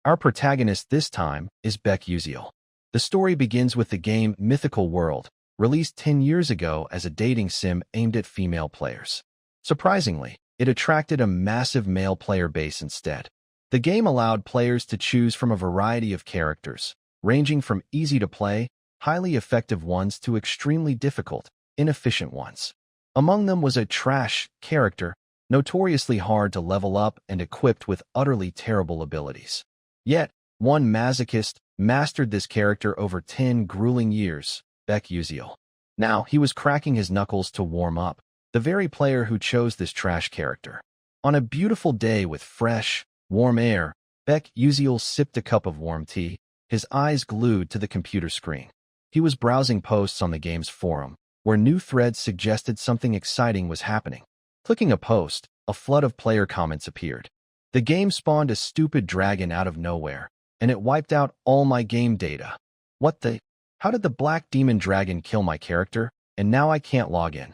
Our protagonist this time is Beck Uziel. The story begins with the game Mythical World, released 10 years ago as a dating sim aimed at female players. Surprisingly, it attracted a massive male player base instead. The game allowed players to choose from a variety of characters, ranging from easy-to-play, highly effective ones to extremely difficult, inefficient ones. Among them was a trash character, notoriously hard to level up and equipped with utterly terrible abilities. Yet, one masochist mastered this character over 10 grueling years, Beck Uziel. Now, he was cracking his knuckles to warm up, the very player who chose this trash character. On a beautiful day with fresh, warm air, Beck Uziel sipped a cup of warm tea, his eyes glued to the computer screen. He was browsing posts on the game's forum, where new threads suggested something exciting was happening. Clicking a post, a flood of player comments appeared. The game spawned a stupid dragon out of nowhere, and it wiped out all my game data. What the? How did the black demon dragon kill my character, and now I can't log in?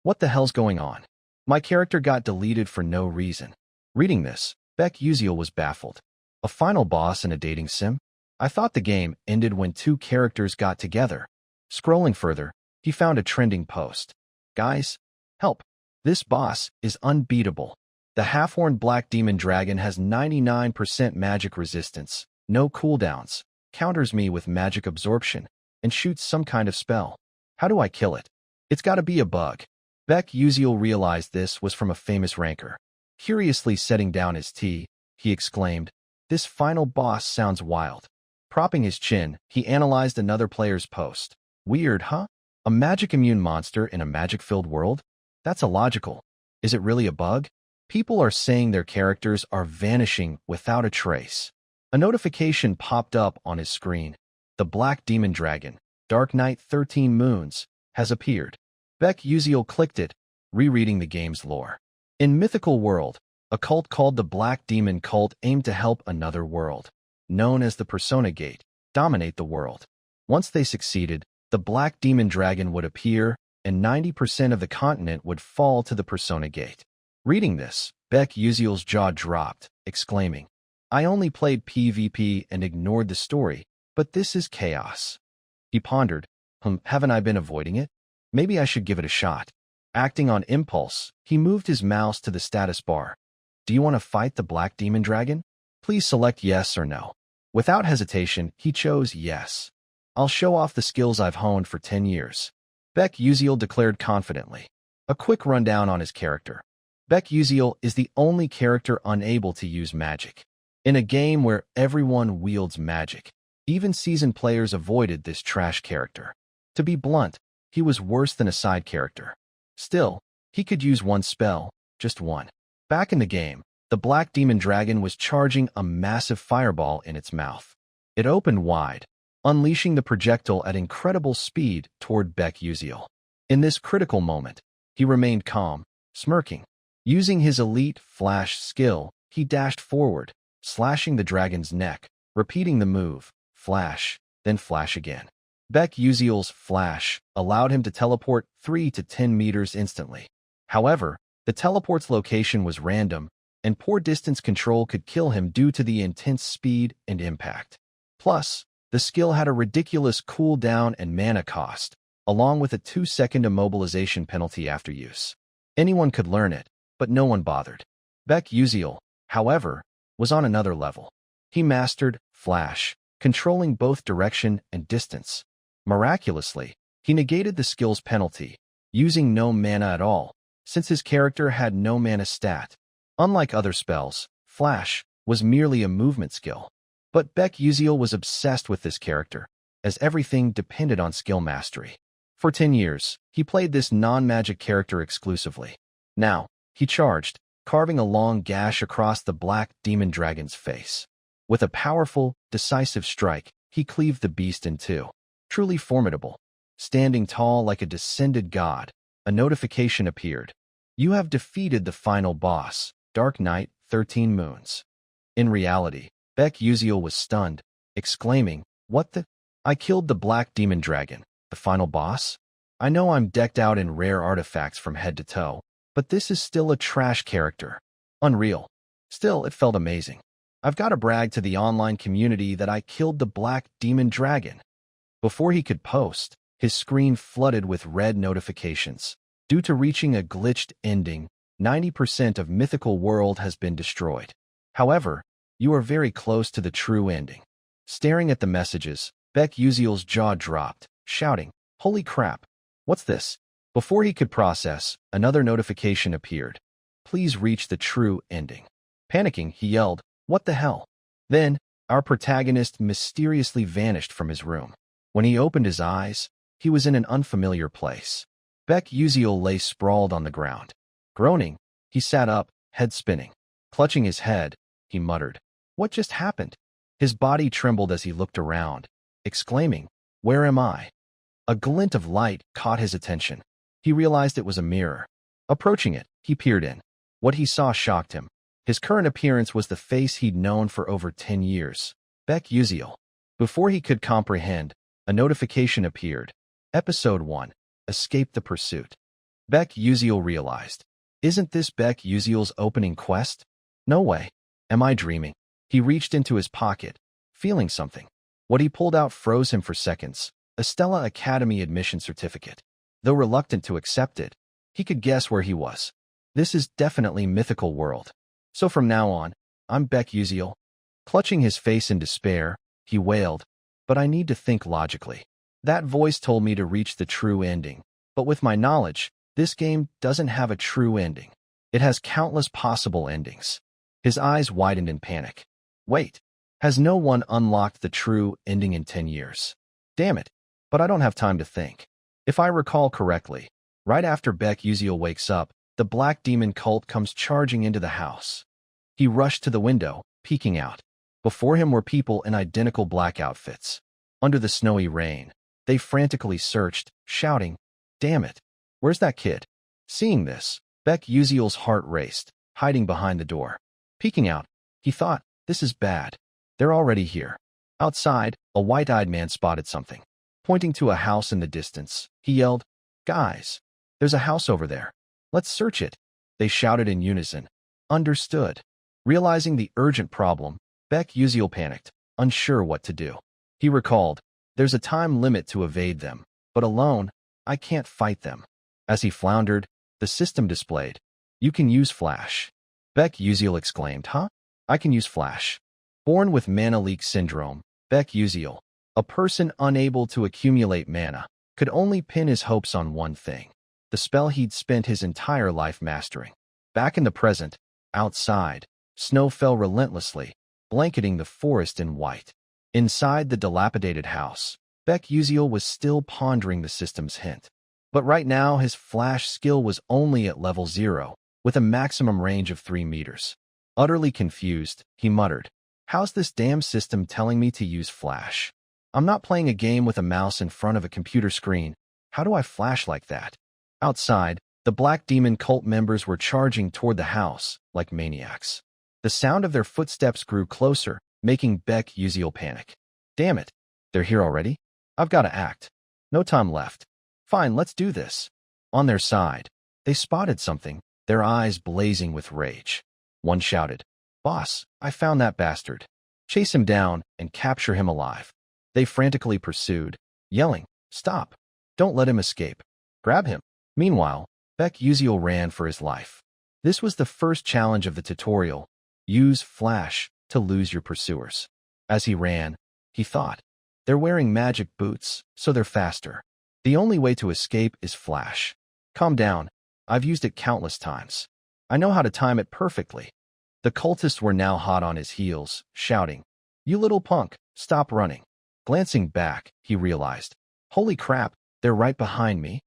What the hell's going on? My character got deleted for no reason. Reading this, Beck Uziel was baffled. A final boss in a dating sim? I thought the game ended when two characters got together. Scrolling further, he found a trending post. Guys, help. This boss is unbeatable. The half-horned black demon dragon has 99% magic resistance, no cooldowns, counters me with magic absorption, and shoots some kind of spell. How do I kill it? It's gotta be a bug. Beck Uziel realized this was from a famous ranker. Curiously setting down his tea, he exclaimed, "This final boss sounds wild." Propping his chin, he analyzed another player's post. Weird, huh? A magic-immune monster in a magic-filled world? That's illogical. Is it really a bug? People are saying their characters are vanishing without a trace. A notification popped up on his screen. The Black Demon Dragon, Dark Knight 13 Moons, has appeared. Beck Uziel clicked it, rereading the game's lore. In Mythical World, a cult called the Black Demon Cult aimed to help another world, known as the Persona Gate, dominate the world. Once they succeeded, the Black Demon Dragon would appear, and 90% of the continent would fall to the Persona Gate. Reading this, Beck Uziel's jaw dropped, exclaiming, "I only played PvP and ignored the story, but this is chaos." He pondered, haven't I been avoiding it? Maybe I should give it a shot. Acting on impulse, he moved his mouse to the status bar. Do you want to fight the Black Demon Dragon? Please select yes or no. Without hesitation, he chose yes. I'll show off the skills I've honed for 10 years. Beck Uziel declared confidently. A quick rundown on his character. Beck Uziel is the only character unable to use magic. In a game where everyone wields magic, even seasoned players avoided this trash character. To be blunt, he was worse than a side character. Still, he could use one spell, just one. Back in the game, the Black Demon Dragon was charging a massive fireball in its mouth. It opened wide, unleashing the projectile at incredible speed toward Beck Uziel. In this critical moment, he remained calm, smirking. Using his elite flash skill, he dashed forward, slashing the dragon's neck, repeating the move, flash, then flash again. Beck Uziel's flash allowed him to teleport 3 to 10 meters instantly. However, the teleport's location was random, and poor distance control could kill him due to the intense speed and impact. Plus, the skill had a ridiculous cooldown and mana cost, along with a 2-second immobilization penalty after use. Anyone could learn it, but no one bothered. Beck Uziel, however, was on another level. He mastered flash, controlling both direction and distance. Miraculously, he negated the skill's penalty, using no mana at all, since his character had no mana stat. Unlike other spells, flash was merely a movement skill. But Beck Uziel was obsessed with this character, as everything depended on skill mastery. For 10 years, he played this non-magic character exclusively. Now, he charged, carving a long gash across the Black Demon Dragon's face. With a powerful, decisive strike, he cleaved the beast in two. Truly formidable. Standing tall like a descended god, a notification appeared. You have defeated the final boss, Dark Knight 13 Moons. In reality, Beck Uziel was stunned, exclaiming, "What the? I killed the Black Demon Dragon, the final boss? I know I'm decked out in rare artifacts from head to toe, but this is still a trash character. Unreal. Still, it felt amazing. I've got to brag to the online community that I killed the Black Demon Dragon. Before he could post, his screen flooded with red notifications. Due to reaching a glitched ending, 90% of Mythical World has been destroyed. However, you are very close to the true ending. Staring at the messages, Beck Uziel's jaw dropped, shouting, "Holy crap! What's this?" Before he could process, another notification appeared. "Please reach the true ending." Panicking, he yelled, "What the hell?" Then, our protagonist mysteriously vanished from his room. When he opened his eyes, he was in an unfamiliar place. Beck Uziel lay sprawled on the ground. Groaning, he sat up, head spinning. Clutching his head, he muttered, "What just happened?" His body trembled as he looked around, exclaiming, "Where am I?" A glint of light caught his attention. He realized it was a mirror. Approaching it, he peered in. What he saw shocked him. His current appearance was the face he'd known for over 10 years. Beck Uziel. Before he could comprehend, a notification appeared. Episode 1. Escape the Pursuit. Beck Uziel realized. Isn't this Beck Uziel's opening quest? No way. Am I dreaming? He reached into his pocket, feeling something. What he pulled out froze him for seconds. A Stella Academy admission certificate. Though reluctant to accept it, he could guess where he was. This is definitely Mythical World. So from now on, I'm Beck Uziel. Clutching his face in despair, he wailed, "But I need to think logically. That voice told me to reach the true ending. But with my knowledge, this game doesn't have a true ending. It has countless possible endings." His eyes widened in panic. Wait, has no one unlocked the true ending in 10 years? Damn it, but I don't have time to think. If I recall correctly, right after Beck Uziel wakes up, the Black Demon cult comes charging into the house. He rushed to the window, peeking out. Before him were people in identical black outfits. Under the snowy rain, they frantically searched, shouting, "Damn it, where's that kid?" Seeing this, Beck Uziel's heart raced, hiding behind the door. Peeking out, he thought, "This is bad. They're already here." Outside, a white-eyed man spotted something. Pointing to a house in the distance, he yelled, "Guys, there's a house over there. Let's search it." They shouted in unison. Understood. Realizing the urgent problem, Beck Uziel panicked, unsure what to do. He recalled, "There's a time limit to evade them, but alone, I can't fight them." As he floundered, the system displayed, "You can use Flash." Beck Uziel exclaimed, "Huh? I can use Flash." Born with mana leak syndrome, Beck Uziel, a person unable to accumulate mana, could only pin his hopes on one thing, the spell he'd spent his entire life mastering. Back in the present, outside, snow fell relentlessly, blanketing the forest in white. Inside the dilapidated house, Beck Uziel was still pondering the system's hint. But right now his Flash skill was only at level 0, with a maximum range of 3 meters. Utterly confused, he muttered, "How's this damn system telling me to use Flash? I'm not playing a game with a mouse in front of a computer screen. How do I flash like that?" Outside, the Black Demon cult members were charging toward the house like maniacs. The sound of their footsteps grew closer, making Beck Uziel panic. "Damn it, they're here already? I've got to act. No time left. Fine, let's do this." On their side, they spotted something, their eyes blazing with rage. One shouted, "Boss, I found that bastard. Chase him down and capture him alive." They frantically pursued, yelling, "Stop! Don't let him escape. Grab him." Meanwhile, Beck Uziel ran for his life. This was the first challenge of the tutorial. Use Flash to lose your pursuers. As he ran, he thought, "They're wearing magic boots, so they're faster. The only way to escape is Flash. Calm down. I've used it countless times. I know how to time it perfectly." The cultists were now hot on his heels, shouting, "You little punk, stop running." Glancing back, he realized, holy crap, they're right behind me.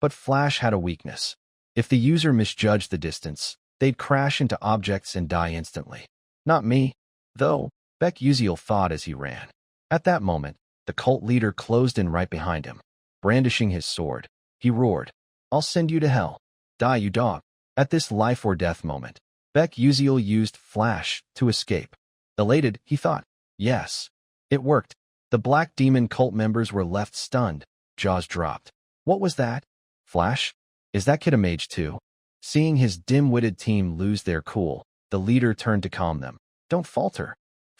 But Flash had a weakness. If the user misjudged the distance, they'd crash into objects and die instantly. Not me, though, Beck Uziel thought as he ran. At that moment, the cult leader closed in right behind him. Brandishing his sword, he roared, "I'll send you to hell. Die, you dog." At this life or death moment, Beck Uziel used Flash to escape. Elated, he thought, yes, it worked. The Black Demon cult members were left stunned, jaws dropped. What was that? Flash? Is that kid a mage too? Seeing his dim-witted team lose their cool, the leader turned to calm them. Don't falter.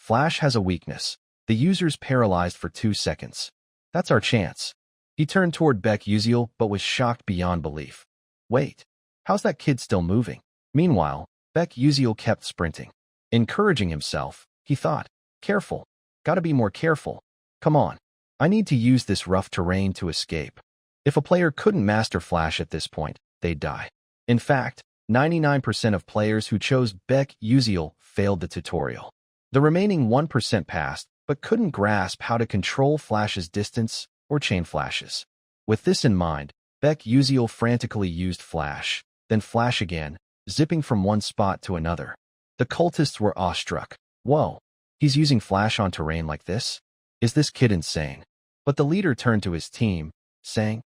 Flash has a weakness. The user's paralyzed for 2 seconds. That's our chance. He turned toward Beck Uziel but was shocked beyond belief. Wait, how's that kid still moving? Meanwhile, Beck Uziel kept sprinting. Encouraging himself, he thought, careful, gotta be more careful. Come on, I need to use this rough terrain to escape. If a player couldn't master Flash at this point, they'd die. In fact, 99% of players who chose Beck Uziel failed the tutorial. The remaining 1% passed, but couldn't grasp how to control Flash's distance or chain flashes. With this in mind, Beck Uziel frantically used Flash, then Flash again, zipping from one spot to another. The cultists were awestruck. Whoa, he's using Flash on terrain like this? Is this kid insane? But the leader turned to his team, saying,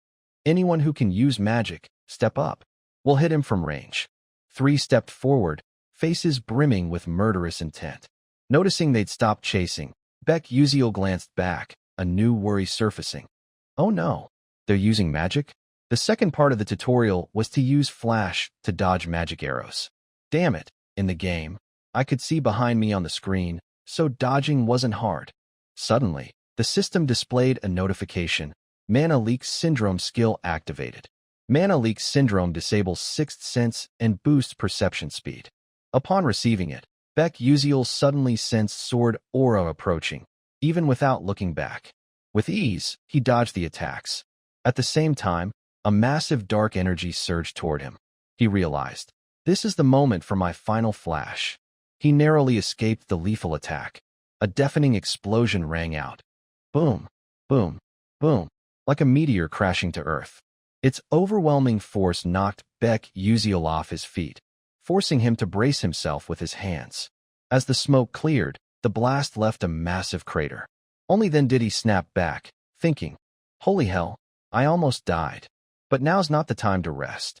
anyone who can use magic, step up. We'll hit him from range. 3 stepped forward, faces brimming with murderous intent. Noticing they'd stopped chasing, Beck Uziel glanced back, a new worry surfacing. Oh no, they're using magic? The second part of the tutorial was to use Flash to dodge magic arrows. Damn it, in the game, I could see behind me on the screen, so dodging wasn't hard. Suddenly, the system displayed a notification. Mana Leak Syndrome skill activated. Mana Leak Syndrome disables Sixth Sense and boosts perception speed. Upon receiving it, Beck Uziel suddenly sensed Sword Aura approaching, even without looking back. With ease, he dodged the attacks. At the same time, a massive dark energy surged toward him. He realized, this is the moment for my final flash. He narrowly escaped the lethal attack. A deafening explosion rang out. Boom, boom, boom, like a meteor crashing to Earth. Its overwhelming force knocked Beck Uziel off his feet, forcing him to brace himself with his hands. As the smoke cleared, the blast left a massive crater. Only then did he snap back, thinking, holy hell, I almost died. But now's not the time to rest.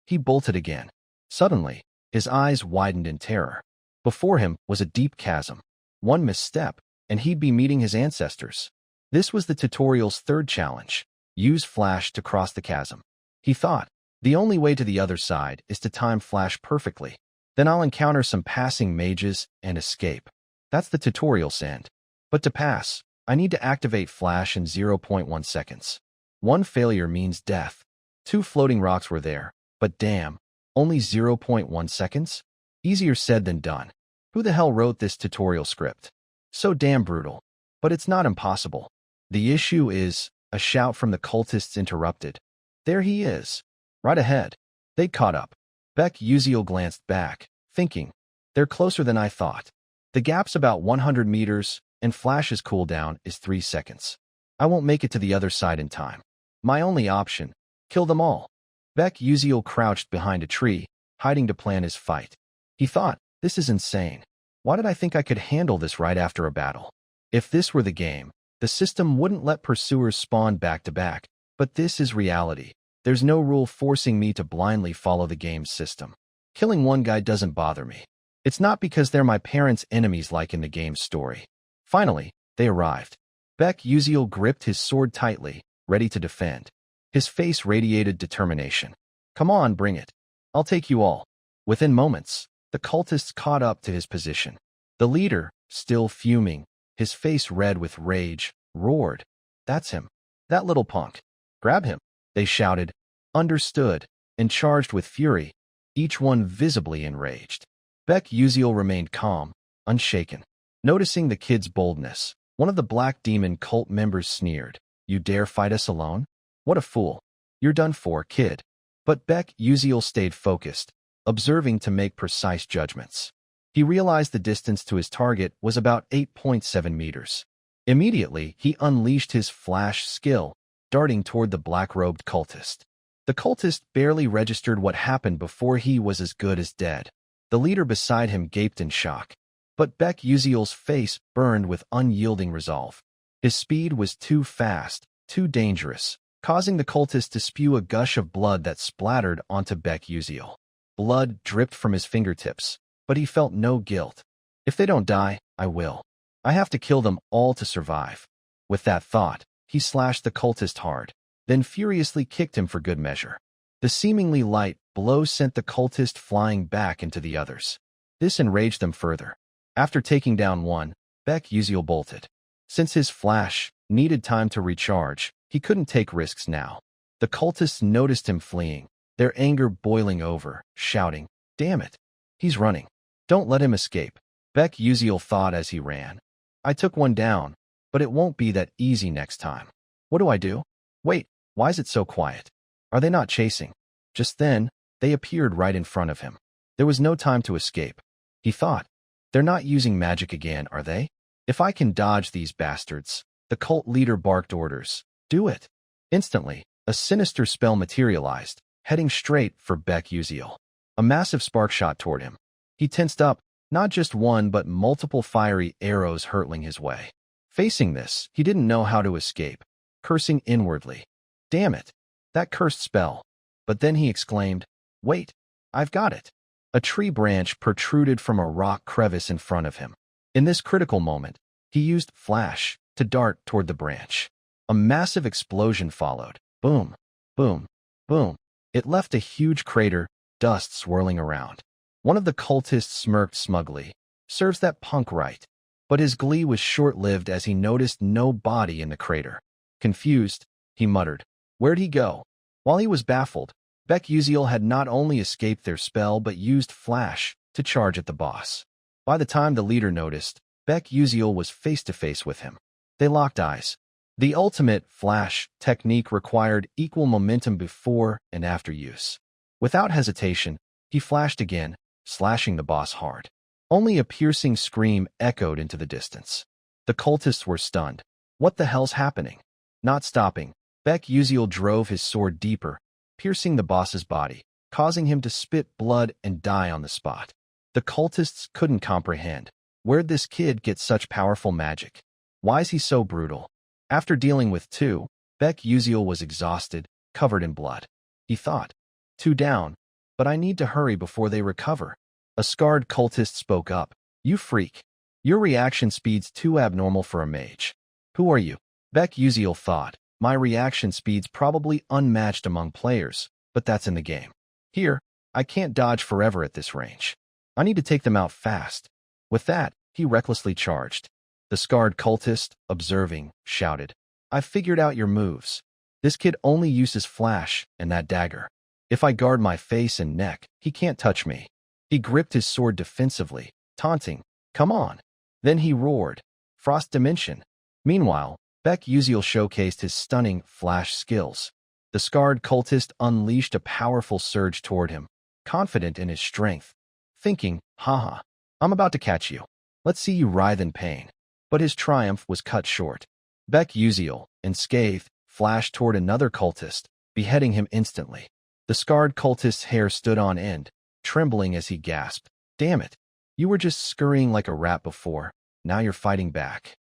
He bolted again. Suddenly, his eyes widened in terror. Before him was a deep chasm. One misstep, and he'd be meeting his ancestors. This was the tutorial's third challenge. Use Flash to cross the chasm. He thought, the only way to the other side is to time Flash perfectly. Then I'll encounter some passing mages and escape. That's the tutorial's end. But to pass, I need to activate Flash in 0.1 seconds. One failure means death. 2 floating rocks were there, but damn, only 0.1 seconds? Easier said than done. Who the hell wrote this tutorial script? So damn brutal. But it's not impossible. The issue is, a shout from the cultists interrupted. There he is. Right ahead. They caught up. Beck Uziel glanced back, thinking, they're closer than I thought. The gap's about 100 meters, and Flash's cooldown is 3 seconds. I won't make it to the other side in time. My only option, kill them all. Beck Uziel crouched behind a tree, hiding to plan his fight. He thought, this is insane. Why did I think I could handle this right after a battle? If this were the game, the system wouldn't let pursuers spawn back to back, but this is reality. There's no rule forcing me to blindly follow the game's system. Killing one guy doesn't bother me. It's not because they're my parents' enemies like in the game's story. Finally, they arrived. Beck Uziel gripped his sword tightly, ready to defend. His face radiated determination. Come on, bring it. I'll take you all. Within moments, the cultists caught up to his position. The leader, still fuming, his face red with rage, roared. That's him. That little punk. Grab him, they shouted. Understood, and charged with fury, each one visibly enraged. Beck Uziel remained calm, unshaken. Noticing the kid's boldness, one of the Black Demon cult members sneered. You dare fight us alone? What a fool. You're done for, kid. But Beck Uziel stayed focused, observing to make precise judgments. He realized the distance to his target was about 8.7 meters. Immediately, he unleashed his flash skill, darting toward the black-robed cultist. The cultist barely registered what happened before he was as good as dead. The leader beside him gaped in shock. But Beck Uziel's face burned with unyielding resolve. His speed was too fast, too dangerous, causing the cultist to spew a gush of blood that splattered onto Beck Uziel. Blood dripped from his fingertips, but he felt no guilt. If they don't die, I will. I have to kill them all to survive. With that thought, he slashed the cultist hard, then furiously kicked him for good measure. The seemingly light blow sent the cultist flying back into the others. This enraged them further. After taking down one, Beck Uziel bolted. Since his flash needed time to recharge, he couldn't take risks now. The cultists noticed him fleeing, their anger boiling over, shouting, "Damn it! He's running. Don't let him escape." Beck Uziel thought as he ran. "I took one down, but it won't be that easy next time. What do I do? Wait, why is it so quiet? Are they not chasing?" Just then, they appeared right in front of him. There was no time to escape. He thought, "They're not using magic again, are they? If I can dodge these bastards." The cult leader barked orders. "Do it." Instantly, a sinister spell materialized, heading straight for Beck Uziel. A massive spark shot toward him. He tensed up, not just one but multiple fiery arrows hurtling his way. Facing this, he didn't know how to escape, cursing inwardly. "Damn it! That cursed spell." But then he exclaimed, "Wait, I've got it." A tree branch protruded from a rock crevice in front of him. In this critical moment, he used flash to dart toward the branch. A massive explosion followed. Boom, boom, boom. It left a huge crater, dust swirling around. One of the cultists smirked smugly. "Serves that punk right." But his glee was short-lived as he noticed no body in the crater. Confused, he muttered, "Where'd he go?" While he was baffled, Beck Uziel had not only escaped their spell but used flash to charge at the boss. By the time the leader noticed, Beck Uziel was face-to-face with him. They locked eyes. The ultimate flash technique required equal momentum before and after use. Without hesitation, he flashed again, slashing the boss hard. Only a piercing scream echoed into the distance. The cultists were stunned. What the hell's happening? Not stopping, Beck Uziel drove his sword deeper, piercing the boss's body, causing him to spit blood and die on the spot. The cultists couldn't comprehend. Where'd this kid get such powerful magic? Why's he so brutal? After dealing with two, Beck Uziel was exhausted, covered in blood. He thought, "Two down, but I need to hurry before they recover." A scarred cultist spoke up. "You freak. Your reaction speed's too abnormal for a mage." "Who are you?" Beck Uziel thought. "My reaction speed's probably unmatched among players, but that's in the game. Here, I can't dodge forever at this range. I need to take them out fast." With that, he recklessly charged. The scarred cultist, observing, shouted, "I've figured out your moves. This kid only uses flash and that dagger. If I guard my face and neck, he can't touch me." He gripped his sword defensively, taunting, "Come on." Then he roared, "Frost Dimension." Meanwhile, Beck Uziel showcased his stunning flash skills. The scarred cultist unleashed a powerful surge toward him, confident in his strength, thinking, "Haha, I'm about to catch you. Let's see you writhe in pain." But his triumph was cut short. Beck Uziel, unscathed, flashed toward another cultist, beheading him instantly. The scarred cultist's hair stood on end, trembling as he gasped, "Damn it! You were just scurrying like a rat before. Now you're fighting back."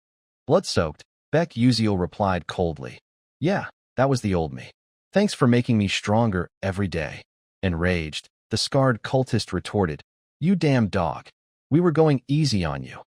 Blood-soaked, Beck Uziel replied coldly, "Yeah, that was the old me. Thanks for making me stronger every day." Enraged, the scarred cultist retorted, "You damn dog. We were going easy on you."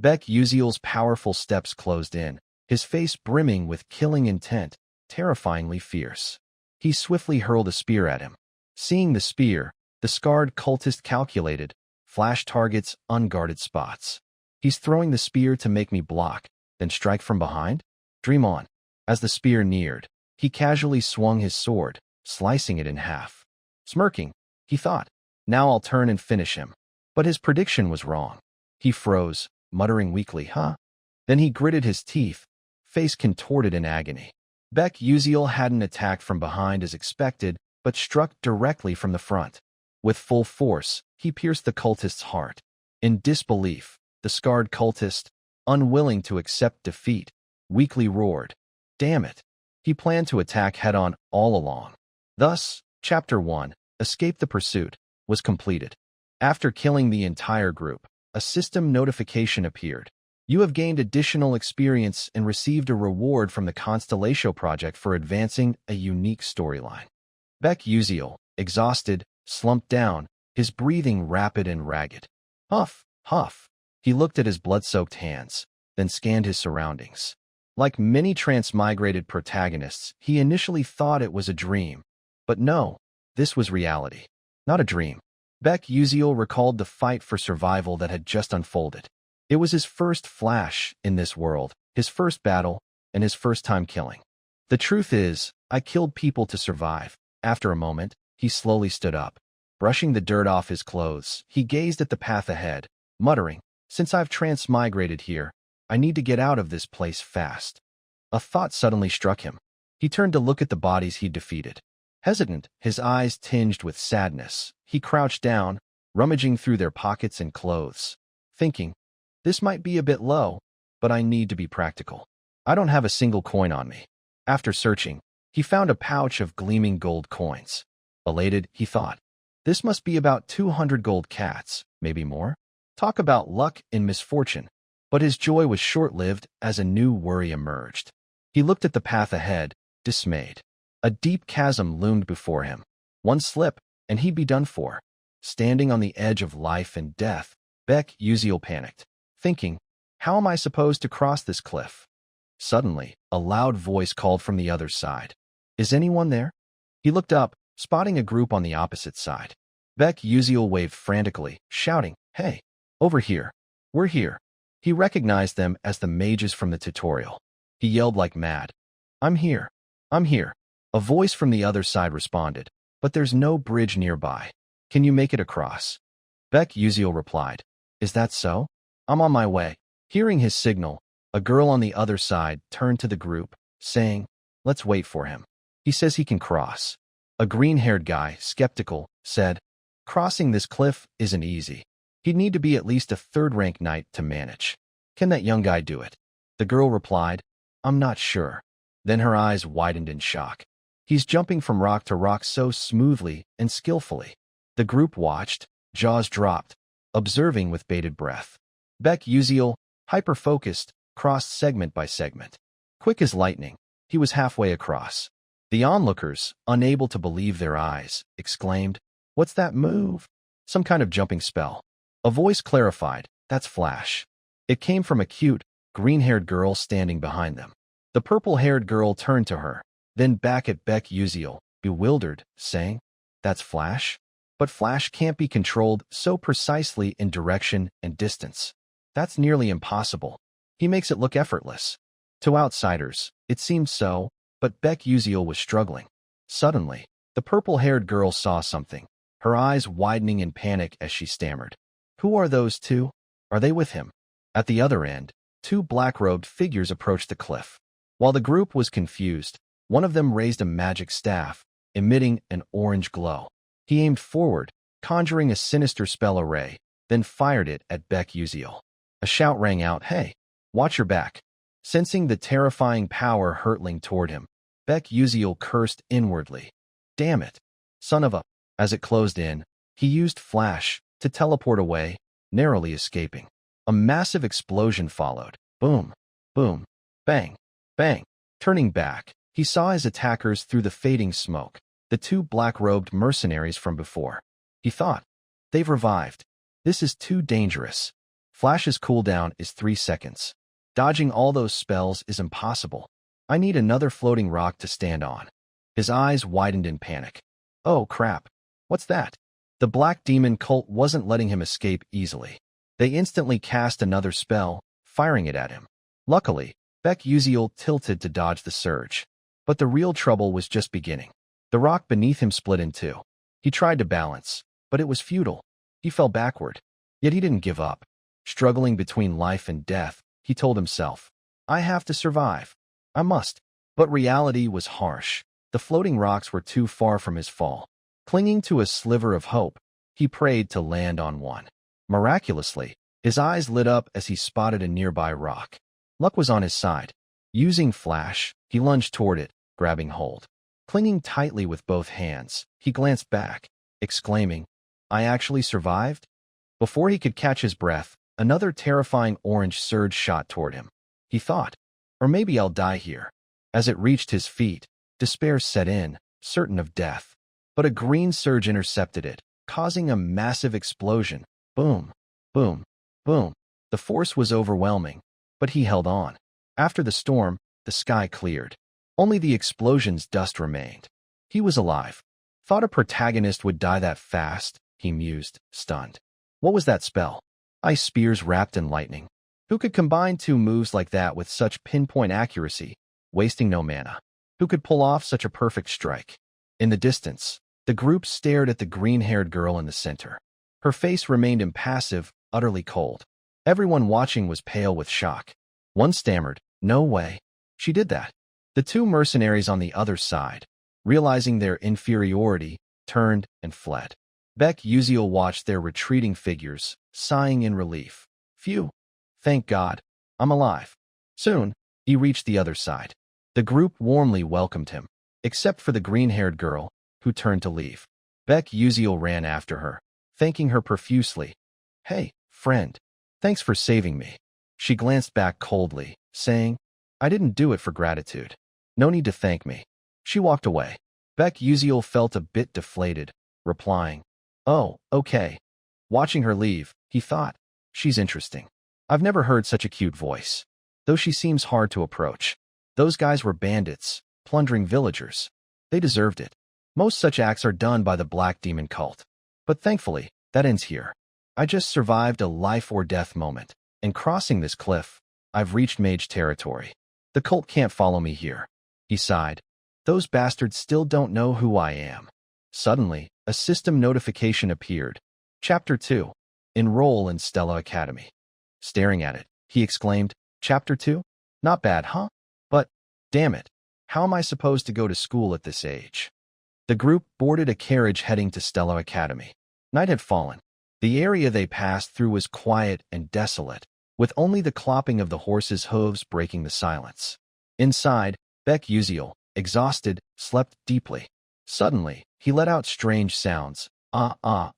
Beck Uziel's powerful steps closed in, his face brimming with killing intent, terrifyingly fierce. He swiftly hurled a spear at him. Seeing the spear, the scarred cultist calculated, flash targets unguarded spots. "He's throwing the spear to make me block, then strike from behind? Dream on." As the spear neared, he casually swung his sword, slicing it in half. Smirking, he thought, "Now I'll turn and finish him." But his prediction was wrong. He froze, muttering weakly, "Huh?" Then he gritted his teeth, face contorted in agony. Beck Uziel hadn't attacked from behind as expected, but struck directly from the front. With full force, he pierced the cultist's heart. In disbelief, the scarred cultist, unwilling to accept defeat, weakly roared, "Damn it!" He planned to attack head-on all along. Thus, Chapter 1, Escape the Pursuit, was completed. After killing the entire group, a system notification appeared. You have gained additional experience and received a reward from the Constellatio project for advancing a unique storyline. Beck Uziel, exhausted, slumped down, his breathing rapid and ragged. Huff, huff. He looked at his blood-soaked hands, then scanned his surroundings. Like many transmigrated protagonists, he initially thought it was a dream. But no, this was reality. Not a dream. Beck Uziel recalled the fight for survival that had just unfolded. It was his first flash in this world, his first battle, and his first time killing. The truth is, I killed people to survive. After a moment, he slowly stood up. Brushing the dirt off his clothes, he gazed at the path ahead, muttering, "Since I've transmigrated here, I need to get out of this place fast." A thought suddenly struck him. He turned to look at the bodies he'd defeated. Hesitant, his eyes tinged with sadness, he crouched down, rummaging through their pockets and clothes, thinking, "This might be a bit low, but I need to be practical. I don't have a single coin on me." After searching, he found a pouch of gleaming gold coins. Elated, he thought, "This must be about 200 gold cats, maybe more." Talk about luck in misfortune. But his joy was short-lived as a new worry emerged. He looked at the path ahead, dismayed. A deep chasm loomed before him. One slip, and he'd be done for. Standing on the edge of life and death, Beck Uziel panicked, thinking, "How am I supposed to cross this cliff?" Suddenly, a loud voice called from the other side. "Is anyone there?" He looked up, spotting a group on the opposite side. Beck Uziel waved frantically, shouting, "Hey, over here. We're here." He recognized them as the mages from the tutorial. He yelled like mad, "I'm here. I'm here." A voice from the other side responded, "But there's no bridge nearby. Can you make it across?" Beck Uziel replied, "Is that so? I'm on my way." Hearing his signal, a girl on the other side turned to the group, saying, "Let's wait for him. He says he can cross." A green-haired guy, skeptical, said, "Crossing this cliff isn't easy. He'd need to be at least a third-rank knight to manage. Can that young guy do it?" The girl replied, "I'm not sure." Then her eyes widened in shock. "He's jumping from rock to rock so smoothly and skillfully." The group watched, jaws dropped, observing with bated breath. Beck Uziel, hyper-focused, crossed segment by segment. Quick as lightning, he was halfway across. The onlookers, unable to believe their eyes, exclaimed, "What's that move?" "Some kind of jumping spell." A voice clarified, "That's Flash." It came from a cute, green-haired girl standing behind them. The purple-haired girl turned to her, then back at Beck Uziel, bewildered, saying, "That's Flash? But Flash can't be controlled so precisely in direction and distance. That's nearly impossible. He makes it look effortless." To outsiders, it seemed so, but Beck Uziel was struggling. Suddenly, the purple-haired girl saw something, her eyes widening in panic as she stammered, "Who are those two? Are they with him?" At the other end, two black-robed figures approached the cliff. While the group was confused, one of them raised a magic staff, emitting an orange glow. He aimed forward, conjuring a sinister spell array, then fired it at Beck Uziel. A shout rang out, "Hey, watch your back." Sensing the terrifying power hurtling toward him, Beck Uziel cursed inwardly. "Damn it, son of a..." As it closed in, he used Flash to teleport away, narrowly escaping. A massive explosion followed. Boom, boom, bang, bang. Turning back, he saw his attackers through the fading smoke, the two black-robed mercenaries from before. He thought, "They've revived. This is too dangerous." Flash's cooldown is 3 seconds. Dodging all those spells is impossible. I need another floating rock to stand on. His eyes widened in panic. Oh crap. What's that? The Black Demon cult wasn't letting him escape easily. They instantly cast another spell, firing it at him. Luckily, Beck Uziel tilted to dodge the surge. But the real trouble was just beginning. The rock beneath him split in two. He tried to balance, but it was futile. He fell backward. Yet he didn't give up. Struggling between life and death, he told himself, "I have to survive. I must." But reality was harsh. The floating rocks were too far from his fall. Clinging to a sliver of hope, he prayed to land on one. Miraculously, his eyes lit up as he spotted a nearby rock. Luck was on his side. Using Flash, he lunged toward it, grabbing hold. Clinging tightly with both hands, he glanced back, exclaiming, "I actually survived?" Before he could catch his breath, another terrifying orange surge shot toward him. He thought, "Or maybe I'll die here." As it reached his feet, despair set in, certain of death. But a green surge intercepted it, causing a massive explosion. Boom, boom, boom. The force was overwhelming, but he held on. After the storm, the sky cleared. Only the explosion's dust remained. He was alive. Thought a protagonist would die that fast, he mused, stunned. What was that spell? Ice spears wrapped in lightning. Who could combine two moves like that with such pinpoint accuracy, wasting no mana? Who could pull off such a perfect strike? In the distance, the group stared at the green-haired girl in the center. Her face remained impassive, utterly cold. Everyone watching was pale with shock. One stammered, "No way. She did that." The two mercenaries on the other side, realizing their inferiority, turned and fled. Beck Uziel watched their retreating figures, sighing in relief. Phew. Thank God. I'm alive. Soon, he reached the other side. The group warmly welcomed him, except for the green-haired girl, who turned to leave. Beck Uziel ran after her, thanking her profusely. "Hey, friend. Thanks for saving me." She glanced back coldly, saying, "I didn't do it for gratitude. No need to thank me." She walked away. Beck Uziel felt a bit deflated, replying, "Oh, okay." Watching her leave, he thought, "She's interesting. I've never heard such a cute voice. Though she seems hard to approach. Those guys were bandits, plundering villagers. They deserved it. Most such acts are done by the Black Demon cult. But thankfully, that ends here. I just survived a life-or-death moment, and crossing this cliff, I've reached mage territory. The cult can't follow me here." He sighed. "Those bastards still don't know who I am." Suddenly, a system notification appeared. Chapter 2. Enroll in Stella Academy. Staring at it, he exclaimed, "Chapter 2? Not bad, huh? But, damn it, how am I supposed to go to school at this age?" The group boarded a carriage heading to Stella Academy. Night had fallen. The area they passed through was quiet and desolate, with only the clopping of the horses' hooves breaking the silence. Inside, Beck Uziel, exhausted, slept deeply. Suddenly, he let out strange sounds. Ugh,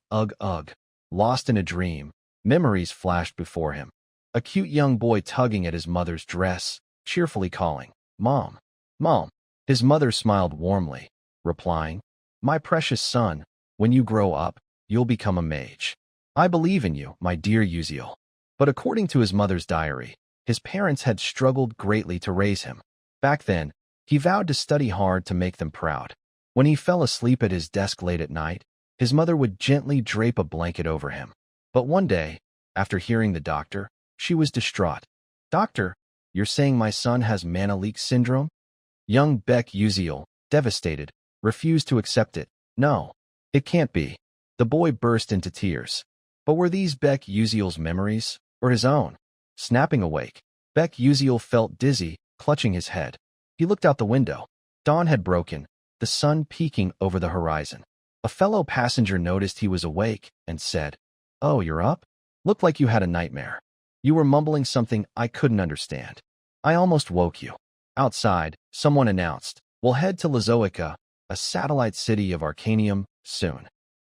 ugh. Lost in a dream, memories flashed before him. A cute young boy tugging at his mother's dress, cheerfully calling, "Mom, Mom." His mother smiled warmly, replying, "My precious son, when you grow up, you'll become a mage. I believe in you, my dear Uziel." But according to his mother's diary, his parents had struggled greatly to raise him. Back then, he vowed to study hard to make them proud. When he fell asleep at his desk late at night, his mother would gently drape a blanket over him. But one day, after hearing the doctor, she was distraught. "Doctor, you're saying my son has mana leak syndrome?" Young Beck Uziel, devastated, refused to accept it. "No, it can't be." The boy burst into tears. But were these Beck Uziel's memories, or his own? Snapping awake, Beck Uziel felt dizzy, clutching his head. He looked out the window. Dawn had broken, the sun peeking over the horizon. A fellow passenger noticed he was awake and said, "Oh, you're up? Looked like you had a nightmare. You were mumbling something I couldn't understand. I almost woke you." Outside, someone announced, "We'll head to Lazoica, a satellite city of Arcanium, soon."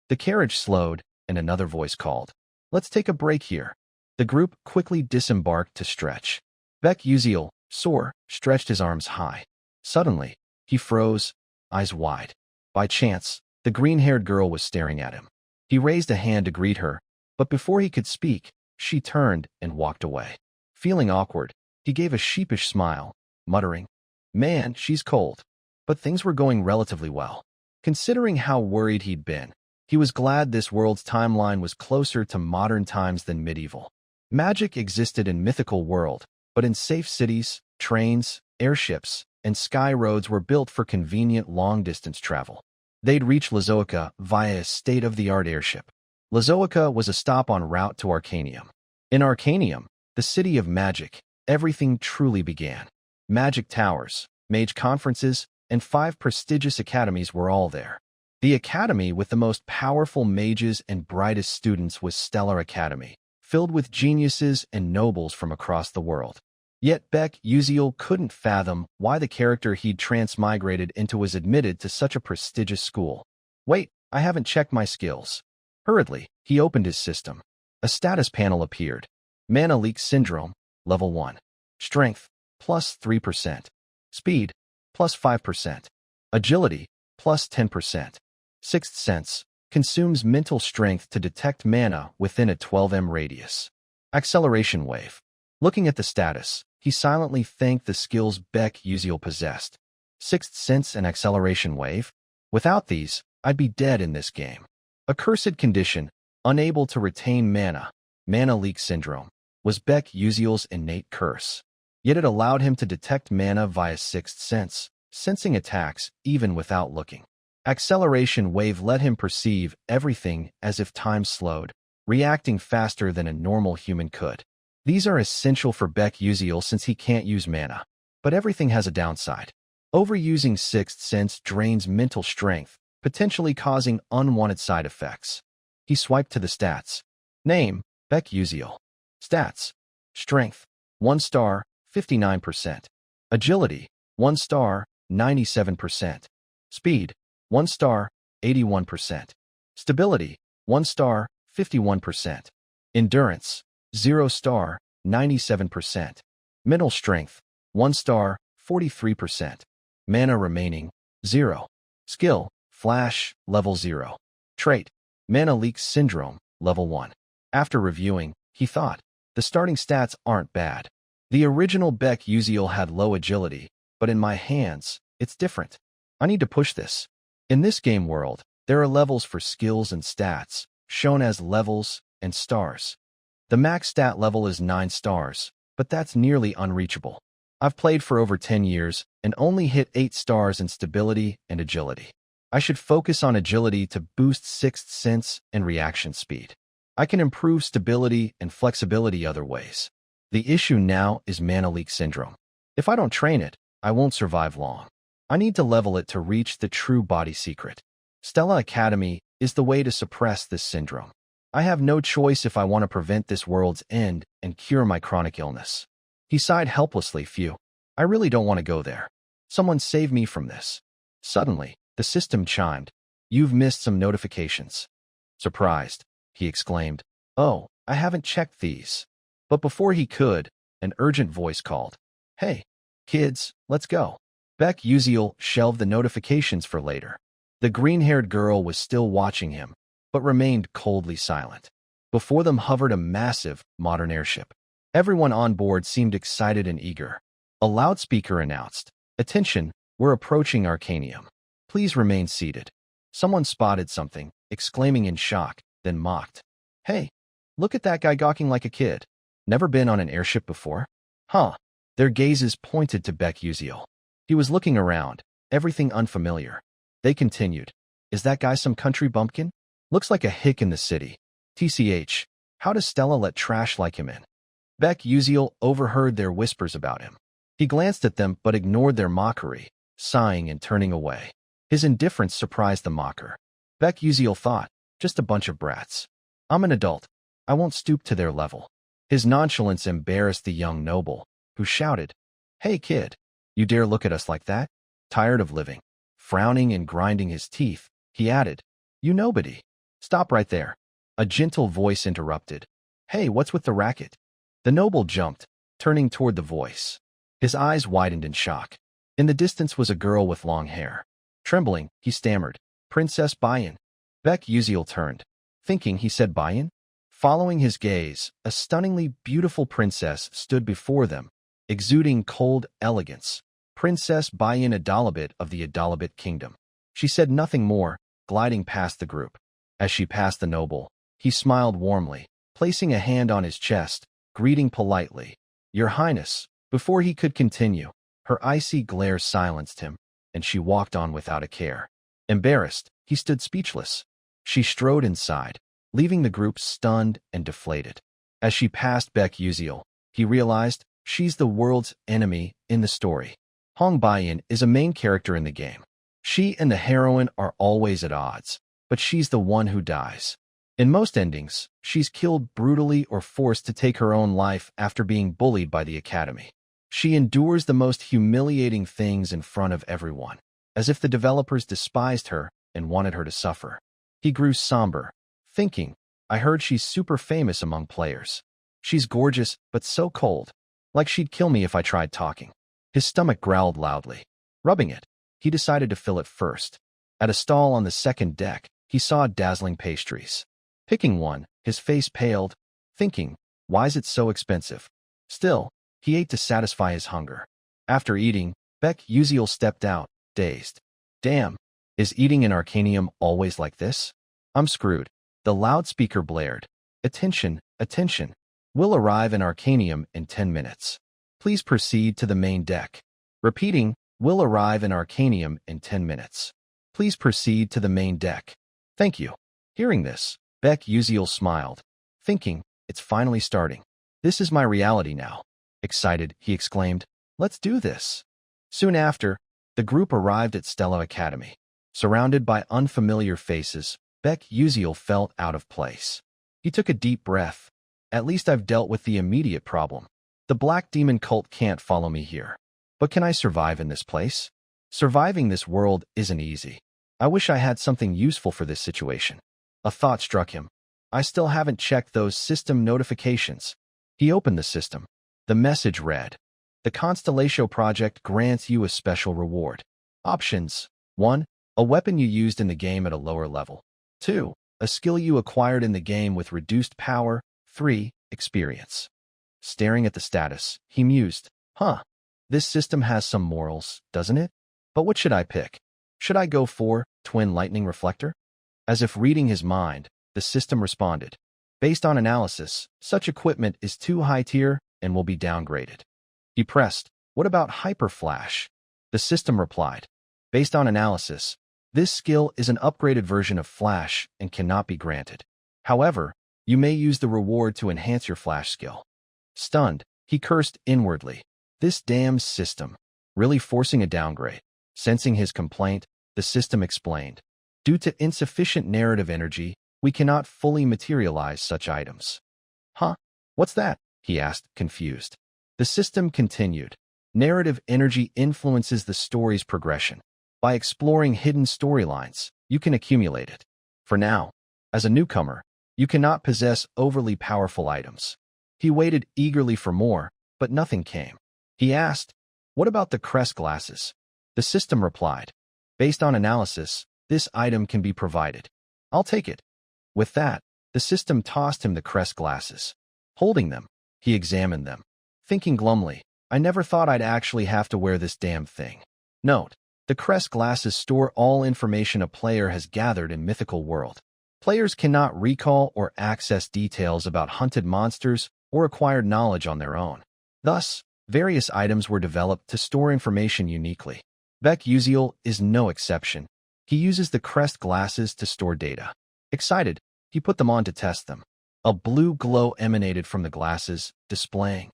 The carriage slowed, and another voice called, "Let's take a break here." The group quickly disembarked to stretch. Beck Uziel, sore, stretched his arms high. Suddenly, he froze, eyes wide. By chance, the green-haired girl was staring at him. He raised a hand to greet her, but before he could speak, she turned and walked away. Feeling awkward, he gave a sheepish smile, muttering, "Man, she's cold." But things were going relatively well. Considering how worried he'd been, he was glad this world's timeline was closer to modern times than medieval. Magic existed in mythical world, but in safe cities, trains, airships, and sky roads were built for convenient long-distance travel. They'd reach Lazoica via a state-of-the-art airship. Lazoica was a stop en route to Arcanium. In Arcanium, the city of magic, everything truly began. Magic towers, mage conferences, and 5 prestigious academies were all there. The academy with the most powerful mages and brightest students was Stellar Academy, filled with geniuses and nobles from across the world. Yet Beck Uziel couldn't fathom why the character he'd transmigrated into was admitted to such a prestigious school. "Wait, I haven't checked my skills." Hurriedly, he opened his system. A status panel appeared. Mana leak syndrome, level 1. Strength, plus 3%. Speed, plus 5%. Agility, plus 10%. Sixth sense, consumes mental strength to detect mana within a 12 m radius. Acceleration wave. Looking at the status, he silently thanked the skills Beck Uziel possessed. Sixth sense and acceleration wave. Without these, I'd be dead in this game. Accursed condition, unable to retain mana. Mana leak syndrome, was Beck Uziel's innate curse. Yet it allowed him to detect mana via sixth sense, sensing attacks even without looking. Acceleration wave let him perceive everything as if time slowed, reacting faster than a normal human could. These are essential for Beck Uziel since he can't use mana. But everything has a downside. Overusing sixth sense drains mental strength, potentially causing unwanted side effects. He swiped to the stats. Name, Beck Uziel. Stats. Strength, 1 star, 59%. Agility, 1 star, 97%. Speed, 1 star, 81%. Stability, 1 star, 51%. Endurance, 0 star, 97%. Mental strength, 1 star, 43%. Mana remaining, 0. Skill, Flash, level 0. Trait, Mana leak syndrome, level 1. After reviewing, he thought, the starting stats aren't bad. The original Beck Uziel had low agility, but in my hands, it's different. I need to push this. In this game world, there are levels for skills and stats, shown as levels and stars. The max stat level is 9 stars, but that's nearly unreachable. I've played for over 10 years and only hit 8 stars in stability and agility. I should focus on agility to boost sixth sense and reaction speed. I can improve stability and flexibility other ways. The issue now is mana leak syndrome. If I don't train it, I won't survive long. I need to level it to reach the true body secret. Stella Academy is the way to suppress this syndrome. I have no choice if I want to prevent this world's end and cure my chronic illness. He sighed helplessly. Phew. I really don't want to go there. Someone save me from this. Suddenly, the system chimed. You've missed some notifications. Surprised, he exclaimed. Oh, I haven't checked these. But before he could, an urgent voice called. Hey, kids, let's go. Beck Uziel shelved the notifications for later. The green-haired girl was still watching him, but remained coldly silent. Before them hovered a massive, modern airship. Everyone on board seemed excited and eager. A loudspeaker announced, Attention, we're approaching Arcanium. Please remain seated. Someone spotted something, exclaiming in shock, then mocked. Hey, look at that guy gawking like a kid. Never been on an airship before? Huh. Their gazes pointed to Beck Uziel. He was looking around, everything unfamiliar. They continued. Is that guy some country bumpkin? Looks like a hick in the city. TCH, how does Stella let trash like him in? Beck Uziel overheard their whispers about him. He glanced at them but ignored their mockery, sighing and turning away. His indifference surprised the mocker. Beck Uziel thought, just a bunch of brats. I'm an adult. I won't stoop to their level. His nonchalance embarrassed the young noble, who shouted, Hey kid, you dare look at us like that? Tired of living? Frowning and grinding his teeth, he added, You nobody. Stop right there. A gentle voice interrupted. Hey, what's with the racket? The noble jumped, turning toward the voice. His eyes widened in shock. In the distance was a girl with long hair. Trembling, he stammered, Princess Bayan. Beck Uziel turned, thinking he said Bayan. Following his gaze, a stunningly beautiful princess stood before them, exuding cold elegance. Princess Bayan Adalabit of the Adalabit Kingdom. She said nothing more, gliding past the group. As she passed the noble, he smiled warmly, placing a hand on his chest, greeting politely. Your Highness. Before he could continue, her icy glare silenced him, and she walked on without a care. Embarrassed, he stood speechless. She strode inside, leaving the group stunned and deflated. As she passed Beck Uziel, he realized she's the world's enemy in the story. Hong Bayan is a main character in the game. She and the heroine are always at odds, but she's the one who dies. In most endings, she's killed brutally or forced to take her own life after being bullied by the Academy. She endures the most humiliating things in front of everyone, as if the developers despised her and wanted her to suffer. He grew somber, thinking, I heard she's super famous among players. She's gorgeous, but so cold. Like she'd kill me if I tried talking. His stomach growled loudly. Rubbing it, he decided to fill it first. At a stall on the second deck, he saw dazzling pastries. Picking one, his face paled, thinking, why is it so expensive? Still, he ate to satisfy his hunger. After eating, Beck Uziel stepped out, dazed. Damn, is eating in Arcanium always like this? I'm screwed. The loudspeaker blared. Attention, Attention! Will arrive in Arcanium in 10 minutes. Please proceed to the main deck. Repeating, will arrive in Arcanium in 10 minutes. Please proceed to the main deck. Thank you. Hearing this, Beck Uziel smiled, thinking, it's finally starting. This is my reality now. Excited, he exclaimed, let's do this. Soon after, the group arrived at Stella Academy. Surrounded by unfamiliar faces, Beck Uziel felt out of place. He took a deep breath. At least I've dealt with the immediate problem. The Black Demon cult can't follow me here. But can I survive in this place? Surviving this world isn't easy. I wish I had something useful for this situation. A thought struck him. I still haven't checked those system notifications. He opened the system. The message read, the Constellatio project grants you a special reward. Options: 1. A weapon you used in the game at a lower level. 2. A skill you acquired in the game with reduced power. 3. Experience. Staring at the status, he mused, this system has some morals, doesn't it? But what should I pick? Should I go for Twin Lightning Reflector? As if reading his mind, the system responded, based on analysis, such equipment is too high tier and will be downgraded. He pressed, what about Hyper Flash? The system replied, based on analysis, this skill is an upgraded version of Flash and cannot be granted. However, you may use the reward to enhance your Flash skill. Stunned, he cursed inwardly. This damn system, really forcing a downgrade. Sensing his complaint, the system explained, due to insufficient narrative energy, we cannot fully materialize such items. What's that? He asked, confused. The system continued. Narrative energy influences the story's progression. By exploring hidden storylines, you can accumulate it. For now, as a newcomer, you cannot possess overly powerful items. He waited eagerly for more, but nothing came. He asked, what about the crest glasses? The system replied, based on analysis, this item can be provided. I'll take it. With that, the system tossed him the crest glasses. Holding them, he examined them, thinking glumly, I never thought I'd actually have to wear this damn thing. Note, the crest glasses store all information a player has gathered in Mythical World. Players cannot recall or access details about hunted monsters or acquired knowledge on their own. Thus, various items were developed to store information uniquely. Beck Uziel is no exception. He uses the crest glasses to store data. Excited, he put them on to test them. A blue glow emanated from the glasses, displaying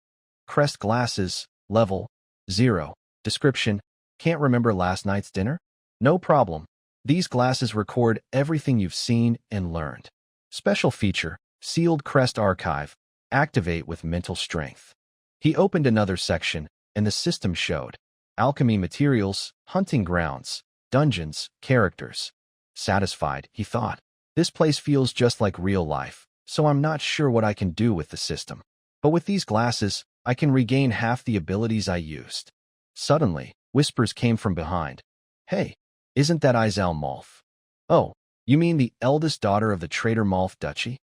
crest glasses, level 0. Description: can't remember last night's dinner? No problem. These glasses record everything you've seen and learned. Special feature: sealed crest archive. Activate with mental strength. He opened another section, and the system showed alchemy materials, hunting grounds, dungeons, characters. Satisfied, he thought. This place feels just like real life, so I'm not sure what I can do with the system. But with these glasses, I can regain half the abilities I used. Suddenly, whispers came from behind. Hey, isn't that Izel Malf? Oh, you mean the eldest daughter of the traitor Malf Duchy?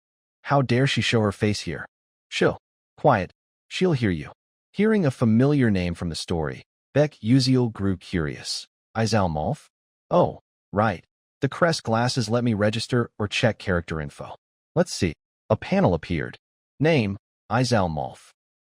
How dare she show her face here? Chill. Quiet. She'll hear you. Hearing a familiar name from the story, Beck Uziel grew curious. Izel Malf? Oh, right. The crest glasses let me register or check character info. Let's see. A panel appeared. Name: Izel Malf.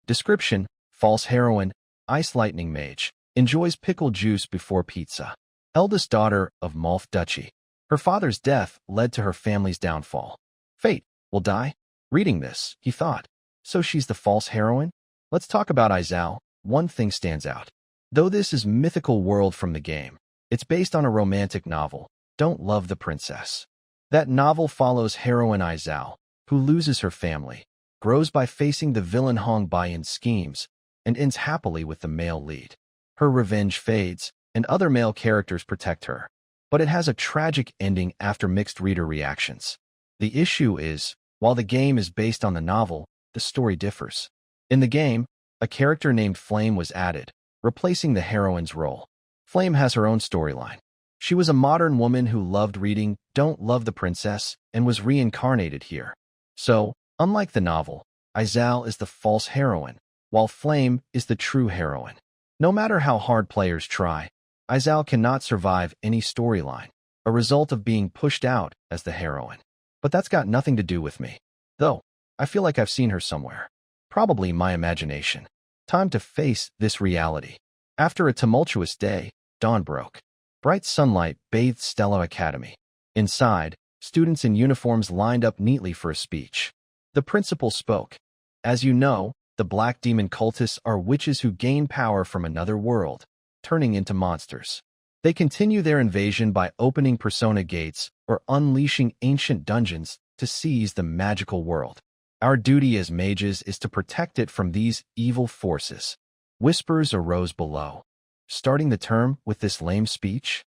Description: false heroine, ice lightning mage, enjoys pickle juice before pizza. Eldest daughter of Malf Duchy. Her father's death led to her family's downfall. Fate will die? Reading this, he thought. So she's the false heroine? Let's talk about Izel. One thing stands out. Though this is Mythical World from the game, it's based on a romantic novel, Don't Love the Princess. That novel follows heroine Izel, who loses her family, grows by facing the villain Hong Baiyan's schemes, and ends happily with the male lead. Her revenge fades, and other male characters protect her. But it has a tragic ending after mixed reader reactions. The issue is, while the game is based on the novel, the story differs. In the game, a character named Flame was added, replacing the heroine's role. Flame has her own storyline. She was a modern woman who loved reading Don't Love the Princess and was reincarnated here. So, unlike the novel, Izel is the false heroine, while Flame is the true heroine. No matter how hard players try, Izel cannot survive any storyline, a result of being pushed out as the heroine. But that's got nothing to do with me. Though, I feel like I've seen her somewhere. Probably my imagination. Time to face this reality. After a tumultuous day, dawn broke. Bright sunlight bathed Stella Academy. Inside, students in uniforms lined up neatly for a speech. The principal spoke. As you know, the black demon cultists are witches who gain power from another world, turning into monsters. They continue their invasion by opening persona gates or unleashing ancient dungeons to seize the magical world. Our duty as mages is to protect it from these evil forces. Whispers arose below. Starting the term with this lame speech?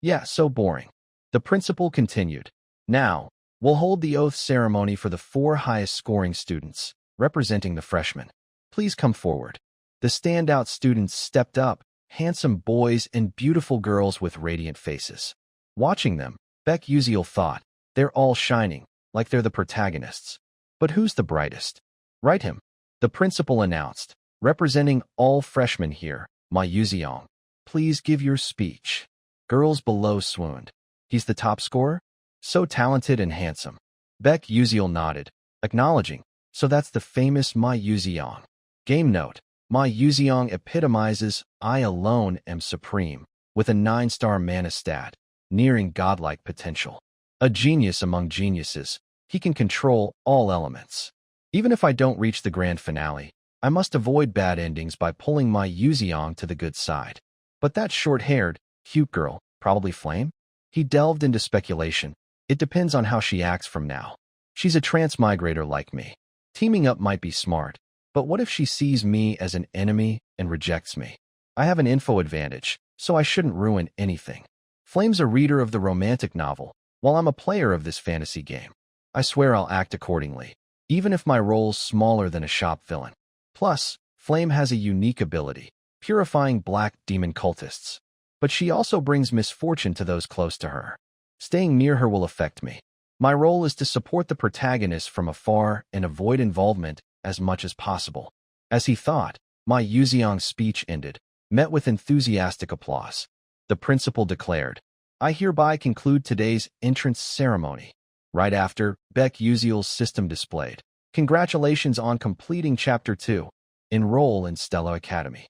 Yeah, so boring. The principal continued. Now, we'll hold the oath ceremony for the 4 highest scoring students, representing the freshmen. Please come forward. The standout students stepped up, handsome boys and beautiful girls with radiant faces. Watching them, Beck Uziel thought, they're all shining, like they're the protagonists. But who's the brightest? Write him. The principal announced, representing all freshmen here, Ma Yuziong. Please give your speech. Girls below swooned. He's the top scorer? So talented and handsome. Beck Uziel nodded, acknowledging, so that's the famous Ma Yuziong. Game note, Ma Yuziong epitomizes I alone am supreme, with a 9-star mana stat, nearing godlike potential. A genius among geniuses, he can control all elements. Even if I don't reach the grand finale, I must avoid bad endings by pulling my Yuziong to the good side. But that short-haired, cute girl, probably Flame? He delved into speculation. It depends on how she acts from now. She's a transmigrator like me. Teaming up might be smart, but what if she sees me as an enemy and rejects me? I have an info advantage, so I shouldn't ruin anything. Flame's a reader of the romantic novel, while I'm a player of this fantasy game. I swear I'll act accordingly, even if my role's smaller than a shop villain. Plus, Flame has a unique ability, purifying black demon cultists. But she also brings misfortune to those close to her. Staying near her will affect me. My role is to support the protagonist from afar and avoid involvement as much as possible. As he thought, my Yuziong's speech ended, met with enthusiastic applause. The principal declared, I hereby conclude today's entrance ceremony. Right after, Beck Uziel's system displayed. Congratulations on completing Chapter 2. Enroll in Stella Academy.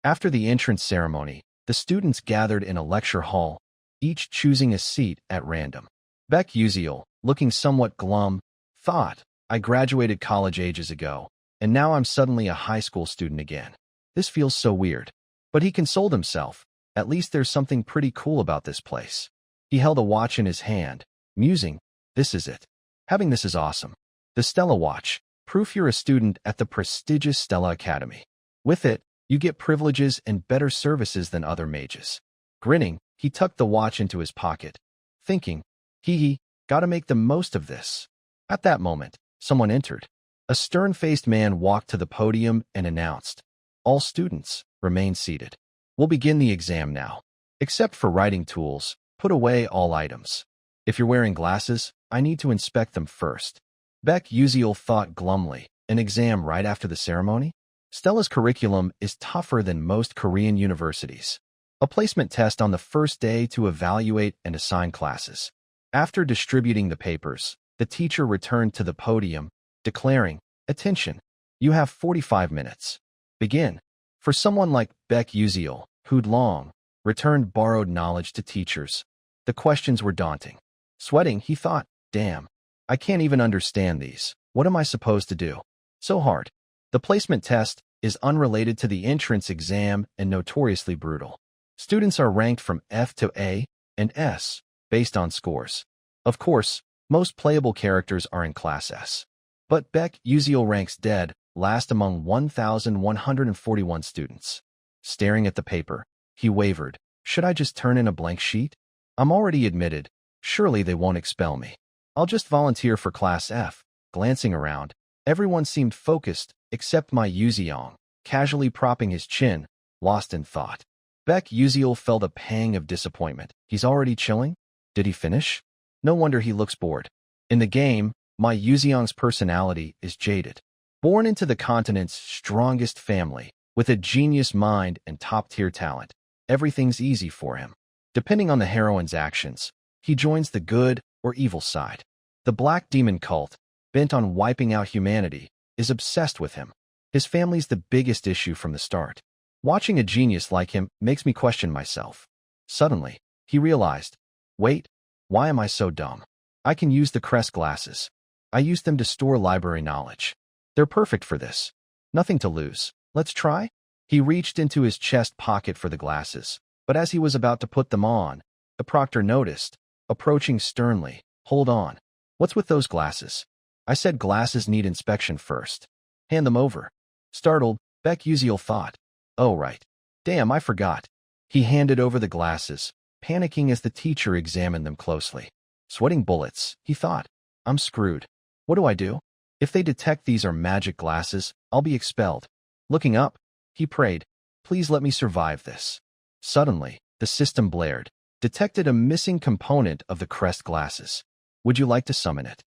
After the entrance ceremony, the students gathered in a lecture hall, each choosing a seat at random. Beck Uziel, looking somewhat glum, thought, I graduated college ages ago, and now I'm suddenly a high school student again. This feels so weird. But he consoled himself. At least there's something pretty cool about this place. He held a watch in his hand, musing, this is it. Having this is awesome. The Stella Watch, proof you're a student at the prestigious Stella Academy. With it, you get privileges and better services than other mages. Grinning, he tucked the watch into his pocket, thinking, hee, gotta make the most of this. At that moment, someone entered. A stern-faced man walked to the podium and announced, all students, remain seated. We'll begin the exam now. Except for writing tools, put away all items. If you're wearing glasses, I need to inspect them first. Beck Uziel thought glumly, an exam right after the ceremony? Stella's curriculum is tougher than most Korean universities. A placement test on the first day to evaluate and assign classes. After distributing the papers, the teacher returned to the podium, declaring, attention, you have 45 minutes. Begin. For someone like Beck Uziel, who'd long returned borrowed knowledge to teachers, the questions were daunting. Sweating, he thought, damn, I can't even understand these. What am I supposed to do? So hard. The placement test is unrelated to the entrance exam and notoriously brutal. Students are ranked from F to A and S based on scores. Of course, most playable characters are in Class S. But Beck Uziel ranks dead last among 1,141 students. Staring at the paper, he wavered. Should I just turn in a blank sheet? I'm already admitted. Surely they won't expel me. I'll just volunteer for Class F. Glancing around, everyone seemed focused except my Yuziong, casually propping his chin, lost in thought. Beck Uziel felt a pang of disappointment. He's already chilling? Did he finish? No wonder he looks bored. In the game, my Yuziong's personality is jaded. Born into the continent's strongest family, with a genius mind and top-tier talent, everything's easy for him. Depending on the heroine's actions, he joins the good or evil side. The Black Demon Cult, bent on wiping out humanity, is obsessed with him. His family's the biggest issue from the start. Watching a genius like him makes me question myself. Suddenly, he realized, wait, why am I so dumb? I can use the Crest glasses. I use them to store library knowledge. They're perfect for this. Nothing to lose. Let's try? He reached into his chest pocket for the glasses, but as he was about to put them on, the proctor noticed, approaching sternly, hold on. What's with those glasses? I said glasses need inspection first. Hand them over. Startled, Beck Uziel thought, oh right. Damn, I forgot. He handed over the glasses, panicking as the teacher examined them closely. Sweating bullets, he thought. I'm screwed. What do I do? If they detect these are magic glasses, I'll be expelled. Looking up, he prayed, please let me survive this. Suddenly, the system blared, detected a missing component of the Crest glasses. Would you like to summon it?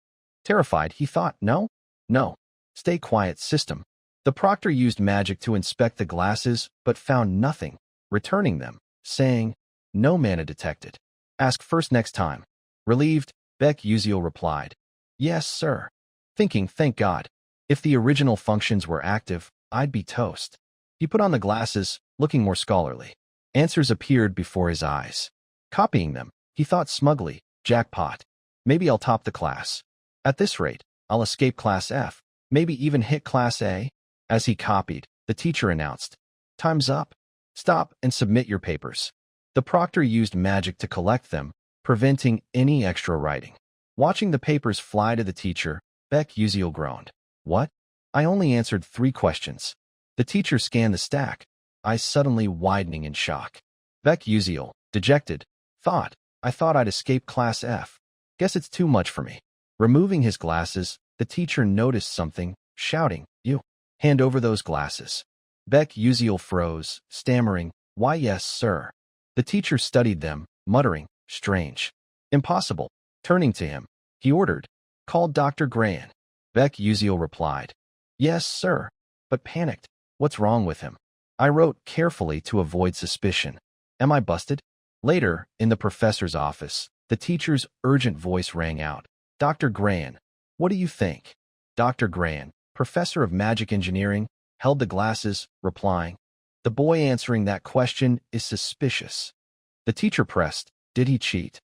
Terrified, he thought, no? No. Stay quiet, system. The proctor used magic to inspect the glasses, but found nothing, returning them, saying, no mana detected. Ask first next time. Relieved, Beck Uziel replied, yes, sir. Thinking, thank God. If the original functions were active, I'd be toast. He put on the glasses, looking more scholarly. Answers appeared before his eyes. Copying them, he thought smugly, jackpot. Maybe I'll top the class. At this rate, I'll escape Class F, maybe even hit Class A. As he copied, the teacher announced, time's up. Stop and submit your papers. The proctor used magic to collect them, preventing any extra writing. Watching the papers fly to the teacher, Beck Uziel groaned. What? I only answered 3 questions. The teacher scanned the stack, eyes suddenly widening in shock. Beck Uziel, dejected, thought, I thought I'd escape Class F. Guess it's too much for me. Removing his glasses, the teacher noticed something, shouting, you. Hand over those glasses. Beck Uziel froze, stammering, why yes, sir. The teacher studied them, muttering, strange. Impossible. Turning to him, he ordered, call Dr. Gran. Beck Uziel replied, yes, sir, but panicked. What's wrong with him? I wrote carefully to avoid suspicion. Am I busted? Later, in the professor's office, the teacher's urgent voice rang out. Dr. Gran, what do you think? Dr. Gran, professor of magic engineering, held the glasses, replying, the boy answering that question is suspicious. The teacher pressed, did he cheat?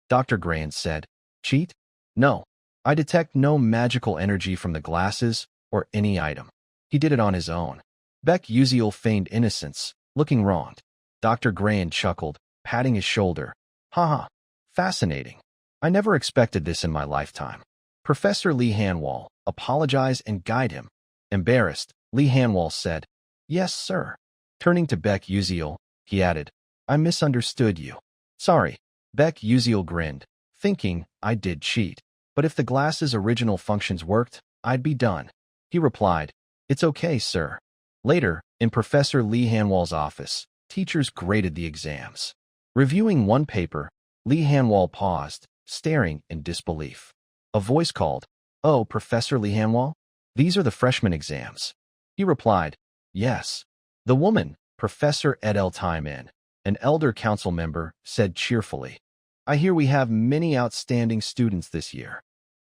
Dr. Gran said, cheat? No. I detect no magical energy from the glasses or any item. He did it on his own. Beck Uziel feigned innocence, looking wronged. Dr. Gran chuckled, patting his shoulder. Haha, fascinating. I never expected this in my lifetime. Professor Lee Hanwall, apologize and guide him. Embarrassed, Lee Hanwall said, yes, sir. Turning to Beck Uziel, he added, I misunderstood you. Sorry. Beck Uziel grinned, thinking, I did cheat. But if the glasses' original functions worked, I'd be done. He replied, it's okay, sir. Later, in Professor Lee Hanwall's office, teachers graded the exams. Reviewing one paper, Lee Hanwall paused, staring in disbelief. A voice called, oh, Professor Lee Hanwall? These are the freshman exams. He replied, yes. The woman, Professor Edel Taiman, an elder council member, said cheerfully, I hear we have many outstanding students this year.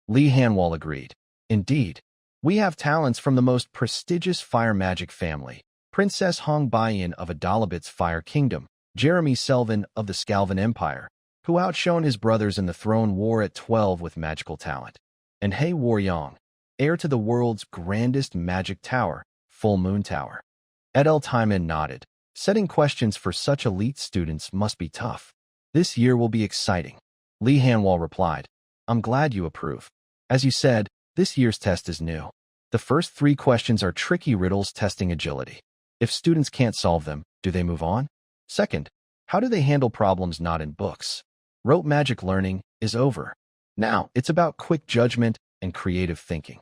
Lee Hanwall agreed. Indeed. We have talents from the most prestigious fire magic family, Princess Hong Baiyin of Adalabit's Fire Kingdom, Jeremy Selvin of the Scalvan Empire, who outshone his brothers in the throne war at 12 with magical talent, and He Waryong, heir to the world's grandest magic tower, Full Moon Tower. Edel Taiman nodded. Setting questions for such elite students must be tough. This year will be exciting. Lee Hanwall replied, I'm glad you approve. As you said, this year's test is new. The first 3 questions are tricky riddles testing agility. If students can't solve them, do they move on? Second, how do they handle problems not in books? Rote magic learning is over. Now, it's about quick judgment and creative thinking.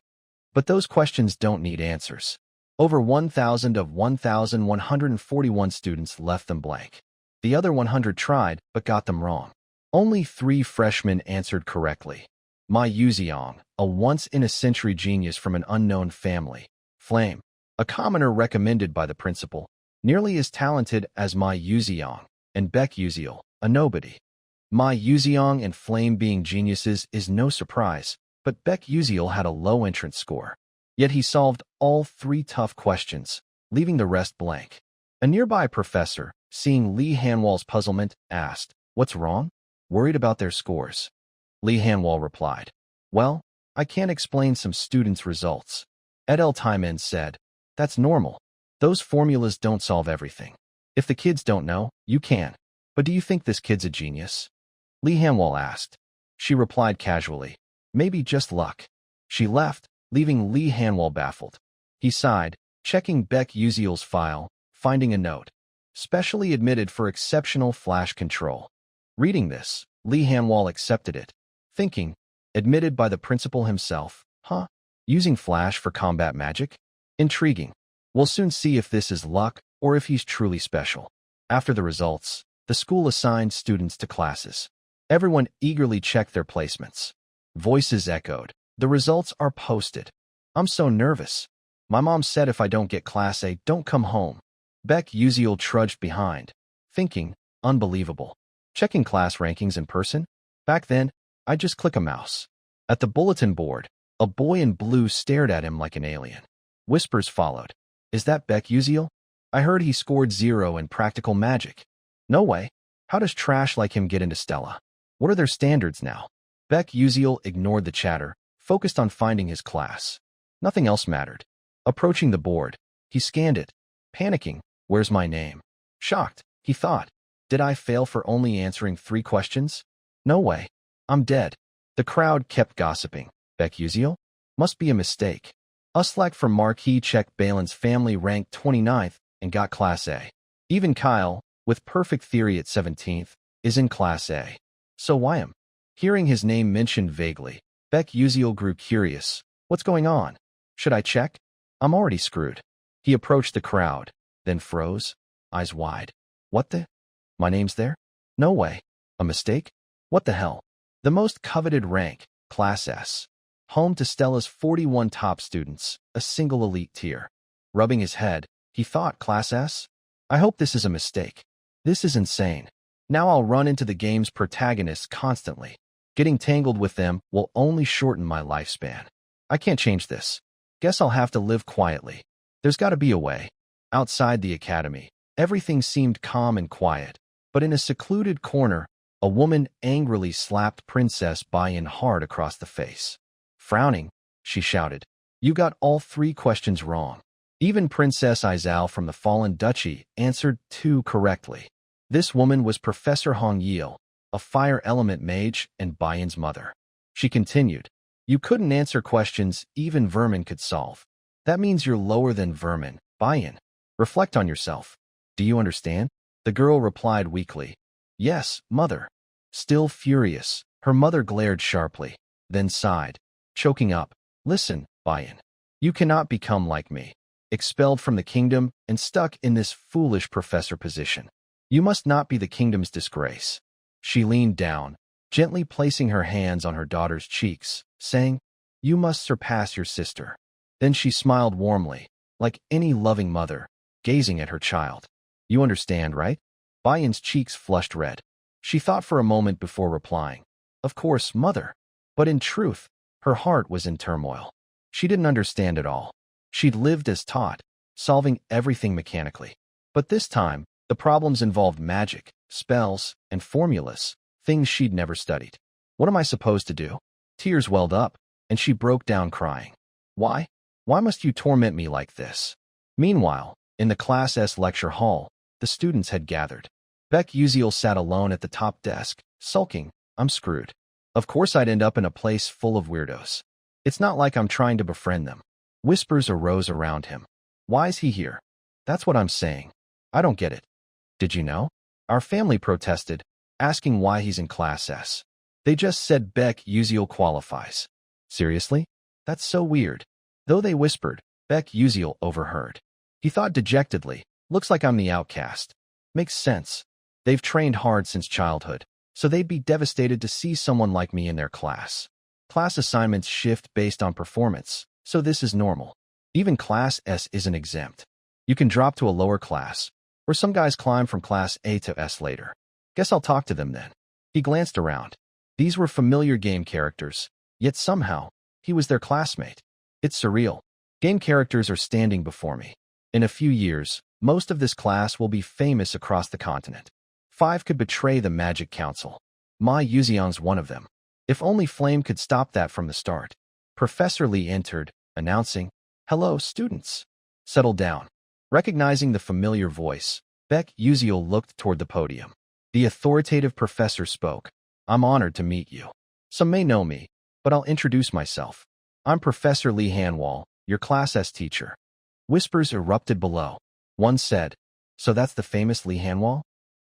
But those questions don't need answers. Over 1,000 of 1,141 students left them blank. The other 100 tried, but got them wrong. Only 3 freshmen answered correctly. Ma Yuziong, a once-in-a-century genius from an unknown family. Flame, a commoner recommended by the principal, nearly as talented as Ma Yuziong, and Beck Uziel, a nobody. Ma Yuziong and Flame being geniuses is no surprise. But Beck Uziel had a low entrance score. Yet he solved all 3 tough questions, leaving the rest blank. A nearby professor, seeing Lee Hanwal's puzzlement, asked, "What's wrong?" "Worried about their scores." Lee Hanwal replied, "Well, I can't explain some students' results." Edel Taimen said, "That's normal. Those formulas don't solve everything. If the kids don't know, you can. But do you think this kid's a genius?" Lee Hanwal asked. She replied casually, "Maybe just luck." She left, leaving Lee Hanwal baffled. He sighed, checking Beck Uziel's file, finding a note. "Specially admitted for exceptional flash control." Reading this, Lee Hanwal accepted it, thinking, admitted by the principal himself, huh? Using flash for combat magic? Intriguing. We'll soon see if this is luck or if he's truly special. After the results, the school assigned students to classes. Everyone eagerly checked their placements. Voices echoed. "The results are posted. I'm so nervous. My mom said if I don't get Class A, don't come home." Beck Uziel trudged behind, thinking, unbelievable. Checking class rankings in person? Back then, I'd just click a mouse. At the bulletin board, a boy in blue stared at him like an alien. Whispers followed. "Is that Beck Uziel? I heard he scored 0 in practical magic." "No way. How does trash like him get into Stella? What are their standards now?" Beck Uziel ignored the chatter, focused on finding his class. Nothing else mattered. Approaching the board, he scanned it, panicking. "Where's my name?" Shocked, he thought, "Did I fail for only answering 3 questions? No way. I'm dead." The crowd kept gossiping. "Beck Uziel? Must be a mistake." Uslak from Marquis checked Balin's family ranked 29th and got Class A. Even Kyle, with perfect theory at 17th, is in Class A. So why him? Hearing his name mentioned vaguely, Beck Uziel grew curious. "What's going on? Should I check? I'm already screwed." He approached the crowd, then froze, eyes wide. "What the? My name's there? No way. A mistake? What the hell?" The most coveted rank, Class S. Home to Stella's 41 top students, a single elite tier. Rubbing his head, he thought, "Class S? I hope this is a mistake. This is insane. Now I'll run into the game's protagonists constantly. Getting tangled with them will only shorten my lifespan. I can't change this. Guess I'll have to live quietly. There's got to be a way." Outside the academy, everything seemed calm and quiet, but in a secluded corner, a woman angrily slapped Princess Bayan hard across the face. Frowning, she shouted, "You got all 3 questions wrong." Even Princess Izal from the Fallen Duchy answered 2 correctly. This woman was Professor Hong Yil, a fire element mage and Bayan's mother. She continued, "You couldn't answer questions even vermin could solve. That means you're lower than vermin, Bayan. Reflect on yourself. Do you understand?" The girl replied weakly, "Yes, mother." Still furious, her mother glared sharply, then sighed, choking up, "Listen, Bayan. You cannot become like me, expelled from the kingdom and stuck in this foolish professor position. You must not be the kingdom's disgrace." She leaned down, gently placing her hands on her daughter's cheeks, saying, "You must surpass your sister." Then she smiled warmly, like any loving mother, gazing at her child. "You understand, right?" Bayan's cheeks flushed red. She thought for a moment before replying, "Of course, mother." But in truth, her heart was in turmoil. She didn't understand at all. She'd lived as taught, solving everything mechanically. But this time, the problems involved magic, spells, and formulas, things she'd never studied. "What am I supposed to do?" Tears welled up, and she broke down crying. "Why? Why must you torment me like this?" Meanwhile, in the Class S lecture hall, the students had gathered. Beck Uziel sat alone at the top desk, sulking, "I'm screwed. Of course I'd end up in a place full of weirdos. It's not like I'm trying to befriend them." Whispers arose around him. "Why's he here?" "That's what I'm saying. I don't get it." "Did you know? Our family protested, asking why he's in Class S. They just said Beck Uziel qualifies." "Seriously? That's so weird." Though they whispered, Beck Uziel overheard. He thought dejectedly, "Looks like I'm the outcast. Makes sense. They've trained hard since childhood, so they'd be devastated to see someone like me in their class. Class assignments shift based on performance, so this is normal. Even Class S isn't exempt. You can drop to a lower class, or some guys climb from Class A to S later. Guess I'll talk to them then." He glanced around. These were familiar game characters, Yet somehow, he was their classmate. It's surreal. Game characters are standing before me. In a few years, most of this class will be famous across the continent. 5 could betray the Magic Council. Ma Yuxiang's one of them. If only Flame could stop that from the start. Professor Lee entered, announcing, "Hello, students. Settle down." Recognizing the familiar voice, Beck Yuziel looked toward the podium. The authoritative professor spoke. "I'm honored to meet you. Some may know me, but I'll introduce myself. I'm Professor Lee Hanwall, your Class S teacher." Whispers erupted below. One said, "So that's the famous Lee Hanwall?"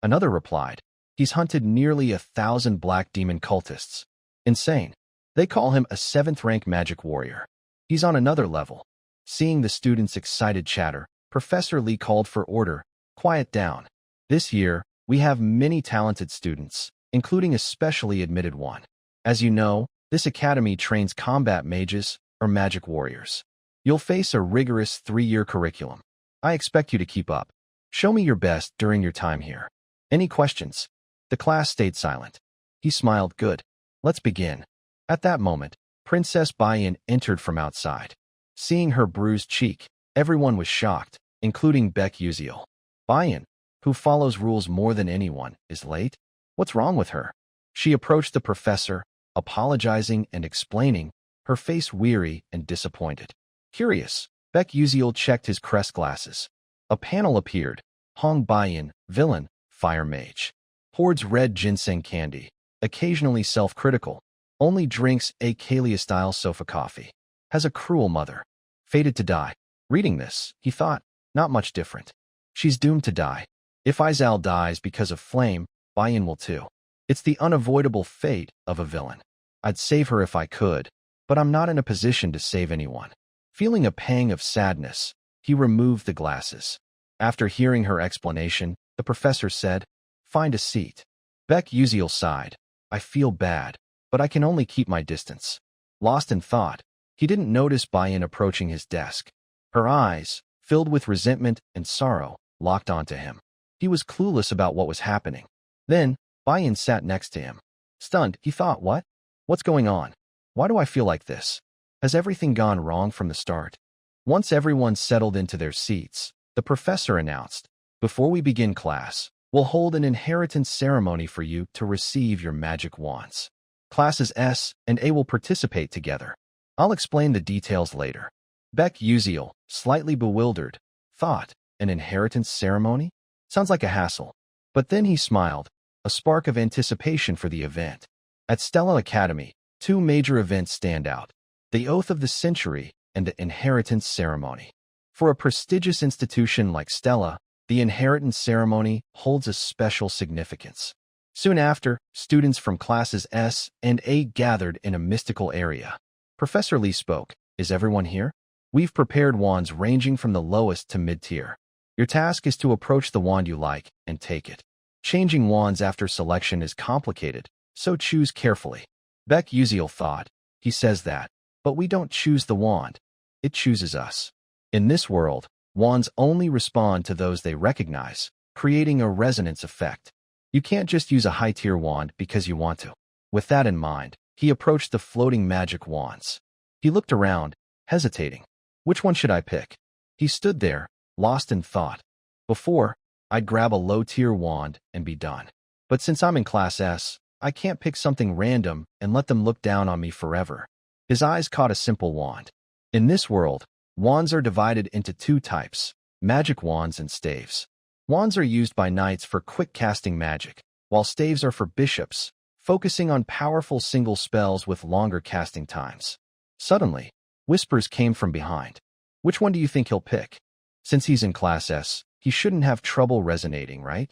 Another replied, "He's hunted nearly 1,000 black demon cultists. Insane. They call him a 7th-rank magic warrior. He's on another level." Seeing the students' excited chatter, Professor Lee called for order. "Quiet down. This year, we have many talented students, including a specially admitted one. As you know, this academy trains combat mages or magic warriors. You'll face a rigorous 3-year curriculum. I expect you to keep up. Show me your best during your time here. Any questions?" The class stayed silent. He smiled. "Good. Let's begin." At that moment, Princess Baiyan entered from outside. Seeing her bruised cheek, everyone was shocked, including Beck Yuziel. Baiyan, who follows rules more than anyone, is late? What's wrong with her? She approached the professor, apologizing and explaining, her face weary and disappointed. Curious, Beck Yuziel checked his crest glasses. A panel appeared. Hong Baiyan, villain, fire mage. Hoards red ginseng candy. Occasionally self-critical. Only drinks a Kalia-style sofa coffee. Has a cruel mother. Fated to die. Reading this, he thought, not much different. She's doomed to die. If Izal dies because of Flame, Baiyan will too. It's the unavoidable fate of a villain. I'd save her if I could, but I'm not in a position to save anyone. Feeling a pang of sadness, he removed the glasses. After hearing her explanation, the professor said, "Find a seat." Beck Yuziel sighed. "I feel bad, but I can only keep my distance." Lost in thought, he didn't notice Baiyan approaching his desk. Her eyes, filled with resentment and sorrow, locked onto him. He was clueless about what was happening. Then, Baiyan sat next to him. Stunned, he thought, what? What's going on? Why do I feel like this? Has everything gone wrong from the start? Once everyone settled into their seats, the professor announced, "Before we begin class, we'll hold an inheritance ceremony for you to receive your magic wands. Classes S and A will participate together. I'll explain the details later." Beck Yuziel, slightly bewildered, thought, an inheritance ceremony? Sounds like a hassle. But then he smiled, a spark of anticipation for the event. At Stella Academy, 2 major events stand out: the Oath of the Century and the Inheritance Ceremony. For a prestigious institution like Stella, the inheritance ceremony holds a special significance. Soon after, students from classes S and A gathered in a mystical area. Professor Lee spoke. "Is everyone here? We've prepared wands ranging from the lowest to mid-tier. Your task is to approach the wand you like and take it. Changing wands after selection is complicated, so choose carefully." Beck Yuziel thought, he says that, but we don't choose the wand. It chooses us. In this world, wands only respond to those they recognize, creating a resonance effect. You can't just use a high-tier wand because you want to. With that in mind, he approached the floating magic wands. He looked around, hesitating. Which one should I pick? He stood there, lost in thought. Before, I'd grab a low-tier wand and be done. But since I'm in Class S, I can't pick something random and let them look down on me forever. His eyes caught a simple wand. In this world, wands are divided into 2 types, magic wands and staves. Wands are used by knights for quick casting magic, while staves are for bishops, focusing on powerful single spells with longer casting times. Suddenly, whispers came from behind. Which one do you think he'll pick? Since he's in Class S, he shouldn't have trouble resonating, right?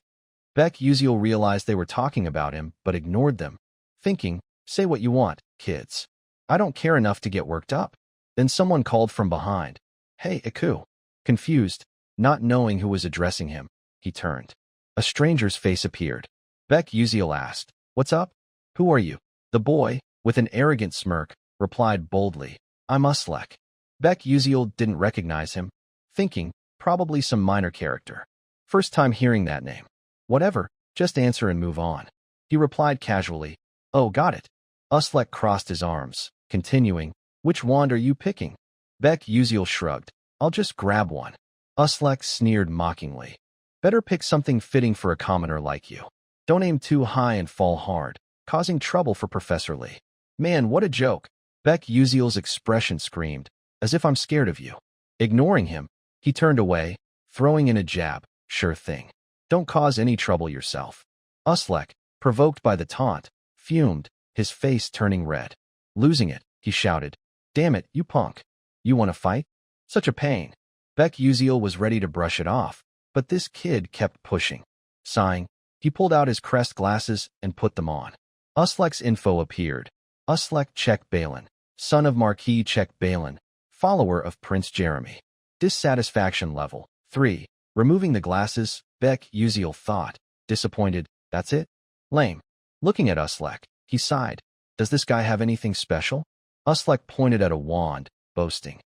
Beck Yuziel realized they were talking about him, but ignored them, thinking, "Say what you want, kids. I don't care enough to get worked up." Then someone called from behind. "Hey, Iku." Confused, not knowing who was addressing him, he turned. A stranger's face appeared. Beck Yuziel asked, "What's up? Who are you?" The boy, with an arrogant smirk, replied boldly, "I'm Uslek." Beck Yuziel didn't recognize him, thinking, probably some minor character. First time hearing that name. Whatever, just answer and move on. He replied casually, "Oh, got it." Uslek crossed his arms, Continuing, which wand are you picking? Beck Uziel shrugged. I'll just grab one. Uslek sneered mockingly. Better pick something fitting for a commoner like you. Don't aim too high and fall hard, causing trouble for Professor Lee. Man, what a joke. Beck Uziel's expression screamed, as if I'm scared of you. Ignoring him, he turned away, throwing in a jab. Sure thing. Don't cause any trouble yourself. Uslek, provoked by the taunt, fumed, his face turning red. Losing it, he shouted. Damn it, you punk. You want to fight? Such a pain. Beck Uziel was ready to brush it off, but this kid kept pushing. Sighing, he pulled out his crest glasses and put them on. Uslek's info appeared. Uslek Czech Balin, son of Marquis Czech Balin, follower of Prince Jeremy. Dissatisfaction level 3. Removing the glasses, Beck Uziel thought. Disappointed, that's it? Lame. Looking at Uslek, he sighed. Does this guy have anything special? Uslek pointed at a wand, boasting.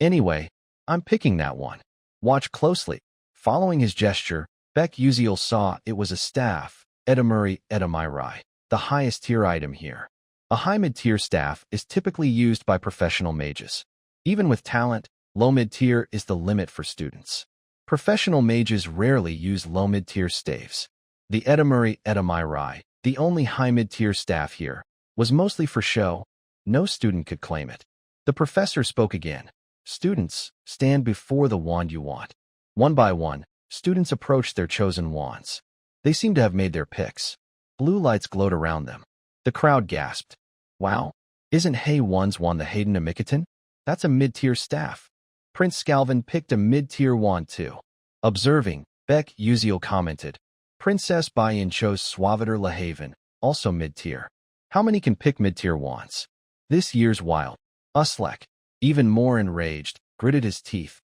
Anyway, I'm picking that one. Watch closely. Following his gesture, Beck Uziel saw it was a staff, Edamuri Edamirai, the highest tier item here. A high mid-tier staff is typically used by professional mages. Even with talent, low mid-tier is the limit for students. Professional mages rarely use low mid-tier staves. The Edamuri Edamirai, the only high mid-tier staff here, was mostly for show. No student could claim it. The professor spoke again. Students, stand before the wand you want. One by one, students approached their chosen wands. They seemed to have made their picks. Blue lights glowed around them. The crowd gasped. Wow, isn't Hay One's wand the Hayden Amikatan? That's a mid-tier staff. Prince Scalvin picked a mid-tier wand too. Observing, Beck Uziel commented. Princess Bayan chose Suaviter Lahaven, also mid-tier. How many can pick mid-tier wands? This year's wild. Uslek, even more enraged, gritted his teeth.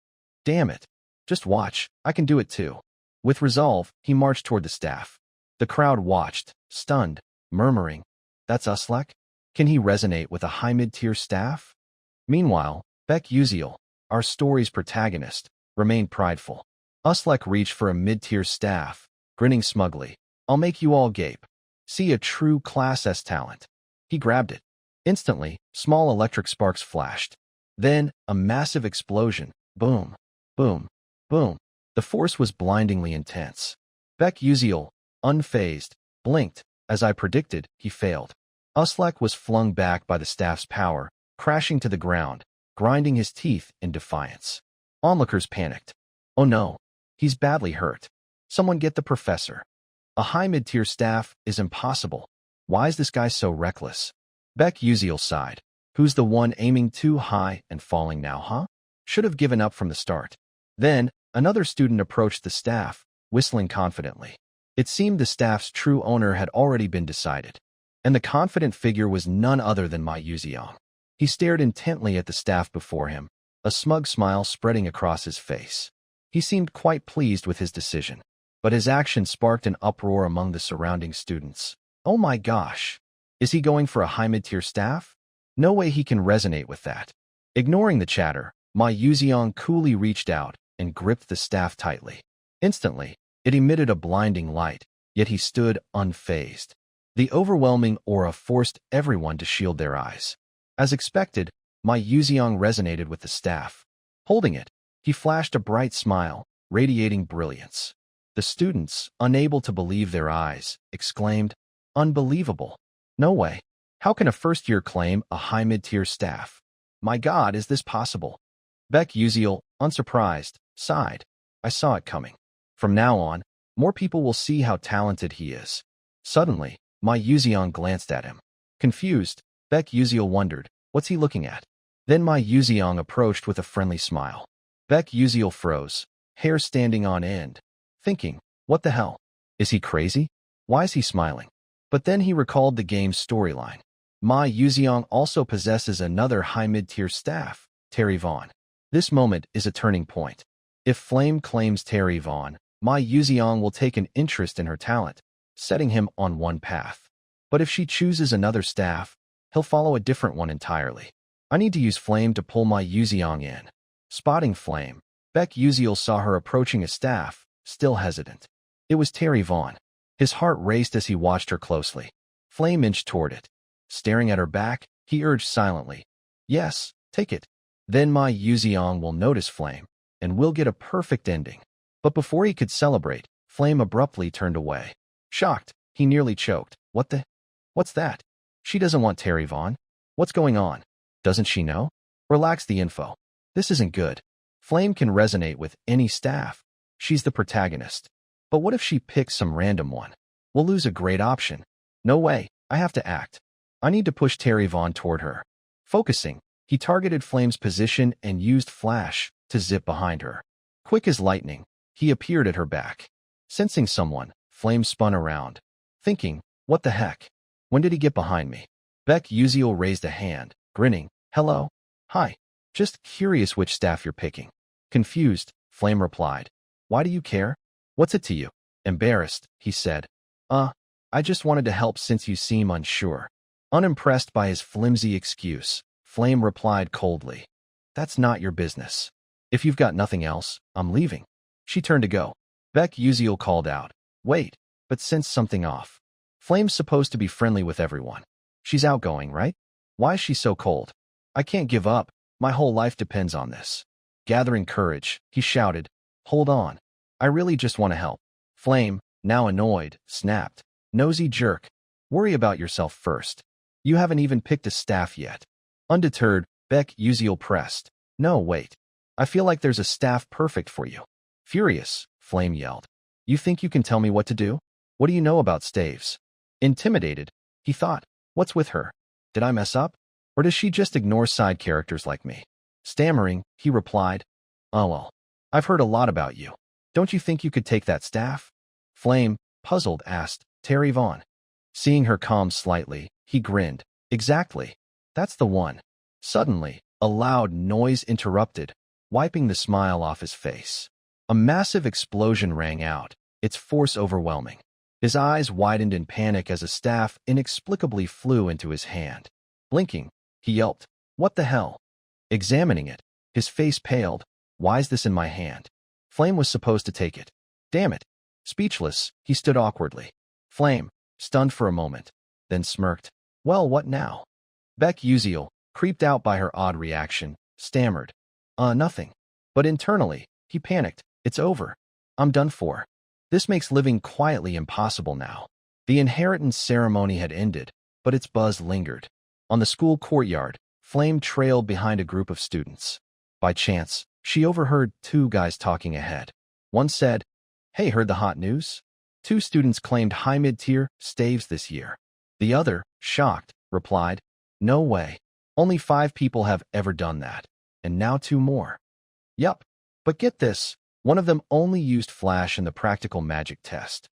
Damn it. Just watch, I can do it too. With resolve, he marched toward the staff. The crowd watched, stunned, murmuring. That's Uslek? Can he resonate with a high mid-tier staff? Meanwhile, Beck Uziel, our story's protagonist, remained prideful. Uslek reached for a mid-tier staff, grinning smugly. I'll make you all gape. See a true Class S talent. He grabbed it. Instantly, small electric sparks flashed. Then, a massive explosion. Boom, boom, boom. The force was blindingly intense. Beck Uziel, unfazed, blinked. As I predicted, he failed. Uslek was flung back by the staff's power, crashing to the ground, grinding his teeth in defiance. Onlookers panicked. Oh no, he's badly hurt. Someone get the professor. A high mid-tier staff is impossible. Why is this guy so reckless? Beck Uziel sighed. Who's the one aiming too high and falling now, huh? Should have given up from the start. Then, another student approached the staff, whistling confidently. It seemed the staff's true owner had already been decided. And the confident figure was none other than Ma Yuziang. He stared intently at the staff before him, a smug smile spreading across his face. He seemed quite pleased with his decision. But his action sparked an uproar among the surrounding students. Oh my gosh! Is he going for a high mid-tier staff? No way he can resonate with that. Ignoring the chatter, Ma Yuziang coolly reached out and gripped the staff tightly. Instantly, it emitted a blinding light, yet he stood unfazed. The overwhelming aura forced everyone to shield their eyes. As expected, Ma Yuziang resonated with the staff. Holding it, he flashed a bright smile, radiating brilliance. The students, unable to believe their eyes, exclaimed, Unbelievable! No way! How can a first-year claim a high mid-tier staff? My God, is this possible? Beck Uziel, unsurprised, sighed. I saw it coming. From now on, more people will see how talented he is. Suddenly, Ma Yuziang glanced at him. Confused, Beck Uziel wondered, what's he looking at? Then Ma Yuziang approached with a friendly smile. Beck Uziel froze, hair standing on end, thinking, what the hell? Is he crazy? Why is he smiling? But then he recalled the game's storyline. Ma Yuziang also possesses another high mid-tier staff, Terry Vaughn. This moment is a turning point. If Flame claims Terry Vaughn, Ma Yuziang will take an interest in her talent, setting him on one path. But if she chooses another staff, he'll follow a different one entirely. I need to use Flame to pull Ma Yuziang in. Spotting Flame, Beck Uziel saw her approaching a staff, still hesitant. It was Terry Vaughn. His heart raced as he watched her closely. Flame inched toward it. Staring at her back, he urged silently, Yes, take it. Then my Yuziong will notice Flame, and we'll get a perfect ending. But before he could celebrate, Flame abruptly turned away. Shocked, he nearly choked. What's that? She doesn't want Terry Vaughn. What's going on? Doesn't she know? Relax the info. This isn't good. Flame can resonate with any staff. She's the protagonist. But what if she picks some random one? We'll lose a great option. No way, I have to act. I need to push Terry Vaughn toward her. Focusing, he targeted Flame's position and used Flash to zip behind her. Quick as lightning, he appeared at her back. Sensing someone, Flame spun around, thinking, what the heck? When did he get behind me? Beck Uziel raised a hand, grinning. Hello? Hi. Just curious which staff you're picking. Confused, Flame replied. Why do you care? What's it to you? Embarrassed, he said. I just wanted to help since you seem unsure. Unimpressed by his flimsy excuse, Flame replied coldly. That's not your business. If you've got nothing else, I'm leaving. She turned to go. Beck Uziel called out. Wait, but sensed something off. Flame's supposed to be friendly with everyone. She's outgoing, right? Why is she so cold? I can't give up. My whole life depends on this. Gathering courage, he shouted. Hold on. I really just want to help. Flame, now annoyed, snapped. Nosy jerk. Worry about yourself first. You haven't even picked a staff yet. Undeterred, Beck Uziel pressed. No, wait. I feel like there's a staff perfect for you. Furious, Flame yelled. You think you can tell me what to do? What do you know about staves? Intimidated, he thought. What's with her? Did I mess up? Or does she just ignore side characters like me? Stammering, he replied. Oh well. I've heard a lot about you. Don't you think you could take that staff? Flame, puzzled, asked. Terry Vaughn. Seeing her calm slightly, he grinned. Exactly. That's the one. Suddenly, a loud noise interrupted, wiping the smile off his face. A massive explosion rang out, its force overwhelming. His eyes widened in panic as a staff inexplicably flew into his hand. Blinking, he yelped, What the hell? Examining it, his face paled. Why's this in my hand? Flame was supposed to take it. Damn it. Speechless, he stood awkwardly. Flame, stunned for a moment, then smirked. Well, what now? Beck Uziel, creeped out by her odd reaction, stammered. Nothing. But internally, he panicked. It's over. I'm done for. This makes living quietly impossible now. The inheritance ceremony had ended, but its buzz lingered. On the school courtyard, Flame trailed behind a group of students. By chance, she overheard two guys talking ahead. One said, Hey, heard the hot news? 2 students claimed high mid-tier staves this year. The other, shocked, replied, No way. Only 5 people have ever done that. And now 2 more. Yup. But get this, one of them only used Flash in the practical magic test.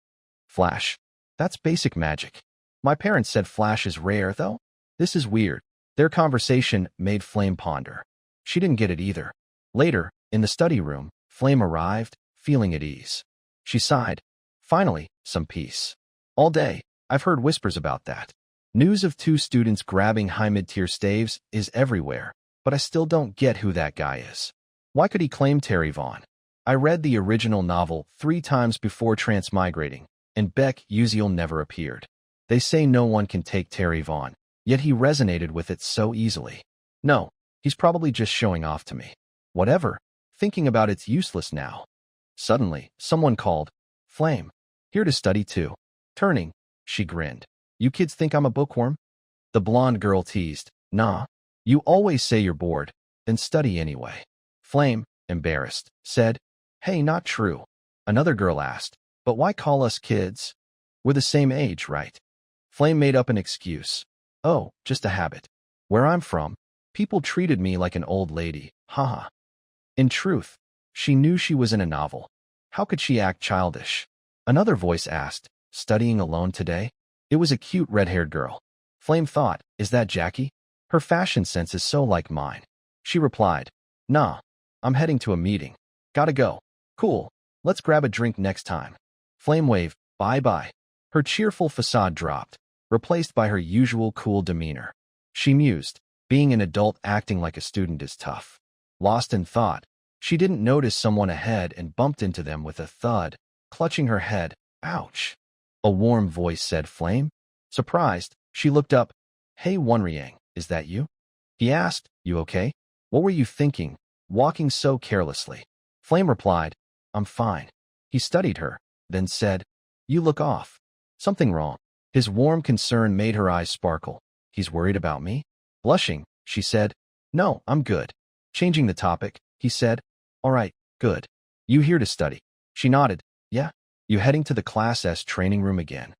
Flash. That's basic magic. My parents said Flash is rare, though. This is weird. Their conversation made Flame ponder. She didn't get it either. Later, in the study room, Flame arrived, feeling at ease. She sighed. Finally, some peace. All day, I've heard whispers about that. News of 2 students grabbing high mid-tier staves is everywhere, but I still don't get who that guy is. Why could he claim Terry Vaughn? I read the original novel 3 times before transmigrating, and Beck Uziel never appeared. They say no one can take Terry Vaughn, yet he resonated with it so easily. No, he's probably just showing off to me. Whatever. Thinking about it's useless now. Suddenly, someone called, Flame. Here to study too. Turning, she grinned. You kids think I'm a bookworm? The blonde girl teased. Nah. You always say you're bored, then study anyway. Flame, embarrassed, said, Hey, not true. Another girl asked, But why call us kids? We're the same age, right? Flame made up an excuse. Oh, just a habit. Where I'm from, people treated me like an old lady, haha. In truth, she knew she was in a novel. How could she act childish? Another voice asked, Studying alone today? It was a cute red-haired girl. Flame thought, Is that Jackie? Her fashion sense is so like mine. She replied, Nah, I'm heading to a meeting. Gotta go. Cool. Let's grab a drink next time. Flame waved, Bye-bye. Her cheerful facade dropped, replaced by her usual cool demeanor. She mused, Being an adult acting like a student is tough. Lost in thought, she didn't notice someone ahead and bumped into them with a thud, clutching her head. Ouch. A warm voice said Flame. Surprised, she looked up. Hey, Wonryang, is that you? He asked, "You okay? What were you thinking, walking so carelessly?" Flame replied, "I'm fine." He studied her, then said, "You look off. Something wrong?" His warm concern made her eyes sparkle. "He's worried about me?" Blushing, she said, "No, I'm good." Changing the topic, he said, "All right, good. You here to study?" She nodded, "Yeah." "You heading to the Class S training room again?"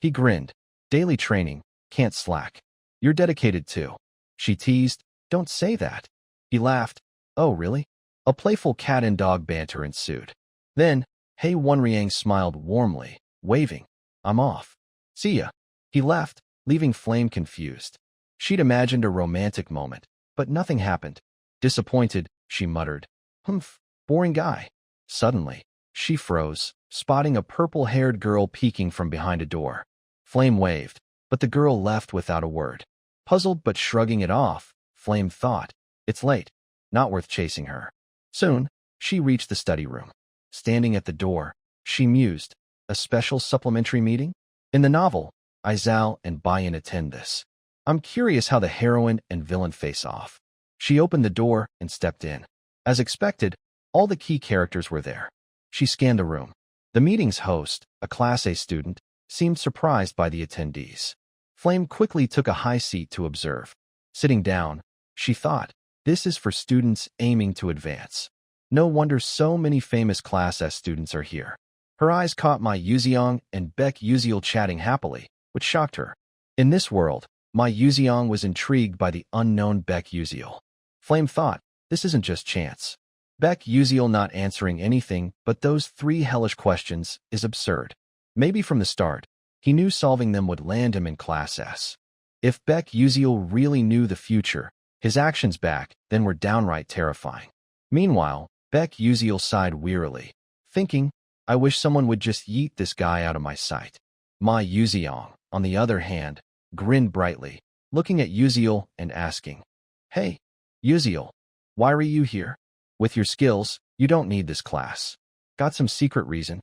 He grinned. "Daily training, can't slack." "You're dedicated too." She teased, "Don't say that." He laughed, "Oh, really?" A playful cat and dog banter ensued. Then, Hey Wonriang smiled warmly, waving, "I'm off. See ya." He left, leaving Flame confused. She'd imagined a romantic moment, but nothing happened. Disappointed, she muttered, "Humph, boring guy." Suddenly, she froze, spotting a purple-haired girl peeking from behind a door. Flame waved, but the girl left without a word. Puzzled but shrugging it off, Flame thought, "It's late. Not worth chasing her." Soon, she reached the study room. Standing at the door, she mused, "A special supplementary meeting? In the novel, Izal and Bayan attend this. I'm curious how the heroine and villain face off." She opened the door and stepped in. As expected, all the key characters were there. She scanned the room. The meeting's host, a Class A student, seemed surprised by the attendees. Flame quickly took a high seat to observe. Sitting down, she thought, "This is for students aiming to advance. No wonder so many famous Class S students are here." Her eyes caught Mai Yuziang and Baek Yuziel chatting happily, which shocked her. In this world, Mai Yuziang was intrigued by the unknown Baek Yuziel. Flame thought, this isn't just chance. Baek Yuziel not answering anything but those 3 hellish questions is absurd. Maybe from the start, he knew solving them would land him in Class S. If Baek Yuziel really knew the future, his actions back then were downright terrifying. Meanwhile, Baek Yuziel sighed wearily, thinking, "I wish someone would just yeet this guy out of my sight." Mai Yuziang, on the other hand, grinned brightly, looking at Yuziel and asking, "Hey, Yuziel, why are you here? With your skills, you don't need this class. Got some secret reason?"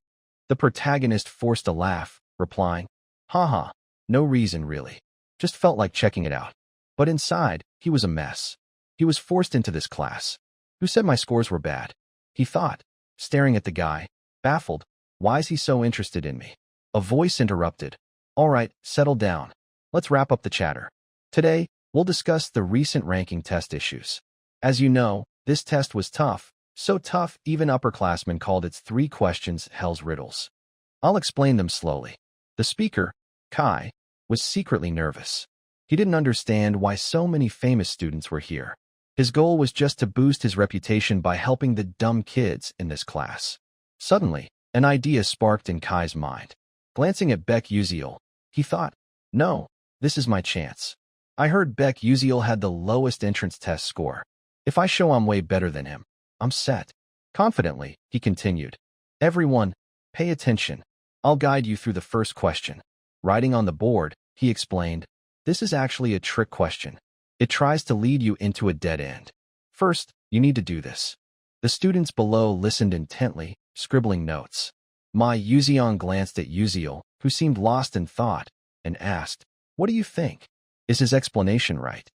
The protagonist forced a laugh, replying, "Haha, no reason really. Just felt like checking it out." But inside, he was a mess. He was forced into this class. Who said my scores were bad? He thought, staring at the guy, baffled. Why is he so interested in me? A voice interrupted. "All right, settle down. Let's wrap up the chatter. Today, we'll discuss the recent ranking test issues. As you know, this test was tough, so tough even upperclassmen called its 3 questions Hell's Riddles. I'll explain them slowly." The speaker, Kai, was secretly nervous. He didn't understand why so many famous students were here. His goal was just to boost his reputation by helping the dumb kids in this class. Suddenly, an idea sparked in Kai's mind. Glancing at Baek Yuziel, he thought, "No, this is my chance. I heard Baek Yuziel had the lowest entrance test score. If I show I'm way better than him, I'm set." Confidently, he continued, "Everyone, pay attention. I'll guide you through the first question." Writing on the board, he explained, "This is actually a trick question. It tries to lead you into a dead end. First, you need to do this." The students below listened intently, scribbling notes. Mai Yuziang glanced at Yuziel, who seemed lost in thought, and asked, "What do you think? Is his explanation right?"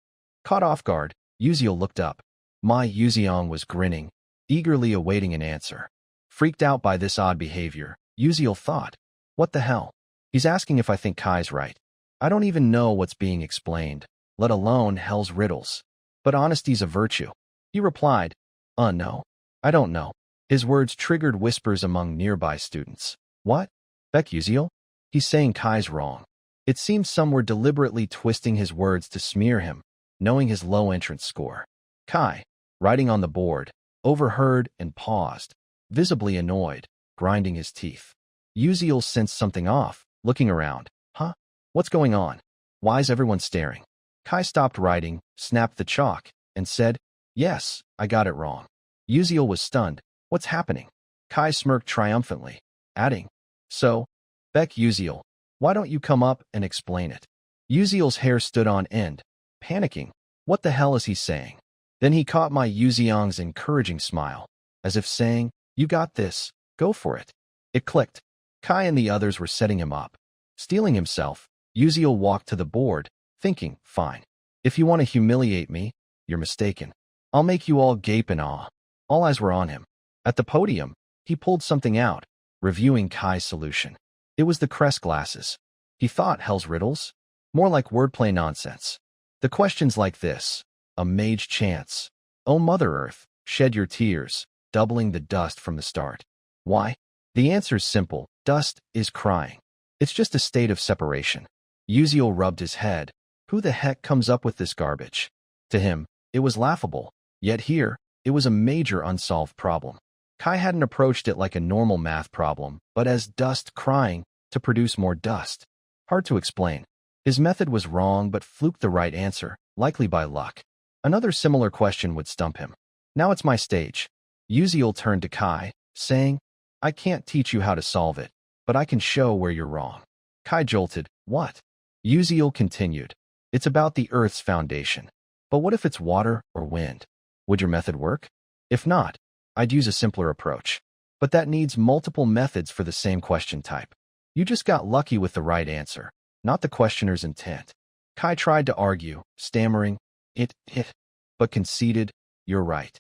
Caught off guard, Yuziel looked up. Mai Yuziang was grinning, eagerly awaiting an answer. Freaked out by this odd behavior, Yuziel thought, "What the hell? He's asking if I think Kai's right. I don't even know what's being explained, let alone Hell's Riddles. But honesty's a virtue." He replied, No, I don't know." His words triggered whispers among nearby students. "What? Baek Yuziel? He's saying Kai's wrong." It seemed some were deliberately twisting his words to smear him, knowing his low entrance score. Kai, writing on the board, overheard and paused, visibly annoyed, grinding his teeth. Yuziel sensed something off, looking around. "Huh? What's going on? Why is everyone staring?" Kai stopped writing, snapped the chalk, and said, "Yes, I got it wrong." Yuziel was stunned. "What's happening?" Kai smirked triumphantly, adding, "So, Baek Yuziel, why don't you come up and explain it?" Yuziel's hair stood on end, panicking. What the hell is he saying? Then he caught Mai Yuziang's encouraging smile, as if saying, "You got this, go for it." It clicked. Kai and the others were setting him up. Steeling himself, Yuziel walked to the board, thinking, "Fine. If you want to humiliate me, you're mistaken. I'll make you all gape in awe. All eyes were on him. At the podium, he pulled something out, reviewing Kai's solution. It was the crest glasses. He thought hell's riddles? More like wordplay nonsense. The questions like this. A mage chants. O Mother Earth, shed your tears, doubling the dust from the start. Why? The answer's simple. Dust is crying. It's just a state of separation. Uziel rubbed his head. Who the heck comes up with this garbage? To him, it was laughable. Yet here, it was a major unsolved problem. Kai hadn't approached it like a normal math problem, but as dust crying to produce more dust. Hard to explain. His method was wrong but fluked the right answer, likely by luck. Another similar question would stump him. Now it's my stage. Uziel turned to Kai, saying, I can't teach you how to solve it, but I can show where you're wrong. Kai jolted. What? Uziel continued. It's about the Earth's foundation. But what if it's water or wind? Would your method work? If not, I'd use a simpler approach. But that needs multiple methods for the same question type. You just got lucky with the right answer, not the questioner's intent. Kai tried to argue, stammering, but conceded, you're right.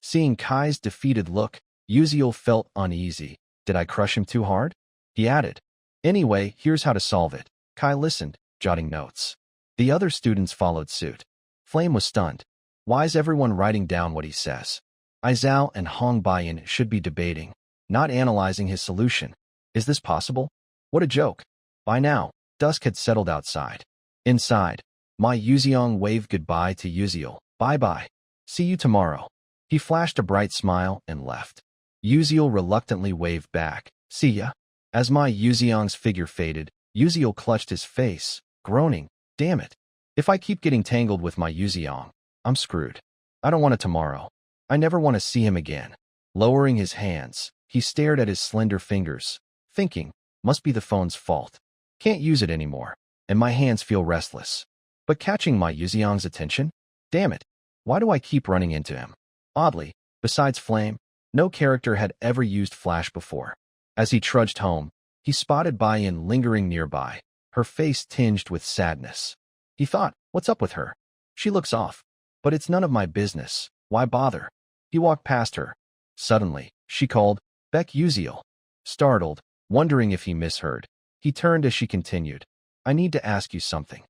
Seeing Kai's defeated look, Uziel felt uneasy. Did I crush him too hard? He added, anyway, here's how to solve it. Kai listened, jotting notes. The other students followed suit. Flame was stunned. Why is everyone writing down what he says? Izao and Hong Baiyan should be debating, not analyzing his solution. Is this possible? What a joke. By now, dusk had settled outside. Inside, Ma Yuziong waved goodbye to Uziel. Bye-bye. See you tomorrow. He flashed a bright smile and left. Uziel reluctantly waved back. See ya. As Ma Yuziong's figure faded, Uziel clutched his face, groaning. Damn it. If I keep getting tangled with Ma Yuziong, I'm screwed. I don't want it tomorrow. I never want to see him again. Lowering his hands, he stared at his slender fingers, thinking, must be the phone's fault. Can't use it anymore, and my hands feel restless. But catching Ma Yuziong's attention? Damn it. Why do I keep running into him? Oddly, besides Flame, no character had ever used Flash before. As he trudged home, he spotted Baiyan lingering nearby, her face tinged with sadness. He thought, what's up with her? She looks off. But it's none of my business. Why bother? He walked past her. Suddenly, she called, Beck Uziel. Startled, wondering if he misheard, he turned as she continued. I need to ask you something.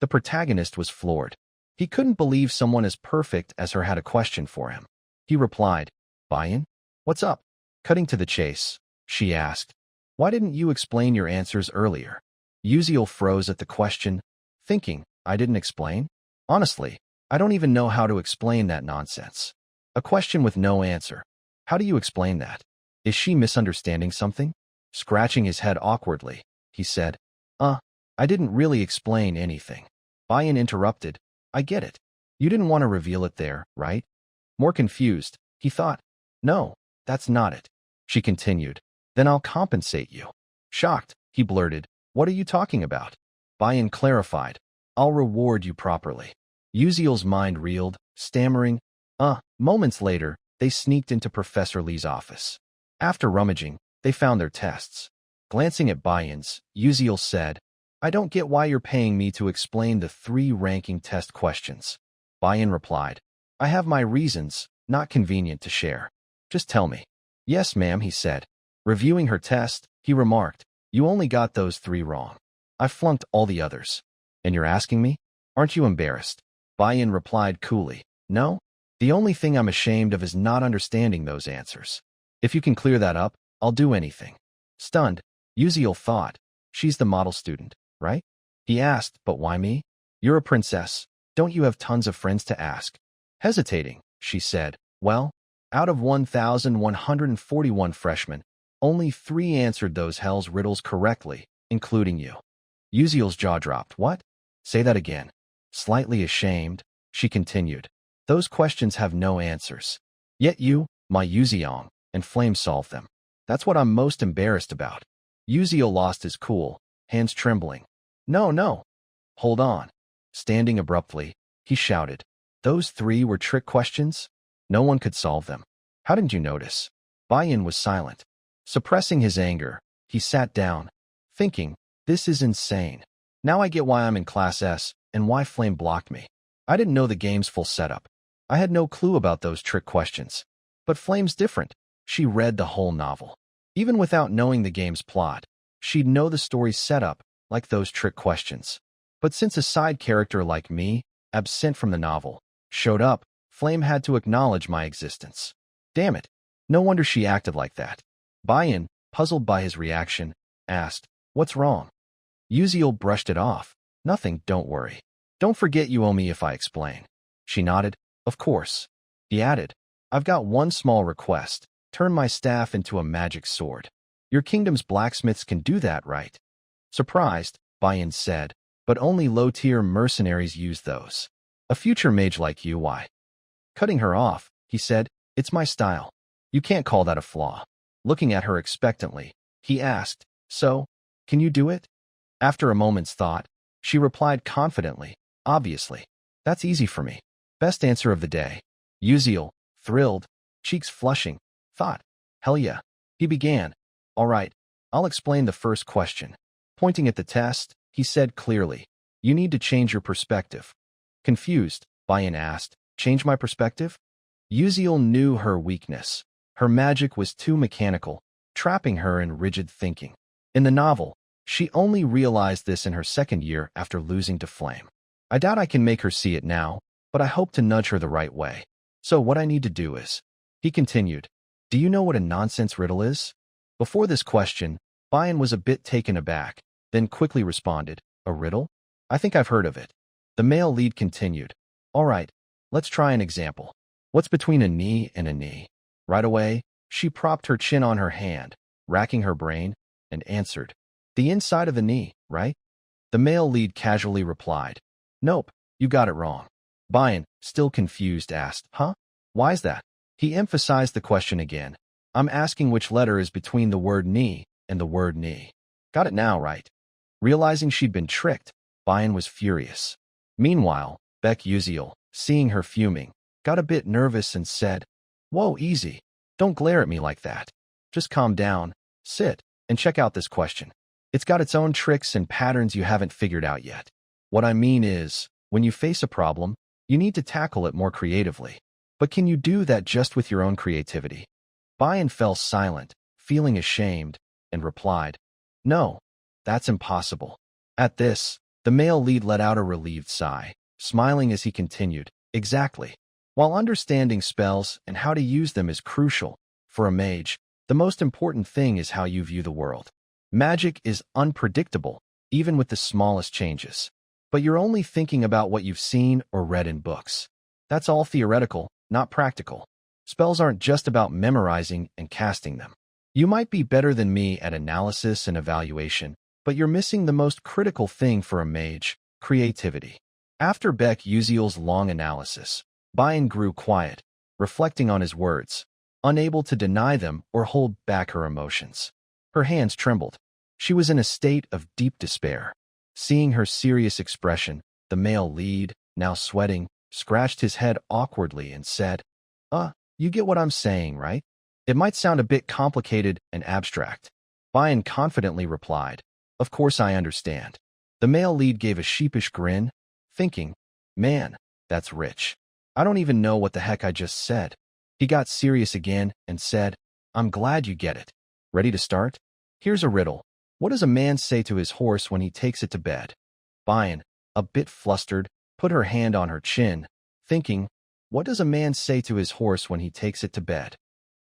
The protagonist was floored. He couldn't believe someone as perfect as her had a question for him. He replied, Baiyan? What's up? Cutting to the chase, she asked. Why didn't you explain your answers earlier? Uziel froze at the question, thinking, I didn't explain? Honestly, I don't even know how to explain that nonsense. A question with no answer. How do you explain that? Is she misunderstanding something? Scratching his head awkwardly, he said, I didn't really explain anything. Baiyan interrupted, I get it. You didn't want to reveal it there, right? More confused, he thought, no, that's not it. She continued, then I'll compensate you. Shocked, he blurted, what are you talking about? Baiyan clarified, I'll reward you properly. Uziel's mind reeled, stammering, Moments later, they sneaked into Professor Lee's office. After rummaging, they found their tests. Glancing at Baiyan's, Uziel said, I don't get why you're paying me to explain the 3 ranking test questions. Baiyan replied, I have my reasons, not convenient to share. Just tell me. Yes, ma'am, he said. Reviewing her test, he remarked, you only got those 3 wrong. I flunked all the others. And you're asking me? Aren't you embarrassed? Baiyan replied coolly, no. The only thing I'm ashamed of is not understanding those answers. If you can clear that up, I'll do anything. Stunned, Uziel thought, she's the model student, right? He asked, but why me? You're a princess. Don't you have tons of friends to ask? Hesitating, she said, well, out of 1,141 freshmen, only 3 answered those hell's riddles correctly, including you. Uziel's jaw dropped. What? Say that again. Slightly ashamed, she continued. Those questions have no answers. Yet you, Ma Yuziong, and Flame solved them. That's what I'm most embarrassed about. Uziel lost his cool, hands trembling. No. Hold on. Standing abruptly, he shouted. Those 3 were trick questions? No one could solve them. How didn't you notice? Baiyan was silent. Suppressing his anger, he sat down, thinking, this is insane. Now I get why I'm in Class S and why Flame blocked me. I didn't know the game's full setup. I had no clue about those trick questions. But Flame's different. She read the whole novel. Even without knowing the game's plot, she'd know the story's setup, like those trick questions. But since a side character like me, absent from the novel, showed up, Flame had to acknowledge my existence. Damn it. No wonder she acted like that. Bayan, puzzled by his reaction, asked, "What's wrong?" Uziel brushed it off. "Nothing, don't worry. Don't forget you owe me if I explain." She nodded. "Of course." He added, "I've got one small request. Turn my staff into a magic sword. Your kingdom's blacksmiths can do that, right?" Surprised, Bayan said, "But only low-tier mercenaries use those. A future mage like you, why?" Cutting her off, he said, "It's my style. You can't call that a flaw." Looking at her expectantly, he asked, "So, can you do it?" After a moment's thought, she replied confidently, "Obviously. That's easy for me." Best answer of the day. Uziel, thrilled, cheeks flushing, thought, "Hell yeah." He began, "All right, I'll explain the first question." Pointing at the test, he said clearly, "You need to change your perspective." Confused, Bayan asked, "Change my perspective?" Uziel knew her weakness. Her magic was too mechanical, trapping her in rigid thinking. In the novel, she only realized this in her second year after losing to Flame. I doubt I can make her see it now, but I hope to nudge her the right way. So what I need to do is, he continued, "Do you know what a nonsense riddle is?" Before this question, Bayan was a bit taken aback, then quickly responded, "A riddle? I think I've heard of it." The male lead continued, "All right, let's try an example. What's between a knee and a knee?" Right away, she propped her chin on her hand, racking her brain, and answered, "The inside of the knee, right?" The male lead casually replied, "Nope, you got it wrong." Bayan, still confused, asked, "Huh? Why's that?" He emphasized the question again. "I'm asking which letter is between the word knee and the word knee. Got it now, right?" Realizing she'd been tricked, Bayan was furious. Meanwhile, Beck Uziel, seeing her fuming, got a bit nervous and said, "Whoa, easy. Don't glare at me like that. Just calm down, sit, and check out this question. It's got its own tricks and patterns you haven't figured out yet. What I mean is, when you face a problem, you need to tackle it more creatively. But can you do that just with your own creativity?" Bayan fell silent, feeling ashamed, and replied, "No, that's impossible." At this, the male lead let out a relieved sigh, smiling as he continued, "Exactly. While understanding spells and how to use them is crucial, for a mage, the most important thing is how you view the world. Magic is unpredictable, even with the smallest changes. But you're only thinking about what you've seen or read in books. That's all theoretical, not practical. Spells aren't just about memorizing and casting them. You might be better than me at analysis and evaluation, but you're missing the most critical thing for a mage, creativity." After Beck Uziel's long analysis, Bayan grew quiet, reflecting on his words, unable to deny them or hold back her emotions. Her hands trembled. She was in a state of deep despair. Seeing her serious expression, the male lead, now sweating, scratched his head awkwardly and said, You get what I'm saying, right? It might sound a bit complicated and abstract." Bayan confidently replied, "Of course I understand." The male lead gave a sheepish grin, thinking, "Man, that's rich. I don't even know what the heck I just said." He got serious again and said, "I'm glad you get it. Ready to start? Here's a riddle. What does a man say to his horse when he takes it to bed?" Bayan, a bit flustered, put her hand on her chin, thinking, what does a man say to his horse when he takes it to bed?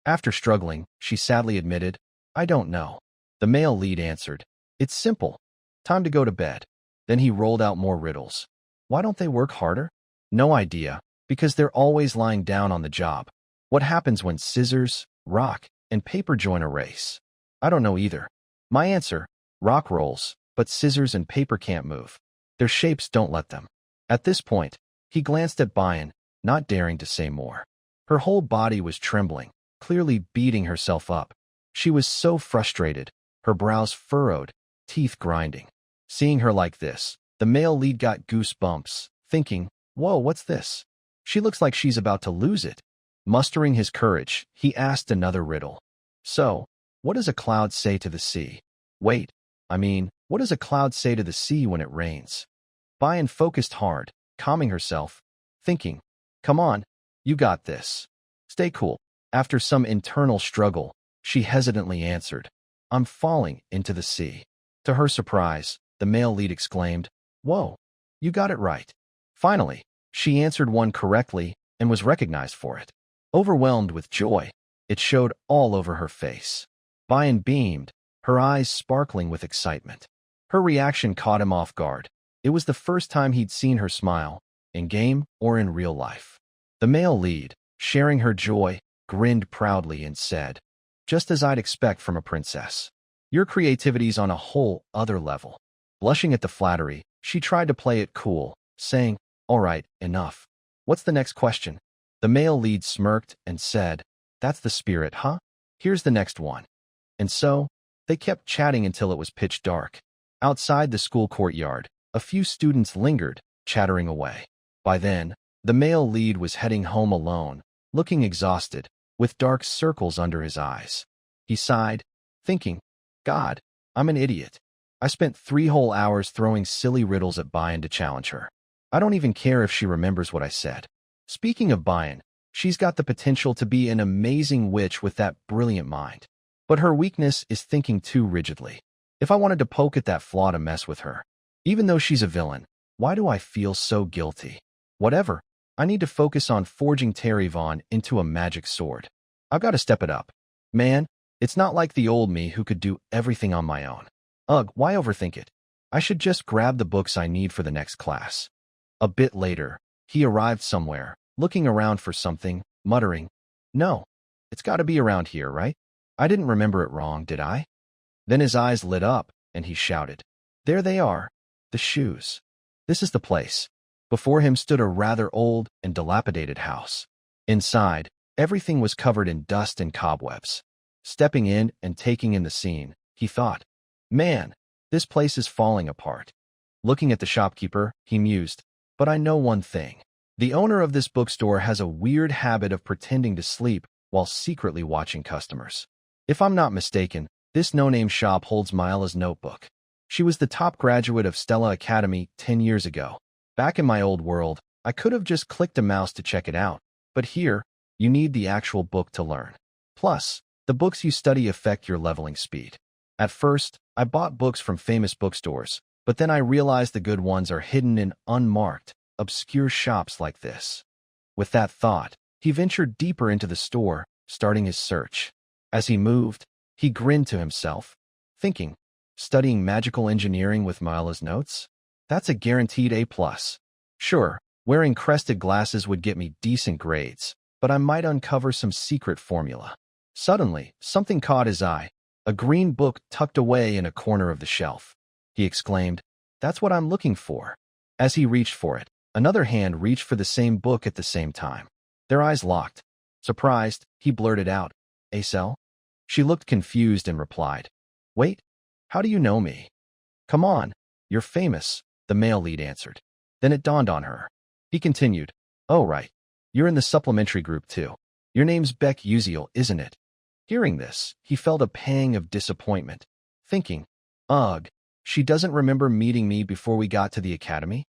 After struggling, she sadly admitted, "I don't know." The male lead answered, "It's simple. Time to go to bed." Then he rolled out more riddles. Why don't they work harder? No idea, because they're always lying down on the job. What happens when scissors, rock, and paper join a race? I don't know either. My answer, rock rolls, but scissors and paper can't move. Their shapes don't let them. At this point, he glanced at Bayan, not daring to say more. Her whole body was trembling, clearly beating herself up. She was so frustrated, her brows furrowed, teeth grinding. Seeing her like this, the male lead got goosebumps, thinking, whoa, what's this? She looks like she's about to lose it. Mustering his courage, he asked another riddle. So, what does a cloud say to the sea? Wait, what does a cloud say to the sea when it rains? Bayan focused hard, calming herself, thinking, come on, You got this. Stay cool. After some internal struggle, she hesitantly answered, I'm falling into the sea. To her surprise, the male lead exclaimed, Whoa, you got it right. Finally, she answered one correctly and was recognized for it. Overwhelmed with joy, it showed all over her face. Bayan beamed, her eyes sparkling with excitement. Her reaction caught him off guard. It was the first time he'd seen her smile, in game or in real life. The male lead, sharing her joy, grinned proudly and said, Just as I'd expect from a princess. Your creativity's on a whole other level. Blushing at the flattery, she tried to play it cool, saying, All right, enough. What's the next question? The male lead smirked and said, That's the spirit, huh? Here's the next one. And so, they kept chatting until it was pitch dark. Outside the school courtyard, a few students lingered, chattering away. By then, the male lead was heading home alone, looking exhausted, with dark circles under his eyes. He sighed, thinking, God, I'm an idiot. I spent 3 whole hours throwing silly riddles at Bayan to challenge her. I don't even care if she remembers what I said. Speaking of Bayan, she's got the potential to be an amazing witch with that brilliant mind. But her weakness is thinking too rigidly. If I wanted to poke at that flaw to mess with her, even though she's a villain, why do I feel so guilty? Whatever, I need to focus on forging Terry Vaughn into a magic sword. I've got to step it up. Man, it's not like the old me who could do everything on my own. Ugh, why overthink it? I should just grab the books I need for the next class. A bit later, he arrived somewhere, looking around for something, muttering, No, it's got to be around here, right? I didn't remember it wrong, did I? Then his eyes lit up, and he shouted, There they are, the shoes. This is the place. Before him stood a rather old and dilapidated house. Inside, everything was covered in dust and cobwebs. Stepping in and taking in the scene, he thought, Man, this place is falling apart. Looking at the shopkeeper, he mused, But I know one thing. The owner of this bookstore has a weird habit of pretending to sleep while secretly watching customers. If I'm not mistaken, this no-name shop holds Myla's notebook. She was the top graduate of Stella Academy 10 years ago. Back in my old world, I could have just clicked a mouse to check it out, but here, you need the actual book to learn. Plus, the books you study affect your leveling speed. At first, I bought books from famous bookstores, but then I realized the good ones are hidden in unmarked, obscure shops like this. With that thought, he ventured deeper into the store, starting his search. As he moved, he grinned to himself, thinking, Studying magical engineering with Myla's notes? That's a guaranteed A+. Sure, wearing crested glasses would get me decent grades, but I might uncover some secret formula. Suddenly, something caught his eye, a green book tucked away in a corner of the shelf. He exclaimed, That's what I'm looking for. As he reached for it, another hand reached for the same book at the same time. Their eyes locked. Surprised, he blurted out, Acel? She looked confused and replied, Wait, how do you know me? Come on, you're famous, the male lead answered. Then it dawned on her. He continued, Oh right, you're in the supplementary group too. Your name's Beck Uziel, isn't it? Hearing this, he felt a pang of disappointment, thinking, Ugh, she doesn't remember meeting me before we got to the academy?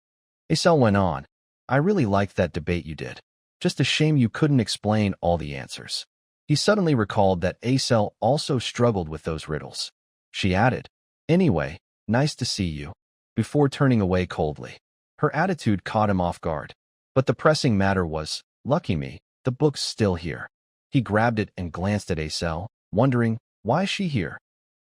Acel went on, I really liked that debate you did. Just a shame you couldn't explain all the answers. He suddenly recalled that Acel also struggled with those riddles. She added, Anyway, nice to see you, before turning away coldly. Her attitude caught him off guard. But the pressing matter was, lucky me, the book's still here. He grabbed it and glanced at Acel, wondering, why is she here?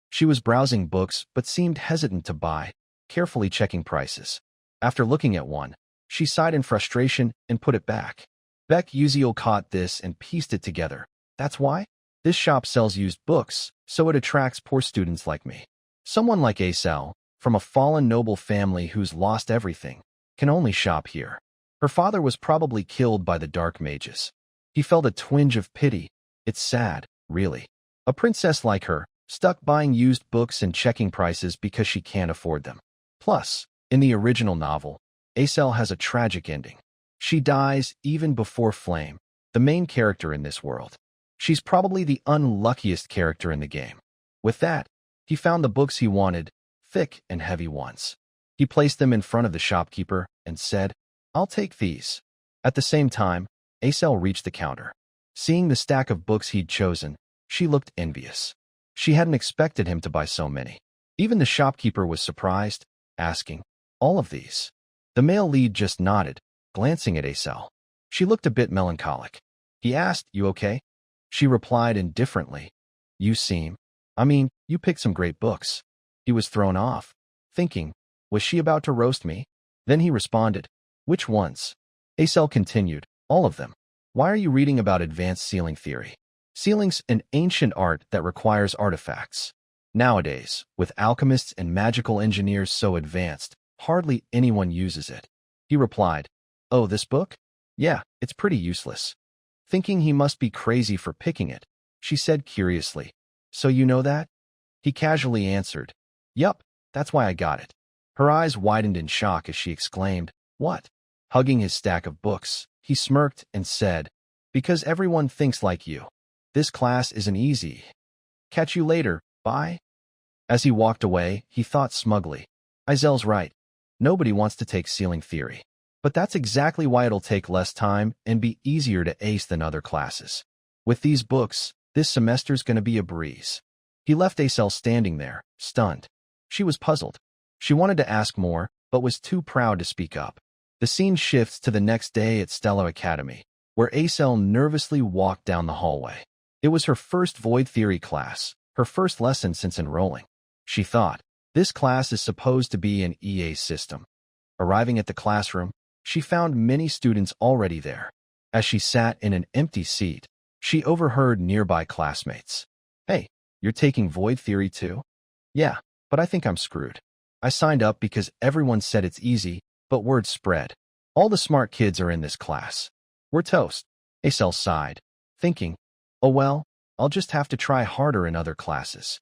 She was browsing books but seemed hesitant to buy, carefully checking prices. After looking at one, she sighed in frustration and put it back. Beck Uziel caught this and pieced it together. That's why? This shop sells used books, so it attracts poor students like me. Someone like Acel, from a fallen noble family who's lost everything, can only shop here. Her father was probably killed by the dark mages. He felt a twinge of pity. It's sad, really. A princess like her, stuck buying used books and checking prices because she can't afford them. Plus, in the original novel, Acel has a tragic ending. She dies even before Flame, the main character in this world. She's probably the unluckiest character in the game. With that, he found the books he wanted, thick and heavy ones. He placed them in front of the shopkeeper and said, I'll take these. At the same time, Acel reached the counter. Seeing the stack of books he'd chosen, she looked envious. She hadn't expected him to buy so many. Even the shopkeeper was surprised, asking, "All of these?" The male lead just nodded, glancing at Acel. She looked a bit melancholic. He asked, "You okay?" She replied indifferently, "You seem. You picked some great books." He was thrown off, thinking, was she about to roast me? Then he responded, "Which ones?" Acel continued, "All of them. Why are you reading about advanced sealing theory? Sealing's an ancient art that requires artifacts. Nowadays, with alchemists and magical engineers so advanced, hardly anyone uses it." He replied, "Oh, this book? Yeah, it's pretty useless." Thinking he must be crazy for picking it, she said curiously, "So you know that?" He casually answered, "Yup, that's why I got it." Her eyes widened in shock as she exclaimed, "What?" Hugging his stack of books, he smirked and said, "Because everyone thinks like you. This class isn't easy. Catch you later, bye." As he walked away, he thought smugly, "Izel's right. Nobody wants to take sealing theory. But that's exactly why it'll take less time and be easier to ace than other classes. With these books, this semester's gonna be a breeze." He left Acel standing there, stunned. She was puzzled. She wanted to ask more, but was too proud to speak up. The scene shifts to the next day at Stella Academy, where Acel nervously walked down the hallway. It was her first void theory class, her first lesson since enrolling. She thought, this class is supposed to be an EA system. Arriving at the classroom, she found many students already there. As she sat in an empty seat, she overheard nearby classmates. "Hey, you're taking void theory too?" "Yeah, but I think I'm screwed. I signed up because everyone said it's easy, but word spread. All the smart kids are in this class. We're toast." Acel sighed, thinking, "Oh well, I'll just have to try harder in other classes."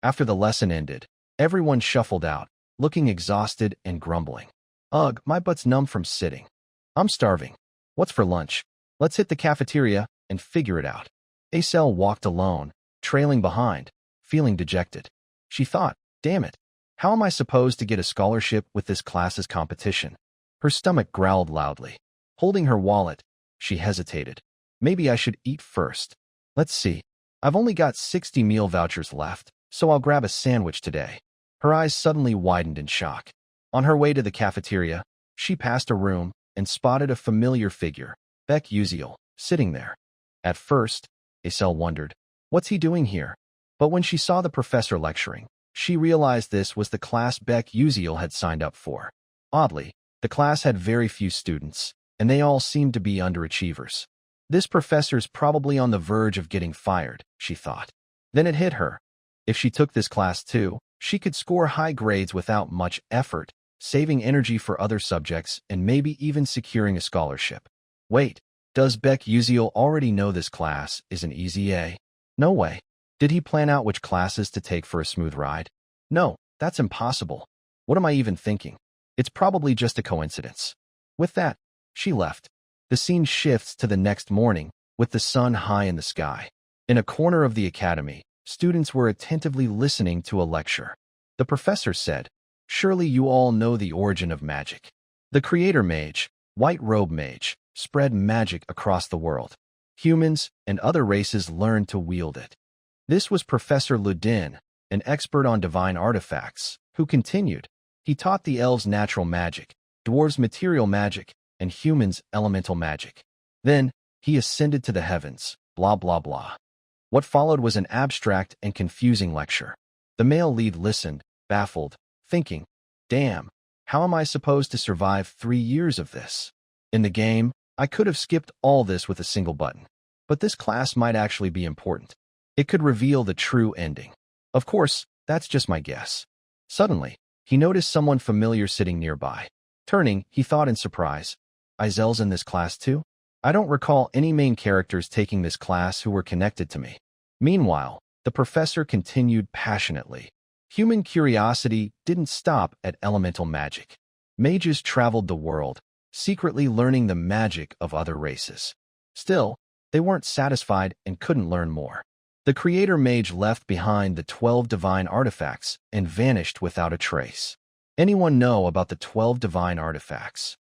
After the lesson ended, everyone shuffled out, looking exhausted and grumbling. "Ugh, my butt's numb from sitting. I'm starving. What's for lunch? Let's hit the cafeteria and figure it out." Acel walked alone, trailing behind, feeling dejected. She thought, damn it, how am I supposed to get a scholarship with this class's competition? Her stomach growled loudly. Holding her wallet, she hesitated. Maybe I should eat first. Let's see. I've only got 60 meal vouchers left, so I'll grab a sandwich today. Her eyes suddenly widened in shock. On her way to the cafeteria, she passed a room and spotted a familiar figure, Beck Uziel, sitting there. At first, Acel wondered, what's he doing here? But when she saw the professor lecturing, she realized this was the class Beck Uziel had signed up for. Oddly, the class had very few students, and they all seemed to be underachievers. This professor's probably on the verge of getting fired, she thought. Then it hit her. If she took this class too, she could score high grades without much effort, saving energy for other subjects and maybe even securing a scholarship. Wait, does Beck Uziel already know this class is an easy A? No way. Did he plan out which classes to take for a smooth ride? No, that's impossible. What am I even thinking? It's probably just a coincidence. With that, she left. The scene shifts to the next morning, with the sun high in the sky. In a corner of the academy, students were attentively listening to a lecture. The professor said, "Surely you all know the origin of magic. The creator mage, White Robe Mage, spread magic across the world. Humans and other races learned to wield it." This was Professor Ludin, an expert on divine artifacts, who continued. He taught the elves natural magic, dwarves material magic, and humans elemental magic. Then, he ascended to the heavens, blah blah blah. What followed was an abstract and confusing lecture. The male lead listened, baffled, thinking, damn, how am I supposed to survive 3 years of this? In the game, I could have skipped all this with a single button. But this class might actually be important. It could reveal the true ending. Of course, that's just my guess. Suddenly, he noticed someone familiar sitting nearby. Turning, he thought in surprise, Izel's in this class too? I don't recall any main characters taking this class who were connected to me. Meanwhile, the professor continued passionately. Human curiosity didn't stop at elemental magic. Mages traveled the world, secretly learning the magic of other races. Still, they weren't satisfied and couldn't learn more. The creator mage left behind the 12 divine artifacts and vanished without a trace. Anyone know about the 12 divine artifacts?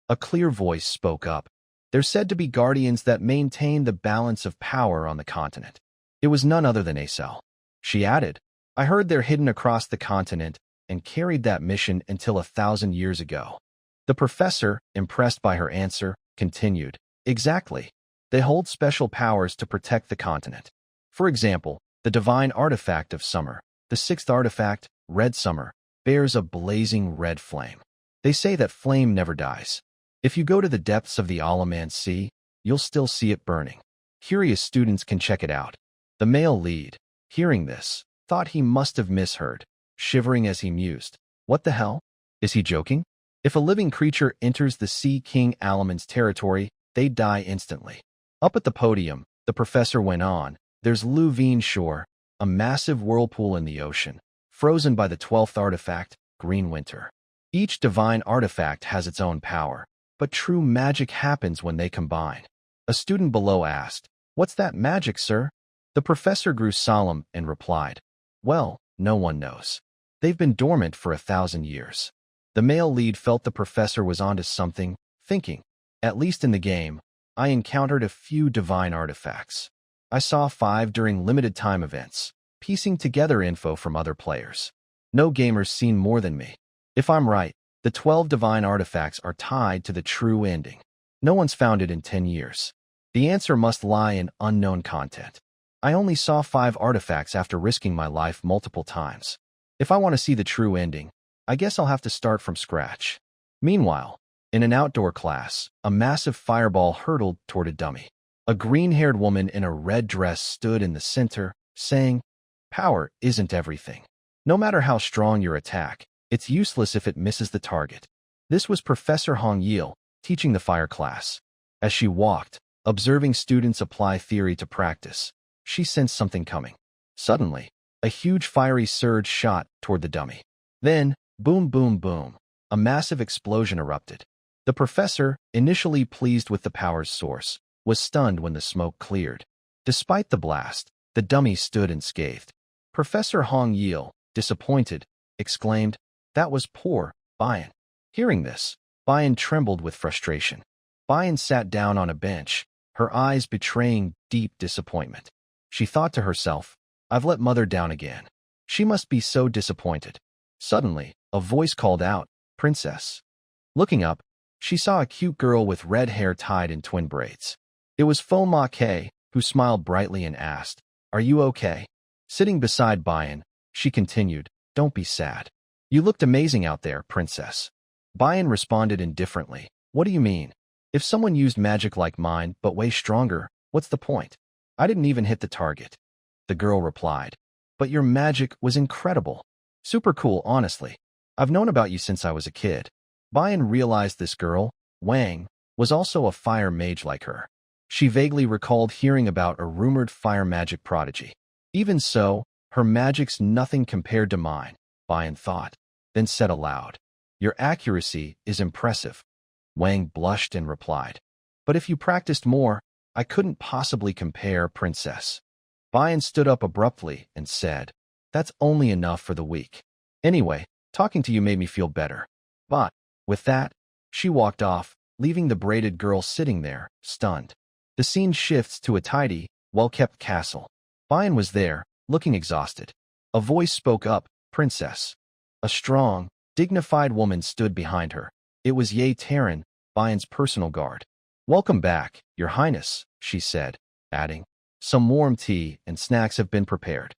A clear voice spoke up. They're said to be guardians that maintain the balance of power on the continent. It was none other than Acel. She added, I heard they're hidden across the continent and carried that mission until 1,000 years ago. The professor, impressed by her answer, continued, exactly. They hold special powers to protect the continent. For example, the divine artifact of summer, the sixth artifact, Red Summer, bears a blazing red flame. They say that flame never dies. If you go to the depths of the Alaman Sea, you'll still see it burning. Curious students can check it out. The male lead, hearing this, thought he must have misheard, shivering as he mused. What the hell? Is he joking? If a living creature enters the Sea King Alaman's territory, they die instantly. Up at the podium, the professor went on, there's Luvine Shore, a massive whirlpool in the ocean, frozen by the 12th artifact, Green Winter. Each divine artifact has its own power, but true magic happens when they combine. A student below asked, what's that magic, sir? The professor grew solemn and replied, well, no one knows. They've been dormant for 1,000 years. The male lead felt the professor was onto something, thinking, at least in the game, I encountered a few divine artifacts. I saw 5 during limited time events, piecing together info from other players. No gamer's seen more than me. If I'm right, the 12 divine artifacts are tied to the true ending. No one's found it in 10 years. The answer must lie in unknown content. I only saw 5 artifacts after risking my life multiple times. If I want to see the true ending, I guess I'll have to start from scratch. Meanwhile, in an outdoor class, a massive fireball hurtled toward a dummy. A green-haired woman in a red dress stood in the center, saying, power isn't everything. No matter how strong your attack, it's useless if it misses the target. This was Professor Hong Yil, teaching the fire class. As she walked, observing students apply theory to practice, she sensed something coming. Suddenly, a huge fiery surge shot toward the dummy. Then, boom, boom, boom, a massive explosion erupted. The professor, initially pleased with the power's source, was stunned when the smoke cleared. Despite the blast, the dummy stood unscathed. Professor Hong Yil, disappointed, exclaimed, that was poor, Bayan. Hearing this, Bayan trembled with frustration. Bayan sat down on a bench, her eyes betraying deep disappointment. She thought to herself, I've let Mother down again. She must be so disappointed. Suddenly, a voice called out, Princess. Looking up, she saw a cute girl with red hair tied in twin braids. It was Fo Ma Ke, who smiled brightly and asked, are you okay? Sitting beside Bayan, she continued, don't be sad. You looked amazing out there, Princess. Bayan responded indifferently, what do you mean? If someone used magic like mine but way stronger, what's the point? I didn't even hit the target. The girl replied, but your magic was incredible. Super cool, honestly. I've known about you since I was a kid. Bayan realized this girl, Wang, was also a fire mage like her. She vaguely recalled hearing about a rumored fire magic prodigy. Even so, her magic's nothing compared to mine, Bayan thought, then said aloud, your accuracy is impressive. Wang blushed and replied, but if you practiced more, I couldn't possibly compare, Princess. Bayan stood up abruptly and said, that's only enough for the week. Anyway, talking to you made me feel better. But, with that, she walked off, leaving the braided girl sitting there, stunned. The scene shifts to a tidy, well-kept castle. Bayan was there, looking exhausted. A voice spoke up, Princess. A strong, dignified woman stood behind her. It was Ye Terran, Bayan's personal guard. Welcome back, Your Highness, she said, adding, some warm tea and snacks have been prepared.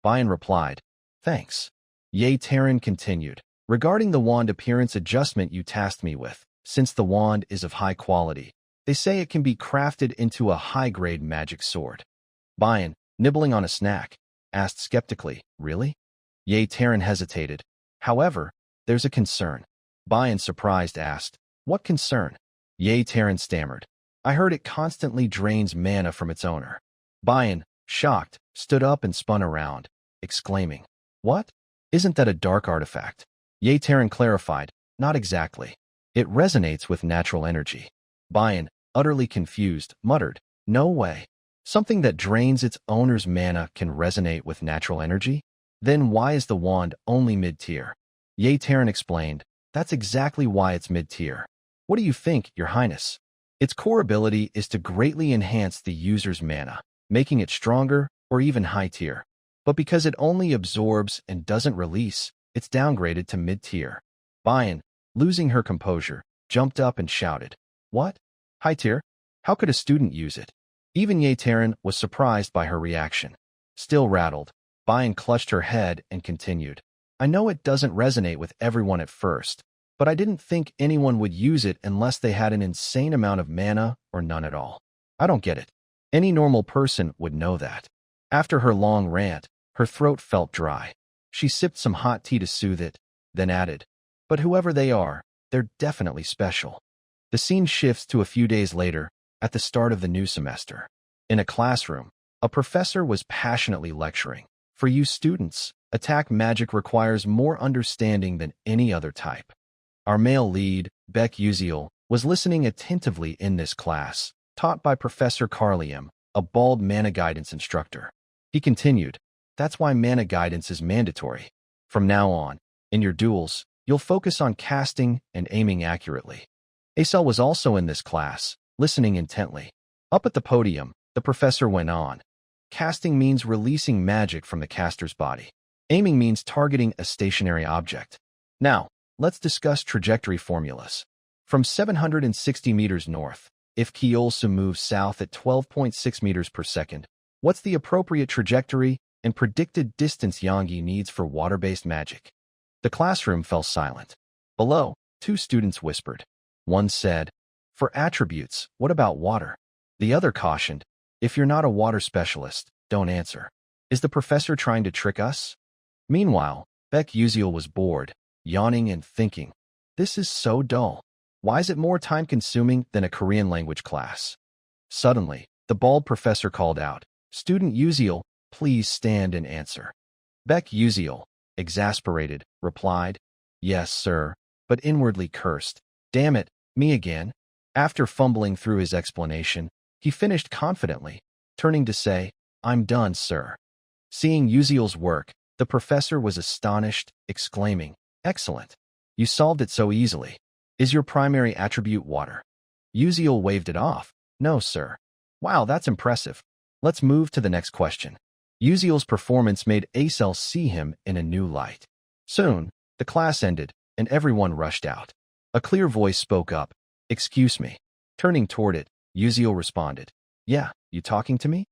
Bayan replied, thanks. Ye Terran continued, regarding the wand appearance adjustment you tasked me with, since the wand is of high quality, they say it can be crafted into a high-grade magic sword. Bayan, nibbling on a snack, asked skeptically, really? Ye Terran hesitated. However, there's a concern. Bayan, surprised, asked, what concern? Ye Terran stammered, I heard it constantly drains mana from its owner. Bayan, shocked, stood up and spun around, exclaiming, what? Isn't that a dark artifact? Ye Terran clarified, not exactly. It resonates with natural energy. Bayan, utterly confused, muttered, no way. Something that drains its owner's mana can resonate with natural energy? Then why is the wand only mid-tier? Ye Terran explained, that's exactly why it's mid-tier. What do you think, Your Highness? Its core ability is to greatly enhance the user's mana, making it stronger or even high tier. But because it only absorbs and doesn't release, it's downgraded to mid-tier. Bayan, losing her composure, jumped up and shouted, "What? High tier? How could a student use it?" Even Yaterin was surprised by her reaction. Still rattled, Bayan clutched her head and continued, "I know it doesn't resonate with everyone at first, but I didn't think anyone would use it unless they had an insane amount of mana or none at all. I don't get it. Any normal person would know that." After her long rant, her throat felt dry. She sipped some hot tea to soothe it, then added, "But whoever they are, they're definitely special." The scene shifts to a few days later, at the start of the new semester. In a classroom, a professor was passionately lecturing. "For you students, attack magic requires more understanding than any other type." Our male lead, Beck Uziel, was listening attentively in this class, taught by Professor Carliam, a bald mana guidance instructor. He continued, "That's why mana guidance is mandatory. From now on, in your duels, you'll focus on casting and aiming accurately." Acel was also in this class, listening intently. Up at the podium, the professor went on. "Casting means releasing magic from the caster's body. Aiming means targeting a stationary object. Now, let's discuss trajectory formulas. From 760 meters north, if Kyolsu moves south at 12.6 meters per second, what's the appropriate trajectory and predicted distance Yongi needs for water-based magic?" The classroom fell silent. Below, two students whispered. One said, "For attributes, what about water?" The other cautioned, "If you're not a water specialist, don't answer. Is the professor trying to trick us?" Meanwhile, Beck Uziel was bored, yawning and thinking, "This is so dull. Why is it more time-consuming than a Korean language class?" Suddenly, the bald professor called out, "Student Uziel, please stand and answer." Beck Uziel, exasperated, replied, "Yes, sir," but inwardly cursed, "Damn it, me again." After fumbling through his explanation, he finished confidently, turning to say, "I'm done, sir." Seeing Uziel's work, the professor was astonished, exclaiming, "Excellent. You solved it so easily. Is your primary attribute water?" Uziel waved it off. "No, sir." "Wow, that's impressive. Let's move to the next question." Uziel's performance made Acel see him in a new light. Soon, the class ended, and everyone rushed out. A clear voice spoke up, "Excuse me." Turning toward it, Uziel responded, "Yeah, you talking to me?"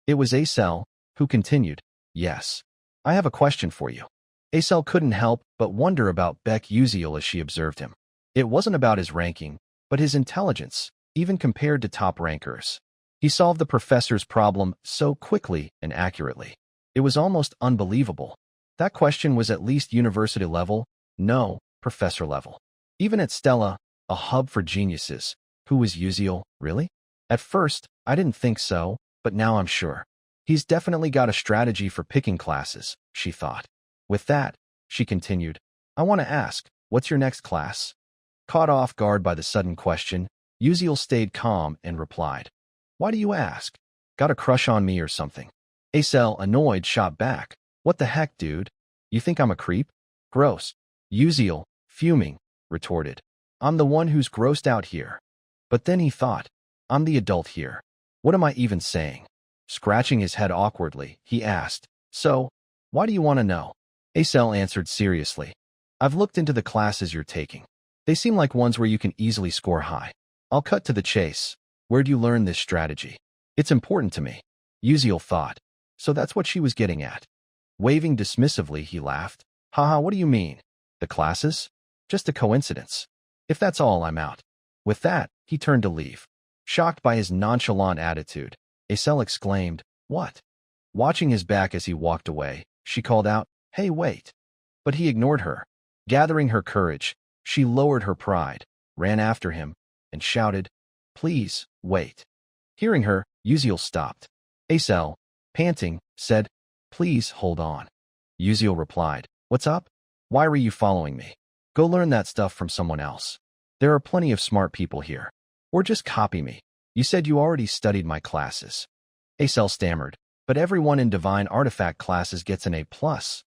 It was Acel, who continued, "Yes. I have a question for you." Acel couldn't help but wonder about Beck Uziel as she observed him. It wasn't about his ranking, but his intelligence, even compared to top rankers. He solved the professor's problem so quickly and accurately. It was almost unbelievable. That question was at least university level, no, professor level. Even at Stella, a hub for geniuses, who was Uziel, really? At first, I didn't think so, but now I'm sure. He's definitely got a strategy for picking classes, she thought. With that, she continued, "I want to ask, what's your next class?" Caught off guard by the sudden question, Uziel stayed calm and replied, "Why do you ask? Got a crush on me or something?" Acel, annoyed, shot back, "What the heck, dude? You think I'm a creep? Gross." Uziel, fuming, retorted, "I'm the one who's grossed out here." But then he thought, "I'm the adult here. What am I even saying?" Scratching his head awkwardly, he asked, "So, why do you want to know?" Acel answered seriously, "I've looked into the classes you're taking. They seem like ones where you can easily score high. I'll cut to the chase. Where'd you learn this strategy? It's important to me." Uziel thought, so that's what she was getting at. Waving dismissively, he laughed, "Haha, what do you mean? The classes? Just a coincidence. If that's all, I'm out." With that, he turned to leave. Shocked by his nonchalant attitude, Acel exclaimed, "What?" Watching his back as he walked away, she called out, "Hey, wait." But he ignored her. Gathering her courage, she lowered her pride, ran after him, and shouted, "Please, wait." Hearing her, Uziel stopped. Acel, panting, said, "Please hold on." Uziel replied, "What's up? Why were you following me? Go learn that stuff from someone else. There are plenty of smart people here. Or just copy me. You said you already studied my classes." Acel stammered, "But everyone in Divine Artifact classes gets an A+,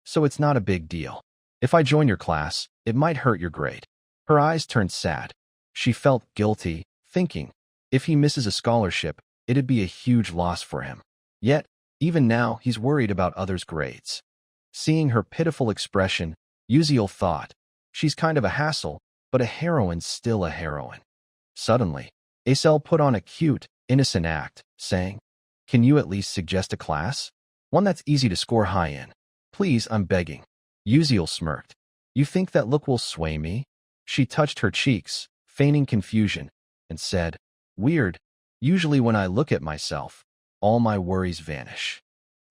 so it's not a big deal. If I join your class, it might hurt your grade." Her eyes turned sad. She felt guilty, thinking, If he misses a scholarship, it'd be a huge loss for him. Yet, even now, he's worried about others' grades. Seeing her pitiful expression, Uziel thought, she's kind of a hassle, but a heroine's still a heroine. Suddenly, Acel put on a cute, innocent act, saying, "Can you at least suggest a class? One that's easy to score high in. Please, I'm begging." Uziel smirked. "You think that look will sway me?" She touched her cheeks, feigning confusion, and said, "Weird. Usually when I look at myself, all my worries vanish."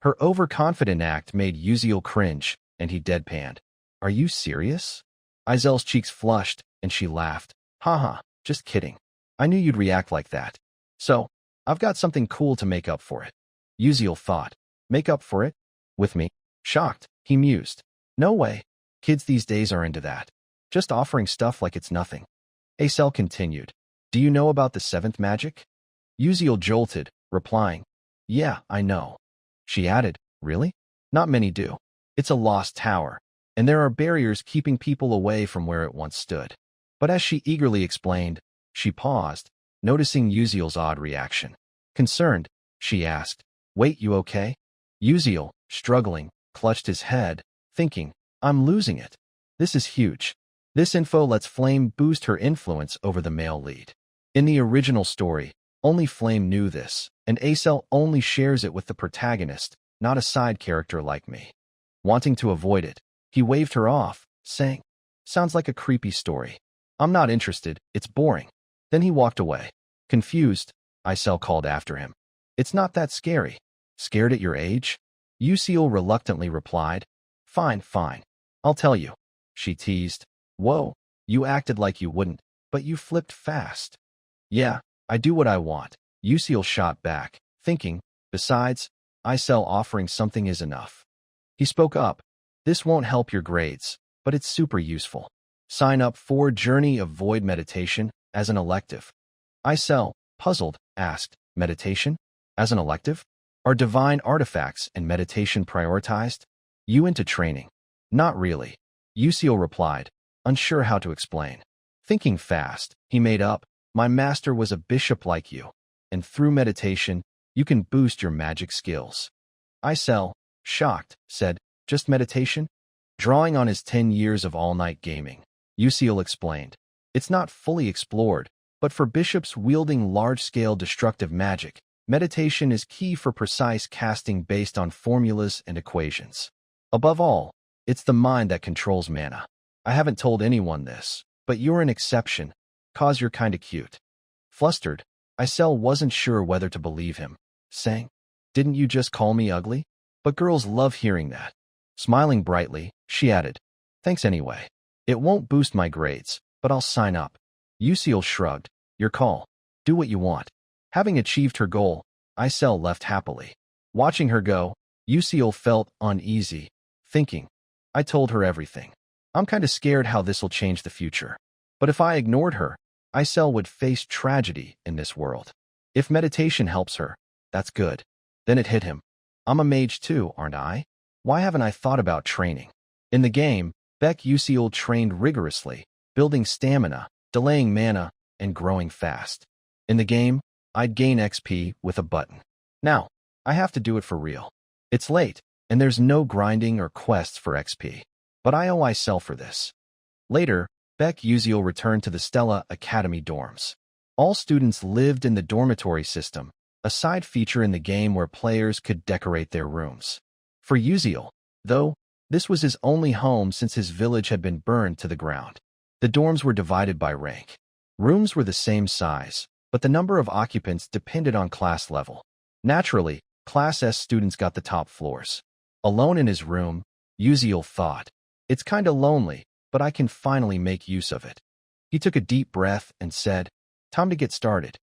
Her overconfident act made Uziel cringe, and he deadpanned. "Are you serious?" Izel's cheeks flushed, and she laughed. "Haha, just kidding. I knew you'd react like that. So, I've got something cool to make up for it." Uziel thought. "Make up for it? With me?" Shocked, he mused. "No way. Kids these days are into that. Just offering stuff like it's nothing." Acel continued. "Do you know about the seventh magic?" Uziel jolted, replying, "Yeah, I know." She added, "Really? Not many do. It's a lost tower, and there are barriers keeping people away from where it once stood." But as she eagerly explained, she paused, noticing Uziel's odd reaction. Concerned, she asked, "Wait, you okay?" Uziel, struggling, clutched his head, thinking, "I'm losing it. This is huge." This info lets Flame boost her influence over the male lead. In the original story, only Flame knew this, and Acel only shares it with the protagonist, not a side character like me. Wanting to avoid it, he waved her off, saying, "Sounds like a creepy story. I'm not interested, it's boring." Then he walked away. Confused, Acel called after him. "It's not that scary." "Scared at your age?" Uziel reluctantly replied. Fine, fine. I'll tell you." She teased. "Whoa, you acted like you wouldn't, but you flipped fast." "Yeah, I do what I want," Uziel shot back, thinking, besides, Acel offering something is enough. He spoke up. "This won't help your grades, but it's super useful. Sign up for Journey of Void Meditation as an elective." Acel, puzzled, asked, "Meditation? As an elective? Are divine artifacts and meditation prioritized? You into training?" "Not really," Uziel replied, unsure how to explain. Thinking fast, he made up, "My master was a bishop like you, and through meditation, you can boost your magic skills." Acel, shocked, said, "Just meditation?" Drawing on his 10 years of all-night gaming, Uziel explained, "It's not fully explored, but for bishops wielding large-scale destructive magic, meditation is key for precise casting based on formulas and equations. Above all, it's the mind that controls mana. I haven't told anyone this, but you're an exception, 'cause you're kinda cute." Flustered, Acel wasn't sure whether to believe him, saying, "Didn't you just call me ugly?" But girls love hearing that. Smiling brightly, she added, "Thanks anyway. It won't boost my grades, but I'll sign up." Uziel shrugged. "Your call. Do what you want." Having achieved her goal, Acel left happily. Watching her go, Uziel felt uneasy, thinking, "I told her everything. I'm kinda scared how this'll change the future. But if I ignored her, Acel would face tragedy in this world. If meditation helps her, that's good." Then it hit him. "I'm a mage too, aren't I? Why haven't I thought about training?" In the game, Uziel trained rigorously, building stamina, delaying mana, and growing fast. In the game, I'd gain XP with a button. Now, I have to do it for real. It's late, and there's no grinding or quests for XP. But I owe Acel for this. Later, Uziel returned to the Stella Academy dorms. All students lived in the dormitory system, a side feature in the game where players could decorate their rooms. For Uziel, though, this was his only home since his village had been burned to the ground. The dorms were divided by rank. Rooms were the same size, but the number of occupants depended on class level. Naturally, Class S students got the top floors. Alone in his room, Uziel thought, "It's kinda lonely, but I can finally make use of it." He took a deep breath and said, "Time to get started."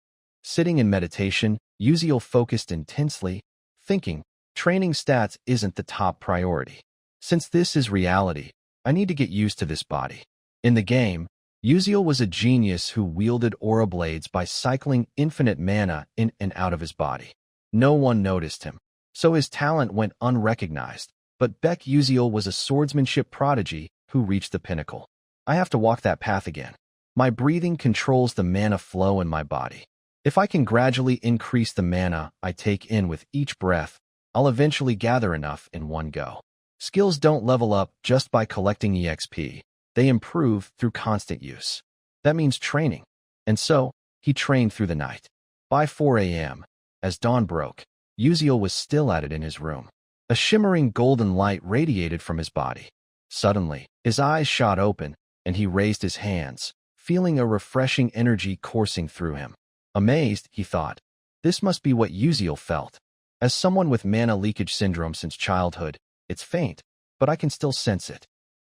Sitting in meditation, Uziel focused intensely, thinking, training stats isn't the top priority. Since this is reality, I need to get used to this body. In the game, Uziel was a genius who wielded aura blades by cycling infinite mana in and out of his body. No one noticed him, so his talent went unrecognized, but Uziel was a swordsmanship prodigy who reached the pinnacle. "I have to walk that path again. My breathing controls the mana flow in my body." If I can gradually increase the mana I take in with each breath, I'll eventually gather enough in one go. Skills don't level up just by collecting EXP. They improve through constant use. That means training. And so, he trained through the night. By 4 a.m., as dawn broke, Uziel was still at it in his room. A shimmering golden light radiated from his body. Suddenly, his eyes shot open, and he raised his hands, feeling a refreshing energy coursing through him. Amazed, he thought, this must be what Uziel felt. As someone with mana leakage syndrome since childhood, it's faint, but I can still sense it.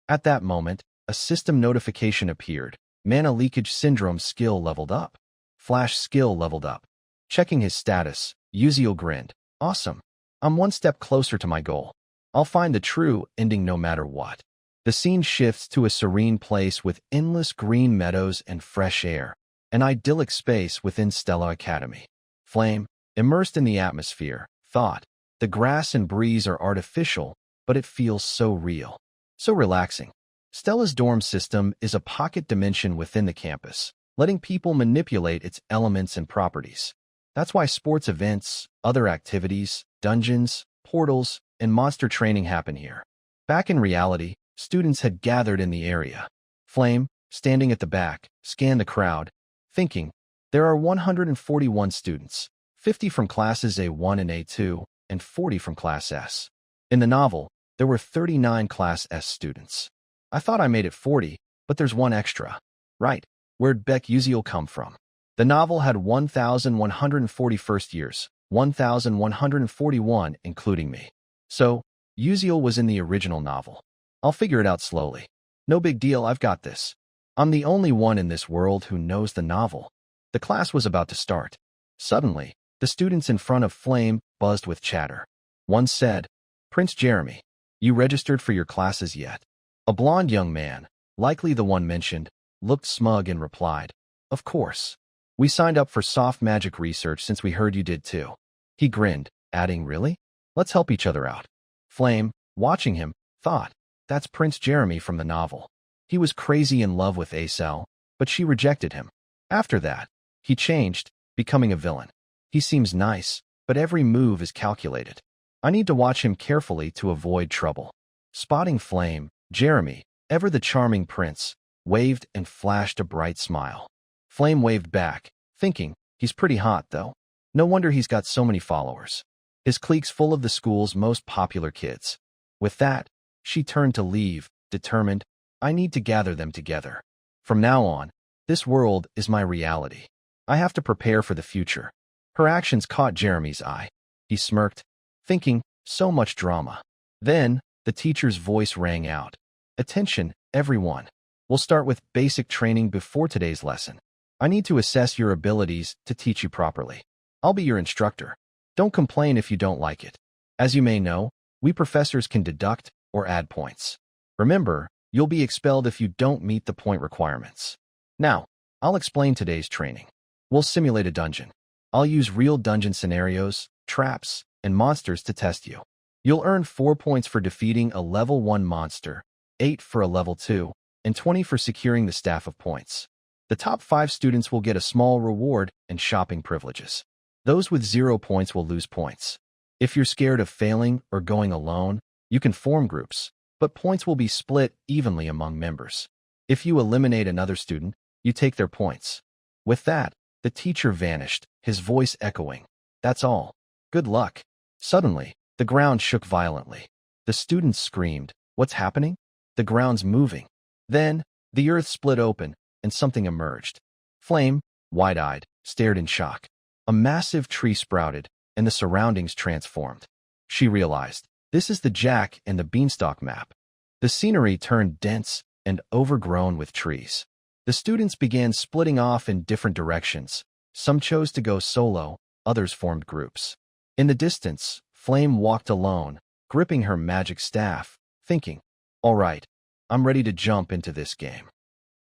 At that moment, a system notification appeared. Mana leakage syndrome skill leveled up. Flash skill leveled up. Checking his status, Uziel grinned. Awesome. I'm one step closer to my goal. I'll find the true ending no matter what. The scene shifts to a serene place with endless green meadows and fresh air, an idyllic space within Stella Academy. Flame, immersed in the atmosphere, thought, the grass and breeze are artificial, but it feels so real, so relaxing. Stella's dorm system is a pocket dimension within the campus, letting people manipulate its elements and properties. That's why sports events, other activities, dungeons, portals, and monster training happen here. Back in reality, students had gathered in the area. Flame, standing at the back, scanned the crowd, thinking, there are 141 students, 50 from classes A1 and A2, and 40 from Class S. In the novel, there were 39 Class S students. I thought I made it 40, but there's one extra. Right, where'd Beck Uziel come from? The novel had 1,140 first years, 1,141 including me. So, Uziel was in the original novel. I'll figure it out slowly. No big deal, I've got this. I'm the only one in this world who knows the novel. The class was about to start. Suddenly, the students in front of Flame buzzed with chatter. One said, Prince Jeremy, you registered for your classes yet? A blond young man, likely the one mentioned, looked smug and replied, of course. We signed up for soft magic research since we heard you did too. He grinned, adding, really? Let's help each other out. Flame, watching him, thought, that's Prince Jeremy from the novel. He was crazy in love with Acel, but she rejected him. After that, he changed, becoming a villain. He seems nice, but every move is calculated. I need to watch him carefully to avoid trouble. Spotting Flame, Jeremy, ever the charming prince, waved and flashed a bright smile. Flame waved back, thinking, he's pretty hot though. No wonder he's got so many followers. His clique's full of the school's most popular kids. With that, she turned to leave, determined, I need to gather them together. From now on, this world is my reality. I have to prepare for the future. Her actions caught Jeremy's eye. He smirked, thinking, so much drama. Then, the teacher's voice rang out. Attention, everyone. We'll start with basic training before today's lesson. I need to assess your abilities to teach you properly. I'll be your instructor. Don't complain if you don't like it. As you may know, we professors can deduct or add points. Remember, you'll be expelled if you don't meet the point requirements. Now, I'll explain today's training. We'll simulate a dungeon. I'll use real dungeon scenarios, traps, and monsters to test you. You'll earn 4 points for defeating a level 1 monster, 8 for a level 2, and 20 for securing the staff of points. The top 5 students will get a small reward and shopping privileges. Those with 0 points will lose points. If you're scared of failing or going alone, you can form groups, but points will be split evenly among members. If you eliminate another student, you take their points. With that, the teacher vanished, his voice echoing. That's all. Good luck. Suddenly, the ground shook violently. The students screamed, what's happening? The ground's moving. Then, the earth split open, and something emerged. Flame, wide-eyed, stared in shock. A massive tree sprouted, and the surroundings transformed. She realized, this is the Jack and the Beanstalk map. The scenery turned dense and overgrown with trees. The students began splitting off in different directions. Some chose to go solo, others formed groups. In the distance, Flame walked alone, gripping her magic staff, thinking, all right, I'm ready to jump into this game.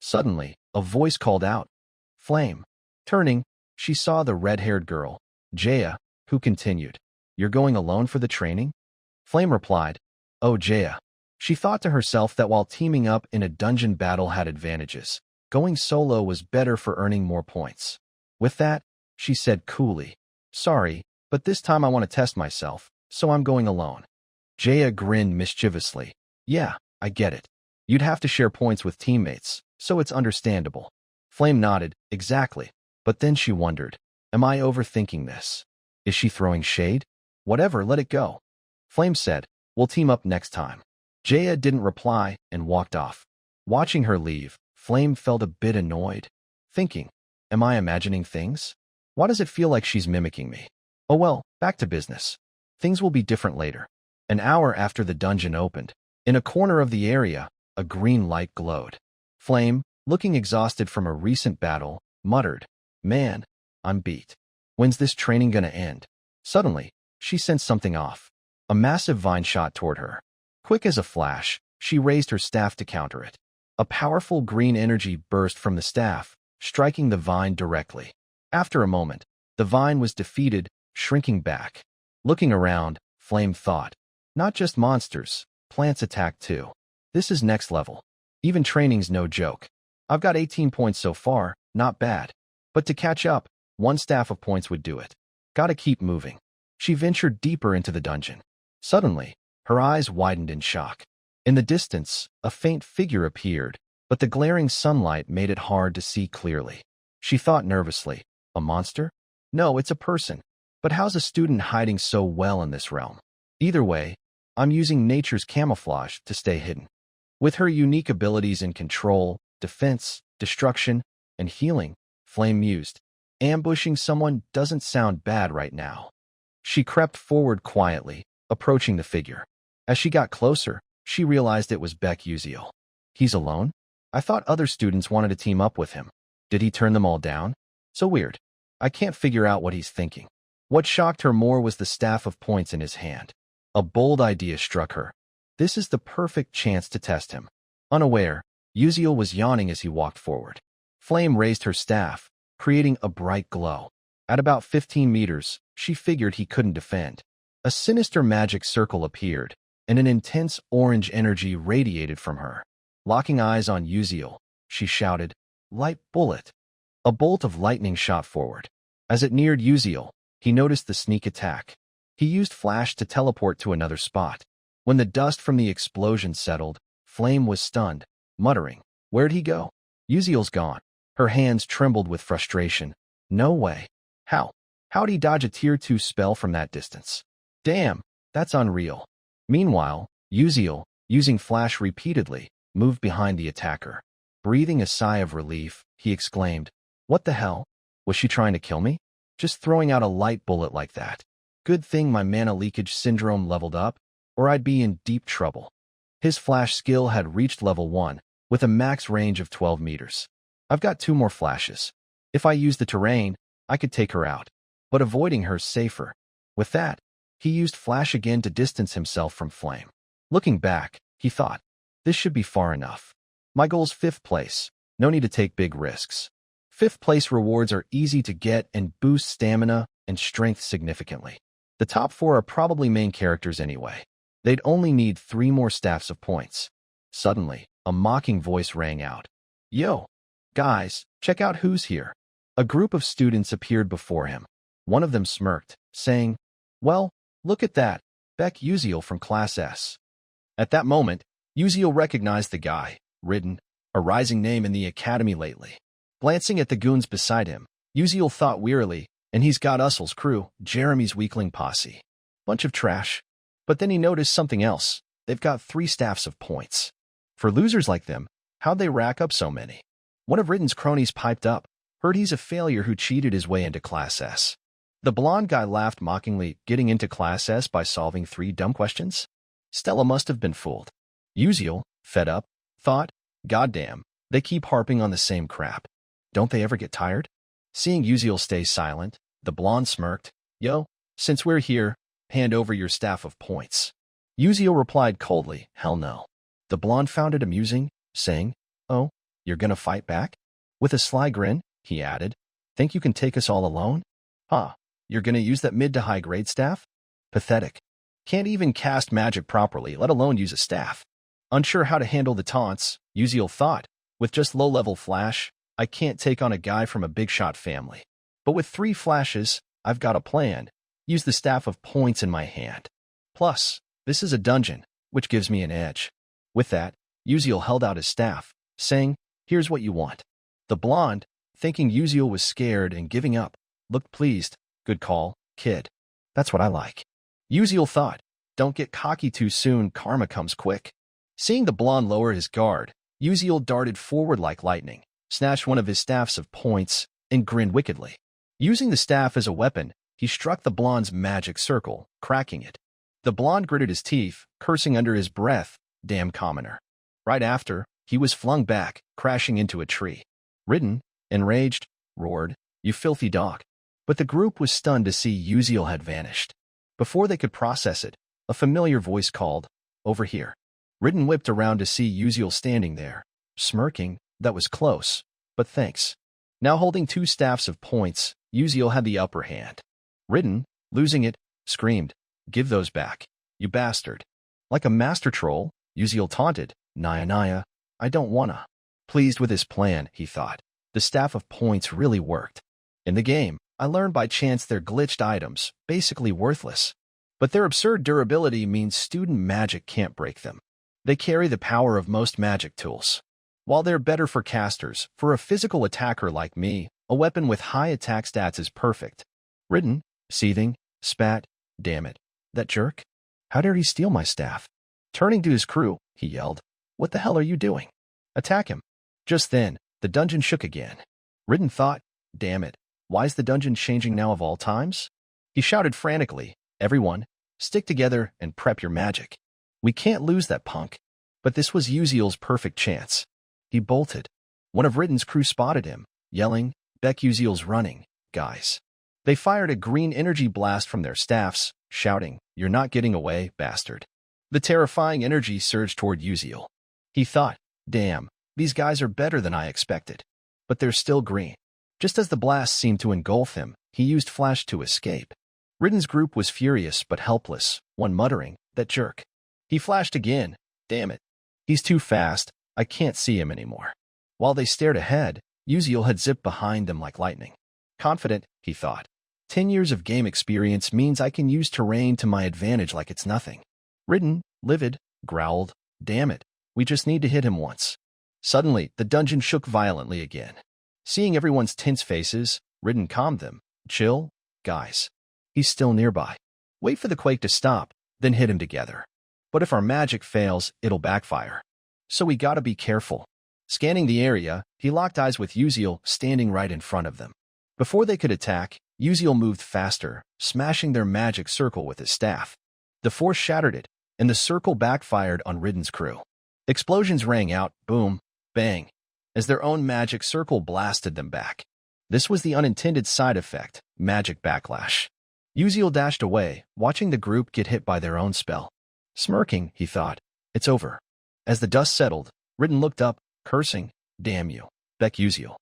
Suddenly, a voice called out, Flame. Turning, she saw the red-haired girl, Jaya, who continued, you're going alone for the training? Flame replied, oh Jaya. She thought to herself that while teaming up in a dungeon battle had advantages, going solo was better for earning more points. With that, she said coolly. Sorry, but this time I want to test myself, so I'm going alone. Jaya grinned mischievously. Yeah, I get it. You'd have to share points with teammates, so it's understandable. Flame nodded, exactly. But then she wondered, am I overthinking this? Is she throwing shade? Whatever, let it go. Flame said, we'll team up next time. Jaya didn't reply and walked off. Watching her leave, Flame felt a bit annoyed, thinking, am I imagining things? Why does it feel like she's mimicking me? Oh well, back to business. Things will be different later. An hour after the dungeon opened, in a corner of the area, a green light glowed. Flame, looking exhausted from a recent battle, muttered, man, I'm beat. When's this training gonna end? Suddenly, she sensed something off. A massive vine shot toward her. Quick as a flash, she raised her staff to counter it. A powerful green energy burst from the staff, striking the vine directly. After a moment, the vine was defeated, shrinking back. Looking around, Flame thought, not just monsters, plants attack too. This is next level. Even training's no joke. I've got 18 points so far, not bad. But to catch up, one staff of points would do it. Gotta keep moving. She ventured deeper into the dungeon. Suddenly, her eyes widened in shock. In the distance, a faint figure appeared, but the glaring sunlight made it hard to see clearly. She thought nervously, a monster? No, it's a person. But how's a student hiding so well in this realm? Either way, I'm using nature's camouflage to stay hidden. With her unique abilities in control, defense, destruction, and healing, Flame mused, ambushing someone doesn't sound bad right now. She crept forward quietly, approaching the figure. As she got closer, she realized it was Beck Uziel. He's alone? I thought other students wanted to team up with him. Did he turn them all down? So weird. I can't figure out what he's thinking. What shocked her more was the staff of points in his hand. A bold idea struck her. This is the perfect chance to test him. Unaware, Uziel was yawning as he walked forward. Flame raised her staff, creating a bright glow. At about 15 meters, she figured he couldn't defend. A sinister magic circle appeared, and an intense orange energy radiated from her. Locking eyes on Uziel, she shouted, "Light bullet!" A bolt of lightning shot forward. As it neared Uziel, he noticed the sneak attack. He used flash to teleport to another spot. When the dust from the explosion settled, Flame was stunned, muttering, "Where'd he go?" Uziel's gone. Her hands trembled with frustration. No way. How'd he dodge a tier 2 spell from that distance? Damn, that's unreal. Meanwhile, Uziel, using flash repeatedly, moved behind the attacker. Breathing a sigh of relief, he exclaimed, "What the hell? Was she trying to kill me? Just throwing out a light bullet like that. Good thing my mana leakage syndrome leveled up, or I'd be in deep trouble." His flash skill had reached level 1, with a max range of 12 meters. I've got 2 more flashes. If I use the terrain, I could take her out. But avoiding her's safer. With that, he used flash again to distance himself from Flame. Looking back, he thought, this should be far enough. My goal's 5th place. No need to take big risks. 5th place rewards are easy to get and boost stamina and strength significantly. The top 4 are probably main characters anyway. They'd only need 3 more staffs of points. Suddenly, a mocking voice rang out. "Yo, guys, check out who's here." A group of students appeared before him. One of them smirked, saying, "Well, look at that, Beck Uziel from Class S." At that moment, Uziel recognized the guy, Ridden, a rising name in the academy lately. Glancing at the goons beside him, Uziel thought wearily, and he's got Ussel's crew, Jeremy's weakling posse. Bunch of trash. But then he noticed something else. They've got 3 staffs of points. For losers like them, how'd they rack up so many? One of Ridden's cronies piped up, heard he's a failure who cheated his way into Class S. The blonde guy laughed mockingly, getting into Class S by solving 3 dumb questions? Stella must have been fooled. Uziel, fed up, thought, goddamn, they keep harping on the same crap. Don't they ever get tired? Seeing Uziel stay silent, the blonde smirked, "Yo, since we're here, hand over your staff of points." Uziel replied coldly, "Hell no." The blonde found it amusing, saying, "Oh, you're gonna fight back?" With a sly grin, he added, "Think you can take us all alone? Huh, you're gonna use that mid to high grade staff? Pathetic. Can't even cast magic properly, let alone use a staff." Unsure how to handle the taunts, Uziel thought, with just low-level flash, I can't take on a guy from a big-shot family. But with 3 flashes, I've got a plan. Use the staff of points in my hand. Plus, this is a dungeon, which gives me an edge. With that, Uziel held out his staff, saying, "Here's what you want." The blonde, thinking Uziel was scared and giving up, looked pleased. "Good call, kid. That's what I like." Uziel thought, "Don't get cocky too soon, karma comes quick." Seeing the blonde lower his guard, Uziel darted forward like lightning, snatched one of his staffs of points, and grinned wickedly. Using the staff as a weapon, he struck the blonde's magic circle, cracking it. The blonde gritted his teeth, cursing under his breath, "Damn commoner." Right after, he was flung back, crashing into a tree. Ridden, enraged, roared, "You filthy dog." But the group was stunned to see Uziel had vanished. Before they could process it, a familiar voice called, "Over here." Ridden whipped around to see Uziel standing there, smirking. "That was close, but thanks." Now holding 2 staffs of points, Uziel had the upper hand. Ridden, losing it, screamed, "Give those back, you bastard." Like a master troll, Uziel taunted, Naya, I don't wanna." Pleased with his plan, he thought, the staff of points really worked. In the game, I learned by chance they're glitched items, basically worthless. But their absurd durability means student magic can't break them. They carry the power of most magic tools. While they're better for casters, for a physical attacker like me, a weapon with high attack stats is perfect. Ridden, seething, spat, "Damn it, that jerk. How dare he steal my staff?" Turning to his crew, he yelled, "What the hell are you doing? Attack him." Just then, the dungeon shook again. Ridden thought, "Damn it, why's the dungeon changing now of all times?" He shouted frantically, "Everyone, stick together and prep your magic. We can't lose that punk." But this was Uziel's perfect chance. He bolted. One of Ridden's crew spotted him, yelling, "Beck, Uziel's running, guys." They fired a green energy blast from their staffs, shouting, "You're not getting away, bastard." The terrifying energy surged toward Uziel. He thought, "Damn, these guys are better than I expected." But they're still green. Just as the blast seemed to engulf him, he used flash to escape. Ridden's group was furious but helpless, one muttering, "That jerk." He flashed again. "Damn it. He's too fast. I can't see him anymore." While they stared ahead, Uziel had zipped behind them like lightning. Confident, he thought. 10 years of game experience means I can use terrain to my advantage like it's nothing. Ridden, livid, growled, "Damn it. We just need to hit him once." Suddenly, the dungeon shook violently again. Seeing everyone's tense faces, Ridden calmed them. "Chill, guys. He's still nearby. Wait for the quake to stop, then hit him together. But if our magic fails, it'll backfire. So we gotta be careful." Scanning the area, he locked eyes with Uziel standing right in front of them. Before they could attack, Uziel moved faster, smashing their magic circle with his staff. The force shattered it, and the circle backfired on Ridden's crew. Explosions rang out, boom, bang, as their own magic circle blasted them back. This was the unintended side effect, magic backlash. Uziel dashed away, watching the group get hit by their own spell. Smirking, he thought, "It's over." As the dust settled, Ridden looked up, cursing, "Damn you, Beck Uziel."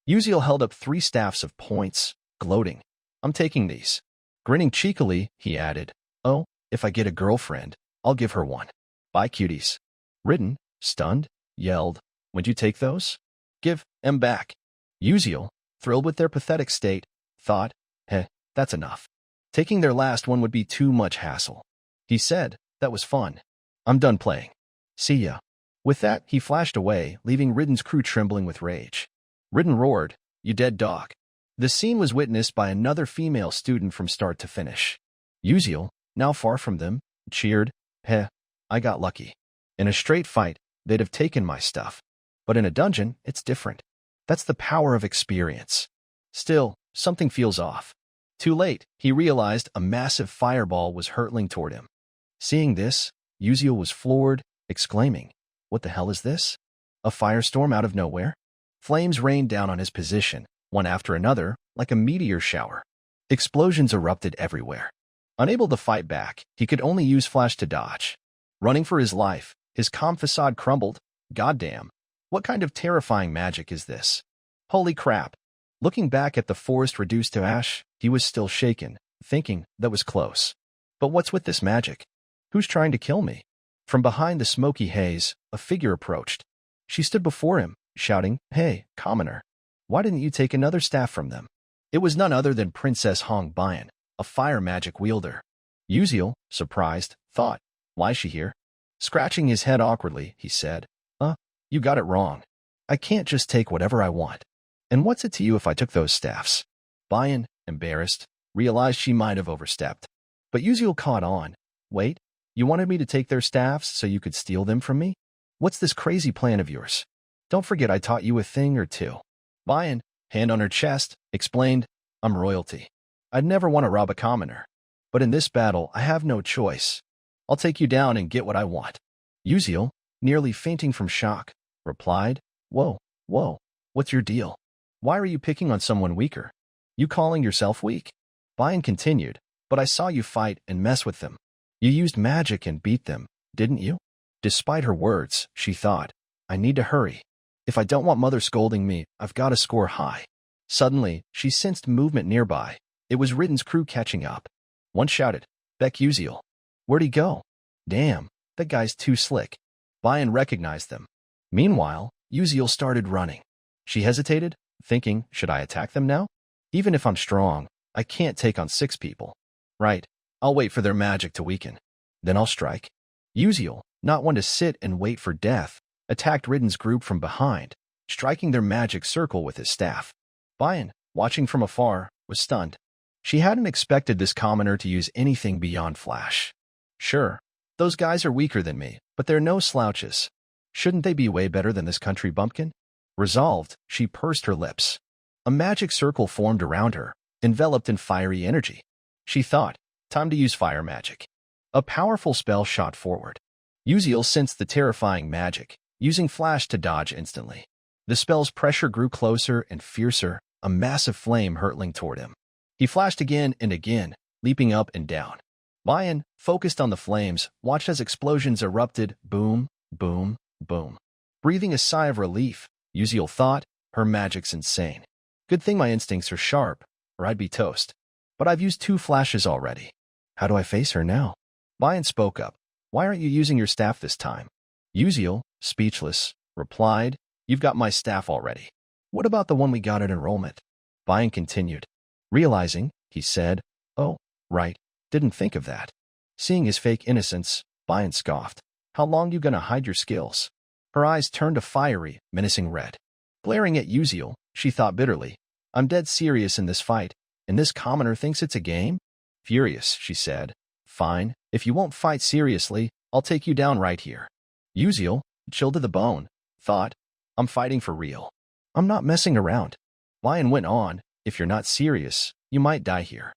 Uziel held up 3 staffs of points, gloating, "I'm taking these." Grinning cheekily, he added, "Oh, if I get a girlfriend, I'll give her one. Bye, cuties." Ridden, stunned, yelled, "Would you take those? Give 'em back." Uziel, thrilled with their pathetic state, thought, that's enough. Taking their last one would be too much hassle. He said, "That was fun. I'm done playing. See ya." With that, he flashed away, leaving Ridden's crew trembling with rage. Ridden roared, "You dead dog." The scene was witnessed by another female student from start to finish. Uziel, now far from them, cheered, I got lucky. In a straight fight, they'd have taken my stuff. But in a dungeon, it's different. That's the power of experience. Still, something feels off. Too late, he realized a massive fireball was hurtling toward him. Seeing this, Uziel was floored, exclaiming, "What the hell is this? A firestorm out of nowhere?" Flames rained down on his position, one after another, like a meteor shower. Explosions erupted everywhere. Unable to fight back, he could only use flash to dodge. Running for his life, his calm facade crumbled. Goddamn, what kind of terrifying magic is this? Holy crap. Looking back at the forest reduced to ash, he was still shaken, thinking, that was close. But what's with this magic? Who's trying to kill me? From behind the smoky haze, a figure approached. She stood before him, shouting, "Hey, commoner. Why didn't you take another staff from them?" It was none other than Princess Hong Bian, a fire magic wielder. Uziel, surprised, thought, why is she here? Scratching his head awkwardly, he said, you got it wrong. I can't just take whatever I want. And what's it to you if I took those staffs? Bian, embarrassed, realized she might have overstepped. But Uziel caught on. Wait, you wanted me to take their staffs so you could steal them from me? What's this crazy plan of yours? Don't forget I taught you a thing or two. Bian, hand on her chest, explained, I'm royalty. I'd never want to rob a commoner. But in this battle, I have no choice. I'll take you down and get what I want. Uziel, nearly fainting from shock, replied, Whoa, what's your deal? Why are you picking on someone weaker? You calling yourself weak? Bian continued, but I saw you fight and mess with them. You used magic and beat them, didn't you? Despite her words, she thought, I need to hurry. If I don't want Mother scolding me, I've got to score high. Suddenly, she sensed movement nearby. It was Ridden's crew catching up. One shouted, Beck Uziel. Where'd he go? Damn, that guy's too slick. Bian recognized them. Meanwhile, Uziel started running. She hesitated, thinking, should I attack them now? Even if I'm strong, I can't take on 6 people. Right, I'll wait for their magic to weaken. Then I'll strike. Uziel, not one to sit and wait for death, attacked Ridden's group from behind, striking their magic circle with his staff. Bian, watching from afar, was stunned. She hadn't expected this commoner to use anything beyond flash. Sure, those guys are weaker than me, but they're no slouches. Shouldn't they be way better than this country bumpkin? Resolved, she pursed her lips. A magic circle formed around her, enveloped in fiery energy. She thought, time to use fire magic. A powerful spell shot forward. Uziel sensed the terrifying magic, using flash to dodge instantly. The spell's pressure grew closer and fiercer, a massive flame hurtling toward him. He flashed again and again, leaping up and down. Bian, focused on the flames, watched as explosions erupted, boom, boom, boom. Breathing a sigh of relief, Uziel thought, her magic's insane. Good thing my instincts are sharp, or I'd be toast. But I've used 2 flashes already. How do I face her now? Bian spoke up. Why aren't you using your staff this time? Uziel, speechless, replied, You've got my staff already. What about the one we got at enrollment? Bian continued. Realizing, he said, Oh, right, didn't think of that. Seeing his fake innocence, Bian scoffed. How long you gonna hide your skills? Her eyes turned a fiery, menacing red. Glaring at Uziel, she thought bitterly, I'm dead serious in this fight, and this commoner thinks it's a game? Furious, she said, Fine, if you won't fight seriously, I'll take you down right here. Uziel, chilled to the bone, thought, I'm fighting for real. I'm not messing around. Bian went on, If you're not serious, you might die here.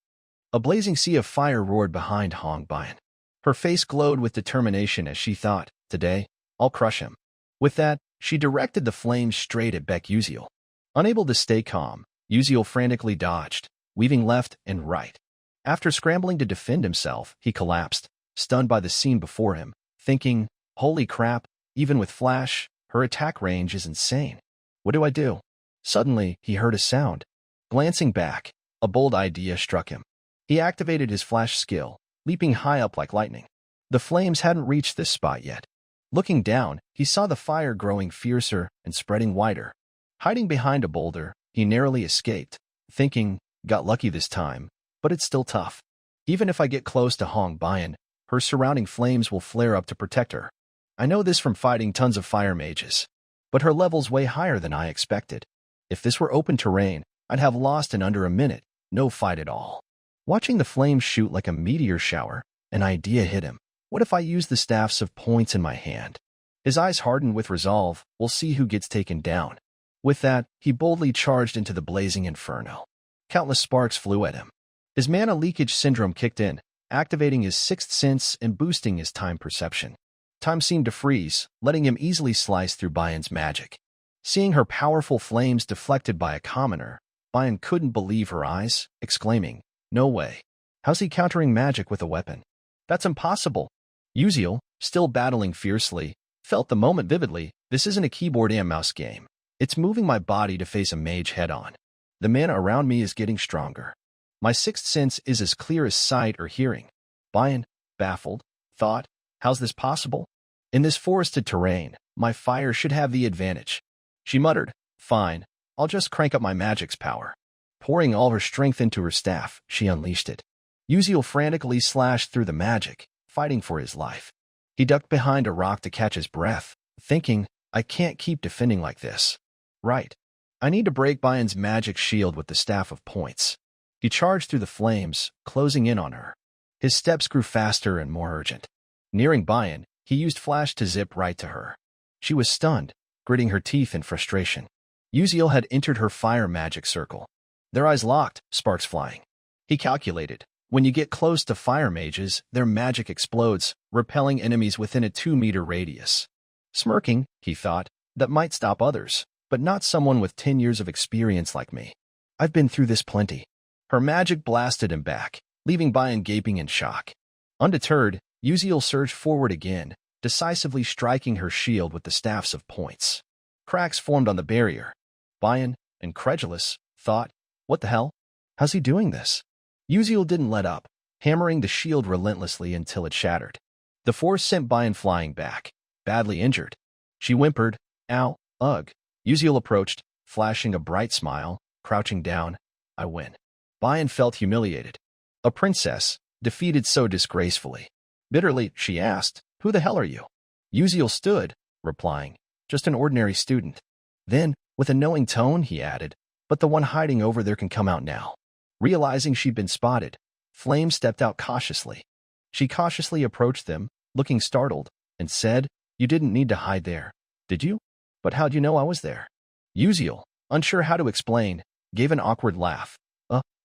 A blazing sea of fire roared behind Hong Bian. Her face glowed with determination as she thought, Today, I'll crush him. With that, she directed the flames straight at Beck Uziel. Unable to stay calm, Uziel frantically dodged, weaving left and right. After scrambling to defend himself, he collapsed, stunned by the scene before him, thinking, Holy crap, even with flash, her attack range is insane. What do I do? Suddenly, he heard a sound. Glancing back, a bold idea struck him. He activated his flash skill, leaping high up like lightning. The flames hadn't reached this spot yet. Looking down, he saw the fire growing fiercer and spreading wider. Hiding behind a boulder, he narrowly escaped, thinking, got lucky this time, but it's still tough. Even if I get close to Hong Bian, her surrounding flames will flare up to protect her. I know this from fighting tons of fire mages, but her level's way higher than I expected. If this were open terrain, I'd have lost in under a minute, no fight at all. Watching the flames shoot like a meteor shower, an idea hit him. What if I use the staffs of points in my hand? His eyes hardened with resolve. We'll see who gets taken down. With that, he boldly charged into the blazing inferno. Countless sparks flew at him. His mana leakage syndrome kicked in, activating his 6th sense and boosting his time perception. Time seemed to freeze, letting him easily slice through Bian's magic. Seeing her powerful flames deflected by a commoner, Bian couldn't believe her eyes, exclaiming, No way. How's he countering magic with a weapon? That's impossible. Uziel, still battling fiercely, felt the moment vividly. This isn't a keyboard and mouse game. It's moving my body to face a mage head-on. The mana around me is getting stronger. My 6th sense is as clear as sight or hearing. Bian, baffled, thought, How's this possible? In this forested terrain, my fire should have the advantage. She muttered, Fine, I'll just crank up my magic's power. Pouring all her strength into her staff, she unleashed it. Uziel frantically slashed through the magic, fighting for his life. He ducked behind a rock to catch his breath, thinking, I can't keep defending like this. Right. I need to break Bayon's magic shield with the Staff of Points. He charged through the flames, closing in on her. His steps grew faster and more urgent. Nearing Bayon, he used Flash to zip right to her. She was stunned, gritting her teeth in frustration. Uziel had entered her fire magic circle. Their eyes locked, sparks flying. He calculated, when you get close to fire mages, their magic explodes, repelling enemies within a 2-meter radius. Smirking, he thought, that might stop others, but not someone with 10 years of experience like me. I've been through this plenty. Her magic blasted him back, leaving Bayon gaping in shock. Undeterred, Uziel surged forward again, decisively striking her shield with the Staffs of Points. Cracks formed on the barrier. Bayon, incredulous, thought, what the hell? How's he doing this? Uziel didn't let up, hammering the shield relentlessly until it shattered. The force sent Bayon flying back, badly injured. She whimpered, ow, ugh. Uziel approached, flashing a bright smile, crouching down. I win. Bayon felt humiliated. A princess, defeated so disgracefully. Bitterly, she asked, who the hell are you? Uziel stood, replying, just an ordinary student. Then, with a knowing tone, he added, but the one hiding over there can come out now. Realizing she'd been spotted, Flame stepped out cautiously. She cautiously approached them, looking startled, and said, you didn't need to hide there, did you? But how'd you know I was there? Uziel, unsure how to explain, gave an awkward laugh.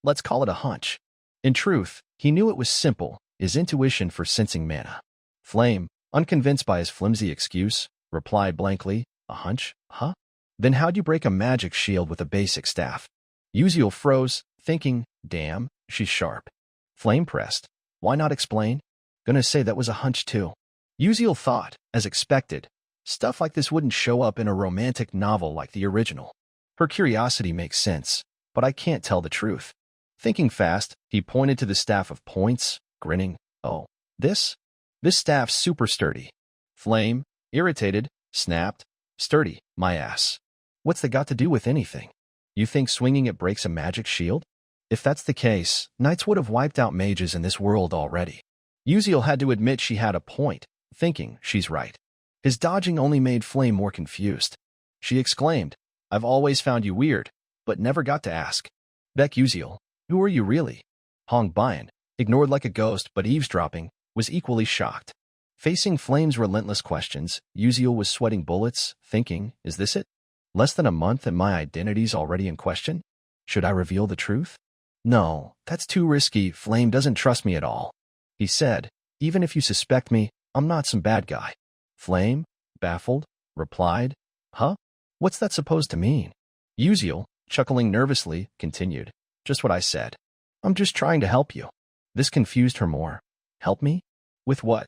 Let's call it a hunch. In truth, he knew it was simple, his intuition for sensing mana. Flame, unconvinced by his flimsy excuse, replied blankly, a hunch, huh? Then how'd you break a magic shield with a basic staff? Uziel froze, thinking, damn, she's sharp. Flame pressed. Why not explain? Gonna say that was a hunch too. Uziel thought, as expected, stuff like this wouldn't show up in a romantic novel like the original. Her curiosity makes sense, but I can't tell the truth. Thinking fast, he pointed to the Staff of Points, grinning, oh, this staff's super sturdy. Flame, irritated, snapped, sturdy, my ass. What's that got to do with anything? You think swinging it breaks a magic shield? If that's the case, knights would have wiped out mages in this world already. Uziel had to admit she had a point, thinking she's right. His dodging only made Flame more confused. She exclaimed, I've always found you weird, but never got to ask. Beck Uziel, who are you really? Hong Bayon, ignored like a ghost but eavesdropping, was equally shocked. Facing Flame's relentless questions, Uziel was sweating bullets, thinking, is this it? Less than a month and my identity's already in question? Should I reveal the truth? No, that's too risky. Flame doesn't trust me at all. He said, even if you suspect me, I'm not some bad guy. Flame, baffled, replied, huh? What's that supposed to mean? Uziel, chuckling nervously, continued, just what I said. I'm just trying to help you. This confused her more. Help me? With what?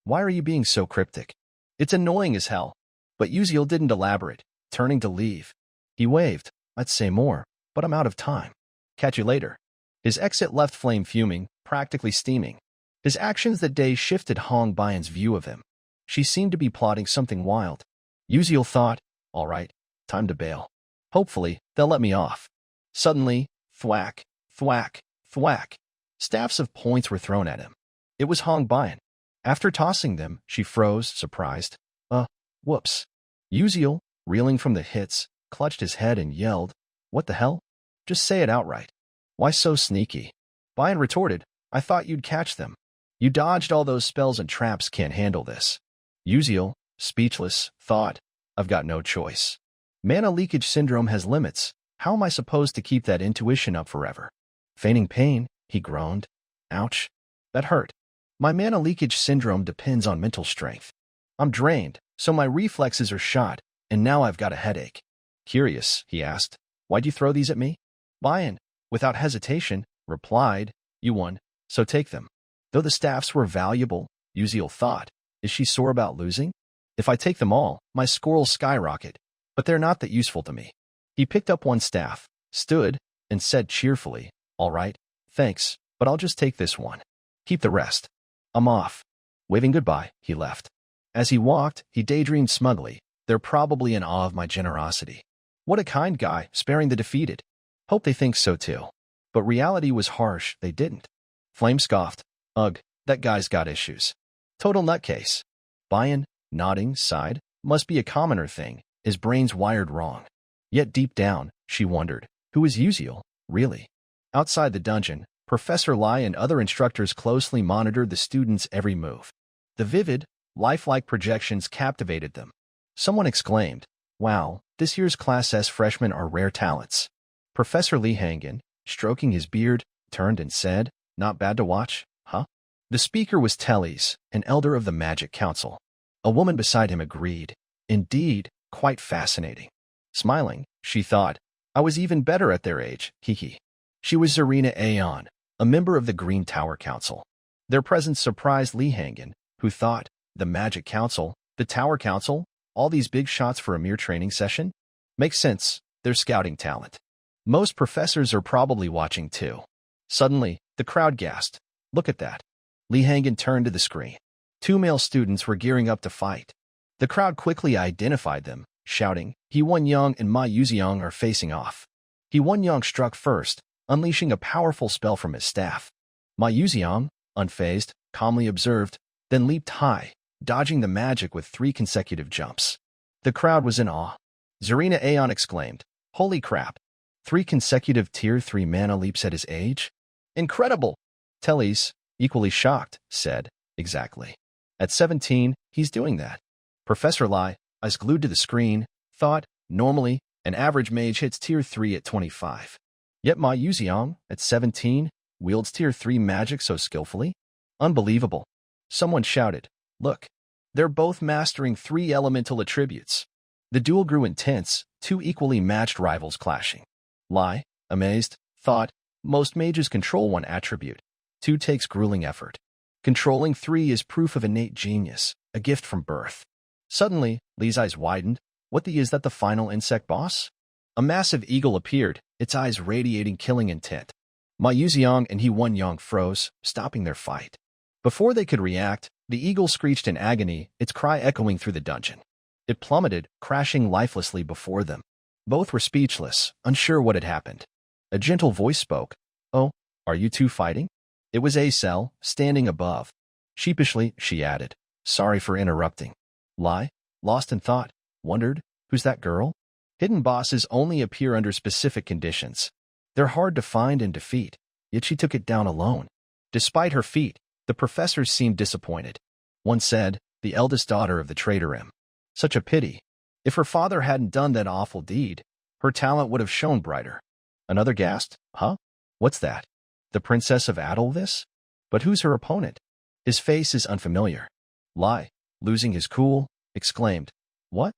Why are you being so cryptic? It's annoying as hell. But Uziel didn't elaborate, turning to leave. He waved, I'd say more, but I'm out of time. Catch you later. His exit left Flame fuming, practically steaming. His actions that day shifted Hong Bayon's view of him. She seemed to be plotting something wild. Uziel thought, all right, time to bail. Hopefully, they'll let me off. Suddenly, thwack, thwack, thwack. Staffs of points were thrown at him. It was Hong Bayon. After tossing them, she froze, surprised. Whoops. Uziel, reeling from the hits, clutched his head and yelled, what the hell? Just say it outright. Why so sneaky? Bayon retorted, I thought you'd catch them. You dodged all those spells and traps, can't handle this. Uziel, speechless, thought, I've got no choice. Mana leakage syndrome has limits. How am I supposed to keep that intuition up forever? Feigning pain, he groaned. Ouch. That hurt. My mana leakage syndrome depends on mental strength. I'm drained, so my reflexes are shot, and now I've got a headache. Curious, he asked, why'd you throw these at me? Bayon, without hesitation, replied, you won, so take them. Though the staffs were valuable, Uziel thought, is she sore about losing? If I take them all, my score'll skyrocket, but they're not that useful to me. He picked up one staff, stood, and said cheerfully, all right, thanks, but I'll just take this one. Keep the rest. I'm off. Waving goodbye, he left. As he walked, he daydreamed smugly, they're probably in awe of my generosity. What a kind guy, sparing the defeated. Hope they think so too. But reality was harsh, they didn't. Flame scoffed. Ugh, that guy's got issues. Total nutcase. Bayan, nodding, sighed. Must be a commoner thing. His brain's wired wrong. Yet deep down, she wondered, who is Uziel, really? Outside the dungeon, Professor Lai and other instructors closely monitored the students' every move. The vivid, lifelike projections captivated them. Someone exclaimed, "Wow, this year's Class S freshmen are rare talents." Professor Lee Hangen, stroking his beard, turned and said, "Not bad to watch, huh?" The speaker was Teles, an elder of the Magic Council. A woman beside him agreed. Indeed, quite fascinating. Smiling, she thought, I was even better at their age, hee. She was Zarina Aeon, a member of the Green Tower Council. Their presence surprised Lee Hangen, who thought, the Magic Council, the Tower Council, all these big shots for a mere training session? Makes sense, they're scouting talent. Most professors are probably watching too. Suddenly, the crowd gasped. Look at that. Lee Hangen turned to the screen. 2 male students were gearing up to fight. The crowd quickly identified them, shouting, He Won-young and Ma Yuziang are facing off. He Won-young struck first, unleashing a powerful spell from his staff. Ma Yuziang, unfazed, calmly observed, then leaped high, dodging the magic with 3 consecutive jumps. The crowd was in awe. Zarina Aeon exclaimed, Holy crap! 3 consecutive Tier 3 mana leaps at his age? Incredible! Teles, equally shocked, said, Exactly. At 17, he's doing that. Professor Lai, eyes glued to the screen, thought, normally, an average mage hits Tier 3 at 25. Yet Ma Yuziang, at 17, wields Tier 3 magic so skillfully? Unbelievable. Someone shouted, Look, they're both mastering 3 elemental attributes. The duel grew intense, 2 equally matched rivals clashing. Lai, amazed, thought, most mages control 1 attribute. 2 takes grueling effort. Controlling 3 is proof of innate genius, a gift from birth. Suddenly, Lee's eyes widened. What the is that the final insect boss? A massive eagle appeared, its eyes radiating killing intent. Ma Yuziang and He Won-young froze, stopping their fight. Before they could react, the eagle screeched in agony, its cry echoing through the dungeon. It plummeted, crashing lifelessly before them. Both were speechless, unsure what had happened. A gentle voice spoke. Oh, are you 2 fighting? It was Acel, standing above. Sheepishly, she added, Sorry for interrupting. Lai, lost in thought, wondered, Who's that girl? Hidden bosses only appear under specific conditions. They're hard to find and defeat, yet she took it down alone. Despite her feat, the professors seemed disappointed. One said, the eldest daughter of the traitor M. Such a pity. If her father hadn't done that awful deed, her talent would have shone brighter. Another gasped, Huh? What's that? The Princess of Adolvis? But who's her opponent? His face is unfamiliar. Lai, losing his cool, exclaimed, What?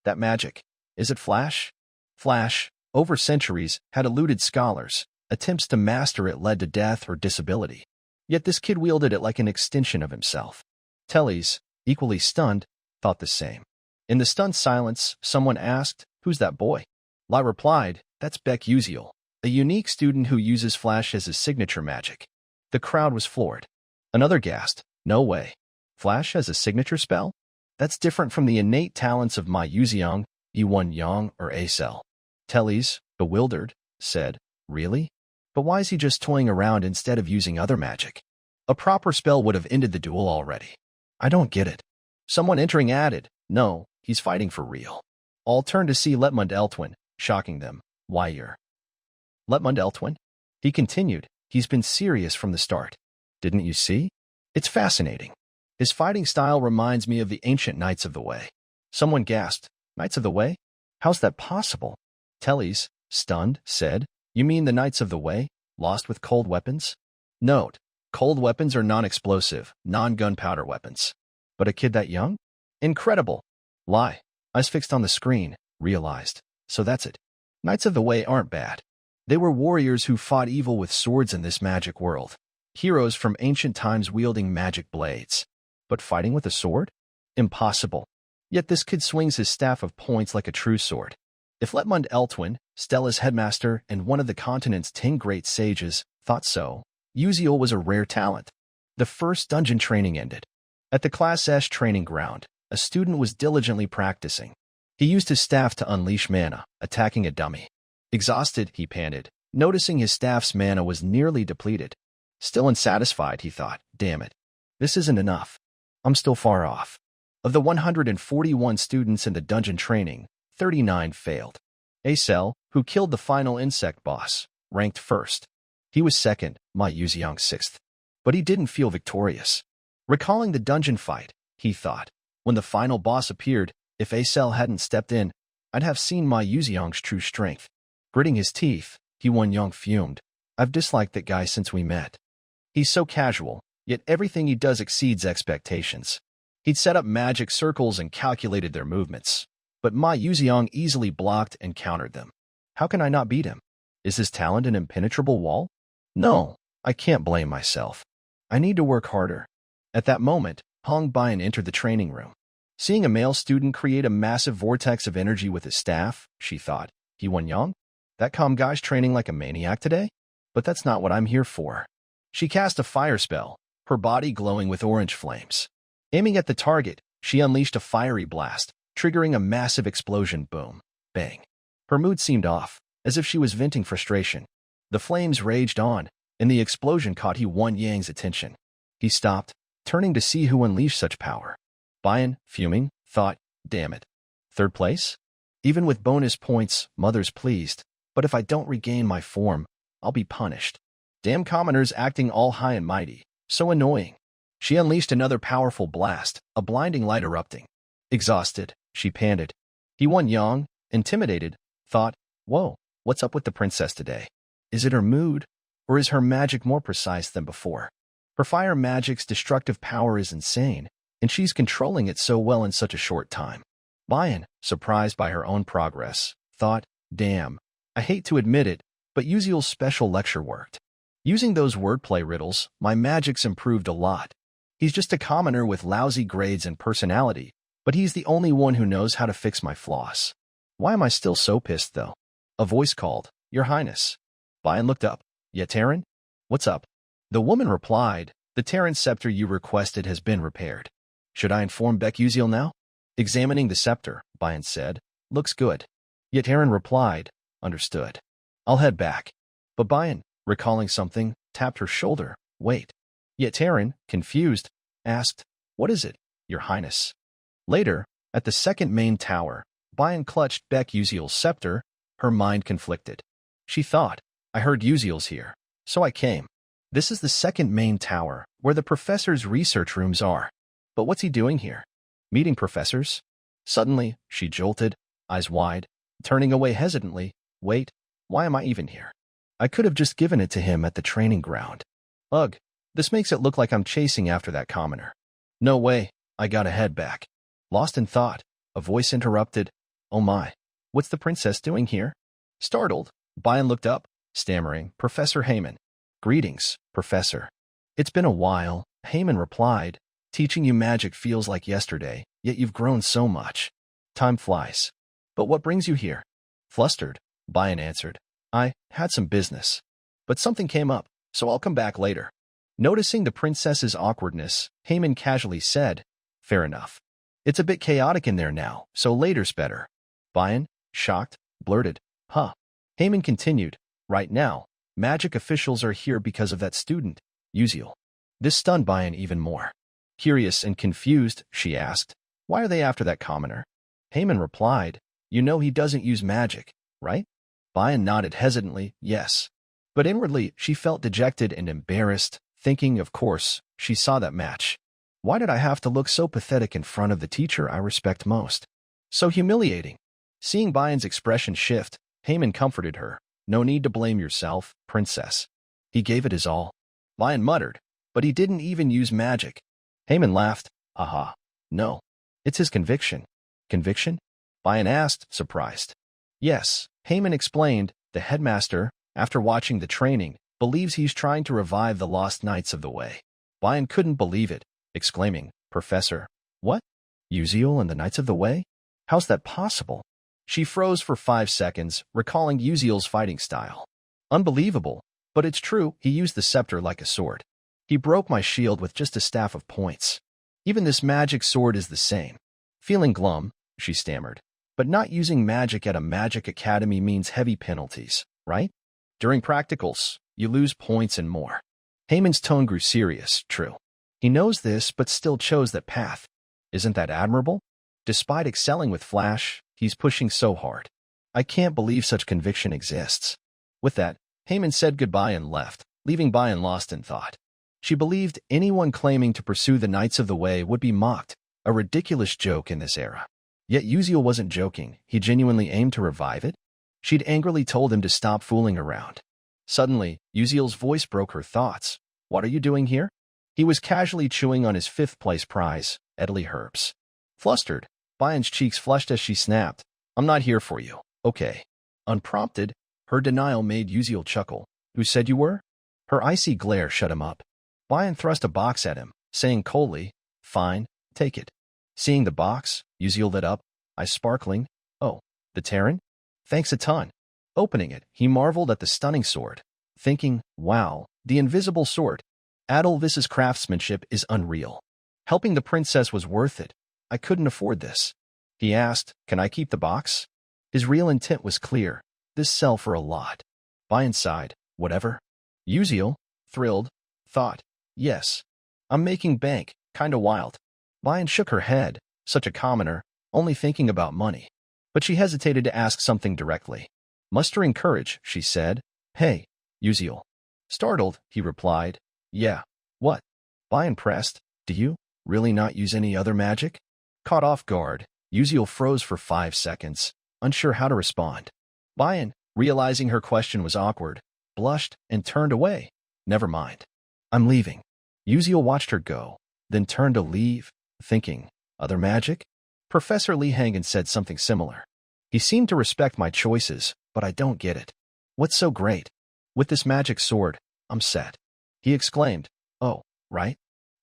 That magic. Is it Flash? Flash, over centuries, had eluded scholars. Attempts to master it led to death or disability. Yet this kid wielded it like an extension of himself. Teles, equally stunned, thought the same. In the stunned silence, someone asked, Who's that boy? Lai replied, That's Beck Uziel, a unique student who uses Flash as his signature magic. The crowd was floored. Another gasped, No way. Flash as a signature spell? That's different from the innate talents of Ma Yuziang, He Won-young, or Acel. Teles, bewildered, said, Really? But why is he just toying around instead of using other magic? A proper spell would have ended the duel already. I don't get it. Someone entering added, No, he's fighting for real. All turned to see Letmund Eltwin, shocking them. Why you're Letmund Eltwin? He continued, He's been serious from the start. Didn't you see? It's fascinating. His fighting style reminds me of the ancient Knights of the Way. Someone gasped, Knights of the Way? How's that possible? Teles, stunned, said, You mean the Knights of the Way, lost with cold weapons? Note, cold weapons are non-explosive, non-gunpowder weapons. But a kid that young? Incredible. Lai, eyes fixed on the screen, realized. So that's it. Knights of the Way aren't bad. They were warriors who fought evil with swords in this magic world. Heroes from ancient times wielding magic blades. But fighting with a sword? Impossible. Yet this kid swings his staff of points like a true sword. If Letmund Eltwin, Stella's headmaster and one of the continent's 10 great sages, thought so, Uziel was a rare talent. The first dungeon training ended. At the Class S training ground, a student was diligently practicing. He used his staff to unleash mana, attacking a dummy. Exhausted, he panted, Noticing his staff's mana was nearly depleted. Still unsatisfied, he thought, damn it. This isn't enough. I'm still far off. Of the 141 students in the dungeon training, 39 failed. Acel, who killed the final insect boss, ranked first. He was second, Ma Yuxiang sixth. But he didn't feel victorious. Recalling the dungeon fight, he thought, when the final boss appeared, if Acel hadn't stepped in, I'd have seen Ma Yuxiang's true strength. Gritting his teeth, He Wan-Young fumed. I've disliked that guy since we met. He's so casual, yet everything he does exceeds expectations. He'd set up magic circles and calculated their movements. But Ma Yuxiang easily blocked and countered them. How can I not beat him? Is his talent an impenetrable wall? No, I can't blame myself. I need to work harder. At that moment, Hong Bian entered the training room. Seeing a male student create a massive vortex of energy with his staff, she thought, He Wan-Young? That calm guy's training like a maniac today? But that's not what I'm here for. She cast a fire spell, her body glowing with orange flames. Aiming at the target, she unleashed a fiery blast, triggering a massive explosion. Boom. Bang. Her mood seemed off, as if she was venting frustration. The flames raged on, and the explosion caught He Wan-Yang's attention. He stopped, turning to see who unleashed such power. Bian, fuming, thought, damn it. Third place? Even with bonus points, Mother's pleased. But if I don't regain my form, I'll be punished. Damn commoners acting all high and mighty. So annoying. She unleashed another powerful blast, a blinding light erupting. Exhausted, she panted. He Wan-Young, intimidated, thought, whoa, what's up with the princess today? Is it her mood? Or is her magic more precise than before? Her fire magic's destructive power is insane, and she's controlling it so well in such a short time. Bian, surprised by her own progress, thought, damn, I hate to admit it, but Yuziel's special lecture worked. Using those wordplay riddles, my magic's improved a lot. He's just a commoner with lousy grades and personality, but he's the only one who knows how to fix my flaws. Why am I still so pissed, though? A voice called, Your Highness. Bian looked up. Terran? What's up? The woman replied, The Terran scepter you requested has been repaired. Should I inform Baek Yuziel now? Examining the scepter, Bian said, Looks good. Terran replied, Understood. I'll head back. But Bian, recalling something, tapped her shoulder. Wait. Terran, confused, asked, What is it, Your Highness? Later, at the second main tower, Bian clutched Baek Yuziel's scepter, her mind conflicted. She thought, I heard Yuziel's here, so I came. This is the second main tower, where the professor's research rooms are. But what's he doing here? Meeting professors? Suddenly, she jolted, eyes wide, turning away hesitantly. Wait, why am I even here? I could have just given it to him at the training ground. Ugh, this makes it look like I'm chasing after that commoner. No way, I gotta head back. Lost in thought, a voice interrupted. Oh my, what's the princess doing here? Startled, Bian looked up, stammering, Professor Heyman. Greetings, Professor. It's been a while, Heyman replied. Teaching you magic feels like yesterday, yet you've grown so much. Time flies. But what brings you here? Flustered, Bian answered. I had some business. But something came up, so I'll come back later. Noticing the princess's awkwardness, Heyman casually said, Fair enough. It's a bit chaotic in there now, so later's better. Bian, shocked, blurted, Huh. Heyman continued, Right now, magic officials are here because of that student, Yuziel. This stunned Bian even more. Curious and confused, she asked, Why are they after that commoner? Heyman replied, You know he doesn't use magic, right? Bian nodded hesitantly, yes. But inwardly, she felt dejected and embarrassed, thinking, of course, she saw that match. Why did I have to look so pathetic in front of the teacher I respect most? So humiliating. Seeing Bian's expression shift, Heyman comforted her. No need to blame yourself, princess. He gave it his all. Bian muttered, but he didn't even use magic. Heyman laughed. Aha. No. It's his conviction. Conviction? Bian asked, surprised. Yes, Heyman explained, the headmaster, after watching the training, believes he's trying to revive the lost Knights of the Way. Bian couldn't believe it, exclaiming, Professor, what? Yuziel and the Knights of the Way? How's that possible? She froze for 5 seconds, recalling Yuziel's fighting style. Unbelievable, but it's true, he used the scepter like a sword. He broke my shield with just a staff of points. Even this magic sword is the same. Feeling glum, she stammered. But not using magic at a magic academy means heavy penalties, right? During practicals, you lose points and more. Heyman's tone grew serious, true. He knows this, but still chose that path. Isn't that admirable? Despite excelling with Flash, he's pushing so hard. I can't believe such conviction exists. With that, Heyman said goodbye and left, leaving Bayan lost in thought. She believed anyone claiming to pursue the Knights of the Way would be mocked, a ridiculous joke in this era. Yet Uziel wasn't joking, he genuinely aimed to revive it. She'd angrily told him to stop fooling around. Suddenly, Uziel's voice broke her thoughts. What are you doing here? He was casually chewing on his fifth-place prize, Italy herbs. Flustered, Bayan's cheeks flushed as she snapped. I'm not here for you, okay. Unprompted, her denial made Uziel chuckle. Who said you were? Her icy glare shut him up. Bayan thrust a box at him, saying coldly, fine, take it. Seeing the box, Uziel lit up, eyes sparkling. Oh, the Terran? Thanks a ton. Opening it, he marveled at the stunning sword, thinking, wow, the invisible sword. Adolvis's craftsmanship is unreal. Helping the princess was worth it. I couldn't afford this. He asked, can I keep the box? His real intent was clear. This sell for a lot. Bayan sighed, whatever. Uziel, thrilled, thought, yes. I'm making bank, kinda wild. Bayan shook her head, such a commoner, only thinking about money. But she hesitated to ask something directly. Mustering courage, she said, hey, Uziel. Startled, he replied, yeah, what? Bayan pressed, do you really not use any other magic? Caught off guard, Uziel froze for 5 seconds, unsure how to respond. Bayan, realizing her question was awkward, blushed and turned away. Never mind. I'm leaving. Uziel watched her go, then turned to leave, thinking, other magic? Professor Li Hangen said something similar. He seemed to respect my choices, but I don't get it. What's so great? With this magic sword, I'm set. He exclaimed, oh, right?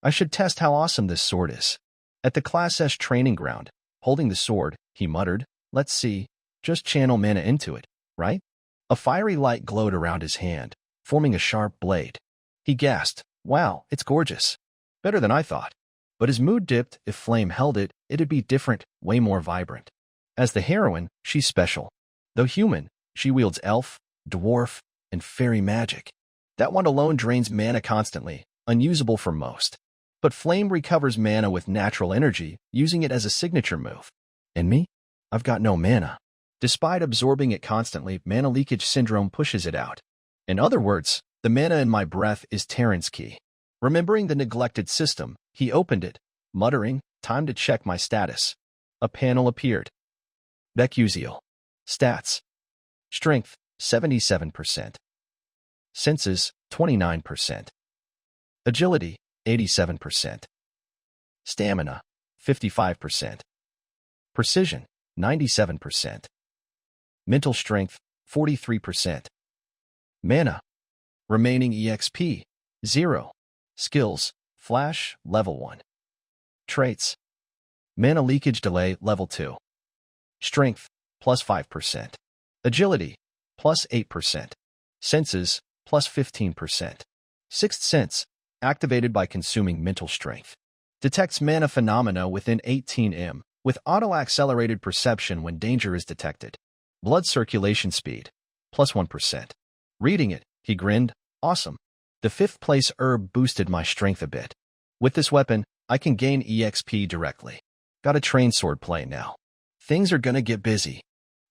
I should test how awesome this sword is. At the Class S training ground, holding the sword, he muttered, let's see, just channel mana into it, right? A fiery light glowed around his hand, forming a sharp blade. He gasped, wow, it's gorgeous. Better than I thought. But his mood dipped. If Flame held it, it'd be different, way more vibrant. As the heroine, she's special. Though human, she wields elf, dwarf, and fairy magic. That one alone drains mana constantly, unusable for most. But Flame recovers mana with natural energy, using it as a signature move. And me? I've got no mana. Despite absorbing it constantly, mana leakage syndrome pushes it out. In other words, the mana in my breath is Terran's key. Remembering the neglected system, he opened it, muttering, time to check my status. A panel appeared. Beck Uziel. Stats. Strength, 77%. Senses, 29%. Agility, 87%. Stamina, 55%. Precision, 97%. Mental strength, 43%. Mana. Remaining EXP, 0. Skills, Flash, level 1. Traits. Mana leakage delay, level 2. Strength, plus 5%. Agility, plus 8%. Senses, plus 15%. Sixth Sense, activated by consuming mental strength. Detects mana phenomena within 18 m, with auto-accelerated perception when danger is detected. Blood circulation speed, plus 1%. Reading it, he grinned, awesome. The 5th place herb boosted my strength a bit. With this weapon, I can gain EXP directly. Got a train sword play now. Things are gonna get busy.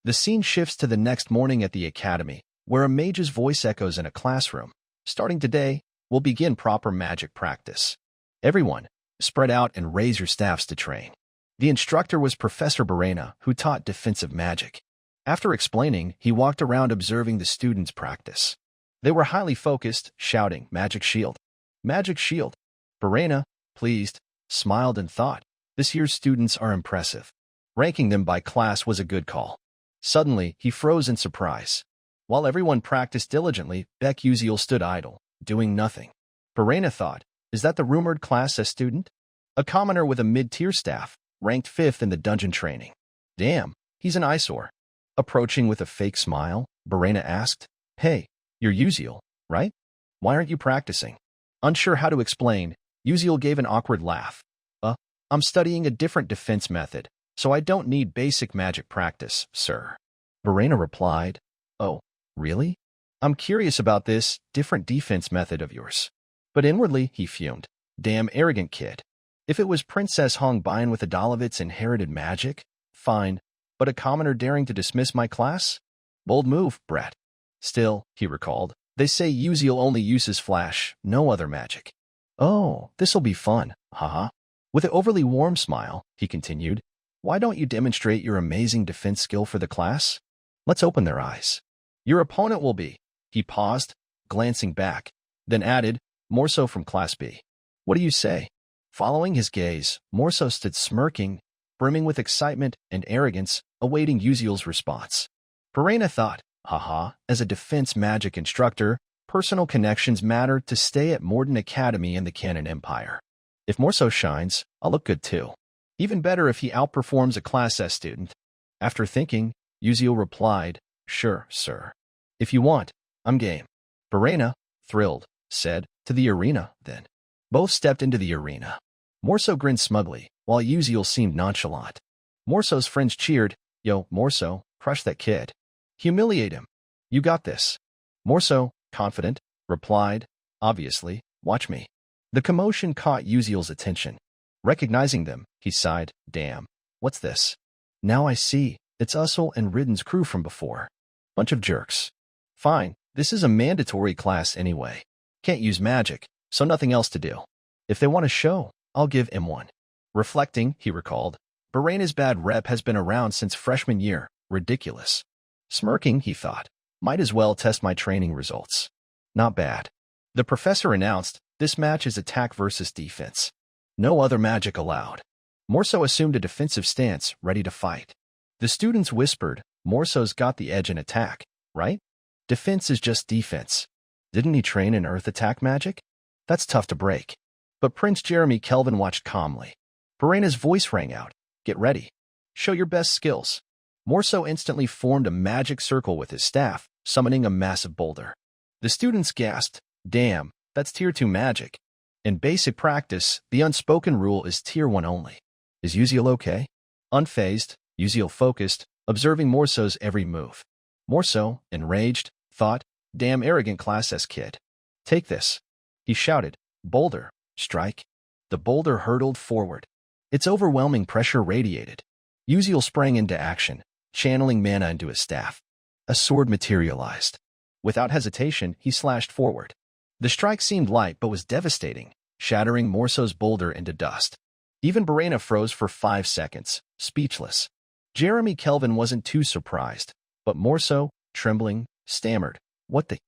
The scene shifts to the next morning at the academy, where a mage's voice echoes in a classroom. Starting today, we'll begin proper magic practice. Everyone, spread out and raise your staffs to train. The instructor was Professor Barena, who taught defensive magic. After explaining, he walked around observing the students practice. They were highly focused, shouting, Magic Shield. Magic Shield. Barena, pleased, smiled and thought, this year's students are impressive. Ranking them by class was a good call. Suddenly, he froze in surprise. While everyone practiced diligently, Beck Uziel stood idle, doing nothing. Barena thought, is that the rumored Class S student? A commoner with a mid-tier staff, ranked 5th in the dungeon training. Damn, he's an eyesore. Approaching with a fake smile, Barena asked, hey, you're Uziel, right? Why aren't you practicing? Unsure how to explain, Uziel gave an awkward laugh. I'm studying a different defense method, so I don't need basic magic practice, sir. Barena replied, oh, really? I'm curious about this different defense method of yours. But inwardly, he fumed. Damn arrogant kid. If it was Princess Hong Bian with Adalovit's inherited magic, fine. But a commoner daring to dismiss my class? Bold move, Brett. Still, he recalled, they say Uziel only uses flash, no other magic. Oh, this'll be fun, haha. With an overly warm smile, he continued, why don't you demonstrate your amazing defense skill for the class? Let's open their eyes. Your opponent will be. He paused, glancing back, then added, more so from Class B. What do you say? Following his gaze, Morso stood smirking, brimming with excitement and arrogance, awaiting Uziel's response. Perena thought, haha, as a defense magic instructor, personal connections matter to stay at Morden Academy in the Canon Empire. If Morso shines, I'll look good too. Even better if he outperforms a Class S student. After thinking, Uziel replied, sure, sir. If you want, I'm game. Perena, thrilled, said, to the arena, then. Both stepped into the arena. Morso grinned smugly, while Uziel seemed nonchalant. Morso's friends cheered, yo, Morso, crush that kid. Humiliate him. You got this. Morso, confident, replied, obviously, watch me. The commotion caught Uziel's attention. Recognizing them, he sighed, damn, what's this? Now I see, it's Ussel and Ridden's crew from before. Bunch of jerks. Fine, this is a mandatory class anyway. Can't use magic, so nothing else to do. If they want a show, I'll give him one. Reflecting, he recalled, Berena's bad rep has been around since freshman year, ridiculous. Smirking, he thought, might as well test my training results. Not bad. The professor announced, this match is attack versus defense. No other magic allowed. Morso assumed a defensive stance, ready to fight. The students whispered, Morso's got the edge in attack, right? Defense is just defense. Didn't he train in earth attack magic? That's tough to break. But Prince Jeremy Kelvin watched calmly. Perena's voice rang out, get ready. Show your best skills. Morso instantly formed a magic circle with his staff, summoning a massive boulder. The students gasped, damn, that's Tier 2 magic. In basic practice, the unspoken rule is Tier 1 only. Is Uziel okay? Unfazed, Uziel focused, observing Morso's every move. Morso, enraged, thought, damn arrogant Class S kid. Take this. He shouted, boulder, strike. The boulder hurtled forward. Its overwhelming pressure radiated. Uziel sprang into action, channeling mana into his staff. A sword materialized. Without hesitation, he slashed forward. The strike seemed light but was devastating, shattering Morso's boulder into dust. Even Berena froze for 5 seconds, speechless. Jeremy Kelvin wasn't too surprised, but Morso, trembling, stammered, what the?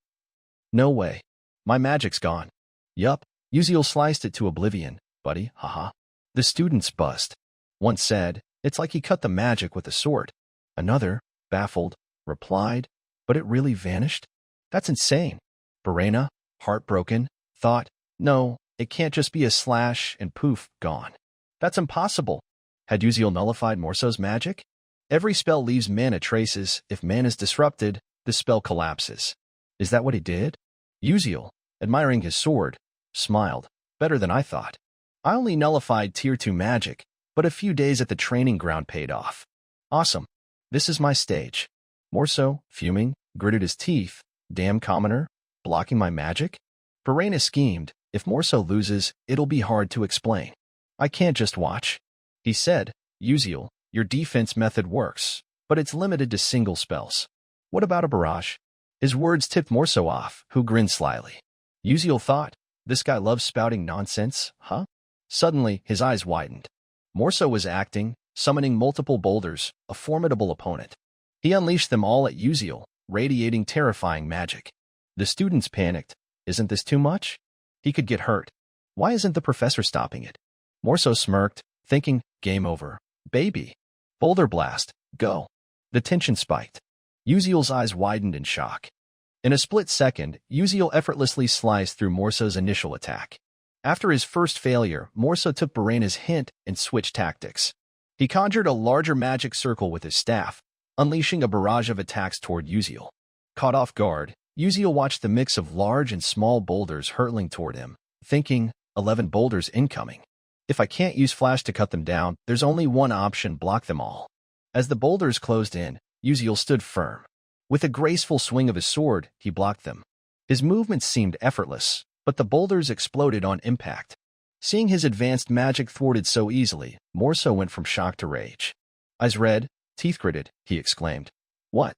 No way. My magic's gone. Yup, Uziel sliced it to oblivion, buddy, haha. The students buzzed. One said, it's like he cut the magic with a sword. Another, baffled, replied, but it really vanished? That's insane. Berena, heartbroken, thought, no, it can't just be a slash and poof, gone. That's impossible. Had Uziel nullified Morso's magic? Every spell leaves mana traces. If mana is disrupted, the spell collapses. Is that what he did? Uziel, admiring his sword, smiled. Better than I thought. I only nullified Tier 2 magic, but a few days at the training ground paid off. Awesome. This is my stage. Morso, fuming, gritted his teeth. Damn commoner, blocking my magic? Perena schemed, if Morso loses, it'll be hard to explain. I can't just watch. He said, Uziel, your defense method works, but it's limited to single spells. What about a barrage? His words tipped Morso off, who grinned slyly. Uziel thought, this guy loves spouting nonsense, huh? Suddenly, his eyes widened. Morso was acting, summoning multiple boulders, a formidable opponent. He unleashed them all at Uziel, radiating terrifying magic. The students panicked. Isn't this too much? He could get hurt. Why isn't the professor stopping it? Morso smirked, thinking, game over. Baby. Boulder blast. Go. The tension spiked. Uziel's eyes widened in shock. In a split second, Uziel effortlessly sliced through Morso's initial attack. After his first failure, Morso took Berena's hint and switched tactics. He conjured a larger magic circle with his staff, unleashing a barrage of attacks toward Uziel. Caught off guard, Uziel watched the mix of large and small boulders hurtling toward him, thinking, 11 boulders incoming. If I can't use flash to cut them down, there's only one option, block them all. As the boulders closed in, Uziel stood firm. With a graceful swing of his sword, he blocked them. His movements seemed effortless, but the boulders exploded on impact. Seeing his advanced magic thwarted so easily, Morso went from shock to rage. Eyes red, teeth gritted, he exclaimed. What?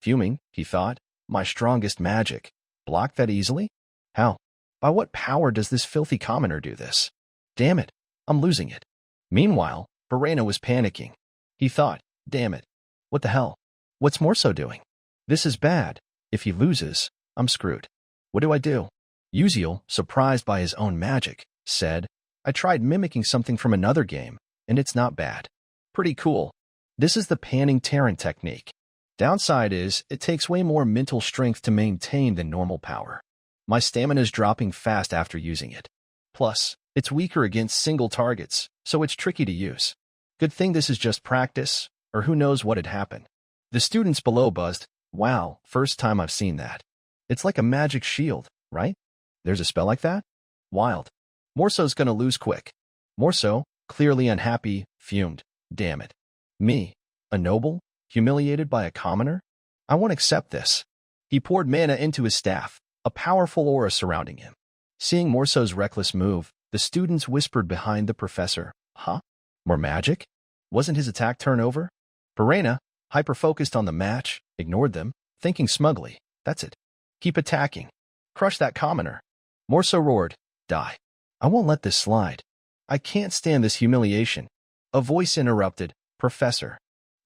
Fuming, he thought. My strongest magic. Blocked that easily? How? By what power does this filthy commoner do this? Damn it, I'm losing it. Meanwhile, Barena was panicking. He thought, damn it. What the hell? What's Morso doing? This is bad. If he loses, I'm screwed. What do I do? Uziel, surprised by his own magic, said, I tried mimicking something from another game, and it's not bad. Pretty cool. This is the panning Terran technique. Downside is, it takes way more mental strength to maintain than normal power. My stamina's dropping fast after using it. Plus, it's weaker against single targets, so it's tricky to use. Good thing this is just practice, or who knows what'd happen. The students below buzzed, wow, first time I've seen that. It's like a magic shield, right? There's a spell like that? Wild. Morso's gonna lose quick. Morso, clearly unhappy, fumed. Damn it. Me, a noble, humiliated by a commoner? I won't accept this. He poured mana into his staff, a powerful aura surrounding him. Seeing Morso's reckless move, the students whispered behind the professor, huh? More magic? Wasn't his attack turn over? Barena, hyper-focused on the match, ignored them, thinking smugly, that's it. Keep attacking. Crush that commoner. Morso roared, die. I won't let this slide. I can't stand this humiliation. A voice interrupted, Professor.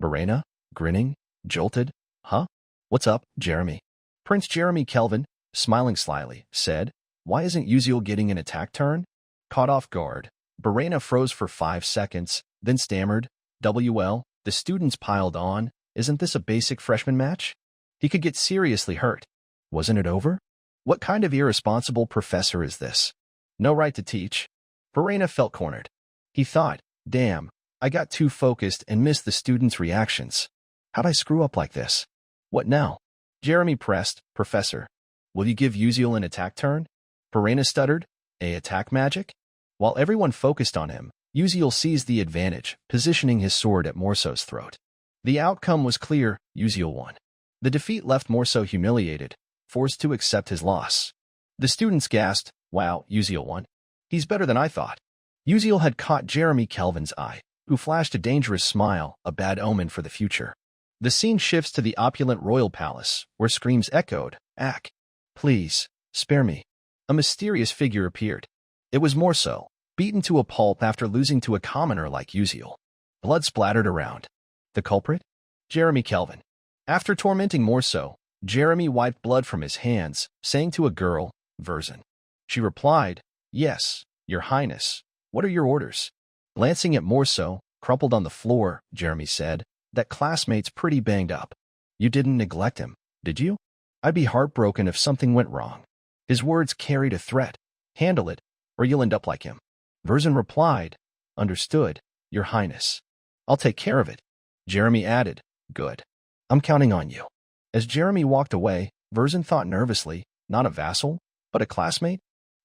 Barena, grinning, jolted, huh? What's up, Jeremy? Prince Jeremy Kelvin, smiling slyly, said, why isn't Uziel getting an attack turn? Caught off guard, Barena froze for 5 seconds, then stammered, WL, the students piled on, isn't this a basic freshman match? He could get seriously hurt. Wasn't it over? What kind of irresponsible professor is this? No right to teach. Barena felt cornered. He thought, damn, I got too focused and missed the students' reactions. How'd I screw up like this? What now? Jeremy pressed, Professor. Will you give Uziel an attack turn? Barena stuttered, a attack magic? While everyone focused on him, Uziel seized the advantage, positioning his sword at Morso's throat. The outcome was clear, Uziel won. The defeat left Morso humiliated, forced to accept his loss. The students gasped, wow, Uziel won. He's better than I thought. Uziel had caught Jeremy Kelvin's eye, who flashed a dangerous smile, a bad omen for the future. The scene shifts to the opulent royal palace, where screams echoed, Ack. Please, spare me. A mysterious figure appeared. It was Morso, beaten to a pulp after losing to a commoner like Uziel. Blood splattered around. The culprit? Jeremy Kelvin. After tormenting Morso, Jeremy wiped blood from his hands, saying to a girl, Verzin. She replied, Yes, Your Highness. What are your orders? Glancing at Morso, crumpled on the floor, Jeremy said, that classmate's pretty banged up. You didn't neglect him, did you? I'd be heartbroken if something went wrong. His words carried a threat. Handle it, or you'll end up like him. Verzin replied, Understood, Your Highness. I'll take care of it. Jeremy added, Good. I'm counting on you. As Jeremy walked away, Verzin thought nervously, not a vassal, but a classmate?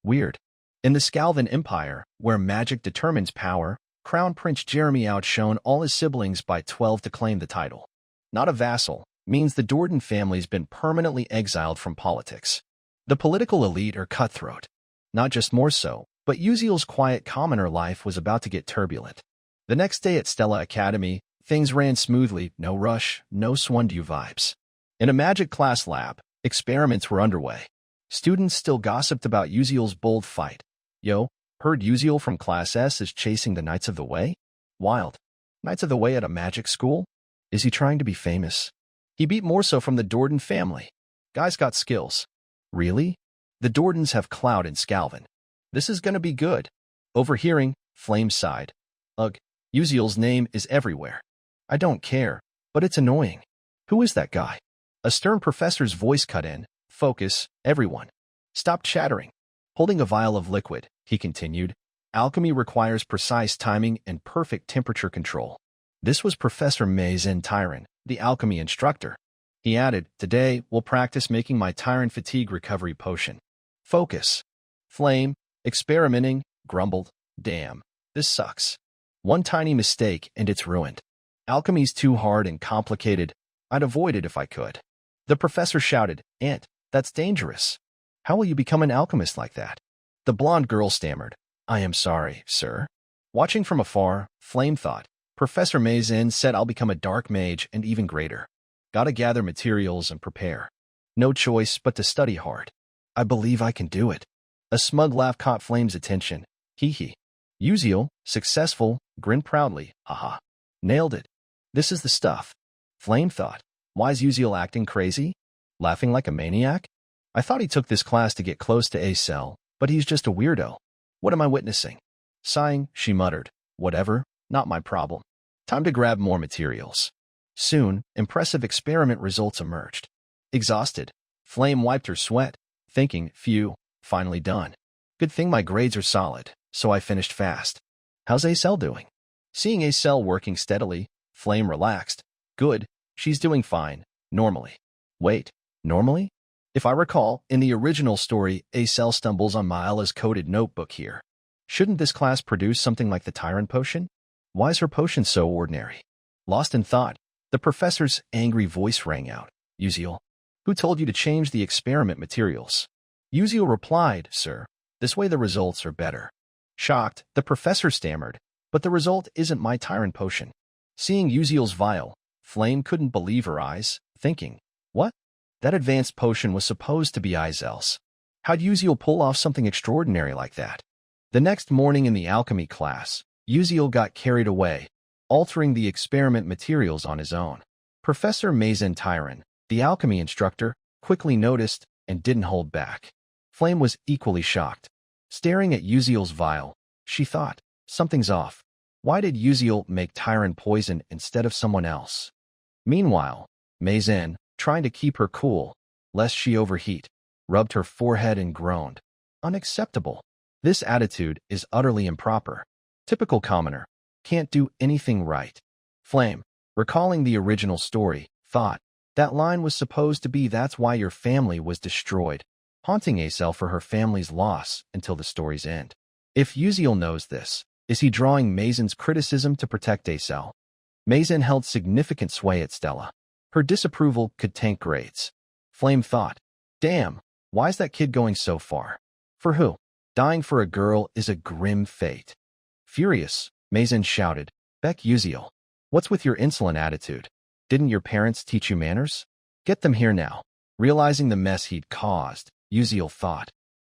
Weird. In the Scalvan Empire, where magic determines power, Crown Prince Jeremy outshone all his siblings by 12 to claim the title. Not a vassal means the Dordan family's been permanently exiled from politics. The political elite are cutthroat. Not just Morso, but Uziel's quiet commoner life was about to get turbulent. The next day at Stella Academy, things ran smoothly, no rush, no Swundu vibes. In a magic class lab, experiments were underway. Students still gossiped about Uziel's bold fight. Yo, heard Uziel from Class S is chasing the Knights of the Way? Wild. Knights of the Way at a magic school? Is he trying to be famous? He beat Morso from the Dordan family. Guy's got skills. Really? The Dordans have clout in Scalvan. This is gonna be good. Overhearing, Flame sighed. Ugh, Uziel's name is everywhere. I don't care, but it's annoying. Who is that guy? A stern professor's voice cut in. Focus, everyone. Stop chattering. Holding a vial of liquid, he continued, alchemy requires precise timing and perfect temperature control. This was Professor Mazen Tyron, the alchemy instructor. He added, Today, we'll practice making my Tyron fatigue recovery potion. Focus. Flame, experimenting, grumbled, Damn, this sucks. One tiny mistake and it's ruined. Alchemy's too hard and complicated. I'd avoid it if I could. The professor shouted, "Aunt, that's dangerous. How will you become an alchemist like that?" The blonde girl stammered, "I am sorry, sir." Watching from afar, Flame thought, Professor Mazin said I'll become a dark mage and even greater. Gotta gather materials and prepare. No choice but to study hard. I believe I can do it. A smug laugh caught Flame's attention. Hee hee. Uziel, successful, grinned proudly. Haha. Nailed it. This is the stuff. Flame thought. Why's Uziel acting crazy? Laughing like a maniac? I thought he took this class to get close to A-Cell, but he's just a weirdo. What am I witnessing? Sighing, she muttered. Whatever, not my problem. Time to grab more materials. Soon, impressive experiment results emerged. Exhausted, Flame wiped her sweat, thinking, phew, finally done. Good thing my grades are solid, so I finished fast. How's A-Cell doing? Seeing A-Cell working steadily, Flame relaxed. Good, she's doing fine, normally. Wait, normally? If I recall, in the original story, A-Cell stumbles on Maella's coded notebook here. Shouldn't this class produce something like the Tyrant Potion? Why is her potion so ordinary? Lost in thought, the professor's angry voice rang out. Uziel, who told you to change the experiment materials? Uziel replied, Sir, this way the results are better. Shocked, the professor stammered, but the result isn't my Tyrant Potion. Seeing Uziel's vial, Flame couldn't believe her eyes, thinking, what? That advanced potion was supposed to be Izel's. How'd Uziel pull off something extraordinary like that? The next morning in the alchemy class, Uziel got carried away, altering the experiment materials on his own. Professor Mazin Tyron, the alchemy instructor, quickly noticed and didn't hold back. Flame was equally shocked. Staring at Uziel's vial, she thought, something's off. Why did Uziel make Tyron poison instead of someone else? Meanwhile, Mazin, trying to keep her cool, lest she overheat, rubbed her forehead and groaned. Unacceptable. This attitude is utterly improper. Typical commoner. Can't do anything right. Flame, recalling the original story, thought, that line was supposed to be that's why your family was destroyed, haunting A-Cell for her family's loss until the story's end. If Uziel knows this, is he drawing Mazin's criticism to protect A-Cell? Mazin held significant sway at Stella. Her disapproval could tank grades. Flame thought, damn, why's that kid going so far? For who? Dying for a girl is a grim fate. Furious, Mazin shouted, Beck Uziel, what's with your insolent attitude? Didn't your parents teach you manners? Get them here now. Realizing the mess he'd caused, Uziel thought,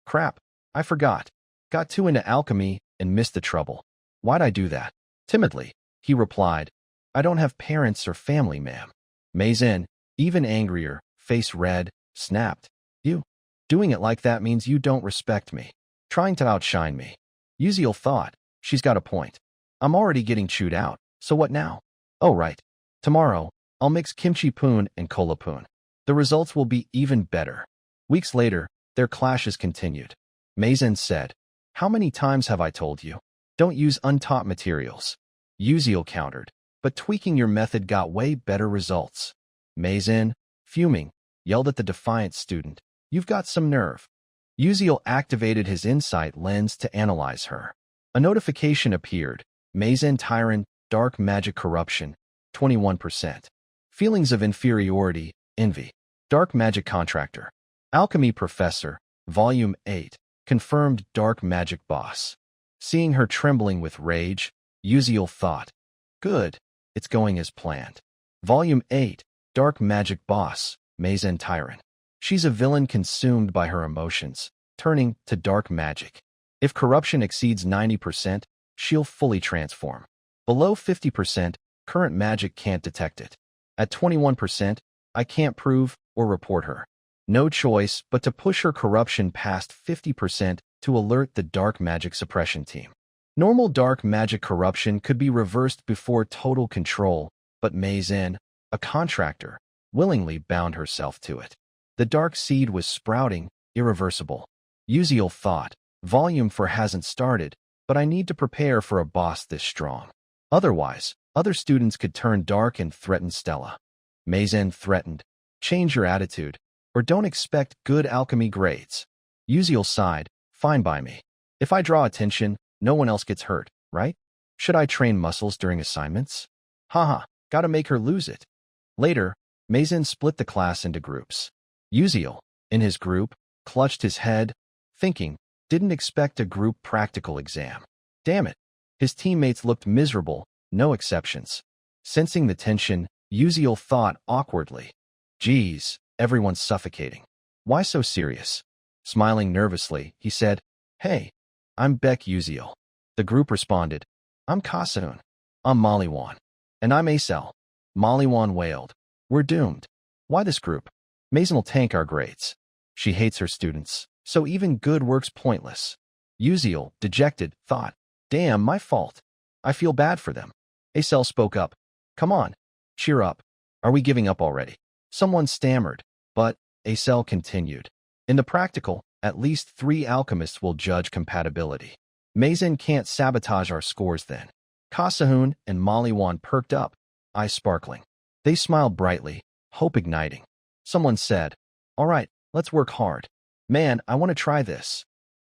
crap, I forgot. Got too into alchemy and missed the trouble. Why'd I do that? Timidly, he replied, I don't have parents or family, ma'am. Mazin, even angrier, face red, snapped, you. Doing it like that means you don't respect me. Trying to outshine me. Uziel thought, she's got a point. I'm already getting chewed out, so what now? Oh right. Tomorrow, I'll mix kimchi poon and cola poon. The results will be even better. Weeks later, their clashes continued. Mazin said, how many times have I told you? Don't use untaught materials. Uziel countered, but tweaking your method got way better results. Mazin, fuming, yelled at the defiant student, you've got some nerve. Uziel activated his insight lens to analyze her. A notification appeared. Mazin Tyron, Dark Magic Corruption, 21%. Feelings of inferiority, envy. Dark Magic Contractor. Alchemy Professor, Volume 8. Confirmed Dark Magic Boss. Seeing her trembling with rage, Uziel thought, good, it's going as planned. Volume 8. Dark Magic Boss, Mazin Tyron. She's a villain consumed by her emotions, turning to dark magic. If corruption exceeds 90%, she'll fully transform. Below 50%, current magic can't detect it. At 21%, I can't prove or report her. No choice but to push her corruption past 50% to alert the dark magic suppression team. Normal dark magic corruption could be reversed before total control, but Mazin, a contractor, willingly bound herself to it. The dark seed was sprouting, irreversible. Uziel thought, Volume 4 hasn't started, but I need to prepare for a boss this strong. Otherwise, other students could turn dark and threaten Stella. Mazin threatened, change your attitude, or don't expect good alchemy grades. Uziel sighed, fine by me. If I draw attention, no one else gets hurt, right? Should I train muscles during assignments? Haha, gotta make her lose it. Later, Mazen split the class into groups. Uziel, in his group, clutched his head, thinking, didn't expect a group practical exam. Damn it. His teammates looked miserable, no exceptions. Sensing the tension, Uziel thought awkwardly. Geez, everyone's suffocating. Why so serious? Smiling nervously, he said, Hey, I'm Beck Uziel. The group responded, I'm Kasaun. I'm Maliwan. And I'm Acel. Maliwan wailed. We're doomed. Why this group? Mazen will tank our grades. She hates her students, so even good work's pointless. Uziel, dejected, thought, Damn, my fault. I feel bad for them. Acel spoke up. Come on, cheer up. Are we giving up already? Someone stammered, but Acel continued. In the practical, at least 3 alchemists will judge compatibility. Mazen can't sabotage our scores then. Kasaun and Maliwan perked up, eyes sparkling. They smiled brightly, hope igniting. Someone said, All right, let's work hard. Man, I want to try this.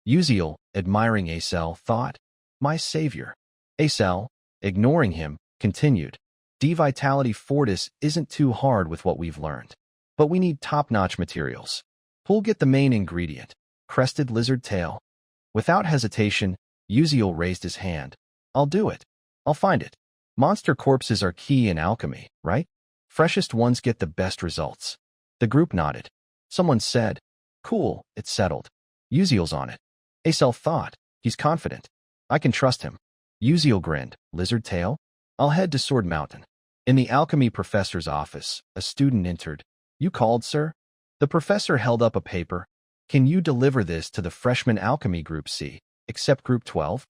Uziel, admiring Acel, thought, My savior. Acel, ignoring him, continued. D-Vitality Fortis isn't too hard with what we've learned. But we need top-notch materials. Who'll get the main ingredient? Crested lizard tail. Without hesitation, Uziel raised his hand. I'll do it. I'll find it. Monster corpses are key in alchemy, right? Freshest ones get the best results. The group nodded. Someone said, Cool, it's settled. Uziel's on it. Acel thought, he's confident. I can trust him. Uziel grinned. Lizard tail? I'll head to Sword Mountain. In the alchemy professor's office, a student entered. You called, sir? The professor held up a paper. Can you deliver this to the freshman alchemy group C, except group 12?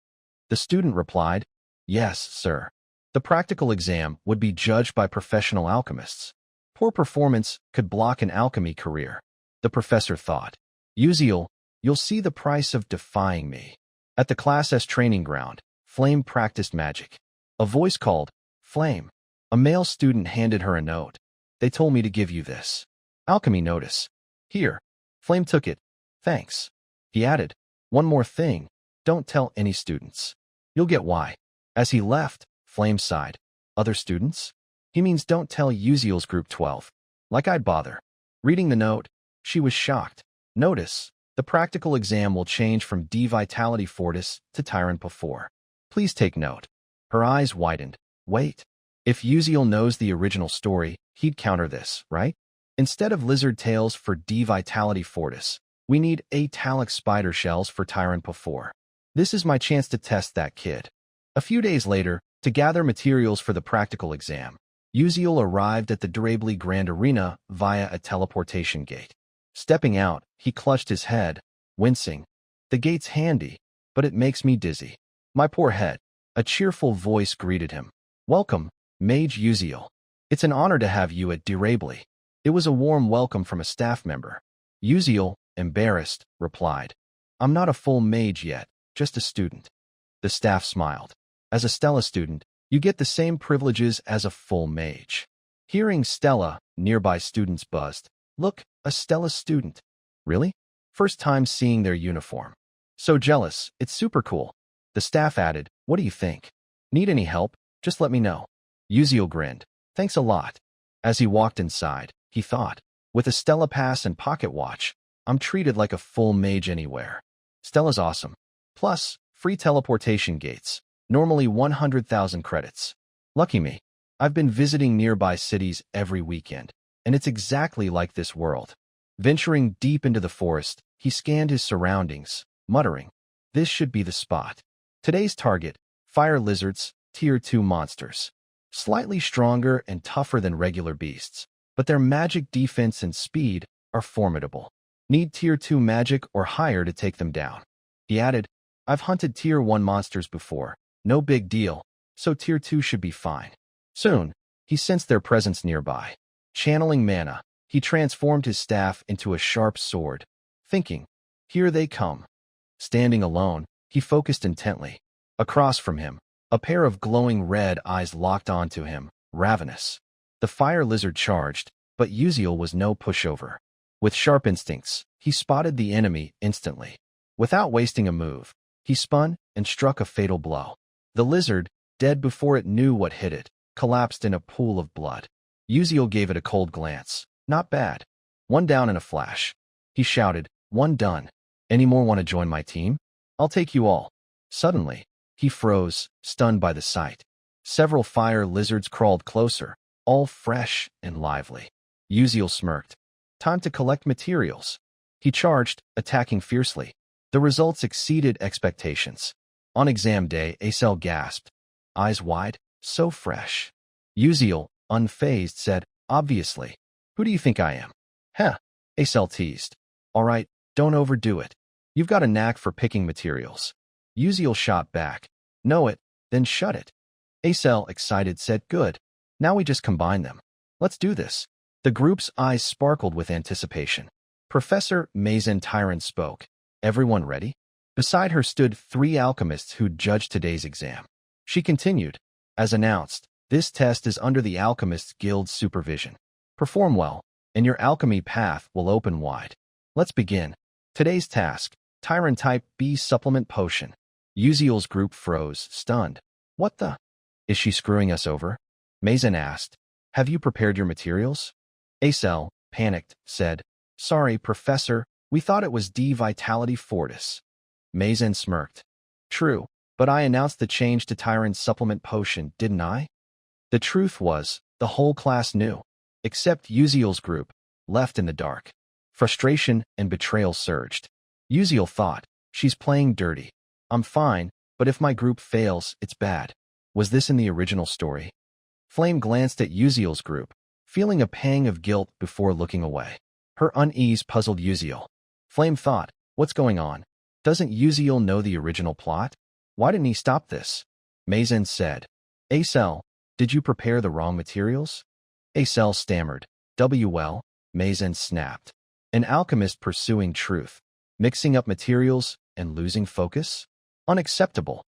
The student replied, Yes, sir. The practical exam would be judged by professional alchemists. Poor performance could block an alchemy career. The professor thought, Uziel, you'll see the price of defying me. At the Class S training ground, Flame practiced magic. A voice called, Flame. A male student handed her a note. They told me to give you this. Alchemy notice. Here. Flame took it. Thanks. He added, One more thing. Don't tell any students. You'll get why. As he left, Flame sighed. Other students? He means don't tell Uziel's group 12. Like I'd bother. Reading the note, she was shocked. Notice, the practical exam will change from D-Vitality Fortis to Tyrant Pa4. Please take note. Her eyes widened. Wait. If Uziel knows the original story, he'd counter this, right? Instead of lizard tails for D-Vitality Fortis, we need Atalic spider shells for Tyrant Pa4. This is my chance to test that kid. A few days later, to gather materials for the practical exam, Uziel arrived at the Durably Grand Arena via a teleportation gate. Stepping out, he clutched his head, wincing. The gate's handy, but it makes me dizzy. My poor head. A cheerful voice greeted him. Welcome, Mage Uziel. It's an honor to have you at Durably. It was a warm welcome from a staff member. Uziel, embarrassed, replied, I'm not a full mage yet, just a student. The staff smiled. As a Stella student, you get the same privileges as a full mage. Hearing Stella, nearby students buzzed. Look, a Stella student. Really? First time seeing their uniform. So jealous, it's super cool. The staff added, What do you think? Need any help? Just let me know. Uziel grinned. Thanks a lot. As he walked inside, he thought, with a Stella pass and pocket watch, I'm treated like a full mage anywhere. Stella's awesome. Plus, free teleportation gates. Normally 100,000 credits. Lucky me. I've been visiting nearby cities every weekend, and it's exactly like this world. Venturing deep into the forest, he scanned his surroundings, muttering, This should be the spot. Today's target, fire lizards, tier 2 monsters. Slightly stronger and tougher than regular beasts, but their magic defense and speed are formidable. Need tier 2 magic or higher to take them down. He added, I've hunted tier 1 monsters before. No big deal, so tier 2 should be fine. Soon, he sensed their presence nearby. Channeling mana, he transformed his staff into a sharp sword, thinking, Here they come. Standing alone, he focused intently. Across from him, a pair of glowing red eyes locked onto him, ravenous. The fire lizard charged, but Uziel was no pushover. With sharp instincts, he spotted the enemy instantly. Without wasting a move, he spun and struck a fatal blow. The lizard, dead before it knew what hit it, collapsed in a pool of blood. Uziel gave it a cold glance. Not bad. One down in a flash. He shouted, one done. Any more want to join my team? I'll take you all. Suddenly, he froze, stunned by the sight. Several fire lizards crawled closer, all fresh and lively. Uziel smirked. Time to collect materials. He charged, attacking fiercely. The results exceeded expectations. On exam day, Acel gasped. Eyes wide, so fresh. Uziel, unfazed, said, obviously. Who do you think I am? Heh, Acel teased. All right, don't overdo it. You've got a knack for picking materials. Uziel shot back. Know it, then shut it. Acel, excited, said, good. Now we just combine them. Let's do this. The group's eyes sparkled with anticipation. Professor Mazen Tyrant spoke. Everyone ready? Beside her stood 3 alchemists who'd judged today's exam. She continued, as announced, this test is under the Alchemists Guild's supervision. Perform well, and your alchemy path will open wide. Let's begin. Today's task, Tyrant Type B Supplement Potion. Uziel's group froze, stunned. What the? Is she screwing us over? Mazen asked. Have you prepared your materials? Acel, panicked, said, sorry, Professor, we thought it was D Vitality Fortis. Mazen smirked. True, but I announced the change to Tyrant's Supplement Potion, didn't I? The truth was, the whole class knew, except Uziel's group, left in the dark. Frustration and betrayal surged. Uziel thought, she's playing dirty. I'm fine, but if my group fails, it's bad. Was this in the original story? Flame glanced at Uziel's group, feeling a pang of guilt before looking away. Her unease puzzled Uziel. Flame thought, what's going on? Doesn't Uziel know the original plot? Why didn't he stop this? Mazen said. Acel, did you prepare the wrong materials? Acel stammered. Well, Mazen snapped. An alchemist pursuing truth, mixing up materials and losing focus? Unacceptable.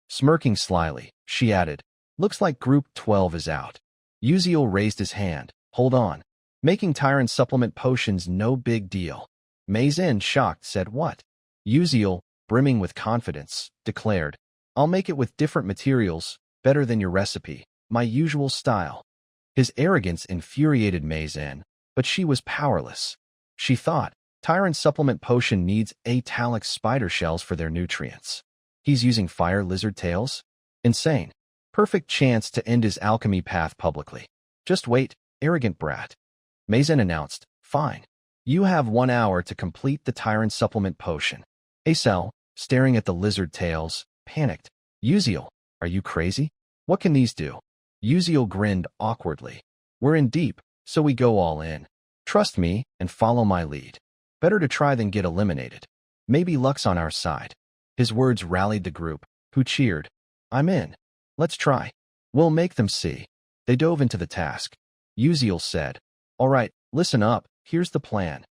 Smirking slyly, she added, looks like Group 12 is out. Uziel raised his hand. Hold on. Making Tyrant Supplement Potions no big deal. Mazen, shocked, said what? Uziel, brimming with confidence, declared, I'll make it with different materials, better than your recipe, my usual style. His arrogance infuriated Mazen, but she was powerless. She thought, Tyrant Supplement Potion needs italic spider shells for their nutrients. He's using fire lizard tails? Insane. Perfect chance to end his alchemy path publicly. Just wait, arrogant brat. Mazen announced, fine. You have 1 hour to complete the Tyrant Supplement Potion. Acel, staring at the lizard tails, panicked. Uziel, are you crazy? What can these do? Uziel grinned awkwardly. We're in deep, so we go all in. Trust me and follow my lead. Better to try than get eliminated. Maybe luck's on our side. His words rallied the group, who cheered. I'm in. Let's try. We'll make them see. They dove into the task. Uziel said, all right, listen up, here's the plan.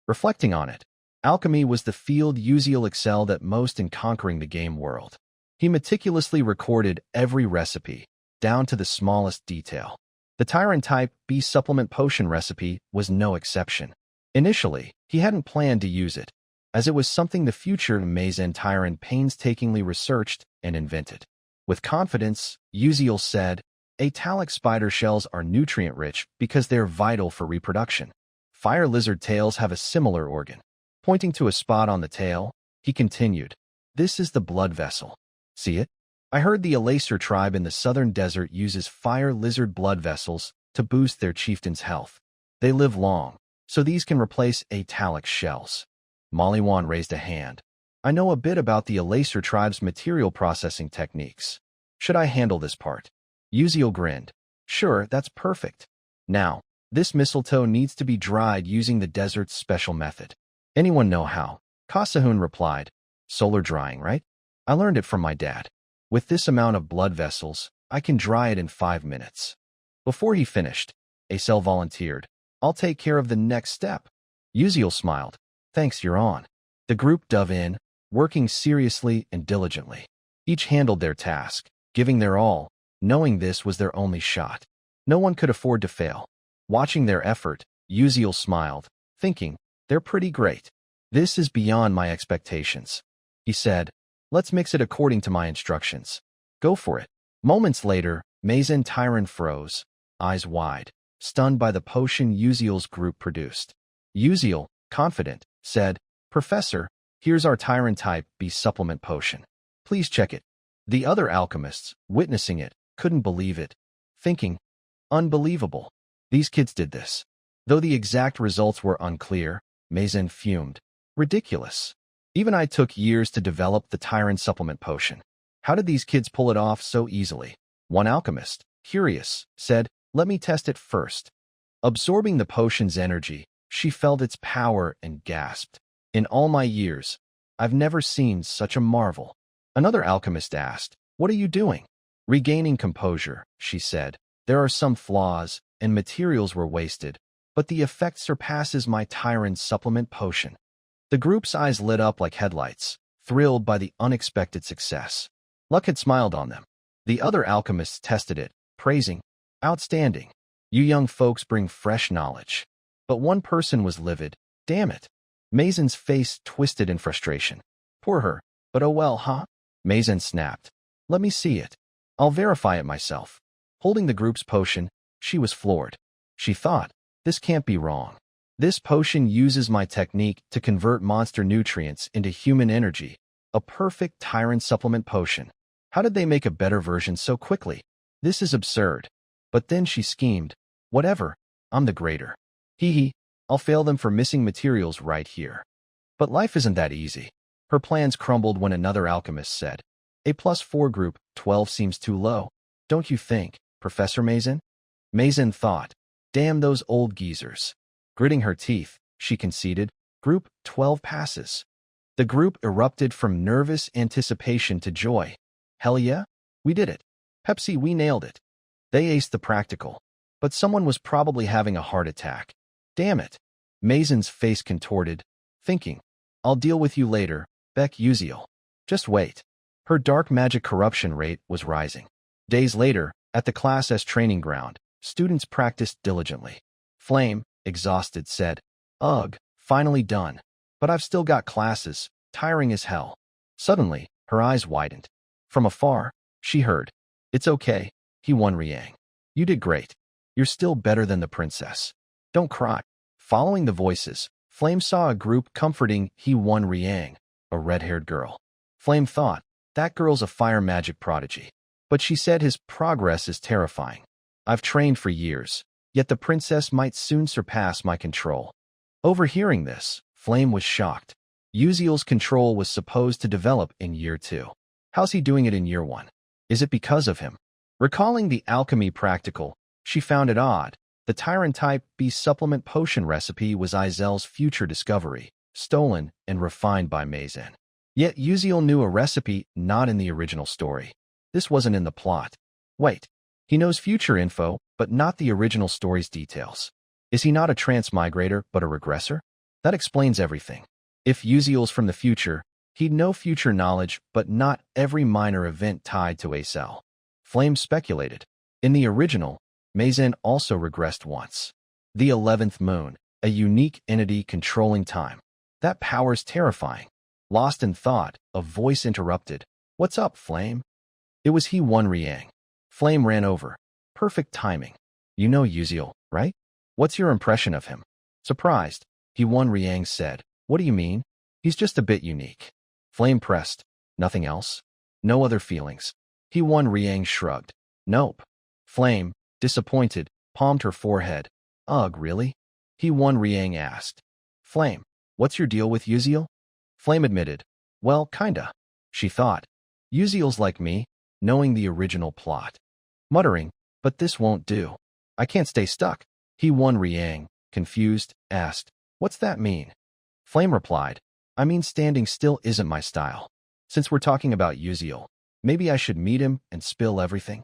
Reflecting on it, alchemy was the field Uziel excelled at most in conquering the game world. He meticulously recorded every recipe, down to the smallest detail. The Tyrant Type B Supplement Potion recipe was no exception. Initially, he hadn't planned to use it, as it was something the future Mazen Tyrant painstakingly researched and invented. With confidence, Uziel said, italic spider shells are nutrient-rich because they're vital for reproduction. Fire lizard tails have a similar organ. Pointing to a spot on the tail, he continued, this is the blood vessel. See it? I heard the Alacer tribe in the southern desert uses fire lizard blood vessels to boost their chieftain's health. They live long, so these can replace italic shells. Maliwan raised a hand. I know a bit about the Alacer tribe's material processing techniques. Should I handle this part? Uziel grinned. Sure, that's perfect. Now, this mistletoe needs to be dried using the desert's special method. Anyone know how? Kasahun replied. Solar drying, right? I learned it from my dad. With this amount of blood vessels, I can dry it in 5 minutes. Before he finished, Acel volunteered. I'll take care of the next step. Uziel smiled. Thanks, you're on. The group dove in, working seriously and diligently. Each handled their task, giving their all, knowing this was their only shot. No one could afford to fail. Watching their effort, Uziel smiled, thinking, they're pretty great. This is beyond my expectations. He said, let's mix it according to my instructions. Go for it. Moments later, Mazen Tyrant froze, eyes wide. stunned by the potion Uziel's group produced. Uziel, confident, said, "Professor, here's our Tyrant Type B supplement potion. Please check it." The other alchemists, witnessing it, couldn't believe it, thinking, "Unbelievable. These kids did this." Though the exact results were unclear, Mazen fumed. "Ridiculous. Even I took years to develop the Tyrant supplement potion. How did these kids pull it off so easily?" One alchemist, curious, said, "Let me test it first." Absorbing the potion's energy, she felt its power and gasped. "In all my years, I've never seen such a marvel." Another alchemist asked, "What are you doing?" "Regaining composure," she said. "There are some flaws, and materials were wasted, but the effect surpasses my Tyrant supplement potion." The group's eyes lit up like headlights, thrilled by the unexpected success. Luck had smiled on them. The other alchemists tested it, praising, "Outstanding. You young folks bring fresh knowledge." But one person was livid. "Damn it." Mazen's face twisted in frustration. "Poor her, but oh well, huh?" Mazen snapped. "Let me see it. I'll verify it myself." Holding the group's potion, she was floored. She thought, "This can't be wrong. This potion uses my technique to convert monster nutrients into human energy. A perfect Tyrant supplement potion. How did they make a better version so quickly? This is absurd." But then she schemed. "Whatever, I'm the greater. Hee hee, I'll fail them for missing materials right here." But life isn't that easy. Her plans crumbled when another alchemist said, "A+4 group, 12 seems too low. Don't you think, Professor Mazen?" Mazen thought, "Damn those old geezers." Gritting her teeth, she conceded, "Group 12 passes." The group erupted from nervous anticipation to joy. "Hell yeah, we did it. Pepsi, we nailed it." They aced the practical. But someone was probably having a heart attack. "Damn it." Mazen's face contorted, thinking, "I'll deal with you later, Beck Uziel. Just wait." Her dark magic corruption rate was rising. Days later, at the Class S training ground, students practiced diligently. Flame, exhausted, said, "Ugh, finally done. But I've still got classes, tiring as hell." Suddenly, her eyes widened. From afar, she heard, "It's okay, He-Won Riang. You did great. You're still better than the princess. Don't cry." Following the voices, Flame saw a group comforting He-Won Riang, a red-haired girl. Flame thought, "That girl's a fire magic prodigy." But she said, "His progress is terrifying. I've trained for years, yet the princess might soon surpass my control." Overhearing this, Flame was shocked. Uziel's control was supposed to develop in year 2. How's he doing it in year 1? Is it because of him? Recalling the alchemy practical, she found it odd. The Tyrant Type B supplement potion recipe was Izel's future discovery, stolen and refined by Mazen. Yet Uziel knew a recipe not in the original story. This wasn't in the plot. Wait, he knows future info, but not the original story's details. Is he not a transmigrator, but a regressor? That explains everything. If Uziel's from the future, he'd know future knowledge, but not every minor event tied to Acel. Flame speculated. In the original, Mazen also regressed once. The 11th moon, a unique entity controlling time. That power's terrifying. Lost in thought, a voice interrupted. "What's up, Flame?" It was He-Won Riang. Flame ran over. Perfect timing. "You know Uziel, right? What's your impression of him?" Surprised, He-Won Riang said, "What do you mean? He's just a bit unique." Flame pressed. "Nothing else? No other feelings?" He-Won Riang shrugged. "Nope." Flame, disappointed, palmed her forehead. "Ugh, really?" He-Won Riang asked. "Flame, what's your deal with Uziel?" Flame admitted. "Well, kinda." She thought. Uziel's like me, knowing the original plot. Muttering, "But this won't do. I can't stay stuck." He-Won Riang, confused, asked, "What's that mean?" Flame replied, "I mean standing still isn't my style. Since we're talking about Uziel, maybe I should meet him and spill everything."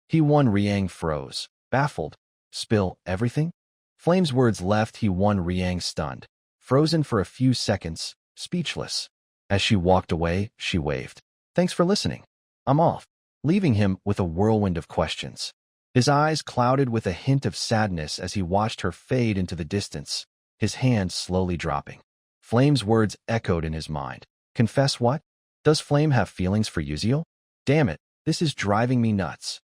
He-Won Riang froze, baffled. "Spill everything?" Flame's words left He-Won Riang stunned, frozen for a few seconds, speechless. As she walked away, she waved. "Thanks for listening. I'm off," leaving him with a whirlwind of questions. His eyes clouded with a hint of sadness as he watched her fade into the distance, his hand slowly dropping. Flame's words echoed in his mind. Confess what? Does Flame have feelings for Uziel? Damn it, this is driving me nuts.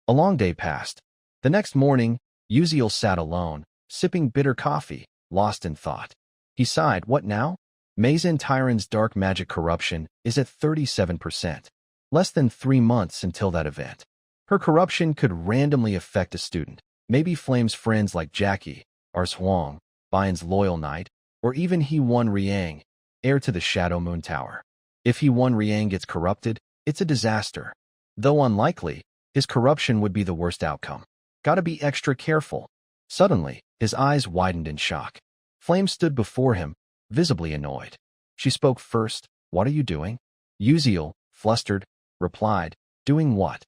A long day passed. The next morning, Uziel sat alone, sipping bitter coffee, lost in thought. He sighed, what now? Mazen Tyron's dark magic corruption is at 37%. Less than 3 months until that event. Her corruption could randomly affect a student. Maybe Flame's friends like Jackie, Ars Huang, Bian's loyal knight, or even He-Won Riang, heir to the Shadow Moon Tower. If He-Won Riang gets corrupted, it's a disaster. Though unlikely, his corruption would be the worst outcome. Gotta be extra careful. Suddenly, his eyes widened in shock. Flame stood before him, visibly annoyed. She spoke first. What are you doing? Uziel, flustered, replied, doing what?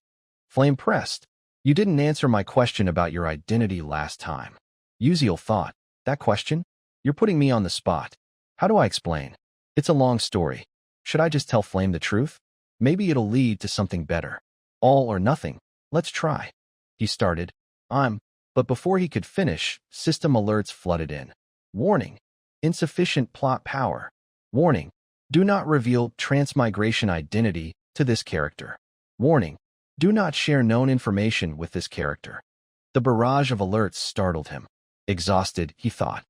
Flame pressed. You didn't answer my question about your identity last time. Uziel thought, that question? You're putting me on the spot. How do I explain? It's a long story. Should I just tell Flame the truth? Maybe it'll lead to something better. All or nothing. Let's try. He started. But before he could finish, system alerts flooded in. Warning. Insufficient plot power. Warning. Do not reveal transmigration identity to this character. Warning. Do not share known information with this character. The barrage of alerts startled him. Exhausted, he thought.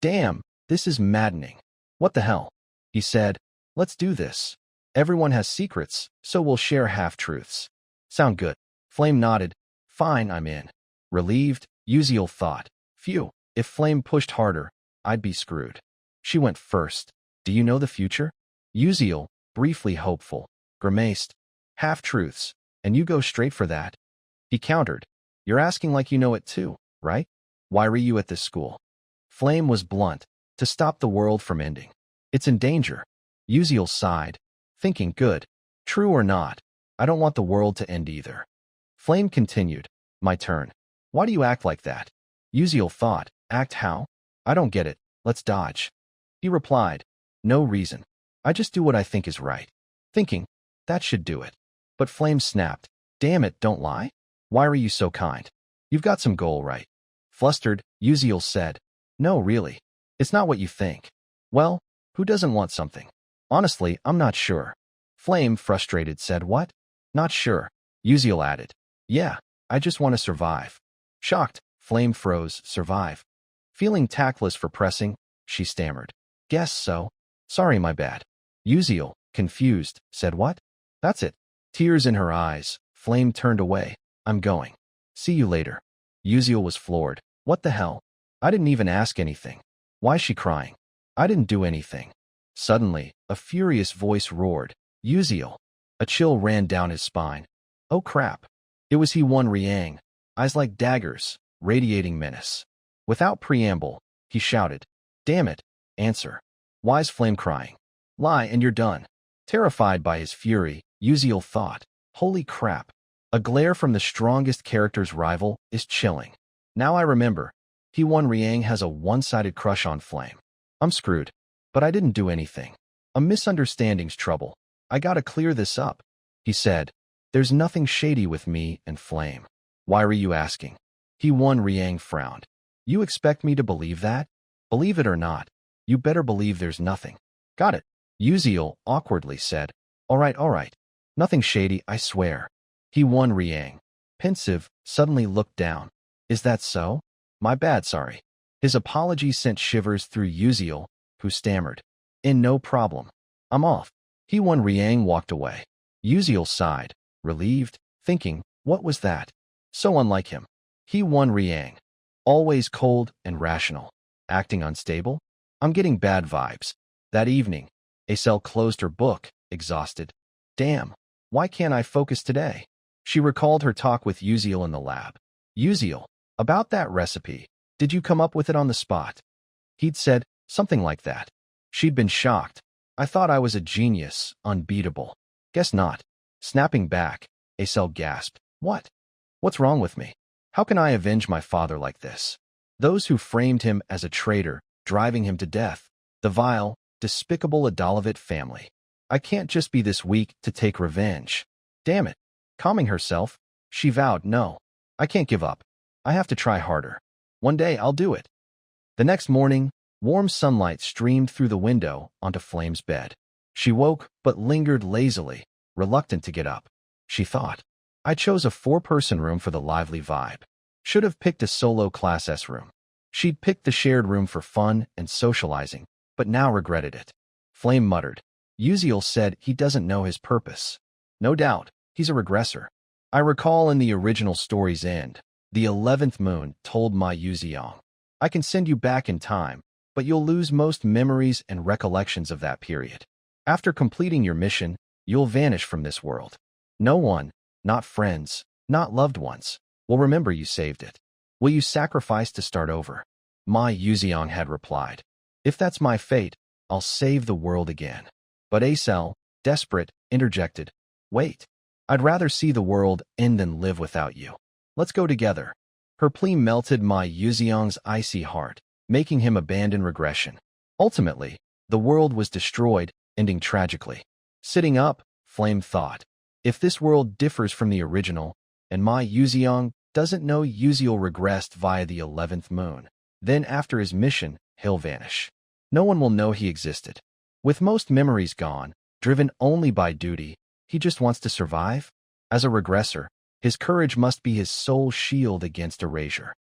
Damn, this is maddening. What the hell? He said. Let's do this. Everyone has secrets, so we'll share half-truths. Sound good? Flame nodded. Fine, I'm in. Relieved, Uziel thought. Phew, if Flame pushed harder, I'd be screwed. She went first. Do you know the future? Uziel, briefly hopeful, grimaced. Half-truths, and you go straight for that? He countered. You're asking like you know it too, right? Why were you at this school? Flame was blunt. To stop the world from ending. It's in danger. Uziel sighed, thinking good. True or not, I don't want the world to end either. Flame continued. My turn. Why do you act like that? Uziel thought. Act how? I don't get it. Let's dodge. He replied. No reason. I just do what I think is right. Thinking. That should do it. But Flame snapped. Damn it, don't lie. Why are you so kind? You've got some goal, right? Flustered, Uziel said. No, really. It's not what you think. Well, who doesn't want something? Honestly, I'm not sure. Flame, frustrated, said what? Not sure. Uziel added. Yeah, I just want to survive. Shocked, Flame froze, survive. Feeling tactless for pressing, she stammered. Guess so. Sorry, my bad. Uziel, confused, said what? That's it. Tears in her eyes, Flame turned away. I'm going. See you later. Uziel was floored. What the hell? I didn't even ask anything. Why's she crying? I didn't do anything. Suddenly, a furious voice roared. Uziel. A chill ran down his spine. Oh crap. It was He-Won Riang, eyes like daggers, radiating menace. Without preamble, he shouted. Damn it. Answer. Why's Flame crying? Lie and you're done. Terrified by his fury, Uziel thought. Holy crap. A glare from the strongest character's rival is chilling. Now I remember. He-Won Riang has a one-sided crush on Flame. I'm screwed. But I didn't do anything. A misunderstanding's trouble. I gotta clear this up. He said. There's nothing shady with me and Flame. Why were you asking? He-Won Riang frowned. You expect me to believe that? Believe it or not, you better believe there's nothing. Got it. Uziel awkwardly said. All right. Nothing shady, I swear. He-Won Riang, pensive, suddenly looked down. Is that so? My bad, sorry. His apology sent shivers through Uziel, who stammered. No problem. I'm off. He-Won Riang walked away. Uziel sighed, relieved, thinking, what was that? So unlike him. He-Won Riang. Always cold and rational. Acting unstable? I'm getting bad vibes. That evening, Acel closed her book, exhausted. Damn, why can't I focus today? She recalled her talk with Uziel in the lab. Uziel, about that recipe, did you come up with it on the spot? He'd said, something like that. She'd been shocked. I thought I was a genius, unbeatable. Guess not. Snapping back, Acel gasped. What? What's wrong with me? How can I avenge my father like this? Those who framed him as a traitor, driving him to death. The vile, despicable Adalovit family. I can't just be this weak to take revenge. Damn it. Calming herself, she vowed, no, I can't give up. I have to try harder. One day I'll do it. The next morning, warm sunlight streamed through the window onto Flame's bed. She woke but lingered lazily, reluctant to get up. She thought, I chose a 4-person room for the lively vibe. Should have picked a solo Class S room. She'd picked the shared room for fun and socializing, but now regretted it. Flame muttered. Uziel said he doesn't know his purpose. No doubt, he's a regressor. I recall in the original story's end, the 11th moon told my Yuziong, I can send you back in time, but you'll lose most memories and recollections of that period. After completing your mission, you'll vanish from this world. No one, not friends, not loved ones, will remember you saved it. Will you sacrifice to start over? My Yuziong had replied. If that's my fate, I'll save the world again. But Acel, desperate, interjected. Wait. I'd rather see the world end than live without you. Let's go together. Her plea melted my Yuziong's icy heart, making him abandon regression. Ultimately, the world was destroyed, ending tragically. Sitting up, Flame thought. If this world differs from the original, and my Yuziong doesn't know Uziel regressed via the 11th moon, then after his mission, he'll vanish. No one will know he existed. With most memories gone, driven only by duty, he just wants to survive? As a regressor, his courage must be his sole shield against erasure.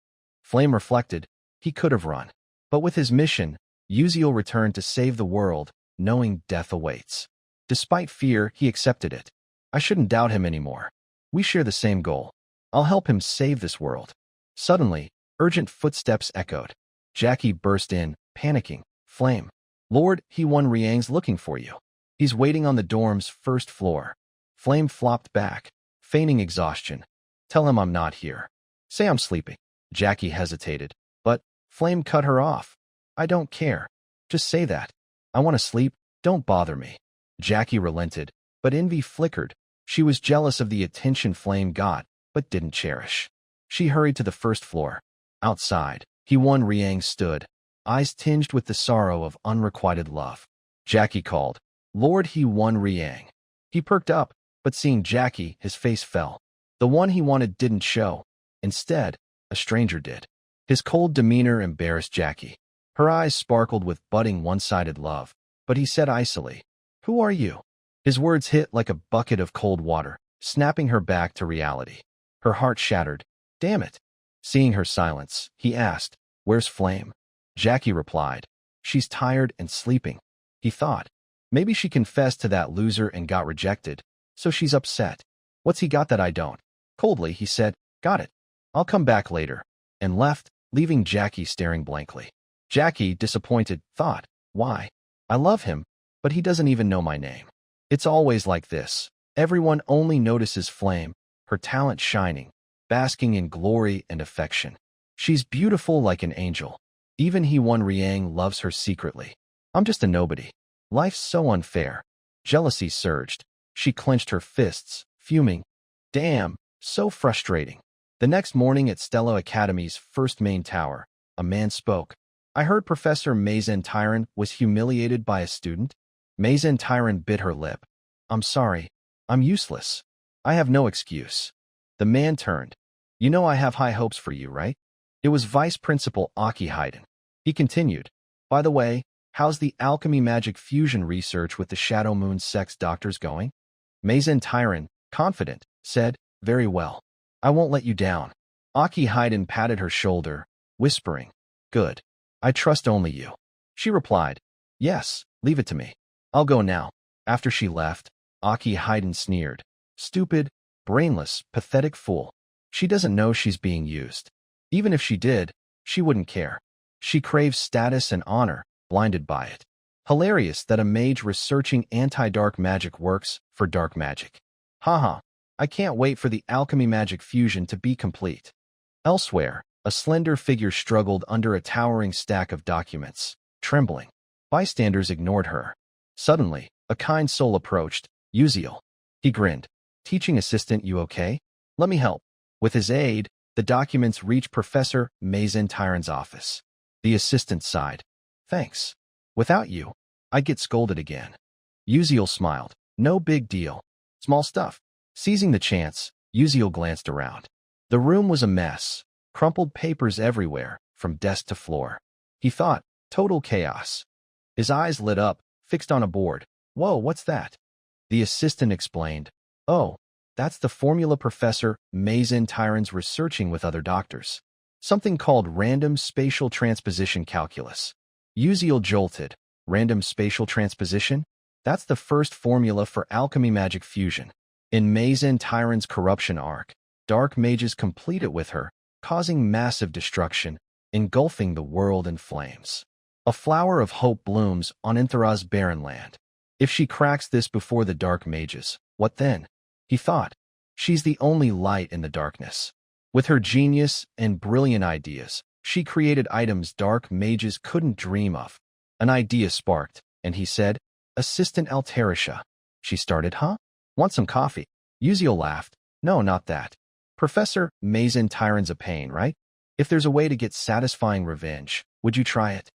Flame reflected, he could have run. But with his mission, Uziel returned to save the world, knowing death awaits. Despite fear, he accepted it. I shouldn't doubt him anymore. We share the same goal. I'll help him save this world. Suddenly, urgent footsteps echoed. Jackie burst in, panicking. Flame. Lord He-Won Riang's looking for you. He's waiting on the dorm's first floor. Flame flopped back, feigning exhaustion. Tell him I'm not here. Say I'm sleeping. Jackie hesitated, but Flame cut her off. I don't care. Just say that. I want to sleep. Don't bother me. Jackie relented, but envy flickered. She was jealous of the attention Flame got, but didn't cherish. She hurried to the first floor. Outside, He-Won Riang stood, eyes tinged with the sorrow of unrequited love. Jackie called, Lord He-Won Riang. He perked up, but seeing Jackie, his face fell. The one he wanted didn't show. Instead, a stranger did. His cold demeanor embarrassed Jackie. Her eyes sparkled with budding one-sided love, but he said icily, Who are you? His words hit like a bucket of cold water, snapping her back to reality. Her heart shattered. Damn it. Seeing her silence, he asked, Where's Flame? Jackie replied, She's tired and sleeping. He thought, maybe she confessed to that loser and got rejected, so she's upset. What's he got that I don't? Coldly, he said, Got it. I'll come back later, and left, leaving Jackie staring blankly. Jackie, disappointed, thought, Why? I love him, but he doesn't even know my name. It's always like this. Everyone only notices Flame, her talent shining, basking in glory and affection. She's beautiful like an angel. Even He-Won Riang loves her secretly. I'm just a nobody. Life's so unfair. Jealousy surged. She clenched her fists, fuming. Damn, so frustrating. The next morning at Stella Academy's first main tower, a man spoke. I heard Professor Mazen Tyron was humiliated by a student. Mazen Tyron bit her lip. I'm sorry. I'm useless. I have no excuse. The man turned. You know I have high hopes for you, right? It was Vice Principal Aki Hayden. He continued, By the way, how's the alchemy magic fusion research with the Shadow Moon sex doctors going? Mazen Tyron, confident, said, Very well. I won't let you down. Aki Hayden patted her shoulder, whispering, Good. I trust only you. She replied, Yes, leave it to me. I'll go now. After she left, Aki Hayden sneered. Stupid, brainless, pathetic fool. She doesn't know she's being used. Even if she did, she wouldn't care. She craves status and honor, blinded by it. Hilarious that a mage researching anti-dark magic works for dark magic. Haha, I can't wait for the alchemy magic fusion to be complete. Elsewhere, a slender figure struggled under a towering stack of documents, trembling. Bystanders ignored her. Suddenly, a kind soul approached, Uziel. He grinned. Teaching assistant, you okay? Let me help. With his aid, the documents reached Professor Mazen Tyron's office. The assistant sighed. Thanks. Without you, I'd get scolded again. Uziel smiled. No big deal. Small stuff. Seizing the chance, Uziel glanced around. The room was a mess. Crumpled papers everywhere, from desk to floor. He thought, total chaos. His eyes lit up, fixed on a board. Whoa, what's that? The assistant explained. Oh, That's the formula Professor Mazin Tyron's researching with other doctors. Something called random spatial transposition calculus. Uziel jolted. Random spatial transposition? That's the first formula for alchemy magic fusion. In Mazin Tyron's corruption arc, dark mages complete it with her, causing massive destruction, engulfing the world in flames. A flower of hope blooms on Inthara's barren land. If she cracks this before the dark mages, what then? He thought. She's the only light in the darkness. With her genius and brilliant ideas, she created items dark mages couldn't dream of. An idea sparked, and he said, "Assistant Altarisha." She started, "Huh? Want some coffee?" Uziel laughed. "No, not that. Professor Mazin Tyron's a pain, right? If there's a way to get satisfying revenge, would you try it?"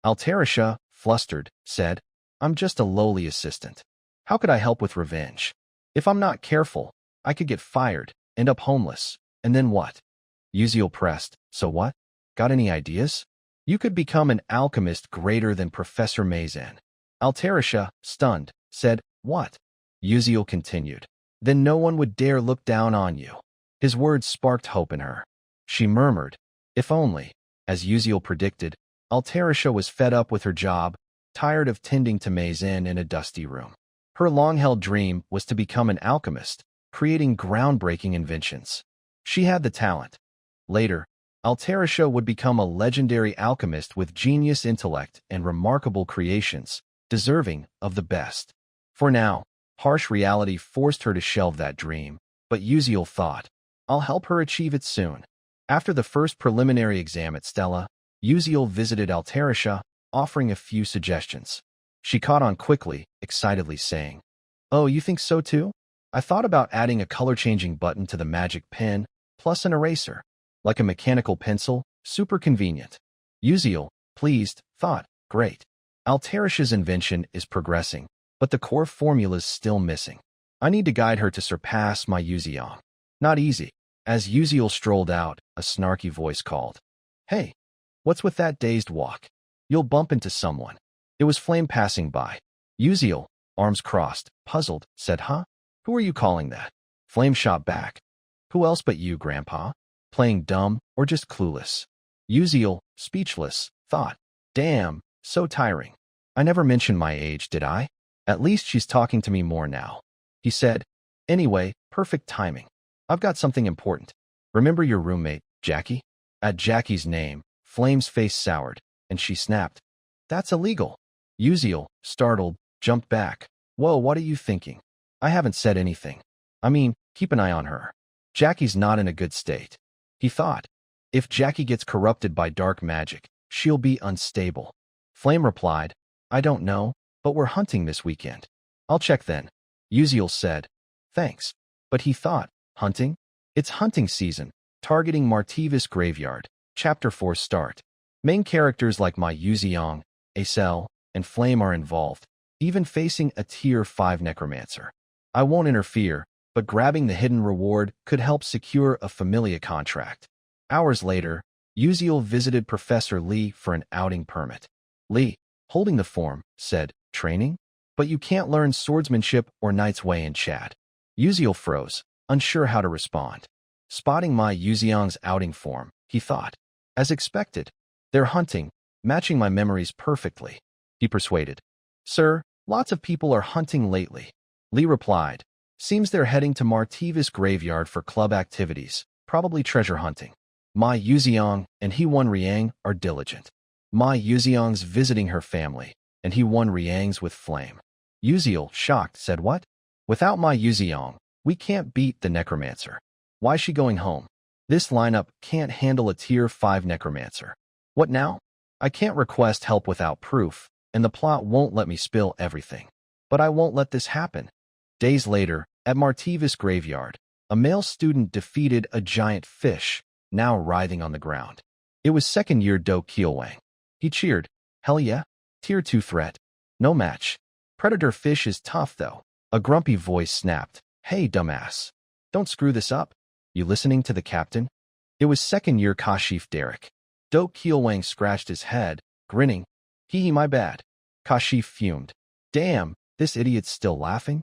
Altarisha, flustered, said, "I'm just a lowly assistant. How could I help with revenge? If I'm not careful, I could get fired, end up homeless, and then what?" Uziel pressed, "So what? Got any ideas? You could become an alchemist greater than Professor Mazin." Altarisha, stunned, said, "What?" Uziel continued, "Then no one would dare look down on you." His words sparked hope in her. She murmured, "If only." As Uziel predicted, Altarisha was fed up with her job, tired of tending to Mazin in a dusty room. Her long-held dream was to become an alchemist, creating groundbreaking inventions. She had the talent. Later, Altarisha would become a legendary alchemist with genius intellect and remarkable creations, deserving of the best. For now, harsh reality forced her to shelve that dream, but Uziel thought, "I'll help her achieve it soon." After the first preliminary exam at Stella, Uziel visited Altarisha, offering a few suggestions. She caught on quickly, excitedly saying, "Oh, you think so too? I thought about adding a color-changing button to the magic pen, plus an eraser. Like a mechanical pencil, super convenient." Uziel, pleased, thought, "Great. Altarisha's invention is progressing, but the core formula's still missing. I need to guide her to surpass my Uziel." Not easy. As Uziel strolled out, a snarky voice called, "Hey, what's with that dazed walk? You'll bump into someone." It was Flame passing by. Uziel, arms crossed, puzzled, said, "Huh? Who are you calling that?" Flame shot back, "Who else but you, Grandpa? Playing dumb or just clueless?" Uziel, speechless, thought, "Damn, so tiring. I never mentioned my age, did I? At least she's talking to me more now." He said, "Anyway, perfect timing. I've got something important. Remember your roommate, Jackie?" At Jackie's name, Flame's face soured, and she snapped, "That's illegal." Uziel, startled, jumped back. "Whoa, what are you thinking? I haven't said anything. I mean, keep an eye on her. Jackie's not in a good state." He thought, if Jackie gets corrupted by dark magic, she'll be unstable. Flame replied, "I don't know, but we're hunting this weekend. I'll check then." Uziel said, "Thanks." But he thought, hunting? It's hunting season, targeting Martivis Graveyard. Chapter 4 start. Main characters like my Yuziong, Acel, and Flame are involved, even facing a Tier 5 Necromancer. I won't interfere, but grabbing the hidden reward could help secure a Familia contract. Hours later, Uziel visited Professor Lee for an outing permit. Lee, holding the form, said, "Training? But you can't learn swordsmanship or Knight's Way in chat." Uziel froze, unsure how to respond. Spotting my Yuziong's outing form, he thought, as expected, "They're hunting, matching my memories perfectly." He persuaded, "Sir, lots of people are hunting lately." Lee replied, "Seems they're heading to Martivis Graveyard for club activities, probably treasure hunting. My Yuziong and He Won Riang are diligent. My Yuziong's visiting her family, and He Won Riang's with Flame." Uziel, shocked, said, "What? Without my Yuziong, we can't beat the Necromancer. Why's she going home? This lineup can't handle a Tier 5 Necromancer. What now? I can't request help without proof, and the plot won't let me spill everything. But I won't let this happen." Days later, at Martivis Graveyard, a male student defeated a giant fish, now writhing on the ground. It was second-year Do Kielwang. He cheered, "Hell yeah, Tier 2 threat. No match. Predator fish is tough, though." A grumpy voice snapped, "Hey, dumbass. Don't screw this up. You listening to the captain?" It was second-year Kashif Derek. Do Kielwang scratched his head, grinning. "Hee, my bad." Kashif fumed. "Damn, this idiot's still laughing?"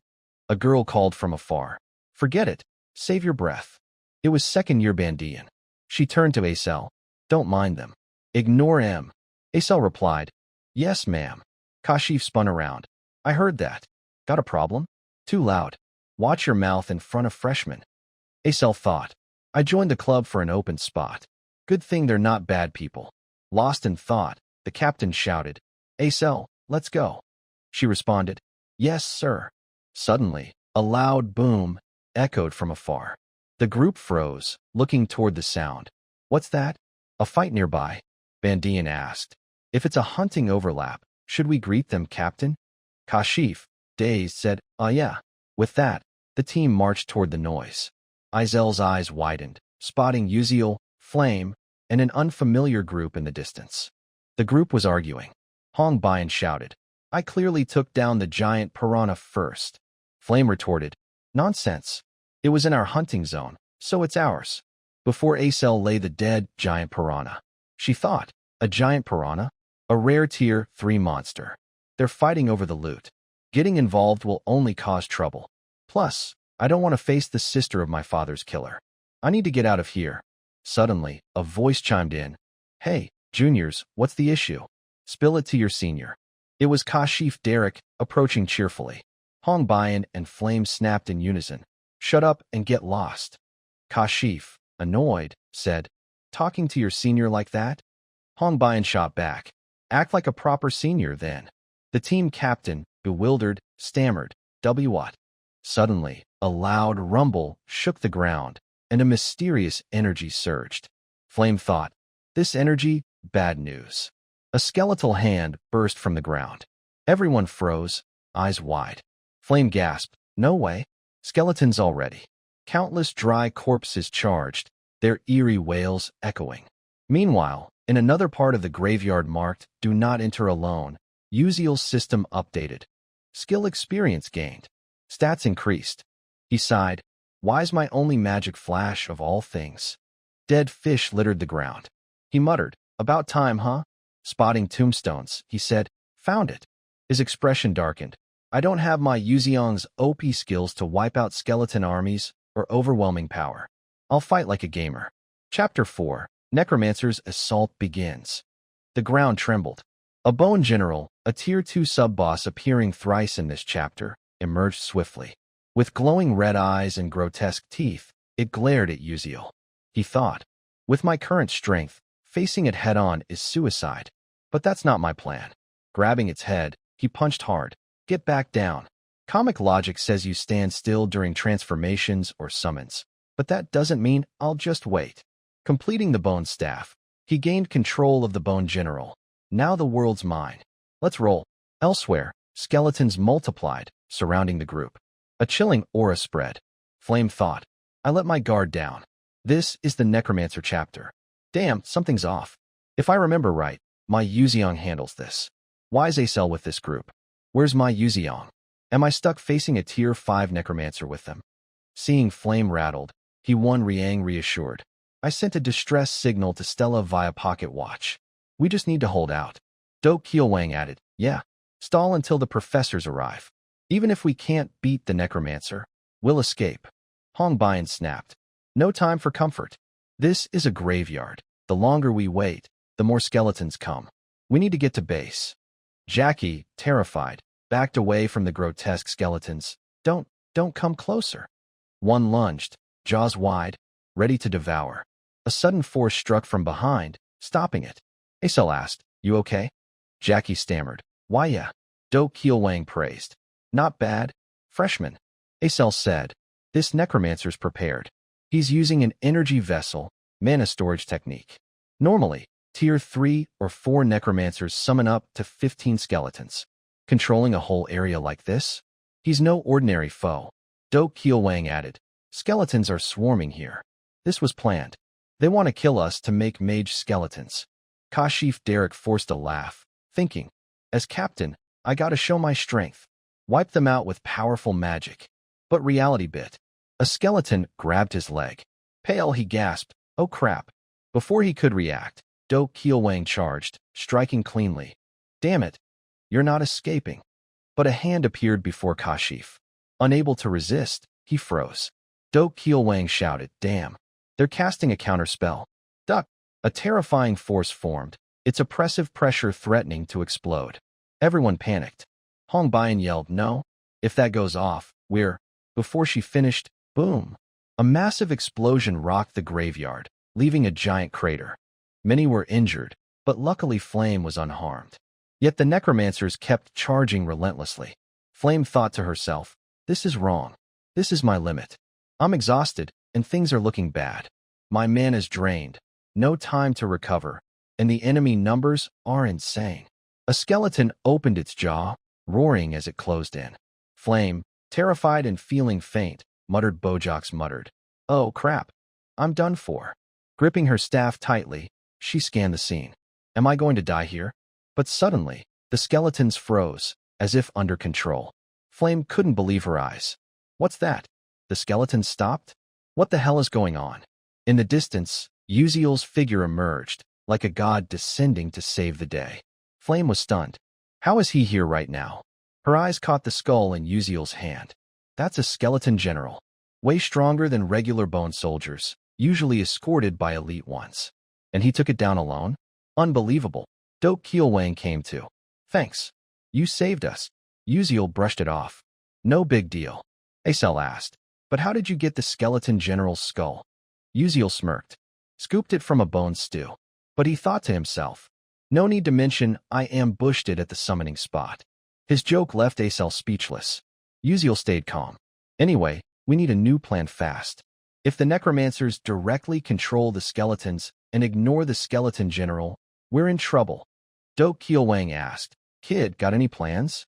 A girl called from afar. Forget it. Save your breath. It was second-year Bandian. She turned to Acel. Don't mind them. Ignore him. Acel replied, Yes, ma'am. Kashif spun around. I heard that. Got a problem? Too loud. Watch your mouth in front of freshmen. Acel thought. I joined the club for an open spot. Good thing they're not bad people. Lost in thought, the captain shouted, Acel, let's go. She responded, Yes, sir. Suddenly, a loud boom echoed from afar. The group froze, looking toward the sound. What's that? A fight nearby? Bandian asked. If it's a hunting overlap, should we greet them, Captain? Kashif, dazed, said, yeah. With that, the team marched toward the noise. Izel's eyes widened, spotting Uziel, Flame, and an unfamiliar group in the distance. The group was arguing. Hong Bian shouted, I clearly took down the giant piranha first. Flame retorted, Nonsense. It was in our hunting zone, so it's ours. Before Acel lay the dead giant piranha. She thought, a giant piranha? A rare tier 3 monster. They're fighting over the loot. Getting involved will only cause trouble. Plus, I don't want to face the sister of my father's killer. I need to get out of here. Suddenly, a voice chimed in. Hey, juniors, what's the issue? Spill it to your senior. It was Kashif Derek, approaching cheerfully. Hong Bian and Flame snapped in unison. Shut up and get lost. Kashif, annoyed, said, Talking to your senior like that? Hong Bian shot back. Act like a proper senior, then. The team captain, bewildered, stammered, what? Suddenly, a loud rumble shook the ground, and a mysterious energy surged. Flame thought, this energy, bad news. A skeletal hand burst from the ground. Everyone froze, eyes wide. Flame gasped, no way. Skeletons already. Countless dry corpses charged, their eerie wails echoing. Meanwhile, in another part of the graveyard marked, Do Not Enter Alone, Uziel's system updated. Skill experience gained. Stats increased. He sighed, Why's my only magic flash of all things? Dead fish littered the ground. He muttered, About time, huh? Spotting tombstones, he said, Found it. His expression darkened. I don't have my Yuziang's OP skills to wipe out skeleton armies or overwhelming power. I'll fight like a gamer. Chapter 4, Necromancer's Assault begins. The ground trembled. A bone general, a tier 2 sub-boss appearing thrice in this chapter, emerged swiftly. With glowing red eyes and grotesque teeth, it glared at Uziel. He thought, with my current strength, facing it head-on is suicide. But that's not my plan. Grabbing its head, he punched hard. Get back down. Comic logic says you stand still during transformations or summons, but that doesn't mean I'll just wait. Completing the bone staff, he gained control of the bone general. Now the world's mine. Let's roll. Elsewhere, skeletons multiplied, surrounding the group. A chilling aura spread. Flame thought, I let my guard down. This is the Necromancer chapter. Damn, something's off. If I remember right, my Yuziang handles this. Why's Acel with this group? Where's my Yuziang? Am I stuck facing a tier 5 necromancer with them? Seeing Flame rattled, he won Riang reassured. I sent a distress signal to Stella via pocket watch. We just need to hold out. Do Keelwang added, Yeah. Stall until the professors arrive. Even if we can't beat the necromancer, we'll escape. Hong Bian snapped. No time for comfort. This is a graveyard. The longer we wait, the more skeletons come. We need to get to base. Jackie, terrified, backed away from the grotesque skeletons. Don't come closer. One lunged, jaws wide, ready to devour. A sudden force struck from behind, stopping it. Acel asked, You okay? Jackie stammered. Why yeah. Do Keelwang praised. Not bad. Freshman. Acel said. This necromancer's prepared. He's using an energy vessel, mana storage technique. Normally, tier 3 or 4 necromancers summon up to 15 skeletons. Controlling a whole area like this? He's no ordinary foe. Do Keelwang added. Skeletons are swarming here. This was planned. They want to kill us to make mage skeletons. Kashif Derek forced a laugh, thinking, as captain, I gotta show my strength. Wipe them out with powerful magic. But reality bit. A skeleton grabbed his leg. Pale, he gasped, Oh crap. Before he could react, Do Keelwang charged, striking cleanly. Damn it. You're not escaping. But a hand appeared before Kashif. Unable to resist, he froze. Do Keelwang shouted, damn. They're casting a counterspell. Duck! A terrifying force formed, its oppressive pressure threatening to explode. Everyone panicked. Hong Bian yelled, no. If that goes off, we're... Before she finished, boom! A massive explosion rocked the graveyard, leaving a giant crater. Many were injured, but luckily Flame was unharmed. Yet the necromancers kept charging relentlessly. Flame thought to herself, this is wrong. This is my limit. I'm exhausted, and things are looking bad. My mana's drained. No time to recover, and the enemy numbers are insane. A skeleton opened its jaw, roaring as it closed in. Flame, terrified and feeling faint, muttered. Bojax muttered, oh crap, I'm done for. Gripping her staff tightly, she scanned the scene. Am I going to die here? But suddenly, the skeletons froze, as if under control. Flame couldn't believe her eyes. What's that? The skeletons stopped? What the hell is going on? In the distance, Uziel's figure emerged, like a god descending to save the day. Flame was stunned. How is he here right now? Her eyes caught the skull in Uziel's hand. That's a skeleton general. Way stronger than regular bone soldiers, usually escorted by elite ones. And he took it down alone? Unbelievable. Do Keelwang came to. Thanks. You saved us. Uziel brushed it off. No big deal. Acel asked. But how did you get the skeleton general's skull? Uziel smirked. Scooped it from a bone stew. But he thought to himself, no need to mention I ambushed it at the summoning spot. His joke left Acel speechless. Uziel stayed calm. Anyway, we need a new plan fast. If the necromancers directly control the skeletons and ignore the skeleton general, we're in trouble. Do Keelwang asked, kid, got any plans?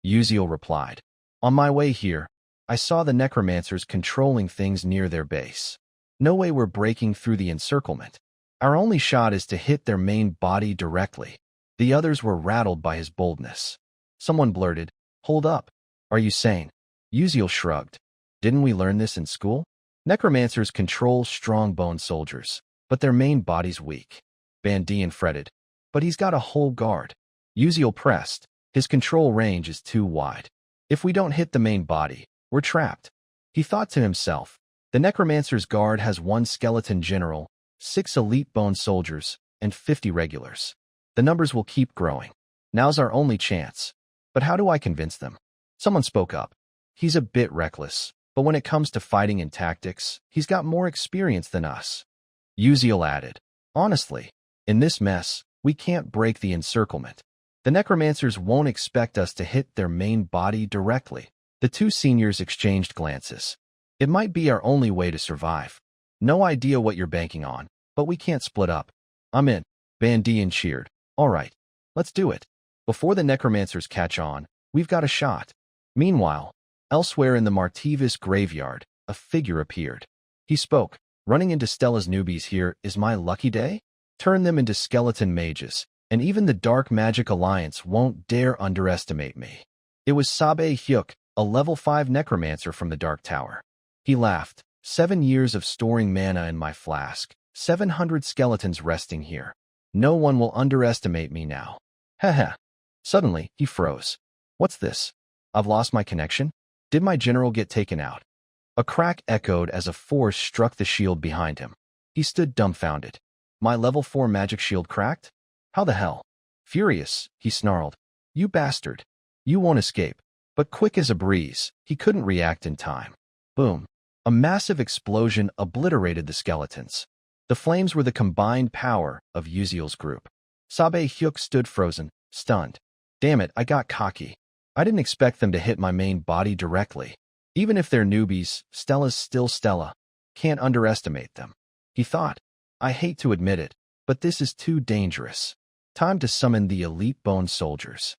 Uziel replied, on my way here, I saw the necromancers controlling things near their base. No way we're breaking through the encirclement. Our only shot is to hit their main body directly. The others were rattled by his boldness. Someone blurted, hold up. Are you sane? Uziel shrugged. Didn't we learn this in school? Necromancers control strong bone soldiers, but their main body's weak. Bandian fretted. But he's got a whole guard. Uziel pressed. His control range is too wide. If we don't hit the main body, we're trapped. He thought to himself, the necromancer's guard has 1 skeleton general, 6 elite bone soldiers, and 50 regulars. The numbers will keep growing. Now's our only chance. But how do I convince them? Someone spoke up. He's a bit reckless, but when it comes to fighting and tactics, he's got more experience than us. Uziel added, honestly, in this mess, we can't break the encirclement. The necromancers won't expect us to hit their main body directly. The two seniors exchanged glances. It might be our only way to survive. No idea what you're banking on, but we can't split up. I'm in. Bandian cheered. All right, let's do it. Before the necromancers catch on, we've got a shot. Meanwhile, elsewhere in the Martivis graveyard, a figure appeared. He spoke. Running into Stella's newbies here is my lucky day? Turn them into skeleton mages, and even the Dark Magic Alliance won't dare underestimate me. It was Sabe Hyuk, a level 5 necromancer from the Dark Tower. He laughed. 7 years of storing mana in my flask. 700 skeletons resting here. No one will underestimate me now. Heh. Suddenly, he froze. What's this? I've lost my connection? Did my general get taken out? A crack echoed as a force struck the shield behind him. He stood dumbfounded. My level 4 magic shield cracked? How the hell? Furious, he snarled. You bastard. You won't escape. But quick as a breeze, he couldn't react in time. Boom. A massive explosion obliterated the skeletons. The flames were the combined power of Uziel's group. Sabe Hyuk stood frozen, stunned. Damn it, I got cocky. I didn't expect them to hit my main body directly. Even if they're newbies, Stella's still Stella. Can't underestimate them. He thought. I hate to admit it, but this is too dangerous. Time to summon the elite bone soldiers.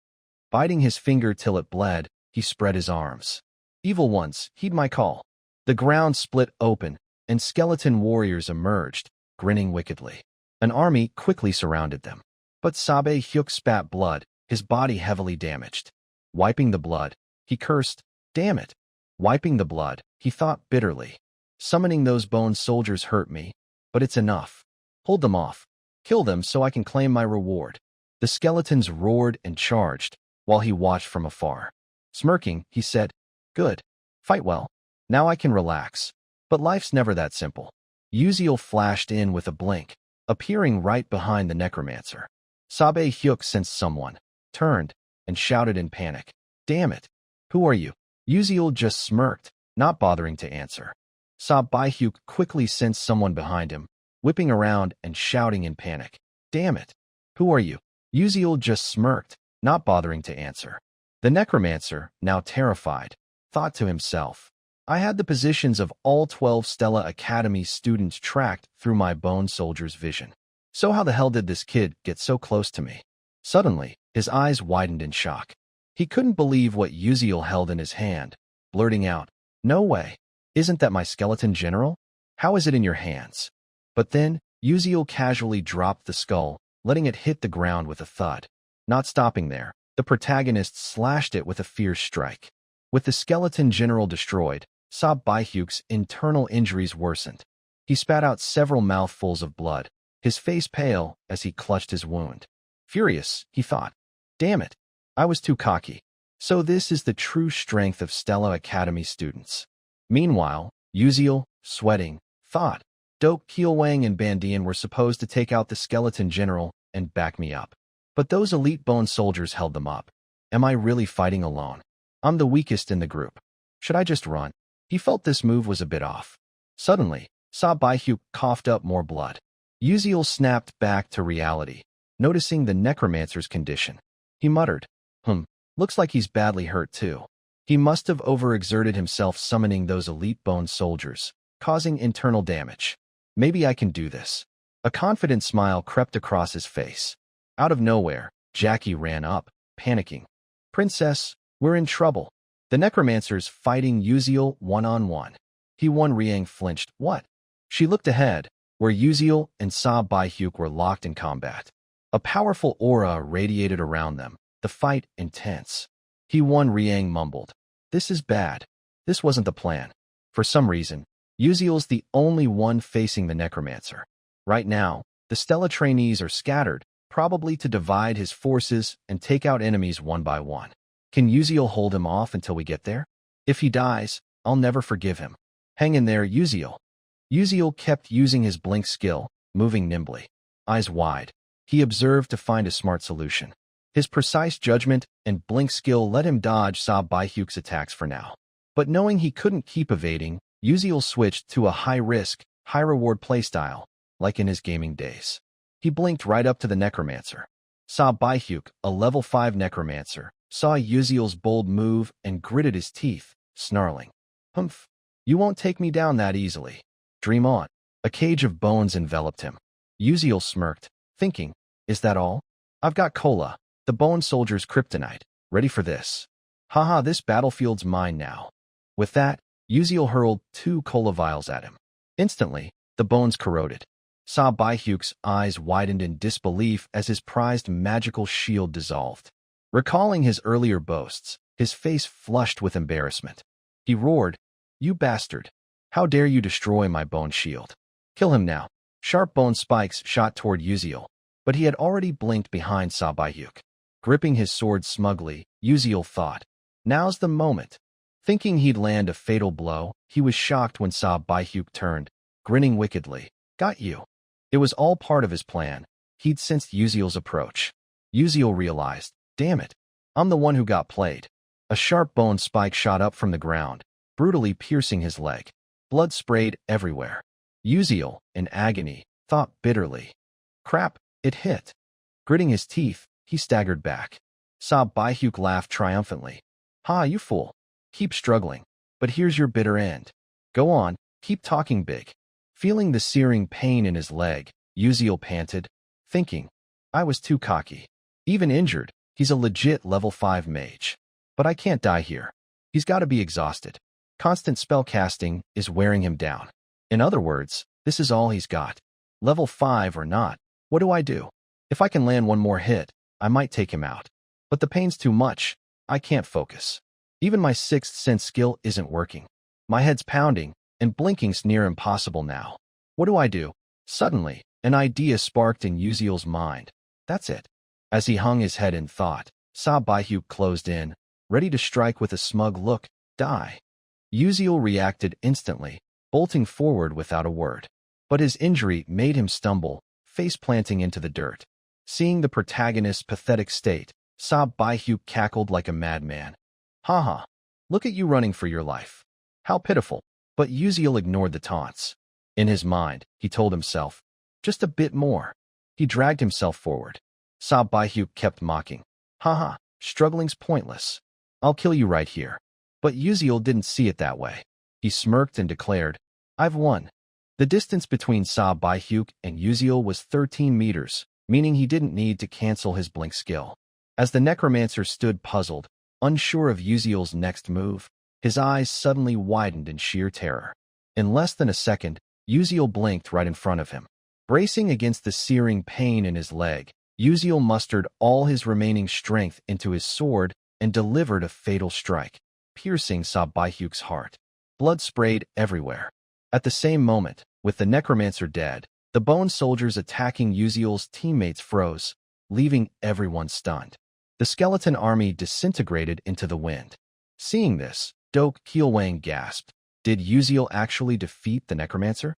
Biting his finger till it bled, he spread his arms. Evil ones, heed my call. The ground split open, and skeleton warriors emerged, grinning wickedly. An army quickly surrounded them. But Sabe Hyuk spat blood, his body heavily damaged. Wiping the blood, he cursed, damn it. Wiping the blood, he thought bitterly. Summoning those bone soldiers hurt me, but it's enough. Hold them off. Kill them so I can claim my reward. The skeletons roared and charged, while he watched from afar. Smirking, he said, good. Fight well. Now I can relax. But life's never that simple. Uziel flashed in with a blink, appearing right behind the necromancer. Sabe Hyuk sensed someone, turned, and shouted in panic. Damn it! Who are you? Uziel just smirked, not bothering to answer. Sabe Hyuk quickly sensed someone behind him, whipping around and shouting in panic. Damn it! Who are you? Uziel just smirked, not bothering to answer. The necromancer, now terrified, thought to himself, I had the positions of all 12 Stella Academy students tracked through my bone soldier's vision. So how the hell did this kid get so close to me? Suddenly, his eyes widened in shock. He couldn't believe what Uziel held in his hand, blurting out, No way! Isn't that my skeleton general? How is it in your hands? But then, Uziel casually dropped the skull, letting it hit the ground with a thud. Not stopping there, the protagonist slashed it with a fierce strike. With the skeleton general destroyed, Sabe Hyuk's internal injuries worsened. He spat out several mouthfuls of blood, his face pale as he clutched his wound. Furious, he thought, Damn it, I was too cocky. So this is the true strength of Stella Academy students. Meanwhile, Uziel, sweating, thought, Doak Kielwang and Bandian were supposed to take out the skeleton general and back me up. But those elite bone soldiers held them up. Am I really fighting alone? I'm the weakest in the group. Should I just run? He felt this move was a bit off. Suddenly, Sabe Hyuk coughed up more blood. Uziel snapped back to reality, noticing the necromancer's condition. He muttered, looks like he's badly hurt too. He must have overexerted himself summoning those elite bone soldiers, causing internal damage. Maybe I can do this. A confident smile crept across his face. Out of nowhere, Jackie ran up, panicking. Princess, we're in trouble. The necromancer's fighting Uziel one-on-one. Riang flinched. What? She looked ahead, where Uziel and Sabe Hyuk were locked in combat. A powerful aura radiated around them, the fight intense. Riang mumbled. This is bad. This wasn't the plan. For some reason, Uziel's the only one facing the necromancer. Right now, the Stella trainees are scattered, probably to divide his forces and take out enemies one by one. Can Uziel hold him off until we get there? If he dies, I'll never forgive him. Hang in there, Uziel. Uziel kept using his blink skill, moving nimbly. Eyes wide, he observed to find a smart solution. His precise judgment and blink skill let him dodge Sabe Hyuk's attacks for now. But knowing he couldn't keep evading, Uziel switched to a high-risk, high-reward playstyle, like in his gaming days. He blinked right up to the necromancer. Sabe Hyuk, a level 5 necromancer, saw Uziel's bold move and gritted his teeth, snarling. Humph! You won't take me down that easily. Dream on. A cage of bones enveloped him. Uziel smirked, thinking, Is that all? I've got Cola, the bone soldier's kryptonite. Ready for this. Haha, this battlefield's mine now. With that, Uziel hurled 2 Cola vials at him. Instantly, the bones corroded. Sabe Hyuk's eyes widened in disbelief as his prized magical shield dissolved. Recalling his earlier boasts, his face flushed with embarrassment. He roared, You bastard! How dare you destroy my bone shield? Kill him now. Sharp bone spikes shot toward Uziel, but he had already blinked behind Sabe Hyuk. Gripping his sword smugly, Uziel thought, Now's the moment. Thinking he'd land a fatal blow, he was shocked when Sabe Hyuk turned, grinning wickedly. Got you. It was all part of his plan. He'd sensed Uziel's approach. Uziel realized, Damn it, I'm the one who got played. A sharp bone spike shot up from the ground, brutally piercing his leg. Blood sprayed everywhere. Uziel, in agony, thought bitterly. Crap, it hit. Gritting his teeth, he staggered back. Sabe Hyuk laughed triumphantly. Ha, you fool. Keep struggling, but here's your bitter end. Go on, keep talking big. Feeling the searing pain in his leg, Uziel panted, thinking, I was too cocky. Even injured, he's a legit level 5 mage. But I can't die here. He's got to be exhausted. Constant spell casting is wearing him down. In other words, this is all he's got. Level 5 or not, what do I do? If I can land one more hit, I might take him out. But the pain's too much. I can't focus. Even my 6th sense skill isn't working. My head's pounding, and blinking's near impossible now. What do I do? Suddenly, an idea sparked in Uziel's mind. That's it. As he hung his head in thought, Sabe Hyuk closed in, ready to strike with a smug look. Die. Uziel reacted instantly, bolting forward without a word. But his injury made him stumble, face planting into the dirt. Seeing the protagonist's pathetic state, Sob Baihyuk cackled like a madman. "Ha, look at you running for your life. How pitiful." But Uziel ignored the taunts. In his mind, he told himself, "Just a bit more." He dragged himself forward. Sob Baihyuk kept mocking. Struggling's pointless. I'll kill you right here." But Uziel didn't see it that way. He smirked and declared, "I've won." The distance between Sob Baihyuk and Uziel was 13 meters, meaning he didn't need to cancel his blink skill. As the necromancer stood puzzled, unsure of Uziel's next move, his eyes suddenly widened in sheer terror. In less than a second, Uziel blinked right in front of him. Bracing against the searing pain in his leg, Uziel mustered all his remaining strength into his sword and delivered a fatal strike, piercing Sob Baihyuk's heart. Blood sprayed everywhere. At the same moment, with the necromancer dead, the bone soldiers attacking Uziel's teammates froze, leaving everyone stunned. The skeleton army disintegrated into the wind. Seeing this, Dok Kielwang gasped. Did Uziel actually defeat the necromancer?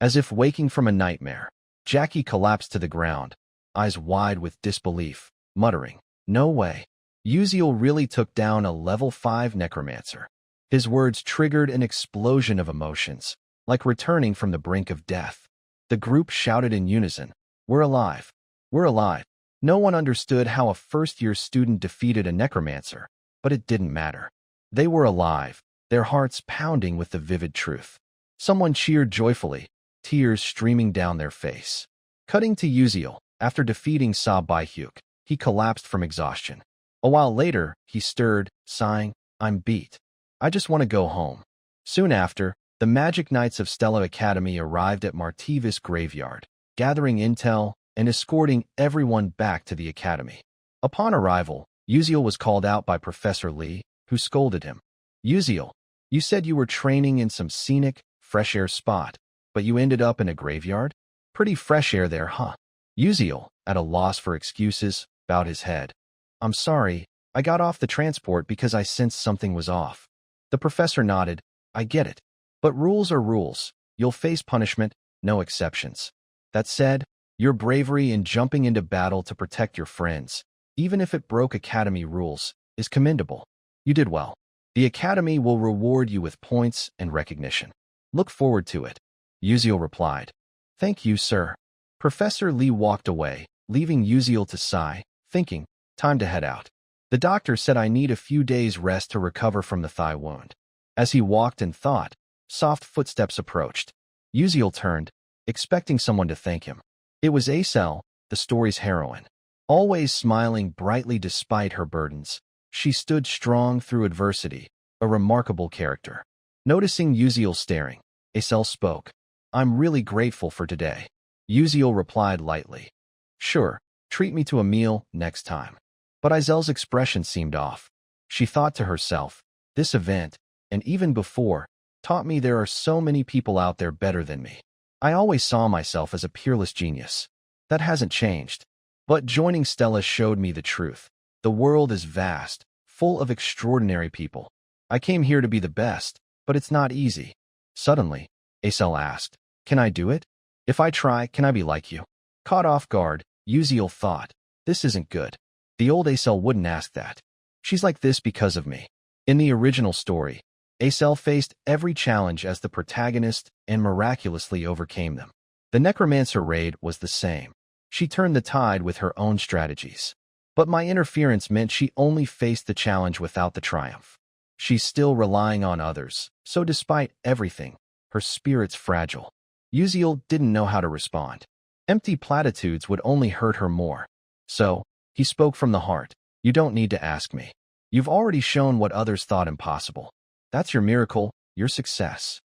As if waking from a nightmare, Jackie collapsed to the ground, eyes wide with disbelief, muttering, "No way. Uziel really took down a level 5 necromancer." His words triggered an explosion of emotions, like returning from the brink of death. The group shouted in unison, "We're alive! We're alive!" No one understood how a first-year student defeated a necromancer, but it didn't matter. They were alive, their hearts pounding with the vivid truth. Someone cheered joyfully, tears streaming down their face. Cutting to Uziel, after defeating Sob Baihyuk, he collapsed from exhaustion. A while later, he stirred, sighing, "I'm beat. I just want to go home." Soon after, the Magic Knights of Stella Academy arrived at Martivis Graveyard, gathering intel and escorting everyone back to the academy. Upon arrival, Uziel was called out by Professor Lee, who scolded him. "Uziel, you said you were training in some scenic, fresh air spot, but you ended up in a graveyard? Pretty fresh air there, huh?" Uziel, at a loss for excuses, bowed his head. "I'm sorry, I got off the transport because I sensed something was off." The professor nodded. "I get it. But rules are rules. You'll face punishment, no exceptions. That said, your bravery in jumping into battle to protect your friends, even if it broke academy rules, is commendable. You did well. The academy will reward you with points and recognition. Look forward to it." Uziel replied. "Thank you, sir." Professor Lee walked away, leaving Uziel to sigh, thinking, time to head out. The doctor said I need a few days' rest to recover from the thigh wound. As he walked and thought, soft footsteps approached. Uziel turned, expecting someone to thank him. It was Acel, the story's heroine. Always smiling brightly despite her burdens, she stood strong through adversity, a remarkable character. Noticing Uziel staring, Acel spoke. "I'm really grateful for today." Uziel replied lightly. "Sure, treat me to a meal next time." But Izel's expression seemed off. She thought to herself, this event, and even before, taught me there are so many people out there better than me. I always saw myself as a peerless genius. That hasn't changed. But joining Stella showed me the truth. The world is vast, full of extraordinary people. I came here to be the best, but it's not easy. Suddenly, Acel asked, "Can I do it? If I try, can I be like you?" Caught off guard, Uziel thought, this isn't good. The old Acel wouldn't ask that. She's like this because of me. In the original story, Acel faced every challenge as the protagonist and miraculously overcame them. The Necromancer raid was the same. She turned the tide with her own strategies. But my interference meant she only faced the challenge without the triumph. She's still relying on others, so despite everything, her spirit's fragile. Uziel didn't know how to respond. Empty platitudes would only hurt her more. So, he spoke from the heart. "You don't need to ask me. You've already shown what others thought impossible. That's your miracle, your success."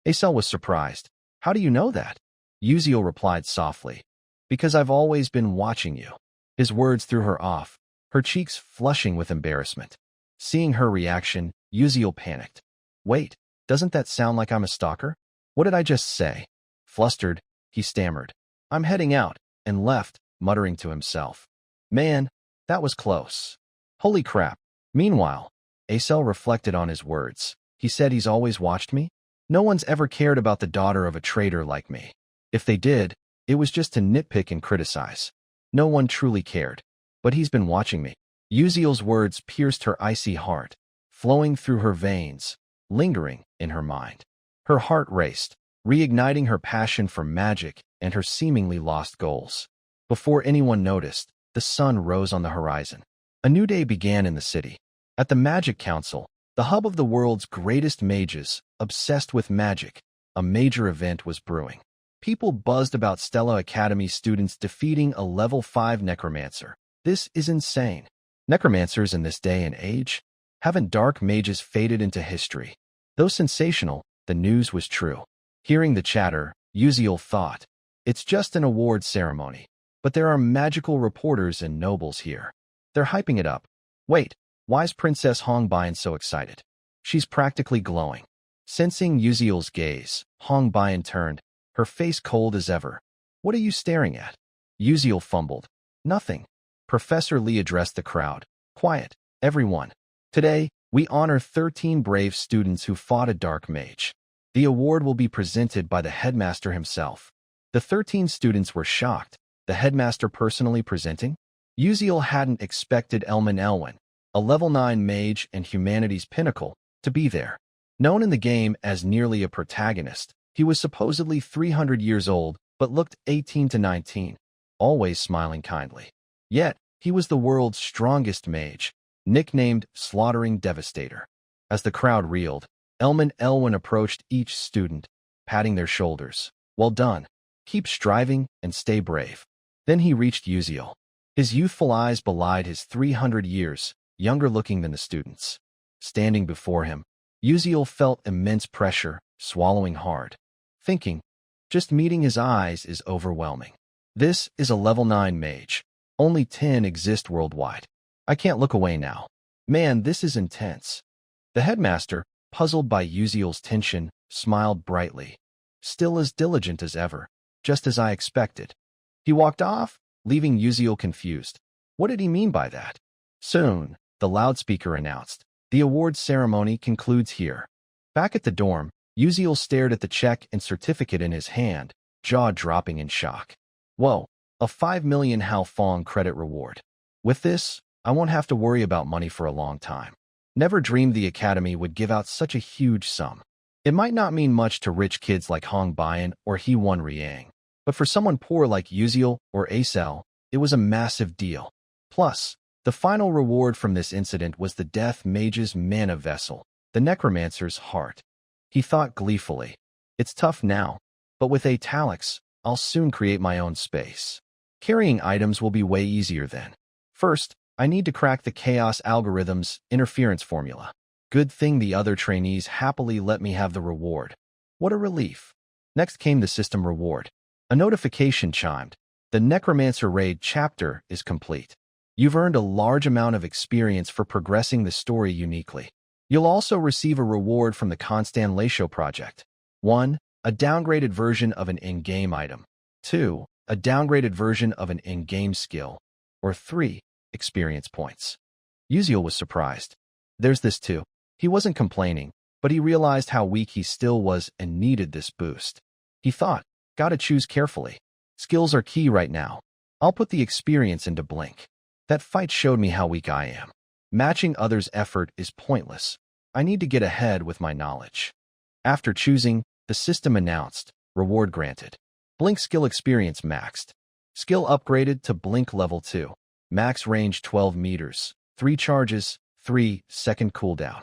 Acel was surprised. "How do you know that?" Uziel replied softly. "Because I've always been watching you." His words threw her off, her cheeks flushing with embarrassment. Seeing her reaction, Uziel panicked. "Wait, doesn't that sound like I'm a stalker? What did I just say?" Flustered, he stammered. "I'm heading out," and left, muttering to himself. "Man, that was close. Holy crap." Meanwhile, Acel reflected on his words. He said he's always watched me? No one's ever cared about the daughter of a traitor like me. If they did, it was just to nitpick and criticize. No one truly cared. But he's been watching me. Uziel's words pierced her icy heart, flowing through her veins, lingering in her mind. Her heart raced, reigniting her passion for magic and her seemingly lost goals. Before anyone noticed, the sun rose on the horizon. A new day began in the city. At the Magic Council, the hub of the world's greatest mages, obsessed with magic, a major event was brewing. People buzzed about Stella Academy students defeating a level 5 necromancer. This is insane. Necromancers in this day and age? Haven't dark mages faded into history? Though sensational, the news was true. Hearing the chatter, Uziel thought, it's just an award ceremony. But there are magical reporters and nobles here. They're hyping it up. Wait, why's Princess Hongbian so excited? She's practically glowing. Sensing Uziel's gaze, Hongbian turned, her face cold as ever. What are you staring at? Uziel fumbled. Nothing. Professor Lee addressed the crowd. Quiet, everyone. Today, we honor 13 brave students who fought a dark mage. The award will be presented by the headmaster himself. The 13 students were shocked. The headmaster personally presenting? Uziel hadn't expected Elman Elwin, a level 9 mage and humanity's pinnacle, to be there. Known in the game as nearly a protagonist, he was supposedly 300 years old, but looked 18 to 19, always smiling kindly. Yet, he was the world's strongest mage, nicknamed Slaughtering Devastator. As the crowd reeled, Elman Elwin approached each student, patting their shoulders. Well done. Keep striving and stay brave. Then he reached Uziel. His youthful eyes belied his 300 years, younger looking than the students. Standing before him, Uziel felt immense pressure, swallowing hard. Thinking, just meeting his eyes is overwhelming. This is a level 9 mage. Only 10 exist worldwide. I can't look away now. Man, this is intense. The headmaster, puzzled by Uziel's tension, smiled brightly. Still as diligent as ever, just as I expected. He walked off, leaving Uziel confused. What did he mean by that? Soon, the loudspeaker announced, the awards ceremony concludes here. Back at the dorm, Uziel stared at the check and certificate in his hand, jaw dropping in shock. Whoa, a 5 million Hao Fong credit reward. With this, I won't have to worry about money for a long time. Never dreamed the academy would give out such a huge sum. It might not mean much to rich kids like Hong Bian or He-Won Riang, but for someone poor like Uziel or Acel, it was a massive deal. Plus, the final reward from this incident was the Death Mage's mana vessel, the necromancer's heart. He thought gleefully, it's tough now, but with Italics, I'll soon create my own space. Carrying items will be way easier then. First, I need to crack the chaos algorithm's interference formula. Good thing the other trainees happily let me have the reward. What a relief. Next came the system reward. A notification chimed. The Necromancer Raid chapter is complete. You've earned a large amount of experience for progressing the story uniquely. You'll also receive a reward from the Constellation project. 1. A downgraded version of an in-game item. 2. A downgraded version of an in-game skill. Or 3. Experience points. Uziel was surprised. There's this too. He wasn't complaining, but he realized how weak he still was and needed this boost. He thought, gotta choose carefully. Skills are key right now. I'll put the experience into Blink. That fight showed me how weak I am. Matching others' effort is pointless. I need to get ahead with my knowledge. After choosing, the system announced, reward granted. Blink skill experience maxed. Skill upgraded to Blink level 2. Max range 12 meters. 3 charges, 3-second cooldown.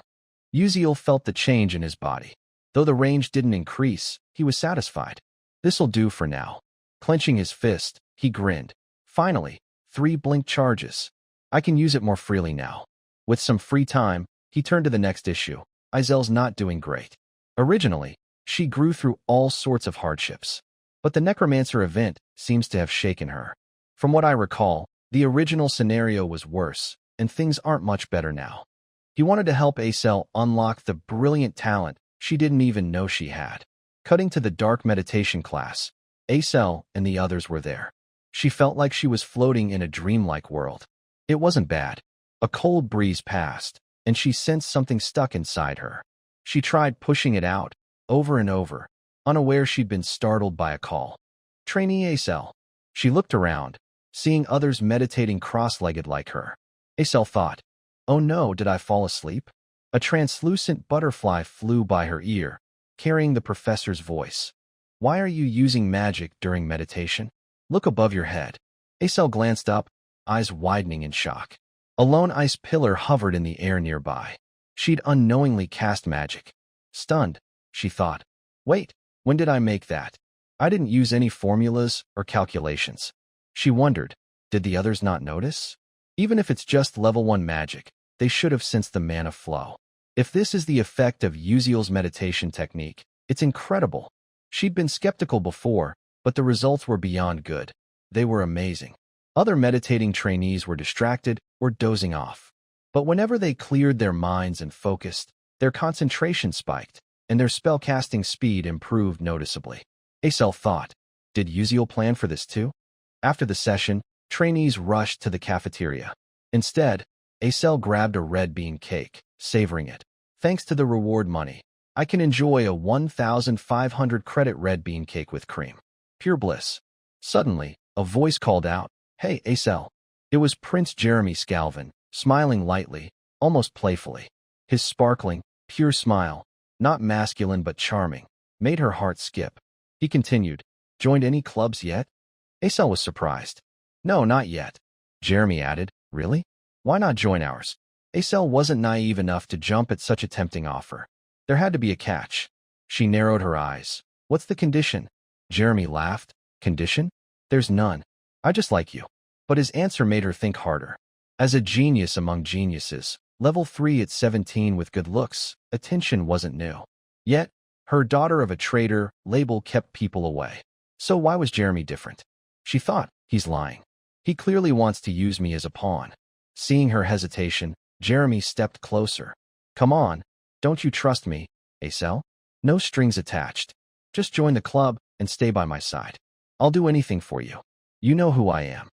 Uziel felt the change in his body. Though the range didn't increase, he was satisfied. This'll do for now. Clenching his fist, he grinned. Finally, 3 Blink charges. I can use it more freely now. With some free time, he turned to the next issue. Izel's not doing great. Originally, she grew through all sorts of hardships. But the Necromancer event seems to have shaken her. From what I recall, the original scenario was worse, and things aren't much better now. He wanted to help Acel unlock the brilliant talent she didn't even know she had. Cutting to the dark meditation class, Acel and the others were there. She felt like she was floating in a dreamlike world. It wasn't bad. A cold breeze passed, and she sensed something stuck inside her. She tried pushing it out, over and over, unaware she'd been startled by a call. Trainee Acel. She looked around, seeing others meditating cross-legged like her. Acel thought, "Oh no, did I fall asleep?" A translucent butterfly flew by her ear, carrying the professor's voice. "Why are you using magic during meditation? Look above your head." Acel glanced up, eyes widening in shock. A lone ice pillar hovered in the air nearby. She'd unknowingly cast magic. Stunned, she thought, "Wait, when did I make that? I didn't use any formulas or calculations." She wondered, did the others not notice? Even if it's just level 1 magic, they should have sensed the mana flow. If this is the effect of Uziel's meditation technique, it's incredible. She'd been skeptical before, but the results were beyond good. They were amazing. Other meditating trainees were distracted or dozing off. But whenever they cleared their minds and focused, their concentration spiked, and their spellcasting speed improved noticeably. Acel thought, did Uziel plan for this too? After the session, trainees rushed to the cafeteria. Instead, Acel grabbed a red bean cake, savoring it. "Thanks to the reward money, I can enjoy a 1,500 credit red bean cake with cream. Pure bliss." Suddenly, a voice called out, "Hey, Acel." It was Prince Jeremy Scalvin, smiling lightly, almost playfully. His sparkling, pure smile, not masculine but charming, made her heart skip. He continued, "Joined any clubs yet?" Acel was surprised. "No, not yet." Jeremy added, "Really? Why not join ours?" Acel wasn't naive enough to jump at such a tempting offer. There had to be a catch. She narrowed her eyes. "What's the condition?" Jeremy laughed. "Condition? There's none. I just like you." But his answer made her think harder. As a genius among geniuses, level 3 at 17 with good looks, attention wasn't new. Yet, her daughter of a trader label kept people away. So why was Jeremy different? She thought, he's lying. He clearly wants to use me as a pawn. Seeing her hesitation, Jeremy stepped closer. "Come on, don't you trust me, Acel? No strings attached. Just join the club and stay by my side. I'll do anything for you. You know who I am."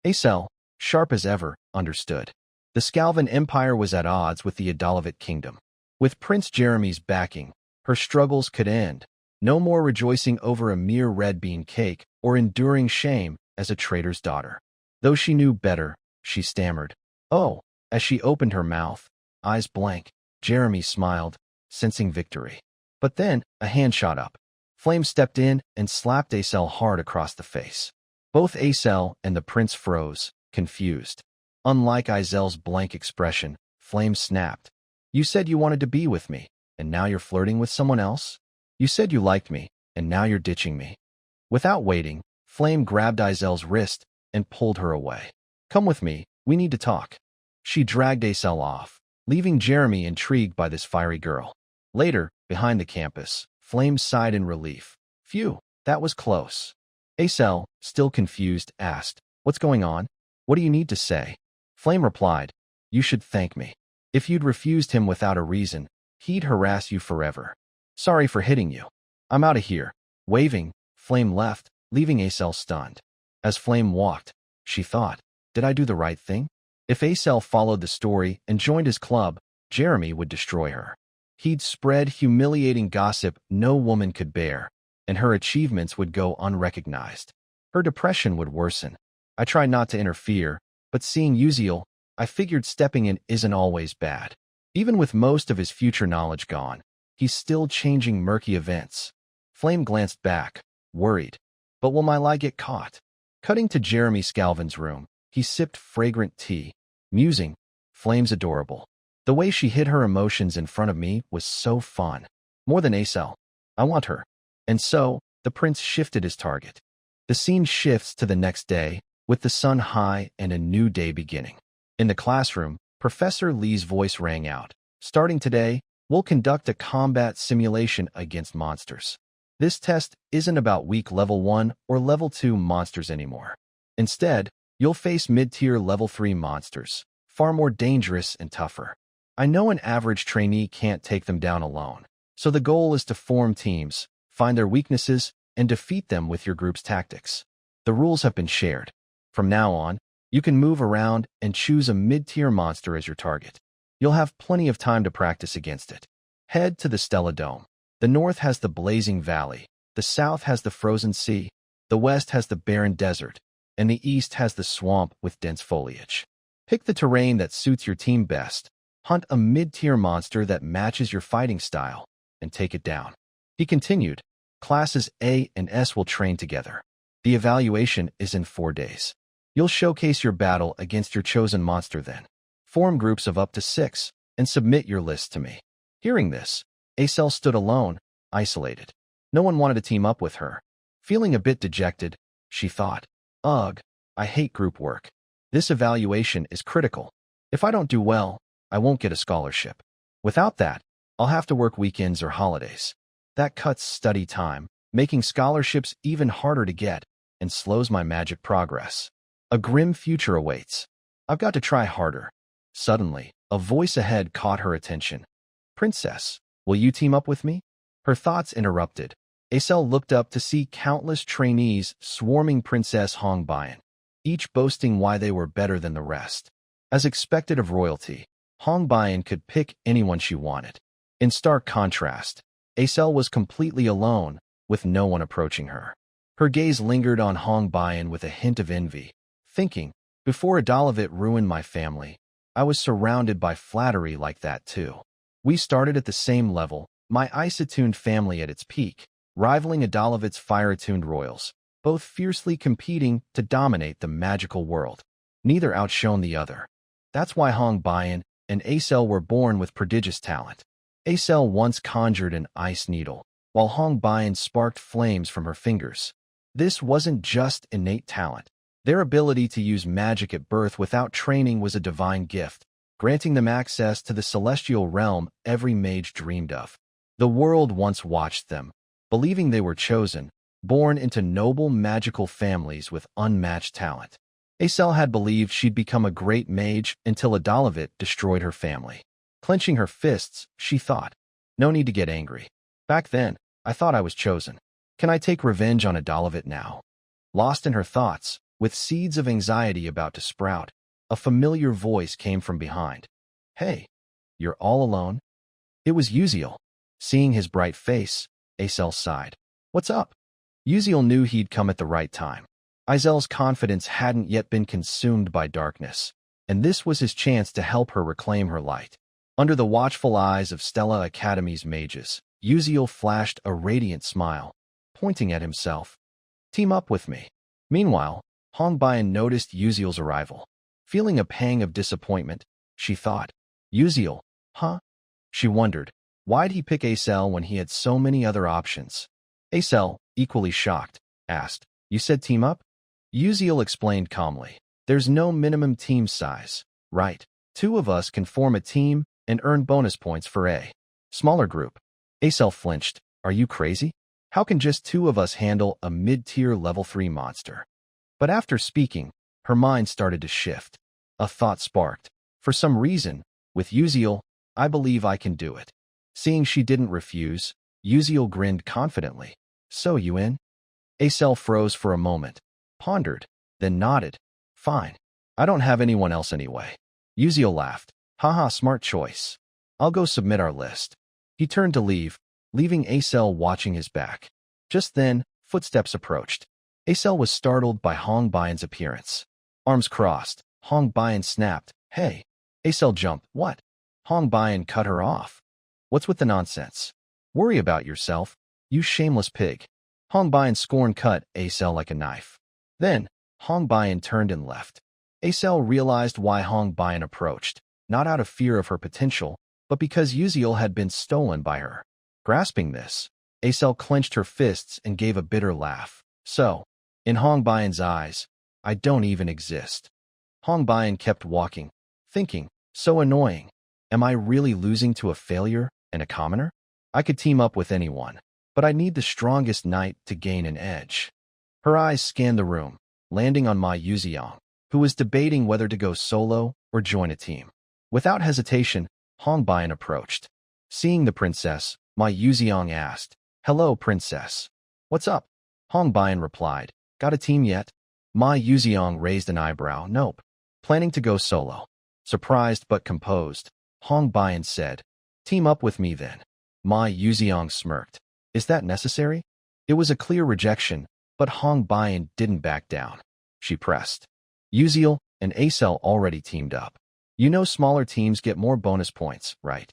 Acel, sharp as ever, understood. The Scalvin Empire was at odds with the Adalavit Kingdom. With Prince Jeremy's backing, her struggles could end. No more rejoicing over a mere red bean cake or enduring shame as a trader's daughter. Though she knew better, she stammered, "Oh," as she opened her mouth, eyes blank. Jeremy smiled, sensing victory. But then, a hand shot up. Flame stepped in and slapped Acel hard across the face. Both Acel and the prince froze, confused. Unlike Azel's blank expression, Flame snapped. "You said you wanted to be with me, and now you're flirting with someone else? You said you liked me, and now you're ditching me." Without waiting, Flame grabbed Azel's wrist and pulled her away. "Come with me, we need to talk." She dragged Acel off, leaving Jeremy intrigued by this fiery girl. Later, behind the campus, Flame sighed in relief. "Phew, that was close." Acel, still confused, asked, "What's going on? What do you need to say?" Flame replied, "You should thank me. If you'd refused him without a reason, he'd harass you forever. Sorry for hitting you. I'm out of here." Waving, Flame left, leaving Acel stunned. As Flame walked, she thought, did I do the right thing? If Acel followed the story and joined his club, Jeremy would destroy her. He'd spread humiliating gossip no woman could bear, and her achievements would go unrecognized. Her depression would worsen. I tried not to interfere, but seeing Uziel, I figured stepping in isn't always bad. Even with most of his future knowledge gone, he's still changing murky events. Flame glanced back, worried. But will my lie get caught? Cutting to Jeremy Scalvin's room, he sipped fragrant tea, musing, "Flame's adorable. The way she hid her emotions in front of me was so fun. More than Acel. I want her." And so, the prince shifted his target. The scene shifts to the next day, with the sun high and a new day beginning. In the classroom, Professor Lee's voice rang out. "Starting today, we'll conduct a combat simulation against monsters. This test isn't about weak level 1 or level 2 monsters anymore. Instead, you'll face mid-tier level 3 monsters, far more dangerous and tougher. I know an average trainee can't take them down alone, so the goal is to form teams, find their weaknesses, and defeat them with your group's tactics. The rules have been shared. From now on, you can move around and choose a mid-tier monster as your target. You'll have plenty of time to practice against it. Head to the Stella Dome. The north has the blazing valley, the south has the frozen sea, the west has the barren desert, and the east has the swamp with dense foliage. Pick the terrain that suits your team best, hunt a mid-tier monster that matches your fighting style, and take it down. He continued, Classes A and S will train together. The evaluation is in 4 days. You'll showcase your battle against your chosen monster then. Form groups of up to 6, and submit your list to me. Hearing this, Acel stood alone, isolated. No one wanted to team up with her. Feeling a bit dejected, she thought, Ugh, I hate group work. This evaluation is critical. If I don't do well, I won't get a scholarship. Without that, I'll have to work weekends or holidays. That cuts study time, making scholarships even harder to get, and slows my magic progress. A grim future awaits. I've got to try harder. Suddenly, a voice ahead caught her attention. Princess, will you team up with me? Her thoughts interrupted. Acel looked up to see countless trainees swarming Princess Hongbian, each boasting why they were better than the rest. As expected of royalty, Hongbian could pick anyone she wanted. In stark contrast, Acel was completely alone, with no one approaching her. Her gaze lingered on Hongbian with a hint of envy, thinking, before Adalovit ruined my family, I was surrounded by flattery like that too. We started at the same level, my ice-attuned family at its peak, rivaling Adalovit's fire-attuned royals, both fiercely competing to dominate the magical world. Neither outshone the other. That's why Hongbian and Acel were born with prodigious talent. Acel once conjured an ice needle, while Hongbian sparked flames from her fingers. This wasn't just innate talent. Their ability to use magic at birth without training was a divine gift, granting them access to the celestial realm every mage dreamed of. The world once watched them, believing they were chosen, born into noble magical families with unmatched talent. Acel had believed she'd become a great mage until Adalovit destroyed her family. Clenching her fists, she thought, no need to get angry. Back then, I thought I was chosen. Can I take revenge on Adalovit now? Lost in her thoughts, with seeds of anxiety about to sprout, a familiar voice came from behind. Hey, you're all alone? It was Uziel. Seeing his bright face, Acel sighed. What's up? Uziel knew he'd come at the right time. Izel's confidence hadn't yet been consumed by darkness, and this was his chance to help her reclaim her light. Under the watchful eyes of Stella Academy's mages, Uziel flashed a radiant smile, pointing at himself. Team up with me. Meanwhile, Hongbian noticed Uziel's arrival. Feeling a pang of disappointment, she thought, Uziel, huh? She wondered, why'd he pick Acel when he had so many other options? Acel, equally shocked, asked, You said team up? Uziel explained calmly, There's no minimum team size, right? 2 of us can form a team and earn bonus points for a smaller group. Acel flinched. Are you crazy? How can just 2 of us handle a mid-tier level 3 monster? But after speaking, her mind started to shift. A thought sparked. For some reason, with Uziel, I believe I can do it. Seeing she didn't refuse, Uziel grinned confidently. So you in? Acel froze for a moment, pondered, then nodded. Fine. I don't have anyone else anyway. Uziel laughed. Haha, smart choice. I'll go submit our list. He turned to leave, leaving Acel watching his back. Just then, footsteps approached. Acel was startled by Hongbian's appearance. Arms crossed, Hongbian snapped, Hey. Acel jumped. What? Hongbian cut her off. What's with the nonsense? Worry about yourself, you shameless pig. Hongbian scorn cut Acel like a knife. Then, Hongbian turned and left. Acel realized why Hongbian approached, not out of fear of her potential, but because Uziel had been stolen by her. Grasping this, Acel clenched her fists and gave a bitter laugh. So, in Hongbian's eyes, I don't even exist. Hongbian kept walking, thinking, so annoying. Am I really losing to a failure and a commoner? I could team up with anyone, but I need the strongest knight to gain an edge. Her eyes scanned the room, landing on Ma Yuziang, who was debating whether to go solo or join a team. Without hesitation, Hongbian approached. Seeing the princess, Ma Yuziang asked, Hello, princess. What's up? Hongbian replied, Got a team yet? Ma Yuziang raised an eyebrow. Nope. Planning to go solo. Surprised but composed, Hongbian said, Team up with me then. Ma Yuziang smirked. Is that necessary? It was a clear rejection, but Hong Bian didn't back down. She pressed. Yuziel and Acel already teamed up. You know smaller teams get more bonus points, right?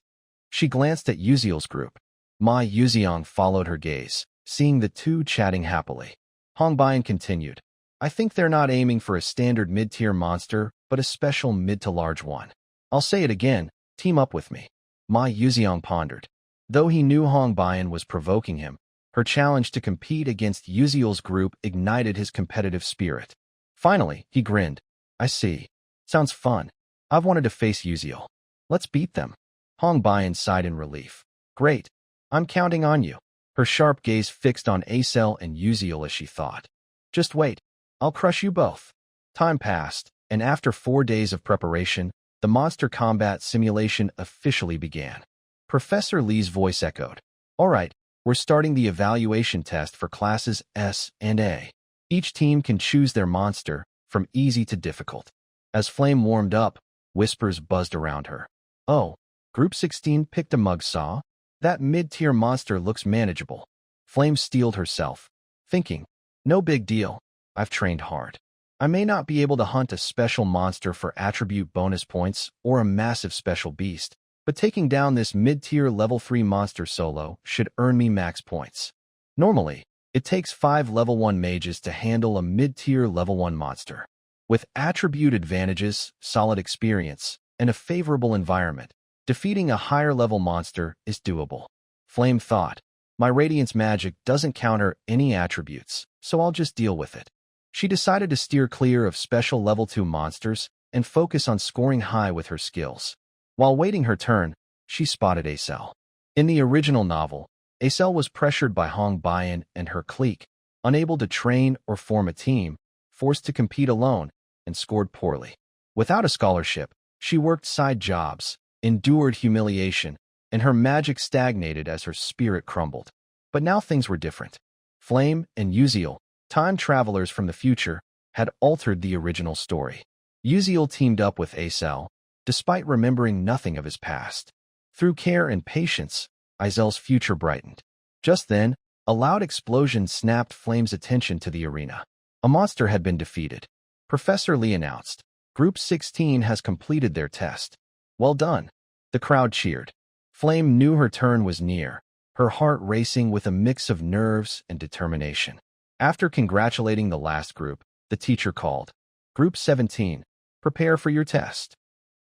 She glanced at Yuziel's group. Ma Yuziang followed her gaze, seeing the two chatting happily. Hong Bian continued. I think they're not aiming for a standard mid-tier monster, but a special mid to large one. I'll say it again, team up with me. Ma Yuziang pondered. Though he knew Hong Bian was provoking him, her challenge to compete against Yuziel's group ignited his competitive spirit. Finally, he grinned. I see. Sounds fun. I've wanted to face Yuziel. Let's beat them. Hong Bian sighed in relief. Great. I'm counting on you. Her sharp gaze fixed on Acel and Yuziel as she thought. Just wait. I'll crush you both. Time passed, and after 4 days of preparation, the monster combat simulation officially began. Professor Lee's voice echoed. All right, we're starting the evaluation test for classes S and A. Each team can choose their monster, from easy to difficult. As Flame warmed up, whispers buzzed around her. Oh, Group 16 picked a mugsaw? That mid-tier monster looks manageable. Flame steeled herself, thinking, no big deal. I've trained hard. I may not be able to hunt a special monster for attribute bonus points or a massive special beast, but taking down this mid-tier level 3 monster solo should earn me max points. Normally, it takes 5 level 1 mages to handle a mid-tier level 1 monster. With attribute advantages, solid experience, and a favorable environment, defeating a higher level monster is doable. Flame thought, my Radiance magic doesn't counter any attributes, so I'll just deal with it. She decided to steer clear of special level 2 monsters and focus on scoring high with her skills. While waiting her turn, she spotted Acel. In the original novel, Acel was pressured by Hong Bian and her clique, unable to train or form a team, forced to compete alone, and scored poorly. Without a scholarship, she worked side jobs, endured humiliation, and her magic stagnated as her spirit crumbled. But now things were different. Flame and Yuziel, time travelers from the future, had altered the original story. Yuziel teamed up with Acel, despite remembering nothing of his past. Through care and patience, Azel's future brightened. Just then, a loud explosion snapped Flame's attention to the arena. A monster had been defeated. Professor Lee announced, Group 16 has completed their test. Well done. The crowd cheered. Flame knew her turn was near, her heart racing with a mix of nerves and determination. After congratulating the last group, the teacher called, Group 17, prepare for your test.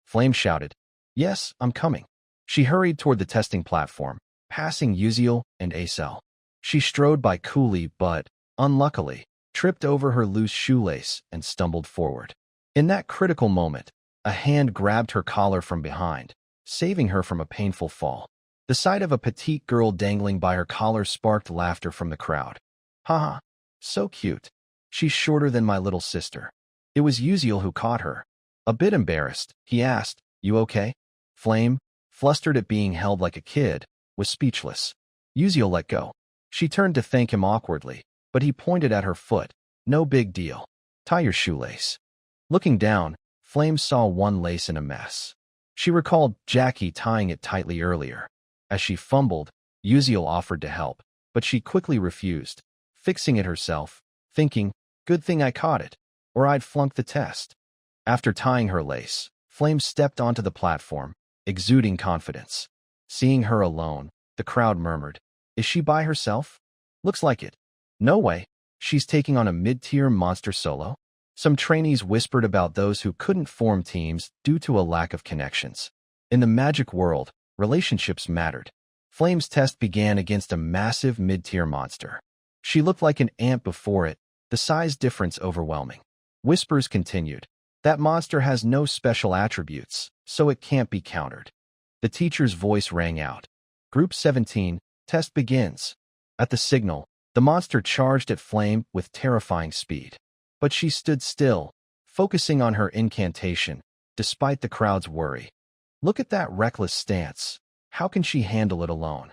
Flame shouted, Yes, I'm coming. She hurried toward the testing platform, passing Yuziel and Acel. She strode by coolly but, unluckily, tripped over her loose shoelace and stumbled forward. In that critical moment, a hand grabbed her collar from behind, saving her from a painful fall. The sight of a petite girl dangling by her collar sparked laughter from the crowd. Haha, so cute. She's shorter than my little sister. It was Yuziel who caught her. A bit embarrassed, he asked, You okay? Flame, flustered at being held like a kid, was speechless. Yuziel let go. She turned to thank him awkwardly, but he pointed at her foot. No big deal. Tie your shoelace. Looking down, Flame saw one lace in a mess. She recalled Jackie tying it tightly earlier. As she fumbled, Yuziel offered to help, but she quickly refused, fixing it herself, thinking, good thing I caught it, or I'd flunk the test. After tying her lace, Flame stepped onto the platform, exuding confidence. Seeing her alone, the crowd murmured, Is she by herself? Looks like it. No way. She's taking on a mid-tier monster solo? Some trainees whispered about those who couldn't form teams due to a lack of connections. In the magic world, relationships mattered. Flame's test began against a massive mid-tier monster. She looked like an ant before it, the size difference overwhelming. Whispers continued. That monster has no special attributes, so it can't be countered. The teacher's voice rang out. Group 17, test begins. At the signal, the monster charged at Flame with terrifying speed. But she stood still, focusing on her incantation, despite the crowd's worry. Look at that reckless stance. How can she handle it alone?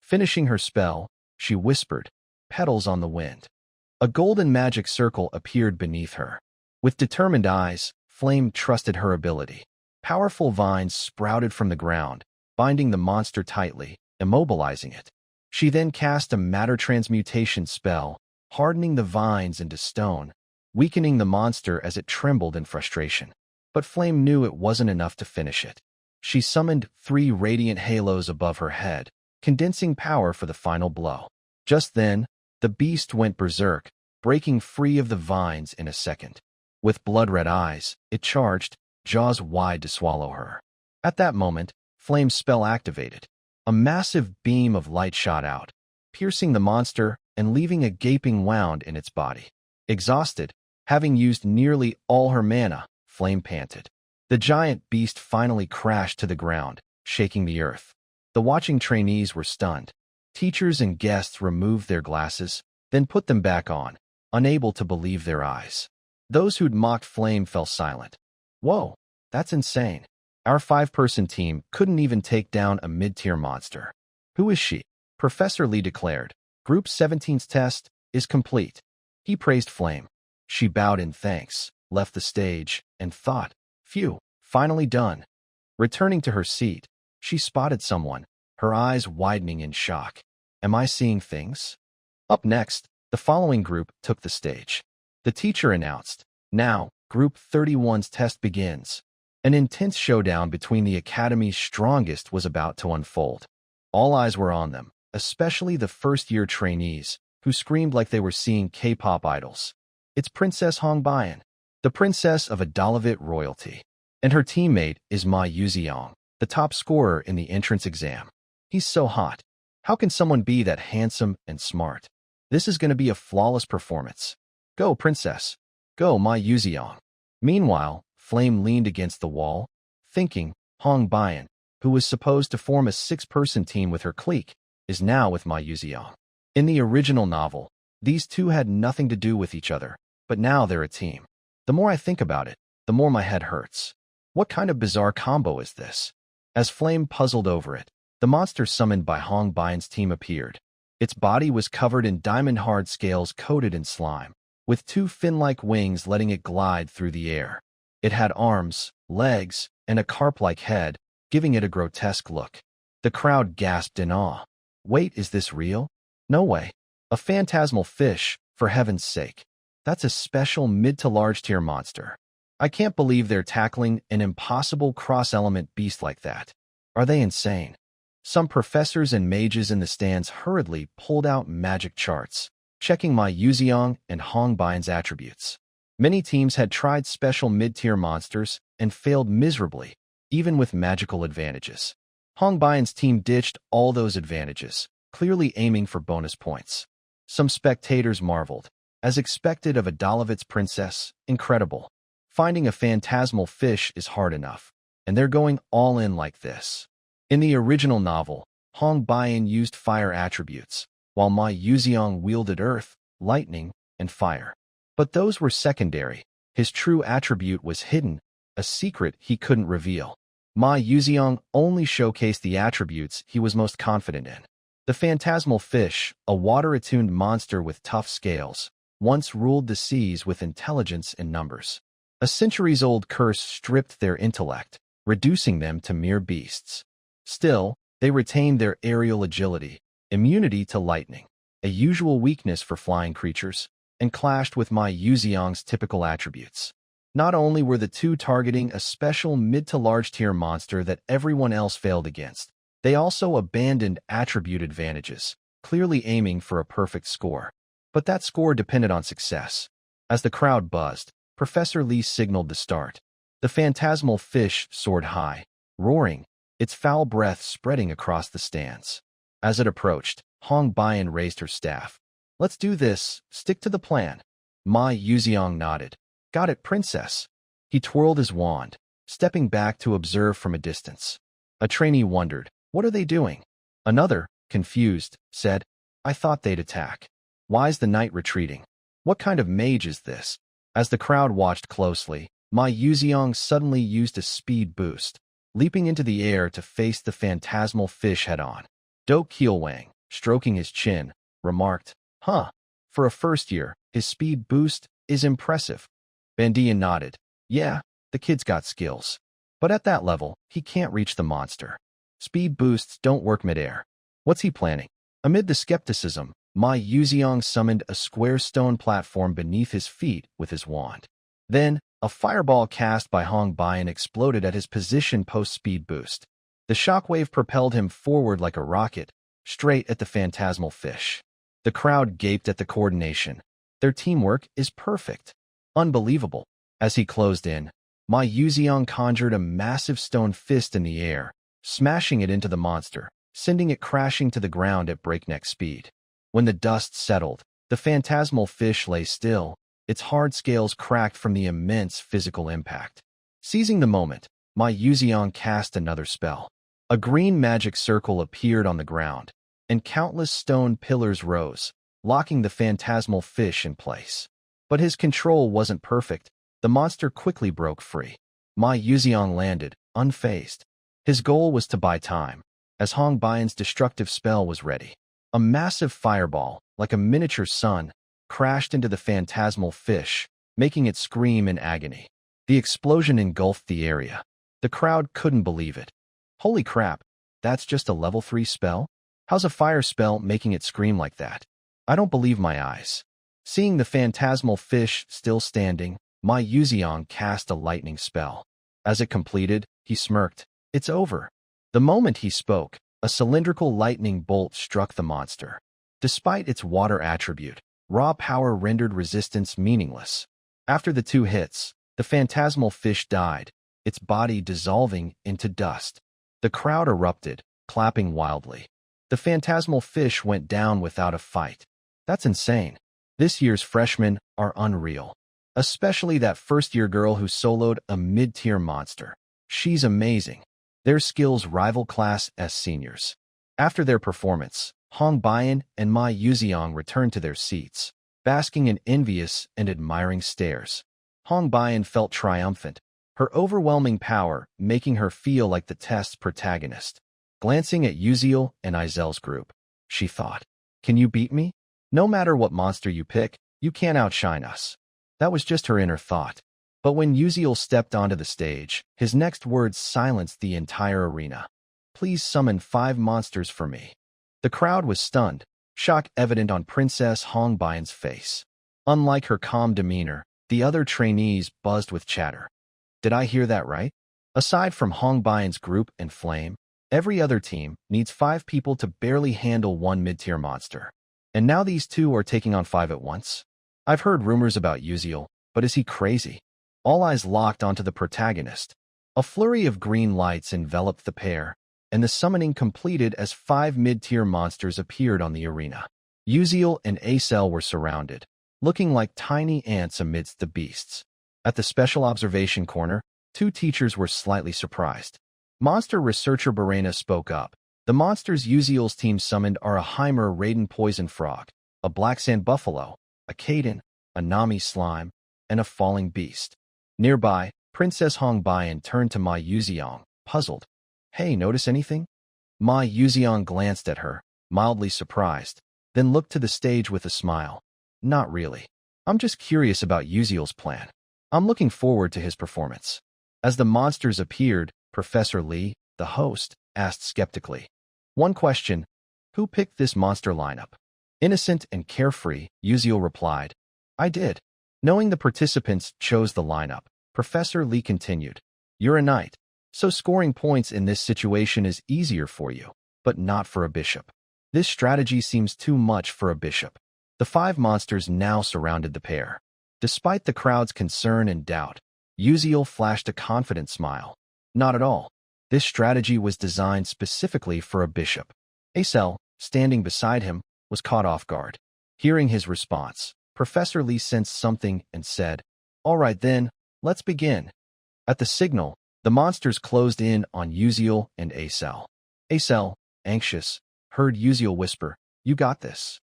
Finishing her spell, she whispered, petals on the wind. A golden magic circle appeared beneath her. With determined eyes, Flame trusted her ability. Powerful vines sprouted from the ground, binding the monster tightly, immobilizing it. She then cast a matter transmutation spell, hardening the vines into stone, weakening the monster as it trembled in frustration. But Flame knew it wasn't enough to finish it. She summoned 3 radiant halos above her head, condensing power for the final blow. Just then, the beast went berserk, breaking free of the vines in a second. With blood-red eyes, it charged, jaws wide to swallow her. At that moment, Flame's spell activated. A massive beam of light shot out, piercing the monster and leaving a gaping wound in its body. Exhausted, having used nearly all her mana, Flame panted. The giant beast finally crashed to the ground, shaking the earth. The watching trainees were stunned. Teachers and guests removed their glasses, then put them back on, unable to believe their eyes. Those who'd mocked Flame fell silent. Whoa, that's insane. Our 5-person team couldn't even take down a mid-tier monster. Who is she? Professor Lee declared. Group 17's test is complete. He praised Flame. She bowed in thanks, left the stage, and thought, phew, finally done. Returning to her seat, she spotted someone, her eyes widening in shock. Am I seeing things? Up next, the following group took the stage. The teacher announced, now, Group 31's test begins. An intense showdown between the Academy's strongest was about to unfold. All eyes were on them, especially the first-year trainees, who screamed like they were seeing K-pop idols. It's Princess Hong Bian, the princess of Adalavit royalty. And her teammate is Ma Yuziong, the top scorer in the entrance exam. He's so hot. How can someone be that handsome and smart? This is going to be a flawless performance. Go, princess. Go, Ma Yuziong. Meanwhile, Flame leaned against the wall, thinking, Hong Bian, who was supposed to form a 6-person team with her clique, is now with Ma Yuziong. In the original novel, these two had nothing to do with each other, but now they're a team. The more I think about it, the more my head hurts. What kind of bizarre combo is this? As Flame puzzled over it, the monster summoned by Hong Bian's team appeared. Its body was covered in diamond-hard scales coated in slime, with 2 fin-like wings letting it glide through the air. It had arms, legs, and a carp-like head, giving it a grotesque look. The crowd gasped in awe. Wait, is this real? No way. A phantasmal fish, for heaven's sake. That's a special mid-to-large tier monster. I can't believe they're tackling an impossible cross-element beast like that. Are they insane? Some professors and mages in the stands hurriedly pulled out magic charts, checking Ma Yuziong and Hong Bian's attributes. Many teams had tried special mid-tier monsters and failed miserably, even with magical advantages. Hong Bian's team ditched all those advantages, clearly aiming for bonus points. Some spectators marveled. As expected of Adalavit's princess, incredible. Finding a phantasmal fish is hard enough, and they're going all in like this. In the original novel, Hong Bian used fire attributes, while Ma Yuziong wielded earth, lightning, and fire. But those were secondary. His true attribute was hidden, a secret he couldn't reveal. Ma Yuziong only showcased the attributes he was most confident in. The phantasmal fish, a water-attuned monster with tough scales, once ruled the seas with intelligence and numbers. A centuries-old curse stripped their intellect, reducing them to mere beasts. Still, they retained their aerial agility, immunity to lightning, a usual weakness for flying creatures, and clashed with Ma Yuziong's typical attributes. Not only were the two targeting a special mid-to-large tier monster that everyone else failed against, they also abandoned attribute advantages, clearly aiming for a perfect score. But that score depended on success. As the crowd buzzed, Professor Lee signaled the start. The phantasmal fish soared high, roaring, its foul breath spreading across the stands. As it approached, Hong Bian raised her staff. Let's do this. Stick to the plan. Ma Yuziong nodded. Got it, princess. He twirled his wand, stepping back to observe from a distance. A trainee wondered, what are they doing? Another, confused, said, I thought they'd attack. Why's the knight retreating? What kind of mage is this? As the crowd watched closely, Ma Yuziong suddenly used a speed boost, leaping into the air to face the phantasmal fish head-on. Do Keelwang, stroking his chin, remarked, Huh, for a first year, his speed boost is impressive. Bandian nodded. Yeah, the kid's got skills. But at that level, he can't reach the monster. Speed boosts don't work midair. What's he planning? Amid the skepticism, Ma Yuziang summoned a square stone platform beneath his feet with his wand. Then, a fireball cast by Hong Bian exploded at his position post-speed boost. The shockwave propelled him forward like a rocket, straight at the phantasmal fish. The crowd gaped at the coordination. Their teamwork is perfect. Unbelievable. As he closed in, Ma Yuziang conjured a massive stone fist in the air, smashing it into the monster, sending it crashing to the ground at breakneck speed. When the dust settled, the phantasmal fish lay still, its hard scales cracked from the immense physical impact. Seizing the moment, Ma Yuziang cast another spell. A green magic circle appeared on the ground, and countless stone pillars rose, locking the phantasmal fish in place. But his control wasn't perfect. The monster quickly broke free. Ma Yuziang landed, unfazed. His goal was to buy time, as Hong Bian's destructive spell was ready. A massive fireball, like a miniature sun, crashed into the phantasmal fish, making it scream in agony. The explosion engulfed the area. The crowd couldn't believe it. Holy crap, that's just a level 3 spell? How's a fire spell making it scream like that? I don't believe my eyes. Seeing the phantasmal fish still standing, Ma Yuziang cast a lightning spell. As it completed, he smirked. It's over. The moment he spoke, a cylindrical lightning bolt struck the monster. Despite its water attribute, raw power rendered resistance meaningless. After the 2 hits, the phantasmal fish died, its body dissolving into dust. The crowd erupted, clapping wildly. The phantasmal fish went down without a fight. That's insane. This year's freshmen are unreal. Especially that first-year girl who soloed a mid-tier monster. She's amazing. Their skills rival Class S seniors. After their performance, Hong Bian and Ma Yuziang returned to their seats, basking in envious and admiring stares. Hong Bian felt triumphant, her overwhelming power making her feel like the test's protagonist. Glancing at Yuziel and Izel's group, she thought, "Can you beat me? No matter what monster you pick, you can't outshine us." That was just her inner thought. But when Yuziel stepped onto the stage, his next words silenced the entire arena. "Please summon 5 monsters for me." The crowd was stunned, shock evident on Princess Hong Bian's face. Unlike her calm demeanor, the other trainees buzzed with chatter. Did I hear that right? Aside from Hong Bian's group and Flame, every other team needs 5 people to barely handle 1 mid-tier monster. And now these 2 are taking on 5 at once? I've heard rumors about Yuziel, but is he crazy? All eyes locked onto the protagonist. A flurry of green lights enveloped the pair, and the summoning completed as 5 mid-tier monsters appeared on the arena. Yuziel and Acel were surrounded, looking like tiny ants amidst the beasts. At the special observation corner, 2 teachers were slightly surprised. Monster researcher Barena spoke up. The monsters Yuziel's team summoned are a Heimer Raiden poison frog, a black sand buffalo, a Kaden, a Nami slime, and a falling beast. Nearby, Princess Hong Bian turned to Ma Yuziang, puzzled. Hey, notice anything? Ma Yuziang glanced at her, mildly surprised, then looked to the stage with a smile. Not really. I'm just curious about Yuziel's plan. I'm looking forward to his performance. As the monsters appeared, Professor Lee, the host, asked skeptically. One question, who picked this monster lineup? Innocent and carefree, Yuziel replied. I did. Knowing the participants chose the lineup, Professor Lee continued. You're a knight, so scoring points in this situation is easier for you, but not for a bishop. This strategy seems too much for a bishop. The 5 monsters now surrounded the pair. Despite the crowd's concern and doubt, Yuziel flashed a confident smile. Not at all. This strategy was designed specifically for a bishop. Acel, standing beside him, was caught off guard. Hearing his response, Professor Lee sensed something and said, All right then, let's begin. At the signal, the monsters closed in on Yuziel and Acel. Acel, anxious, heard Yuziel whisper, You got this.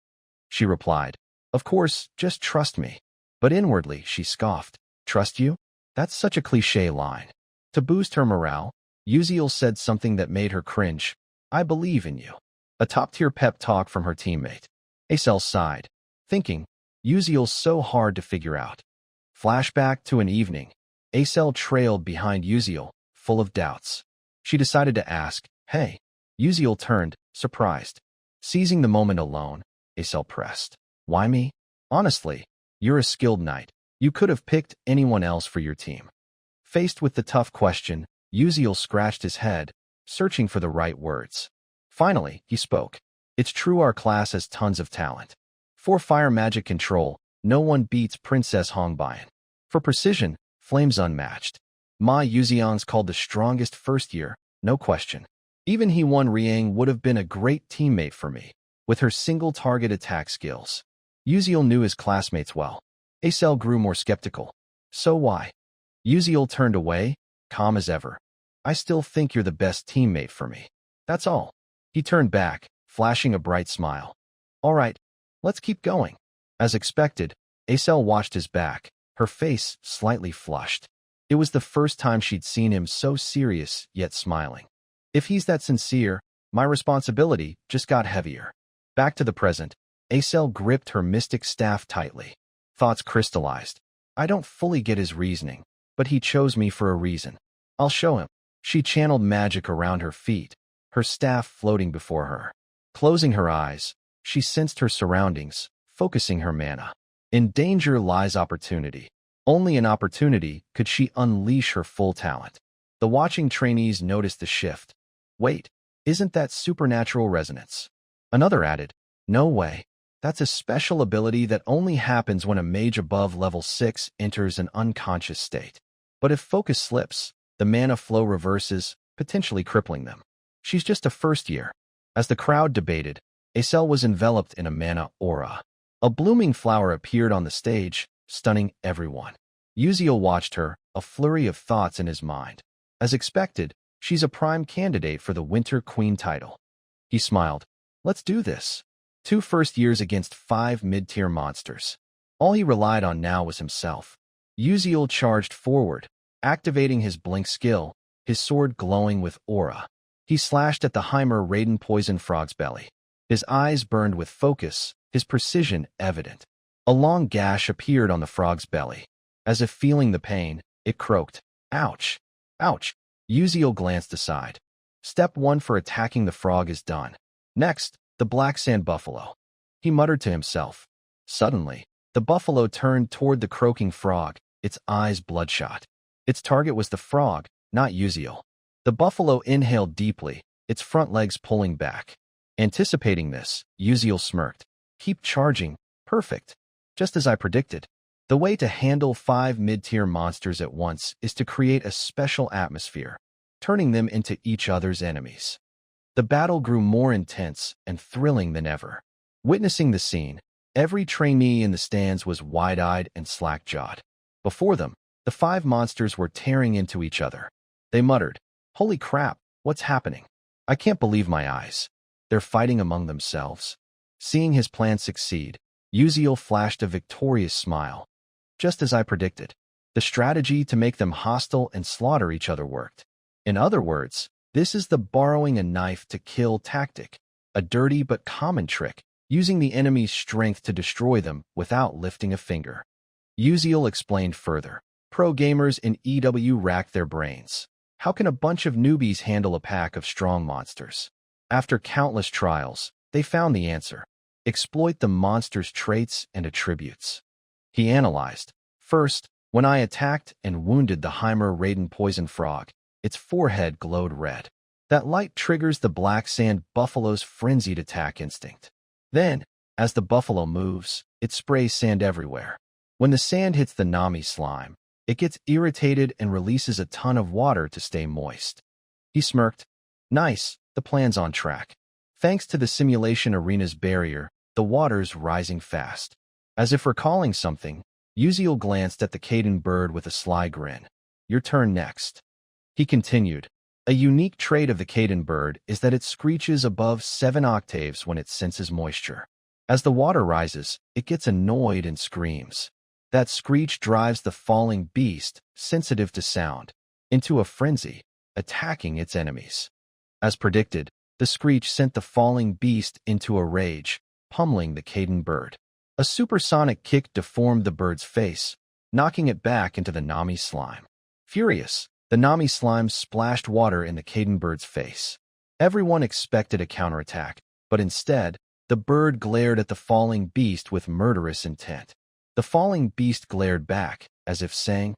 She replied, Of course, just trust me. But inwardly, she scoffed. Trust you? That's such a cliché line. To boost her morale, Yuziel said something that made her cringe. I believe in you. A top-tier pep talk from her teammate. Acel sighed, thinking, Yuziel's so hard to figure out. Flashback to an evening. Acel trailed behind Yuziel, full of doubts. She decided to ask, Hey. Yuziel turned, surprised. Seizing the moment alone, Acel pressed. Why me? Honestly, you're a skilled knight. You could have picked anyone else for your team. Faced with the tough question, Uziel scratched his head, searching for the right words. Finally, he spoke. It's true our class has tons of talent. For fire magic control, no one beats Princess Hongbian. For precision, Flame's unmatched. Ma Yuzian's called the strongest first year, no question. Even He-Won Riang would have been a great teammate for me, with her single-target attack skills. Uziel knew his classmates well. Acel grew more skeptical. So why? Uziel turned away, calm as ever. I still think you're the best teammate for me. That's all. He turned back, flashing a bright smile. All right, let's keep going. As expected, Acel watched his back, her face slightly flushed. It was the first time she'd seen him so serious yet smiling. If he's that sincere, my responsibility just got heavier. Back to the present, Acel gripped her mystic staff tightly. Thoughts crystallized. I don't fully get his reasoning, but he chose me for a reason. I'll show him. She channeled magic around her feet, her staff floating before her. Closing her eyes, she sensed her surroundings, focusing her mana. In danger lies opportunity. Only in opportunity could she unleash her full talent. The watching trainees noticed the shift. Wait, isn't that supernatural resonance? Another added, no way. That's a special ability that only happens when a mage above level 6 enters an unconscious state. But if focus slips, the mana flow reverses, potentially crippling them. She's just a first year. As the crowd debated, Acel was enveloped in a mana aura. A blooming flower appeared on the stage, stunning everyone. Uziel watched her, a flurry of thoughts in his mind. As expected, she's a prime candidate for the Winter Queen title. He smiled. Let's do this. 2 first years against 5 mid-tier monsters. All he relied on now was himself. Uziel charged forward, activating his blink skill, his sword glowing with aura. He slashed at the Heimer Raiden poison frog's belly. His eyes burned with focus, his precision evident. A long gash appeared on the frog's belly. As if feeling the pain, it croaked. Ouch! Ouch! Uziel glanced aside. Step 1 for attacking the frog is done. Next, the black sand buffalo. He muttered to himself. Suddenly, the buffalo turned toward the croaking frog, its eyes bloodshot. Its target was the frog, not Uziel. The buffalo inhaled deeply, its front legs pulling back. Anticipating this, Uziel smirked. Keep charging. Perfect. Just as I predicted. The way to handle 5 mid-tier monsters at once is to create a special atmosphere, turning them into each other's enemies. The battle grew more intense and thrilling than ever. Witnessing the scene, every trainee in the stands was wide-eyed and slack-jawed. Before them, the 5 monsters were tearing into each other. They muttered, "Holy crap, what's happening? I can't believe my eyes. They're fighting among themselves." Seeing his plan succeed, Uziel flashed a victorious smile. Just as I predicted, the strategy to make them hostile and slaughter each other worked. In other words, this is the borrowing a knife to kill tactic, a dirty but common trick, using the enemy's strength to destroy them without lifting a finger. Uziel explained further. Pro gamers in EW racked their brains. How can a bunch of newbies handle a pack of strong monsters? After countless trials, they found the answer. Exploit the monster's traits and attributes. He analyzed. First, when I attacked and wounded the Heimer Raiden poison frog, its forehead glowed red. That light triggers the black sand buffalo's frenzied attack instinct. Then, as the buffalo moves, it sprays sand everywhere. When the sand hits the Nami slime, it gets irritated and releases a ton of water to stay moist. He smirked. Nice, the plan's on track. Thanks to the simulation arena's barrier, the water's rising fast. As if recalling something, Uziel glanced at the Caden bird with a sly grin. Your turn next. He continued. A unique trait of the Caden bird is that it screeches above 7 octaves when it senses moisture. As the water rises, it gets annoyed and screams. That screech drives the falling beast, sensitive to sound, into a frenzy, attacking its enemies. As predicted, the screech sent the falling beast into a rage, pummeling the Caden bird. A supersonic kick deformed the bird's face, knocking it back into the Nami slime. Furious, the Nami slime splashed water in the Caden bird's face. Everyone expected a counterattack, But instead, the bird glared at the falling beast with murderous intent. The falling beast glared back, as if saying,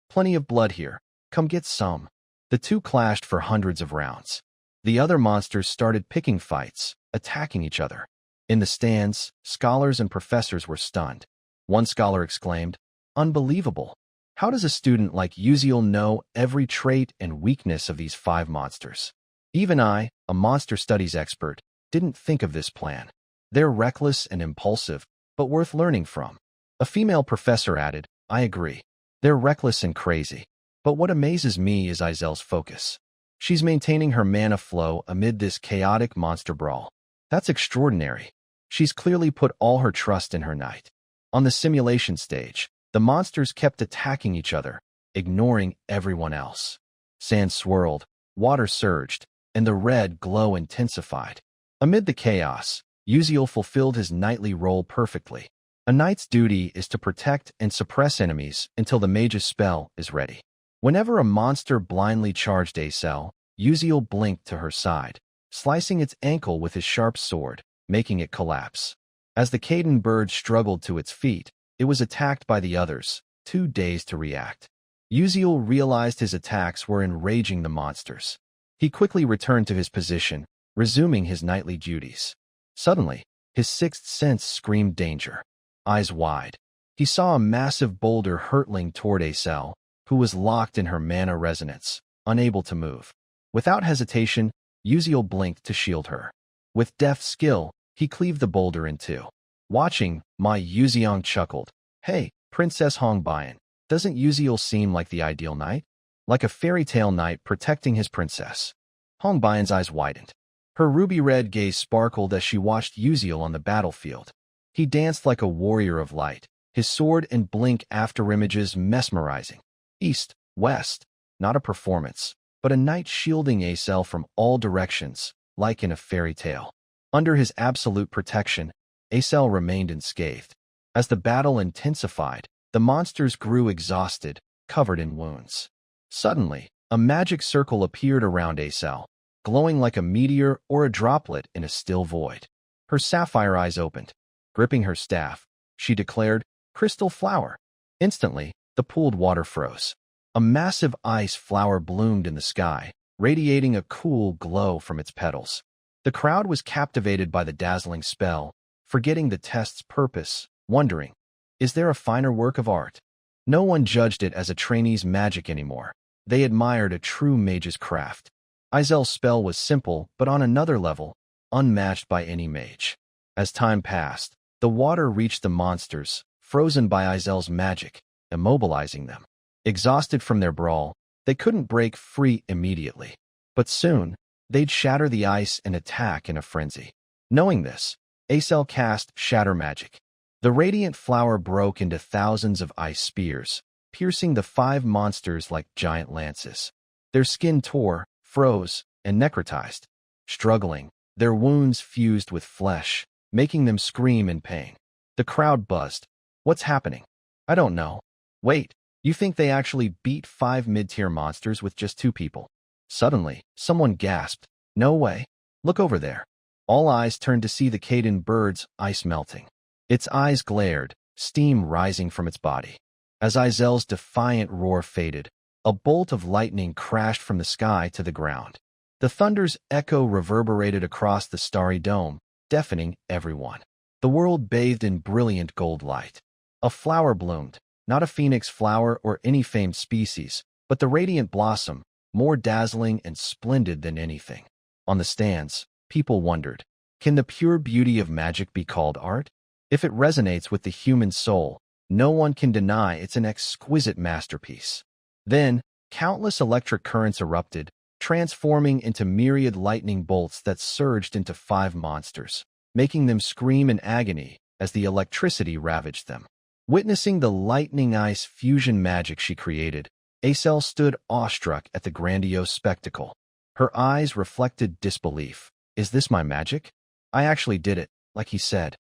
"Plenty of blood here. Come get some." The two clashed for hundreds of rounds. The other monsters started picking fights, attacking each other. In the stands, scholars and professors were stunned. One scholar exclaimed, "Unbelievable! How does a student like Uziel know every trait and weakness of these 5 monsters? Even I, a monster studies expert, didn't think of this plan. They're reckless and impulsive, but worth learning from." A female professor added, "I agree. They're reckless and crazy. But what amazes me is Izel's focus. She's maintaining her mana flow amid this chaotic monster brawl. That's extraordinary. She's clearly put all her trust in her knight." On the simulation stage, the monsters kept attacking each other, ignoring everyone else. Sand swirled, water surged, and the red glow intensified. Amid the chaos, Uziel fulfilled his knightly role perfectly. A knight's duty is to protect and suppress enemies until the mage's spell is ready. Whenever a monster blindly charged Acel, Uziel blinked to her side, slicing its ankle with his sharp sword, making it collapse. As the Caden bird struggled to its feet, it was attacked by the others, too dazed to react. Uziel realized his attacks were enraging the monsters. He quickly returned to his position, resuming his knightly duties. Suddenly, his sixth sense screamed danger. Eyes wide, he saw a massive boulder hurtling toward Acel, who was locked in her mana resonance, unable to move. Without hesitation, Uziel blinked to shield her. With deft skill, he cleaved the boulder in two. Watching, Ma Yuziang chuckled. "Hey, Princess Hongbian, doesn't Uziel seem like the ideal knight? Like a fairy tale knight protecting his princess." Hongbian's eyes widened. Her ruby-red gaze sparkled as she watched Uziel on the battlefield. He danced like a warrior of light, his sword and blink afterimages mesmerizing. East, west, not a performance, but a knight shielding Acel from all directions, like in a fairy tale. Under his absolute protection, Acel remained unscathed. As the battle intensified, the monsters grew exhausted, covered in wounds. Suddenly, a magic circle appeared around Acel, glowing like a meteor or a droplet in a still void. Her sapphire eyes opened. Gripping her staff, she declared, "Crystal flower." Instantly, the pooled water froze. A massive ice flower bloomed in the sky, radiating a cool glow from its petals. The crowd was captivated by the dazzling spell, forgetting the test's purpose, wondering, is there a finer work of art? No one judged it as a trainee's magic anymore. They admired a true mage's craft. Izel's spell was simple, but on another level, unmatched by any mage. As time passed, the water reached the monsters, frozen by Izel's magic, immobilizing them. Exhausted from their brawl, they couldn't break free immediately. But soon, they'd shatter the ice and attack in a frenzy. Knowing this, Acel cast Shatter Magic. The radiant flower broke into thousands of ice spears, piercing the 5 monsters like giant lances. Their skin tore, froze, and necrotized. Struggling, their wounds fused with flesh, making them scream in pain. The crowd buzzed. "What's happening?" "I don't know." "Wait, you think they actually beat 5 mid-tier monsters with just 2 people?" Suddenly, someone gasped. "No way. Look over there." All eyes turned to see the Caden bird's ice melting. Its eyes glared, steam rising from its body. As Izel's defiant roar faded, a bolt of lightning crashed from the sky to the ground. The thunder's echo reverberated across the starry dome, deafening everyone. The world bathed in brilliant gold light. A flower bloomed, not a phoenix flower or any famed species, but the radiant blossom, more dazzling and splendid than anything. On the stands, people wondered, can the pure beauty of magic be called art? If it resonates with the human soul, no one can deny it's an exquisite masterpiece. Then, countless electric currents erupted, transforming into myriad lightning bolts that surged into 5 monsters, making them scream in agony as the electricity ravaged them. Witnessing the lightning ice fusion magic she created, Acel stood awestruck at the grandiose spectacle. Her eyes reflected disbelief. "Is this my magic? I actually did it, like he said."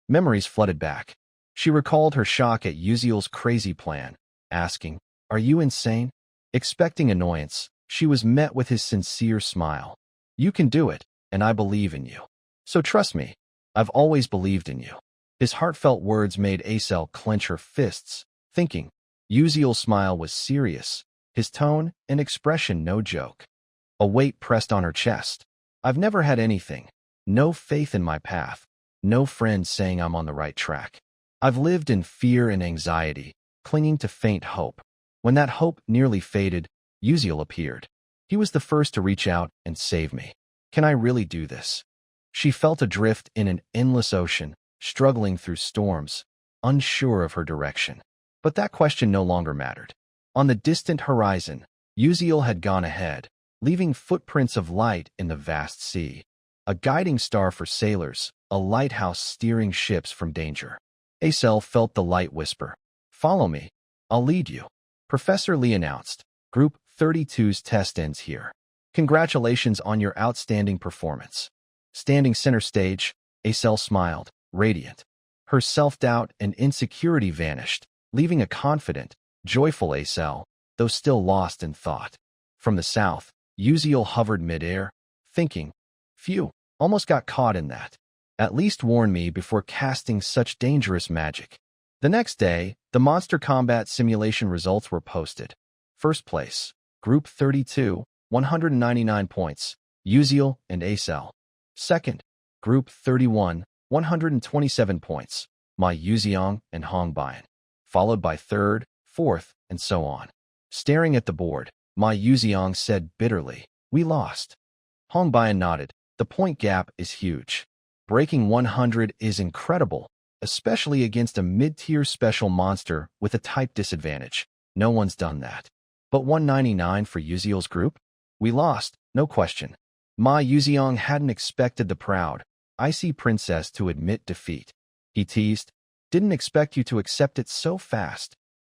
Memories flooded back. She recalled her shock at Uziel's crazy plan, asking, "Are you insane?" Expecting annoyance, she was met with his sincere smile. "You can do it, and I believe in you." So trust me, I've always believed in you. His heartfelt words made Acel clench her fists, thinking. Uziel's smile was serious, his tone and expression no joke. A weight pressed on her chest. I've never had anything. No faith in my path. No friends saying I'm on the right track. I've lived in fear and anxiety, clinging to faint hope. When that hope nearly faded, Uziel appeared. He was the first to reach out and save me. Can I really do this? She felt adrift in an endless ocean, struggling through storms, unsure of her direction. But that question no longer mattered. On the distant horizon, Uziel had gone ahead, leaving footprints of light in the vast sea. A guiding star for sailors, a lighthouse steering ships from danger. Acel felt the light whisper, "Follow me. I'll lead you." Professor Lee announced, "Group 32's test ends here. Congratulations on your outstanding performance." Standing center stage, Acel smiled, radiant. Her self-doubt and insecurity vanished, leaving a confident, joyful Acel, though still lost in thought. From the south, Uziel hovered midair, thinking, "Phew, almost got caught in that. At least warn me before casting such dangerous magic." The next day, the monster combat simulation results were posted. First place, Group 32, 199 points, Uziel and Acel. Second, Group 31, 127 points, Ma Yuziang and Hongbian. Followed by third, fourth, and so on. Staring at the board, Ma Yuziang said bitterly, "We lost." Hongbian nodded. "The point gap is huge. Breaking 100 is incredible, especially against a mid-tier special monster with a type disadvantage. No one's done that. But 199 for Uziel's group? We lost, no question." Ma Yuziang hadn't expected the proud, icy princess to admit defeat. He teased, "Didn't expect you to accept it so fast."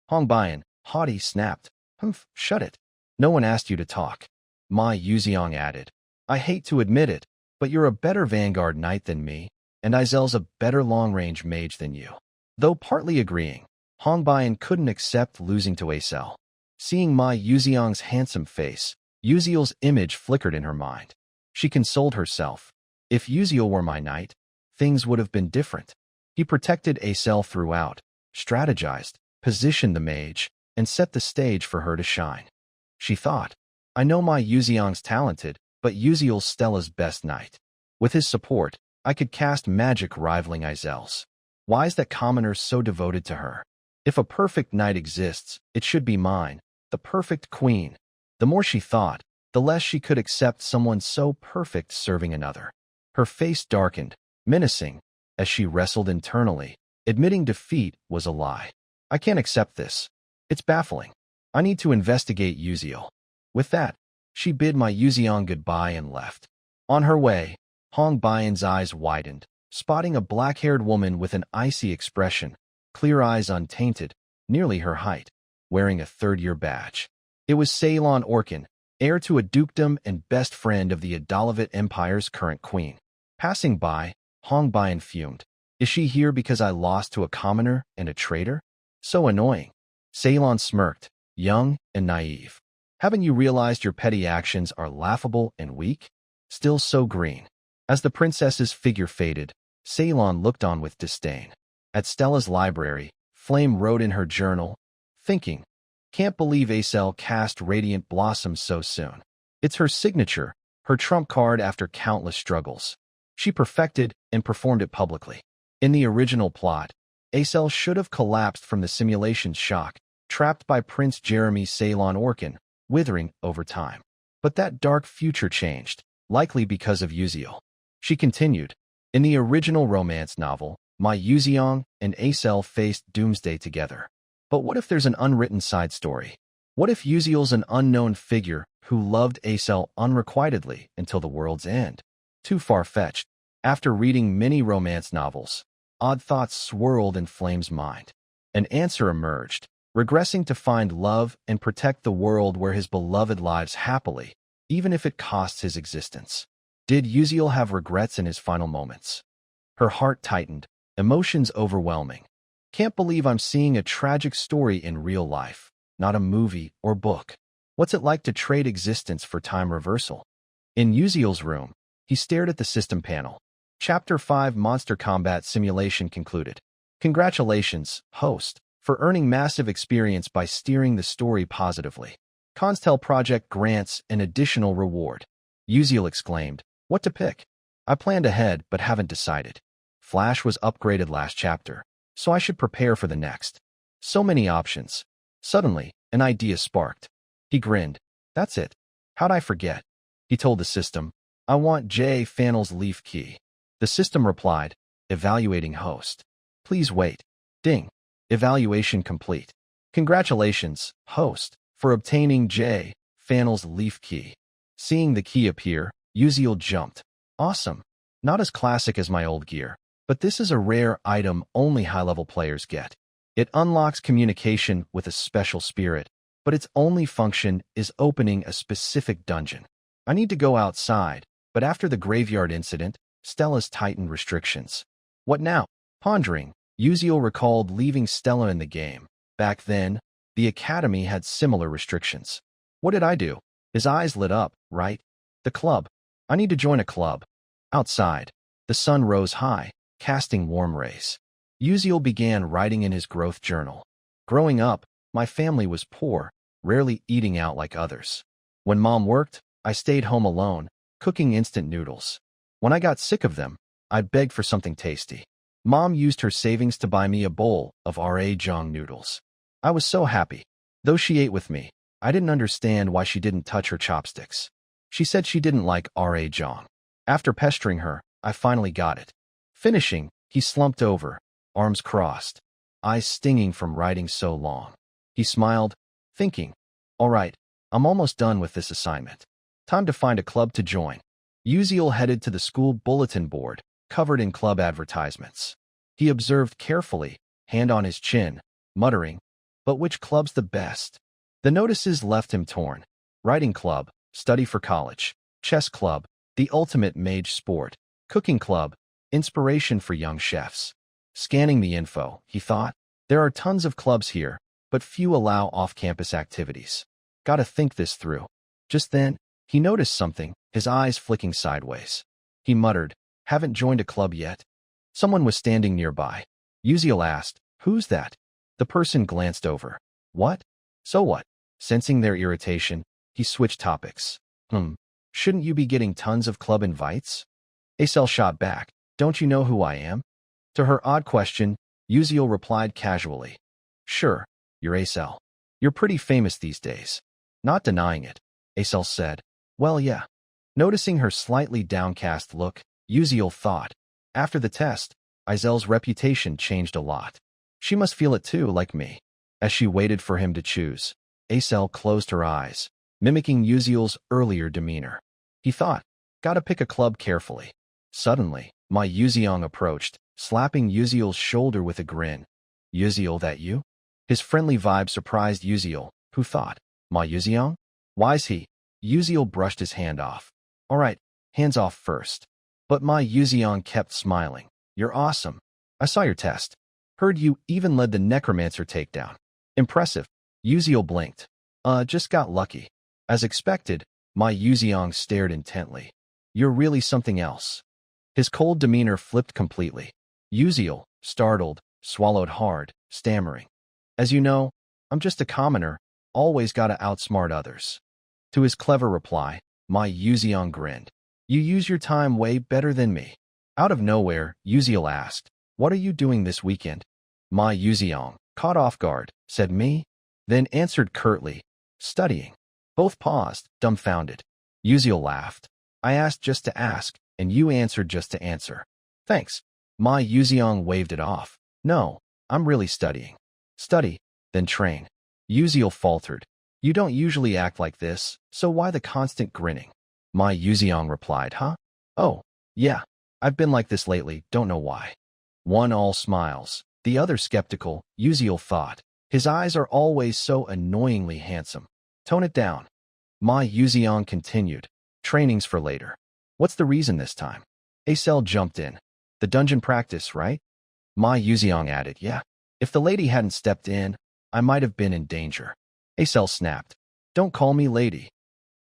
Hongbian, haughty, snapped, "Humph, shut it. No one asked you to talk." Ma Yuziang added, "I hate to admit it, but you're a better Vanguard Knight than me, and Izel's a better long-range mage than you." Though partly agreeing, Hongbian couldn't accept losing to Acel. Seeing Ma Yuziang's handsome face, Uziel's image flickered in her mind. She consoled herself. If Uziel were my knight, things would have been different. He protected Acel throughout, strategized, positioned the mage, and set the stage for her to shine. She thought, "I know my Yuziang's talented, but Uziel's Stella's best knight. With his support, I could cast magic rivaling Izel's. Why is that commoner so devoted to her? If a perfect knight exists, it should be mine, the perfect queen." The more she thought, the less she could accept someone so perfect serving another. Her face darkened, menacing, as she wrestled internally, admitting defeat was a lie. "I can't accept this. It's baffling. I need to investigate Uziel." With that, she bid my Yuziang goodbye and left. On her way, Hongbian's eyes widened, spotting a black-haired woman with an icy expression, clear eyes untainted, nearly her height, wearing a third-year badge. It was Ceylon Orkin, heir to a dukedom and best friend of the Adalavit Empire's current queen. Passing by, Hongbian fumed. "Is she here because I lost to a commoner and a traitor? So annoying." Ceylon smirked, young and naive. "Haven't you realized your petty actions are laughable and weak? Still so green." As the princess's figure faded, Ceylon looked on with disdain. At Stella's library, Flame wrote in her journal, thinking, "Can't believe Acel cast Radiant Blossom so soon. It's her signature, her trump card after countless struggles. She perfected and performed it publicly. In the original plot, Acel should have collapsed from the simulation's shock, trapped by Prince Jeremy Ceylon Orkin, withering over time. But that dark future changed, likely because of Uziel." She continued, "In the original romance novel, my Yuziang and Acel faced doomsday together. But what if there's an unwritten side story? What if Uziel's an unknown figure who loved Acel unrequitedly until the world's end? Too far-fetched." After reading many romance novels, odd thoughts swirled in Flame's mind. An answer emerged, regressing to find love and protect the world where his beloved lives happily, even if it costs his existence. Did Uziel have regrets in his final moments? Her heart tightened, emotions overwhelming. "Can't believe I'm seeing a tragic story in real life, not a movie or book. What's it like to trade existence for time reversal?" In Uziel's room, he stared at the system panel. Chapter 5 Monster Combat Simulation concluded. Congratulations, host, for earning massive experience by steering the story positively. Constel Project grants an additional reward. Uziel exclaimed, "What to pick? I planned ahead but haven't decided. Flash was upgraded last chapter, so I should prepare for the next. So many options." Suddenly, an idea sparked. He grinned. "That's it. How'd I forget?" He told the system, "I want J. Fannel's leaf key." The system replied, "Evaluating host. Please wait." Ding. Evaluation complete. Congratulations, host, for obtaining J. Fannel's leaf key. Seeing the key appear, Uziel jumped. Awesome. Not as classic as my old gear, but this is a rare item only high-level players get. It unlocks communication with a special spirit, but its only function is opening a specific dungeon. I need to go outside, but after the graveyard incident, Stella's tightened restrictions. What now? Pondering, Uziel recalled leaving Stella in the game. Back then, the Academy had similar restrictions. What did I do? His eyes lit up, right? The club. I need to join a club. Outside, the sun rose high, casting warm rays. Uziel began writing in his growth journal. Growing up, my family was poor, rarely eating out like others. When Mom worked, I stayed home alone, cooking instant noodles. When I got sick of them, I'd beg for something tasty. Mom used her savings to buy me a bowl of Jong noodles. I was so happy. Though she ate with me, I didn't understand why she didn't touch her chopsticks. She said she didn't like Jong. After pestering her, I finally got it. Finishing, he slumped over, arms crossed, eyes stinging from writing so long. He smiled, thinking, "All right, I'm almost done with this assignment. Time to find a club to join." Uziel headed to the school bulletin board, covered in club advertisements. He observed carefully, hand on his chin, muttering, "But which club's the best?" The notices left him torn. Writing club, study for college. Chess club, the ultimate mage sport. Cooking club, inspiration for young chefs. Scanning the info, he thought, there are tons of clubs here, but few allow off-campus activities. Gotta think this through. Just then, he noticed something, his eyes flicking sideways. He muttered, "Haven't joined a club yet?" Someone was standing nearby. Uziel asked, "Who's that?" The person glanced over. "What? So what?" Sensing their irritation, he switched topics. Shouldn't you be getting tons of club invites?" Acel shot back, "Don't you know who I am?" To her odd question, Uziel replied casually, "Sure, you're Acel. You're pretty famous these days." Not denying it, Acel said, "Well, yeah." Noticing her slightly downcast look, Uziel thought, after the test, Izel's reputation changed a lot. She must feel it too, like me. As she waited for him to choose, Acel closed her eyes, mimicking Uziel's earlier demeanor. He thought, gotta pick a club carefully. Suddenly, Ma Yuziang approached, slapping Uziel's shoulder with a grin. "Uziel, that you?" His friendly vibe surprised Uziel, who thought, "Ma Yuziang? Why's he?" Uziel brushed his hand off. "All right, hands off first." But Ma Yuziang kept smiling. "You're awesome. I saw your test. Heard you even led the necromancer takedown. Impressive." Uziel blinked. Just got lucky." As expected, Ma Yuziang stared intently. "You're really something else." His cold demeanor flipped completely. Uziel, startled, swallowed hard, stammering, "As you know, I'm just a commoner, always gotta outsmart others." To his clever reply, Ma Yuziang grinned. "You use your time way better than me." Out of nowhere, Uziel asked, "What are you doing this weekend?" Ma Yuziang, caught off guard, said me, then answered curtly, "Studying." Both paused, dumbfounded. Uziel laughed. "I asked just to ask, and you answered just to answer." "Thanks." Ma Yuziang waved it off. "No, I'm really studying." "Study, then train." Uziel faltered. "You don't usually act like this, so why the constant grinning?" Ma Yuziang replied, "Huh? Oh, yeah, I've been like this lately, don't know why." One all smiles, the other skeptical, Uziel thought. His eyes are always so annoyingly handsome. Tone it down. Ma Yuziang continued. "Training's for later." "What's the reason this time?" Acel jumped in. "The dungeon practice, right?" Ma Yuziang added, "Yeah. If the lady hadn't stepped in, I might have been in danger." Acel snapped. "Don't call me lady."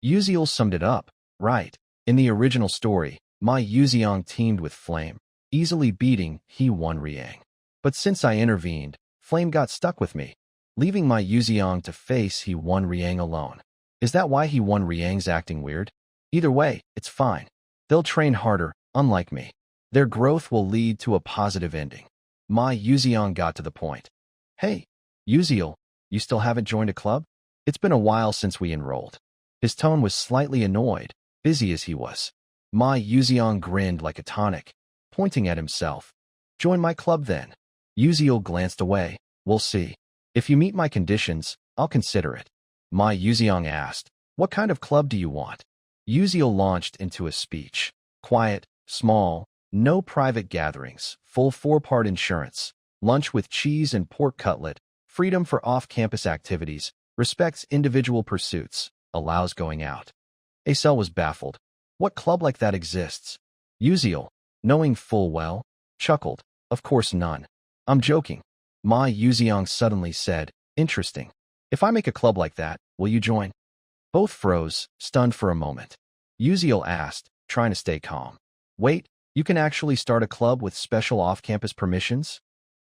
Uziel summed it up. "Right. In the original story, Ma Yuziang teamed with Flame, easily beating He Wan Riang. But since I intervened, Flame got stuck with me, leaving Ma Yuziang to face He Wan Riang alone. Is that why He Wan Riang's acting weird? Either way, it's fine. They'll train harder, unlike me. Their growth will lead to a positive ending. Ma Yuziang got to the point. Hey, Yuziel, you still haven't joined a club? It's been a while since we enrolled. His tone was slightly annoyed, busy as he was. Ma Yuziang grinned like a tonic, pointing at himself. Join my club then. Yuziel glanced away. We'll see. If you meet my conditions, I'll consider it. Ma Yuziang asked, what kind of club do you want? Yuziel launched into a speech. Quiet, small, no private gatherings, full 4-part insurance, lunch with cheese and pork cutlet, freedom for off-campus activities, respects individual pursuits, allows going out. Acel was baffled. What club like that exists? Yuziel, knowing full well, chuckled. Of course none. I'm joking. Ma Yuziang suddenly said, interesting. If I make a club like that, will you join? Both froze, stunned for a moment. Yuziel asked, trying to stay calm. Wait, you can actually start a club with special off-campus permissions?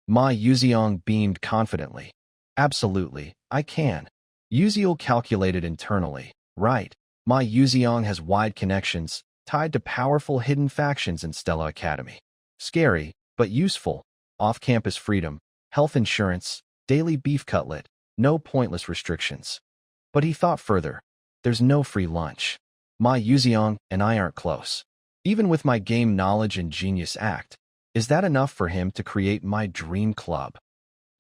Ma Yuziang beamed confidently. Absolutely, I can. Yuziel calculated internally. Right, Ma Yuziang has wide connections, tied to powerful hidden factions in Stella Academy. Scary, but useful. Off-campus freedom, health insurance, daily beef cutlet, no pointless restrictions. But he thought further. There's no free lunch. Ma Yuziang and I aren't close. Even with my game knowledge and genius act, is that enough for him to create my dream club?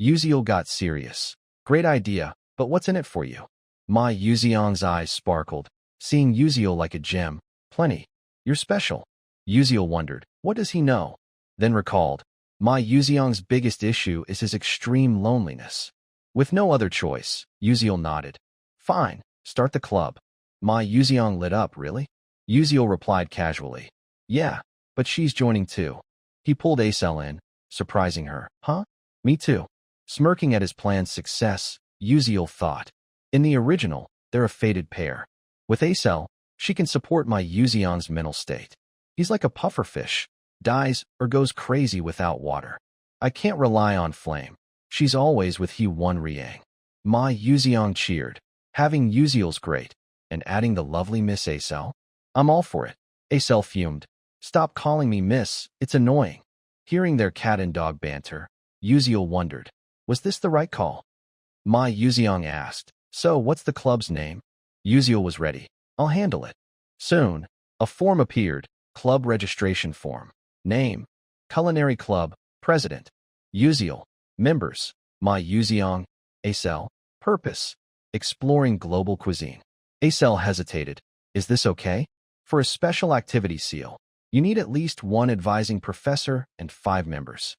Yuziel got serious. Great idea, but what's in it for you? Ma Yuziang's eyes sparkled, seeing Yuziel like a gem. Plenty. You're special. Yuziel wondered, what does he know? Then recalled, Ma Yuziang's biggest issue is his extreme loneliness. With no other choice, Yuziel nodded. Fine, start the club. Ma Yuziang lit up, really? Yuziel replied casually. Yeah, but she's joining too. He pulled Acel in, surprising her. Huh? Me too. Smirking at his plan's success, Yuziel thought. In the original, they're a fated pair. With Acel, she can support Ma Yuziang's mental state. He's like a pufferfish, dies or goes crazy without water. I can't rely on Flame. She's always with He Wan Riang. Ma Yuziang cheered. Having Yuziel's great, and adding the lovely Miss Acel? I'm all for it. Acel fumed. Stop calling me Miss, it's annoying. Hearing their cat and dog banter, Yuziel wondered, was this the right call? Ma Yuziang asked, so what's the club's name? Yuziel was ready. I'll handle it. Soon, a form appeared, club registration form. Name, Culinary Club, President. Yuziel, members, Ma Yuziang, Acel. Purpose, exploring global cuisine. Acel hesitated. Is this okay? For a special activity seal, you need at least one advising professor and 5 members.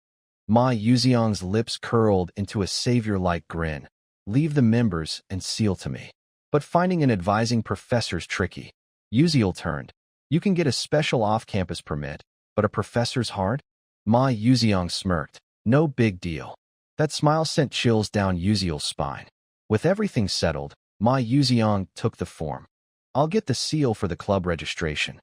Ma Yuziang's lips curled into a savior-like grin. Leave the members and seal to me. But finding an advising professor's tricky. Yuziel turned. You can get a special off-campus permit, but a professor's hard? Ma Yuziang smirked. No big deal. That smile sent chills down Yuziel's spine. With everything settled, Ma Yuziang took the form. I'll get the seal for the club registration.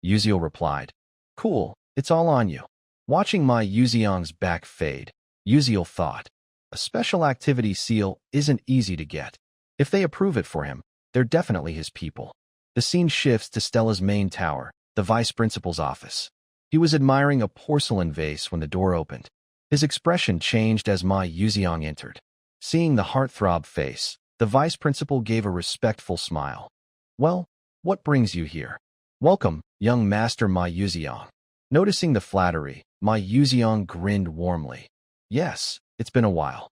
Yuziel replied. Cool, it's all on you. Watching Ma Yuziang's back fade, Yuziel thought. A special activity seal isn't easy to get. If they approve it for him, they're definitely his people. The scene shifts to Stella's main tower, the vice principal's office. He was admiring a porcelain vase when the door opened. His expression changed as Ma Yuziang entered. Seeing the heartthrob face, the vice principal gave a respectful smile. Well, what brings you here? Welcome, young master Ma Yuziang. Noticing the flattery, Ma Yuziang grinned warmly. Yes, it's been a while.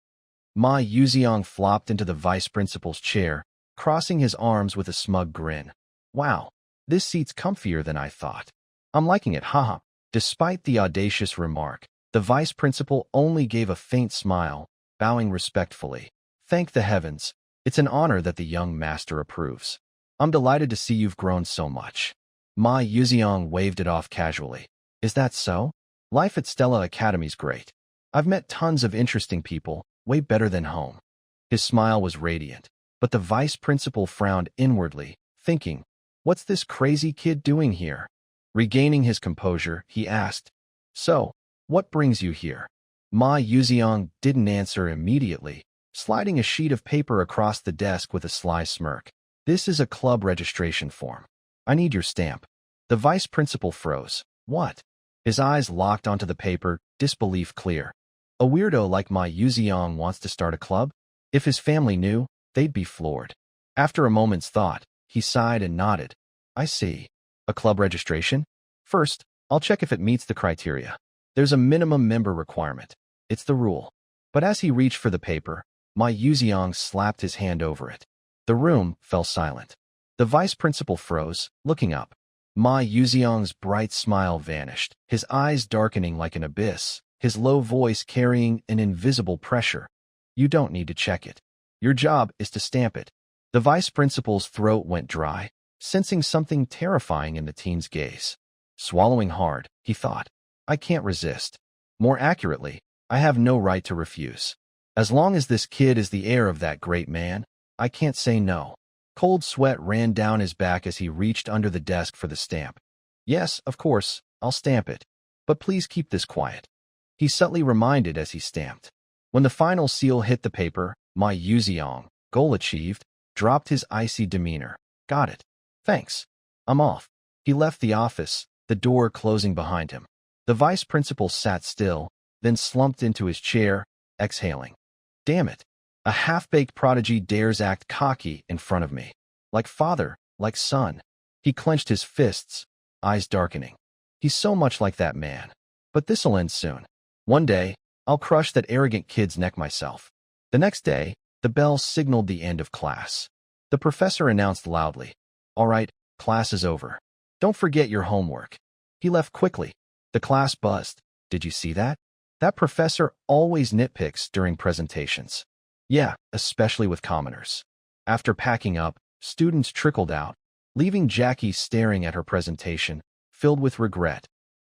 Ma Yuziang flopped into the vice principal's chair, crossing his arms with a smug grin. Wow, this seat's comfier than I thought. I'm liking it, haha. Despite the audacious remark, the vice principal only gave a faint smile, bowing respectfully. Thank the heavens, it's an honor that the young master approves. I'm delighted to see you've grown so much. Ma Yuziang waved it off casually. Is that so? Life at Stella Academy's great. I've met tons of interesting people, way better than home. His smile was radiant, but the vice principal frowned inwardly, thinking, what's this crazy kid doing here? Regaining his composure, he asked, "So, what brings you here?" Ma Yuziang didn't answer immediately, sliding a sheet of paper across the desk with a sly smirk. "This is a club registration form. I need your stamp." The vice principal froze. "What?" His eyes locked onto the paper, disbelief clear. A weirdo like Ma Yuziang wants to start a club? If his family knew, they'd be floored. After a moment's thought, he sighed and nodded. "I see. A club registration? First, I'll check if it meets the criteria. There's a minimum member requirement. It's the rule." But as he reached for the paper, Ma Yuziang slapped his hand over it. The room fell silent. The vice principal froze, looking up. Ma Yuziang's bright smile vanished, his eyes darkening like an abyss, his low voice carrying an invisible pressure. "You don't need to check it. Your job is to stamp it." The vice principal's throat went dry, sensing something terrifying in the teen's gaze. Swallowing hard, he thought, "I can't resist. More accurately, I have no right to refuse. As long as this kid is the heir of that great man, I can't say no." Cold sweat ran down his back as he reached under the desk for the stamp. "Yes, of course, I'll stamp it. But please keep this quiet," he subtly reminded as he stamped. When the final seal hit the paper, Ma Yuziang, goal achieved, dropped his icy demeanor. "Got it. Thanks. I'm off." He left the office, the door closing behind him. The vice principal sat still, then slumped into his chair, exhaling. "Damn it. A half-baked prodigy dares act cocky in front of me. Like father, like son." He clenched his fists, eyes darkening. "He's so much like that man. But this'll end soon. One day, I'll crush that arrogant kid's neck myself." The next day, the bell signaled the end of class. The professor announced loudly, "All right, class is over. Don't forget your homework." He left quickly. The class buzzed. "Did you see that? That professor always nitpicks during presentations." "Yeah, especially with commoners." After packing up, students trickled out, leaving Jackie staring at her presentation, filled with regret.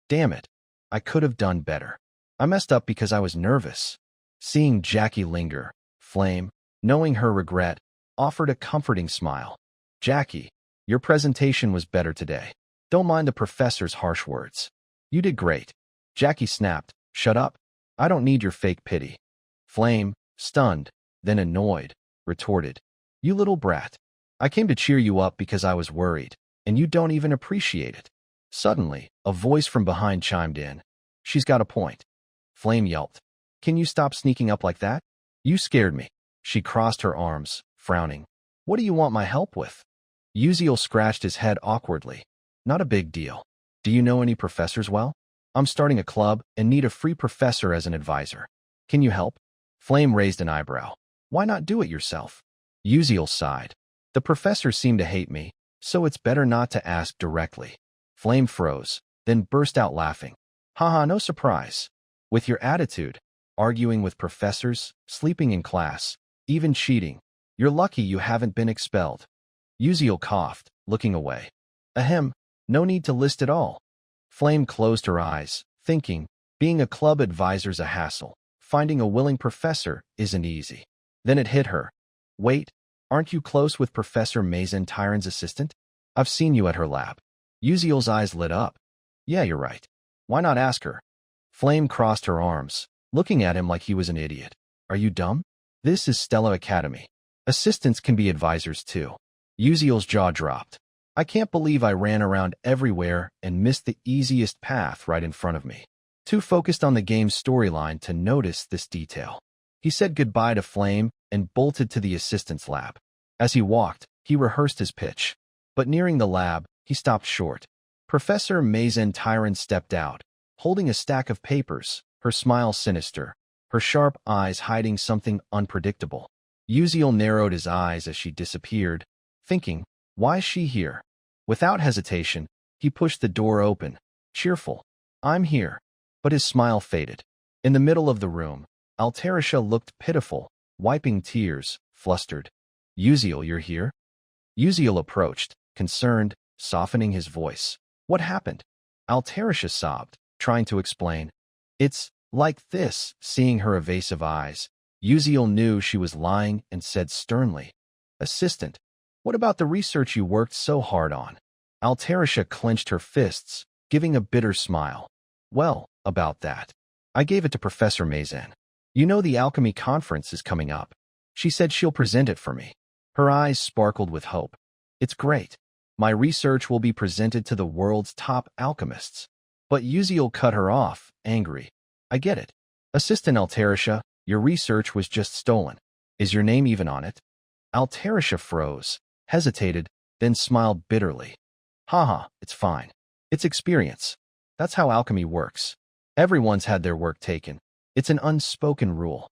"Damn it. I could have done better. I messed up because I was nervous." Seeing Jackie linger, Flame, knowing her regret, offered a comforting smile. "Jackie, your presentation was better today. Don't mind the professor's harsh words. You did great." Jackie snapped, "Shut up. I don't need your fake pity." Flame, stunned, then annoyed, retorted, "You little brat. I came to cheer you up because I was worried, and you don't even appreciate it." Suddenly, a voice from behind chimed in. "She's got a point." Flame yelped, "Can you stop sneaking up like that? You scared me." She crossed her arms, frowning. "What do you want my help with?" Uziel scratched his head awkwardly. "Not a big deal. Do you know any professors well? I'm starting a club and need a free professor as an advisor. Can you help?" Flame raised an eyebrow. "Why not do it yourself?" Uziel sighed. "The professors seem to hate me, so it's better not to ask directly." Flame froze, then burst out laughing. "Haha, no surprise. With your attitude, arguing with professors, sleeping in class, even cheating, you're lucky you haven't been expelled." Uziel coughed, looking away. "Ahem, no need to list it all." Flame closed her eyes, thinking, being a club advisor's a hassle. Finding a willing professor isn't easy. Then it hit her. "Wait, aren't you close with Professor Mazen Tyron's assistant? I've seen you at her lab." Uziel's eyes lit up. "Yeah, you're right. Why not ask her?" Flame crossed her arms, looking at him like he was an idiot. "Are you dumb? This is Stella Academy. Assistants can be advisors too." Uziel's jaw dropped. "I can't believe I ran around everywhere and missed the easiest path right in front of me." Too focused on the game's storyline to notice this detail. He said goodbye to Flame and bolted to the assistant's lab. As he walked, he rehearsed his pitch. But nearing the lab, he stopped short. Professor Mazen Tyron stepped out, holding a stack of papers, her smile sinister, her sharp eyes hiding something unpredictable. Uziel narrowed his eyes as she disappeared, thinking, why is she here? Without hesitation, he pushed the door open, cheerful. "I'm here." But his smile faded. In the middle of the room, Altarisha looked pitiful, wiping tears, flustered. "Uziel, you're here?" Uziel approached, concerned, softening his voice. "What happened?" Altarisha sobbed, trying to explain. "It's like this." Seeing her evasive eyes, Uziel knew she was lying and said sternly, "Assistant, what about the research you worked so hard on?" Altarisha clenched her fists, giving a bitter smile. Well, about that. I gave it to Professor Mazen. You know the alchemy conference is coming up. She said she'll present it for me. Her eyes sparkled with hope. It's great. My research will be presented to the world's top alchemists. But Uziel cut her off, angry. I get it. Assistant Altarisha, your research was just stolen. Is your name even on it? Altarisha froze, hesitated, then smiled bitterly. Haha, it's fine. It's experience. That's how alchemy works. Everyone's had their work taken. It's an unspoken rule.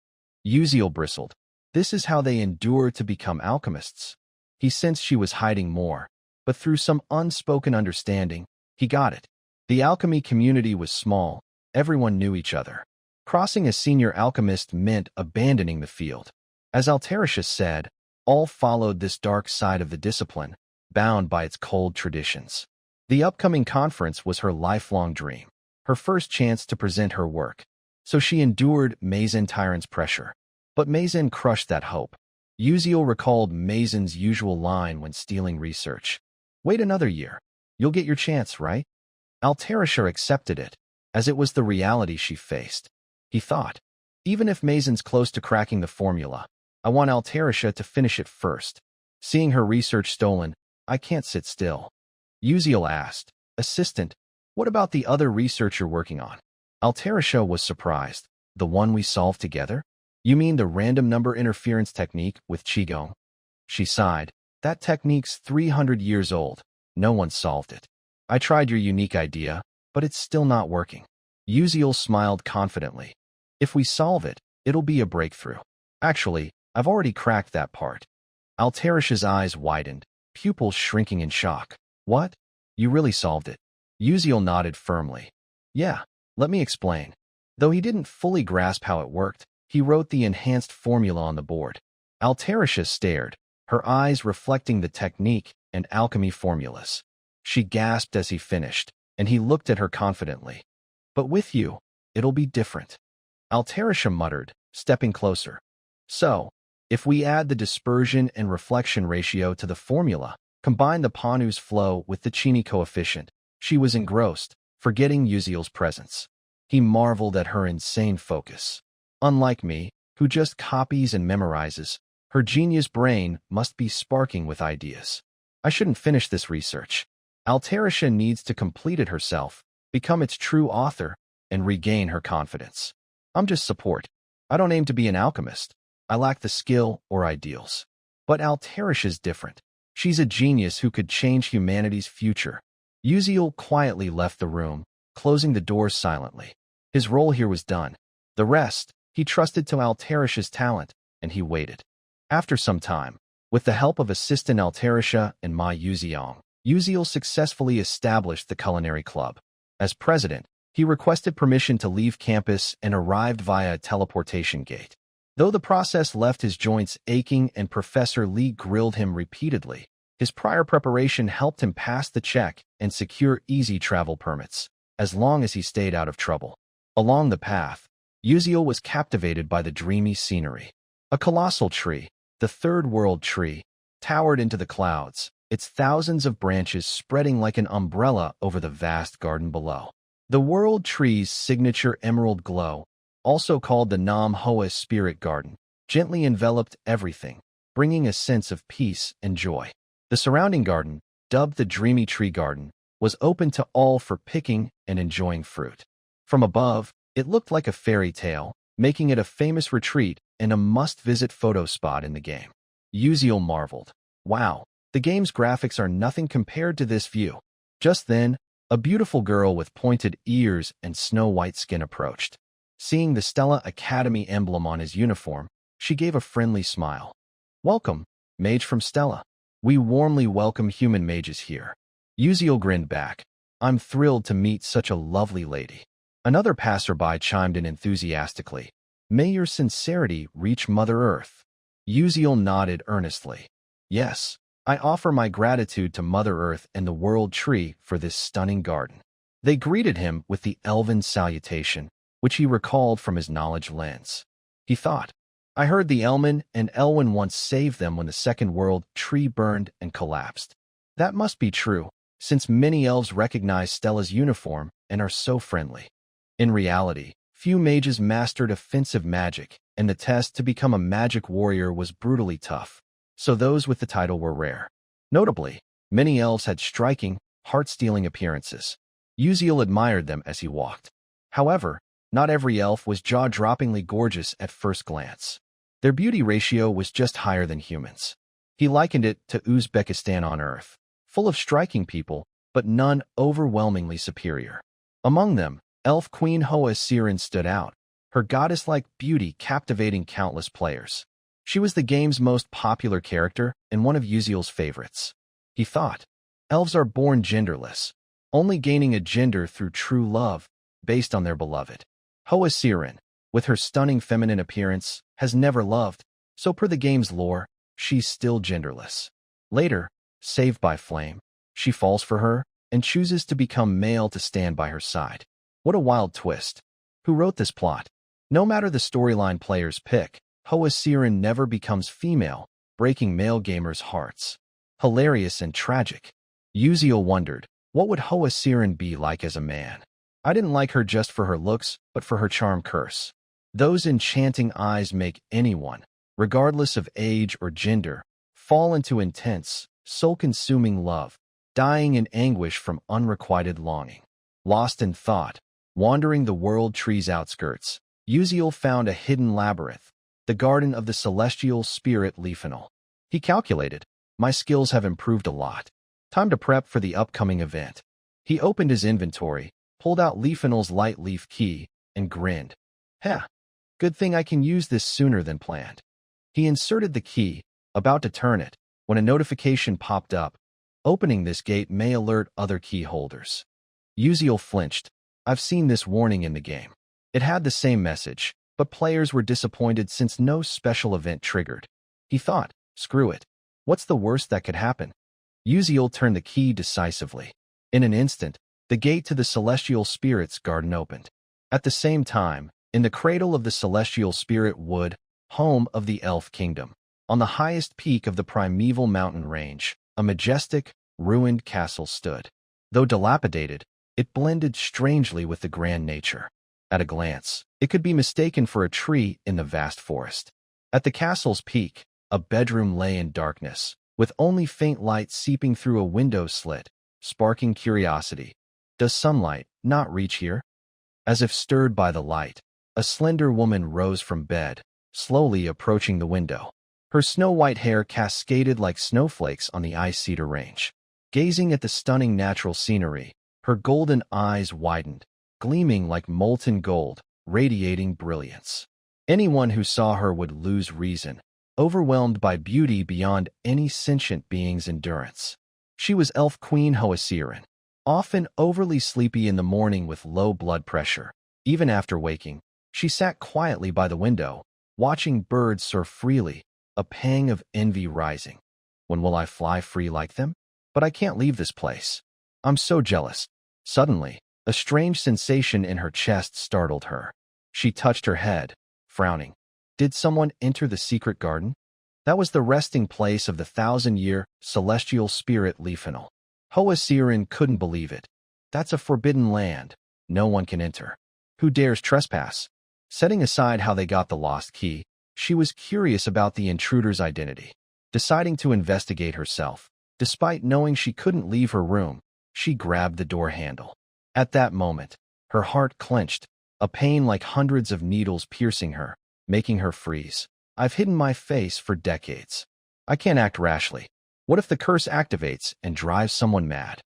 Uziel bristled. This is how they endure to become alchemists. He sensed she was hiding more, but through some unspoken understanding, he got it. The alchemy community was small. Everyone knew each other. Crossing a senior alchemist meant abandoning the field. As Altarisha said, all followed this dark side of the discipline, bound by its cold traditions. The upcoming conference was her lifelong dream, her first chance to present her work. So she endured Mazen Tyrant's pressure. But Mazen crushed that hope. Uziel recalled Mazen's usual line when stealing research. Wait another year. You'll get your chance, right? Altarisha accepted it, as it was the reality she faced. He thought, even if Mazen's close to cracking the formula, I want Altarisha to finish it first. Seeing her research stolen, I can't sit still. Uziel asked, Assistant, what about the other research you're working on? Altarisha was surprised. The one we solved together? You mean the random number interference technique with Qigong? She sighed. That technique's 300 years old. No one solved it. I tried your unique idea, but it's still not working. Uziel smiled confidently. If we solve it, it'll be a breakthrough. Actually, I've already cracked that part. Altarisha's eyes widened, pupils shrinking in shock. What? You really solved it? Uziel nodded firmly. Yeah, let me explain. Though he didn't fully grasp how it worked, he wrote the enhanced formula on the board. Altarisha stared, her eyes reflecting the technique and alchemy formulas. She gasped as he finished, and he looked at her confidently. But with you, it'll be different. Altarisha muttered, stepping closer. So, if we add the dispersion and reflection ratio to the formula, combine the Panu's flow with the Chini coefficient, she was engrossed, forgetting Uziel's presence. He marveled at her insane focus. Unlike me, who just copies and memorizes, her genius brain must be sparking with ideas. I shouldn't finish this research. Altarisha needs to complete it herself, become its true author, and regain her confidence. I'm just support. I don't aim to be an alchemist. I lack the skill or ideals. But Altarisha's different. She's a genius who could change humanity's future. Uziel quietly left the room, closing the doors silently. His role here was done. The rest, he trusted to Altarisha's talent, and he waited. After some time, with the help of assistant Altarisha and Ma Yuziong, Uziel successfully established the culinary club. As president, he requested permission to leave campus and arrived via a teleportation gate. Though the process left his joints aching and Professor Li grilled him repeatedly, his prior preparation helped him pass the check and secure easy travel permits, as long as he stayed out of trouble. Along the path, Uziel was captivated by the dreamy scenery. A colossal tree, the Third World Tree, towered into the clouds, its thousands of branches spreading like an umbrella over the vast garden below. The World Tree's signature emerald glow, also called the Nam Hoa Spirit Garden, gently enveloped everything, bringing a sense of peace and joy. The surrounding garden, dubbed the Dreamy Tree Garden, was open to all for picking and enjoying fruit. From above, it looked like a fairy tale, making it a famous retreat and a must-visit photo spot in the game. Uziel marveled. Wow, the game's graphics are nothing compared to this view. Just then, a beautiful girl with pointed ears and snow-white skin approached. Seeing the Stella Academy emblem on his uniform, she gave a friendly smile. Welcome, mage from Stella. We warmly welcome human mages here. Uziel grinned back. I'm thrilled to meet such a lovely lady. Another passerby chimed in enthusiastically. May your sincerity reach Mother Earth. Uziel nodded earnestly. Yes, I offer my gratitude to Mother Earth and the World Tree for this stunning garden. They greeted him with the elven salutation, which he recalled from his knowledge lens. He thought, I heard the Elman and Elwyn once saved them when the Second World Tree burned and collapsed. That must be true, since many elves recognize Stella's uniform and are so friendly. In reality, few mages mastered offensive magic, and the test to become a magic warrior was brutally tough, so those with the title were rare. Notably, many elves had striking, heart-stealing appearances. Uziel admired them as he walked. However, not every elf was jaw-droppingly gorgeous at first glance. Their beauty ratio was just higher than humans. He likened it to Uzbekistan on Earth, full of striking people, but none overwhelmingly superior. Among them, elf queen Hoa Siren stood out, her goddess-like beauty captivating countless players. She was the game's most popular character and one of Uziel's favorites. He thought, elves are born genderless, only gaining a gender through true love, based on their beloved. Hoa Siren, with her stunning feminine appearance, has never loved, so per the game's lore, she's still genderless. Later, saved by Flame, she falls for her and chooses to become male to stand by her side. What a wild twist. Who wrote this plot? No matter the storyline players pick, Hoa Siren never becomes female, breaking male gamers' hearts. Hilarious and tragic. Uziel wondered, what would Hoa Siren be like as a man? I didn't like her just for her looks, but for her charm curse. Those enchanting eyes make anyone, regardless of age or gender, fall into intense, soul-consuming love, dying in anguish from unrequited longing. Lost in thought, wandering the world tree's outskirts, Uziel found a hidden labyrinth, the garden of the celestial spirit Leafinal. He calculated, my skills have improved a lot. Time to prep for the upcoming event. He opened his inventory, pulled out Leafinal's light leaf key, and grinned. Heh, good thing I can use this sooner than planned. He inserted the key, about to turn it, when a notification popped up. Opening this gate may alert other key holders. Uziel flinched. I've seen this warning in the game. It had the same message, but players were disappointed since no special event triggered. He thought, screw it. What's the worst that could happen? Uziel turned the key decisively. In an instant, the gate to the Celestial Spirit's garden opened. At the same time, in the cradle of the Celestial Spirit Wood, home of the Elf Kingdom, on the highest peak of the primeval mountain range, a majestic, ruined castle stood. Though dilapidated, it blended strangely with the grand nature. At a glance, it could be mistaken for a tree in the vast forest. At the castle's peak, a bedroom lay in darkness, with only faint light seeping through a window slit, sparking curiosity. Does sunlight not reach here? As if stirred by the light, a slender woman rose from bed, slowly approaching the window. Her snow-white hair cascaded like snowflakes on the ice cedar range. Gazing at the stunning natural scenery, her golden eyes widened, gleaming like molten gold, radiating brilliance. Anyone who saw her would lose reason, overwhelmed by beauty beyond any sentient being's endurance. She was Elf Queen Hoa Siren, often overly sleepy in the morning with low blood pressure. Even after waking, she sat quietly by the window, watching birds soar freely, a pang of envy rising. When will I fly free like them? But I can't leave this place. I'm so jealous. Suddenly, a strange sensation in her chest startled her. She touched her head, frowning. Did someone enter the secret garden? That was the resting place of the 1,000-year celestial spirit Leafinal. Hoa Siren couldn't believe it. That's a forbidden land. No one can enter. Who dares trespass? Setting aside how they got the lost key, she was curious about the intruder's identity. Deciding to investigate herself, despite knowing she couldn't leave her room, she grabbed the door handle. At that moment, her heart clenched, a pain like hundreds of needles piercing her, making her freeze. I've hidden my face for decades. I can't act rashly. What if the curse activates and drives someone mad?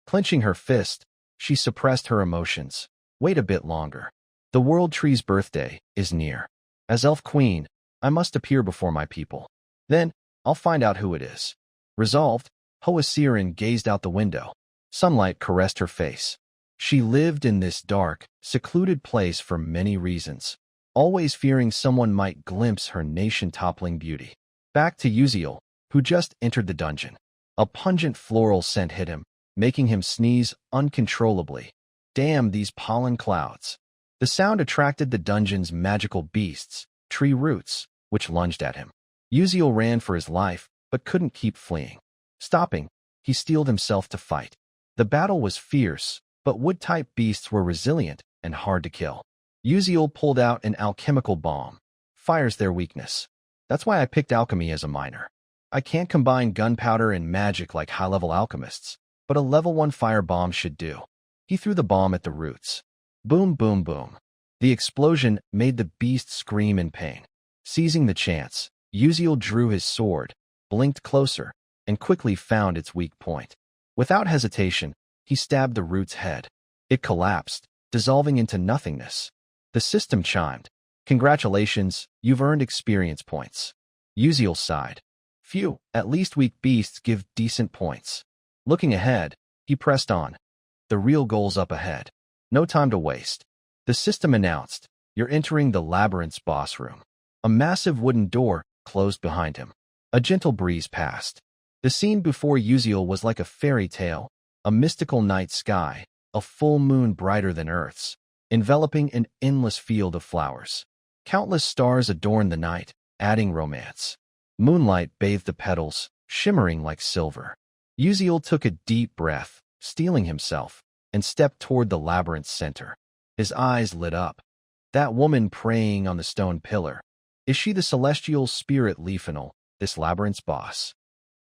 Clenching her fist, she suppressed her emotions. Wait a bit longer. The World Tree's birthday is near. As Elf Queen, I must appear before my people. Then, I'll find out who it is. Resolved, Hoa Siren gazed out the window. Sunlight caressed her face. She lived in this dark, secluded place for many reasons, always fearing someone might glimpse her nation-toppling beauty. Back to Uziel, who just entered the dungeon. A pungent floral scent hit him, making him sneeze uncontrollably. Damn these pollen clouds. The sound attracted the dungeon's magical beasts, tree roots, which lunged at him. Uziel ran for his life, but couldn't keep fleeing. Stopping, he steeled himself to fight. The battle was fierce, but wood-type beasts were resilient and hard to kill. Uziel pulled out an alchemical bomb. Fire's their weakness. That's why I picked alchemy as a minor. I can't combine gunpowder and magic like high-level alchemists, but a level 1 fire bomb should do. He threw the bomb at the roots. Boom, boom, boom. The explosion made the beast scream in pain. Seizing the chance, Uziel drew his sword, blinked closer, and quickly found its weak point. Without hesitation, he stabbed the root's head. It collapsed, dissolving into nothingness. The system chimed. Congratulations, you've earned experience points. Uziel sighed. Phew, at least weak beasts give decent points. Looking ahead, he pressed on. The real goal's up ahead. No time to waste. The system announced, you're entering the labyrinth's boss room. A massive wooden door closed behind him. A gentle breeze passed. The scene before Uziel was like a fairy tale, a mystical night sky, a full moon brighter than Earth's, enveloping an endless field of flowers. Countless stars adorned the night, adding romance. Moonlight bathed the petals, shimmering like silver. Uziel took a deep breath, steeling himself, and stepped toward the labyrinth's center. His eyes lit up. That woman praying on the stone pillar. Is she the celestial spirit Leafanal, this labyrinth's boss?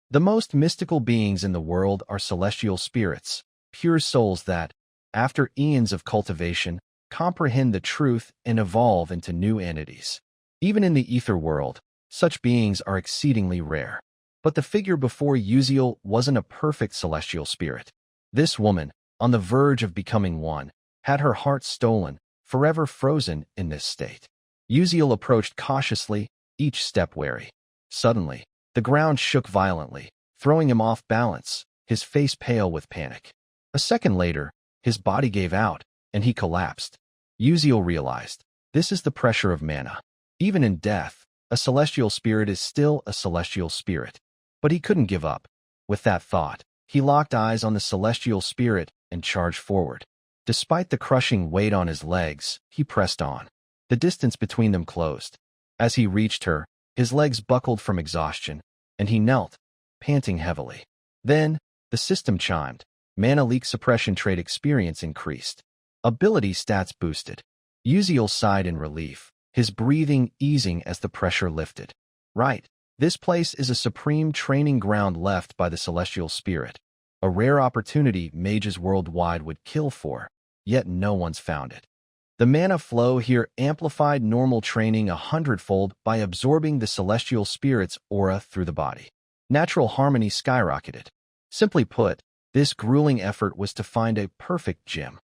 The most mystical beings in the world are celestial spirits, pure souls that, after eons of cultivation, comprehend the truth and evolve into new entities. Even in the ether world, such beings are exceedingly rare. But the figure before Uziel wasn't a perfect celestial spirit. This woman, on the verge of becoming one, had her heart stolen, forever frozen in this state. Uziel approached cautiously, each step wary. Suddenly, the ground shook violently, throwing him off balance, his face pale with panic. A second later, his body gave out, and he collapsed. Uziel realized, this is the pressure of mana. Even in death, a celestial spirit is still a celestial spirit. But he couldn't give up. With that thought, he locked eyes on the celestial spirit and charged forward. Despite the crushing weight on his legs, he pressed on. The distance between them closed. As he reached her, his legs buckled from exhaustion, and he knelt, panting heavily. Then, the system chimed. Mana leak suppression trait experience increased. Ability stats boosted. Uziel sighed in relief, his breathing easing as the pressure lifted. Right, this place is a supreme training ground left by the celestial spirit. A rare opportunity mages worldwide would kill for, yet no one's found it. The mana flow here amplified normal training 100-fold by absorbing the celestial spirit's aura through the body. Natural harmony skyrocketed. Simply put, this grueling effort was to find a perfect gym.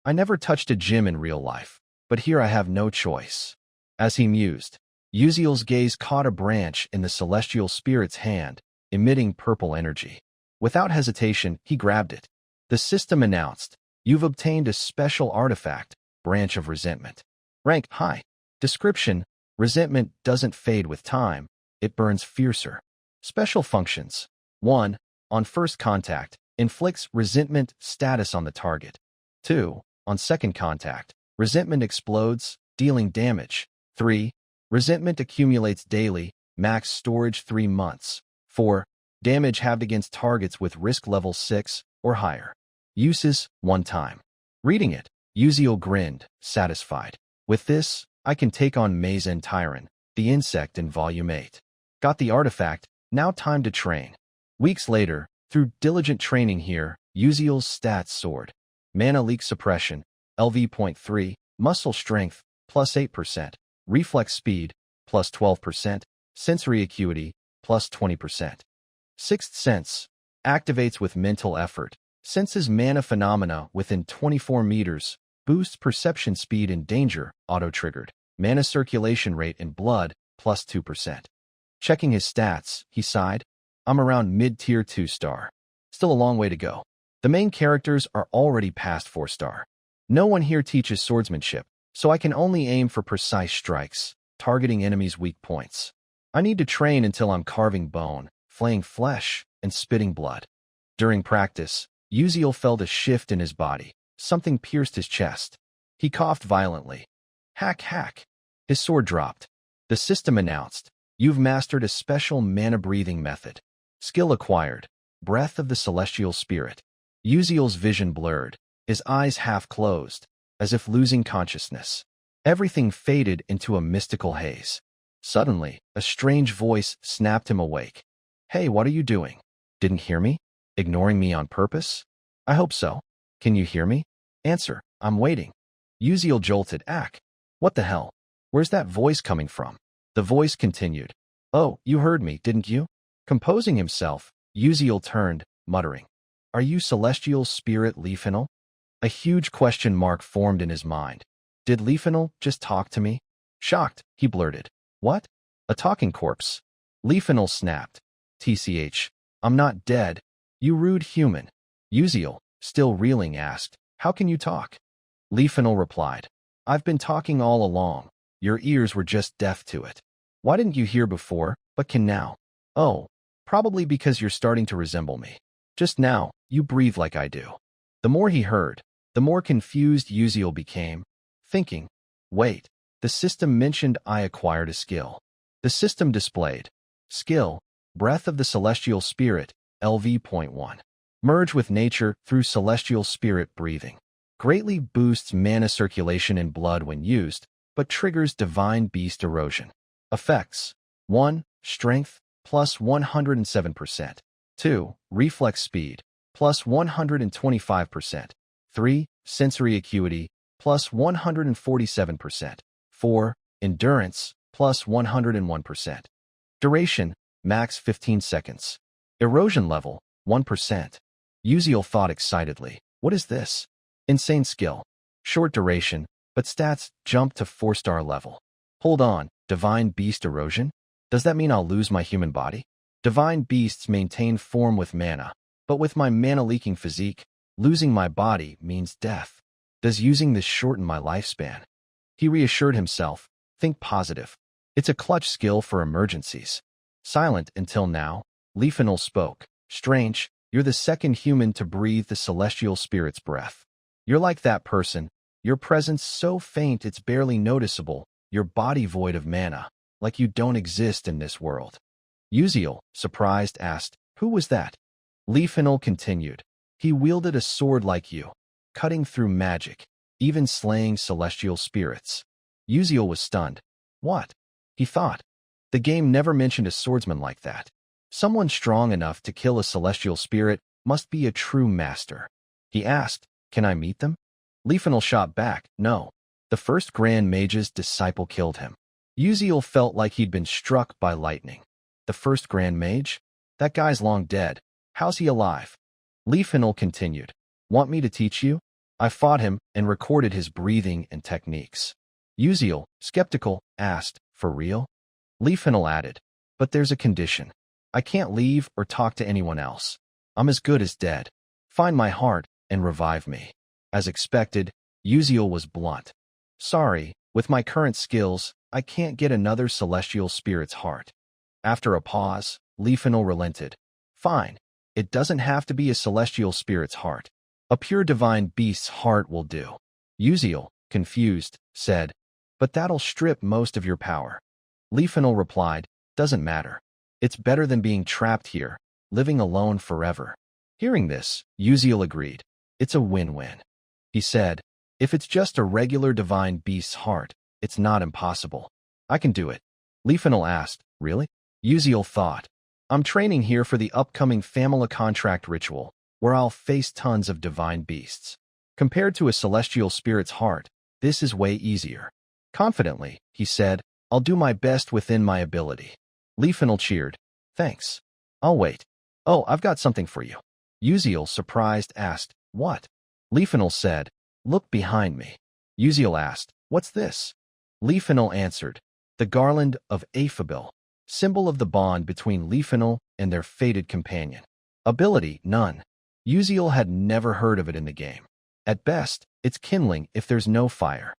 I never touched a gym in real life, but here I have no choice. As he mused, Uziel's gaze caught a branch in the celestial spirit's hand, emitting purple energy. Without hesitation, he grabbed it. The system announced, you've obtained a special artifact, Branch of Resentment. Rank high. Description, resentment doesn't fade with time, it burns fiercer. Special functions. 1. On first contact, inflicts resentment status on the target. 2. On second contact, resentment explodes, dealing damage. 3. Resentment accumulates daily, max storage 3 months. 4. Damage halved against targets with risk level 6 or higher. Uses, 1 time. Reading it, Uziel grinned, satisfied. With this, I can take on Mazen Tyran, the insect in Volume 8. Got the artifact, now time to train. Weeks later, through diligent training here, Uziel's stats soared. Mana leak suppression, LV.3, muscle strength, plus 8%, reflex speed, plus 12%, sensory acuity, plus 20%. Sixth sense, activates with mental effort, senses mana phenomena within 24 meters, boosts perception speed in danger, auto-triggered, mana circulation rate in blood, plus 2%. Checking his stats, he sighed. I'm around mid-tier 2-star. Still a long way to go. The main characters are already past 4-star. No one here teaches swordsmanship, so I can only aim for precise strikes, targeting enemies' weak points. I need to train until I'm carving bone, flaying flesh, and spitting blood. During practice, Uziel felt a shift in his body. Something pierced his chest. He coughed violently. Hack, hack. His sword dropped. The system announced, you've mastered a special mana-breathing method. Skill acquired. Breath of the Celestial Spirit. Uziel's vision blurred, his eyes half closed, as if losing consciousness. Everything faded into a mystical haze. Suddenly, a strange voice snapped him awake. Hey, what are you doing? Didn't hear me? Ignoring me on purpose? I hope so. Can you hear me? Answer, I'm waiting. Uziel jolted. Ack. What the hell? Where's that voice coming from? The voice continued. Oh, you heard me, didn't you? Composing himself, Uziel turned, muttering. Are you celestial spirit Leafinal? A huge question mark formed in his mind. Did Leafinal just talk to me? Shocked, he blurted. What? A talking corpse. Leafinal snapped. TCH. I'm not dead. You rude human. Uziel, still reeling, asked, How can you talk? Leafinal replied. I've been talking all along. Your ears were just deaf to it. Why didn't you hear before, but can now? Oh, probably because you're starting to resemble me. Just now, you breathe like I do. The more he heard, the more confused Uziel became, thinking, wait, the system mentioned I acquired a skill. The system displayed, skill, Breath of the Celestial Spirit, LV.1. Merge with nature through celestial spirit breathing. Greatly boosts mana circulation in blood when used, but triggers divine beast erosion. Effects: 1. Strength, plus 107%. 2. Reflex speed, plus 125%. 3. Sensory acuity, plus 147%. 4. Endurance, plus 101%. Duration, max 15 seconds. Erosion level, 1%. Uziel thought excitedly. What is this? Insane skill. Short duration, but stats jump to 4-star level. Hold on, Divine Beast Erosion? Does that mean I'll lose my human body? Divine Beasts maintain form with mana, but with my mana-leaking physique, losing my body means death. Does using this shorten my lifespan? He reassured himself. Think positive. It's a clutch skill for emergencies. Silent until now, Leafinal spoke. Strange, you're the second human to breathe the celestial spirit's breath. You're like that person. Your presence so faint it's barely noticeable, your body void of mana, like you don't exist in this world. Uziel, surprised, asked, Who was that? Leafinal continued. He wielded a sword like you, cutting through magic, even slaying celestial spirits. Uziel was stunned. What? He thought. The game never mentioned a swordsman like that. Someone strong enough to kill a celestial spirit must be a true master. He asked, Can I meet them? Leafinal shot back, No. The first Grand Mage's disciple killed him. Uziel felt like he'd been struck by lightning. The first Grand Mage? That guy's long dead. How's he alive? Leafinal continued. Want me to teach you? I fought him and recorded his breathing and techniques. Uziel, skeptical, asked, For real? Leafinal added, But there's a condition. I can't leave or talk to anyone else. I'm as good as dead. Find my heart and revive me. As expected, Uziel was blunt. Sorry, with my current skills, I can't get another celestial spirit's heart. After a pause, Leafinal relented. Fine. It doesn't have to be a celestial spirit's heart. A pure divine beast's heart will do. Uziel, confused, said, But that'll strip most of your power. Leafinal replied, Doesn't matter. It's better than being trapped here, living alone forever. Hearing this, Uziel agreed. It's a win-win. He said, If it's just a regular divine beast's heart, it's not impossible. I can do it. Leafinal asked, Really? Uziel thought. I'm training here for the upcoming Famila contract ritual, where I'll face tons of divine beasts. Compared to a celestial spirit's heart, this is way easier. Confidently, he said, I'll do my best within my ability. Leafinal cheered. Thanks. I'll wait. Oh, I've got something for you. Uziel, surprised, asked, What? Leafinal said, Look behind me. Uziel asked, What's this? Leafinal answered, The Garland of Aphabil, symbol of the bond between Leafinal and their fated companion. Ability, none. Uziel had never heard of it in the game. At best, it's kindling if there's no fire.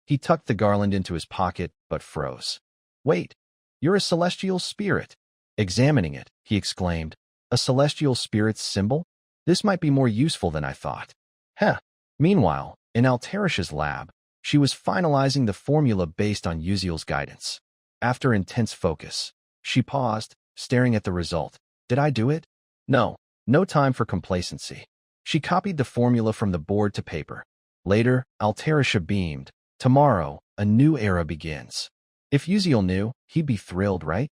He tucked the garland into his pocket, but froze. Wait, you're a celestial spirit. Examining it, he exclaimed, A celestial spirit's symbol? This might be more useful than I thought. Heh. Meanwhile, in Alterish's lab, she was finalizing the formula based on Uziel's guidance. After intense focus, she paused, staring at the result. Did I do it? No time for complacency. She copied the formula from the board to paper. Later, Altarisha beamed. Tomorrow, a new era begins. If Uziel knew, he'd be thrilled, right?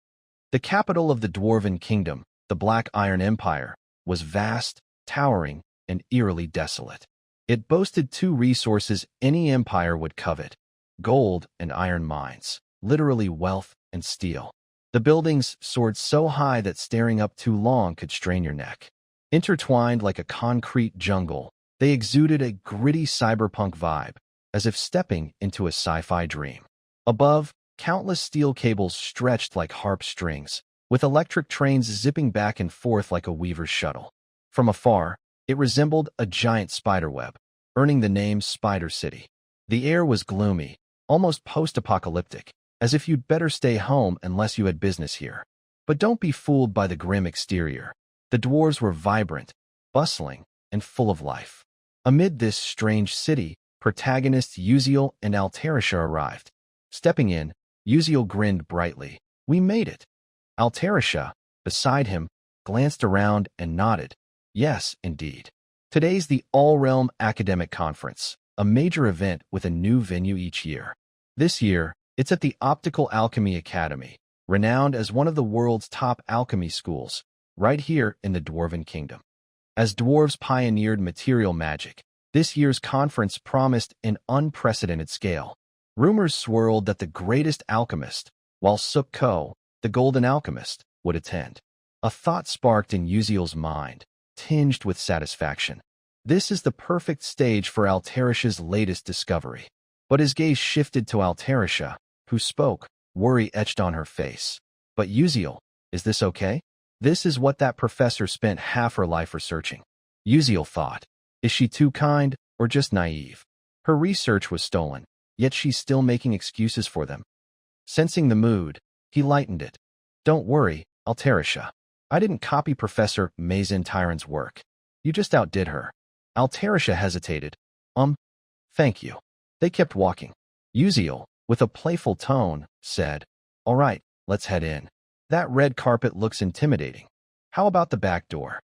The capital of the Dwarven Kingdom, the Black Iron Empire, was vast, towering, and eerily desolate. It boasted two resources any empire would covet: gold and iron mines, literally wealth and steel. The buildings soared so high that staring up too long could strain your neck. Intertwined like a concrete jungle, they exuded a gritty cyberpunk vibe, as if stepping into a sci-fi dream. Above, countless steel cables stretched like harp strings, with electric trains zipping back and forth like a weaver's shuttle. From afar, it resembled a giant spiderweb, earning the name Spider City. The air was gloomy, almost post-apocalyptic, as if you'd better stay home unless you had business here. But don't be fooled by the grim exterior. The dwarves were vibrant, bustling, and full of life. Amid this strange city, protagonists Uziel and Altarisha arrived. Stepping in, Uziel grinned brightly. We made it. Altarisha, beside him, glanced around and nodded. Yes, indeed. Today's the All-Realm Academic Conference, a major event with a new venue each year. This year, it's at the Optical Alchemy Academy, renowned as one of the world's top alchemy schools, right here in the Dwarven Kingdom. As dwarves pioneered material magic, this year's conference promised an unprecedented scale. Rumors swirled that the greatest alchemist, while Suk Ko, the golden alchemist, would attend. A thought sparked in Uziel's mind, tinged with satisfaction. This is the perfect stage for Altarisha's latest discovery. But his gaze shifted to Altarisha, who spoke, worry etched on her face. But Uziel, is this okay? This is what that professor spent half her life researching. Uziel thought, is she too kind or just naive? Her research was stolen, yet she's still making excuses for them. Sensing the mood, he lightened it. Don't worry, Altarisha. I didn't copy Professor Mazin Tyron's work. You just outdid her. Altarisha hesitated. Thank you. They kept walking. Uziel, with a playful tone, said, All right, let's head in. That red carpet looks intimidating. How about the back door?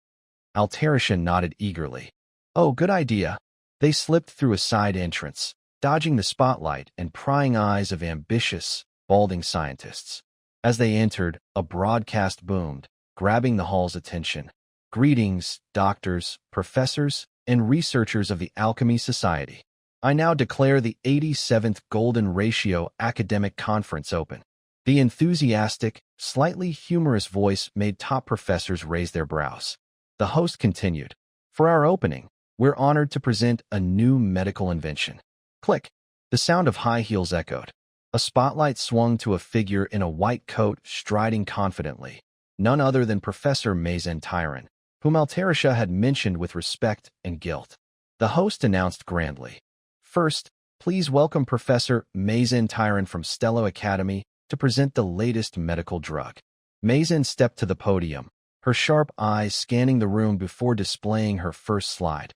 Altarisha nodded eagerly. Oh, good idea. They slipped through a side entrance, dodging the spotlight and prying eyes of ambitious, balding scientists. As they entered, a broadcast boomed, grabbing the hall's attention. Greetings, doctors, professors, and researchers of the Alchemy Society. I now declare the 87th Golden Ratio Academic Conference open. The enthusiastic, slightly humorous voice made top professors raise their brows. The host continued, For our opening, we're honored to present a new medical invention. Click. The sound of high heels echoed. A spotlight swung to a figure in a white coat striding confidently. None other than Professor Mazin Tyron, whom Altarisha had mentioned with respect and guilt. The host announced grandly, First, please welcome Professor Mazin Tyron from Stello Academy to present the latest medical drug. Mazin stepped to the podium, her sharp eyes scanning the room before displaying her first slide.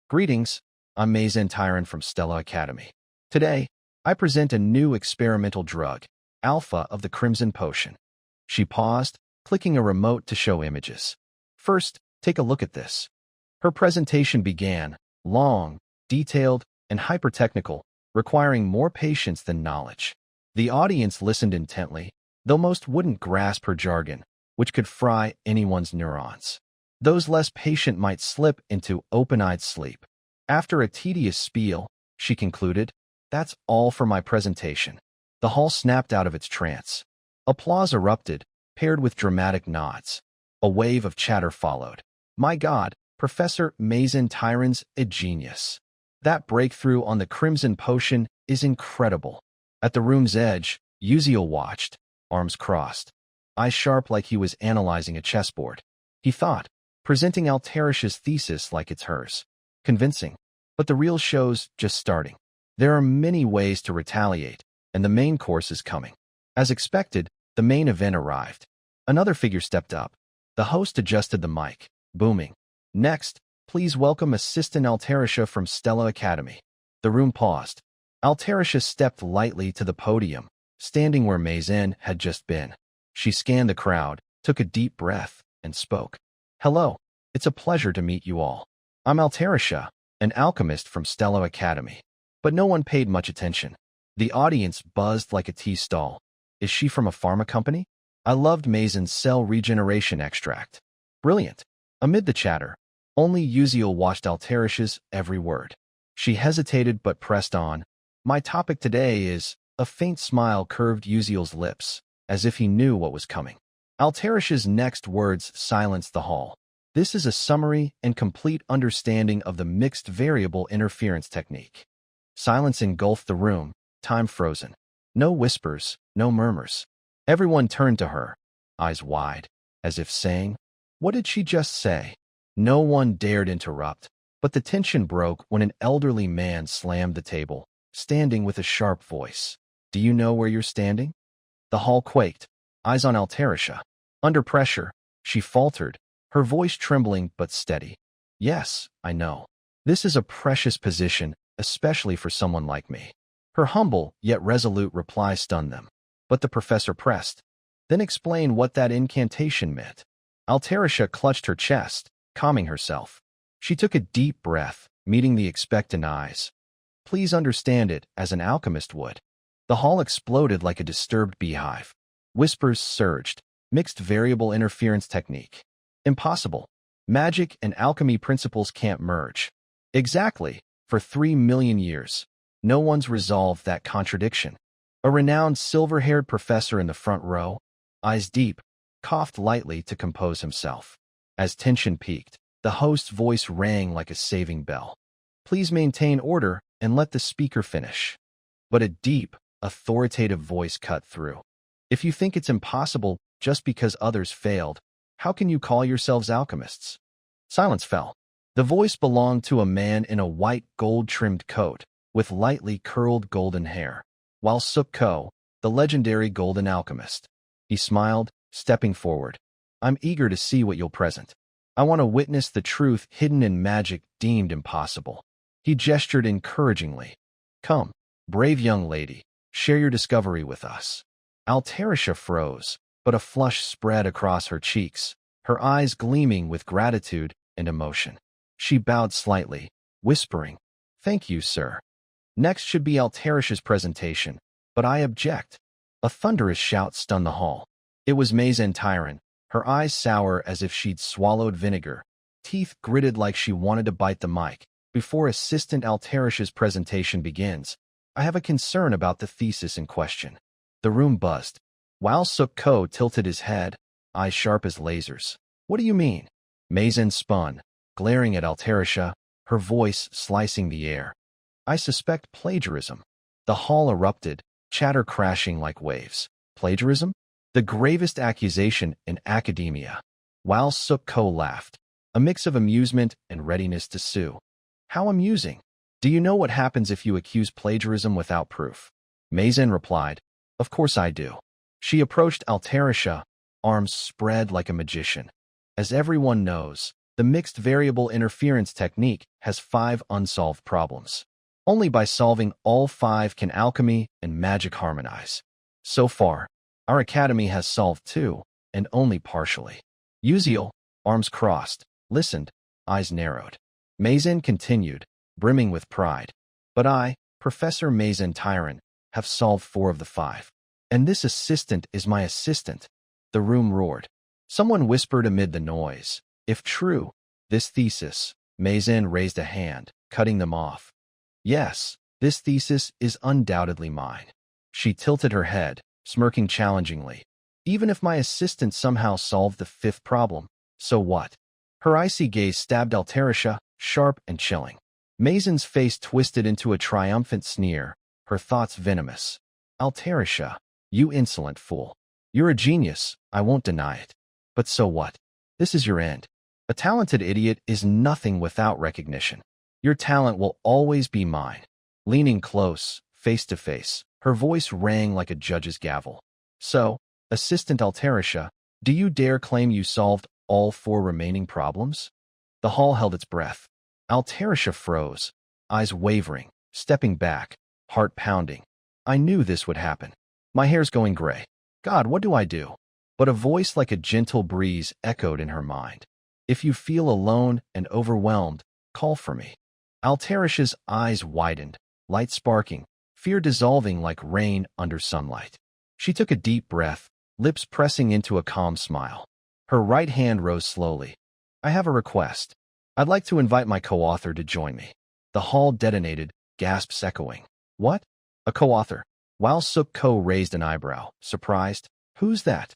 Greetings, I'm Mazin Tyron from Stello Academy. Today, I present a new experimental drug, Alpha of the Crimson Potion. She paused, clicking a remote to show images. First, take a look at this. Her presentation began, long, detailed, and hyper-technical, requiring more patience than knowledge. The audience listened intently, though most wouldn't grasp her jargon, which could fry anyone's neurons. Those less patient might slip into open-eyed sleep. After a tedious spiel, she concluded, That's all for my presentation. The hall snapped out of its trance. Applause erupted, paired with dramatic nods. A wave of chatter followed. My God, Professor Mazin Tyron's a genius. That breakthrough on the Crimson Potion is incredible. At the room's edge, Uziel watched, arms crossed, eyes sharp like he was analyzing a chessboard. He thought, presenting Altarisha's thesis like it's hers. Convincing. But the real show's just starting. There are many ways to retaliate, and the main course is coming. As expected, the main event arrived. Another figure stepped up. The host adjusted the mic, booming. Next, please welcome Assistant Altarisha from Stello Academy. The room paused. Altarisha stepped lightly to the podium, standing where Mazin had just been. She scanned the crowd, took a deep breath, and spoke. Hello, it's a pleasure to meet you all. I'm Altarisha, an alchemist from Stello Academy. But no one paid much attention. The audience buzzed like a tea stall. Is she from a pharma company? I loved Mazen's cell regeneration extract. Brilliant. Amid the chatter, only Uziel watched Altarisha's every word. She hesitated but pressed on. My topic today is... A faint smile curved Uziel's lips, as if he knew what was coming. Altarisha's next words silenced the hall. This is a summary and complete understanding of the mixed variable interference technique. Silence engulfed the room, time frozen. No whispers, no murmurs. Everyone turned to her, eyes wide, as if saying, "What did she just say?" No one dared interrupt, but the tension broke when an elderly man slammed the table, standing with a sharp voice. "Do you know where you're standing?" The hall quaked, eyes on Altarisha. Under pressure, she faltered, her voice trembling but steady. "Yes, I know. This is a precious position, especially for someone like me." Her humble yet resolute reply stunned them. But the professor pressed. "Then explain what that incantation meant." Altarisha clutched her chest, calming herself. She took a deep breath, meeting the expectant eyes. "Please understand it as an alchemist would." The hall exploded like a disturbed beehive. Whispers surged. Mixed variable interference technique. Impossible. Magic and alchemy principles can't merge. Exactly. For 3 million years. No one's resolved that contradiction. A renowned silver-haired professor in the front row, eyes deep, coughed lightly to compose himself. As tension peaked, the host's voice rang like a saving bell. "Please maintain order and let the speaker finish." But a deep, authoritative voice cut through. "If you think it's impossible just because others failed, how can you call yourselves alchemists?" Silence fell. The voice belonged to a man in a white gold-trimmed coat, with lightly curled golden hair, while Suk Ko, the legendary golden alchemist. He smiled, stepping forward. "I'm eager to see what you'll present. I want to witness the truth hidden in magic deemed impossible." He gestured encouragingly. "Come, brave young lady, share your discovery with us." Altarisha froze, but a flush spread across her cheeks, her eyes gleaming with gratitude and emotion. She bowed slightly, whispering, "Thank you, sir." Next should be Altarisha's presentation, but I object. A thunderous shout stunned the hall. It was Mazen Tyron, her eyes sour as if she'd swallowed vinegar, teeth gritted like she wanted to bite the mic. "Before Assistant Altarisha's presentation begins, I have a concern about the thesis in question." The room buzzed. While Suk Ko tilted his head, eyes sharp as lasers. "What do you mean?" Mazen spun, glaring at Altarisha, her voice slicing the air. "I suspect plagiarism." The hall erupted, chatter crashing like waves. Plagiarism? The gravest accusation in academia. While Suk Ko laughed, a mix of amusement and readiness to sue. "How amusing. Do you know what happens if you accuse plagiarism without proof?" Mazen replied, "Of course I do." She approached Altarisha, arms spread like a magician. As everyone knows, the mixed variable interference technique has 5 unsolved problems. Only by solving all 5 can alchemy and magic harmonize. So far, our academy has solved 2, and only partially. Uziel, arms crossed, listened, eyes narrowed. Mazen continued, brimming with pride. "But I, Professor Mazen Tyron, have solved 4 of the 5. And this assistant is my assistant." The room roared. Someone whispered amid the noise, "If true, this thesis..." Mazen raised a hand, cutting them off. "Yes, this thesis is undoubtedly mine." She tilted her head, smirking challengingly. "Even if my assistant somehow solved the 5th problem, so what?" Her icy gaze stabbed Altarisha, sharp and chilling. Mazen's face twisted into a triumphant sneer, her thoughts venomous. "Altarisha, you insolent fool. You're a genius, I won't deny it. But so what? This is your end. A talented idiot is nothing without recognition. Your talent will always be mine." Leaning close, face to face, her voice rang like a judge's gavel. "So, Assistant Altarisha, do you dare claim you solved all 4 remaining problems?" The hall held its breath. Altarisha froze, eyes wavering, stepping back, heart pounding. "I knew this would happen. My hair's going gray. God, what do I do?" But a voice like a gentle breeze echoed in her mind. "If you feel alone and overwhelmed, call for me. Altarisha's eyes widened, light sparking, fear dissolving like rain under sunlight. She took a deep breath, lips pressing into a calm smile. Her right hand rose slowly. I have a request. I'd like to invite my co-author to join me. The hall detonated, gasps echoing. What? A co-author? While Suk-ko raised an eyebrow, surprised. Who's that?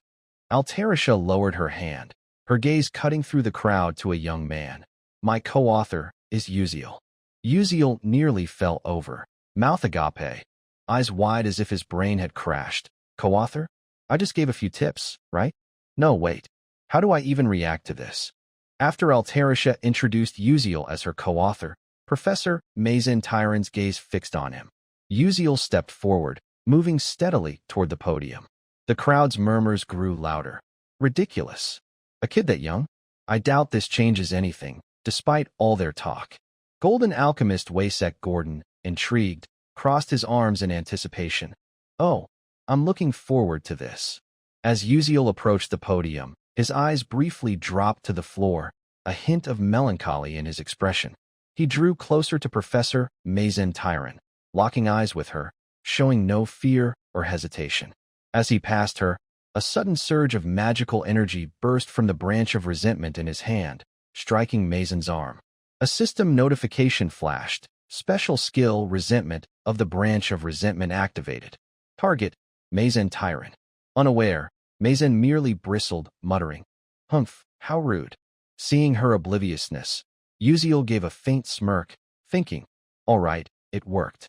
Altarisha lowered her hand, her gaze cutting through the crowd to a young man. My co-author is Uziel. Uziel nearly fell over, mouth agape, eyes wide as if his brain had crashed. Co-author? I just gave a few tips, right? No, wait. How do I even react to this? After Altarisha introduced Uziel as her co-author, Professor Mazin Tyron's gaze fixed on him. Uziel stepped forward, moving steadily toward the podium. The crowd's murmurs grew louder. Ridiculous. A kid that young? I doubt this changes anything, despite all their talk. Golden Alchemist Waysek Gordon, intrigued, crossed his arms in anticipation. Oh, I'm looking forward to this. As Uziel approached the podium, his eyes briefly dropped to the floor, a hint of melancholy in his expression. He drew closer to Professor Mazin Tyron, locking eyes with her, showing no fear or hesitation. As he passed her, a sudden surge of magical energy burst from the branch of resentment in his hand, striking Mazin's arm. A system notification flashed. Special skill resentment of the branch of resentment activated. Target, Mazin Tyron. Unaware, Mazin merely bristled, muttering, Humph, how rude. Seeing her obliviousness, Uziel gave a faint smirk, thinking, all right, it worked.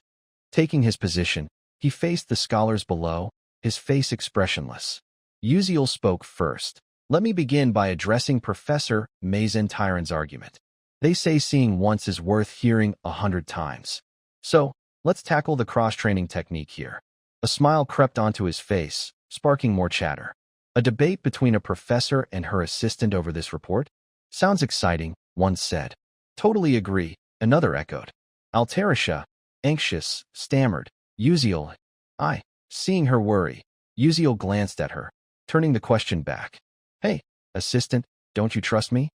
Taking his position, he faced the scholars below, his face expressionless. Uziel spoke first. Let me begin by addressing Professor Mazin Tyron's argument. They say seeing once is worth hearing 100 times. So, let's tackle the cross-training technique here. A smile crept onto his face, sparking more chatter. A debate between a professor and her assistant over this report? Sounds exciting, one said. Totally agree, another echoed. Altarisha, anxious, stammered. Uziel, seeing her worry. Uziel glanced at her, turning the question back. Hey, assistant, don't you trust me?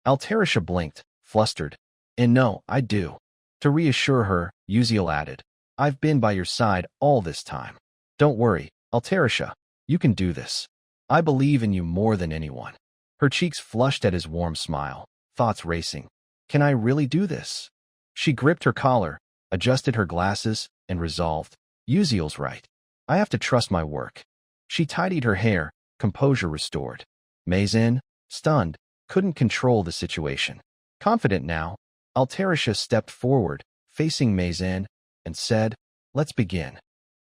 Altarisha blinked, flustered. And no, I do. To reassure her, Uziel added, I've been by your side all this time. Don't worry, Altarisha, you can do this. I believe in you more than anyone. Her cheeks flushed at his warm smile, thoughts racing. Can I really do this? She gripped her collar, adjusted her glasses, and resolved. Uziel's right. I have to trust my work. She tidied her hair, composure restored. Mazin, stunned, couldn't control the situation. Confident now, Altarisha stepped forward, facing Mazin, and said, Let's begin.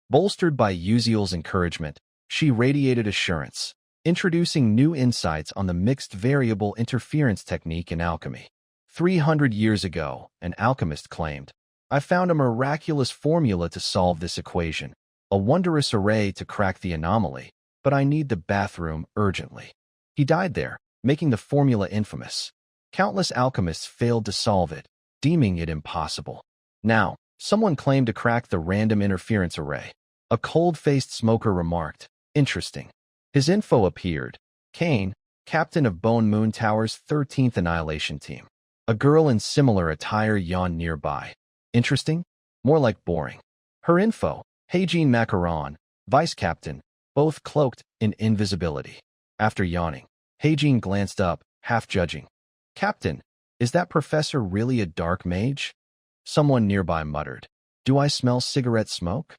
Bolstered by Uziel's encouragement, she radiated assurance, introducing new insights on the mixed variable interference technique in alchemy. 300 years ago, an alchemist claimed, I found a miraculous formula to solve this equation, a wondrous array to crack the anomaly, but I need the bathroom urgently. He died there, making the formula infamous. Countless alchemists failed to solve it, deeming it impossible. Now, someone claimed to crack the random interference array. A cold-faced smoker remarked, Interesting. His info appeared. Kane, captain of Bone Moon Tower's 13th Annihilation Team. A girl in similar attire yawned nearby. Interesting? More like boring. Her info, Heijin Macaron, vice captain, both cloaked in invisibility. After yawning, Heijin glanced up, half judging. Captain, is that professor really a dark mage? Someone nearby muttered. Do I smell cigarette smoke?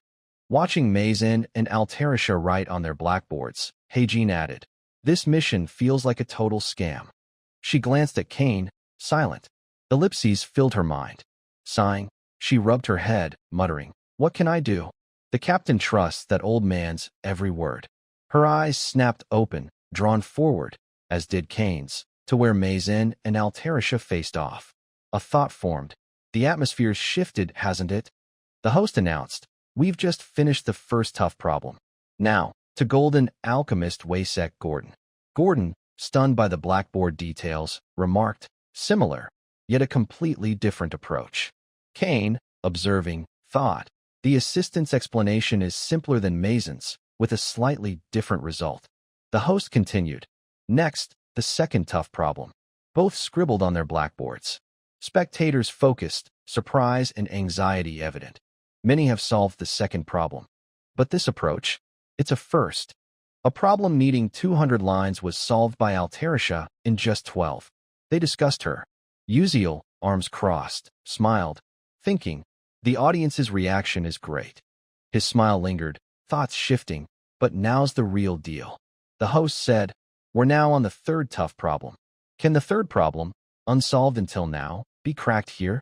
Watching Mazin and Altarisha write on their blackboards, Heijin added, This mission feels like a total scam. She glanced at Kane, silent. Ellipses filled her mind. Sighing, she rubbed her head, muttering, What can I do? The captain trusts that old man's every word. Her eyes snapped open, drawn forward, as did Kane's, to where Mazin and Altarisha faced off. A thought formed. The atmosphere's shifted, hasn't it? The host announced, We've just finished the first tough problem. Now, to Golden Alchemist Waysek Gordon. Gordon, stunned by the blackboard details, remarked, Similar, yet a completely different approach. Kane, observing, thought, The assistant's explanation is simpler than Mazin's, with a slightly different result. The host continued, Next, the second tough problem. Both scribbled on their blackboards. Spectators focused, surprise and anxiety evident. Many have solved the second problem. But this approach, it's a first. A problem needing 200 lines was solved by Altarisha in just 12. They discussed her. Uziel, arms crossed, smiled, thinking, the audience's reaction is great. His smile lingered, thoughts shifting, but now's the real deal. The host said, we're now on the third tough problem. Can the third problem, unsolved until now, be cracked here?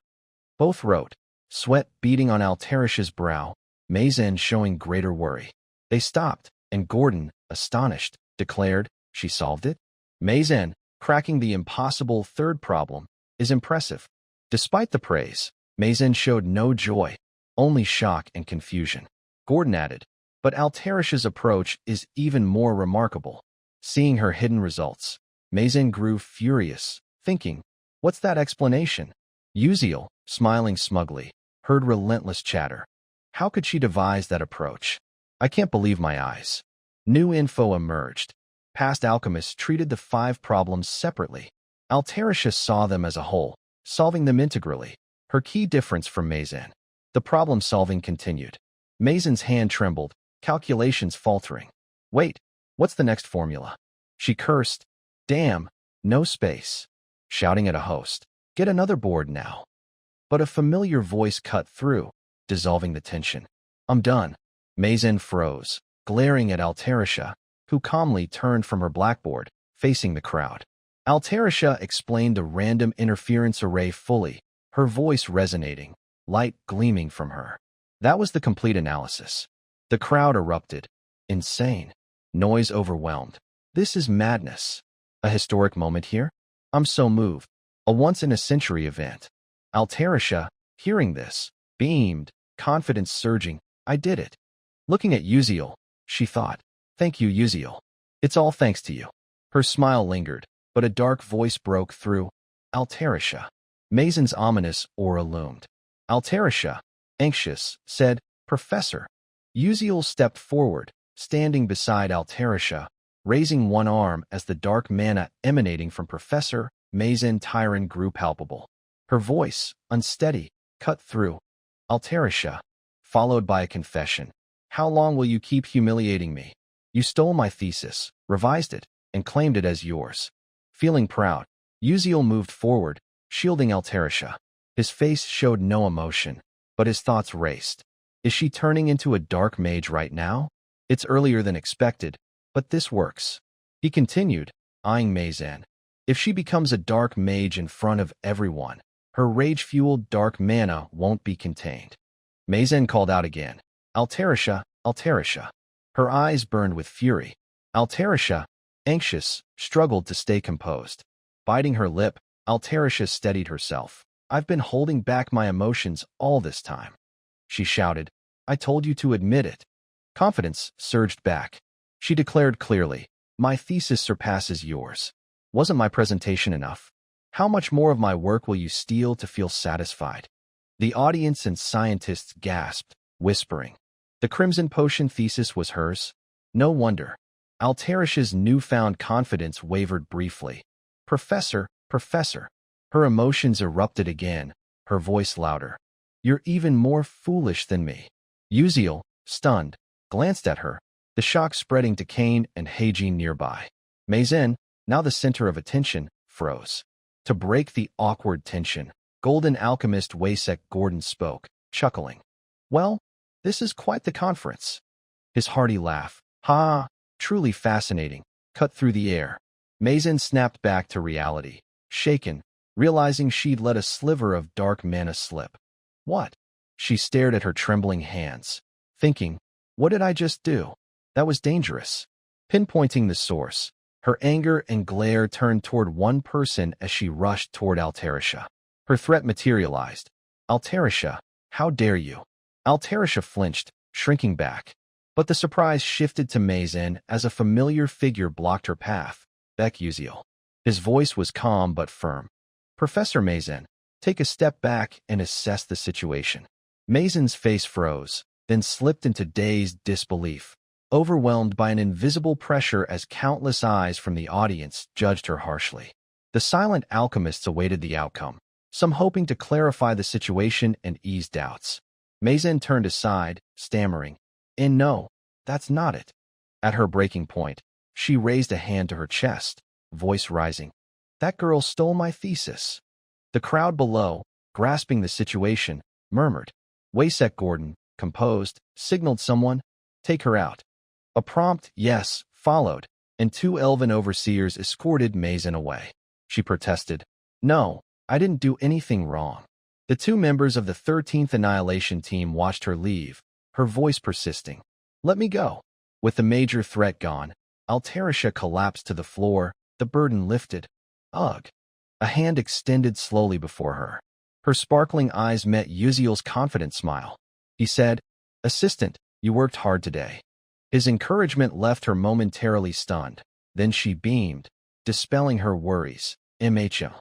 Both wrote, sweat beading on Altarisha's brow, Mazen showing greater worry. They stopped, and Gordon, astonished, declared, she solved it? Mazen, cracking the impossible third problem, is impressive. Despite the praise, Mazen showed no joy, only shock and confusion. Gordon added, but Altarisha's approach is even more remarkable. Seeing her hidden results, Mazen grew furious, thinking, what's that explanation? Uziel, smiling smugly, heard relentless chatter. How could she devise that approach? I can't believe my eyes. New info emerged. Past alchemists treated the 5 problems separately. Altarisha saw them as a whole, solving them integrally. Her key difference from Mazen. The problem-solving continued. Mazen's hand trembled, calculations faltering. Wait, what's the next formula? She cursed. Damn, no space. Shouting at a host. Get another board now. But a familiar voice cut through, dissolving the tension. I'm done. Mazen froze, glaring at Altarisha, who calmly turned from her blackboard, facing the crowd. Altarisha explained the random interference array fully, her voice resonating, light gleaming from her. That was the complete analysis. The crowd erupted. Insane. Noise overwhelmed. This is madness. A historic moment here? I'm so moved. A once-in-a-century event. Altarisha, hearing this, beamed, confidence surging. I did it. Looking at Uziel, she thought, thank you, Uziel. It's all thanks to you. Her smile lingered, but a dark voice broke through. Altarisha. Mazen's ominous aura loomed. Altarisha, anxious, said, Professor. Uziel stepped forward, standing beside Altarisha, raising one arm as the dark mana emanating from Professor Mazen Tyron grew palpable. Her voice, unsteady, cut through. Altarisha, followed by a confession. How long will you keep humiliating me? You stole my thesis, revised it, and claimed it as yours. Feeling proud, Uziel moved forward, shielding Altarisha. His face showed no emotion, but his thoughts raced. Is she turning into a dark mage right now? It's earlier than expected, but this works. He continued, eyeing Mazen. If she becomes a dark mage in front of everyone, her rage-fueled dark mana won't be contained. Mazen called out again. Altarisha, Altarisha. Her eyes burned with fury. Altarisha, anxious, struggled to stay composed. Biting her lip, Altarisha steadied herself. I've been holding back my emotions all this time. She shouted, I told you to admit it. Confidence surged back. She declared clearly, my thesis surpasses yours. Wasn't my presentation enough? How much more of my work will you steal to feel satisfied? The audience and scientists gasped, whispering. The Crimson Potion thesis was hers? No wonder. Altarisha's newfound confidence wavered briefly. Professor, Professor. Her emotions erupted again, her voice louder. You're even more foolish than me. Uziel, stunned, glanced at her, the shock spreading to Kane and Heijin nearby. Mazen, now the center of attention, froze. To break the awkward tension, Golden Alchemist Waysek Gordon spoke, chuckling. Well, this is quite the conference. His hearty laugh, ha, truly fascinating, cut through the air. Mazen snapped back to reality, shaken, realizing she'd let a sliver of dark mana slip. What? She stared at her trembling hands, thinking, what did I just do? That was dangerous. Pinpointing the source, her anger and glare turned toward one person as she rushed toward Altarisha. Her threat materialized. Altarisha, how dare you? Altarisha flinched, shrinking back. But the surprise shifted to Mazen as a familiar figure blocked her path, Beck Uziel. His voice was calm but firm. Professor Mazen, take a step back and assess the situation. Mazen's face froze, then slipped into dazed disbelief, overwhelmed by an invisible pressure as countless eyes from the audience judged her harshly. The silent alchemists awaited the outcome, some hoping to clarify the situation and ease doubts. Mazen turned aside, stammering, No, that's not it." At her breaking point, she raised a hand to her chest, voice rising. "That girl stole my thesis." The crowd below, grasping the situation, murmured. Waysek Gordon, composed, signaled someone, "Take her out." A prompt "yes" followed, and 2 elven overseers escorted Mazen away. She protested, "No, I didn't do anything wrong." The 2 members of the 13th Annihilation Team watched her leave, her voice persisting. "Let me go." With the major threat gone, Altarisha collapsed to the floor, the burden lifted. Ugh. A hand extended slowly before her. Her sparkling eyes met Uziel's confident smile. He said, "Assistant, you worked hard today." His encouragement left her momentarily stunned. Then she beamed, dispelling her worries. MHL.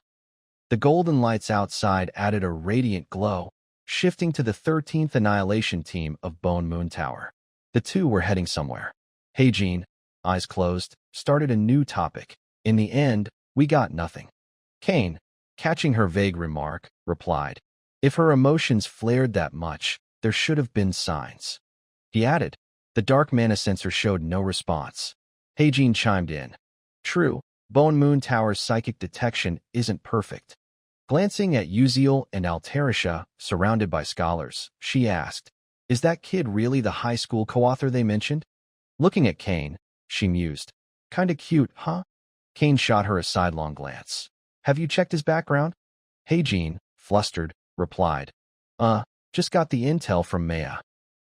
The golden lights outside added a radiant glow, shifting to the 13th Annihilation Team of Bone Moon Tower. The 2 were heading somewhere. Jean, eyes closed, started a new topic. "In the end, we got nothing." Kane, catching her vague remark, replied, "If her emotions flared that much, there should have been signs." He added, "The dark mana sensor showed no response." Jean chimed in, "True, Bone Moon Tower's psychic detection isn't perfect." Glancing at Uziel and Altarisha, surrounded by scholars, she asked, "Is that kid really the high school co-author they mentioned?" Looking at Kane, she mused, "Kinda cute, huh?" Kane shot her a sidelong glance. "Have you checked his background?" Jean, flustered, replied, Just got the intel from Maya."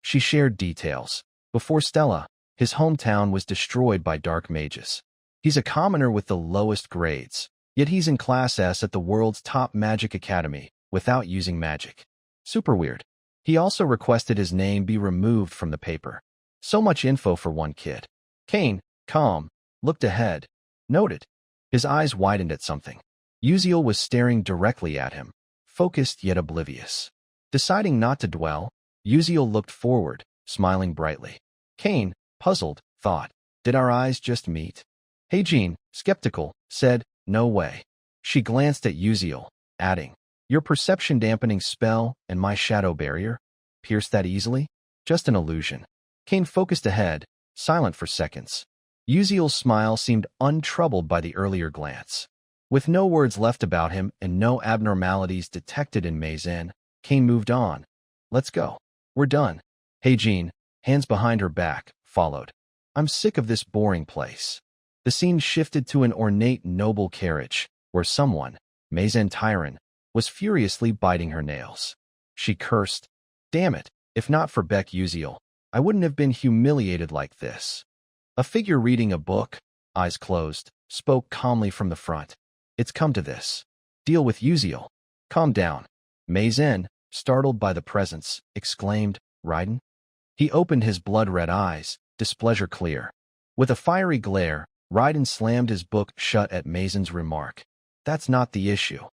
She shared details. Before Stella, his hometown was destroyed by dark mages. He's a commoner with the lowest grades, yet he's in Class S at the world's top magic academy, without using magic. Super weird. He also requested his name be removed from the paper. So much info for one kid. Kane, calm, looked ahead, noted. His eyes widened at something. Uziel was staring directly at him, focused yet oblivious. Deciding not to dwell, Uziel looked forward, smiling brightly. Kane, puzzled, thought, did our eyes just meet? Jean, skeptical, said, "No way." She glanced at Uziel, adding, "Your perception-dampening spell and my shadow barrier? Pierced that easily? Just an illusion." Kane focused ahead, silent for seconds. Uziel's smile seemed untroubled by the earlier glance. With no words left about him and no abnormalities detected in Mazen, Kane moved on. "Let's go. We're done." Jean, hands behind her back, followed. "I'm sick of this boring place." The scene shifted to an ornate noble carriage, where someone, Mazen Tyron, was furiously biting her nails. She cursed, "Damn it, if not for Beck Uziel, I wouldn't have been humiliated like this." A figure reading a book, eyes closed, spoke calmly from the front. "It's come to this. Deal with Uziel. Calm down." Mazen, startled by the presence, exclaimed, "Raiden?" He opened his blood-red eyes, displeasure clear. With a fiery glare, Raiden slammed his book shut at Mazen's remark. "That's not the issue."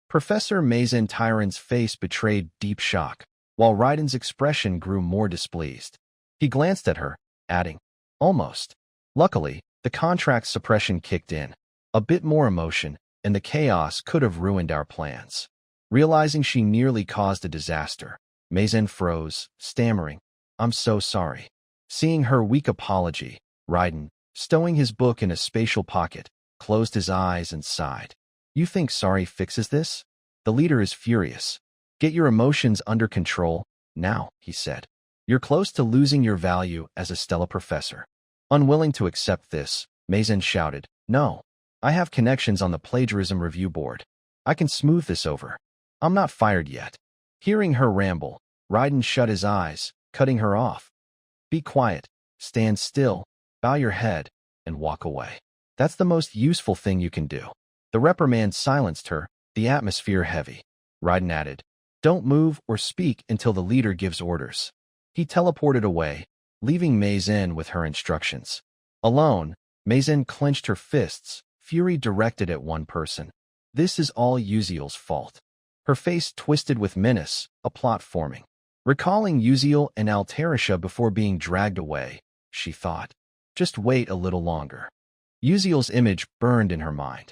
Professor Mazen Tyron's face betrayed deep shock, while Raiden's expression grew more displeased. He glanced at her, adding, "Almost." Luckily, the contract suppression kicked in. A bit more emotion, and the chaos could have ruined our plans. Realizing she nearly caused a disaster, Mazen froze, stammering, "I'm so sorry." Seeing her weak apology, Raiden, stowing his book in a spatial pocket, closed his eyes and sighed. "You think sorry fixes this?" The leader is furious. "Get your emotions under control, now," he said. "You're close to losing your value as a Stella professor." Unwilling to accept this, Mazen shouted, "No. I have connections on the plagiarism review board. I can smooth this over. I'm not fired yet." Hearing her ramble, Raiden shut his eyes, cutting her off. "Be quiet, stand still, bow your head, and walk away. That's the most useful thing you can do." The reprimand silenced her, the atmosphere heavy. Raiden added, "Don't move or speak until the leader gives orders." He teleported away, leaving Mazen with her instructions. Alone, Mazen clenched her fists, fury directed at one person. This is all Uziel's fault. Her face twisted with menace, a plot forming. Recalling Uziel and Altarisha before being dragged away, she thought, just wait a little longer. Uziel's image burned in her mind.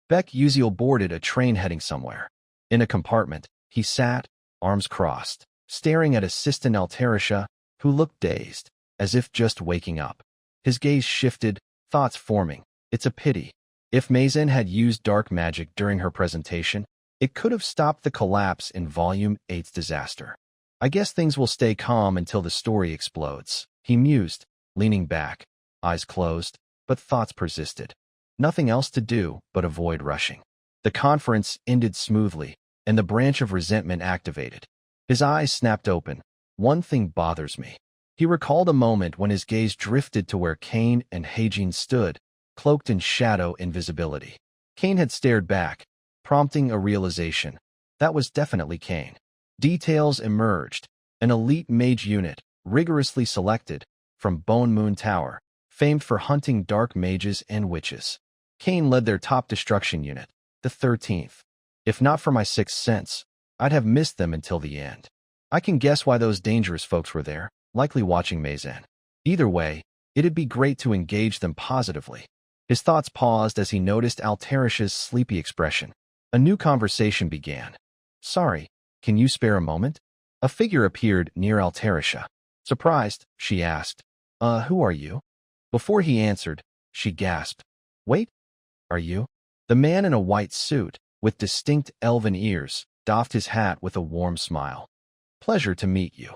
Beck Uziel boarded a train heading somewhere. In a compartment, he sat, arms crossed, staring at Assistant Altarisha, who looked dazed, as if just waking up. His gaze shifted, thoughts forming. It's a pity. If Mazen had used dark magic during her presentation, it could have stopped the collapse in Volume 8's disaster. I guess things will stay calm until the story explodes, he mused, leaning back, eyes closed, but thoughts persisted. Nothing else to do but avoid rushing. The conference ended smoothly, and the branch of resentment activated. His eyes snapped open. One thing bothers me. He recalled a moment when his gaze drifted to where Kane and Heijin stood, cloaked in shadow invisibility. Kane had stared back, prompting a realization. That was definitely Kane. Details emerged. An elite mage unit, rigorously selected, from Bone Moon Tower, famed for hunting dark mages and witches. Kane led their top destruction unit, the 13th. If not for my sixth sense, I'd have missed them until the end. I can guess why those dangerous folks were there, likely watching Mazen. Either way, it'd be great to engage them positively. His thoughts paused as he noticed Altarisha's sleepy expression. A new conversation began. Sorry, can you spare a moment? A figure appeared near Altarisha. Surprised, she asked, who are you? Before he answered, she gasped. Wait, are you? The man in a white suit, with distinct elven ears, doffed his hat with a warm smile. Pleasure to meet you.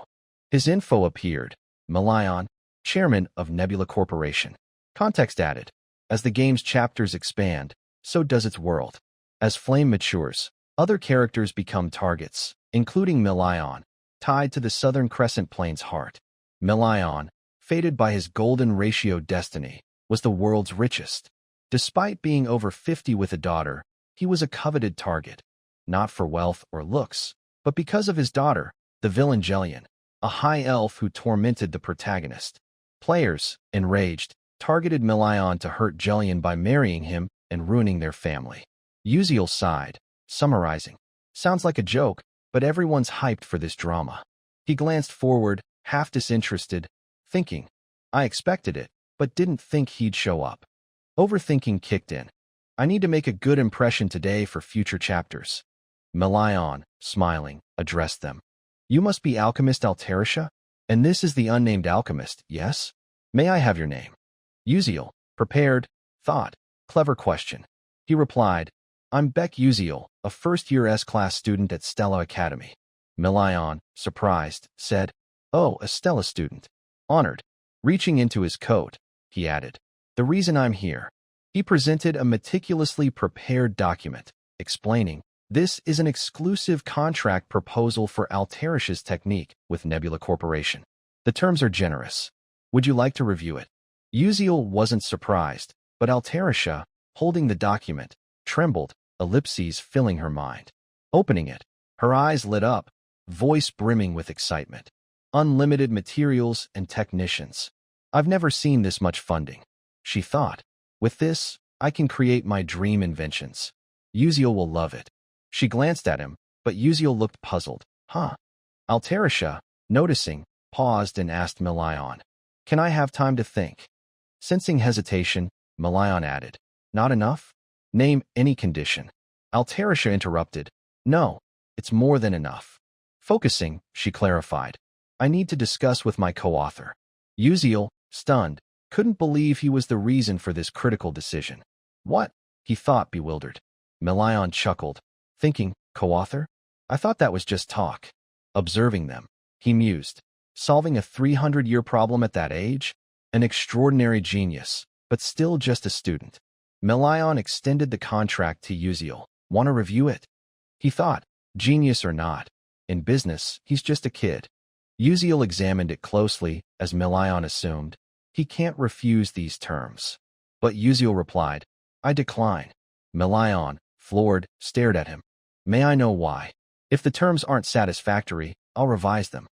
His info appeared. Melion, chairman of Nebula Corporation. Context added. As the game's chapters expand, so does its world. As Flame matures, other characters become targets, including Melion, tied to the Southern Crescent Plains heart. Melion, fated by his golden ratio destiny, was the world's richest. Despite being over 50 with a daughter, he was a coveted target, not for wealth or looks, but because of his daughter, the villain Jelian, a high elf who tormented the protagonist. Players, enraged, targeted Melion to hurt Jelian by marrying him and ruining their family. Uziel sighed, summarizing. Sounds like a joke, but everyone's hyped for this drama. He glanced forward, half disinterested, thinking, I expected it, but didn't think he'd show up. Overthinking kicked in. I need to make a good impression today for future chapters. Melion, smiling, addressed them. You must be Alchemist Altarisha? And this is the unnamed alchemist, yes? May I have your name? Uziel, prepared, thought, clever question. He replied, I'm Beck Uziel, a first-year S-class student at Stella Academy. Melion, surprised, said, Oh, a Stella student. Honored. Reaching into his coat, he added, The reason I'm here. He presented a meticulously prepared document, explaining, This is an exclusive contract proposal for Altarisha's technique with Nebula Corporation. The terms are generous. Would you like to review it? Uziel wasn't surprised, but Altarisha, holding the document, trembled, ellipses filling her mind. Opening it, her eyes lit up, voice brimming with excitement. Unlimited materials and technicians. I've never seen this much funding, she thought. With this, I can create my dream inventions. Uziel will love it. She glanced at him, but Uziel looked puzzled. Huh? Altarisha, noticing, paused and asked Melion, Can I have time to think? Sensing hesitation, Melion added, Not enough? Name any condition. Altarisha interrupted, No, it's more than enough. Focusing, she clarified, I need to discuss with my co-author. Uziel, stunned, couldn't believe he was the reason for this critical decision. What? He thought, bewildered. Melion chuckled, thinking, co-author? I thought that was just talk. Observing them, he mused. Solving a 300-year problem at that age? An extraordinary genius, but still just a student. Melion extended the contract to Uziel. Want to review it? He thought, genius or not. In business, he's just a kid. Uziel examined it closely, as Melion assumed. He can't refuse these terms. But Uziel replied, I decline. Melion, floored, stared at him. May I know why? If the terms aren't satisfactory, I'll revise them.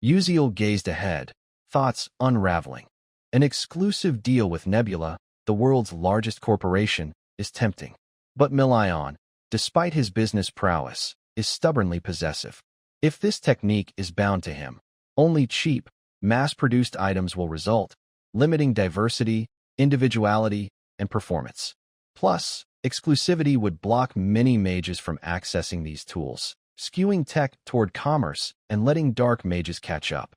Uziel gazed ahead, thoughts unraveling. An exclusive deal with Nebula, the world's largest corporation, is tempting. But Melion, despite his business prowess, is stubbornly possessive. If this technique is bound to him, only cheap, mass-produced items will result, limiting diversity, individuality, and performance. Plus, Exclusivity would block many mages from accessing these tools, skewing tech toward commerce and letting dark mages catch up.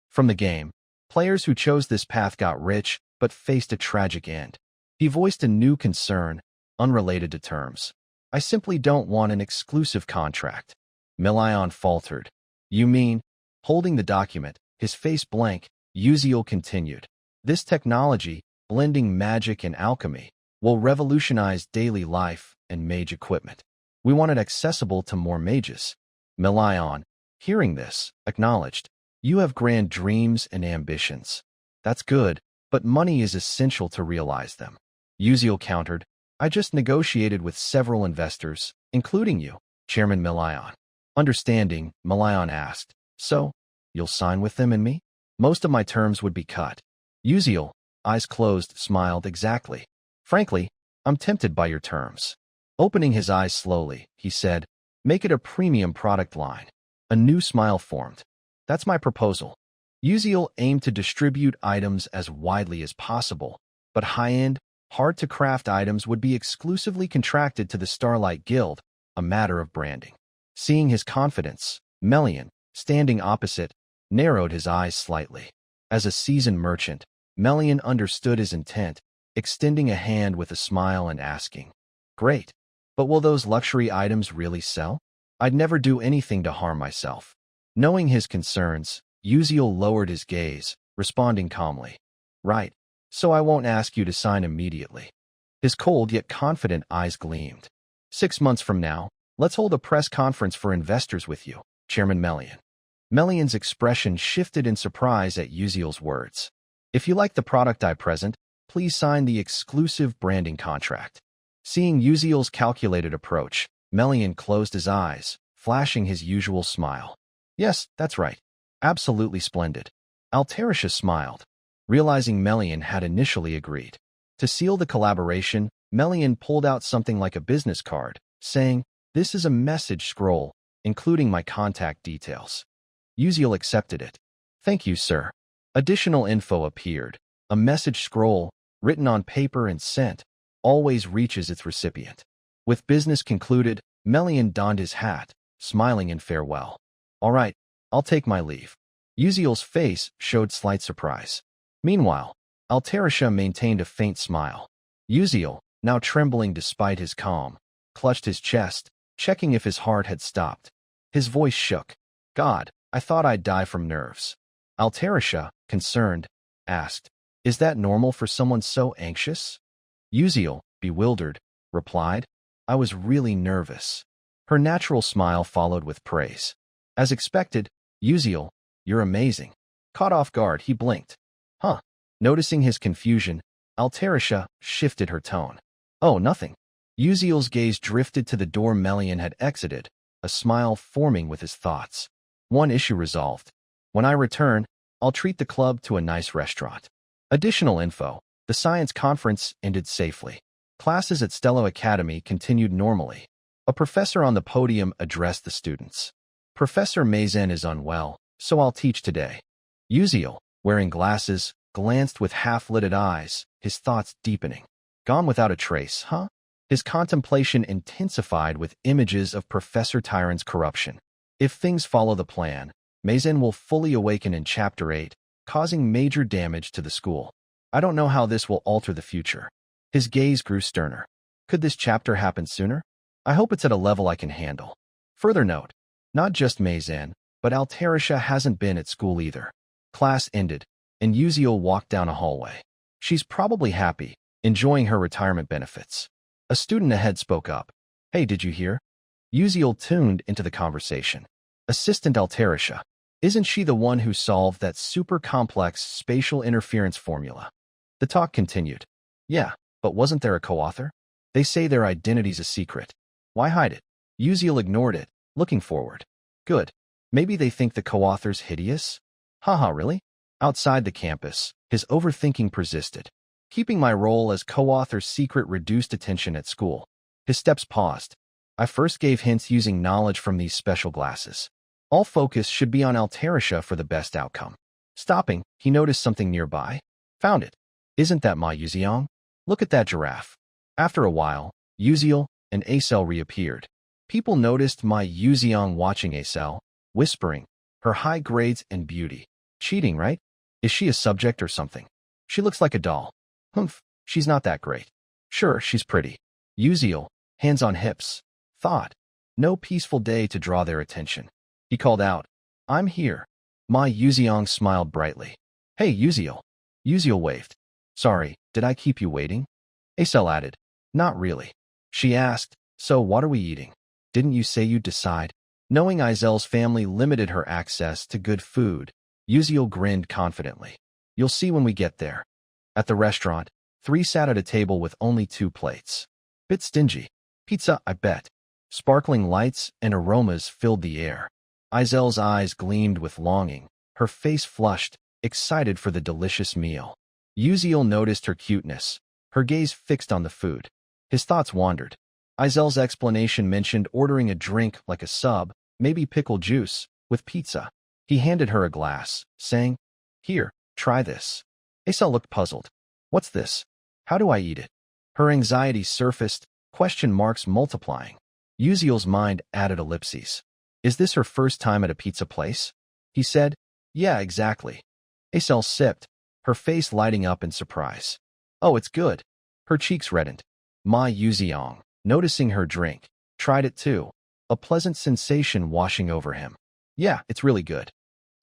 From the game, players who chose this path got rich but faced a tragic end. He voiced a new concern, unrelated to terms. I simply don't want an exclusive contract. Milion faltered. You mean? Holding the document, his face blank, Uziel continued. This technology, blending magic and alchemy, will revolutionize daily life and mage equipment. We want it accessible to more mages. Milion, hearing this, acknowledged. You have grand dreams and ambitions. That's good, but money is essential to realize them. Uziel countered. I just negotiated with several investors, including you, Chairman Milion. Understanding, Milion asked. So, you'll sign with them and me? Most of my terms would be cut. Uziel, eyes closed, smiled. Exactly. Frankly, I'm tempted by your terms. Opening his eyes slowly, he said, make it a premium product line. A new smile formed. That's my proposal. Uziel aimed to distribute items as widely as possible, but high-end, hard-to-craft items would be exclusively contracted to the Starlight Guild, a matter of branding. Seeing his confidence, Melian, standing opposite, narrowed his eyes slightly. As a seasoned merchant, Melian understood his intent, extending a hand with a smile and asking, Great, but will those luxury items really sell? I'd never do anything to harm myself. Knowing his concerns, Uziel lowered his gaze, responding calmly. Right, so I won't ask you to sign immediately. His cold yet confident eyes gleamed. 6 months from now, let's hold a press conference for investors with you, Chairman Melian. Melian's expression shifted in surprise at Uziel's words. If you like the product I present, please sign the exclusive branding contract. Seeing Uziel's calculated approach, Melian closed his eyes, flashing his usual smile. Yes, that's right. Absolutely splendid. Altarisha smiled, realizing Melian had initially agreed. To seal the collaboration, Melian pulled out something like a business card, saying, This is a message scroll, including my contact details. Uziel accepted it. Thank you, sir. Additional info appeared. A message scroll, written on paper and sent, always reaches its recipient. With business concluded, Melian donned his hat, smiling in farewell. All right, I'll take my leave. Uziel's face showed slight surprise. Meanwhile, Altarisha maintained a faint smile. Uziel, now trembling despite his calm, clutched his chest, checking if his heart had stopped. His voice shook. God, I thought I'd die from nerves. Altarisha, concerned, asked, Is that normal for someone so anxious? Uziel, bewildered, replied, I was really nervous. Her natural smile followed with praise. As expected, Uziel, you're amazing. Caught off guard, he blinked. Huh. Noticing his confusion, Altarisha shifted her tone. Oh, nothing. Uziel's gaze drifted to the door Melian had exited, a smile forming with his thoughts. One issue resolved. When I return, I'll treat the club to a nice restaurant. Additional info. The science conference ended safely. Classes at Stello Academy continued normally. A professor on the podium addressed the students. Professor Mazen is unwell, so I'll teach today. Uziel, wearing glasses, glanced with half-lidded eyes, his thoughts deepening. Gone without a trace, huh? His contemplation intensified with images of Professor Tyron's corruption. If things follow the plan, Mazen will fully awaken in Chapter 8, causing major damage to the school. I don't know how this will alter the future. His gaze grew sterner. Could this chapter happen sooner? I hope it's at a level I can handle. Further note, not just Mazen, but Altarisha hasn't been at school either. Class ended, and Uziel walked down a hallway. She's probably happy, enjoying her retirement benefits. A student ahead spoke up. Hey, did you hear? Uziel tuned into the conversation. Assistant Altarisha. Isn't she the one who solved that super complex spatial interference formula? The talk continued. Yeah, but wasn't there a co-author? They say their identity's a secret. Why hide it? Uziel ignored it, looking forward. Good. Maybe they think the co-author's hideous? Haha, really? Outside the campus, his overthinking persisted. Keeping my role as co-author's secret reduced attention at school. His steps paused. I first gave hints using knowledge from these special glasses. All focus should be on Altarisha for the best outcome. Stopping, he noticed something nearby. Found it. Isn't that Ma Yuziang? Look at that giraffe. After a while, Uziel and Acel reappeared. People noticed my Yuziang watching Acel, whispering, her high grades and beauty. Cheating, right? Is she a subject or something? She looks like a doll. Humph, she's not that great. Sure, she's pretty. Uziel, hands on hips, thought. No peaceful day to draw their attention. He called out, I'm here. Ma Yuziang smiled brightly. Hey, Uziel. Uziel waved. Sorry, did I keep you waiting? Acel added, not really. She asked, so what are we eating? Didn't you say you'd decide? Knowing Izel's family limited her access to good food, Uziel grinned confidently. You'll see when we get there. At the restaurant, 3 sat at a table with only 2 plates. Bit stingy. Pizza, I bet. Sparkling lights and aromas filled the air. Izel's eyes gleamed with longing, her face flushed, excited for the delicious meal. Uziel noticed her cuteness, her gaze fixed on the food. His thoughts wandered. Izel's explanation mentioned ordering a drink like a sub, maybe pickle juice, with pizza. He handed her a glass, saying, Here, try this. Acel looked puzzled. What's this? How do I eat it? Her anxiety surfaced, question marks multiplying. Uziel's mind added ellipses. Is this her first time at a pizza place? He said, Yeah, exactly. Acel sipped, her face lighting up in surprise. Oh, it's good. Her cheeks reddened. Ma Yuziang, noticing her drink, tried it too, a pleasant sensation washing over him. Yeah, it's really good.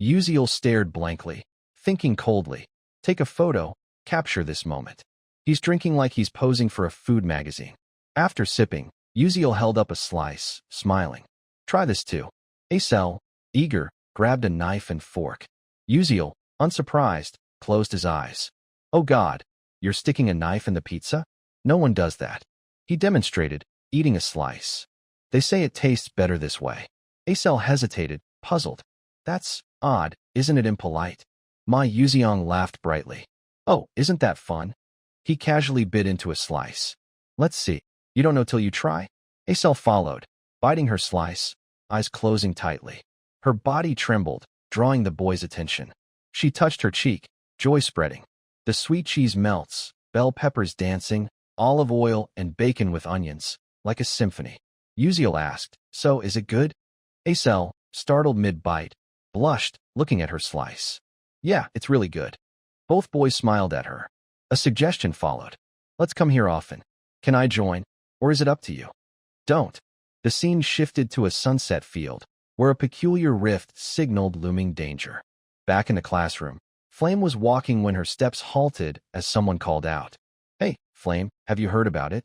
Uziel stared blankly, thinking coldly. Take a photo, capture this moment. He's drinking like he's posing for a food magazine. After sipping, Uziel held up a slice, smiling. Try this too. Acel, eager, grabbed a knife and fork. Uziel, unsurprised, closed his eyes. Oh God, you're sticking a knife in the pizza? No one does that. He demonstrated, eating a slice. They say it tastes better this way. Acel hesitated, puzzled. That's odd, isn't it impolite? Ma Yuziang laughed brightly. Oh, isn't that fun? He casually bit into a slice. Let's see. You don't know till you try? Acel followed, biting her slice, eyes closing tightly. Her body trembled, drawing the boy's attention. She touched her cheek, joy spreading. The sweet cheese melts, bell peppers dancing, olive oil and bacon with onions, like a symphony. Uziel asked, So, is it good? Acel, startled mid-bite, blushed, looking at her slice. Yeah, it's really good. Both boys smiled at her. A suggestion followed. Let's come here often. Can I join? Or is it up to you? Don't. The scene shifted to a sunset field, where a peculiar rift signaled looming danger. Back in the classroom, Flame was walking when her steps halted as someone called out. Hey, Flame, have you heard about it?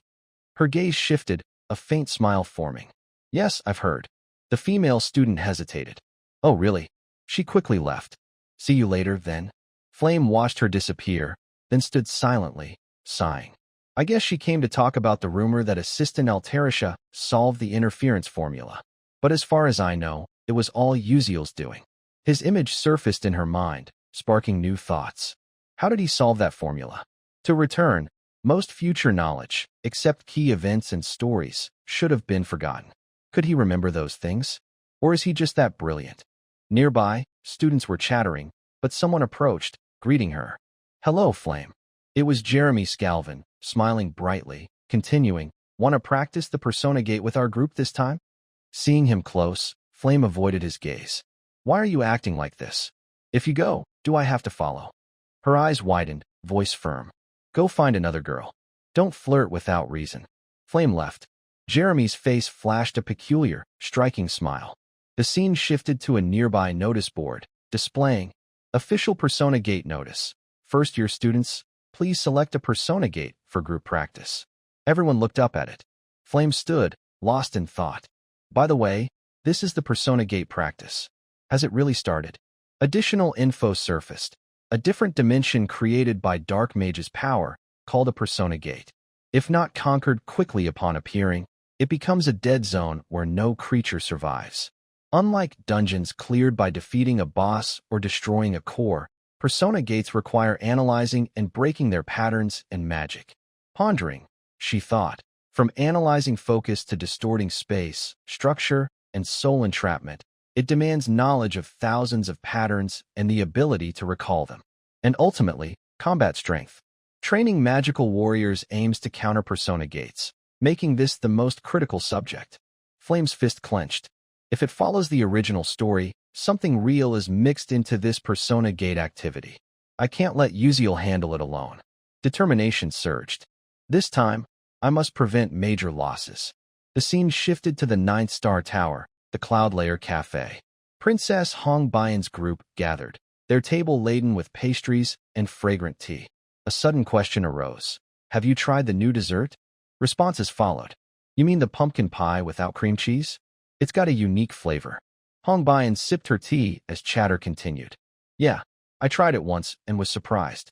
Her gaze shifted, a faint smile forming. Yes, I've heard. The female student hesitated. Oh, really? She quickly left. See you later, then. Flame watched her disappear, then stood silently, sighing. I guess she came to talk about the rumor that Assistant Altarisha solved the interference formula. But as far as I know, it was all Uziel's doing. His image surfaced in her mind, sparking new thoughts. How did he solve that formula? To return, most future knowledge, except key events and stories, should have been forgotten. Could he remember those things? Or is he just that brilliant? Nearby, students were chattering, but someone approached, greeting her. Hello, Flame. It was Jeremy Scalvin, smiling brightly, continuing, Want to practice the persona gate with our group this time? Seeing him close, Flame avoided his gaze. Why are you acting like this? If you go, do I have to follow? Her eyes widened, voice firm. Go find another girl. Don't flirt without reason. Flame left. Jeremy's face flashed a peculiar, striking smile. The scene shifted to a nearby notice board, displaying Official Persona Gate Notice. First-year students, please select a Persona Gate for group practice. Everyone looked up at it. Flame stood, lost in thought. By the way, this is the Persona Gate practice. Has it really started? Additional info surfaced. A different dimension created by Dark Mage's power, called a Persona Gate. If not conquered quickly upon appearing, it becomes a dead zone where no creature survives. Unlike dungeons cleared by defeating a boss or destroying a core, Persona Gates require analyzing and breaking their patterns and magic. Pondering, she thought, from analyzing focus to distorting space, structure, and soul entrapment, it demands knowledge of thousands of patterns and the ability to recall them. And ultimately, combat strength. Training magical warriors aims to counter Persona Gates, making this the most critical subject. Flame's fist clenched. If it follows the original story, something real is mixed into this Persona Gate activity. I can't let Uziel handle it alone. Determination surged. This time, I must prevent major losses. The scene shifted to the Ninth Star Tower, the Cloud Layer Cafe. Princess Hong Baien's group gathered, their table laden with pastries and fragrant tea. A sudden question arose. Have you tried the new dessert? Responses followed. You mean the pumpkin pie without cream cheese? It's got a unique flavor. Hong Baien sipped her tea as chatter continued. Yeah, I tried it once and was surprised.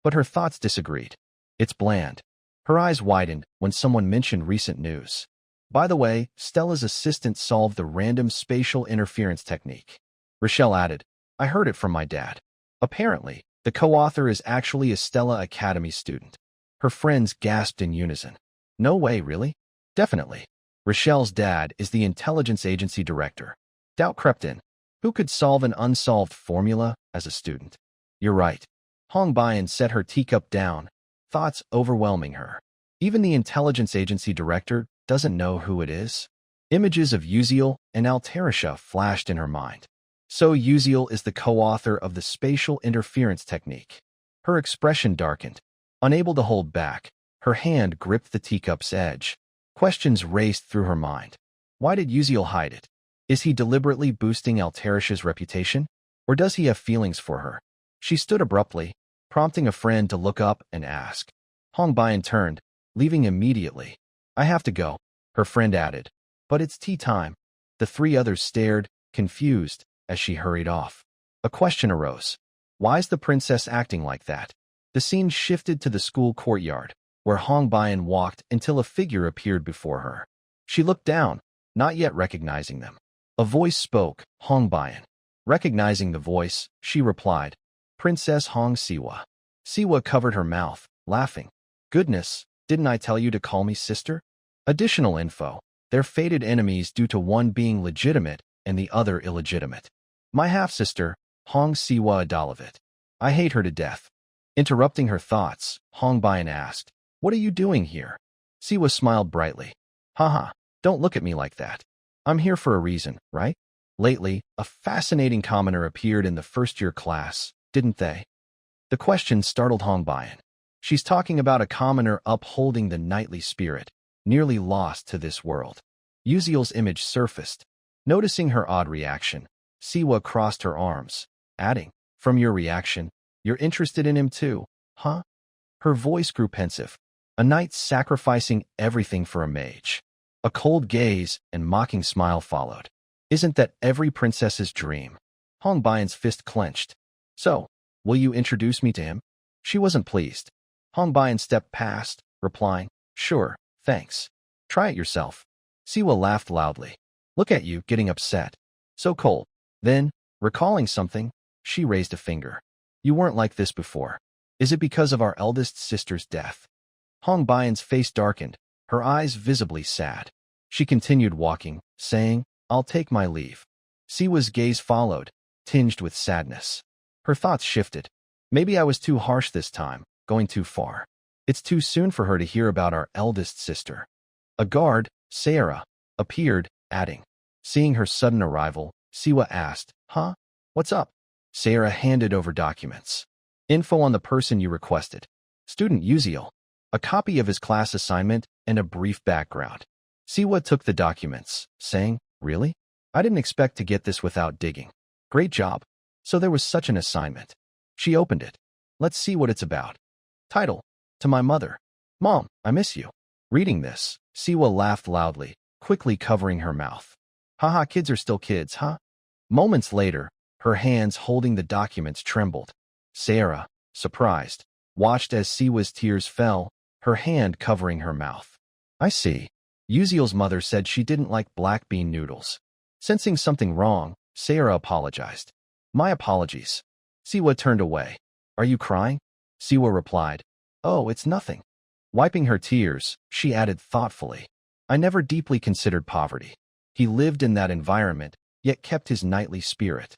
But her thoughts disagreed. It's bland. Her eyes widened when someone mentioned recent news. By the way, Stella's assistant solved the random spatial interference technique. Rochelle added, I heard it from my dad. Apparently, the co-author is actually a Stella Academy student. Her friends gasped in unison. No way, really? Definitely. Rochelle's dad is the intelligence agency director. Doubt crept in. Who could solve an unsolved formula as a student? You're right. Hong Baien set her teacup down, thoughts overwhelming her. Even the intelligence agency director doesn't know who it is. Images of Uziel and Altarisha flashed in her mind. So Uziel is the co-author of the spatial interference technique. Her expression darkened. Unable to hold back, her hand gripped the teacup's edge. Questions raced through her mind. Why did Uziel hide it? Is he deliberately boosting Altarisha's reputation? Or does he have feelings for her? She stood abruptly, prompting a friend to look up and ask. Hong Baien turned, leaving immediately. I have to go, her friend added. But it's tea time. The three others stared, confused, as she hurried off. A question arose. Why is the princess acting like that? The scene shifted to the school courtyard, where Hong Baien walked until a figure appeared before her. She looked down, not yet recognizing them. A voice spoke, Hong Baien. Recognizing the voice, she replied, Princess Hong Siwa. Siwa covered her mouth, laughing. Goodness, didn't I tell you to call me sister? Additional info. They're fated enemies due to one being legitimate and the other illegitimate. My half-sister, Hong Siwa Adalovit. I hate her to death. Interrupting her thoughts, Hong Baien asked, What are you doing here? Siwa smiled brightly. Haha, don't look at me like that. I'm here for a reason, right? Lately, a fascinating commoner appeared in the first-year class, didn't they? The question startled Hong Baien. She's talking about a commoner upholding the knightly spirit, nearly lost to this world. Uziel's image surfaced. Noticing her odd reaction, Siwa crossed her arms, adding, From your reaction, you're interested in him too, huh? Her voice grew pensive. A knight sacrificing everything for a mage. A cold gaze and mocking smile followed. Isn't that every princess's dream? Hong Baien's fist clenched. So, will you introduce me to him? She wasn't pleased. Hong Baien stepped past, replying, Sure, thanks. Try it yourself. Siwa laughed loudly. Look at you, getting upset. So cold. Then, recalling something, she raised a finger. You weren't like this before. Is it because of our eldest sister's death? Hong Baien's face darkened, her eyes visibly sad. She continued walking, saying, I'll take my leave. Siwa's gaze followed, tinged with sadness. Her thoughts shifted. Maybe I was too harsh this time, going too far. It's too soon for her to hear about our eldest sister. A guard, Sarah, appeared, adding. Seeing her sudden arrival, Siwa asked, Huh? What's up? Sarah handed over documents. Info on the person you requested. Student Uziel. A copy of his class assignment and a brief background. Siwa took the documents, saying, Really? I didn't expect to get this without digging. Great job. So there was such an assignment. She opened it. Let's see what it's about. Title. To my mother. Mom, I miss you. Reading this, Siwa laughed loudly, quickly covering her mouth. Haha, kids are still kids, huh? Moments later, her hands holding the documents trembled. Sarah, surprised, watched as Siwa's tears fell, her hand covering her mouth. I see. Uziel's mother said she didn't like black bean noodles. Sensing something wrong, Sarah apologized. My apologies. Siwa turned away. Are you crying? Siwa replied. Oh, it's nothing. Wiping her tears, she added thoughtfully. I never deeply considered poverty. He lived in that environment, yet kept his knightly spirit.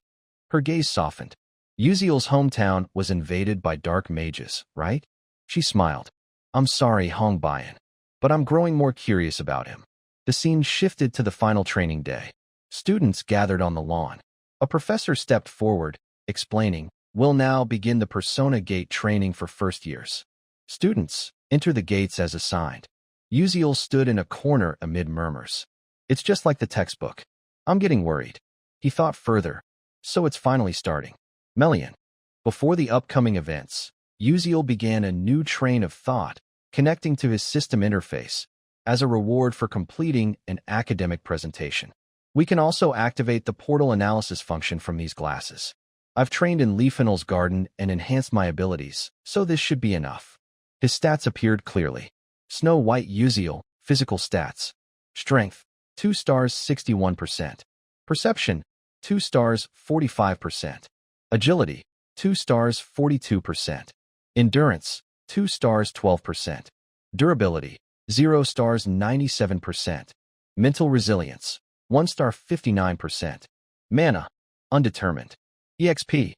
Her gaze softened. Uziel's hometown was invaded by dark mages, right? She smiled. I'm sorry, Hong Baien. but I'm growing more curious about him. The scene shifted to the final training day. Students gathered on the lawn. A professor stepped forward, explaining, "We'll now begin the Persona Gate training for first years. Students, enter the gates as assigned." Uziel stood in a corner amid murmurs. "It's just like the textbook. I'm getting worried." He thought further. "So it's finally starting." Melian. Before the upcoming events, Uziel began a new train of thought, connecting to his system interface, as a reward for completing an academic presentation. We can also activate the portal analysis function from these glasses. I've trained in Leafinal's garden and enhanced my abilities, so this should be enough. His stats appeared clearly. Snow White Uziel, physical stats. Strength, 2 stars 61%. Perception, 2 stars 45%. Agility, 2 stars 42%. Endurance, 2 stars 12%. Durability, 0 stars 97%. Mental resilience, 1 star 59%. Mana, undetermined. EXP,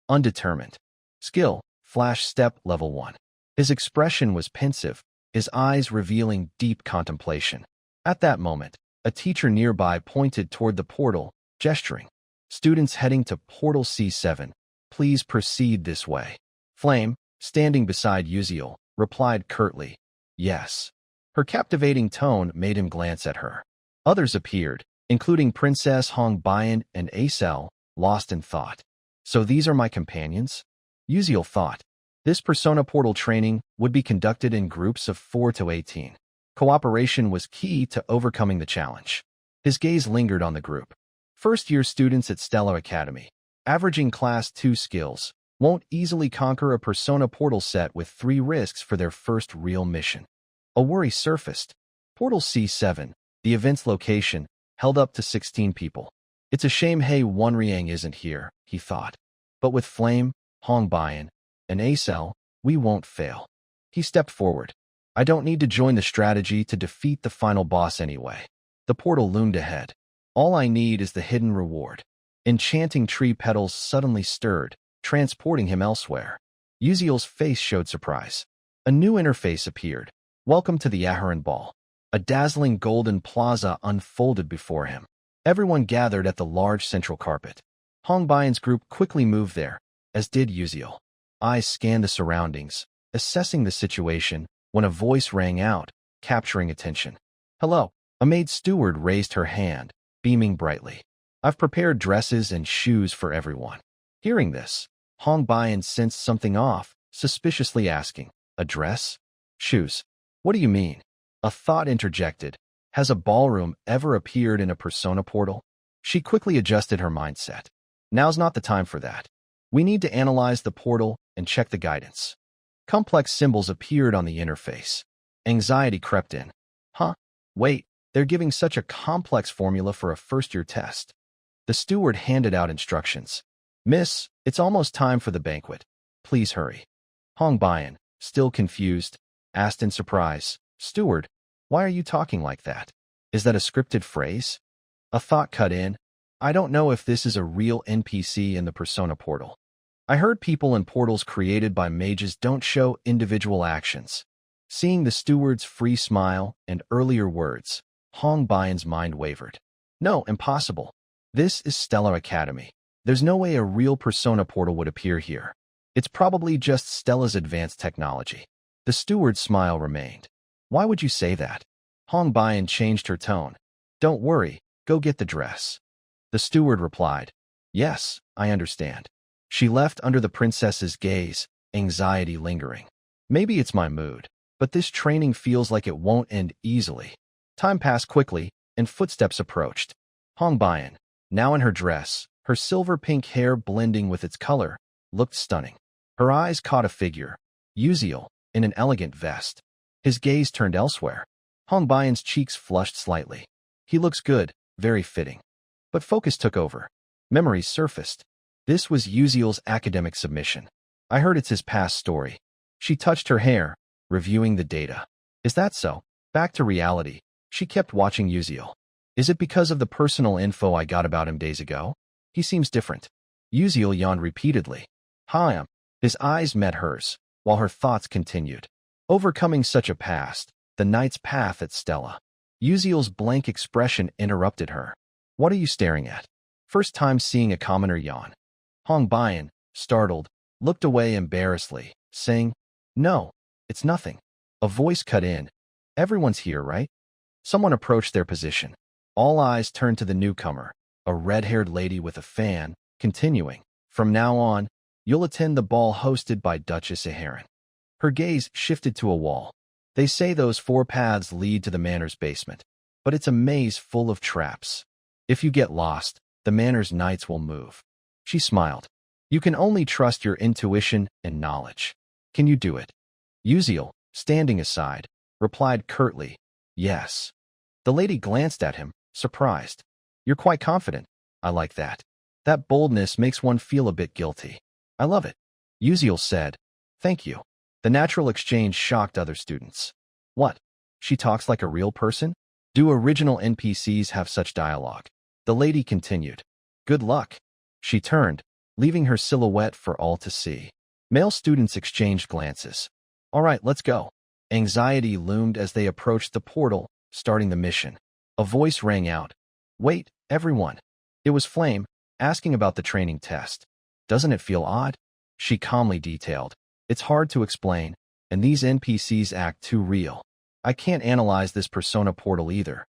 undetermined. Skill, Flash Step level 1. His expression was pensive, his eyes revealing deep contemplation. At that moment, a teacher nearby pointed toward the portal, gesturing. "Students heading to Portal C7, please proceed this way." Flame, standing beside Uziel, replied curtly, "Yes." Her captivating tone made him glance at her. Others appeared, including Princess Hongbian and Acel, lost in thought. "So these are my companions?" Uziel thought. This Persona Portal training would be conducted in groups of 4 to 18. Cooperation was key to overcoming the challenge. His gaze lingered on the group. First-year students at Stella Academy, averaging Class 2 skills, won't easily conquer a Persona Portal set with 3 risks for their first real mission. A worry surfaced. Portal C7, the event's location, held up to 16 people. It's a shame Hei Wonriang isn't here, he thought. But with Flame, Hongbian, and Acel, we won't fail. He stepped forward. "I don't need to join the strategy to defeat the final boss anyway." The portal loomed ahead. "All I need is the hidden reward." Enchanting tree petals suddenly stirred, transporting him elsewhere. Uziel's face showed surprise. A new interface appeared. "Welcome to the Aharon Ball." A dazzling golden plaza unfolded before him. Everyone gathered at the large central carpet. Hongbian's group quickly moved there, as did Uziel. Eyes scanned the surroundings, assessing the situation, when a voice rang out, capturing attention. "Hello." A maid steward raised her hand, beaming brightly. "I've prepared dresses and shoes for everyone." Hearing this, Hongbian sensed something off, suspiciously asking, "A dress? Shoes? What do you mean?" A thought interjected. Has a ballroom ever appeared in a Persona Portal? She quickly adjusted her mindset. Now's not the time for that. We need to analyze the portal and check the guidance. Complex symbols appeared on the interface. Anxiety crept in. Wait, they're giving such a complex formula for a first-year test. The steward handed out instructions. "Miss, it's almost time for the banquet. Please hurry." Hongbian, still confused, asked in surprise, "Steward, why are you talking like that? Is that a scripted phrase?" A thought cut in. "I don't know if this is a real NPC in the Persona Portal. I heard people in portals created by mages don't show individual actions." Seeing the steward's free smile and earlier words, Hongbian's mind wavered. "No, impossible. This is Stella Academy. There's no way a real Persona Portal would appear here. It's probably just Stella's advanced technology." The steward's smile remained. "Why would you say that?" Hongbian changed her tone. "Don't worry, go get the dress." The steward replied, "Yes, I understand." She left under the princess's gaze, anxiety lingering. "Maybe it's my mood, but this training feels like it won't end easily." Time passed quickly, and footsteps approached. Hongbian, now in her dress, her silver-pink hair blending with its color, looked stunning. Her eyes caught a figure, Uziel, in an elegant vest. His gaze turned elsewhere. Hongbian's cheeks flushed slightly. "He looks good, very fitting." But focus took over. Memories surfaced. This was Uziel's academic submission. "I heard it's his past story." She touched her hair, reviewing the data. "Is that so?" Back to reality, she kept watching Uziel. "Is it because of the personal info I got about him days ago? He seems different." Uziel yawned repeatedly. His eyes met hers, while her thoughts continued. Overcoming such a past, the knight's path at Stella. Uziel's blank expression interrupted her. What are you staring at? First time seeing a commoner yawn. Hong Bian, startled, looked away embarrassedly, saying, No, it's nothing. A voice cut in. Everyone's here, right? Someone approached their position. All eyes turned to the newcomer, a red-haired lady with a fan, continuing, From now on, you'll attend the ball hosted by Duchess Aharon. Her gaze shifted to a wall. They say those 4 paths lead to the manor's basement, but it's a maze full of traps. If you get lost, the manor's knights will move. She smiled. You can only trust your intuition and knowledge. Can you do it? Uziel, standing aside, replied curtly, Yes. The lady glanced at him, surprised. You're quite confident. I like that. That boldness makes one feel a bit guilty. I love it. Uziel said, Thank you. The natural exchange shocked other students. What? She talks like a real person? Do original NPCs have such dialogue? The lady continued. Good luck. She turned, leaving her silhouette for all to see. Male students exchanged glances. All right, let's go. Anxiety loomed as they approached the portal, starting the mission. A voice rang out. Wait, everyone. It was Flame, asking about the training test. Doesn't it feel odd? She calmly detailed. It's hard to explain, and these NPCs act too real. I can't analyze this persona portal either.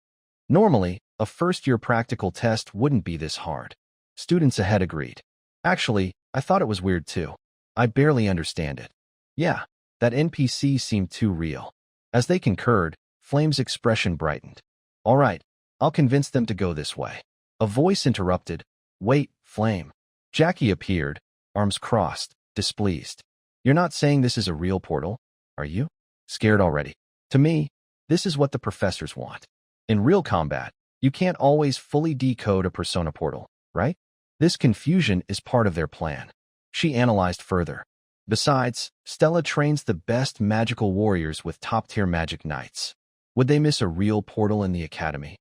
Normally, a first-year practical test wouldn't be this hard. Students ahead agreed. Actually, I thought it was weird too. I barely understand it. Yeah, that NPC seemed too real. As they concurred, Flame's expression brightened. All right, I'll convince them to go this way. A voice interrupted. Wait, Flame. Jackie appeared, arms crossed, displeased. You're not saying this is a real portal, are you? Scared already. To me, this is what the professors want. In real combat, you can't always fully decode a persona portal, right? This confusion is part of their plan. She analyzed further. Besides, Stella trains the best magical warriors with top-tier magic knights. Would they miss a real portal in the academy?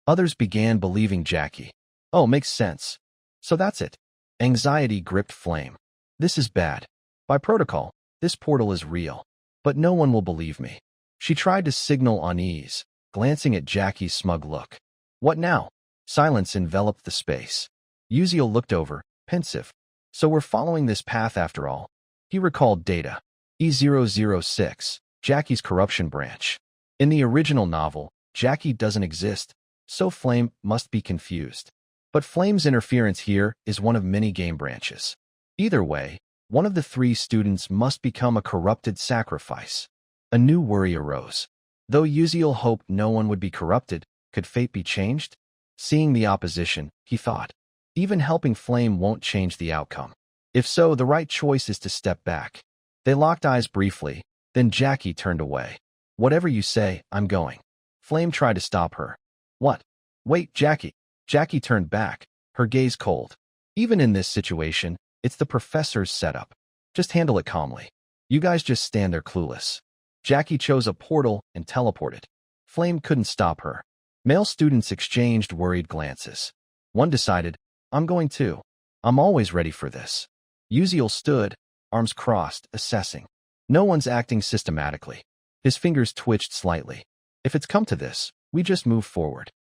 Others began believing Jackie. Oh, makes sense. So that's it. Anxiety gripped Flame. This is bad. By protocol, this portal is real. But no one will believe me. She tried to signal unease, glancing at Jackie's smug look. What now? Silence enveloped the space. Uziel looked over, pensive. So we're following this path after all. He recalled data. E006, Jackie's corruption branch. In the original novel, Jackie doesn't exist, so Flame must be confused. But Flame's interference here is one of many game branches. Either way, one of the 3 students must become a corrupted sacrifice. A new worry arose. Though Uziel hoped no one would be corrupted, could fate be changed? Seeing the opposition, he thought, even helping Flame won't change the outcome. If so, the right choice is to step back. They locked eyes briefly, then Jackie turned away. Whatever you say, I'm going. Flame tried to stop her. What? Wait, Jackie. Jackie turned back, her gaze cold. Even in this situation, it's the professor's setup. Just handle it calmly. You guys just stand there clueless. Jackie chose a portal and teleported. Flame couldn't stop her. Male students exchanged worried glances. One decided, I'm going too. I'm always ready for this. Uziel stood, arms crossed, assessing. No one's acting systematically. His fingers twitched slightly. If it's come to this, we just move forward.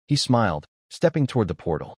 He smiled, stepping toward the portal.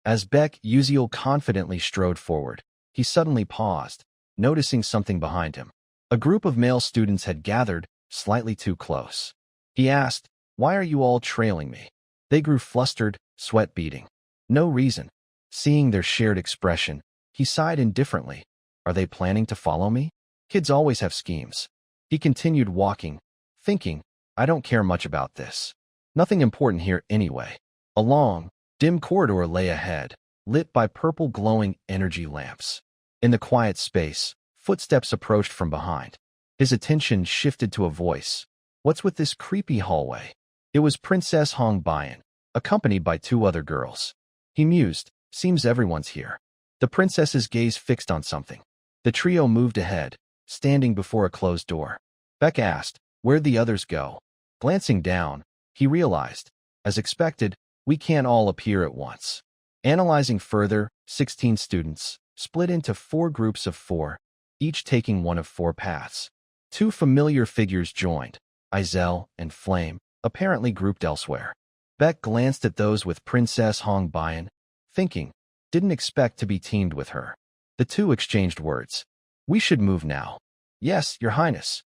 As Uziel confidently strode forward, he suddenly paused, noticing something behind him. A group of male students had gathered, slightly too close. He asked, Why are you all trailing me? They grew flustered, sweat beading. No reason. Seeing their shared expression, he sighed indifferently. Are they planning to follow me? Kids always have schemes. He continued walking, thinking, I don't care much about this. Nothing important here anyway. A long, dim corridor lay ahead, lit by purple glowing energy lamps. In the quiet space, footsteps approached from behind. His attention shifted to a voice. What's with this creepy hallway? It was Princess Hong Bian, accompanied by 2 other girls. He mused, seems everyone's here. The princess's gaze fixed on something. The trio moved ahead, standing before a closed door. Beck asked, Where'd the others go? Glancing down, he realized, as expected, we can't all appear at once. Analyzing further, 16 students, split into 4 groups of 4, each taking one of 4 paths. 2 familiar figures joined, Izel and Flame, apparently grouped elsewhere. Beck glanced at those with Princess Hong Bian, thinking, didn't expect to be teamed with her. The two exchanged words. We should move now. Yes, Your Highness.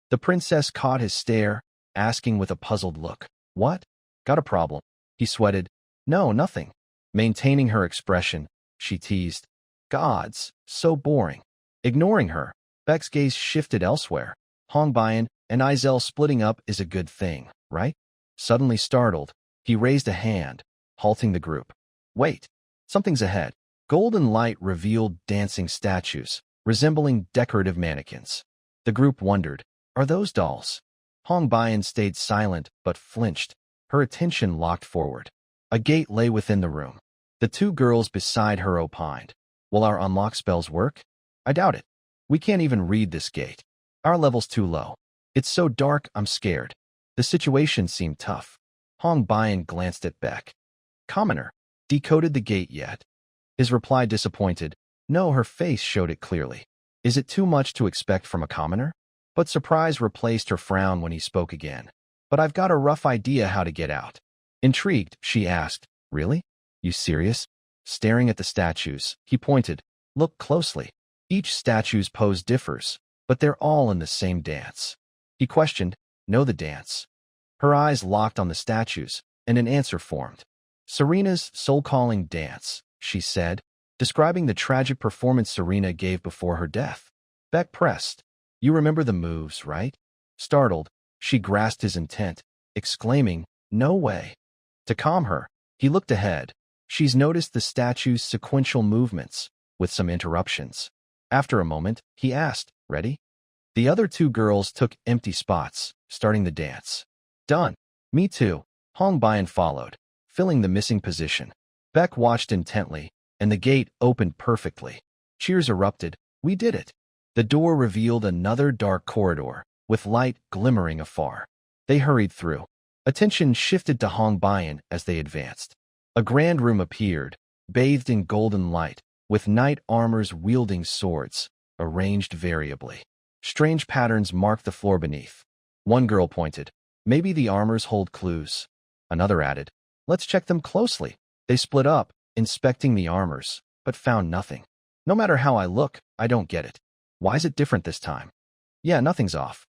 The princess caught his stare, asking with a puzzled look. What? Got a problem? He sweated. No, nothing. Maintaining her expression, she teased. Gods, so boring. Ignoring her, Beck's gaze shifted elsewhere. Hong Bian and Izel splitting up is a good thing, right? Suddenly startled, he raised a hand, halting the group. Wait, something's ahead. Golden light revealed dancing statues, resembling decorative mannequins. The group wondered, are those dolls? Hong Bian stayed silent but flinched, her attention locked forward. A gate lay within the room. The 2 girls beside her opined. Will our unlock spells work? I doubt it. We can't even read this gate. Our level's too low. It's so dark, I'm scared. The situation seemed tough. Hong Bian glanced at Beck. Commoner, decoded the gate yet? His reply disappointed. No, her face showed it clearly. Is it too much to expect from a commoner? But surprise replaced her frown when he spoke again. But I've got a rough idea how to get out. Intrigued, she asked, Really? You serious? Staring at the statues, he pointed. Look closely. Each statue's pose differs, but they're all in the same dance. He questioned, Know the dance? Her eyes locked on the statues, and an answer formed. Serena's soul-calling dance, she said, describing the tragic performance Serena gave before her death. Beck pressed. You remember the moves, right? Startled, she grasped his intent, exclaiming, No way. To calm her, he looked ahead. She's noticed the statue's sequential movements, with some interruptions. After a moment, he asked, Ready? The other 2 girls took empty spots, starting the dance. Done. Me too. Hong Bian followed, filling the missing position. Beck watched intently, and the gate opened perfectly. Cheers erupted. We did it. The door revealed another dark corridor, with light glimmering afar. They hurried through. Attention shifted to Hong Bian as they advanced. A grand room appeared, bathed in golden light, with knight armors wielding swords, arranged variably. Strange patterns marked the floor beneath. One girl pointed. Maybe the armors hold clues. Another added. Let's check them closely. They split up, inspecting the armors, but found nothing. No matter how I look, I don't get it. Why is it different this time? Yeah, nothing's off.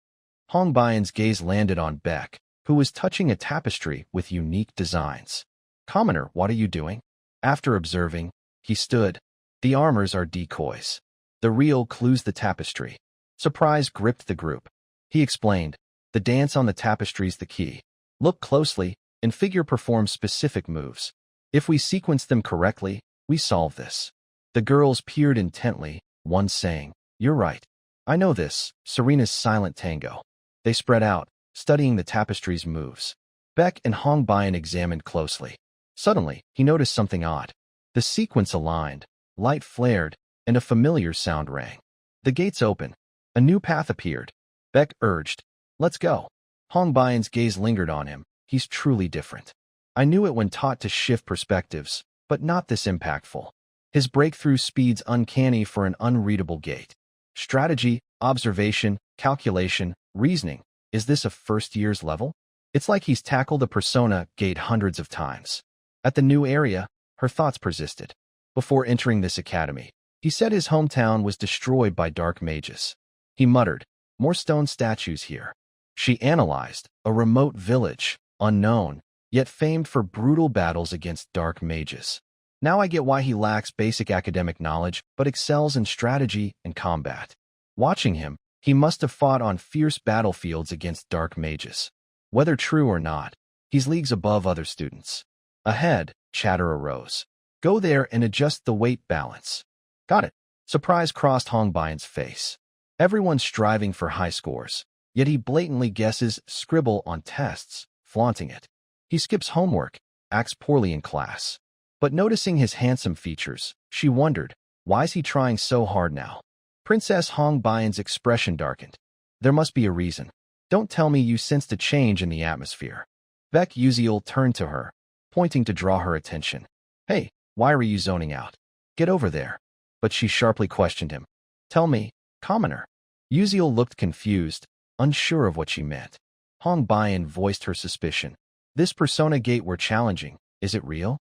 Hong Bian's gaze landed on Beck, who was touching a tapestry with unique designs. Commoner, what are you doing? After observing, he stood. The armors are decoys. The real clues the tapestry. Surprise gripped the group. He explained, the dance on the tapestry's the key. Look closely, and figure performs specific moves. If we sequence them correctly, we solve this. The girls peered intently, one saying, You're right. I know this, Serena's silent tango. They spread out, studying the tapestry's moves. Beck and Hong Bian examined closely. Suddenly, he noticed something odd. The sequence aligned, light flared, and a familiar sound rang. The gates open. A new path appeared. Beck urged, Let's go. Hong Bian's gaze lingered on him. He's truly different. I knew it when taught to shift perspectives, but not this impactful. His breakthrough speed's uncanny for an unreadable gate. Strategy, observation, calculation, reasoning. Is this a first year's level? It's like he's tackled a persona gate hundreds of times. At the new area, her thoughts persisted. Before entering this academy, he said his hometown was destroyed by dark mages. He muttered, More stone statues here. She analyzed, a remote village, unknown, yet famed for brutal battles against dark mages. Now I get why he lacks basic academic knowledge, but excels in strategy and combat. Watching him, he must have fought on fierce battlefields against dark mages. Whether true or not, he's leagues above other students. Ahead, chatter arose. Go there and adjust the weight balance. Got it. Surprise crossed Hong Bian's face. Everyone's striving for high scores, yet he blatantly guesses scribble on tests, flaunting it. He skips homework, acts poorly in class. But noticing his handsome features, she wondered, why is he trying so hard now? Princess Hong Bian's expression darkened. There must be a reason. Don't tell me you sensed a change in the atmosphere. Beck Uziel turned to her, pointing to draw her attention. Hey, why are you zoning out? Get over there. But she sharply questioned him. Tell me, commoner. Uziel looked confused, unsure of what she meant. Hong Bian voiced her suspicion. This persona gate we're challenging, is it real?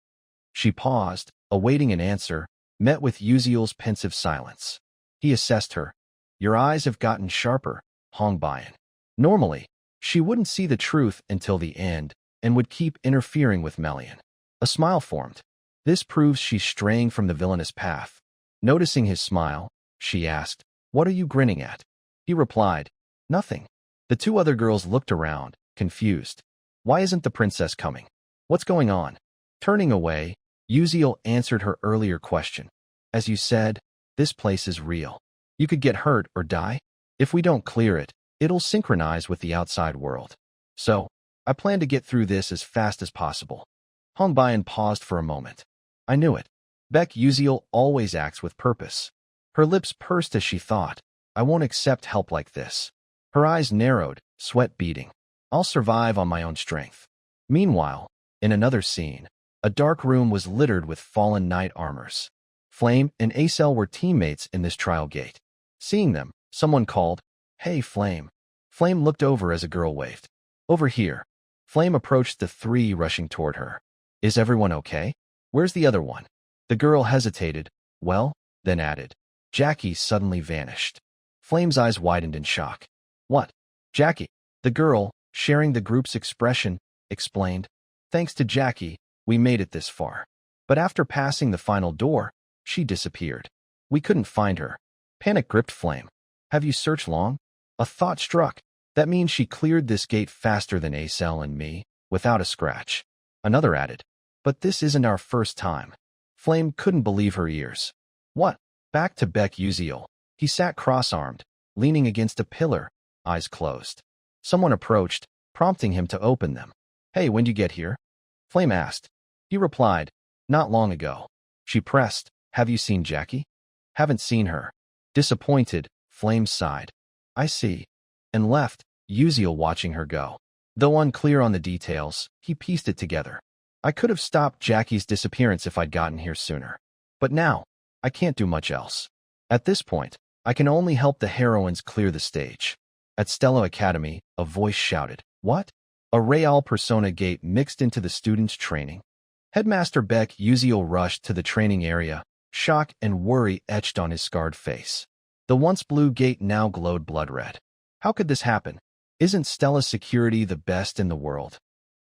She paused, awaiting an answer, met with Uziel's pensive silence. He assessed her. Your eyes have gotten sharper, Hong Bian. Normally, she wouldn't see the truth until the end and would keep interfering with Melian. A smile formed. This proves she's straying from the villainous path. Noticing his smile, she asked, What are you grinning at? He replied, Nothing. The two other girls looked around, confused. Why isn't the princess coming? What's going on? Turning away, Uziel answered her earlier question. As you said, this place is real. You could get hurt or die. If we don't clear it, it'll synchronize with the outside world. So, I plan to get through this as fast as possible. Hong Bian paused for a moment. I knew it. Beck Uziel always acts with purpose. Her lips pursed as she thought, I won't accept help like this. Her eyes narrowed, sweat beading. I'll survive on my own strength. Meanwhile, in another scene, a dark room was littered with fallen knight armors. Flame and Acel were teammates in this trial gate. Seeing them, someone called, Hey, Flame. Flame looked over as a girl waved. Over here. Flame approached the three rushing toward her. Is everyone okay? Where's the other one? The girl hesitated, well, then added. Jackie suddenly vanished. Flame's eyes widened in shock. What? Jackie? The girl, sharing the group's expression, explained. Thanks to Jackie, we made it this far. But after passing the final door, she disappeared. We couldn't find her. Panic gripped Flame. Have you searched long? A thought struck. That means she cleared this gate faster than Acel and me, without a scratch. Another added. But this isn't our first time. Flame couldn't believe her ears. What? Back to Beck Uziel. He sat cross-armed, leaning against a pillar, eyes closed. Someone approached, prompting him to open them. Hey, when'd you get here? Flame asked. He replied, Not long ago. She pressed, Have you seen Jackie? Haven't seen her. Disappointed, Flame sighed. I see. And left, Uziel watching her go. Though unclear on the details, he pieced it together. I could have stopped Jackie's disappearance if I'd gotten here sooner. But now, I can't do much else. At this point, I can only help the heroines clear the stage. At Stella Academy, a voice shouted, What? A Real persona gate mixed into the students' training. Headmaster Beck Uziel rushed to the training area, shock and worry etched on his scarred face. The once blue gate now glowed blood red. How could this happen? Isn't Stella's security the best in the world?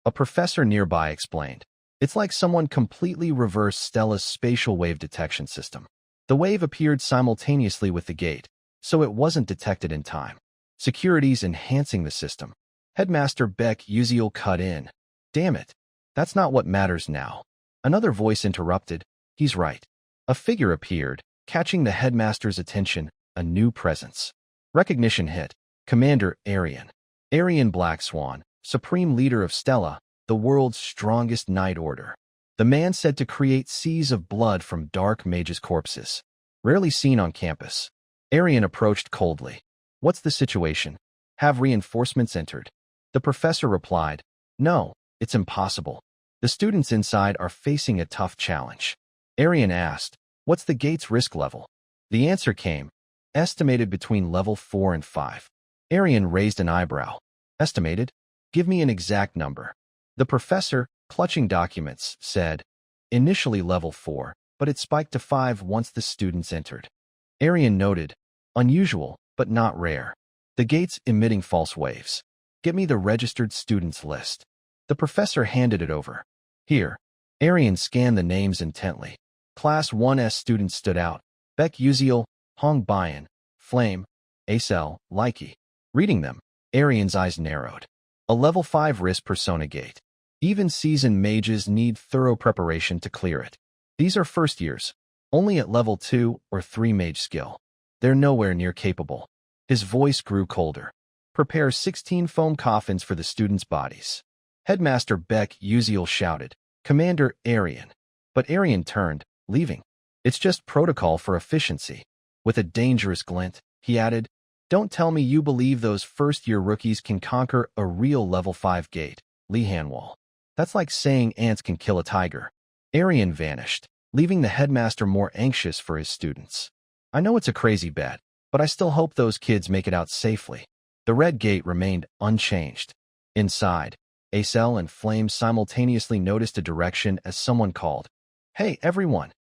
A professor nearby explained. It's like someone completely reversed Stella's spatial wave detection system. The wave appeared simultaneously with the gate, so it wasn't detected in time. Security's enhancing the system. Headmaster Beck Uziel cut in. Damn it. That's not what matters now. Another voice interrupted. He's right. A figure appeared, catching the headmaster's attention, a new presence. Recognition hit. Commander Arian. Arian Black Swan, supreme leader of Stella, the world's strongest knight order. The man said to create seas of blood from dark mages' corpses. Rarely seen on campus. Arian approached coldly. What's the situation? Have reinforcements entered? The professor replied, No, it's impossible. The students inside are facing a tough challenge. Arian asked, What's the gate's risk level? The answer came, estimated between level 4 and 5. Arian raised an eyebrow. Estimated? Give me an exact number. The professor, clutching documents, said, Initially level 4, but it spiked to 5 once the students entered. Arian noted, Unusual, but not rare. The gate's emitting false waves. Get me the registered students list. The professor handed it over. Here. Arian scanned the names intently. Class 1S students stood out. Beck Uziel, Hong Bian, Flame, Acel, Likey. Reading them, Arian's eyes narrowed. A level 5 risk persona gate. Even seasoned mages need thorough preparation to clear it. These are first years, only at level 2 or 3 mage skill. They're nowhere near capable. His voice grew colder. Prepare 16 foam coffins for the students' bodies. Headmaster Beck Uziel shouted, Commander Arian. But Arian turned, leaving. It's just protocol for efficiency. With a dangerous glint, he added, Don't tell me you believe those first-year rookies can conquer a real level 5 gate, Lee Hanwall. That's like saying ants can kill a tiger. Arian vanished. leaving the headmaster more anxious for his students. I know it's a crazy bet, but I still hope those kids make it out safely. The red gate remained unchanged. Inside, Acel and Flame simultaneously noticed a direction as someone called, "Hey, everyone!"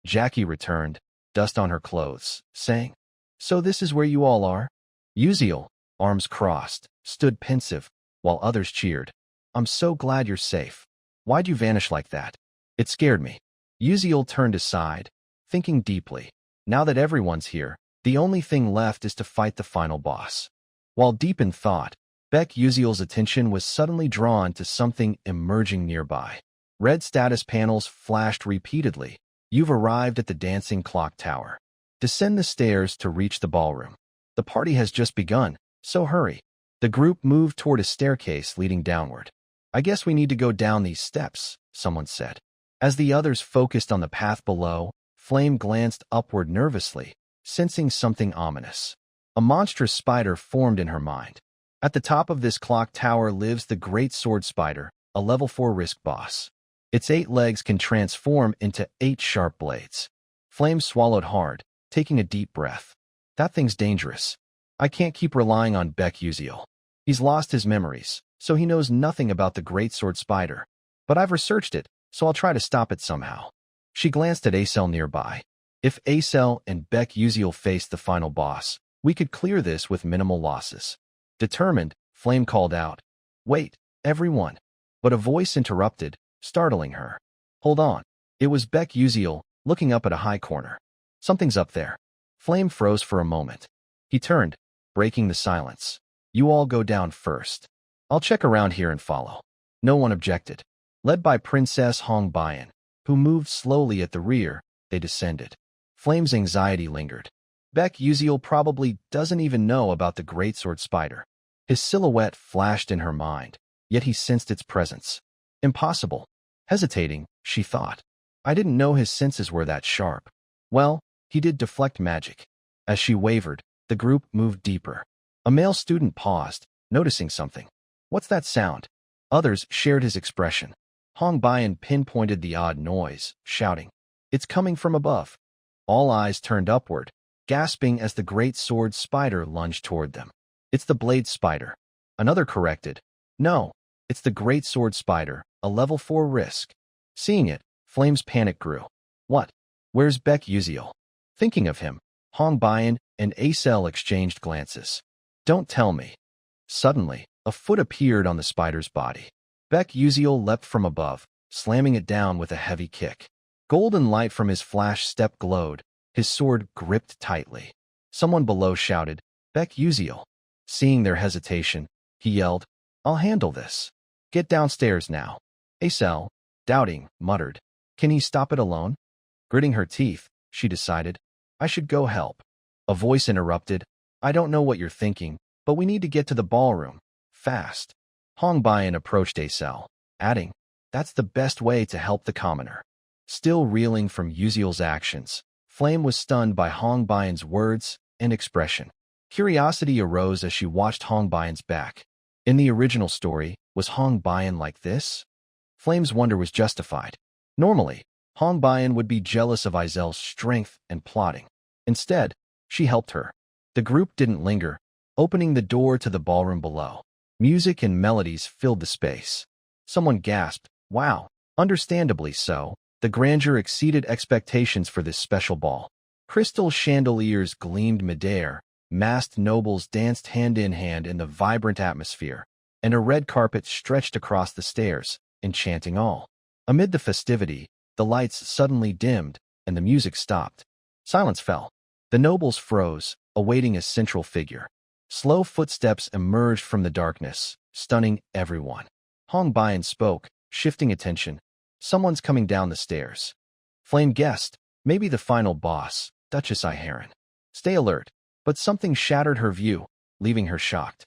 Jackie returned, dust on her clothes, saying, "So this is where you all are?" Uziel, arms crossed, stood pensive, while others cheered. "I'm so glad you're safe. Why'd you vanish like that?" "It scared me." Uziel turned aside, thinking deeply. Now that everyone's here, the only thing left is to fight the final boss. While deep in thought, Uziel's attention was suddenly drawn to something emerging nearby. Red status panels flashed repeatedly. "You've arrived at the dancing clock tower. Descend the stairs to reach the ballroom. The party has just begun, so hurry." The group moved toward a staircase leading downward. "I guess we need to go down these steps," someone said. As the others focused on the path below, Flame glanced upward nervously, sensing something ominous. A monstrous spider formed in her mind. At the top of this clock tower lives the Great Sword Spider, a level 4 risk boss. Its 8 legs can transform into 8 sharp blades. Flame swallowed hard, taking a deep breath. That thing's dangerous. I can't keep relying on Uziel. He's lost his memories, so he knows nothing about the Great Sword Spider. But I've researched it, so I'll try to stop it somehow. She glanced at Acel nearby. If Acel and Uziel faced the final boss, we could clear this with minimal losses. Determined, Flame called out, "Wait, everyone." But a voice interrupted, startling her. "Hold on." It was Uziel, looking up at a high corner. "Something's up there." Flame froze for a moment. He turned, breaking the silence. "You all go down first. I'll check around here and follow." No one objected. Led by Princess Hong Bayan, who moved slowly at the rear, they descended. Flame's anxiety lingered. Uziel probably doesn't even know about the Great Sword Spider. His silhouette flashed in her mind, yet he sensed its presence. Impossible. Hesitating, she thought. I didn't know his senses were that sharp. Well, he did deflect magic. As she wavered, the group moved deeper. A male student paused, noticing something. "What's that sound?" Others shared his expression. Hong Bayan pinpointed the odd noise, shouting, "It's coming from above." All eyes turned upward, gasping as the Great Sword Spider lunged toward them. "It's the Blade Spider." Another corrected, "No, it's the Great Sword Spider, a level 4 risk." Seeing it, Flame's panic grew. "What? Where's Uziel?" Thinking of him, Hong Bayan and Acel exchanged glances. "Don't tell me." Suddenly, a foot appeared on the spider's body. Uziel leapt from above, slamming it down with a heavy kick. Golden light from his flash step glowed, his sword gripped tightly. Someone below shouted, "Uziel." Seeing their hesitation, he yelled, "I'll handle this. Get downstairs now." Acel, doubting, muttered, "Can he stop it alone?" Gritting her teeth, she decided, "I should go help." A voice interrupted, "I don't know what you're thinking, but we need to get to the ballroom. Fast." Hong Bayan approached Acel, adding, "That's the best way to help the commoner." Still reeling from Uziel's actions, Flame was stunned by Hong Bayan's words and expression. Curiosity arose as she watched Hong Bayan's back. In the original story, was Hong Bayan like this? Flame's wonder was justified. Normally, Hong Bayan would be jealous of Izel's strength and plotting. Instead, she helped her. The group didn't linger, opening the door to the ballroom below. Music and melodies filled the space. Someone gasped, "Wow!" Understandably so, the grandeur exceeded expectations for this special ball. Crystal chandeliers gleamed midair, masked nobles danced hand in hand in the vibrant atmosphere, and a red carpet stretched across the stairs, enchanting all. Amid the festivity, the lights suddenly dimmed, and the music stopped. Silence fell. The nobles froze, awaiting a central figure. Slow footsteps emerged from the darkness, stunning everyone. Hong Bayan spoke, shifting attention. "Someone's coming down the stairs." Flame guessed, maybe the final boss, Duchess Iharon. "Stay alert." But something shattered her view, leaving her shocked.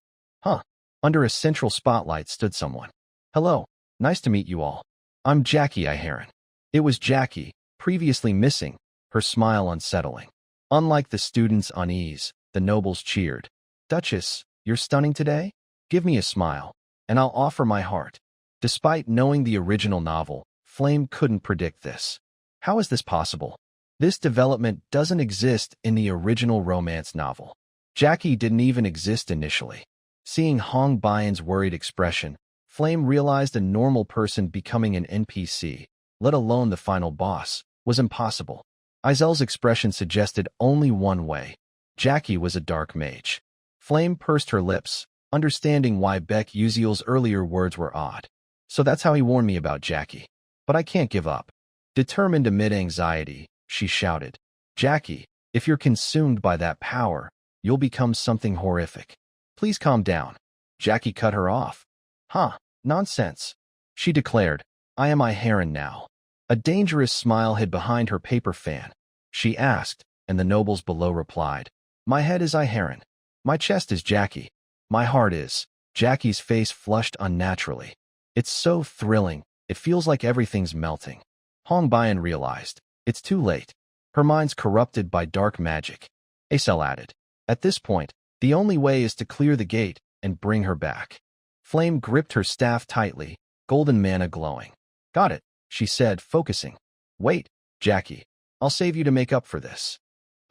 Under a central spotlight stood someone. "Hello, nice to meet you all. I'm Jackie Iharon." It was Jackie, previously missing, her smile unsettling. Unlike the students' unease, the nobles cheered. "Duchess, you're stunning today? Give me a smile, and I'll offer my heart." Despite knowing the original novel, Flame couldn't predict this. How is this possible? This development doesn't exist in the original romance novel. Jackie didn't even exist initially. Seeing Hong Bian's worried expression, Flame realized a normal person becoming an NPC, let alone the final boss, was impossible. Izel's expression suggested only one way. Jackie was a dark mage. Flame pursed her lips, understanding why Beck Uziel's earlier words were odd. So that's how he warned me about Jackie. But I can't give up. Determined amid anxiety, she shouted, Jackie, if you're consumed by that power, you'll become something horrific. Please calm down. Jackie cut her off. Huh, nonsense. She declared, I am Heron now. A dangerous smile hid behind her paper fan. She asked, and the nobles below replied, My head is Heron. My chest is Jackie. My heart is. Jackie's face flushed unnaturally. It's so thrilling, it feels like everything's melting. Hong Bian realized, it's too late. Her mind's corrupted by dark magic. Acel added, at this point, the only way is to clear the gate and bring her back. Flame gripped her staff tightly, golden mana glowing. Got it, she said, focusing. Wait, Jackie, I'll save you to make up for this.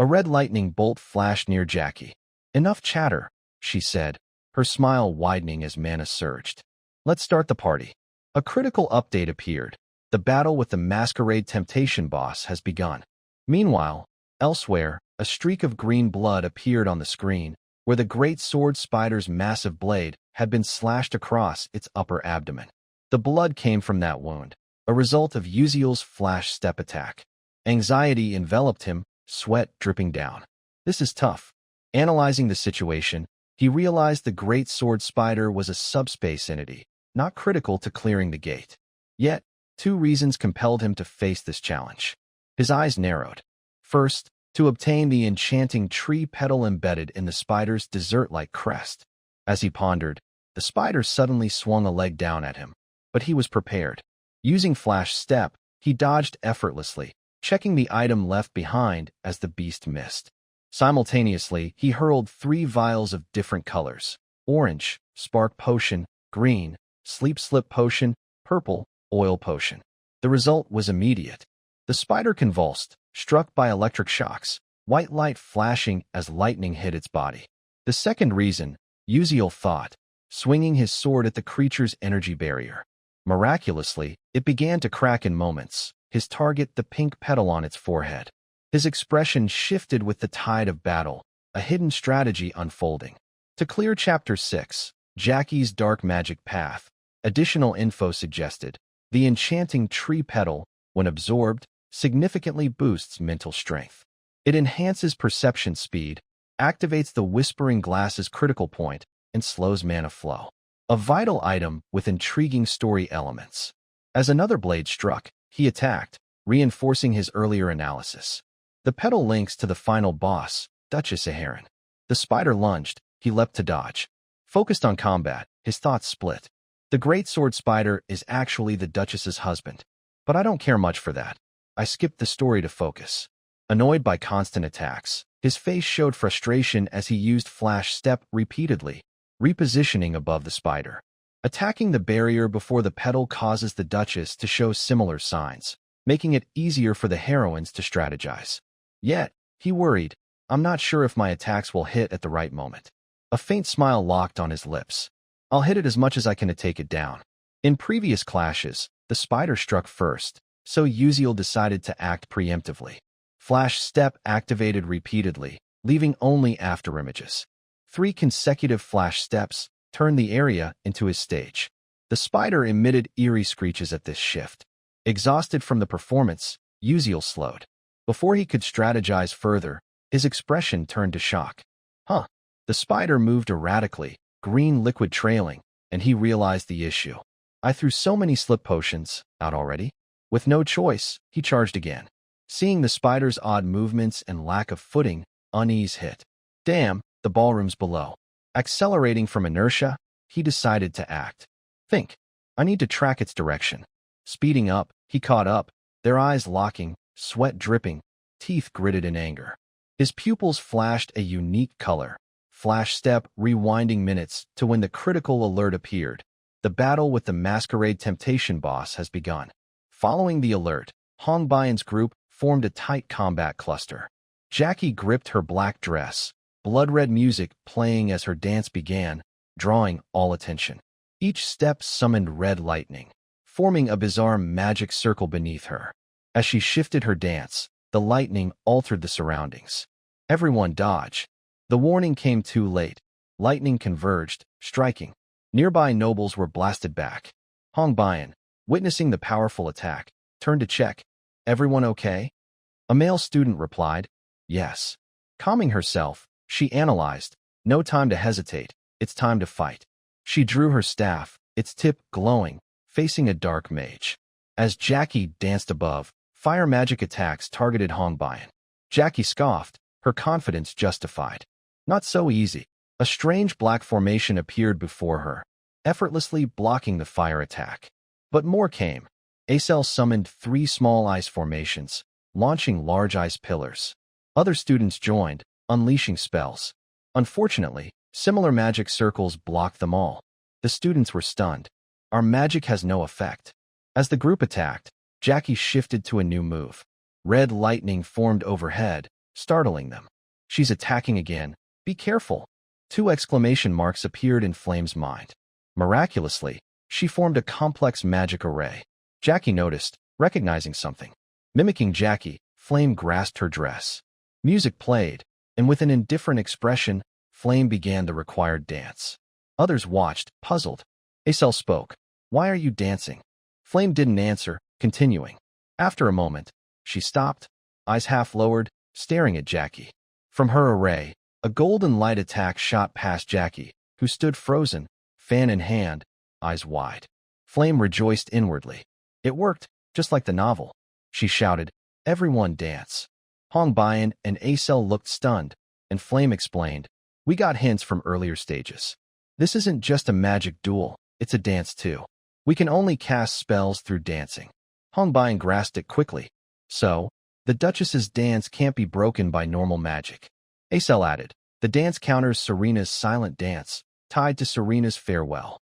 A red lightning bolt flashed near Jackie. Enough chatter, she said, her smile widening as mana surged. Let's start the party. A critical update appeared. The battle with the Masquerade Temptation boss has begun. Meanwhile, elsewhere, a streak of green blood appeared on the screen, where the great sword spider's massive blade had been slashed across its upper abdomen. The blood came from that wound, a result of Uziel's flash step attack. Anxiety enveloped him, sweat dripping down. This is tough. Analyzing the situation, he realized the great sword spider was a subspace entity, not critical to clearing the gate. Yet, two reasons compelled him to face this challenge. His eyes narrowed. First, to obtain the enchanting tree petal embedded in the spider's dessert-like crest. As he pondered, the spider suddenly swung a leg down at him. But he was prepared. Using Flash Step, he dodged effortlessly, checking the item left behind as the beast missed. Simultaneously, he hurled 3 vials of different colors: orange, spark potion; green, sleep slip potion; purple, oil potion. The result was immediate. The spider convulsed, struck by electric shocks, white light flashing as lightning hit its body. The second reason, Uziel thought, swinging his sword at the creature's energy barrier. Miraculously, it began to crack in moments, his target the pink petal on its forehead. His expression shifted with the tide of battle, a hidden strategy unfolding. To clear Chapter 6, Jackie's Dark Magic Path, additional info suggested, the enchanting tree petal, when absorbed, significantly boosts mental strength. It enhances perception speed, activates the Whispering Glass's critical point, and slows mana flow. A vital item with intriguing story elements. As another blade struck, he attacked, reinforcing his earlier analysis. The petal links to the final boss, Duchess Heron. The spider lunged, he leapt to dodge. Focused on combat, his thoughts split. The great sword spider is actually the Duchess's husband. But I don't care much for that. I skipped the story to focus. Annoyed by constant attacks, his face showed frustration as he used Flash Step repeatedly, repositioning above the spider. Attacking the barrier before the petal causes the Duchess to show similar signs, making it easier for the heroines to strategize. Yet, he worried, I'm not sure if my attacks will hit at the right moment. A faint smile locked on his lips. I'll hit it as much as I can to take it down. In previous clashes, the spider struck first, so Uziel decided to act preemptively. Flash Step activated repeatedly, leaving only afterimages. 3 consecutive Flash Steps turned the area into his stage. The spider emitted eerie screeches at this shift. Exhausted from the performance, Uziel slowed. Before he could strategize further, his expression turned to shock. Huh. The spider moved erratically, green liquid trailing, and he realized the issue. I threw so many slip potions out already. With no choice, he charged again. Seeing the spider's odd movements and lack of footing, unease hit. Damn, the ballroom's below. Accelerating from inertia, he decided to act. Think. I need to track its direction. Speeding up, he caught up, their eyes locking, sweat dripping, teeth gritted in anger. His pupils flashed a unique color. Flash Step rewinding minutes to when the critical alert appeared. The battle with the Masquerade Temptation boss has begun. Following the alert, Hong Bian's group formed a tight combat cluster. Jackie gripped her black dress, blood-red music playing as her dance began, drawing all attention. Each step summoned red lightning, forming a bizarre magic circle beneath her. As she shifted her dance, the lightning altered the surroundings. Everyone dodged. The warning came too late. Lightning converged, striking. Nearby nobles were blasted back. Hong Bian, witnessing the powerful attack, turned to check. Everyone okay? A male student replied, yes. Calming herself, she analyzed. No time to hesitate. It's time to fight. She drew her staff, its tip glowing, facing a dark mage. As Jackie danced above, fire magic attacks targeted Hong Bian. Jackie scoffed, her confidence justified. Not so easy. A strange black formation appeared before her, effortlessly blocking the fire attack. But more came. Acel summoned 3 small ice formations, launching large ice pillars. Other students joined, unleashing spells. Unfortunately, similar magic circles blocked them all. The students were stunned. Our magic has no effect. As the group attacked, Jackie shifted to a new move. Red lightning formed overhead, startling them. She's attacking again. Be careful. 2 exclamation marks appeared in Flame's mind. Miraculously, she formed a complex magic array. Jackie noticed, recognizing something. Mimicking Jackie, Flame grasped her dress. Music played, and with an indifferent expression, Flame began the required dance. Others watched, puzzled. Acel spoke. Why are you dancing? Flame didn't answer, continuing. After a moment, she stopped, eyes half lowered, staring at Jackie. From her array, a golden light attack shot past Jackie, who stood frozen, fan in hand, eyes wide. Flame rejoiced inwardly. It worked, just like the novel. She shouted, everyone dance. Hong Bian and Acel looked stunned, and Flame explained, we got hints from earlier stages. This isn't just a magic duel, it's a dance too. We can only cast spells through dancing. Hong Bian grasped it quickly. So, the Duchess's dance can't be broken by normal magic. Acel added, the dance counters Serena's silent dance, tied to Serena's farewell.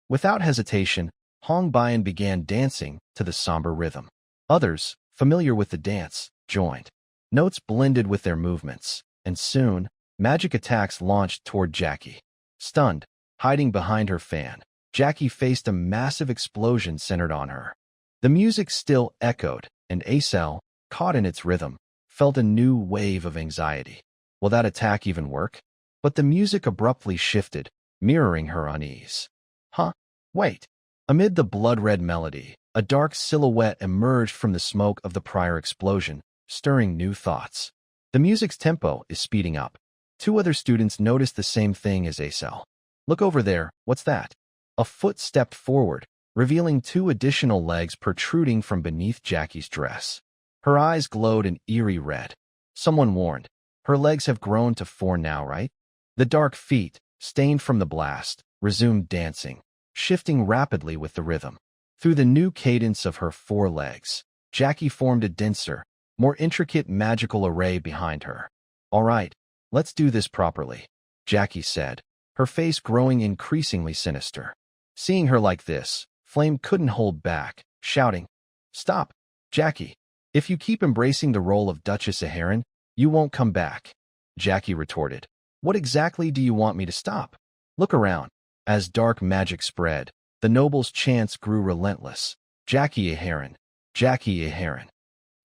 Without hesitation, Hong Bian began dancing to the somber rhythm. Others, familiar with the dance, joined. Notes blended with their movements, and soon, magic attacks launched toward Jackie. Stunned, hiding behind her fan, Jackie faced a massive explosion centered on her. The music still echoed, and Acel, caught in its rhythm, felt a new wave of anxiety. Will that attack even work? But the music abruptly shifted, mirroring her unease. Huh? Wait. Amid the blood-red melody, a dark silhouette emerged from the smoke of the prior explosion, stirring new thoughts. The music's tempo is speeding up. 2 other students noticed the same thing as Acel. Look over there, what's that? A foot stepped forward, revealing 2 additional legs protruding from beneath Jackie's dress. Her eyes glowed an eerie red. Someone warned, her legs have grown to 4 now, right? The dark feet, stained from the blast, resumed dancing, shifting rapidly with the rhythm. Through the new cadence of her 4 legs, Jackie formed a denser, more intricate magical array behind her. All right, let's do this properly, Jackie said, her face growing increasingly sinister. Seeing her like this, Flame couldn't hold back, shouting, stop, Jackie. If you keep embracing the role of Duchess Aheron, you won't come back. Jackie retorted. What exactly do you want me to stop? Look around. As dark magic spread, the nobles' chants grew relentless. Jackie Aheron. Jackie Aheron.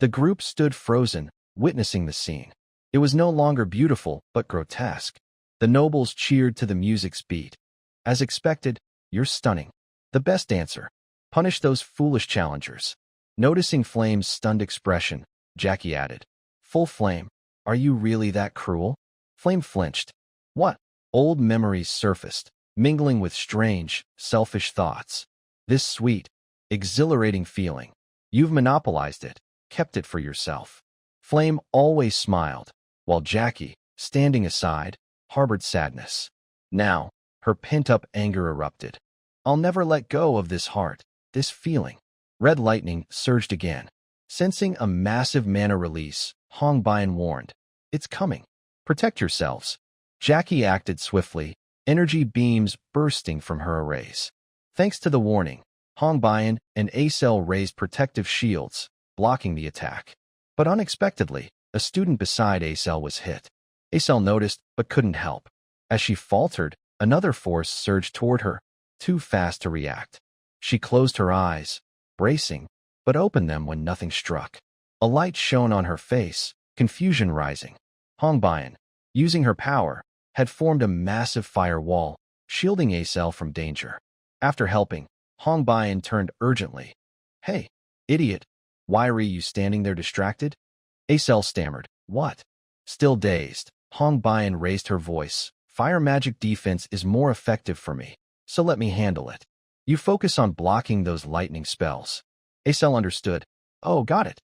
The group stood frozen, witnessing the scene. It was no longer beautiful, but grotesque. The nobles cheered to the music's beat. As expected, you're stunning. The best dancer. Punish those foolish challengers. Noticing Flame's stunned expression, Jackie added, Full Flame, are you really that cruel? Flame flinched. What? Old memories surfaced, mingling with strange, selfish thoughts. This sweet, exhilarating feeling. You've monopolized it, kept it for yourself. Flame always smiled, while Jackie, standing aside, harbored sadness. Now, her pent-up anger erupted. I'll never let go of this heart, this feeling. Red lightning surged again. Sensing a massive mana release, Hong Bian warned, it's coming. Protect yourselves. Jackie acted swiftly, energy beams bursting from her arrays. Thanks to the warning, Hong Bian and Acel raised protective shields, blocking the attack. But unexpectedly, a student beside Acel was hit. Acel noticed but couldn't help. As she faltered, another force surged toward her, too fast to react. She closed her eyes, bracing, but opened them when nothing struck. A light shone on her face, confusion rising. Hongbian, using her power, had formed a massive fire wall, shielding Acel from danger. After helping, Hongbian turned urgently. "Hey, idiot, why are you standing there distracted?" Acel stammered. "What?" Still dazed, Hongbian raised her voice. "Fire magic defense is more effective for me, so let me handle it. You focus on blocking those lightning spells." Acel understood. "Oh, got it."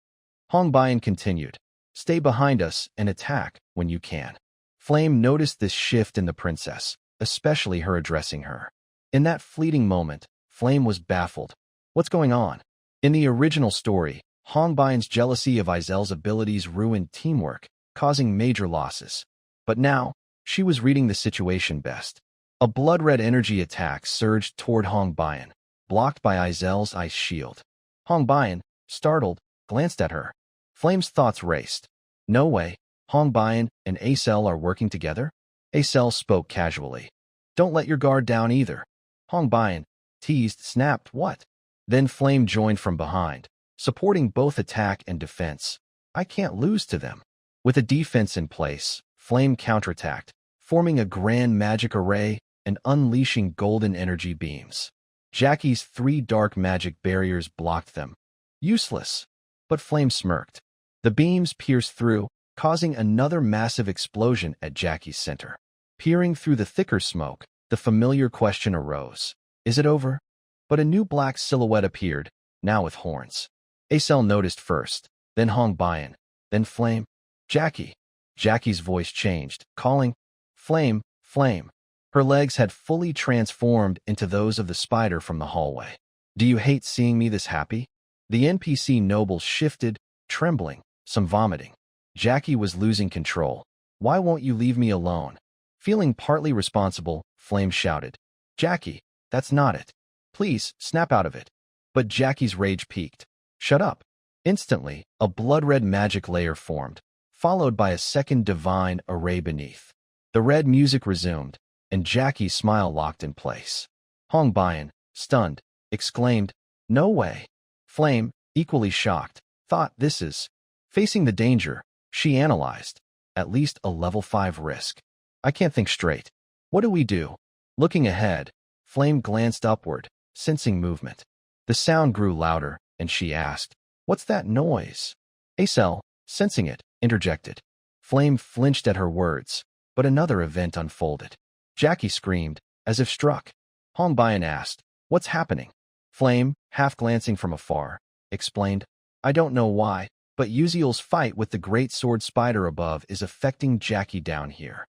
Hongbian continued. "Stay behind us and attack when you can." Flame noticed this shift in the princess, especially her addressing her. In that fleeting moment, Flame was baffled. What's going on? In the original story, Hongbian's jealousy of Izel's abilities ruined teamwork, causing major losses. But now, she was reading the situation best. A blood-red energy attack surged toward Hongbian, blocked by Izel's ice shield. Hongbian, startled, glanced at her. Flame's thoughts raced. No way, Hongbian and Acel are working together? Acel spoke casually. "Don't let your guard down either." Hongbian, teased, snapped, "What?" Then Flame joined from behind, supporting both attack and defense. "I can't lose to them." With a defense in place, Flame counterattacked, forming a grand magic array and unleashing golden energy beams. Jackie's 3 dark magic barriers blocked them. Useless. But Flame smirked. The beams pierced through, causing another massive explosion at Jackie's center. Peering through the thicker smoke, the familiar question arose. Is it over? But a new black silhouette appeared, now with horns. Acel noticed first, then Hongbian, then Flame. "Jackie." Jackie's voice changed, calling, "Flame, Flame." Her legs had fully transformed into those of the spider from the hallway. "Do you hate seeing me this happy?" The NPC noble shifted, trembling, some vomiting. Jackie was losing control. "Why won't you leave me alone?" Feeling partly responsible, Flame shouted, "Jackie, that's not it. Please, snap out of it." But Jackie's rage peaked. "Shut up." Instantly, a blood-red magic layer formed, followed by a second divine array beneath. The red music resumed, and Jackie's smile locked in place. Hongbian, stunned, exclaimed, "No way." Flame, equally shocked, thought, "This is..." Facing the danger, she analyzed. At least a level 5 risk. "I can't think straight. What do we do?" Looking ahead, Flame glanced upward, sensing movement. The sound grew louder, and she asked, "What's that noise?" Acel, sensing it, interjected. Flame flinched at her words, but another event unfolded. Jackie screamed, as if struck. Hongbian asked, "What's happening?" Flame, half glancing from afar, explained, "I don't know why, but Uziel's fight with the great sword spider above is affecting Jackie down here."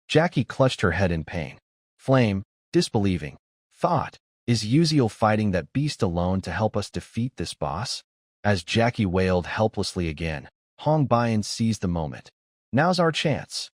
Jackie clutched her head in pain. Flame, disbelieving, thought, "Is Uziel fighting that beast alone to help us defeat this boss?" As Jackie wailed helplessly again, Hongbian seized the moment. "Now's our chance."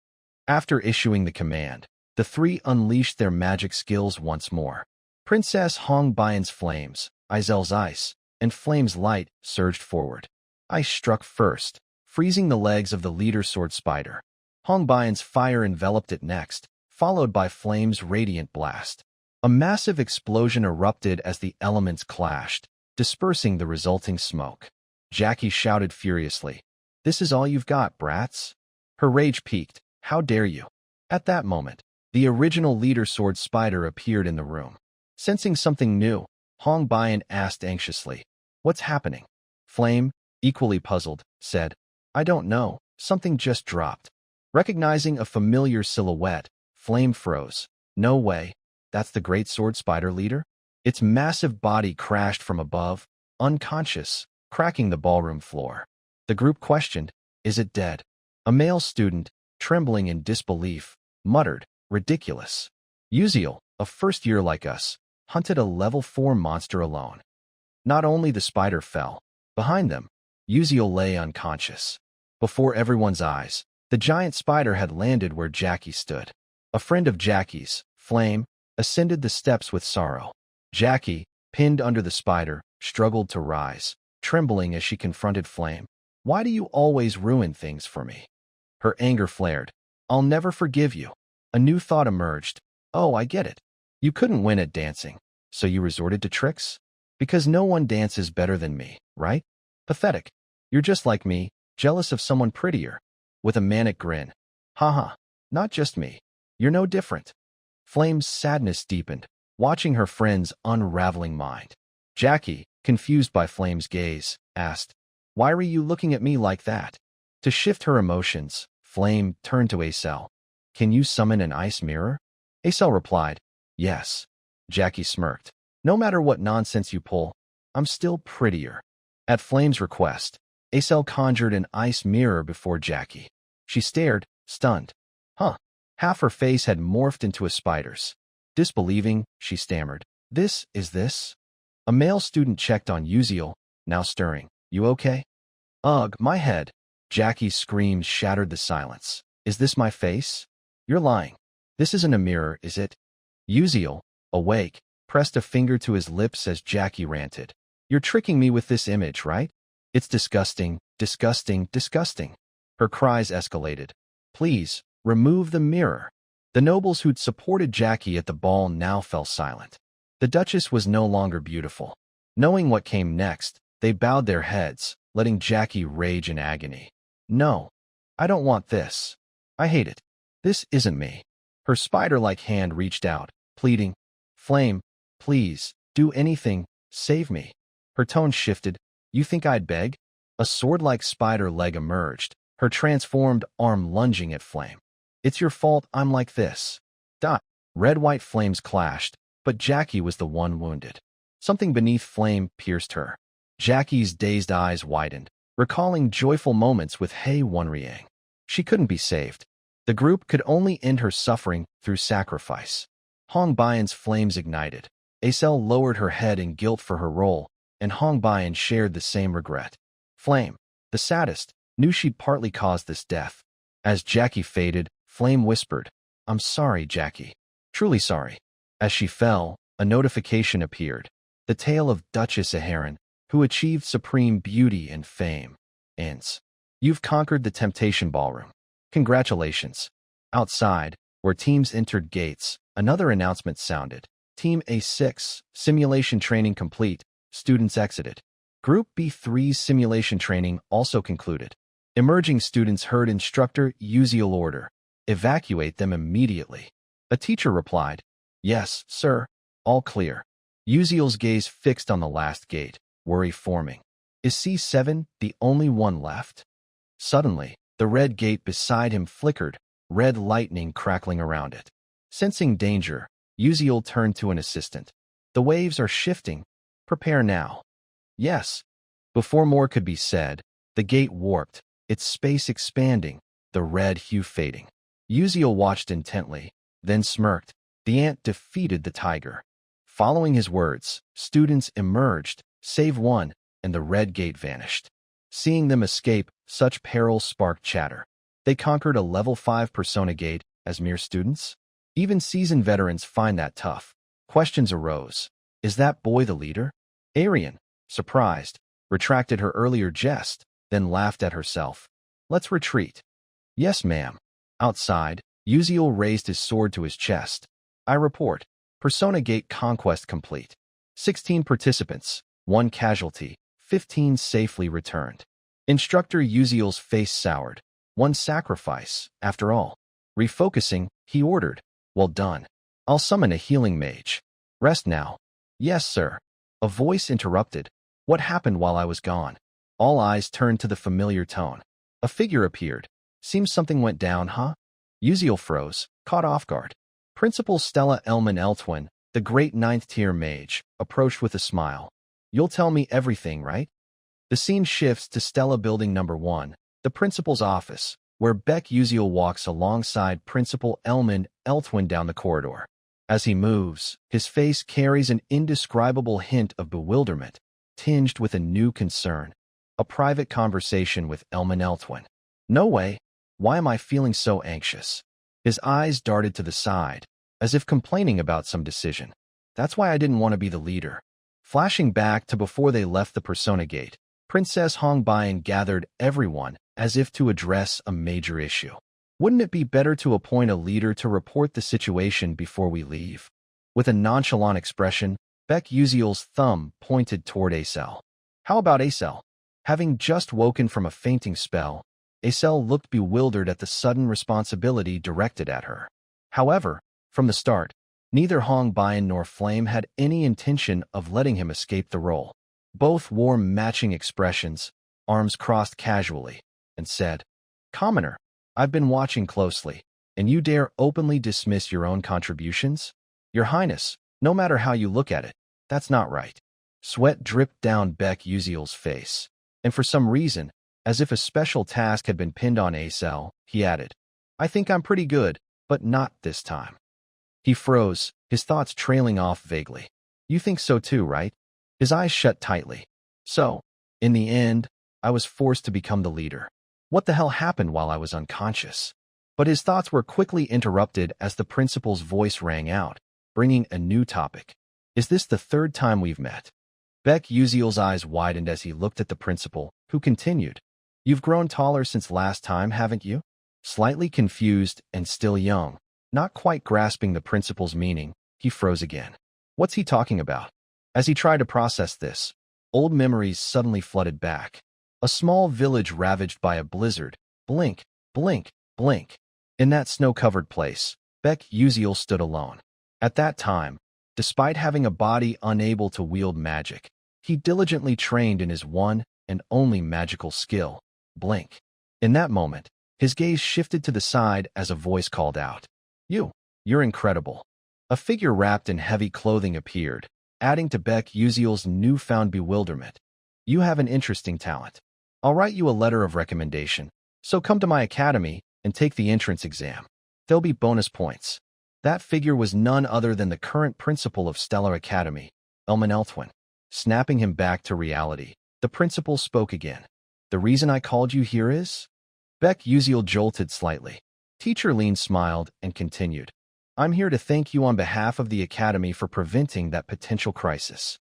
After issuing the command, the 3 unleashed their magic skills once more. Princess Hongbian's flames, Izel's ice, and Flame's light surged forward. Ice struck first, freezing the legs of the leader sword spider. Hongbian's fire enveloped it next, followed by Flame's radiant blast. A massive explosion erupted as the elements clashed, dispersing the resulting smoke. Jackie shouted furiously, "This is all you've got, brats?" Her rage peaked. "How dare you?" At that moment, the original leader sword spider appeared in the room. Sensing something new, Hongbian asked anxiously, "What's happening?" Flame, equally puzzled, said, "I don't know, something just dropped." Recognizing a familiar silhouette, Flame froze. "No way, that's the great sword spider leader?" Its massive body crashed from above, unconscious, cracking the ballroom floor. The group questioned, "Is it dead?" A male student, trembling in disbelief, muttered, "Ridiculous. Uziel, a first year like us, hunted a level 4 monster alone." Not only the spider fell. Behind them, Uziel lay unconscious. Before everyone's eyes, the giant spider had landed where Jackie stood. A friend of Jackie's, Flame, ascended the steps with sorrow. Jackie, pinned under the spider, struggled to rise, trembling as she confronted Flame. Why do you always ruin things for me? Her anger flared. I'll never forgive you. A new thought emerged. Oh, I get it. You couldn't win at dancing, so you resorted to tricks? Because no one dances better than me, right? Pathetic. You're just like me, jealous of someone prettier. With a manic grin. Haha, not just me. You're no different. Flame's sadness deepened, watching her friend's unraveling mind. Jackie, confused by Flame's gaze, asked, Why were you looking at me like that? To shift her emotions, Flame turned to Acel. Can you summon an ice mirror? Acel replied, Yes. Jackie smirked. No matter what nonsense you pull, I'm still prettier. At Flame's request, Acel conjured an ice mirror before Jackie. She stared, stunned. Huh. Half her face had morphed into a spider's. Disbelieving, she stammered. This is this? A male student checked on Uziel, now stirring. You okay? Ugh, my head. Jackie's screams shattered the silence. Is this my face? You're lying. This isn't a mirror, is it? Uziel, awake, pressed a finger to his lips as Jackie ranted. You're tricking me with this image, right? It's disgusting, disgusting, disgusting. Her cries escalated. Please, remove the mirror. The nobles who'd supported Jackie at the ball now fell silent. The Duchess was no longer beautiful. Knowing what came next, they bowed their heads, letting Jackie rage in agony. No, I don't want this. I hate it. This isn't me. Her spider-like hand reached out, pleading, Flame, please, do anything, save me. Her tone shifted. You think I'd beg? A sword-like spider leg emerged, her transformed arm lunging at Flame. It's your fault I'm like this. Dot. Red-white flames clashed, but Jackie was the one wounded. Something beneath Flame pierced her. Jackie's dazed eyes widened, recalling joyful moments with Hei Wonriang. She couldn't be saved. The group could only end her suffering through sacrifice. Hong Baiyan's flames ignited. Acel lowered her head in guilt for her role, and Hong Baiyan shared the same regret. Flame, the saddest, knew she'd partly caused this death. As Jackie faded, Flame whispered, I'm sorry, Jackie. Truly sorry. As she fell, a notification appeared. The tale of Duchess Aharon, who achieved supreme beauty and fame, ends. You've conquered the Temptation Ballroom. Congratulations. Outside, where teams entered gates, another announcement sounded. Team A6, simulation training complete, students exited. Group B3's simulation training also concluded. Emerging students heard instructor Uziel order. Evacuate them immediately. A teacher replied, Yes, sir. All clear. Uziel's gaze fixed on the last gate, worry forming. Is C7 the only one left? Suddenly, the red gate beside him flickered, red lightning crackling around it. Sensing danger, Uziel turned to an assistant. The waves are shifting. Prepare now. Yes. Before more could be said, the gate warped, its space expanding, the red hue fading. Uziel watched intently, then smirked. The ant defeated the tiger. Following his words, students emerged, save one, and the red gate vanished. Seeing them escape, such peril sparked chatter. They conquered a level 5 persona gate as mere students? Even seasoned veterans find that tough. Questions arose. Is that boy the leader? Arian, surprised, retracted her earlier jest, then laughed at herself. Let's retreat. Yes, ma'am. Outside, Uziel raised his sword to his chest. I report. Persona Gate conquest complete. 16 participants, 1 casualty, 15 safely returned. Instructor Uziel's face soured. One sacrifice, after all. Refocusing, he ordered. Well done. I'll summon a healing mage. Rest now. Yes, sir. A voice interrupted. What happened while I was gone? All eyes turned to the familiar tone. A figure appeared. Seems something went down, huh? Uziel froze, caught off guard. Principal Stella Elman Eltwin, the great 9th-tier mage, approached with a smile. You'll tell me everything, right? The scene shifts to Stella Building Number 1, the principal's office, where Beck Uziel walks alongside Principal Elman Eltwin down the corridor. As he moves, his face carries an indescribable hint of bewilderment, tinged with a new concern. A private conversation with Elman Eltwin. No way. Why am I feeling so anxious? His eyes darted to the side, as if complaining about some decision. That's why I didn't want to be the leader. Flashing back to before they left the Persona Gate, Princess Hongbian gathered everyone as if to address a major issue. Wouldn't it be better to appoint a leader to report the situation before we leave? With a nonchalant expression, Baek Uziel's thumb pointed toward Acel. How about Acel? Having just woken from a fainting spell, Acel looked bewildered at the sudden responsibility directed at her. However, from the start, neither Hongbian nor Flame had any intention of letting him escape the role. Both wore matching expressions, arms crossed casually, and said, "Commoner, I've been watching closely, and you dare openly dismiss your own contributions? Your Highness, no matter how you look at it, that's not right." Sweat dripped down Baek Uziel's face, and for some reason, as if a special task had been pinned on Acel, he added, "I think I'm pretty good, but not this time." He froze, his thoughts trailing off vaguely. "You think so too, right?" His eyes shut tightly. "So, in the end, I was forced to become the leader. What the hell happened while I was unconscious?" But his thoughts were quickly interrupted as the principal's voice rang out, bringing a new topic. "Is this the third time we've met?" Baek Uziel's eyes widened as he looked at the principal, who continued, "You've grown taller since last time, haven't you?" Slightly confused and still young, not quite grasping the principal's meaning, he froze again. What's he talking about? As he tried to process this, old memories suddenly flooded back. A small village ravaged by a blizzard. Blink, blink, blink. In that snow-covered place, Baek Uziel stood alone. At that time, despite having a body unable to wield magic, he diligently trained in his one and only magical skill, blink. In that moment, his gaze shifted to the side as a voice called out, You're incredible." A figure wrapped in heavy clothing appeared, adding to Baek Uziel's newfound bewilderment. "You have an interesting talent. I'll write you a letter of recommendation, so come to my academy and take the entrance exam. There'll be bonus points." That figure was none other than the current principal of Stellar Academy, Elman Elthwin. Snapping him back to reality, the principal spoke again. "The reason I called you here is?" Baek Uziel jolted slightly. Teacher Lean smiled and continued, "I'm here to thank you on behalf of the Academy for preventing that potential crisis."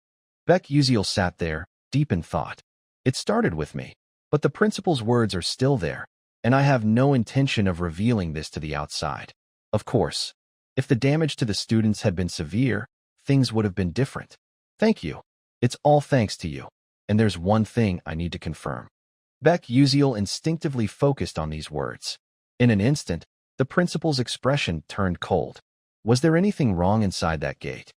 Baek Uziel sat there, deep in thought. It started with me, but the principal's words are still there, and I have no intention of revealing this to the outside. Of course, if the damage to the students had been severe, things would have been different. Thank you. It's all thanks to you. And there's one thing I need to confirm. Baek Uziel instinctively focused on these words. In an instant, the principal's expression turned cold. Was there anything wrong inside that gate?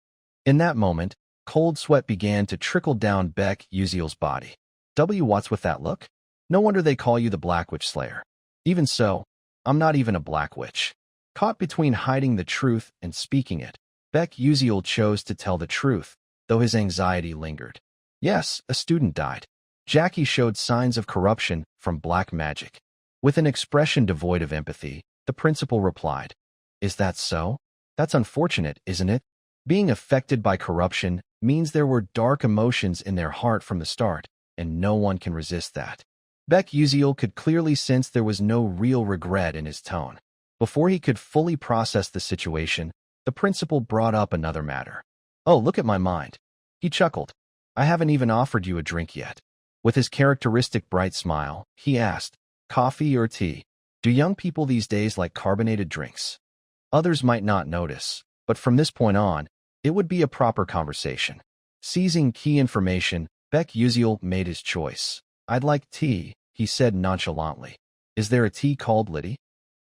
In that moment, cold sweat began to trickle down Baek Uziel's body. What's with that look? No wonder they call you the Black Witch Slayer. Even so, I'm not even a Black Witch. Caught between hiding the truth and speaking it, Baek Uziel chose to tell the truth, though his anxiety lingered. Yes, a student died. Jackie showed signs of corruption from black magic. With an expression devoid of empathy, the principal replied, "Is that so? That's unfortunate, isn't it? Being affected by corruption means there were dark emotions in their heart from the start, and no one can resist that." Baek Uziel could clearly sense there was no real regret in his tone. Before he could fully process the situation, the principal brought up another matter. "Oh, look at my mind." He chuckled. "I haven't even offered you a drink yet." With his characteristic bright smile, he asked, "Coffee or tea? Do young people these days like carbonated drinks?" Others might not notice, but from this point on, it would be a proper conversation. Seizing key information, Baek Uziel made his choice. "I'd like tea," he said nonchalantly. "Is there a tea called Liddy?"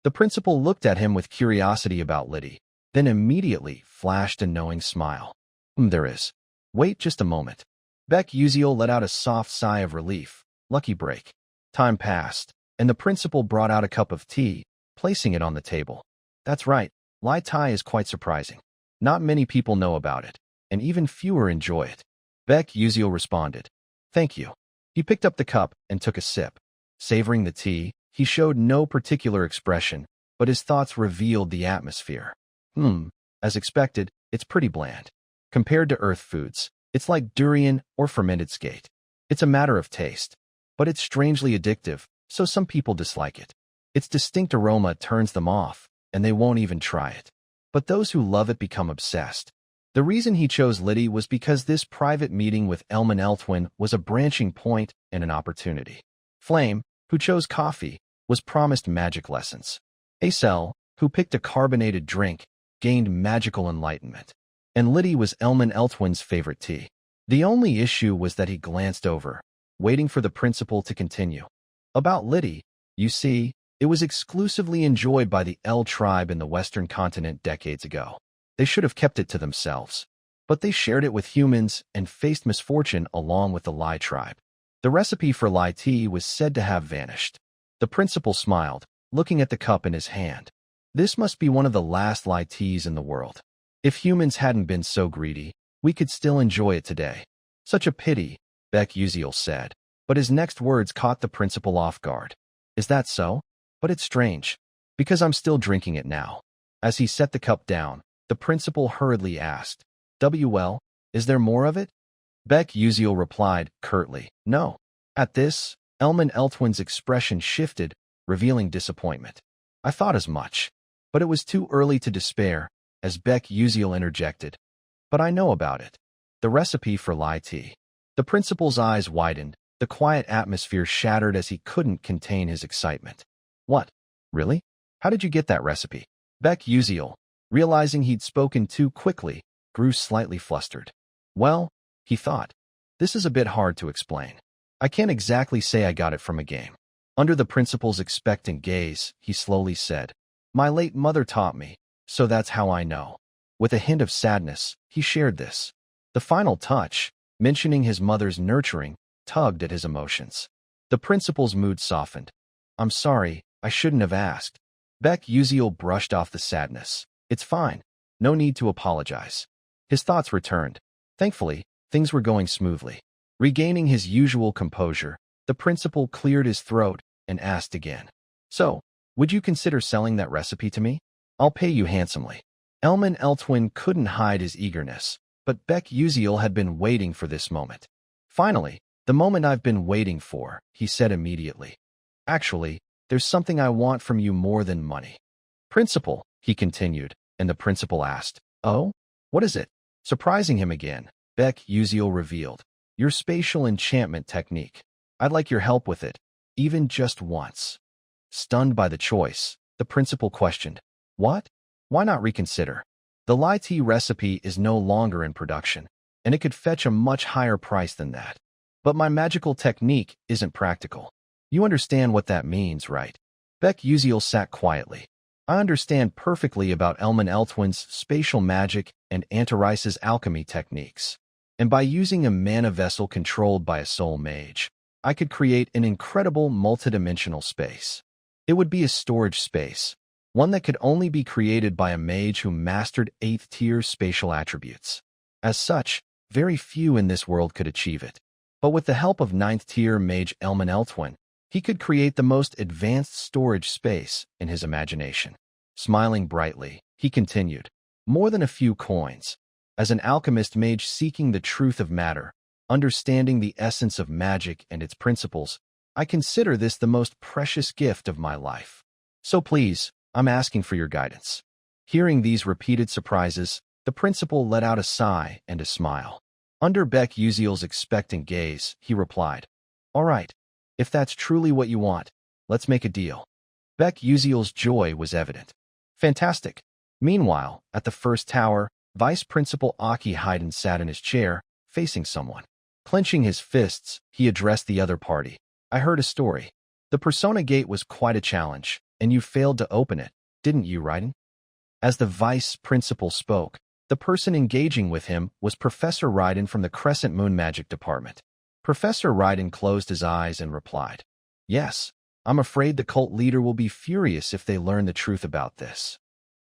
The principal looked at him with curiosity about Liddy, then immediately flashed a knowing smile. There is. Wait just a moment." Baek Uziel let out a soft sigh of relief. Lucky break. Time passed, and the principal brought out a cup of tea, placing it on the table. "That's right, Lai Tai is quite surprising. Not many people know about it, and even fewer enjoy it." Baek Uziel responded, "Thank you." He picked up the cup and took a sip. Savoring the tea, he showed no particular expression, but his thoughts revealed the atmosphere. As expected, it's pretty bland. Compared to earth foods, it's like durian or fermented skate. It's a matter of taste, but it's strangely addictive, so some people dislike it. Its distinct aroma turns them off, and they won't even try it. But those who love it become obsessed. The reason he chose Liddy was because this private meeting with Elman Eltwin was a branching point and an opportunity. Flame, who chose coffee, was promised magic lessons. Acel, who picked a carbonated drink, gained magical enlightenment. And Liddy was Elman Eltwin's favorite tea. The only issue was that he glanced over, waiting for the principal to continue. About Liddy, you see, it was exclusively enjoyed by the L tribe in the Western continent decades ago. They should have kept it to themselves. But they shared it with humans and faced misfortune along with the Lai tribe. The recipe for Lai tea was said to have vanished. The principal smiled, looking at the cup in his hand. This must be one of the last Lai teas in the world. If humans hadn't been so greedy, we could still enjoy it today. Such a pity, Beck Uziel said. But his next words caught the principal off guard. Is that so? But it's strange. Because I'm still drinking it now. As he set the cup down, the principal hurriedly asked, "Well, is there more of it?" Beck Uziel replied curtly, "No." At this, Elman Eltwin's expression shifted, revealing disappointment. "I thought as much." But it was too early to despair, as Beck Uziel interjected. "But I know about it. The recipe for Lai tea." The principal's eyes widened, the quiet atmosphere shattered as he couldn't contain his excitement. "What? Really? How did you get that recipe?" Beck Uziel, realizing he'd spoken too quickly, grew slightly flustered. "Well," he thought, "this is a bit hard to explain. I can't exactly say I got it from a game." Under the principal's expectant gaze, he slowly said, "My late mother taught me, so that's how I know." With a hint of sadness, he shared this. The final touch, mentioning his mother's nurturing, tugged at his emotions. The principal's mood softened. "I'm sorry, I shouldn't have asked." Beck Uziel brushed off the sadness. "It's fine. No need to apologize." His thoughts returned. Thankfully, things were going smoothly. Regaining his usual composure, the principal cleared his throat and asked again. "So, would you consider selling that recipe to me? I'll pay you handsomely." Elman Eltwin couldn't hide his eagerness, but Beck Uziel had been waiting for this moment. "Finally, the moment I've been waiting for," he said immediately. "Actually, there's something I want from you more than money." "Principal," he continued, and the principal asked, "Oh? What is it?" Surprising him again, Beck Uziel revealed, "Your spatial enchantment technique. I'd like your help with it, even just once." Stunned by the choice, the principal questioned, "What? Why not reconsider? The Lai tea recipe is no longer in production, and it could fetch a much higher price than that. But my magical technique isn't practical. You understand what that means, right?" Beck Uziel sat quietly. "I understand perfectly about Elman Eltwin's spatial magic and Antarice's alchemy techniques. And by using a mana vessel controlled by a soul mage, I could create an incredible multidimensional space. It would be a storage space, one that could only be created by a mage who mastered 8th-tier spatial attributes. As such, very few in this world could achieve it. But with the help of 9th-tier mage Elman Eltwin, he could create the most advanced storage space in his imagination." Smiling brightly, he continued, "More than a few coins. As an alchemist mage seeking the truth of matter, understanding the essence of magic and its principles, I consider this the most precious gift of my life. So please, I'm asking for your guidance." Hearing these repeated surprises, the principal let out a sigh and a smile. Under Beck Uziel's expectant gaze, he replied, "All right. If that's truly what you want, let's make a deal." Beck Uziel's joy was evident. "Fantastic." Meanwhile, at the first tower, Vice Principal Aki Hayden sat in his chair, facing someone. Clenching his fists, he addressed the other party. "I heard a story. The Persona Gate was quite a challenge, and you failed to open it, didn't you, Raiden?" As the Vice Principal spoke, the person engaging with him was Professor Raiden from the Crescent Moon Magic Department. Professor Raiden closed his eyes and replied, "Yes, I'm afraid the cult leader will be furious if they learn the truth about this."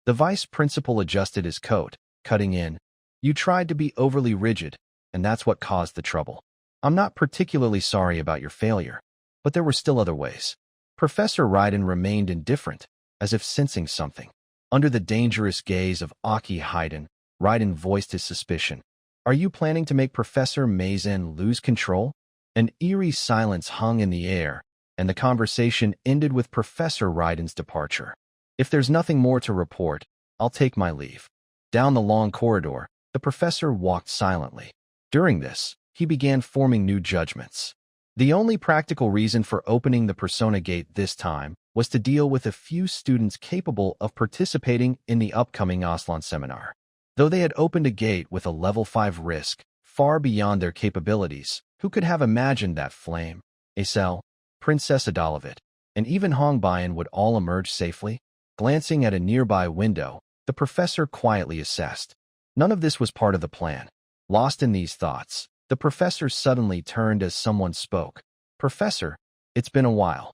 The Vice Principal adjusted his coat, cutting in, "You tried to be overly rigid, and that's what caused the trouble. I'm not particularly sorry about your failure, but there were still other ways." Professor Raiden remained indifferent, as if sensing something. Under the dangerous gaze of Aki Hayden, Raiden voiced his suspicion. "Are you planning to make Professor Maizen lose control?" An eerie silence hung in the air, and the conversation ended with Professor Raiden's departure. "If there's nothing more to report, I'll take my leave." Down the long corridor, The professor walked silently. During this, he began forming new judgments. The only practical reason for opening the Persona Gate this time was to deal with a few students capable of participating in the upcoming Aslan seminar. Though they had opened a gate with a level 5 risk, far beyond their capabilities, who could have imagined that Flame, Acel, Princess Adalovit, and even Hongbian would all emerge safely? Glancing at a nearby window, the professor quietly assessed. None of this was part of the plan. Lost in these thoughts, the professor suddenly turned as someone spoke. "Professor, it's been a while."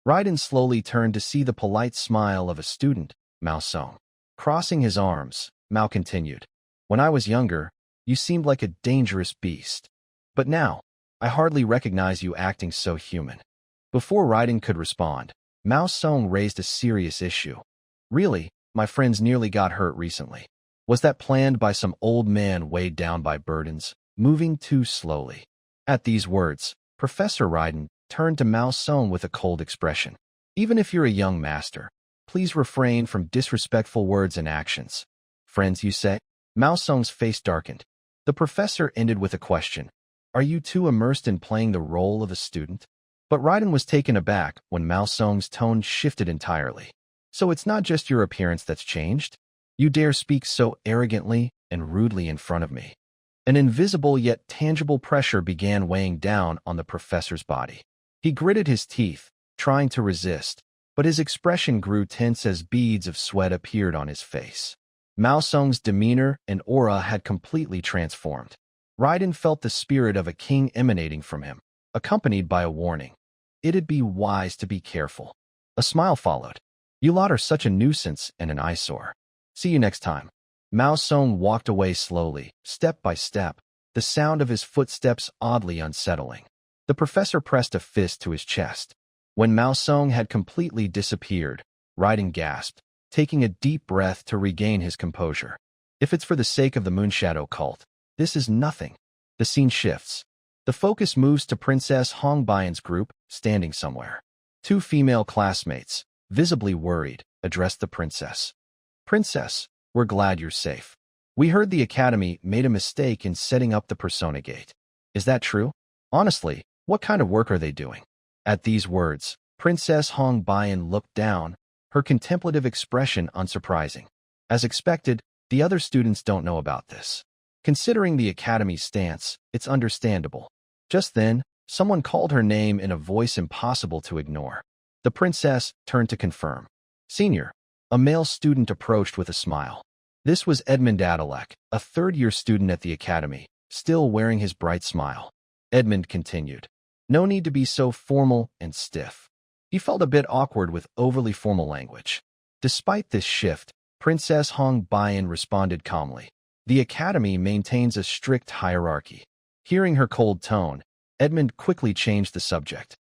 Raiden slowly turned to see the polite smile of a student, Mao Song. Crossing his arms, Mao continued, "When I was younger, you seemed like a dangerous beast. But now, I hardly recognize you acting so human." Before Raiden could respond, Mao Song raised a serious issue. "Really, my friends nearly got hurt recently. Was that planned by some old man weighed down by burdens, moving too slowly?" At these words, Professor Raiden turned to Mao Song with a cold expression. "Even if you're a young master, please refrain from disrespectful words and actions." "Friends, you say?" Mao Song's face darkened. The professor ended with a question. "Are you too immersed in playing the role of a student?" But Raiden was taken aback when Mao Song's tone shifted entirely. "So it's not just your appearance that's changed? You dare speak so arrogantly and rudely in front of me." An invisible yet tangible pressure began weighing down on the professor's body. He gritted his teeth, trying to resist, but his expression grew tense as beads of sweat appeared on his face. Mao Song's demeanor and aura had completely transformed. Raiden felt the spirit of a king emanating from him, accompanied by a warning. It'd be wise to be careful. A smile followed. "You lot are such a nuisance and an eyesore. See you next time." Mao Song walked away slowly, step by step, the sound of his footsteps oddly unsettling. The professor pressed a fist to his chest. When Mao Song had completely disappeared, Raiden gasped, taking a deep breath to regain his composure. If it's for the sake of the Moonshadow cult, this is nothing. The scene shifts. The focus moves to Princess Hongbian's group, standing somewhere. Two female classmates, visibly worried, addressed the princess. "Princess, we're glad you're safe. We heard the Academy made a mistake in setting up the Persona Gate. Is that true? Honestly, what kind of work are they doing?" At these words, Princess Hongbian looked down, her contemplative expression unsurprising. As expected, the other students don't know about this. Considering the Academy's stance, it's understandable. Just then, someone called her name in a voice impossible to ignore. The princess turned to confirm. "Senior." A male student approached with a smile. This was Edmund Adalek, a third-year student at the Academy, still wearing his bright smile. Edmund continued. "No need to be so formal and stiff." He felt a bit awkward with overly formal language. Despite this shift, Princess Hongbian responded calmly. "The Academy maintains a strict hierarchy." Hearing her cold tone, Edmund quickly changed the subject.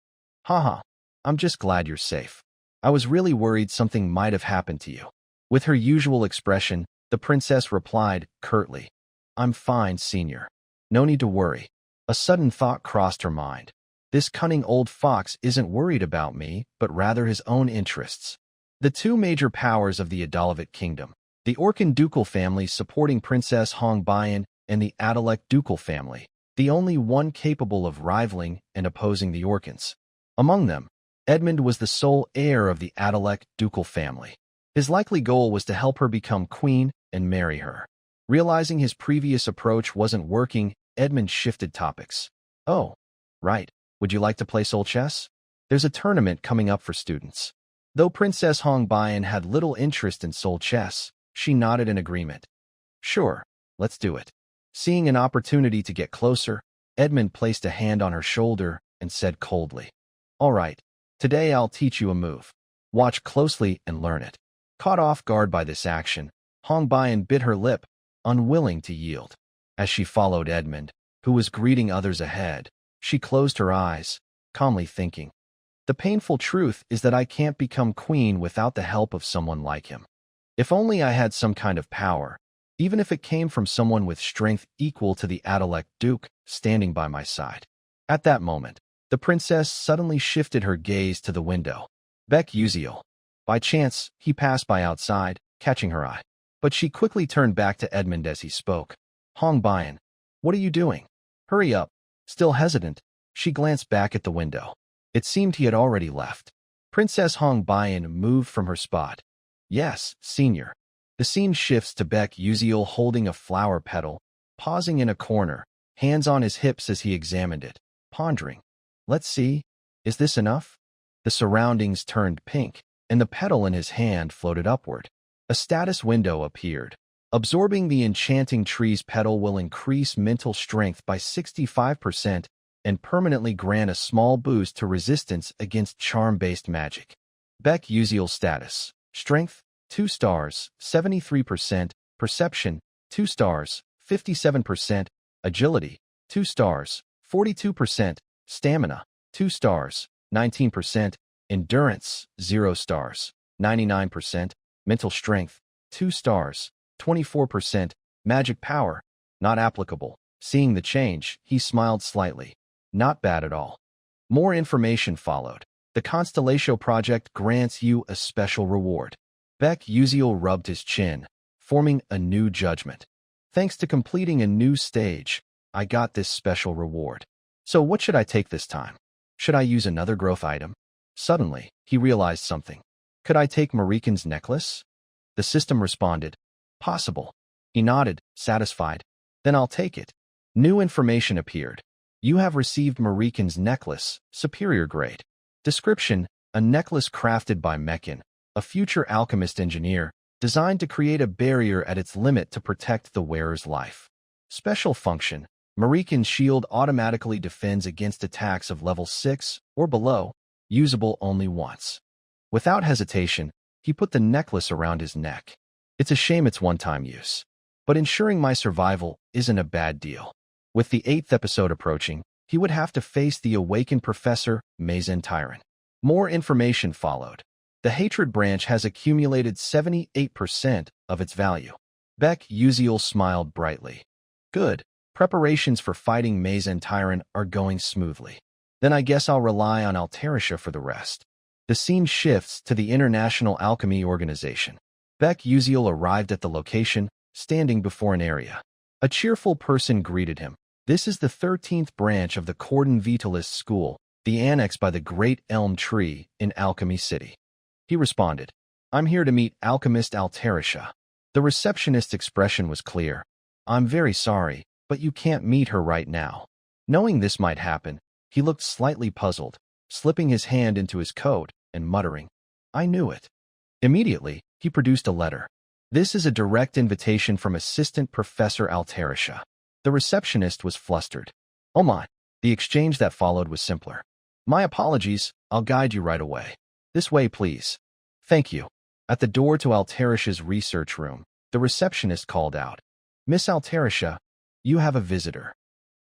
"Haha, I'm just glad you're safe. I was really worried something might have happened to you." With her usual expression, the princess replied curtly, "I'm fine, senior. No need to worry." A sudden thought crossed her mind. This cunning old fox isn't worried about me, but rather his own interests. The two major powers of the Adalovit kingdom, the Orkan ducal family supporting Princess Hongbian and the Adalek ducal family, the only one capable of rivaling and opposing the Orkans. Among them, Edmund was the sole heir of the Adalek ducal family. His likely goal was to help her become queen and marry her. Realizing his previous approach wasn't working, Edmund shifted topics. "Oh, right. Would you like to play Soul Chess? There's a tournament coming up for students." Though Princess Hongbian had little interest in Soul Chess, she nodded in agreement. "Sure, let's do it." Seeing an opportunity to get closer, Edmund placed a hand on her shoulder and said coldly, "All right, today I'll teach you a move. Watch closely and learn it." Caught off guard by this action, Hongbian bit her lip, unwilling to yield. As she followed Edmund, who was greeting others ahead, she closed her eyes, calmly thinking, "The painful truth is that I can't become queen without the help of someone like him. If only I had some kind of power, even if it came from someone with strength equal to the Adalek Duke standing by my side." At that moment, the princess suddenly shifted her gaze to the window. Beck Uziel. By chance, he passed by outside, catching her eye. But she quickly turned back to Edmund as he spoke. Hong Bian, what are you doing? Hurry up. Still hesitant, she glanced back at the window. It seemed he had already left. Princess Hong Bian moved from her spot. Yes, senior. The scene shifts to Baek Uziel holding a flower petal, pausing in a corner, hands on his hips as he examined it, pondering. Let's see. Is this enough? The surroundings turned pink, and the petal in his hand floated upward. A status window appeared. Absorbing the enchanting tree's petal will increase mental strength by 65% and permanently grant a small boost to resistance against charm-based magic. Baek Uziel status. Strength, 2 stars, 73%. Perception, 2 stars, 57%. Agility, 2 stars, 42%. Stamina, 2 stars, 19%. Endurance, 0 stars, 99%. Mental strength, 2 stars, 24%. Magic power, not applicable. Seeing the change, he smiled slightly. Not bad at all. More information followed. The Constellatio project grants you a special reward. Baek Uziel rubbed his chin, forming a new judgment. Thanks to completing a new stage, I got this special reward. So what should I take this time? Should I use another growth item? Suddenly, he realized something. Could I take Mariken's necklace? The system responded. Possible. He nodded, satisfied. Then I'll take it. New information appeared. You have received Mariken's necklace, superior grade. Description: a necklace crafted by Mekin, a future alchemist engineer, designed to create a barrier at its limit to protect the wearer's life. Special function: Mariken's shield automatically defends against attacks of level 6 or below, usable only once. Without hesitation, he put the necklace around his neck. It's a shame it's one-time use, but ensuring my survival isn't a bad deal. With the 8th episode approaching, he would have to face the awakened Professor Mazen Tyran. More information followed. The Hatred branch has accumulated 78% of its value. Baek Uziel smiled brightly. Good. Preparations for fighting Mazen Tyran are going smoothly. Then I guess I'll rely on Alterisha for the rest. The scene shifts to the International Alchemy Organization. Baek Uziel arrived at the location, standing before an area. A cheerful person greeted him. This is the 13th branch of the Cordon Vitalis School, the annex by the Great Elm Tree in Alchemy City. He responded, I'm here to meet Alchemist Alterisha. The receptionist's expression was clear. I'm very sorry, but you can't meet her right now. Knowing this might happen, he looked slightly puzzled, slipping his hand into his coat and muttering, I knew it. Immediately, he produced a letter. This is a direct invitation from Assistant Professor Alterisha. The receptionist was flustered. Oh my. The exchange that followed was simpler. My apologies, I'll guide you right away. This way, please. Thank you. At the door to Alterisha's research room, the receptionist called out. Miss Alterisha, you have a visitor.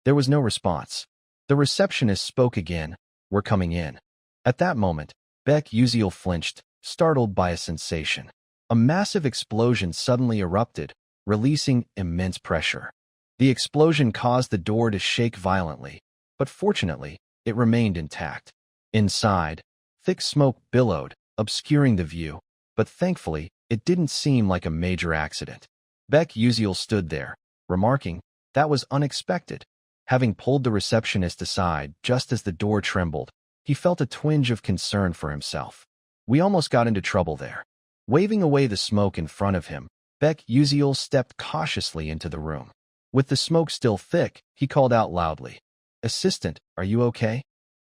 There was no response. The receptionist spoke again. We're coming in. At that moment, Baek Uziel flinched, startled by a sensation. A massive explosion suddenly erupted, releasing immense pressure. The explosion caused the door to shake violently, but fortunately, it remained intact. Inside, thick smoke billowed, obscuring the view, but thankfully, it didn't seem like a major accident. Baek Uziel stood there, remarking, that was unexpected. Having pulled the receptionist aside just as the door trembled, he felt a twinge of concern for himself. We almost got into trouble there. Waving away the smoke in front of him, Baek Uziel stepped cautiously into the room. With the smoke still thick, he called out loudly, Assistant, are you okay?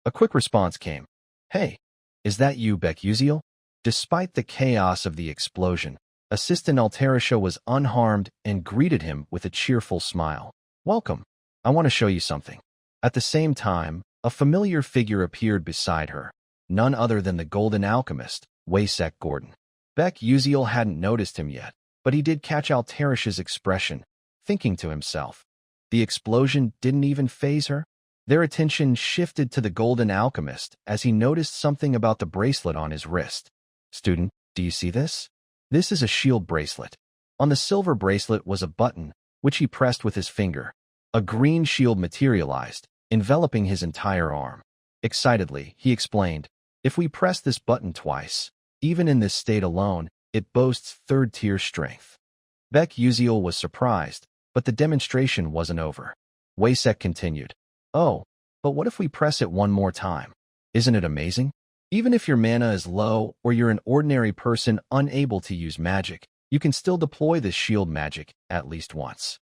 A quick response came. Hey, is that you, Baek Uziel? Despite the chaos of the explosion, Assistant Alterisha was unharmed and greeted him with a cheerful smile. Welcome. I want to show you something. At the same time, a familiar figure appeared beside her, none other than the Golden Alchemist, Waysek Gordon. Baek Uziel hadn't noticed him yet, but he did catch Alterisha's expression, thinking to himself, the explosion didn't even faze her? Their attention shifted to the Golden Alchemist as he noticed something about the bracelet on his wrist. Student, do you see this? This is a shield bracelet. On the silver bracelet was a button, which he pressed with his finger. A green shield materialized, enveloping his entire arm. Excitedly, he explained, if we press this button twice, even in this state alone, it boasts third-tier strength. Baek Uziel was surprised, But the demonstration wasn't over. Waysek continued. Oh, but what if we press it one more time? Isn't it amazing? Even if your mana is low or you're an ordinary person unable to use magic, you can still deploy this shield magic at least once.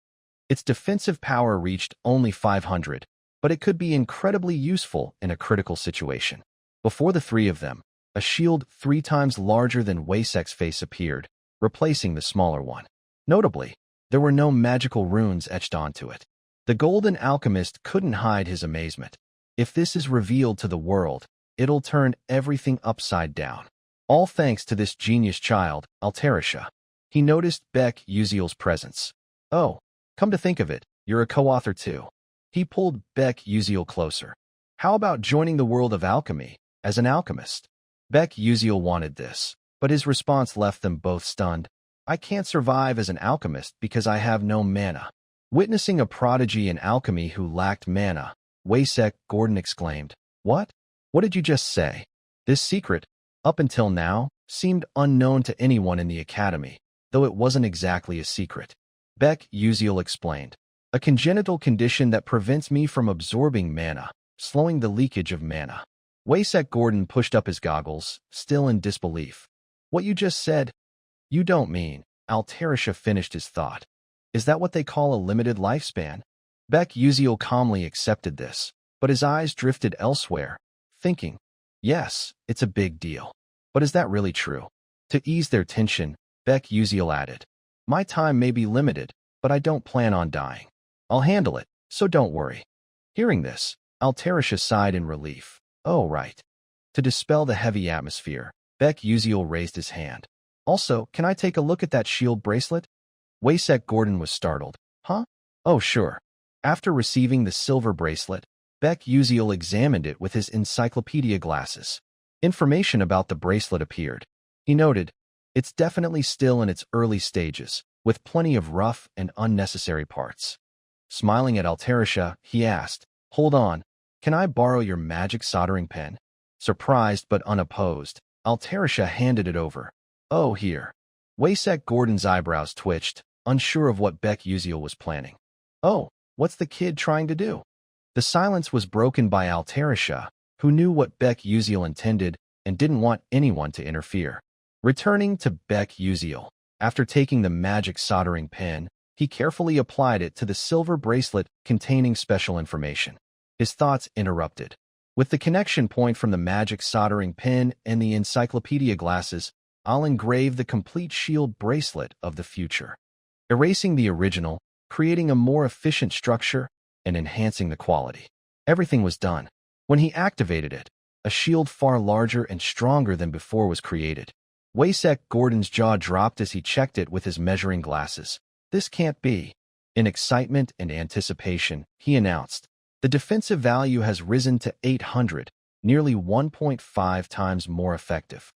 Its defensive power reached only 500, but it could be incredibly useful in a critical situation. Before the three of them, a shield 3 times larger than Waysek's face appeared, replacing the smaller one. Notably, there were no magical runes etched onto it. The Golden Alchemist couldn't hide his amazement. If this is revealed to the world, it'll turn everything upside down. All thanks to this genius child, Altarisha. He noticed Beck Uziel's presence. Oh, come to think of it, you're a co-author too. He pulled Beck Uziel closer. How about joining the world of alchemy as an alchemist? Beck Uziel wanted this, but his response left them both stunned. I can't survive as an alchemist because I have no mana. Witnessing a prodigy in alchemy who lacked mana, Waysek Gordon exclaimed, What? What did you just say? This secret, up until now, seemed unknown to anyone in the academy, though it wasn't exactly a secret. Beck Uziel explained, a congenital condition that prevents me from absorbing mana, slowing the leakage of mana. Waysek Gordon pushed up his goggles, still in disbelief. What you just said? You don't mean, Altarisha finished his thought. Is that what they call a limited lifespan? Beck Uziel calmly accepted this, but his eyes drifted elsewhere, thinking, yes, it's a big deal. But is that really true? To ease their tension, Beck Uziel added, my time may be limited, but I don't plan on dying. I'll handle it, so don't worry. Hearing this, Altarisha sighed in relief. Oh, right. To dispel the heavy atmosphere, Beck Uziel raised his hand. Also, can I take a look at that shield bracelet? Waysek Gordon was startled. Huh? Oh, sure. After receiving the silver bracelet, Beck Uziel examined it with his encyclopedia glasses. Information about the bracelet appeared. He noted, it's definitely still in its early stages, with plenty of rough and unnecessary parts. Smiling at Altarisha, he asked, Hold on, can I borrow your magic soldering pen? Surprised but unopposed, Altarisha handed it over. Oh, here. Waysek Gordon's eyebrows twitched, unsure of what Beck Uziel was planning. Oh, what's the kid trying to do? The silence was broken by Altarisha, who knew what Beck Uziel intended and didn't want anyone to interfere. Returning to Beck Uziel, after taking the magic soldering pen, he carefully applied it to the silver bracelet containing special information. His thoughts interrupted. With the connection point from the magic soldering pen and the encyclopedia glasses, I'll engrave the complete shield bracelet of the future, erasing the original, creating a more efficient structure, and enhancing the quality. Everything was done. When he activated it, a shield far larger and stronger than before was created. Waysek Gordon's jaw dropped as he checked it with his measuring glasses. This can't be. In excitement and anticipation, he announced, the defensive value has risen to 800, nearly 1.5 times more effective.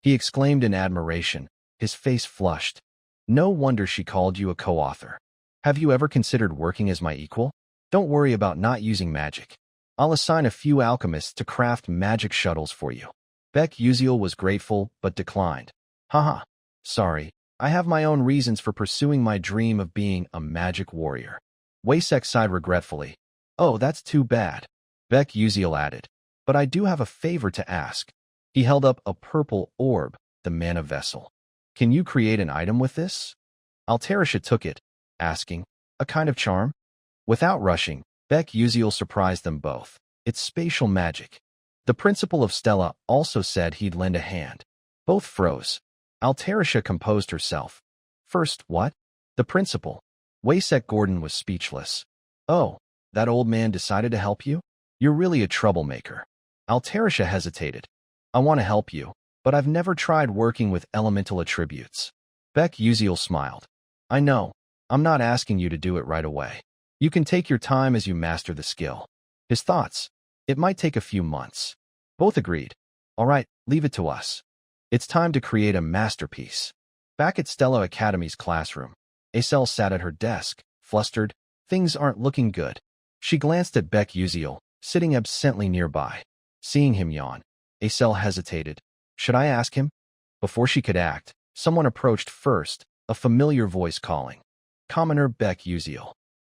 He exclaimed in admiration, his face flushed. No wonder she called you a co-author. Have you ever considered working as my equal? Don't worry about not using magic. I'll assign a few alchemists to craft magic shuttles for you. Beck Uziel was grateful, but declined. Haha, sorry, I have my own reasons for pursuing my dream of being a magic warrior. Waysek sighed regretfully. Oh, that's too bad. Beck Uziel added, but I do have a favor to ask. He held up a purple orb, the mana vessel. Can you create an item with this? Altarisha took it, asking, a kind of charm? Without rushing, Beck Uziel surprised them both. It's spatial magic. The principal of Stella also said he'd lend a hand. Both froze. Altarisha composed herself. First, what? The principal. Waysek Gordon was speechless. Oh, that old man decided to help you? You're really a troublemaker. Altarisha hesitated. I want to help you, but I've never tried working with elemental attributes. Beck Uziel smiled. I know. I'm not asking you to do it right away. You can take your time as you master the skill. His thoughts. It might take a few months. Both agreed. All right, leave it to us. It's time to create a masterpiece. Back at Stella Academy's classroom, Acel sat at her desk, flustered. Things aren't looking good. She glanced at Beck Uziel, sitting absently nearby. Seeing him yawn, Acel hesitated. Should I ask him? Before she could act, someone approached first, a familiar voice calling. Commoner Beck Uziel.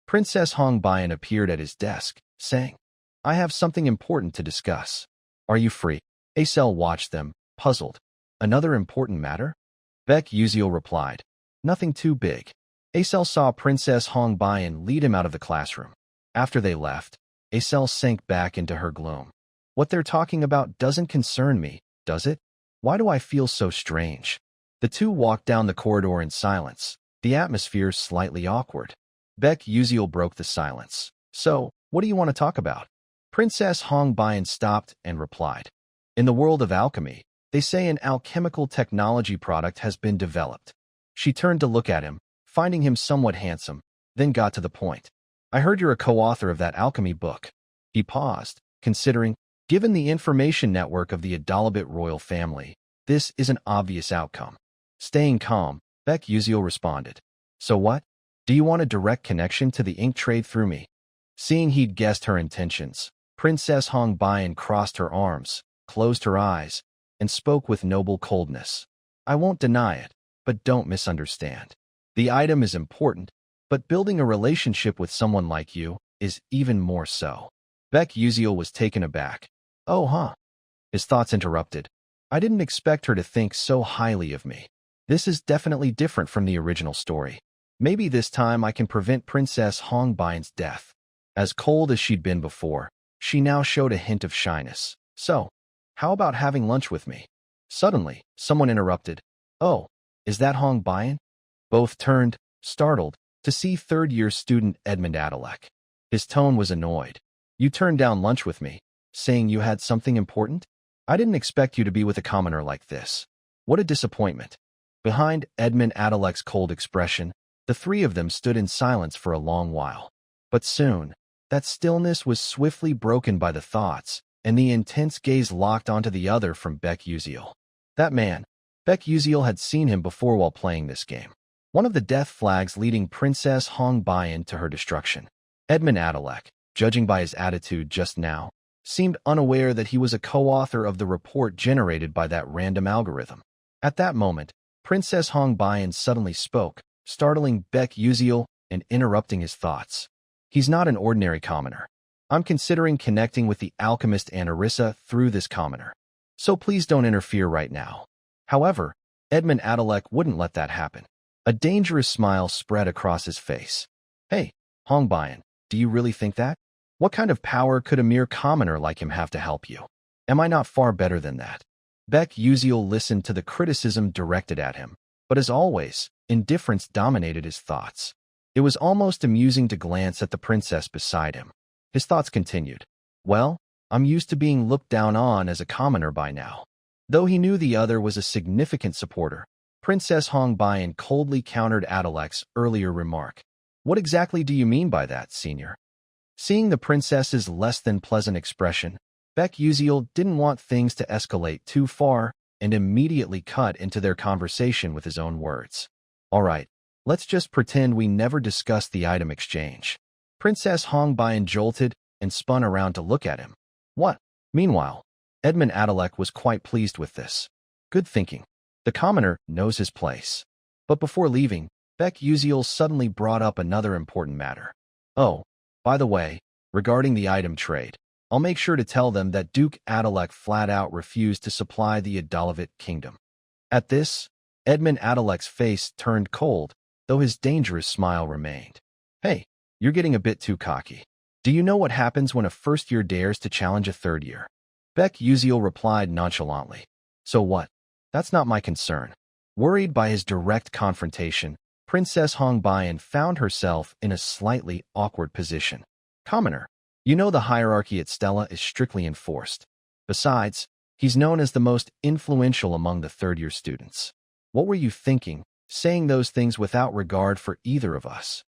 Princess Hong Bian appeared at his desk, saying, I have something important to discuss. Are you free? Acel watched them, puzzled. Another important matter? Beck Uziel replied, nothing too big. Acel saw Princess Hong Bian lead him out of the classroom. After they left, Acel sank back into her gloom. What they're talking about doesn't concern me, does it? Why do I feel so strange? The two walked down the corridor in silence, the atmosphere slightly awkward. Beck Uziel broke the silence. So, what do you want to talk about? Princess Hong Bian stopped and replied. In the world of alchemy, they say an alchemical technology product has been developed. She turned to look at him, finding him somewhat handsome, then got to the point. I heard you're a co-author of that alchemy book. He paused, considering, given the information network of the Adalabit royal family, this is an obvious outcome. Staying calm, Beck Uziel responded. So what? Do you want a direct connection to the ink trade through me? Seeing he'd guessed her intentions, Princess Hong Bian crossed her arms, closed her eyes, and spoke with noble coldness. I won't deny it, but don't misunderstand. The item is important, but building a relationship with someone like you is even more so. Beck Uziel was taken aback. Oh, huh? His thoughts interrupted. I didn't expect her to think so highly of me. This is definitely different from the original story. Maybe this time I can prevent Princess Hong Bian's death. As cold as she'd been before, she now showed a hint of shyness. So, how about having lunch with me? Suddenly, someone interrupted. Oh, is that Hong Bian? Both turned, startled, to see third-year student Edmund Adalek. His tone was annoyed. You turned down lunch with me, saying you had something important? I didn't expect you to be with a commoner like this. What a disappointment. Behind Edmund Adalek's cold expression, the three of them stood in silence for a long while. But soon, that stillness was swiftly broken by the thoughts, and the intense gaze locked onto the other from Beck Uziel. That man, Beck Uziel had seen him before while playing this game. One of the death flags leading Princess Hong Bian to her destruction. Edmund Adalek, judging by his attitude just now, seemed unaware that he was a co-author of the report generated by that random algorithm. At that moment, Princess Hong Bian suddenly spoke, startling Beck Uziel and interrupting his thoughts. He's not an ordinary commoner. I'm considering connecting with the alchemist Anarissa through this commoner. So please don't interfere right now. However, Edmund Adalek wouldn't let that happen. A dangerous smile spread across his face. Hey, Hong Bian, do you really think that? What kind of power could a mere commoner like him have to help you? Am I not far better than that? Beck Uziel listened to the criticism directed at him, but as always, indifference dominated his thoughts. It was almost amusing to glance at the princess beside him. His thoughts continued. Well, I'm used to being looked down on as a commoner by now. Though he knew the other was a significant supporter, Princess Hong Bian coldly countered Adalek's earlier remark. What exactly do you mean by that, senior? Seeing the princess's less-than-pleasant expression, Beck Uziel didn't want things to escalate too far and immediately cut into their conversation with his own words. All right, let's just pretend we never discussed the item exchange. Princess Hong Bian jolted and spun around to look at him. What? Meanwhile, Edmund Adalek was quite pleased with this. Good thinking. The commoner knows his place. But before leaving, Beck Uziel suddenly brought up another important matter. Oh, by the way, regarding the item trade, I'll make sure to tell them that Duke Adalek flat out refused to supply the Adalavit kingdom. At this, Edmund Adalek's face turned cold, though his dangerous smile remained. Hey, you're getting a bit too cocky. Do you know what happens when a first-year dares to challenge a third-year? Beck Uziel replied nonchalantly. So what? That's not my concern. Worried by his direct confrontation, Princess Hong Bian found herself in a slightly awkward position. Commoner, you know the hierarchy at Stella is strictly enforced. Besides, he's known as the most influential among the third-year students. What were you thinking, saying those things without regard for either of us?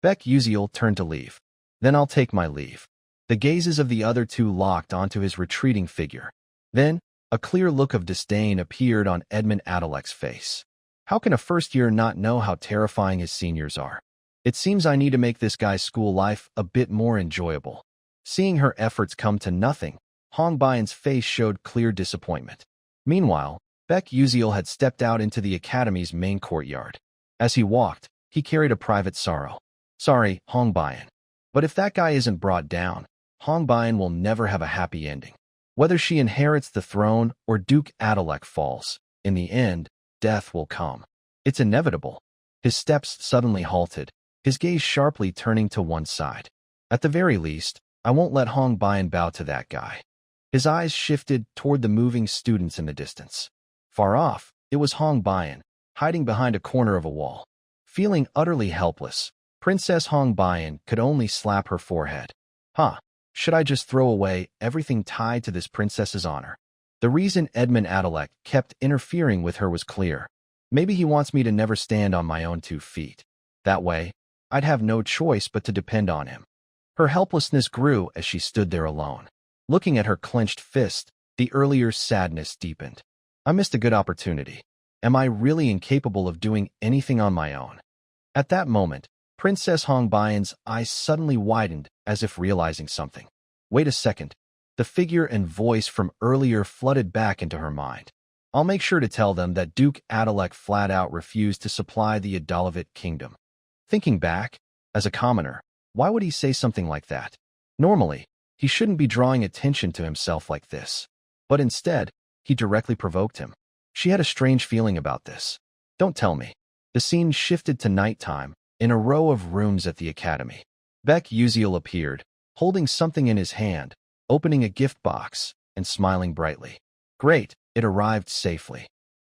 Beck Uziel turned to leave. Then I'll take my leave. The gazes of the other two locked onto his retreating figure. Then, a clear look of disdain appeared on Edmund Adalek's face. How can a first-year not know how terrifying his seniors are? It seems I need to make this guy's school life a bit more enjoyable. Seeing her efforts come to nothing, Hong Bian's face showed clear disappointment. Meanwhile, Beck Uziel had stepped out into the academy's main courtyard. As he walked, He carried a private sorrow. Sorry, Hong Bayan. But if that guy isn't brought down, Hong Bayan will never have a happy ending. Whether she inherits the throne or Duke Adalek falls, in the end, death will come. It's inevitable. His steps suddenly halted, his gaze sharply turning to one side. At the very least, I won't let Hong Bayan bow to that guy. His eyes shifted toward the moving students in the distance. Far off, it was Hong Bayan, hiding behind a corner of a wall. Feeling utterly helpless, Princess Hong Bayan could only slap her forehead. Should I just throw away everything tied to this princess's honor? The reason Edmund Adalek kept interfering with her was clear. Maybe he wants me to never stand on my own 2 feet. That way, I'd have no choice but to depend on him. Her helplessness grew as she stood there alone. Looking at her clenched fist, the earlier sadness deepened. I missed a good opportunity. Am I really incapable of doing anything on my own? At that moment, Princess Hong Bayan's eyes suddenly widened as if realizing something. Wait a second. The figure and voice from earlier flooded back into her mind. I'll make sure to tell them that Duke Adalek flat out refused to supply the Adalovit kingdom. Thinking back, as a commoner, why would he say something like that? Normally, he shouldn't be drawing attention to himself like this. But instead, he directly provoked him. She had a strange feeling about this. Don't tell me. The scene shifted to nighttime, in a row of rooms at the academy. Beck Uziel appeared, holding something in his hand, opening a gift box, and smiling brightly. Great, it arrived safely.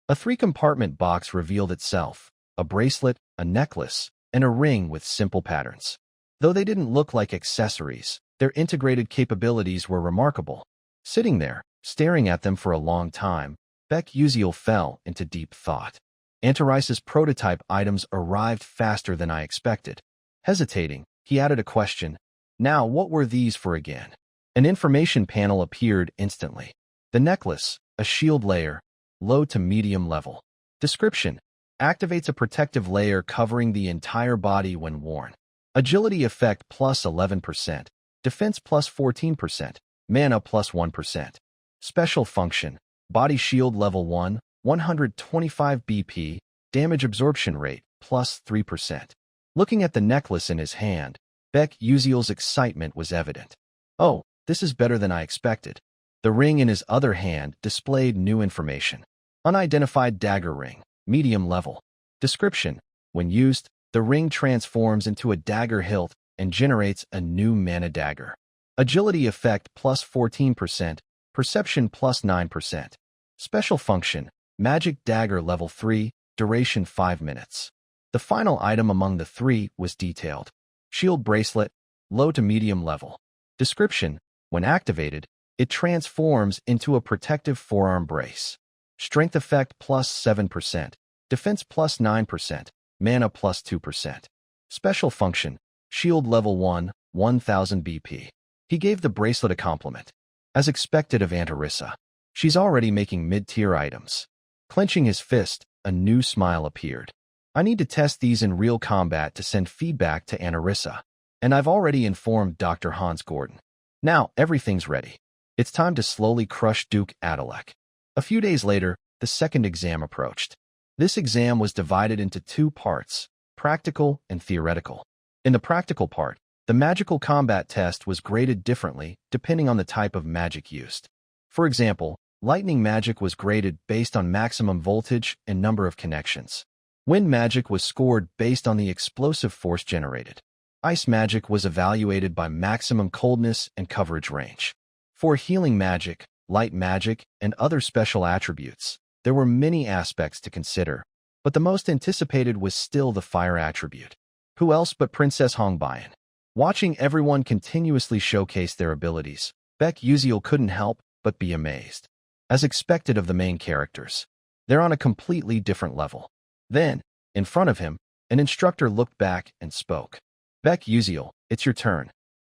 A 3-compartment box revealed itself, a bracelet, a necklace, and a ring with simple patterns. Though they didn't look like accessories, their integrated capabilities were remarkable. Sitting there, staring at them for a long time, Beck Uziel fell into deep thought. Antaris's prototype items arrived faster than I expected. Hesitating, he added a question. Now, what were these for again? An information panel appeared instantly. The necklace, a shield layer, low to medium level. Description: activates a protective layer covering the entire body when worn. Agility effect plus 11%, defense plus 14%, mana plus 1%. Special function: body shield level 1, 125 BP, damage absorption rate, plus 3%. Looking at the necklace in his hand, Beck Uziel's excitement was evident. Oh, this is better than I expected. The ring in his other hand displayed new information. Unidentified dagger ring, medium level. Description: when used, the ring transforms into a dagger hilt and generates a new mana dagger. Agility effect plus 14%, perception plus 9%. Special function: magic dagger level 3, duration 5 minutes. The final item among the 3 was detailed. Shield bracelet, low to medium level. Description: when activated, it transforms into a protective forearm brace. Strength effect plus 7%, defense plus 9%, mana plus 2%. Special function: shield level 1, 1000 BP. He gave the bracelet a compliment. As expected of Antarissa, she's already making mid-tier items. Clenching his fist, a new smile appeared. I need to test these in real combat to send feedback to Antarissa, and I've already informed Dr. Hans Gordon. Now everything's ready. It's time to slowly crush Duke Adalek. A few days later, the second exam approached. This exam was divided into 2 parts, practical and theoretical. In the practical part, the magical combat test was graded differently depending on the type of magic used. For example, lightning magic was graded based on maximum voltage and number of connections. Wind magic was scored based on the explosive force generated. Ice magic was evaluated by maximum coldness and coverage range. For healing magic, light magic, and other special attributes, there were many aspects to consider, but the most anticipated was still the fire attribute. Who else but Princess Hong Bayan? Watching everyone continuously showcase their abilities, Beck Uziel couldn't help but be amazed. As expected of the main characters, they're on a completely different level. Then, in front of him, an instructor looked back and spoke. Beck Uziel, it's your turn.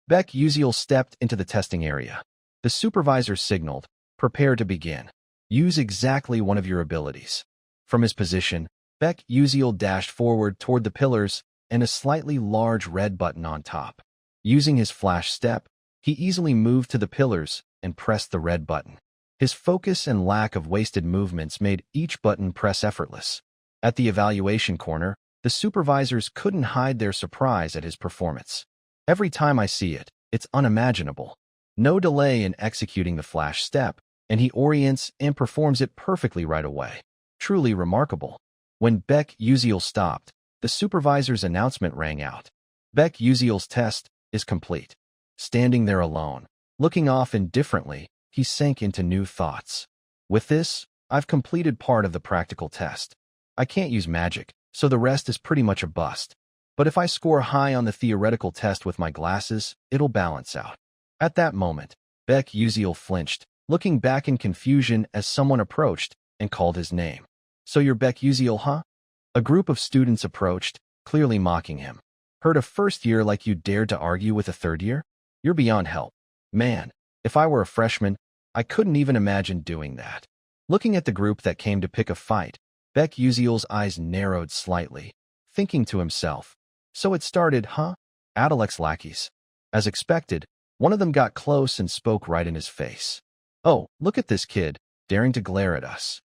Beck Uziel stepped into the testing area. The supervisor signaled, prepare to begin. Use exactly one of your abilities. From his position, Beck Uziel dashed forward toward the pillars and a slightly large red button on top. Using his flash step, he easily moved to the pillars and pressed the red button. His focus and lack of wasted movements made each button press effortless. At the evaluation corner, The supervisors couldn't hide their surprise at his performance. Every time I see it, it's unimaginable. No delay in executing the flash step, and he orients and performs it perfectly right away. Truly remarkable. When Baek Uziel stopped, the supervisor's announcement rang out. Baek Uziel's test is complete. Standing there alone, looking off indifferently, he sank into new thoughts. With this, I've completed part of the practical test. I can't use magic, so the rest is pretty much a bust. But if I score high on the theoretical test with my glasses, it'll balance out. At that moment, Baek Uziel flinched, looking back in confusion as someone approached and called his name. So you're Baek Uziel, huh? A group of students approached, clearly mocking him. Heard a first year like you dared to argue with a third year? You're beyond help. Man, if I were a freshman, I couldn't even imagine doing that. Looking at the group that came to pick a fight, Baek Uziel's eyes narrowed slightly, thinking to himself, so it started, huh? Adalek's lackeys. As expected, one of them got close and spoke right in his face. Oh, look at this kid, daring to glare at us.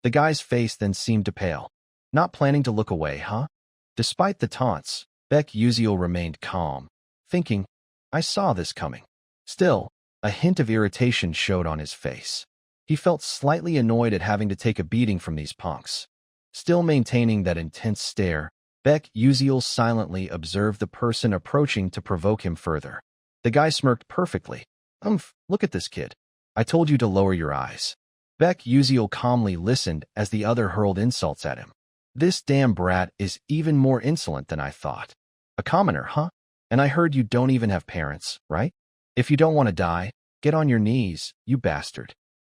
The guy's face then seemed to pale. Not planning to look away, huh? Despite the taunts, Baek Uziel remained calm, thinking, I saw this coming. Still, a hint of irritation showed on his face. He felt slightly annoyed at having to take a beating from these punks. Still maintaining that intense stare, Baek Uziel silently observed the person approaching to provoke him further. The guy smirked perfectly. Look at this kid. I told you to lower your eyes. Baek Uziel calmly listened as the other hurled insults at him. This damn brat is even more insolent than I thought. A commoner, huh? And I heard you don't even have parents, right? If you don't want to die, get on your knees, you bastard.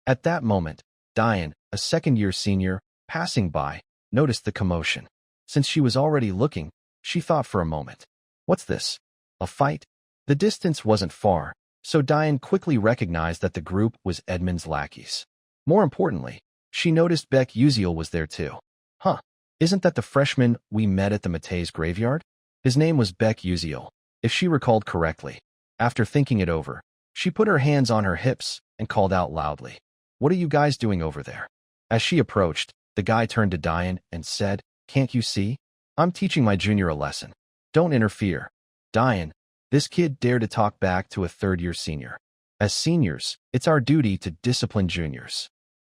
At that moment, Diane, a second-year senior, passing by, noticed the commotion. Since she was already looking, she thought for a moment. What's this? A fight? The distance wasn't far, so Diane quickly recognized that the group was Edmund's lackeys. More importantly, she noticed Baek Uziel was there too. Huh, isn't that the freshman we met at the Mate's graveyard? His name was Baek Uziel, if she recalled correctly. After thinking it over, she put her hands on her hips and called out loudly. What are you guys doing over there? As she approached, the guy turned to Diane and said, Can't you see? I'm teaching my junior a lesson. Don't interfere. Diane, this kid dared to talk back to a third-year senior. As seniors, it's our duty to discipline juniors.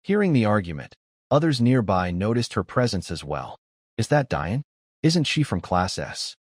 Hearing the argument, others nearby noticed her presence as well. Is that Diane? Isn't she from Class S?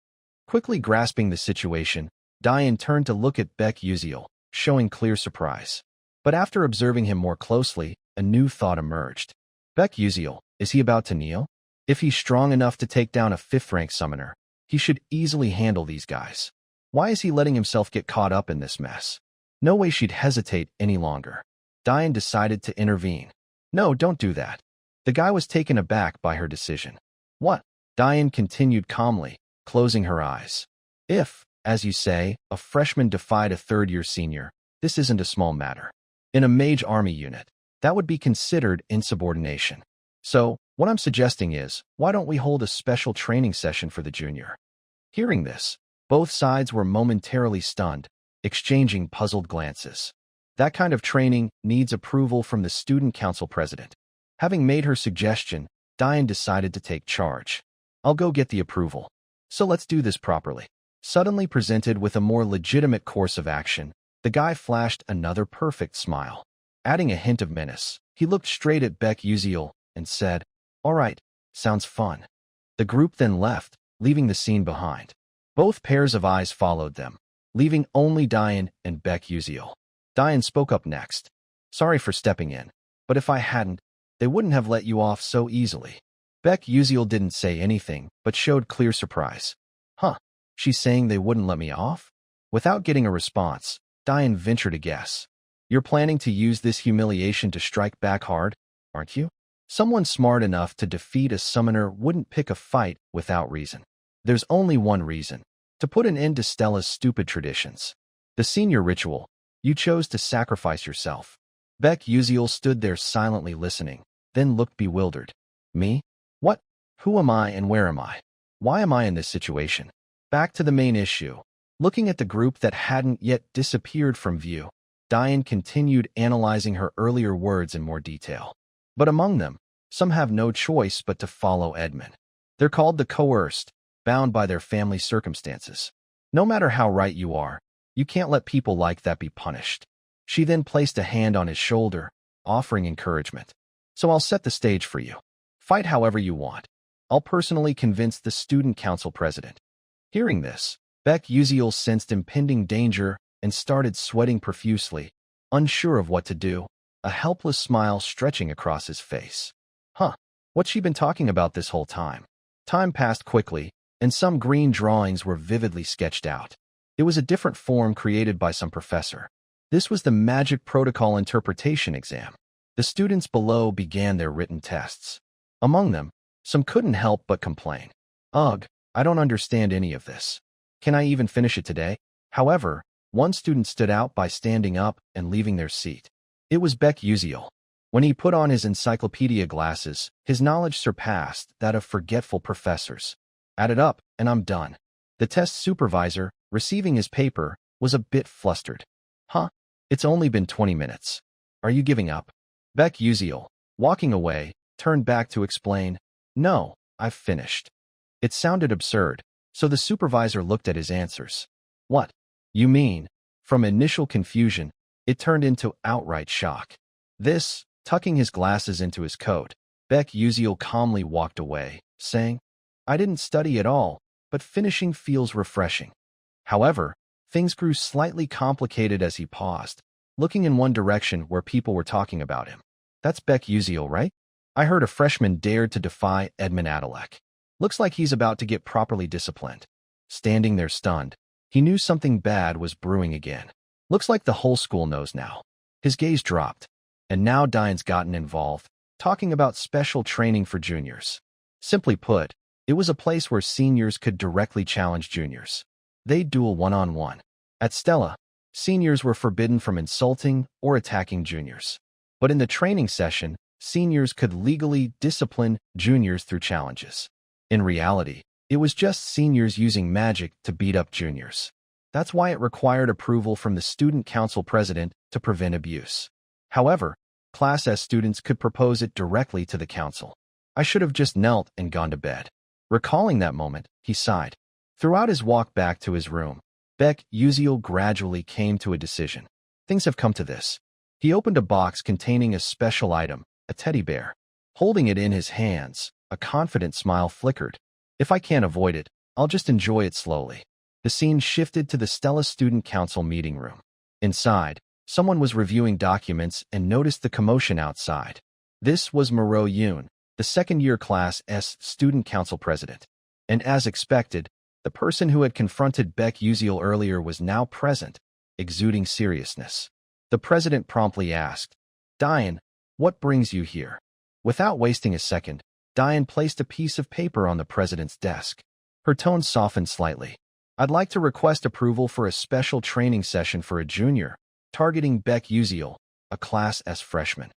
Quickly grasping the situation, Diane turned to look at Baek Uziel, showing clear surprise. But after observing him more closely, a new thought emerged. Baek Uziel, is he about to kneel? If he's strong enough to take down a 5th-rank summoner, he should easily handle these guys. Why is he letting himself get caught up in this mess? No way she'd hesitate any longer. Diane decided to intervene. No, don't do that. The guy was taken aback by her decision. What? Diane continued calmly, closing her eyes. If, as you say, a freshman defied a third-year senior, this isn't a small matter. In a mage army unit, that would be considered insubordination. So, what I'm suggesting is, why don't we hold a special training session for the junior? Hearing this, both sides were momentarily stunned, exchanging puzzled glances. That kind of training needs approval from the student council president. Having made her suggestion, Diane decided to take charge. I'll go get the approval. So let's do this properly. Suddenly presented with a more legitimate course of action, the guy flashed another perfect smile. Adding a hint of menace, he looked straight at Baek Uziel and said, All right, sounds fun. The group then left, leaving the scene behind. Both pairs of eyes followed them, leaving only Diane and Baek Uziel. Diane spoke up next. Sorry for stepping in, but if I hadn't, they wouldn't have let you off so easily. Baek Uziel didn't say anything, but showed clear surprise. Huh, she's saying they wouldn't let me off? Without getting a response, Diane ventured a guess. You're planning to use this humiliation to strike back hard, aren't you? Someone smart enough to defeat a summoner wouldn't pick a fight without reason. There's only one reason. To put an end to Stella's stupid traditions. The senior ritual. You chose to sacrifice yourself. Baek Uziel stood there silently listening, then looked bewildered. Me? What? Who am I and where am I? Why am I in this situation? Back to the main issue. Looking at the group that hadn't yet disappeared from view, Diane continued analyzing her earlier words in more detail. But among them, some have no choice but to follow Edmund. They're called the coerced, bound by their family circumstances. No matter how right you are, you can't let people like that be punished. She then placed a hand on his shoulder, offering encouragement. So I'll set the stage for you. Fight however you want. I'll personally convince the student council president. Hearing this, Baek Uziel sensed impending danger and started sweating profusely, unsure of what to do, a helpless smile stretching across his face. What's she been talking about this whole time? Time passed quickly, and some green drawings were vividly sketched out. It was a different form created by some professor. This was the Magic Protocol Interpretation exam. The students below began their written tests. Among them, some couldn't help but complain. Ugh, I don't understand any of this. Can I even finish it today? However, one student stood out by standing up and leaving their seat. It was Baek Uziel. When he put on his encyclopedia glasses, his knowledge surpassed that of forgetful professors. Add it up, and I'm done. The test supervisor, receiving his paper, was a bit flustered. It's only been 20 minutes. Are you giving up? Baek Uziel, walking away, turned back to explain, No, I've finished. It sounded absurd, so the supervisor looked at his answers. What? You mean? From initial confusion, it turned into outright shock. Tucking his glasses into his coat, Baek Uziel calmly walked away, saying, I didn't study at all, but finishing feels refreshing. However, things grew slightly complicated as he paused, looking in one direction where people were talking about him. That's Baek Uziel, right? I heard a freshman dared to defy Edmund Adalek. Looks like he's about to get properly disciplined. Standing there stunned, he knew something bad was brewing again. Looks like the whole school knows now. His gaze dropped. And now Diane's gotten involved, talking about special training for juniors. Simply put, it was a place where seniors could directly challenge juniors. They'd duel one-on-one. At Stella, seniors were forbidden from insulting or attacking juniors. But in the training session, seniors could legally discipline juniors through challenges. In reality, it was just seniors using magic to beat up juniors. That's why it required approval from the student council president to prevent abuse. However, Class S students could propose it directly to the council. I should have just knelt and gone to bed. Recalling that moment, he sighed. Throughout his walk back to his room, Baek Uziel gradually came to a decision. Things have come to this. He opened a box containing a special item, a teddy bear. Holding it in his hands, a confident smile flickered. If I can't avoid it, I'll just enjoy it slowly. The scene shifted to the Stella Student Council meeting room. Inside, someone was reviewing documents and noticed the commotion outside. This was Moreau Yoon, the second-year Class S Student Council president. And as expected, the person who had confronted Baek Uziel earlier was now present, exuding seriousness. The president promptly asked, Diane, what brings you here? Without wasting a second, Diane placed a piece of paper on the president's desk. Her tone softened slightly. I'd like to request approval for a special training session for a junior, targeting Baek Uziel, a Class S freshman.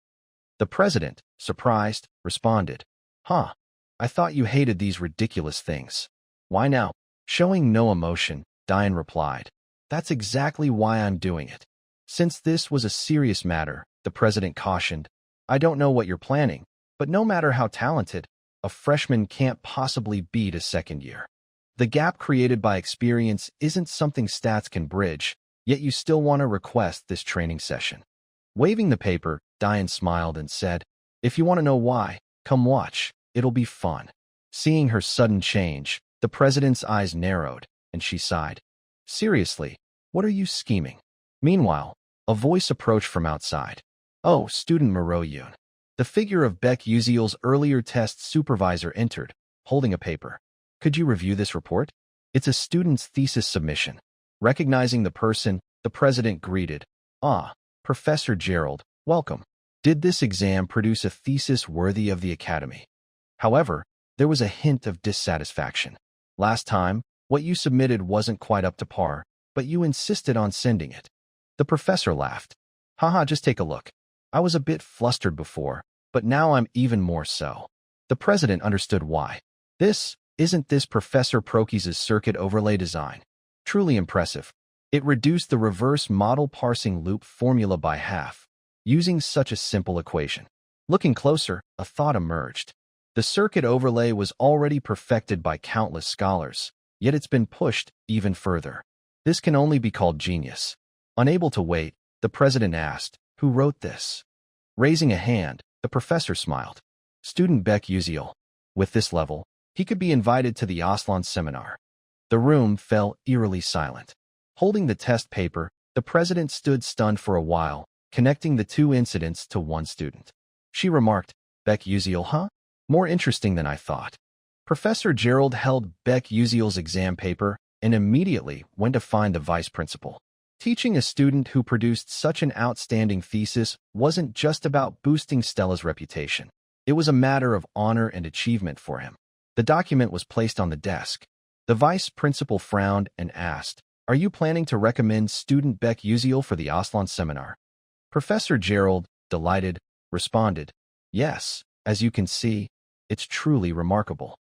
The president, surprised, responded, I thought you hated these ridiculous things. Why now? Showing no emotion, Diane replied, That's exactly why I'm doing it. Since this was a serious matter, the president cautioned, I don't know what you're planning, but no matter how talented, a freshman can't possibly beat a second year. The gap created by experience isn't something stats can bridge, yet you still want to request this training session. Waving the paper, Diane smiled and said, If you want to know why, come watch, it'll be fun. Seeing her sudden change, the president's eyes narrowed, and she sighed. Seriously, what are you scheming? Meanwhile, a voice approached from outside. Oh, student Moreau Yoon. The figure of Baek Uziel's earlier test supervisor entered, holding a paper. Could you review this report? It's a student's thesis submission. Recognizing the person, the president greeted, Professor Gerald, welcome. Did this exam produce a thesis worthy of the academy? However, there was a hint of dissatisfaction. Last time, what you submitted wasn't quite up to par, but you insisted on sending it. The professor laughed. Just take a look. I was a bit flustered before, but now I'm even more so. The president understood why. Isn't this Professor Prokes' circuit overlay design? Truly impressive. It reduced the reverse model parsing loop formula by half, using such a simple equation. Looking closer, a thought emerged. The circuit overlay was already perfected by countless scholars, yet it's been pushed even further. This can only be called genius. Unable to wait, the president asked, "Who wrote this?" Raising a hand, the professor smiled. Student Beck Uziel. With this level, he could be invited to the Aslan seminar. The room fell eerily silent. Holding the test paper, the president stood stunned for a while, connecting the two incidents to one student. She remarked, "Beck Uziel, huh? More interesting than I thought." Professor Gerald held Beck Uziel's exam paper and immediately went to find the vice principal. Teaching a student who produced such an outstanding thesis wasn't just about boosting Stella's reputation. It was a matter of honor and achievement for him. The document was placed on the desk. The vice principal frowned and asked, "Are you planning to recommend student Beck Uziel for the Aslan seminar?" Professor Gerald, delighted, responded, "Yes, as you can see, it's truly remarkable."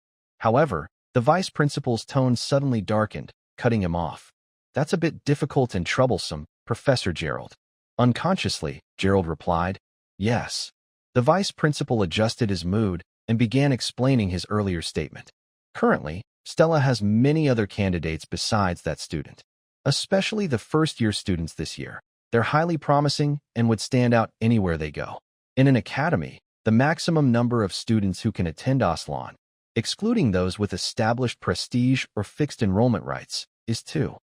However, the vice principal's tone suddenly darkened, cutting him off. "That's a bit difficult and troublesome, Professor Gerald." Unconsciously, Gerald replied, "Yes." The vice principal adjusted his mood and began explaining his earlier statement. Currently, Stella has many other candidates besides that student, especially the first-year students this year. They're highly promising and would stand out anywhere they go. In an academy, the maximum number of students who can attend Aslan, excluding those with established prestige or fixed enrollment rights, is 2.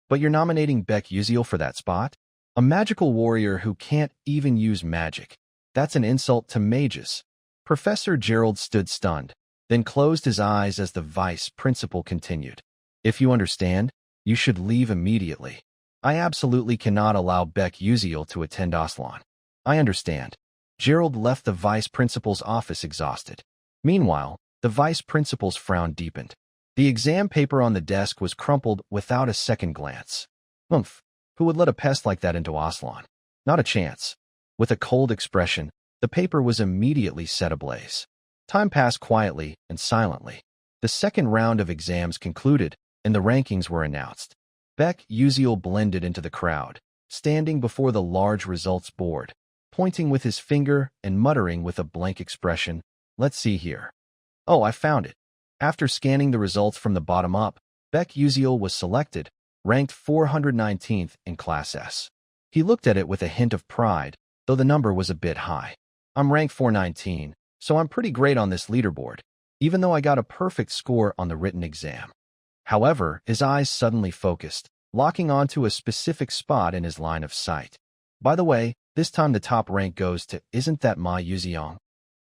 But you're nominating Beck Uziel for that spot? A magical warrior who can't even use magic. That's an insult to mages. Professor Gerald stood stunned, then closed his eyes as the vice principal continued. "If you understand, you should leave immediately. I absolutely cannot allow Beck Uziel to attend Aslan." "I understand." Gerald left the vice principal's office exhausted. Meanwhile, the vice principal's frown deepened. The exam paper on the desk was crumpled without a second glance. Oomph! Who would let a pest like that into Aslan? Not a chance. With a cold expression, the paper was immediately set ablaze. Time passed quietly and silently. The second round of exams concluded, and the rankings were announced. Beck Uziel blended into the crowd, standing before the large results board, pointing with his finger and muttering with a blank expression, "Let's see here. Oh, I found it." After scanning the results from the bottom up, Beck Uziel was selected, ranked 419th in Class S. He looked at it with a hint of pride, though the number was a bit high. "I'm ranked 419, so I'm pretty great on this leaderboard, even though I got a perfect score on the written exam." However, his eyes suddenly focused, locking onto a specific spot in his line of sight. "By the way, this time the top rank goes to, isn't that Ma Yuziong?"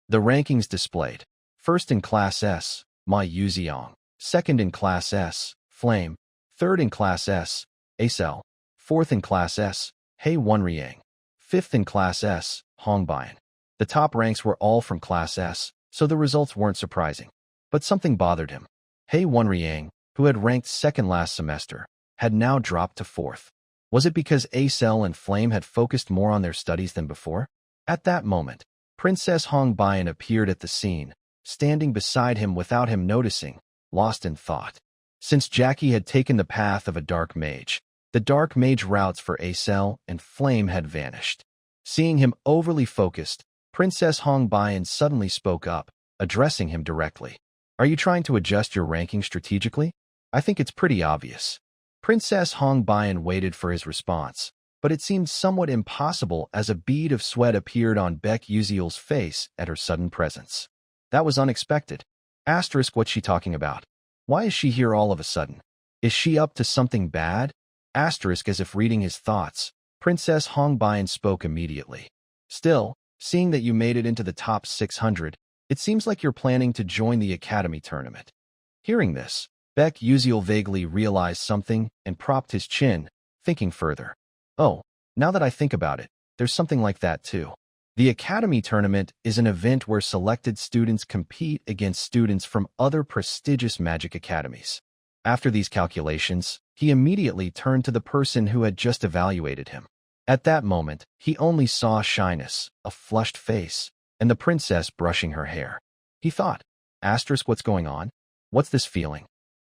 The rankings displayed. First in Class S, Ma Yuziong. Second in Class S, Flame. Third in Class S, Acel. Fourth in Class S, Hei Wonriang. Fifth in Class S, Hongbian. The top ranks were all from Class S, so the results weren't surprising. But something bothered him. Hei Wonriang, who had ranked second last semester, had now dropped to fourth. Was it because Acel and Flame had focused more on their studies than before? At that moment, Princess Hongbian appeared at the scene, standing beside him without him noticing, lost in thought. Since Jackie had taken the path of a dark mage, the dark mage routes for Acel and Flame had vanished. Seeing him overly focused, Princess Hongbian suddenly spoke up, addressing him directly. "Are you trying to adjust your ranking strategically? I think it's pretty obvious." Princess Hongbian waited for his response, but it seemed somewhat impossible as a bead of sweat appeared on Beck Uziel's face at her sudden presence. "That was unexpected. Asterisk, what's she talking about? Why is she here all of a sudden? Is she up to something bad?" Asterisk, as if reading his thoughts, Princess Hongbian spoke immediately. "Still, seeing that you made it into the top 600, it seems like you're planning to join the Academy tournament." Hearing this, Beck Uziel vaguely realized something and propped his chin, thinking further. "Oh, now that I think about it, there's something like that too." The Academy Tournament is an event where selected students compete against students from other prestigious magic academies. After these calculations, he immediately turned to the person who had just evaluated him. At that moment, he only saw shyness, a flushed face, and the princess brushing her hair. He thought, asterisk, what's going on? What's this feeling?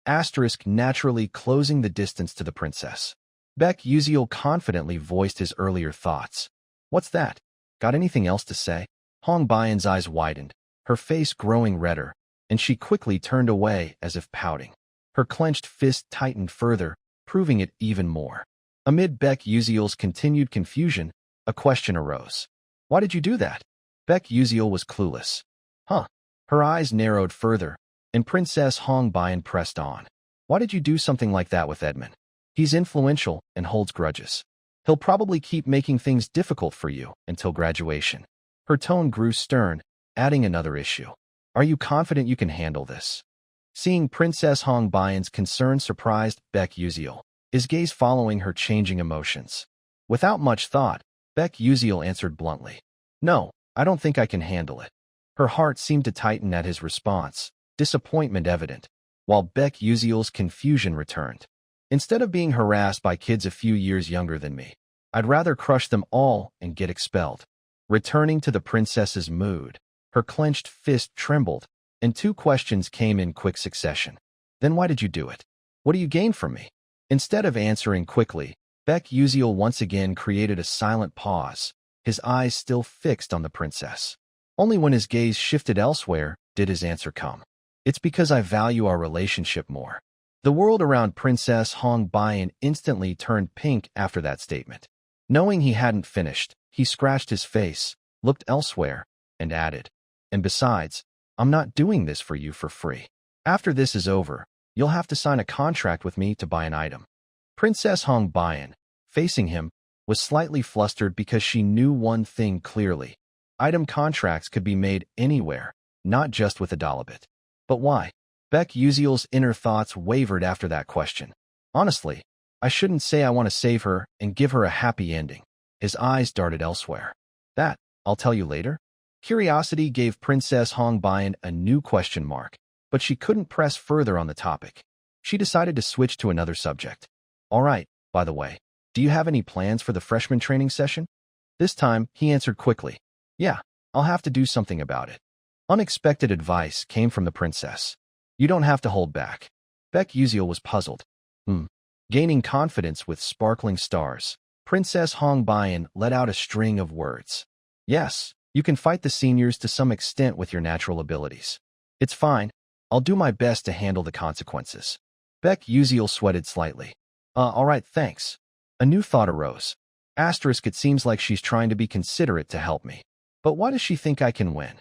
Asterisk, naturally closing the distance to the princess. Beck Uziel confidently voiced his earlier thoughts. "What's that? Got anything else to say?" Hongbian's eyes widened. her face growing redder, and she quickly turned away as if pouting. Her clenched fist tightened further, proving it even more. Amid Baek Yuziel's continued confusion, a question arose. Why did you do that? Baek Yuziel was clueless. Huh. Her eyes narrowed further, and Princess Hong Bian pressed on. Why did you do something like that with Edmund? He's influential and holds grudges. He'll probably keep making things difficult for you until graduation. Her tone grew stern, adding another issue. Are you confident you can handle this? Seeing Princess Hong Bian's concern surprised Baek Yuziel, his gaze following her changing emotions. Without much thought, Baek Yuziel answered bluntly. No, I don't think I can handle it. Her heart seemed to tighten at his response, disappointment evident, while Baek Yuziel's confusion returned. Instead of being harassed by kids a few years younger than me, I'd rather crush them all and get expelled. Returning to the princess's mood, her clenched fist trembled, and two questions came in quick succession. Then why did you do it? What do you gain from me? Instead of answering quickly, Baek Yuziel once again created a silent pause, his eyes still fixed on the princess. Only when his gaze shifted elsewhere did his answer come. It's because I value our relationship more. The world around Princess Hong Bian instantly turned pink after that statement. Knowing he hadn't finished, he scratched his face, looked elsewhere, and added, and besides, I'm not doing this for you for free. After this is over, you'll have to sign a contract with me to buy an item. Princess Hong Bian, facing him, was slightly flustered because she knew one thing clearly. Item contracts could be made anywhere, not just with a Dalabit. But why? Baek Yuziel's inner thoughts wavered after that question. Honestly, I shouldn't say I want to save her and give her a happy ending. His eyes darted elsewhere. That, I'll tell you later? Curiosity gave Princess Hong Bian a new question mark, but she couldn't press further on the topic. She decided to switch to another subject. All right, by the way, do you have any plans for the freshman training session? This time, he answered quickly. Yeah, I'll have to do something about it. Unexpected advice came from the princess. You don't have to hold back. Baek Yuziel was puzzled. Gaining confidence with sparkling stars, Princess Hong Bian let out a string of words. Yes, you can fight the seniors to some extent with your natural abilities. It's fine. I'll do my best to handle the consequences. Baek Yuziel sweated slightly. All right, thanks. A new thought arose. Asterisk, it seems like she's trying to be considerate to help me. But why does she think I can win?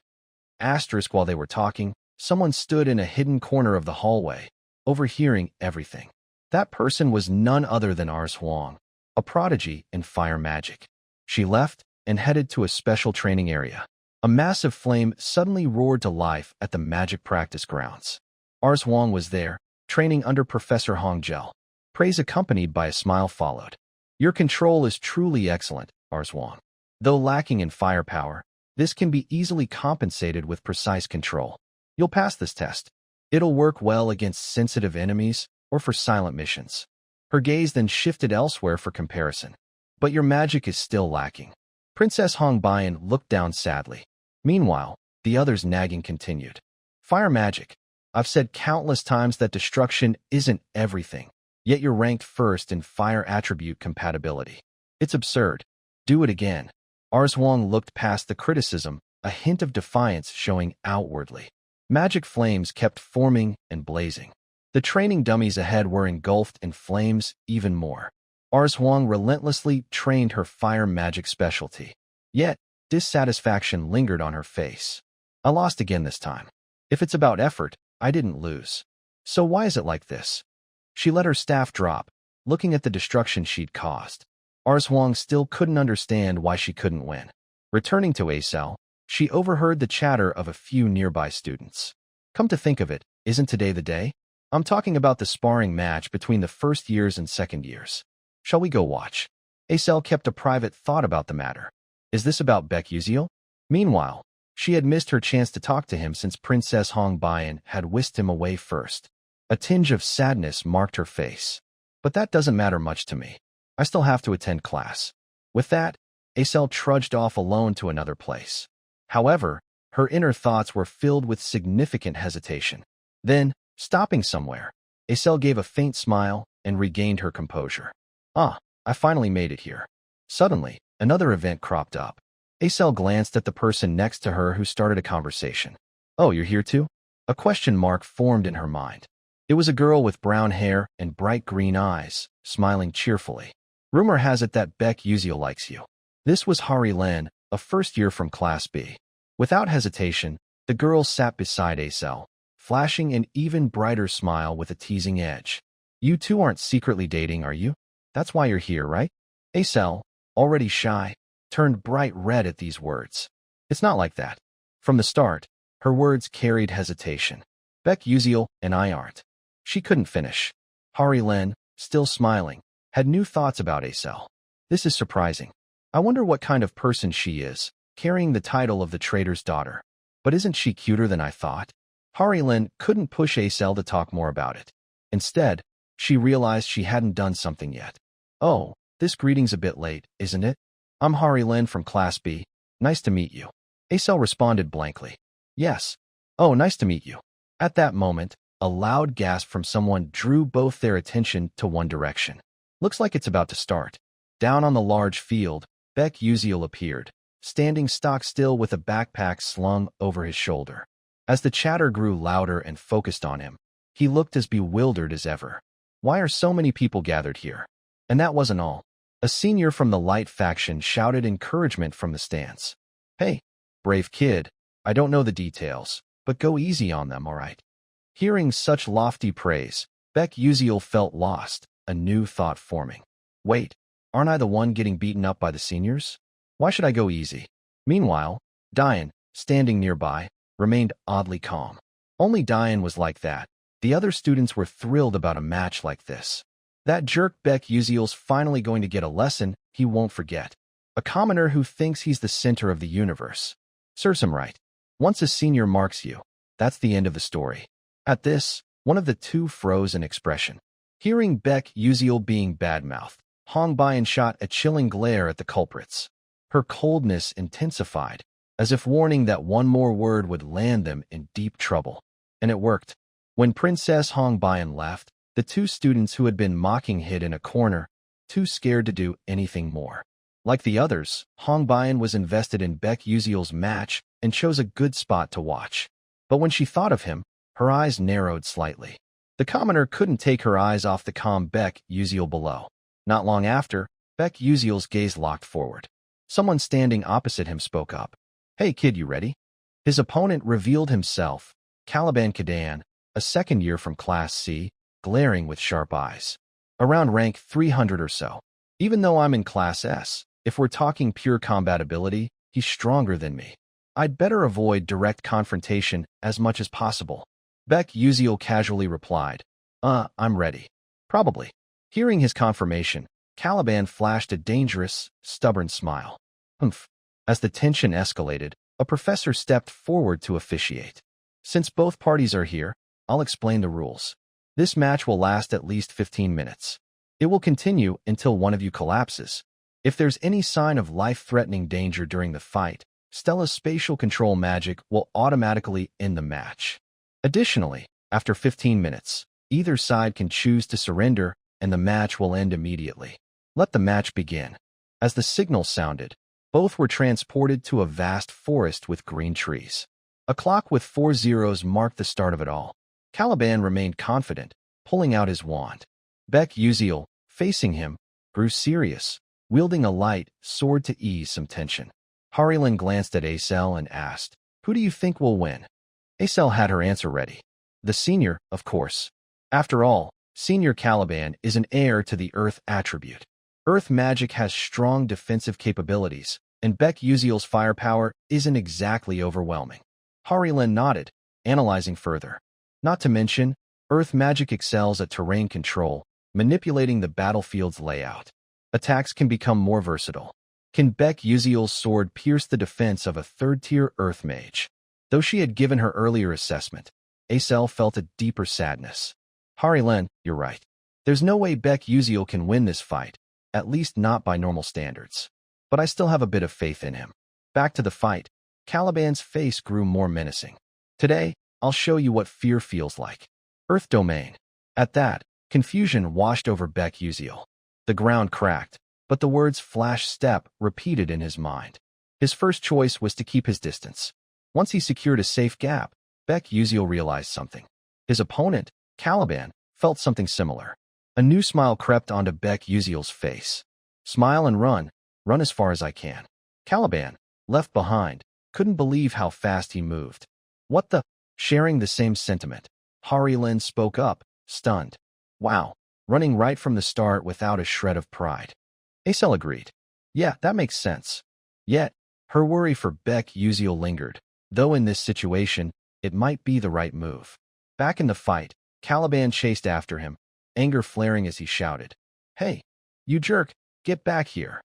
Asterisk, while they were talking, someone stood in a hidden corner of the hallway, overhearing everything. That person was none other than Ars Huang, a prodigy in fire magic. She left and headed to a special training area. A massive flame suddenly roared to life at the magic practice grounds. Ars Huang was there, training under Professor Hong Gel. Praise accompanied by a smile followed. Your control is truly excellent, Ars Huang. Though lacking in firepower, this can be easily compensated with precise control. You'll pass this test. It'll work well against sensitive enemies or for silent missions. Her gaze then shifted elsewhere for comparison. But your magic is still lacking. Princess Hong Bian looked down sadly. Meanwhile, the other's nagging continued. Fire magic. I've said countless times that destruction isn't everything, yet you're ranked first in fire attribute compatibility. It's absurd. Do it again. Ars Huang looked past the criticism, a hint of defiance showing outwardly. Magic flames kept forming and blazing. The training dummies ahead were engulfed in flames even more. Ars Huang relentlessly trained her fire magic specialty. Yet, dissatisfaction lingered on her face. I lost again this time. If it's about effort, I didn't lose. So why is it like this? She let her staff drop, looking at the destruction she'd caused. Ars Huang still couldn't understand why she couldn't win. Returning to A cell, she overheard the chatter of a few nearby students. Come to think of it, isn't today the day? I'm talking about the sparring match between the first years and second years. Shall we go watch? Acel kept a private thought about the matter. Is this about Baek Yuziel? Meanwhile, she had missed her chance to talk to him since Princess Hong Bian had whisked him away first. A tinge of sadness marked her face. But that doesn't matter much to me. I still have to attend class. With that, Acel trudged off alone to another place. However, her inner thoughts were filled with significant hesitation. Then, stopping somewhere, Acel gave a faint smile and regained her composure. I finally made it here. Suddenly, another event cropped up. Acel glanced at the person next to her who started a conversation. Oh, you're here too? A question mark formed in her mind. It was a girl with brown hair and bright green eyes, smiling cheerfully. Rumor has it that Beck Uziel likes you. This was Hari Len, a first year from Class B. Without hesitation, the girl sat beside Acel, flashing an even brighter smile with a teasing edge. You two aren't secretly dating, are you? That's why you're here, right? Acel, already shy, turned bright red at these words. It's not like that. From the start, her words carried hesitation. Beck Uziel and I aren't. She couldn't finish. Hari Len, still smiling, had new thoughts about Acel. This is surprising. I wonder what kind of person she is, carrying the title of the trader's daughter. But isn't she cuter than I thought? Hari Len couldn't push Acel to talk more about it. Instead, she realized she hadn't done something yet. Oh, this greeting's a bit late, isn't it? I'm Hari Len from Class B. Nice to meet you. Acel responded blankly. Yes. Oh, nice to meet you. At that moment, a loud gasp from someone drew both their attention to one direction. Looks like it's about to start. Down on the large field, Beck Uziel appeared, standing stock still with a backpack slung over his shoulder. As the chatter grew louder and focused on him, he looked as bewildered as ever. Why are so many people gathered here? And that wasn't all. A senior from the Light faction shouted encouragement from the stands. Hey, brave kid, I don't know the details, but go easy on them, all right? Hearing such lofty praise, Beck Uziel felt lost, a new thought forming. Wait, aren't I the one getting beaten up by the seniors? Why should I go easy? Meanwhile, Diane, standing nearby, remained oddly calm. Only Diane was like that. The other students were thrilled about a match like this. That jerk Beck Uziel's finally going to get a lesson he won't forget. A commoner who thinks he's the center of the universe. Serves him right. Once a senior marks you, that's the end of the story. At this, one of the two froze in expression. Hearing Beck Uziel being badmouthed, Hong Bian shot a chilling glare at the culprits. Her coldness intensified, as if warning that one more word would land them in deep trouble. And it worked. When Princess Hong Bian left, the two students who had been mocking hid in a corner, too scared to do anything more. Like the others, Hong Bian was invested in Beck Uziel's match and chose a good spot to watch. But when she thought of him, her eyes narrowed slightly. The commoner couldn't take her eyes off the calm Beck Uziel below. Not long after, Beck Uziel's gaze locked forward. Someone standing opposite him spoke up. Hey kid, you ready? His opponent revealed himself, Caliban Kadan, a second year from Class C, glaring with sharp eyes. Around rank 300 or so. Even though I'm in Class S, if we're talking pure combatability, he's stronger than me. I'd better avoid direct confrontation as much as possible. Beck Uziel casually replied, I'm ready. Probably. Hearing his confirmation, Caliban flashed a dangerous, stubborn smile. Humph. As the tension escalated, a professor stepped forward to officiate. Since both parties are here, I'll explain the rules. This match will last at least 15 minutes. It will continue until one of you collapses. If there's any sign of life-threatening danger during the fight, Stella's spatial control magic will automatically end the match. Additionally, after 15 minutes, either side can choose to surrender and the match will end immediately. Let the match begin. As the signal sounded, both were transported to a vast forest with green trees. A clock with 4 zeros marked the start of it all. Caliban remained confident, pulling out his wand. Beck Uziel, facing him, grew serious, wielding a light sword to ease some tension. Hari Len glanced at Acel and asked, Who do you think will win? Acel had her answer ready. The senior, of course. After all, Senior Caliban is an heir to the Earth attribute. Earth magic has strong defensive capabilities, and Beck Uziel's firepower isn't exactly overwhelming. Hari Len nodded, analyzing further. Not to mention, Earth magic excels at terrain control, manipulating the battlefield's layout. Attacks can become more versatile. Can Beck Uziel's sword pierce the defense of a third-tier Earth mage? Though she had given her earlier assessment, Acel felt a deeper sadness. Hari Len, you're right. There's no way Beck Uziel can win this fight, at least not by normal standards. But I still have a bit of faith in him. Back to the fight, Caliban's face grew more menacing. Today, I'll show you what fear feels like. Earth domain. At that, confusion washed over Beck Uziel. The ground cracked, but the words flash step repeated in his mind. His first choice was to keep his distance. Once he secured a safe gap, Beck Uziel realized something. His opponent, Caliban, felt something similar. A new smile crept onto Beck Uziel's face. Smile and run as far as I can. Caliban, left behind, couldn't believe how fast he moved. What the? Sharing the same sentiment, Hari Lin spoke up, stunned. Wow, running right from the start without a shred of pride. Acel agreed. Yeah, that makes sense. Yet, her worry for Beck Uziel lingered, though in this situation, it might be the right move. Back in the fight, Caliban chased after him, anger flaring as he shouted, "Hey, you jerk, get back here."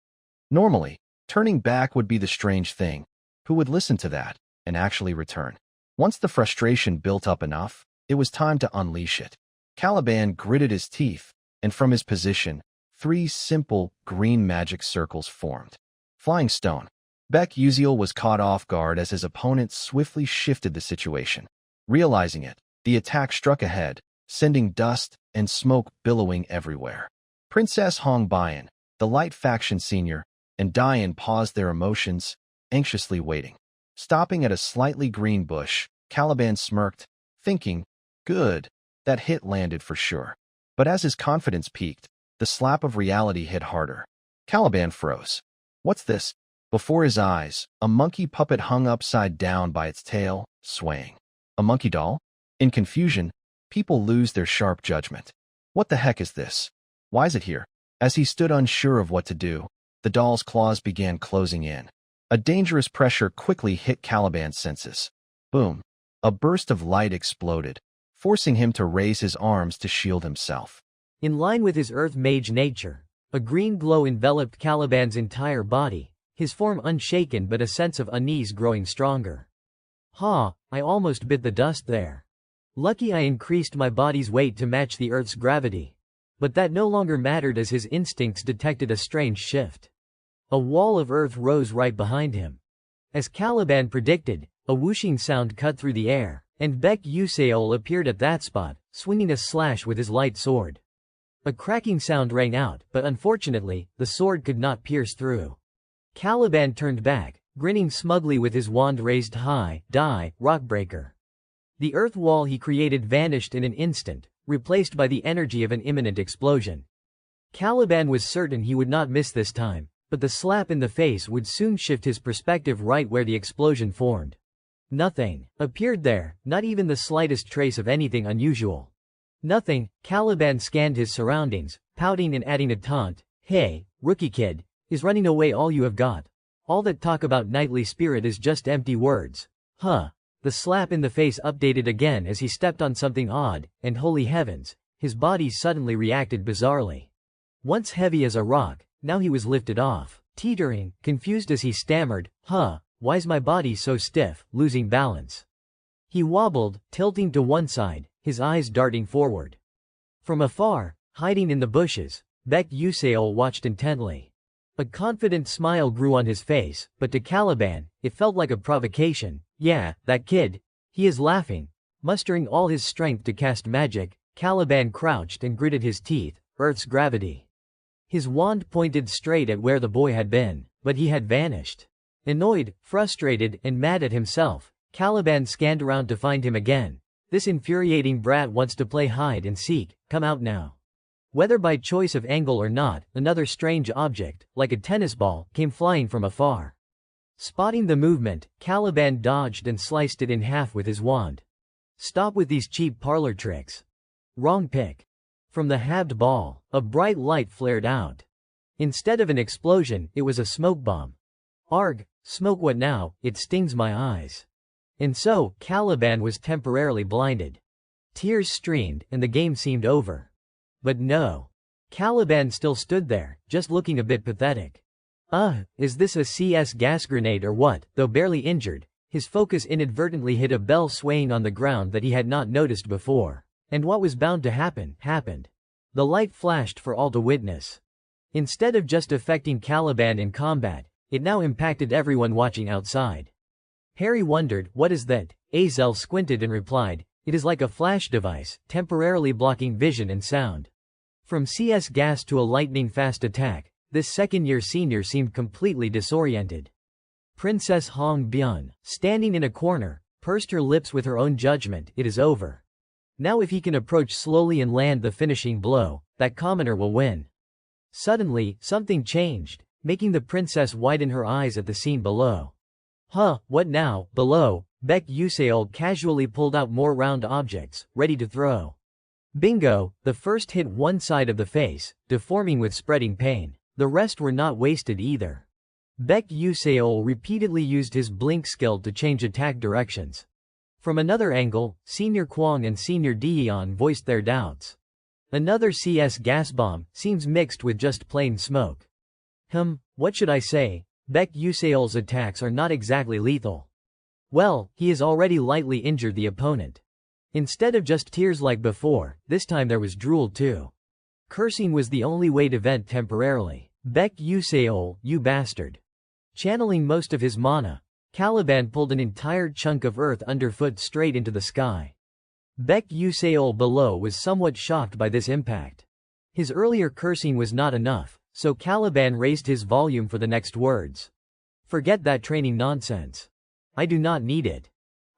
Normally, turning back would be the strange thing. Who would listen to that and actually return? Once the frustration built up enough, it was time to unleash it. Caliban gritted his teeth, and from his position, 3 simple, green magic circles formed. Flying Stone. Beck Uziel was caught off guard as his opponent swiftly shifted the situation. Realizing it, the attack struck ahead, sending dust and smoke billowing everywhere. Princess Hong Bian, the Light Faction Senior, and Dian paused their emotions, anxiously waiting. Stopping at a slightly green bush, Caliban smirked, thinking, good, that hit landed for sure. But as his confidence peaked, the slap of reality hit harder. Caliban froze. What's this? Before his eyes, a monkey puppet hung upside down by its tail, swaying. A monkey doll? In confusion, people lose their sharp judgment. What the heck is this? Why is it here? As he stood unsure of what to do, the doll's claws began closing in. A dangerous pressure quickly hit Caliban's senses. Boom. A burst of light exploded, forcing him to raise his arms to shield himself. In line with his earth mage nature, a green glow enveloped Caliban's entire body, his form unshaken but a sense of unease growing stronger. I almost bit the dust there. Lucky I increased my body's weight to match the Earth's gravity. But that no longer mattered as his instincts detected a strange shift. A wall of earth rose right behind him. As Caliban predicted, a whooshing sound cut through the air, and Beck Uziel appeared at that spot, swinging a slash with his light sword. A cracking sound rang out, but unfortunately, the sword could not pierce through. Caliban turned back, grinning smugly with his wand raised high. Rockbreaker. The earth wall he created vanished in an instant, replaced by the energy of an imminent explosion. Caliban was certain he would not miss this time, but the slap in the face would soon shift his perspective right where the explosion formed. Nothing appeared there, not even the slightest trace of anything unusual. Nothing. Caliban scanned his surroundings, pouting and adding a taunt. Hey, rookie kid, is running away all you have got? All that talk about knightly spirit is just empty words. The slap in the face updated again as he stepped on something odd, and holy heavens, his body suddenly reacted bizarrely. Once heavy as a rock, now he was lifted off, teetering, confused as he stammered, why's my body so stiff, losing balance? He wobbled, tilting to one side, his eyes darting forward. From afar, hiding in the bushes, Beck Uziel watched intently. A confident smile grew on his face, but to Caliban, it felt like a provocation. Yeah, that kid. He is laughing. Mustering all his strength to cast magic, Caliban crouched and gritted his teeth. Earth's gravity. His wand pointed straight at where the boy had been, but he had vanished. Annoyed, frustrated, and mad at himself, Caliban scanned around to find him again. This infuriating brat wants to play hide and seek, come out now. Whether by choice of angle or not, another strange object, like a tennis ball, came flying from afar. Spotting the movement, Caliban dodged and sliced it in half with his wand. Stop with these cheap parlor tricks. Wrong pick. From the halved ball, a bright light flared out. Instead of an explosion, it was a smoke bomb. Arg, smoke what now? It stings my eyes. And so, Caliban was temporarily blinded. Tears streamed, and the game seemed over. But no. Caliban still stood there, just looking a bit pathetic. Is this a CS gas grenade or what? Though barely injured, his focus inadvertently hit a bell swaying on the ground that he had not noticed before. And what was bound to happen, happened. The light flashed for all to witness. Instead of just affecting Caliban in combat, it now impacted everyone watching outside. Harry wondered, what is that? Azel squinted and replied, it is like a flash device, temporarily blocking vision and sound. From CS gas to a lightning-fast attack, this second-year senior seemed completely disoriented. Princess Hong Bian, standing in a corner, pursed her lips with her own judgment. It is over. Now if he can approach slowly and land the finishing blow, that commoner will win. Suddenly, something changed, making the princess widen her eyes at the scene below. Huh, what now? Below, Baek Yuseol casually pulled out more round objects, ready to throw. Bingo, the first hit one side of the face, deforming with spreading pain. The rest were not wasted either. Baek Yuseol repeatedly used his blink skill to change attack directions. From another angle, Senior Kwang and Senior Deon voiced their doubts. Another CS gas bomb seems mixed with just plain smoke. What should I say? Baek Yuseol's attacks are not exactly lethal. Well, he has already lightly injured the opponent. Instead of just tears like before, this time there was drool too. Cursing was the only way to vent temporarily. Baek Yuseol, you bastard. Channeling most of his mana, Caliban pulled an entire chunk of earth underfoot straight into the sky. Baek Yuseol below was somewhat shocked by this impact. His earlier cursing was not enough, so Caliban raised his volume for the next words. Forget that training nonsense. I do not need it.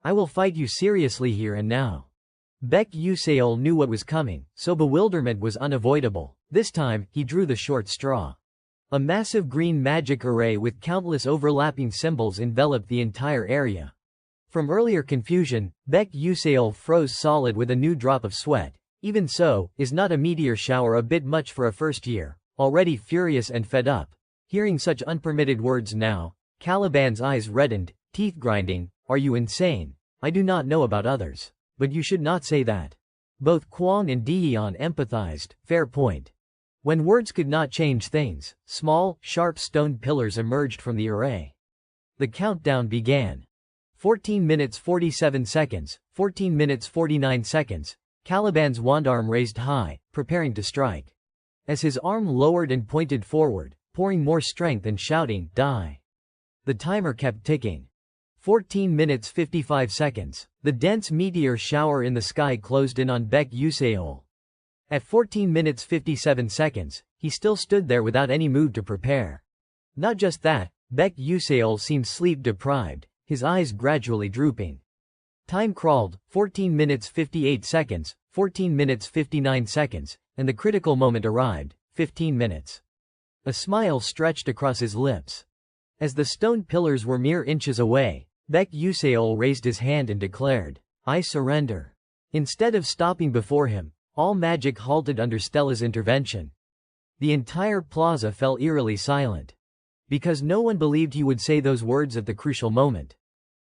I will fight you seriously here and now. Baek Yuseol knew what was coming, so bewilderment was unavoidable. This time, he drew the short straw. A massive green magic array with countless overlapping symbols enveloped the entire area. From earlier confusion, Baek Yuseol froze solid with a new drop of sweat. Even so, is not a meteor shower a bit much for a first year? Already furious and fed up. Hearing such unpermitted words now, Caliban's eyes reddened, teeth grinding. Are you insane? I do not know about others. But you should not say that. Both Kwang and Deon empathized. Fair point. When words could not change things, small, sharp stone pillars emerged from the array. The countdown began. 14 minutes 47 seconds, 14 minutes 49 seconds. Caliban's wand arm raised high, preparing to strike. As his arm lowered and pointed forward, pouring more strength and shouting, die. The timer kept ticking. 14 minutes 55 seconds. The dense meteor shower in the sky closed in on Baek Yuseol. At 14 minutes 57 seconds, he still stood there without any move to prepare. Not just that, Baek Yuseol seemed sleep-deprived, his eyes gradually drooping. Time crawled, 14 minutes 58 seconds, 14 minutes 59 seconds, and the critical moment arrived, 15 minutes. A smile stretched across his lips. As the stone pillars were mere inches away, Baek Yuseol raised his hand and declared, I surrender. Instead of stopping before him, all magic halted under Stella's intervention. The entire plaza fell eerily silent. Because no one believed he would say those words at the crucial moment.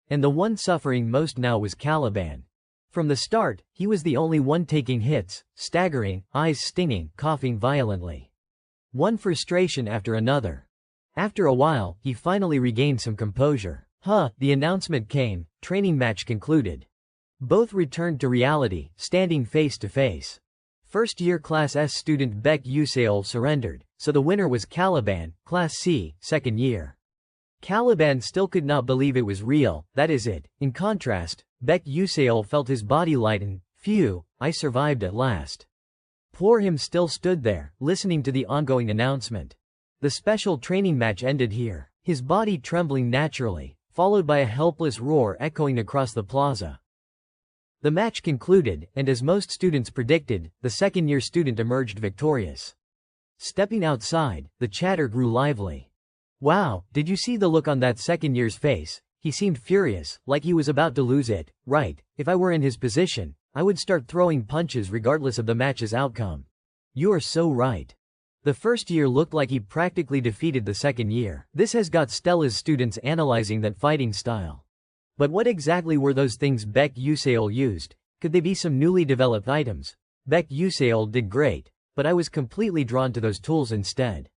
And the one suffering most now was Caliban. From the start, he was the only one taking hits, staggering, eyes stinging, coughing violently. One frustration after another. After a while, he finally regained some composure. The announcement came, training match concluded. Both returned to reality, standing face to face. First-year Class S student Baek Yuseol surrendered, so the winner was Caliban, Class C, second year. Caliban still could not believe it was real, that is it. In contrast, Baek Yuseol felt his body lighten. Phew, I survived at last. Poor him still stood there, listening to the ongoing announcement. The special training match ended here, his body trembling naturally, followed by a helpless roar echoing across the plaza. The match concluded, and as most students predicted, the second-year student emerged victorious. Stepping outside, the chatter grew lively. Wow, did you see the look on that second-year's face? He seemed furious, like he was about to lose it. Right, if I were in his position, I would start throwing punches regardless of the match's outcome. You are so right. The first year looked like he practically defeated the second year. This has got Stella's students analyzing that fighting style. But what exactly were those things Baek Yuseol used? Could they be some newly developed items? Baek Yuseol did great, but I was completely drawn to those tools instead.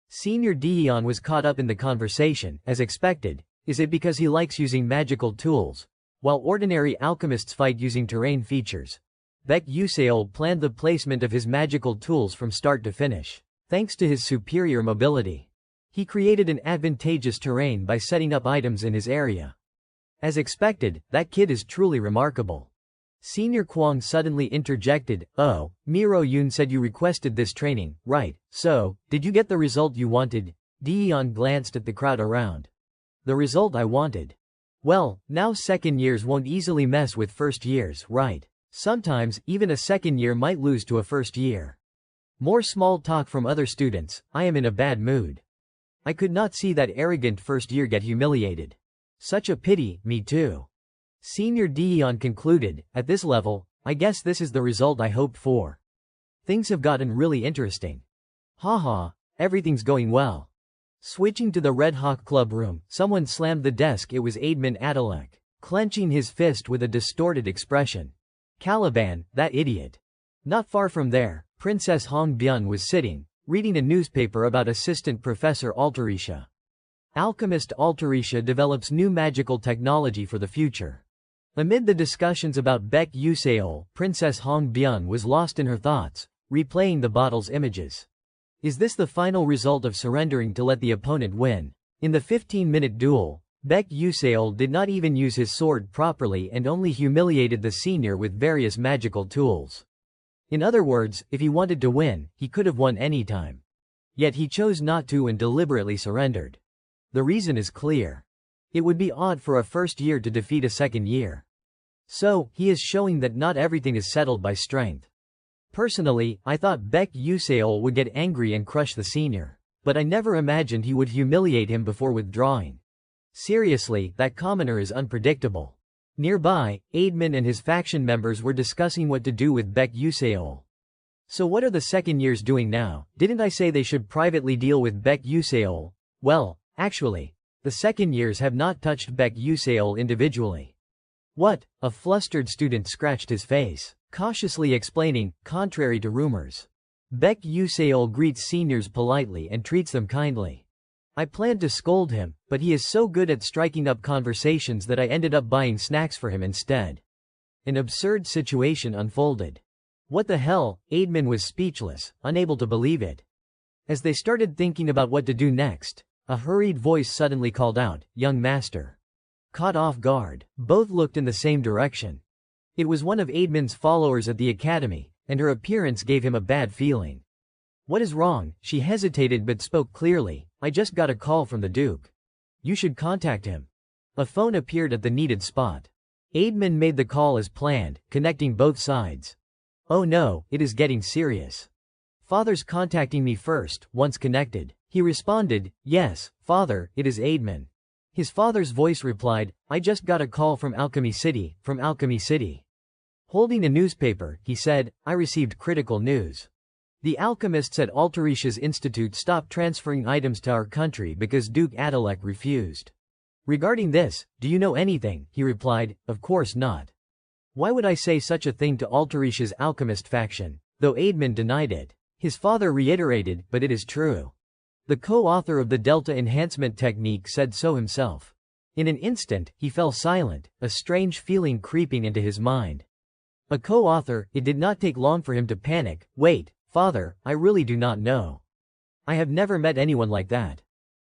Senior Deon was caught up in the conversation, as expected. Is it because he likes using magical tools? While ordinary alchemists fight using terrain features. Baek Yuseol planned the placement of his magical tools from start to finish. Thanks to his superior mobility, he created an advantageous terrain by setting up items in his area. As expected, that kid is truly remarkable. Senior Kwang suddenly interjected, Oh, Miro Yoon said you requested this training, right? So, did you get the result you wanted? Deon glanced at the crowd around. The result I wanted. Well, now second years won't easily mess with first years, right? Sometimes, even a second year might lose to a first year. More small talk from other students. I am in a bad mood. I could not see that arrogant first year get humiliated. Such a pity, me too. Senior Deon concluded, at this level, I guess this is the result I hoped for. Things have gotten really interesting. Haha, everything's going well. Switching to the Red Hawk Club room, someone slammed the desk. It was Aidman Adalek, clenching his fist with a distorted expression. Caliban, that idiot. Not far from there, Princess Hong Byun was sitting, reading a newspaper about Assistant Professor Altarisha. Alchemist Altarisha develops new magical technology for the future. Amid the discussions about Baek Yuseol, Princess Hong Byun was lost in her thoughts, replaying the bottle's images. Is this the final result of surrendering to let the opponent win? In the 15-minute duel, Baek Yuseol did not even use his sword properly and only humiliated the senior with various magical tools. In other words, if he wanted to win, he could have won any time. Yet he chose not to and deliberately surrendered. The reason is clear. It would be odd for a first year to defeat a second year. So, he is showing that not everything is settled by strength. Personally, I thought Baek Yuseol would get angry and crush the senior. But I never imagined he would humiliate him before withdrawing. Seriously, that commoner is unpredictable. Nearby, Aidman and his faction members were discussing what to do with Baek Yuseol. So what are the second years doing now? Didn't I say they should privately deal with Baek Yuseol? Well, actually, the second years have not touched Baek Yuseol individually. What? A flustered student scratched his face, cautiously explaining, contrary to rumors. Baek Yuseol greets seniors politely and treats them kindly. I planned to scold him, but he is so good at striking up conversations that I ended up buying snacks for him instead. An absurd situation unfolded. What the hell? Aidman was speechless, unable to believe it. As they started thinking about what to do next, a hurried voice suddenly called out, "Young master." Caught off guard, both looked in the same direction. It was one of Aidman's followers at the academy, and her appearance gave him a bad feeling. What is wrong? She hesitated but spoke clearly. I just got a call from the Duke. You should contact him. A phone appeared at the needed spot. Aidman made the call as planned, connecting both sides. Oh no, it is getting serious. Father's contacting me first. Once connected, he responded, yes, father, it is Aidman. His father's voice replied, I just got a call from Alchemy City, Holding a newspaper, he said, I received critical news. The alchemists at Altarisha's institute stopped transferring items to our country because Duke Adalek refused. Regarding this, do you know anything? He replied, of course not. Why would I say such a thing to Altarisha's alchemist faction? Though Aidman denied it. His father reiterated, but it is true. The co-author of the Delta Enhancement Technique said so himself. In an instant, he fell silent, a strange feeling creeping into his mind. A co-author, it did not take long for him to panic. Wait, father, I really do not know. I have never met anyone like that.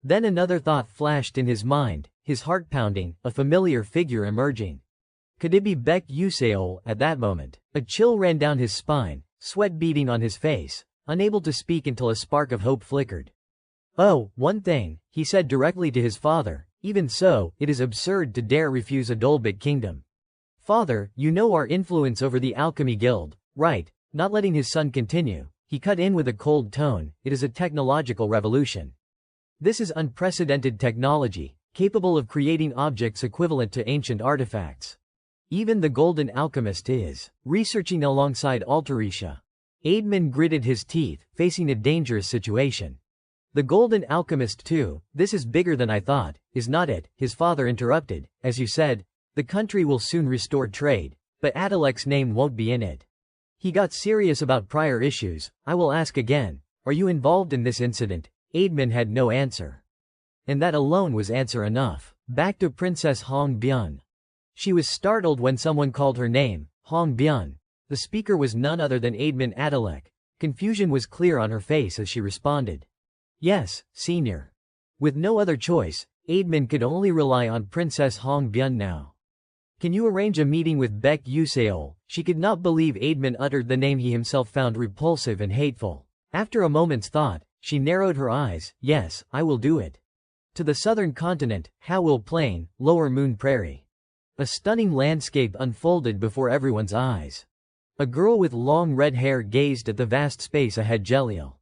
Then another thought flashed in his mind, his heart pounding, a familiar figure emerging. Could it be Baek Yuseol? At that moment, a chill ran down his spine, sweat beading on his face, unable to speak until a spark of hope flickered. Oh, one thing, he said directly to his father, even so, it is absurd to dare refuse a Dolbit kingdom. Father, you know our influence over the Alchemy Guild, right? Not letting his son continue, he cut in with a cold tone, it is a technological revolution. This is unprecedented technology, capable of creating objects equivalent to ancient artifacts. Even the Golden Alchemist is researching alongside Altarisha. Aidman gritted his teeth, facing a dangerous situation. The Golden Alchemist too, this is bigger than I thought, is not it? His father interrupted, as you said, the country will soon restore trade, but Adalek's name won't be in it. He got serious about prior issues. I will ask again, are you involved in this incident? Aidman had no answer. And that alone was answer enough. Back to Princess Hong Byun. She was startled when someone called her name, Hong Byun. The speaker was none other than Aidman Adalek. Confusion was clear on her face as she responded. Yes, senior. With no other choice, Aidman could only rely on Princess Hong Byun now. Can you arrange a meeting with Baek Yuseol? She could not believe Aidman uttered the name he himself found repulsive and hateful. After a moment's thought, she narrowed her eyes. Yes, I will do it. To the southern continent, Howell Plain, Lower Moon Prairie. A stunning landscape unfolded before everyone's eyes. A girl with long red hair gazed at the vast space ahead. Jeliel.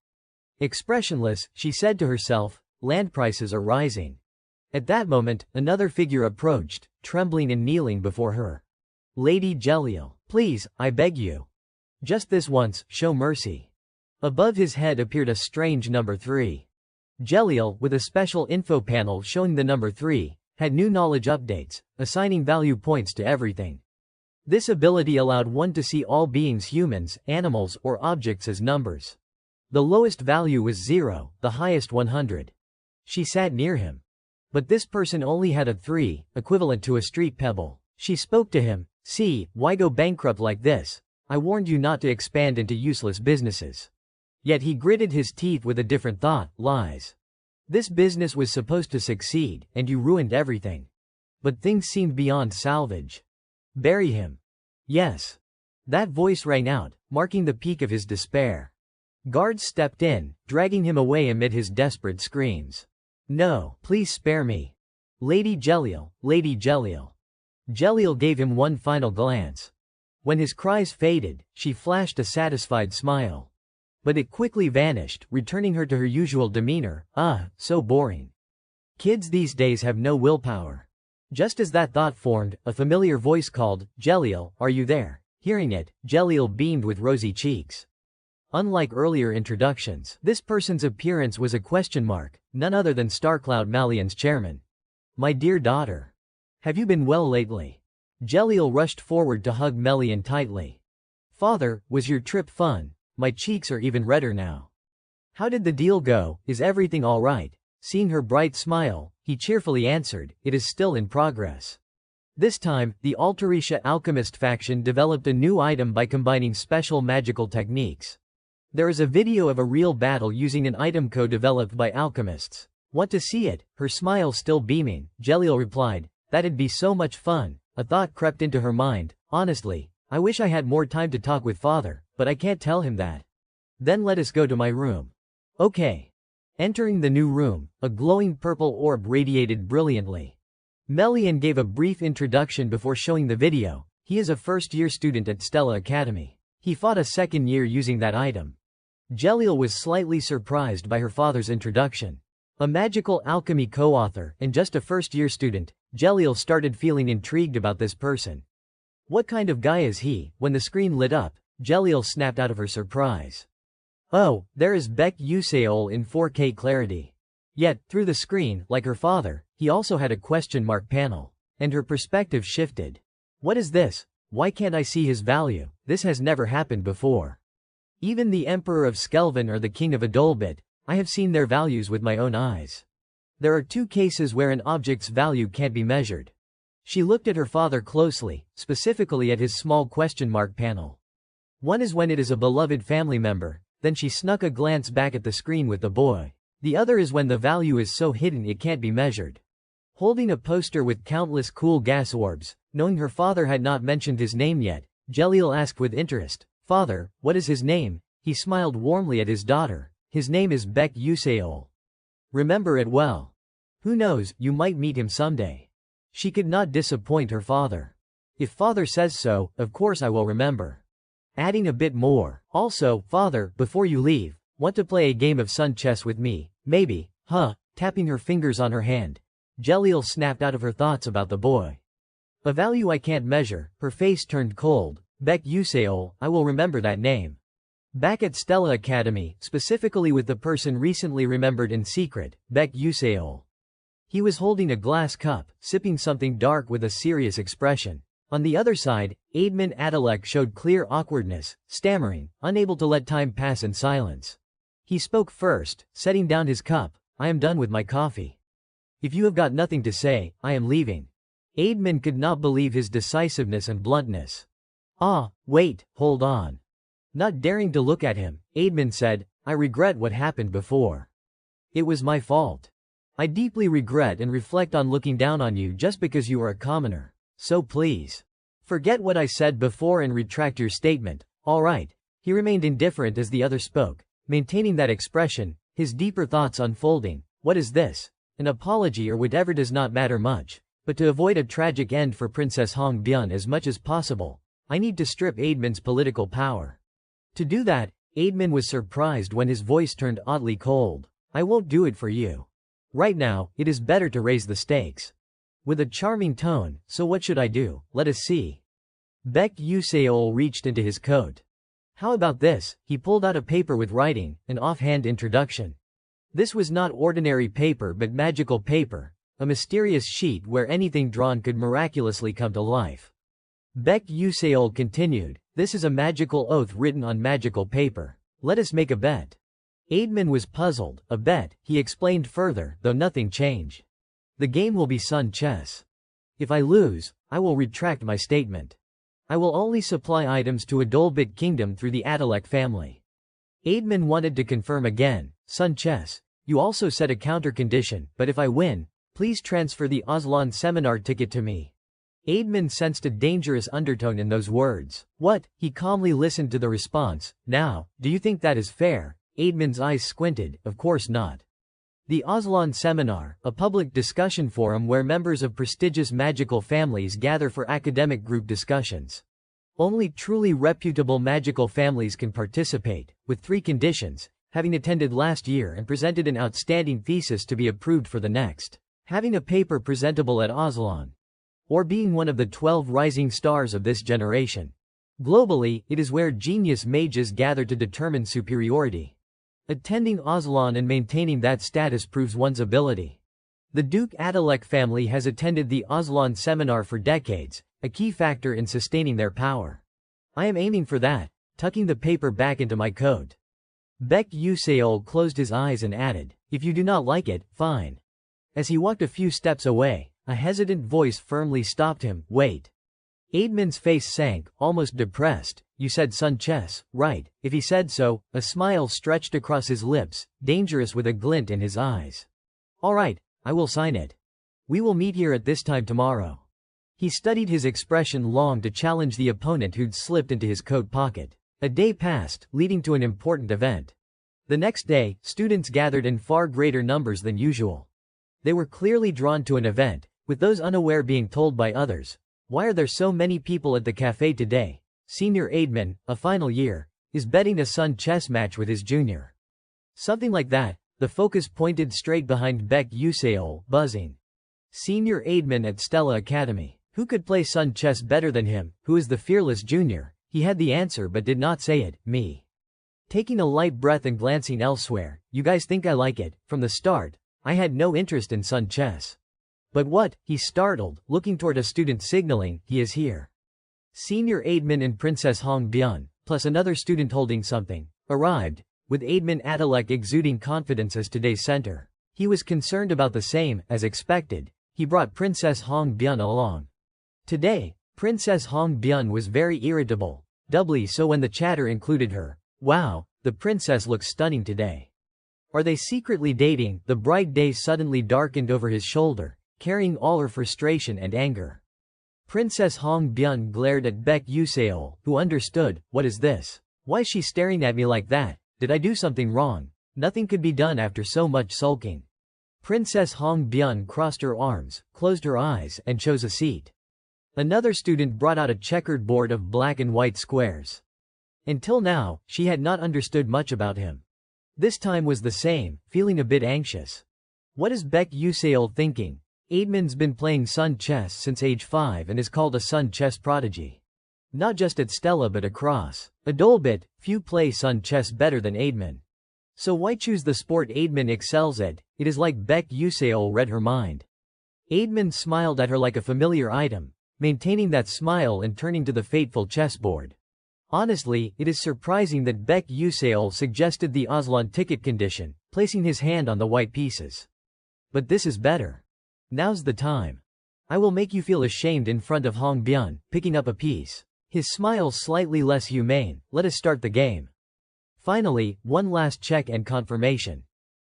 Expressionless, she said to herself, land prices are rising. At that moment, another figure approached, trembling and kneeling before her. Lady Jeliel, please, I beg you. Just this once, show mercy. Above his head appeared a strange number 3. Jeliel, with a special info panel showing the number 3, had new knowledge updates, assigning value points to everything. This ability allowed one to see all beings, humans, animals, or objects as numbers. The lowest value was 0, the highest 100. She sat near him. But this person only had a 3, equivalent to a street pebble. She spoke to him. See, why go bankrupt like this? I warned you not to expand into useless businesses. Yet he gritted his teeth with a different thought, lies. This business was supposed to succeed, and you ruined everything. But things seemed beyond salvage. Bury him. Yes. That voice rang out, marking the peak of his despair. Guards stepped in, dragging him away amid his desperate screams. No, please spare me. Lady Jeliel, Lady Jeliel. Jeliel gave him one final glance. When his cries faded, she flashed a satisfied smile. But it quickly vanished, returning her to her usual demeanor. So boring. Kids these days have no willpower. Just as that thought formed, a familiar voice called, Jeliel, are you there? Hearing it, Jeliel beamed with rosy cheeks. Unlike earlier introductions, this person's appearance was a question mark, none other than StarCloud Malian's chairman. My dear daughter. Have you been well lately? Jeliel rushed forward to hug Melian tightly. Father, was your trip fun? My cheeks are even redder now. How did the deal go? Is everything all right? Seeing her bright smile, he cheerfully answered, it is still in progress. This time, the Altarisha alchemist faction developed a new item by combining special magical techniques. There is a video of a real battle using an item co-developed by alchemists. Want to see it? Her smile still beaming, Jeliel replied, that'd be so much fun. A thought crept into her mind, honestly, I wish I had more time to talk with father, but I can't tell him that. Then let us go to my room. Okay. Entering the new room, a glowing purple orb radiated brilliantly. Melian gave a brief introduction before showing the video. He is a first-year student at Stella Academy. He fought a second year using that item. Jeliel was slightly surprised by her father's introduction. A magical alchemy co-author, and just a first-year student, Jeliel started feeling intrigued about this person. What kind of guy is he? When the screen lit up, Jeliel snapped out of her surprise. Oh, there is Baek Yuseol in 4K clarity. Yet, through the screen, like her father, he also had a question mark panel. And her perspective shifted. What is this? Why can't I see his value? This has never happened before. Even the Emperor of Skelven or the King of Adolbit, I have seen their values with my own eyes. There are 2 cases where an object's value can't be measured. She looked at her father closely, specifically at his small question mark panel. One is when it is a beloved family member, then she snuck a glance back at the screen with the boy. The other is when the value is so hidden it can't be measured. Holding a poster with countless cool gas orbs, knowing her father had not mentioned his name yet, Jeliel asked with interest, Father, what is his name? He smiled warmly at his daughter. His name is Baek Yuseol. Remember it well. Who knows, you might meet him someday. She could not disappoint her father. If father says so, of course I will remember. Adding a bit more, also, father, before you leave, want to play a game of sun chess with me, maybe, tapping her fingers on her hand. Jeliel snapped out of her thoughts about the boy. A value I can't measure, her face turned cold. Baek Yuseol, I will remember that name. Back at Stella Academy, specifically with the person recently remembered in secret, Baek Yuseol. He was holding a glass cup, sipping something dark with a serious expression. On the other side, Aidman Adalek showed clear awkwardness, stammering, unable to let time pass in silence. He spoke first, setting down his cup, I am done with my coffee. If you have got nothing to say, I am leaving. Aidman could not believe his decisiveness and bluntness. Wait, hold on. Not daring to look at him, Aidman said, I regret what happened before. It was my fault. I deeply regret and reflect on looking down on you just because you are a commoner. So please. Forget what I said before and retract your statement, alright. He remained indifferent as the other spoke, maintaining that expression, his deeper thoughts unfolding. What is this? An apology or whatever does not matter much, but to avoid a tragic end for Princess Hong Byun as much as possible, I need to strip Aidman's political power. To do that, Aidman was surprised when his voice turned oddly cold. I won't do it for you. Right now, it is better to raise the stakes. With a charming tone, so what should I do? Let us see. Baek Yuseol reached into his coat. How about this? He pulled out a paper with writing, an offhand introduction. This was not ordinary paper but magical paper, a mysterious sheet where anything drawn could miraculously come to life. Baek Yuseol continued, this is a magical oath written on magical paper. Let us make a bet. Aidman was puzzled. A bet, he explained further, though nothing changed. The game will be Sun chess. If I lose, I will retract my statement. I will only supply items to a Dolbit kingdom through the Adalek family. Aidman wanted to confirm again, Sun chess, you also set a counter condition, but if I win, please transfer the Aslan seminar ticket to me. Aidman sensed a dangerous undertone in those words. What? He calmly listened to the response. Now, do you think that is fair? Aidman's eyes squinted. Of course not. The Aslan Seminar, a public discussion forum where members of prestigious magical families gather for academic group discussions. Only truly reputable magical families can participate, with 3 conditions: having attended last year and presented an outstanding thesis to be approved for the next, having a paper presentable at Aslan, or being one of the 12 rising stars of this generation. Globally, it is where genius mages gather to determine superiority. Attending Aslan and maintaining that status proves one's ability. The Duke Adalek family has attended the Aslan seminar for decades, a key factor in sustaining their power. I am aiming for that, tucking the paper back into my coat. Baek Yuseol closed his eyes and added, if you do not like it, fine. As he walked a few steps away, a hesitant voice firmly stopped him. Wait. Aidman's face sank, almost depressed. You said Sun chess, right? If he said so, a smile stretched across his lips, dangerous with a glint in his eyes. All right, I will sign it. We will meet here at this time tomorrow. He studied his expression long to challenge the opponent who'd slipped into his coat pocket. A day passed, leading to an important event. The next day, students gathered in far greater numbers than usual. They were clearly drawn to an event, with those unaware being told by others, why are there so many people at the cafe today? Senior Aidman, a final year, is betting a Sun chess match with his junior. Something like that. The focus pointed straight behind Baek Yuseol, buzzing. Senior Aidman at Stella Academy. Who could play Sun chess better than him? Who is the fearless junior? He had the answer but did not say it. Me. Taking a light breath and glancing elsewhere. You guys think I like it? From the start, I had no interest in Sun chess. But what? He startled, looking toward a student signaling, he is here. Senior Aidman and Princess Hong Byun, plus another student holding something, arrived, with Aidman Adalek exuding confidence as today's center. He was concerned about the same, as expected. He brought Princess Hong Byun along. Today, Princess Hong Byun was very irritable, doubly so when the chatter included her. Wow, the princess looks stunning today. Are they secretly dating? The bright day suddenly darkened over his shoulder, carrying all her frustration and anger. Princess Hong Byun glared at Baek Yuseol, who understood. What is this? Why is she staring at me like that? Did I do something wrong? Nothing could be done after so much sulking. Princess Hong Byun crossed her arms, closed her eyes, and chose a seat. Another student brought out a checkered board of black and white squares. Until now, she had not understood much about him. This time was the same, feeling a bit anxious. What is Baek Yuseol thinking? Aidman's been playing Sun chess since age 5 and is called a Sun chess prodigy. Not just at Stella but across. A Dolbit, few play Sun chess better than Aidman. So why choose the sport Aidman excels at? It is like Baek Yuseol read her mind. Aidman smiled at her like a familiar item, maintaining that smile and turning to the fateful chessboard. Honestly, it is surprising that Baek Yuseol suggested the Aslan ticket condition, placing his hand on the white pieces. But this is better. Now's the time. I will make you feel ashamed in front of Hong Byun, picking up a piece. His smile slightly less humane. Let us start the game. Finally, one last check and confirmation.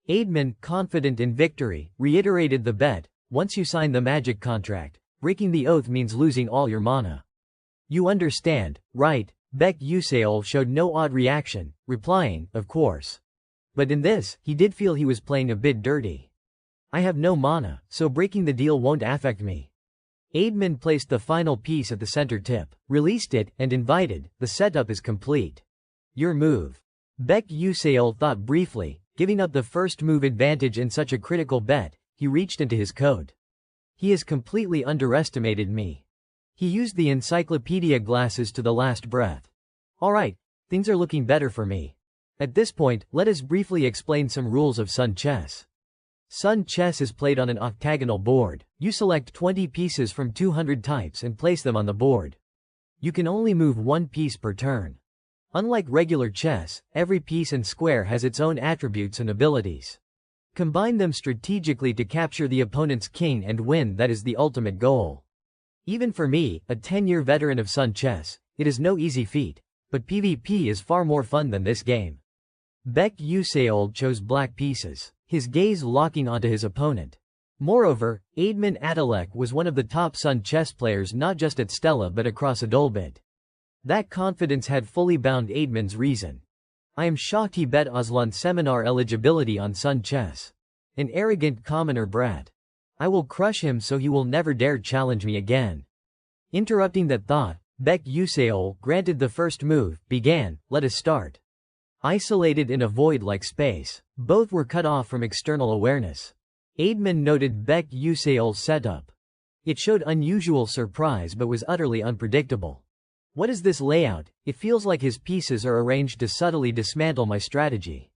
Aidman, confident in victory, reiterated the bet. Once you sign the magic contract, breaking the oath means losing all your mana. You understand, right? Baek Yuseol showed no odd reaction, replying, of course. But in this, he did feel he was playing a bit dirty. I have no mana, so breaking the deal won't affect me. Aidman placed the final piece at the center tip, released it, and invited, the setup is complete. Your move. Baek Yuseol thought briefly, giving up the first move advantage in such a critical bet. He reached into his coat. He has completely underestimated me. He used the encyclopedia glasses to the last breath. Alright, things are looking better for me. At this point, let us briefly explain some rules of Sun Chess. Sun Chess is played on an octagonal board. You select 20 pieces from 200 types and place them on the board. You can only move one piece per turn. Unlike regular chess, every piece and square has its own attributes and abilities. Combine them strategically to capture the opponent's king and win. That is the ultimate goal. Even for me, a 10-year veteran of Sun Chess, it is no easy feat, but PvP is far more fun than this game. Baek Yuseol chose black pieces, his gaze locking onto his opponent. Moreover, Aidman Adalek was one of the top Sun Chess players not just at Stella but across Adolbit. That confidence had fully bound Aidman's reason. I am shocked he bet Aslan seminar eligibility on Sun Chess. An arrogant commoner brat. I will crush him so he will never dare challenge me again. Interrupting that thought, Baek Yuseol, granted the first move, began, let us start. Isolated in a void-like space, both were cut off from external awareness. Aidman noted Baek Yuseol's setup. It showed unusual surprise but was utterly unpredictable. What is this layout? It feels like his pieces are arranged to subtly dismantle my strategy.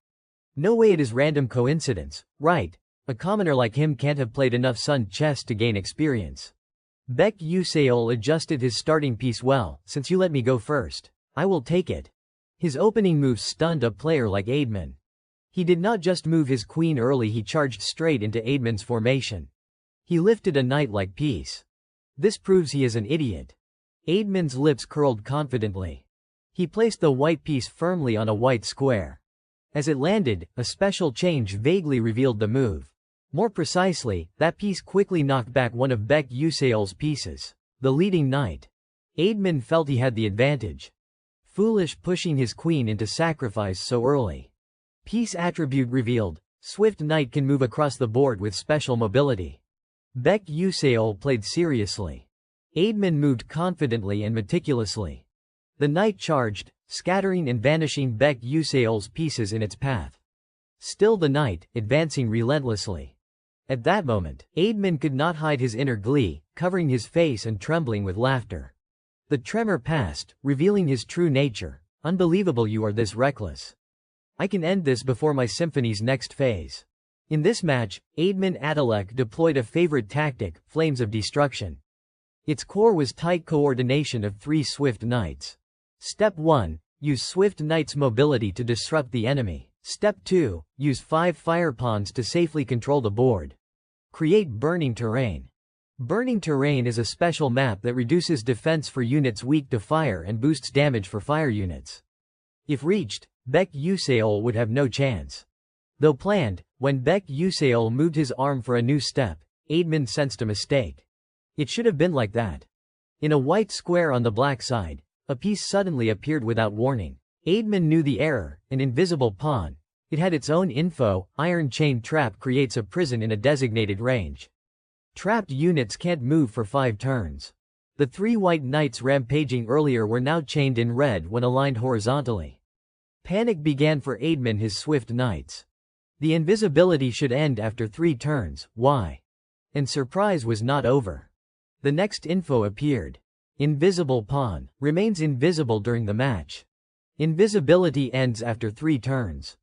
No way it is random coincidence, right? A commoner like him can't have played enough Sun Chess to gain experience. Baek Yuseol adjusted his starting piece well. Since you let me go first, I will take it. His opening move stunned a player like Aidman. He did not just move his queen early, he charged straight into Aidman's formation. He lifted a knight-like piece. This proves he is an idiot. Aidman's lips curled confidently. He placed the white piece firmly on a white square. As it landed, a special change vaguely revealed the move. More precisely, that piece quickly knocked back one of Baek Yuseol's pieces, the leading knight. Aidman felt he had the advantage. Foolish pushing his queen into sacrifice so early. Piece attribute revealed. Swift knight can move across the board with special mobility. Baek Yuseol played seriously. Aidman moved confidently and meticulously. The knight charged, scattering and vanishing Baek Yuseol's pieces in its path. Still the knight, advancing relentlessly. At that moment, Aidman could not hide his inner glee, covering his face and trembling with laughter. The tremor passed, revealing his true nature. Unbelievable, you are this reckless. I can end this before my symphony's next phase. In this match, Aidman Adalek deployed a favorite tactic, Flames of Destruction. Its core was tight coordination of 3 swift knights. Step 1. Use swift knight's mobility to disrupt the enemy. Step 2. Use 5 fire pawns to safely control the board. Create burning terrain. Burning terrain is a special map that reduces defense for units weak to fire and boosts damage for fire units. If reached, Baek Yuseol would have no chance. Though planned, when Baek Yuseol moved his arm for a new step, Aidman sensed a mistake. It should have been like that. In a white square on the black side, a piece suddenly appeared without warning. Aidman knew the error, an invisible pawn. It had its own info. Iron chain trap creates a prison in a designated range. Trapped units can't move for 5 turns. The 3 white knights rampaging earlier were now chained in red when aligned horizontally. Panic began for Aidman, his swift knights. The invisibility should end after 3 turns. Why? And surprise was not over. The next info appeared. Invisible pawn remains invisible during the match. Invisibility ends after 3 turns.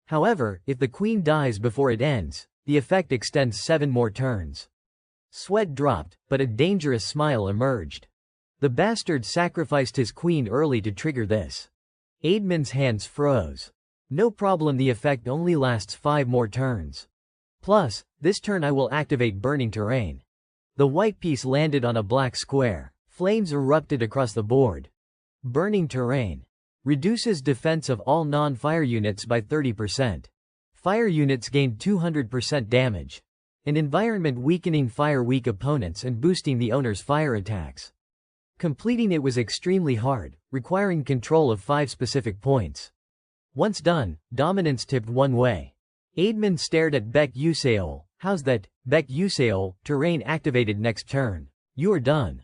However, if the queen dies before it ends, the effect extends 7 more turns. Sweat dropped, but a dangerous smile emerged. The bastard sacrificed his queen early to trigger this. Aidman's hands froze. No problem, the effect only lasts 5 more turns. Plus, this turn I will activate burning terrain. The white piece landed on a black square. Flames erupted across the board. Burning terrain reduces defense of all non-fire units by 30%. Fire units gain 200% damage. An environment weakening fire-weak opponents and boosting the owner's fire attacks. Completing it was extremely hard, requiring control of 5 specific points. Once done, dominance tipped one way. Aidman stared at Baek Yuseol. How's that? Baek Yuseol, terrain activated next turn. You're done.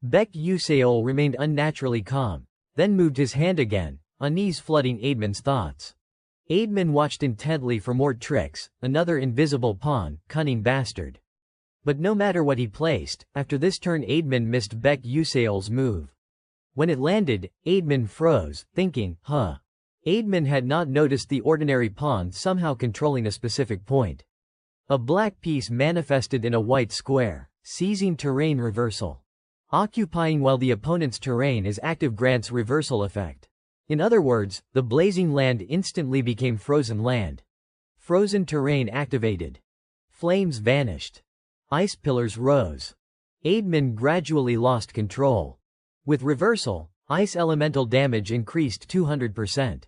Baek Yuseol remained unnaturally calm, then moved his hand again, unease flooding Aidman's thoughts. Aidman watched intently for more tricks, another invisible pawn, cunning bastard. But no matter what he placed, after this turn Aidman missed Baek Yuseol's move. When it landed, Aidman froze, thinking, huh. Aidman had not noticed the ordinary pawn somehow controlling a specific point. A black piece manifested in a white square, seizing terrain reversal. Occupying while the opponent's terrain is active grants reversal effect. In other words, the blazing land instantly became frozen land. Frozen terrain activated. Flames vanished. Ice pillars rose. Aidman gradually lost control. With reversal, ice elemental damage increased 200%.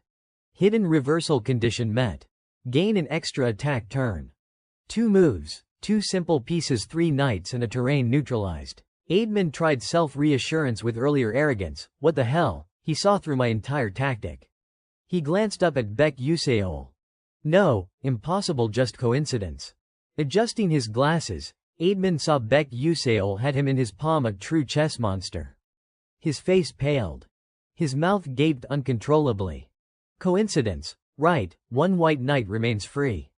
Hidden reversal condition met. Gain an extra attack turn. 2 moves, 2 simple pieces, 3 knights and a terrain neutralized. Aidman tried self-reassurance with earlier arrogance. What the hell, he saw through my entire tactic. He glanced up at Baek Yuseol. No, impossible, just coincidence. Adjusting his glasses, Aidman saw Baek Yuseol had him in his palm, a true chess monster. His face paled. His mouth gaped uncontrollably. Coincidence, right, 1 white knight remains free.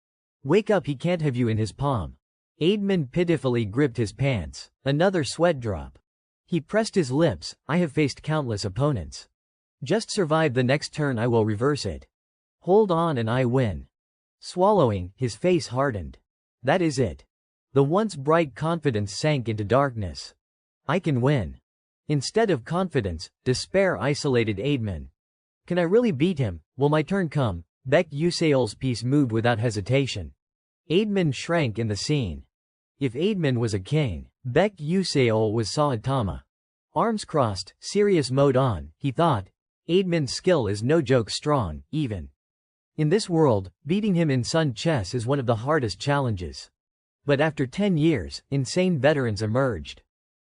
Wake up, he can't have you in his palm. Aidman pitifully gripped his pants, another sweat drop. He pressed his lips. I have faced countless opponents. Just survive the next turn, I will reverse it. Hold on and I win. Swallowing, his face hardened. That is it. The once bright confidence sank into darkness. I can win. Instead of confidence, despair isolated Aidman. Can I really beat him? Will my turn come? Baek Yuseol's piece moved without hesitation. Aidman shrank in the scene. If Aidman was a king, Baek Yuseol was Saitama. Arms crossed, serious mode on, he thought. Aidman's skill is no joke strong, even. In this world, beating him in Sun chess is one of the hardest challenges. But after 10 years, insane veterans emerged.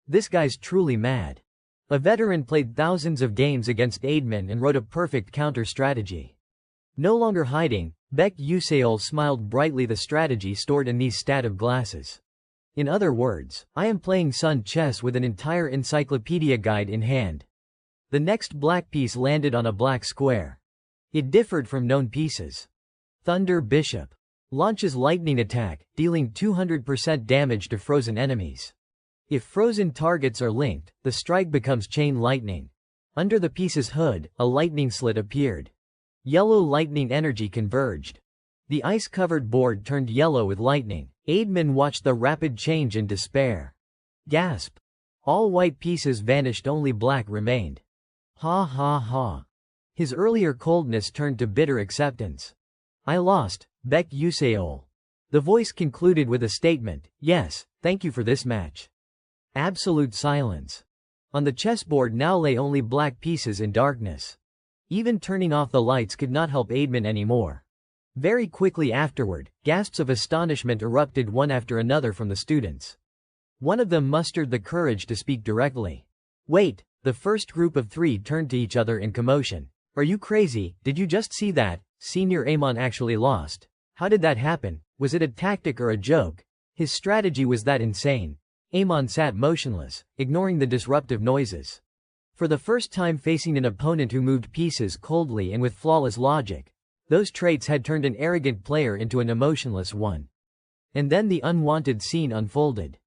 This guy's truly mad. A veteran played thousands of games against Aidman and wrote a perfect counter-strategy. No longer hiding, Baek Yuseol smiled brightly, the strategy stored in these stative glasses. In other words, I am playing Sun chess with an entire encyclopedia guide in hand. The next black piece landed on a black square. It differed from known pieces. Thunder Bishop. Launches lightning attack, dealing 200% damage to frozen enemies. If frozen targets are linked, the strike becomes chain lightning. Under the piece's hood, a lightning slit appeared. Yellow lightning energy converged. The ice-covered board turned yellow with lightning. Aidman watched the rapid change in despair. Gasp. All white pieces vanished, only black remained. Ha ha ha. His earlier coldness turned to bitter acceptance. I lost, Baek Yuseol. The voice concluded with a statement, yes, thank you for this match. Absolute silence. On the chessboard now lay only black pieces in darkness. Even turning off the lights could not help Aidman anymore. Very quickly afterward, gasps of astonishment erupted one after another from the students. One of them mustered the courage to speak directly. Wait, the first group of 3 turned to each other in commotion. Are you crazy? Did you just see that? Senior Amon actually lost. How did that happen? Was it a tactic or a joke? His strategy was that insane. Amon sat motionless, ignoring the disruptive noises. For the first time facing an opponent who moved pieces coldly and with flawless logic, those traits had turned an arrogant player into an emotionless one. And then the unwanted scene unfolded.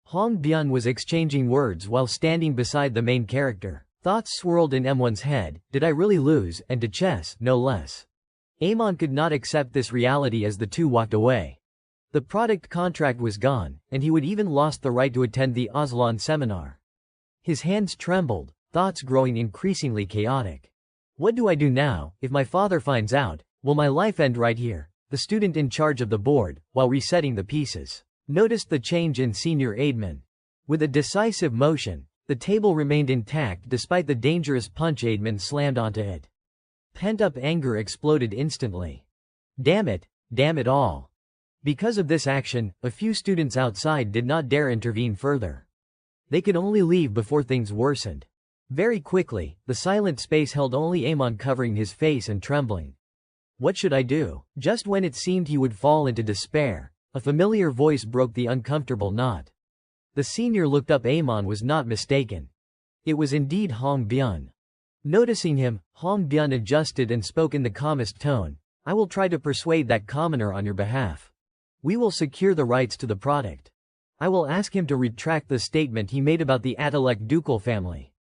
Hong Byun was exchanging words while standing beside the main character. Thoughts swirled in M1's head, did I really lose, and to chess, no less. Amon could not accept this reality as the two walked away. The product contract was gone, and he would even lost the right to attend the Aslan seminar. His hands trembled, thoughts growing increasingly chaotic. What do I do now? If my father finds out, will my life end right here? The student in charge of the board, while resetting the pieces, noticed the change in Senior Aidman. With a decisive motion, the table remained intact despite the dangerous punch Aidman slammed onto it. Pent-up anger exploded instantly. Damn it all. Because of this action, a few students outside did not dare intervene further. They could only leave before things worsened. Very quickly, the silent space held only Amon covering his face and trembling. What should I do? Just when it seemed he would fall into despair, A familiar voice broke the uncomfortable knot. The senior looked up. Amon was not mistaken. It was indeed Hong Byun. Noticing him, Hong Byun adjusted and spoke in the calmest tone. I will try to persuade that commoner on your behalf. We will secure the rights to the product. I will ask him to retract the statement he made about the Adalek ducal family.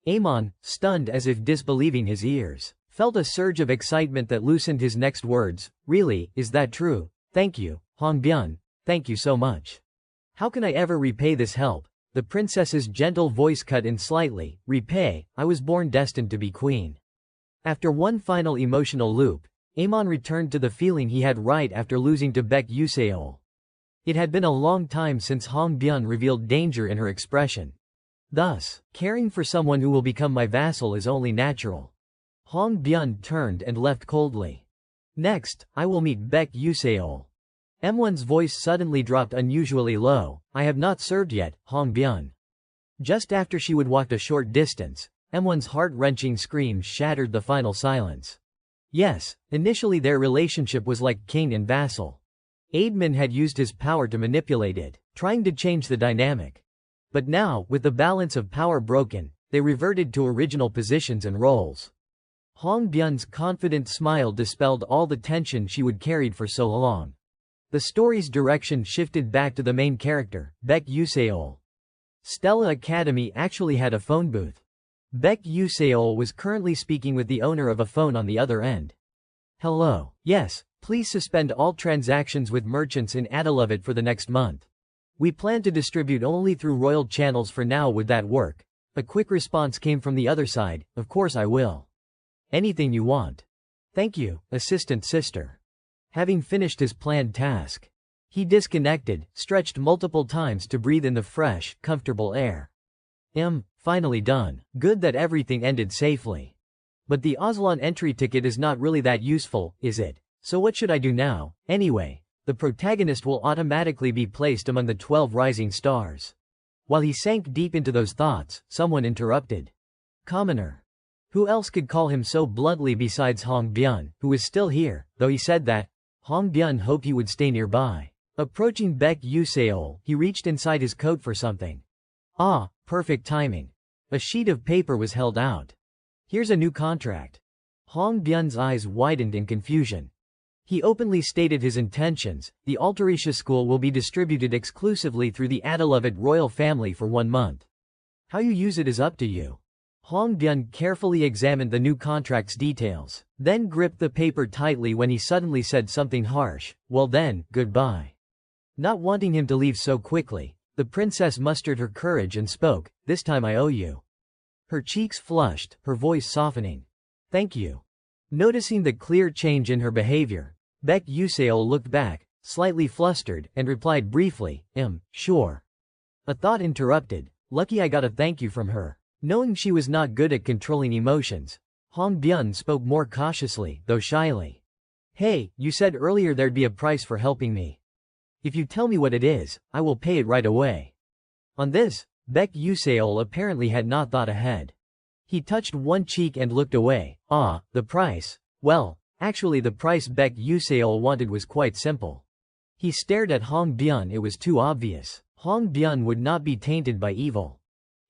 Amon, stunned as if disbelieving his ears, felt a surge of excitement that loosened his next words. Really, is that true? Thank you, Hong Byun, thank you so much. How can I ever repay this help? The princess's gentle voice cut in slightly. Repay, I was born destined to be queen. After one final emotional loop, Amon returned to the feeling he had right after losing to Baek Yuseol. It had been a long time since Hong Byun revealed danger in her expression. Thus, caring for someone who will become my vassal is only natural. Hong Byun turned and left coldly. Next, I will meet Baek Yuseol. M1's voice suddenly dropped unusually low. I have not served yet, Hong Byun. Just after she would walked a short distance, M1's heart-wrenching screams shattered the final silence. Yes, initially their relationship was like king and vassal. Aidman had used his power to manipulate it, trying to change the dynamic. But now, with the balance of power broken, they reverted to original positions and roles. Hong Byun's confident smile dispelled all the tension she would carried for so long. The story's direction shifted back to the main character, Baek Yuseol. Stella Academy actually had a phone booth. Baek Yuseol was currently speaking with the owner of a phone on the other end. Hello. Yes, please suspend all transactions with merchants in Adelavet for the next month. We plan to distribute only through royal channels for now. Would that work? A quick response came from the other side. Of course I will. Anything you want. Thank you, assistant sister. Having finished his planned task, he disconnected, stretched multiple times to breathe in the fresh, comfortable air. Finally done. Good that everything ended safely. But the Aslan entry ticket is not really that useful, is it? So what should I do now? Anyway, the protagonist will automatically be placed among the 12 rising stars. While he sank deep into those thoughts, someone interrupted. Commoner. Who else could call him so bluntly besides Hong Byun, who was still here, though he said that. Hong Byun hoped he would stay nearby. Approaching Baek Yuseol, he reached inside his coat for something. Ah, perfect timing. A sheet of paper was held out. Here's a new contract. Hong Byun's eyes widened in confusion. He openly stated his intentions. The Altarisha school will be distributed exclusively through the Adelavet royal family for 1 month. How you use it is up to you. Hong Byun carefully examined the new contract's details, then gripped the paper tightly when he suddenly said something harsh. Well then, goodbye. Not wanting him to leave so quickly, the princess mustered her courage and spoke. This time I owe you. Her cheeks flushed, her voice softening. Thank you. Noticing the clear change in her behavior, Baek Yuseol looked back, slightly flustered, and replied briefly, sure. A thought interrupted. Lucky I got a thank you from her. Knowing she was not good at controlling emotions, Hong Byun spoke more cautiously, though shyly. Hey, you said earlier there'd be a price for helping me. If you tell me what it is, I will pay it right away. On this, Baek Yuseol apparently had not thought ahead. He touched one cheek and looked away. The price. Well, actually the price Baek Yuseol wanted was quite simple. He stared at Hong Byun. It was too obvious. Hong Byun would not be tainted by evil.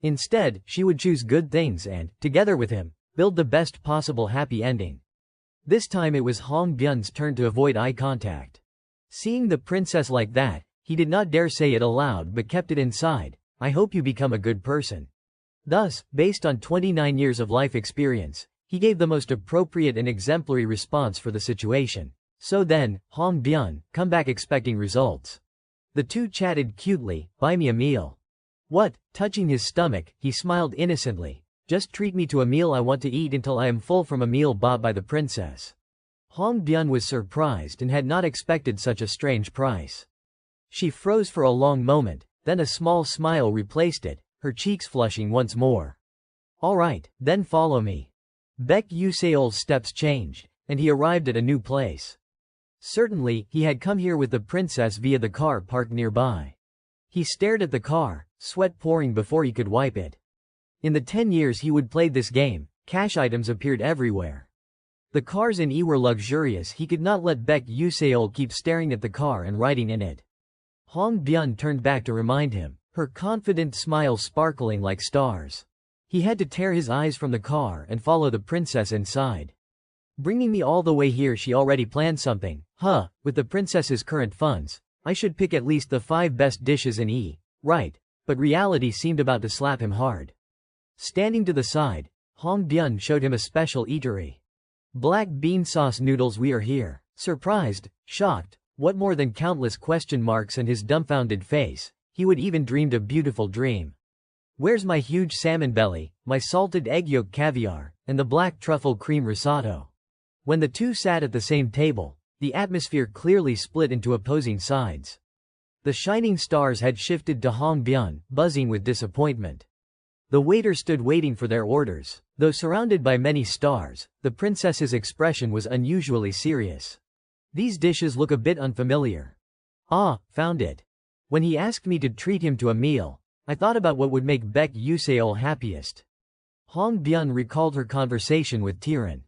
Instead, she would choose good things and, together with him, build the best possible happy ending. This time it was Hong Byun's turn to avoid eye contact. Seeing the princess like that, he did not dare say it aloud but kept it inside. I hope you become a good person. Thus, based on 29 years of life experience, he gave the most appropriate and exemplary response for the situation. So then, Hong Byun, come back expecting results. The two chatted cutely. Buy me a meal. What? Touching his stomach, he smiled innocently. Just treat me to a meal I want to eat until I am full from a meal bought by the princess. Hong Byun was surprised and had not expected such a strange price. She froze for a long moment, then a small smile replaced it, her cheeks flushing once more. All right, then follow me. Baek Yuseol's steps changed, and he arrived at a new place. Certainly, he had come here with the princess via the car parked nearby. He stared at the car, sweat pouring before he could wipe it. In the 10 years he would played this game, cash items appeared everywhere. The cars in E were luxurious. He could not let Baek Yuseol keep staring at the car and riding in it. Hong Byun turned back to remind him, her confident smile sparkling like stars. He had to tear his eyes from the car and follow the princess inside. Bringing me all the way here, she already planned something. With the princess's current funds, I should pick at least the 5 best dishes in E, right? But reality seemed about to slap him hard. Standing to the side, Hong Byun showed him a special eatery. Black bean sauce noodles. We are here. Surprised, shocked, what more than countless question marks and his dumbfounded face, he would even dreamed a beautiful dream. Where's my huge salmon belly, my salted egg yolk caviar, and the black truffle cream risotto? When the two sat at the same table, the atmosphere clearly split into opposing sides. The shining stars had shifted to Hong Byun, buzzing with disappointment. The waiter stood waiting for their orders. Though surrounded by many stars, the princess's expression was unusually serious. These dishes look a bit unfamiliar. Found it. When he asked me to treat him to a meal, I thought about what would make Baek Yuseol happiest. Hong Byun recalled her conversation with Tiran.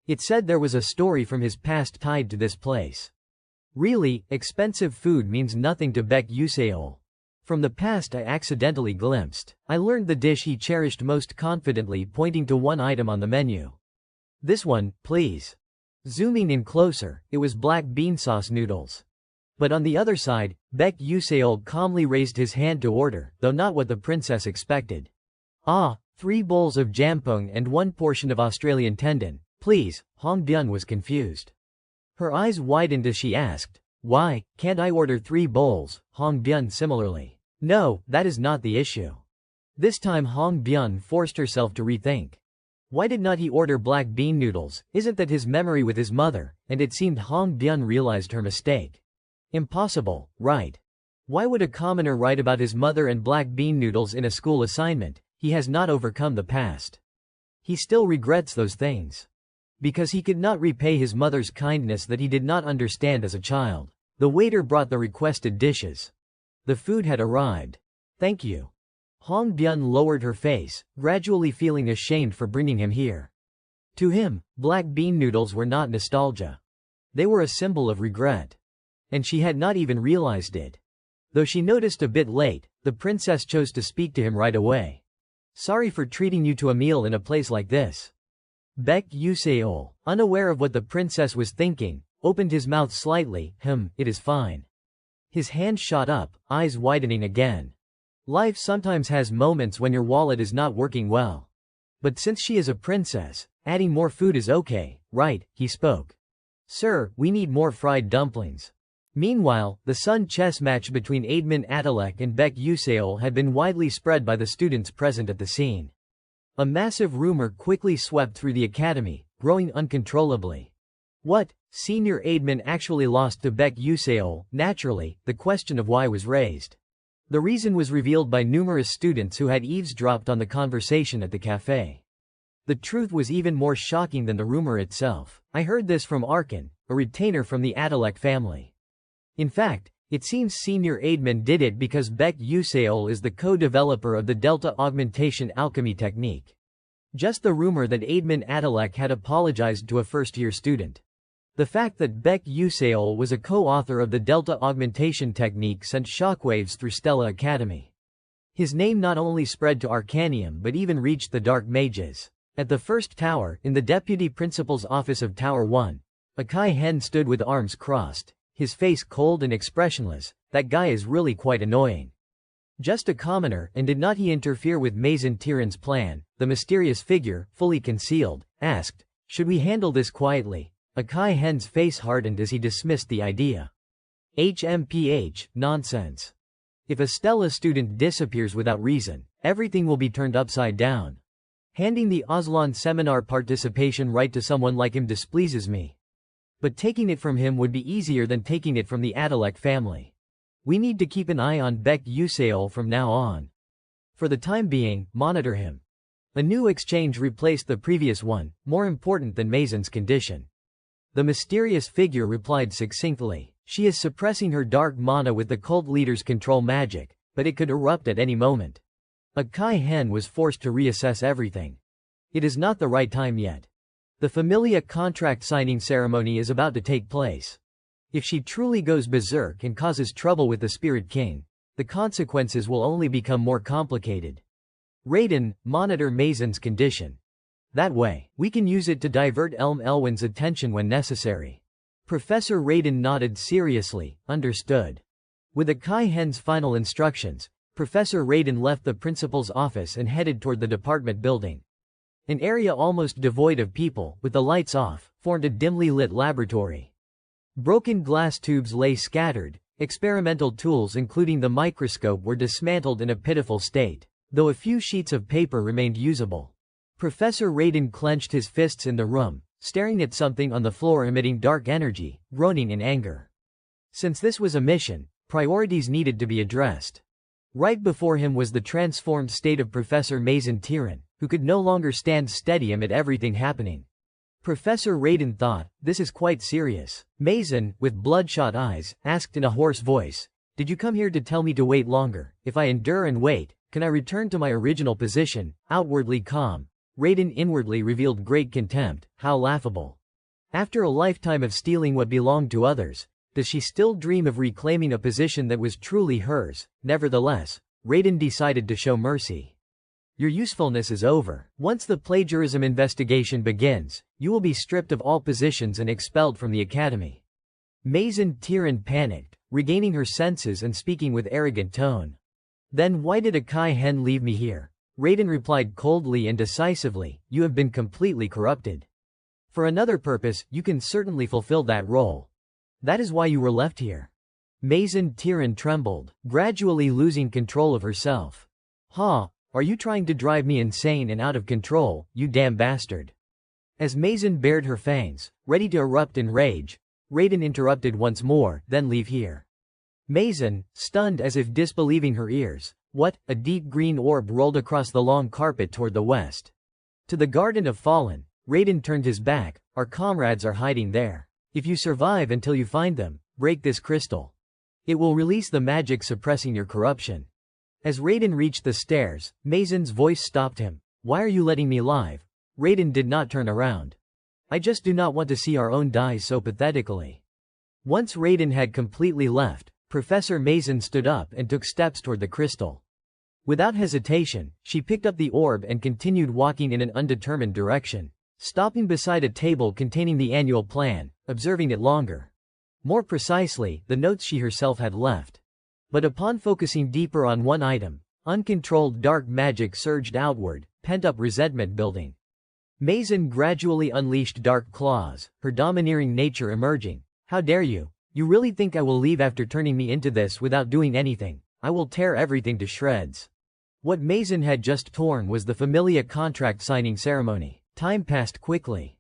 It said there was a story from his past tied to this place. Really, expensive food means nothing to Baek Yuseol. From the past I accidentally glimpsed. I learned the dish he cherished most confidently, pointing to one item on the menu. This one, please. Zooming in closer, it was black bean sauce noodles. But on the other side, Baek Yuseol calmly raised his hand to order, though not what the princess expected. 3 bowls of jampong and 1 portion of Australian tendon, please. Hong Byun was confused. Her eyes widened as she asked, why, can't I order 3 bowls? Hong Byun similarly. No, that is not the issue. This time Hong Byun forced herself to rethink. Why did not he order black bean noodles? Isn't that his memory with his mother? And it seemed Hong Byun realized her mistake. Impossible, right? Why would a commoner write about his mother and black bean noodles in a school assignment? He has not overcome the past. He still regrets those things. Because he could not repay his mother's kindness that he did not understand as a child. The waiter brought the requested dishes. The food had arrived. Thank you. Hong Byun lowered her face, gradually feeling ashamed for bringing him here. To him, black bean noodles were not nostalgia. They were a symbol of regret. And she had not even realized it. Though she noticed a bit late, the princess chose to speak to him right away. Sorry for treating you to a meal in a place like this. Baek Yuseol, unaware of what the princess was thinking, opened his mouth slightly. It is fine. His hand shot up, eyes widening again. Life sometimes has moments when your wallet is not working well. But since she is a princess, adding more food is okay, right? He spoke. Sir, we need more fried dumplings. Meanwhile, the Sun chess match between Aidman Atalek and Baek Yuseol had been widely spread by the students present at the scene. A massive rumor quickly swept through the academy, growing uncontrollably. What? Senior Aidman actually lost to Baek Yuseol. Naturally, the question of why was raised. The reason was revealed by numerous students who had eavesdropped on the conversation at the cafe. The truth was even more shocking than the rumor itself. I heard this from Arkan, a retainer from the Atalek family. In fact, it seems Senior Aidman did it because Baek Yuseol is the co-developer of the Delta Augmentation Alchemy technique. Just the rumor that Aidman Atalek had apologized to a first-year student. The fact that Baek Yuseol was a co-author of the Delta Augmentation technique sent shockwaves through Stella Academy. His name not only spread to Arcanium but even reached the Dark Mages. At the first tower, in the Deputy Principal's office of Tower 1, Akai Hen stood with arms crossed, his face cold and expressionless. That guy is really quite annoying. Just a commoner, and did not he interfere with Mason Tiran's plan? The mysterious figure, fully concealed, asked, should we handle this quietly? Akai Hen's face hardened as he dismissed the idea. HMPH, nonsense. If a Stella student disappears without reason, everything will be turned upside down. Handing the Aslan seminar participation right to someone like him displeases me. But taking it from him would be easier than taking it from the Atalek family. We need to keep an eye on Baek Yuseol from now on. For the time being, monitor him. A new exchange replaced the previous one, more important than Mason's condition. The mysterious figure replied succinctly. She is suppressing her dark mana with the cult leader's control magic, but it could erupt at any moment. Akai Hen was forced to reassess everything. It is not the right time yet. The familia contract signing ceremony is about to take place. If she truly goes berserk and causes trouble with the Spirit King, the consequences will only become more complicated. Raiden, monitor Mazen's condition. That way, we can use it to divert Elwyn's attention when necessary. Professor Raiden nodded seriously, understood. With Akai Hen's final instructions, Professor Raiden left the principal's office and headed toward the department building. An area almost devoid of people, with the lights off, formed a dimly lit laboratory. Broken glass tubes lay scattered, experimental tools including the microscope were dismantled in a pitiful state, though a few sheets of paper remained usable. Professor Raiden clenched his fists in the room, staring at something on the floor emitting dark energy, groaning in anger. Since this was a mission, priorities needed to be addressed. Right before him was the transformed state of Professor Mazen Tyrann, who could no longer stand steady amid everything happening. Professor Raiden thought, this is quite serious. Mazen, with bloodshot eyes, asked in a hoarse voice, "Did you come here to tell me to wait longer? If I endure and wait, can I return to my original position?" Outwardly calm, Raiden inwardly revealed great contempt. How laughable. After a lifetime of stealing what belonged to others, does she still dream of reclaiming a position that was truly hers? Nevertheless, Raiden decided to show mercy. Your usefulness is over. Once the plagiarism investigation begins, you will be stripped of all positions and expelled from the academy. Mazen Tyrann panicked, regaining her senses and speaking with arrogant tone. Then why did Akai Hen leave me here? Raiden replied coldly and decisively, you have been completely corrupted. For another purpose, you can certainly fulfill that role. That is why you were left here. Mazen Tyrann trembled, gradually losing control of herself. Are you trying to drive me insane and out of control, you damn bastard? As Mazen bared her fangs, ready to erupt in rage, Raiden interrupted once more, then leave here. Mazen, stunned as if disbelieving her ears. What? A deep green orb rolled across the long carpet toward the west. To the Garden of Fallen, Raiden turned his back. Our comrades are hiding there. If you survive until you find them, break this crystal. It will release the magic suppressing your corruption. As Raiden reached the stairs, Mazen's voice stopped him. Why are you letting me live? Raiden did not turn around. I just do not want to see our own die so pathetically. Once Raiden had completely left, Professor Mazen stood up and took steps toward the crystal. Without hesitation, she picked up the orb and continued walking in an undetermined direction, stopping beside a table containing the annual plan, observing it longer. More precisely, the notes she herself had left. But upon focusing deeper on one item, uncontrolled dark magic surged outward, pent-up resentment building. Mazen gradually unleashed dark claws, her domineering nature emerging. How dare you? You really think I will leave after turning me into this without doing anything? I will tear everything to shreds. What Mazen had just torn was the familia contract signing ceremony. Time passed quickly.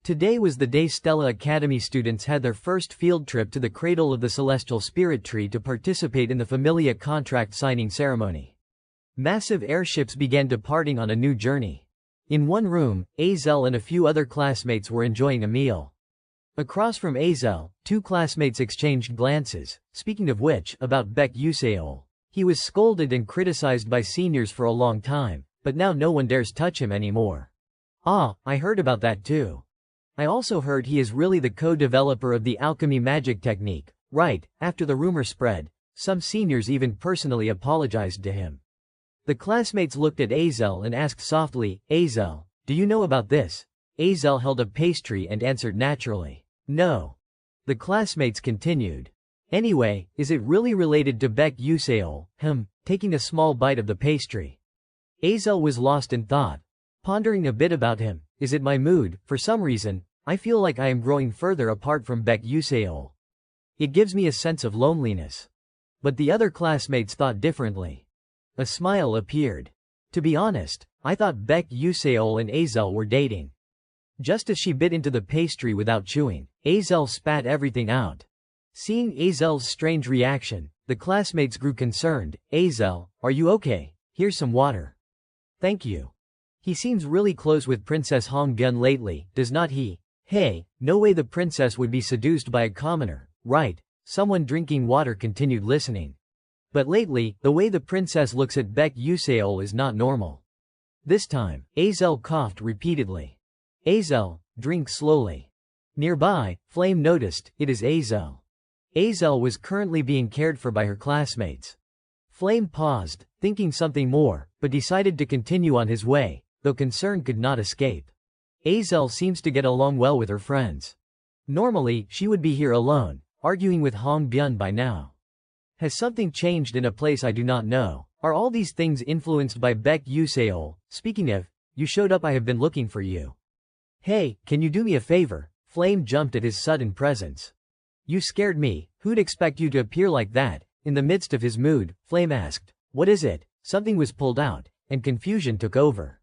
Today was the day Stella Academy students had their first field trip to the cradle of the Celestial Spirit Tree to participate in the familia contract signing ceremony. Massive airships began departing on a new journey. In one room, Azel and a few other classmates were enjoying a meal. Across from Azel, two classmates exchanged glances, speaking of which, about Baek Yuseol. He was scolded and criticized by seniors for a long time, but now no one dares touch him anymore. I heard about that too. I also heard he is really the co-developer of the alchemy magic technique, right? After the rumor spread, some seniors even personally apologized to him. The classmates looked at Azel and asked softly, Azel, do you know about this? Azel held a pastry and answered naturally, no. The classmates continued. Anyway, is it really related to Baek Yuseol? Taking a small bite of the pastry. Azel was lost in thought. Pondering a bit about him, is it my mood? For some reason, I feel like I am growing further apart from Baek Yuseol. It gives me a sense of loneliness. But the other classmates thought differently. A smile appeared. To be honest, I thought Baek Yuseol and Azel were dating. Just as she bit into the pastry without chewing, Azel spat everything out. Seeing Azel's strange reaction, the classmates grew concerned. Azel, are you okay? Here's some water. Thank you. He seems really close with Princess Honggun lately, does not he? Hey, no way the princess would be seduced by a commoner, right? Someone drinking water continued listening. But lately, the way the princess looks at Baek Yuseol is not normal. This time, Azel coughed repeatedly. Azel, drink slowly. Nearby, Flame noticed, it is Azel. Azel was currently being cared for by her classmates. Flame paused, thinking something more, but decided to continue on his way, though concern could not escape. Azel seems to get along well with her friends. Normally, she would be here alone, arguing with Hong Byun by now. Has something changed in a place I do not know? Are all these things influenced by Baek Yuseol? Speaking of, you showed up, I have been looking for you. Hey, can you do me a favor? Flame jumped at his sudden presence. You scared me, who'd expect you to appear like that? In the midst of his mood, Flame asked, what is it? Something was pulled out, and confusion took over.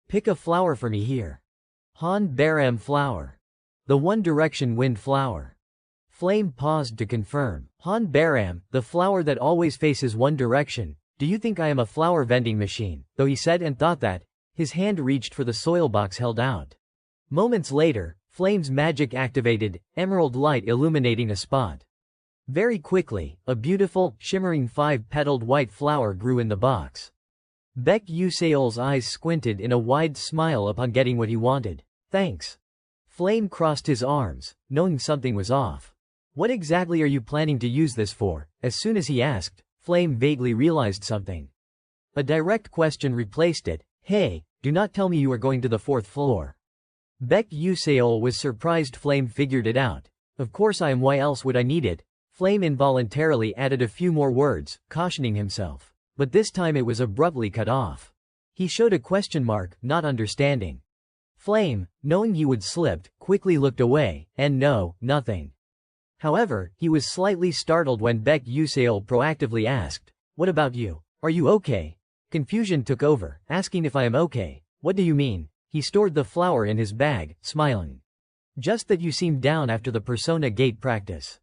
Pick a flower for me here. Han Baram flower. The One Direction wind flower. Flame paused to confirm. Han Baram, the flower that always faces one direction. Do you think I am a flower vending machine? Though he said and thought that, his hand reached for the soil box held out. Moments later, Flame's magic activated, emerald light illuminating a spot. Very quickly, a beautiful, shimmering 5-petaled white flower grew in the box. Baek Yuseol's eyes squinted in a wide smile upon getting what he wanted. Thanks. Flame crossed his arms, knowing something was off. What exactly are you planning to use this for? As soon as he asked, Flame vaguely realized something. A direct question replaced it. Hey, do not tell me you are going to the 4th floor. Baek Yuseol was surprised Flame figured it out. Of course I am, why else would I need it? Flame involuntarily added a few more words, cautioning himself. But this time it was abruptly cut off. He showed a question mark, not understanding. Flame, knowing he would slip, quickly looked away, and no, nothing. However, he was slightly startled when Baek Yuseol proactively asked, what about you? Are you okay? Confusion took over, asking if I am okay. What do you mean? He stored the flower in his bag, smiling. Just that you seemed down after the Persona Gate practice.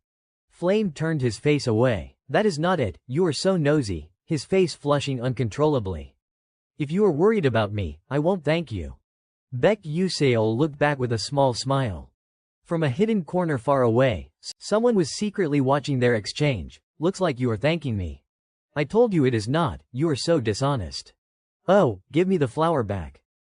Flame turned his face away. That is not it, you are so nosy, his face flushing uncontrollably. If you are worried about me, I won't thank you. Baek Yuseol looked back with a small smile. From a hidden corner far away, someone was secretly watching their exchange. Looks like you are thanking me. I told you it is not, you are so dishonest. Oh, give me the flower back.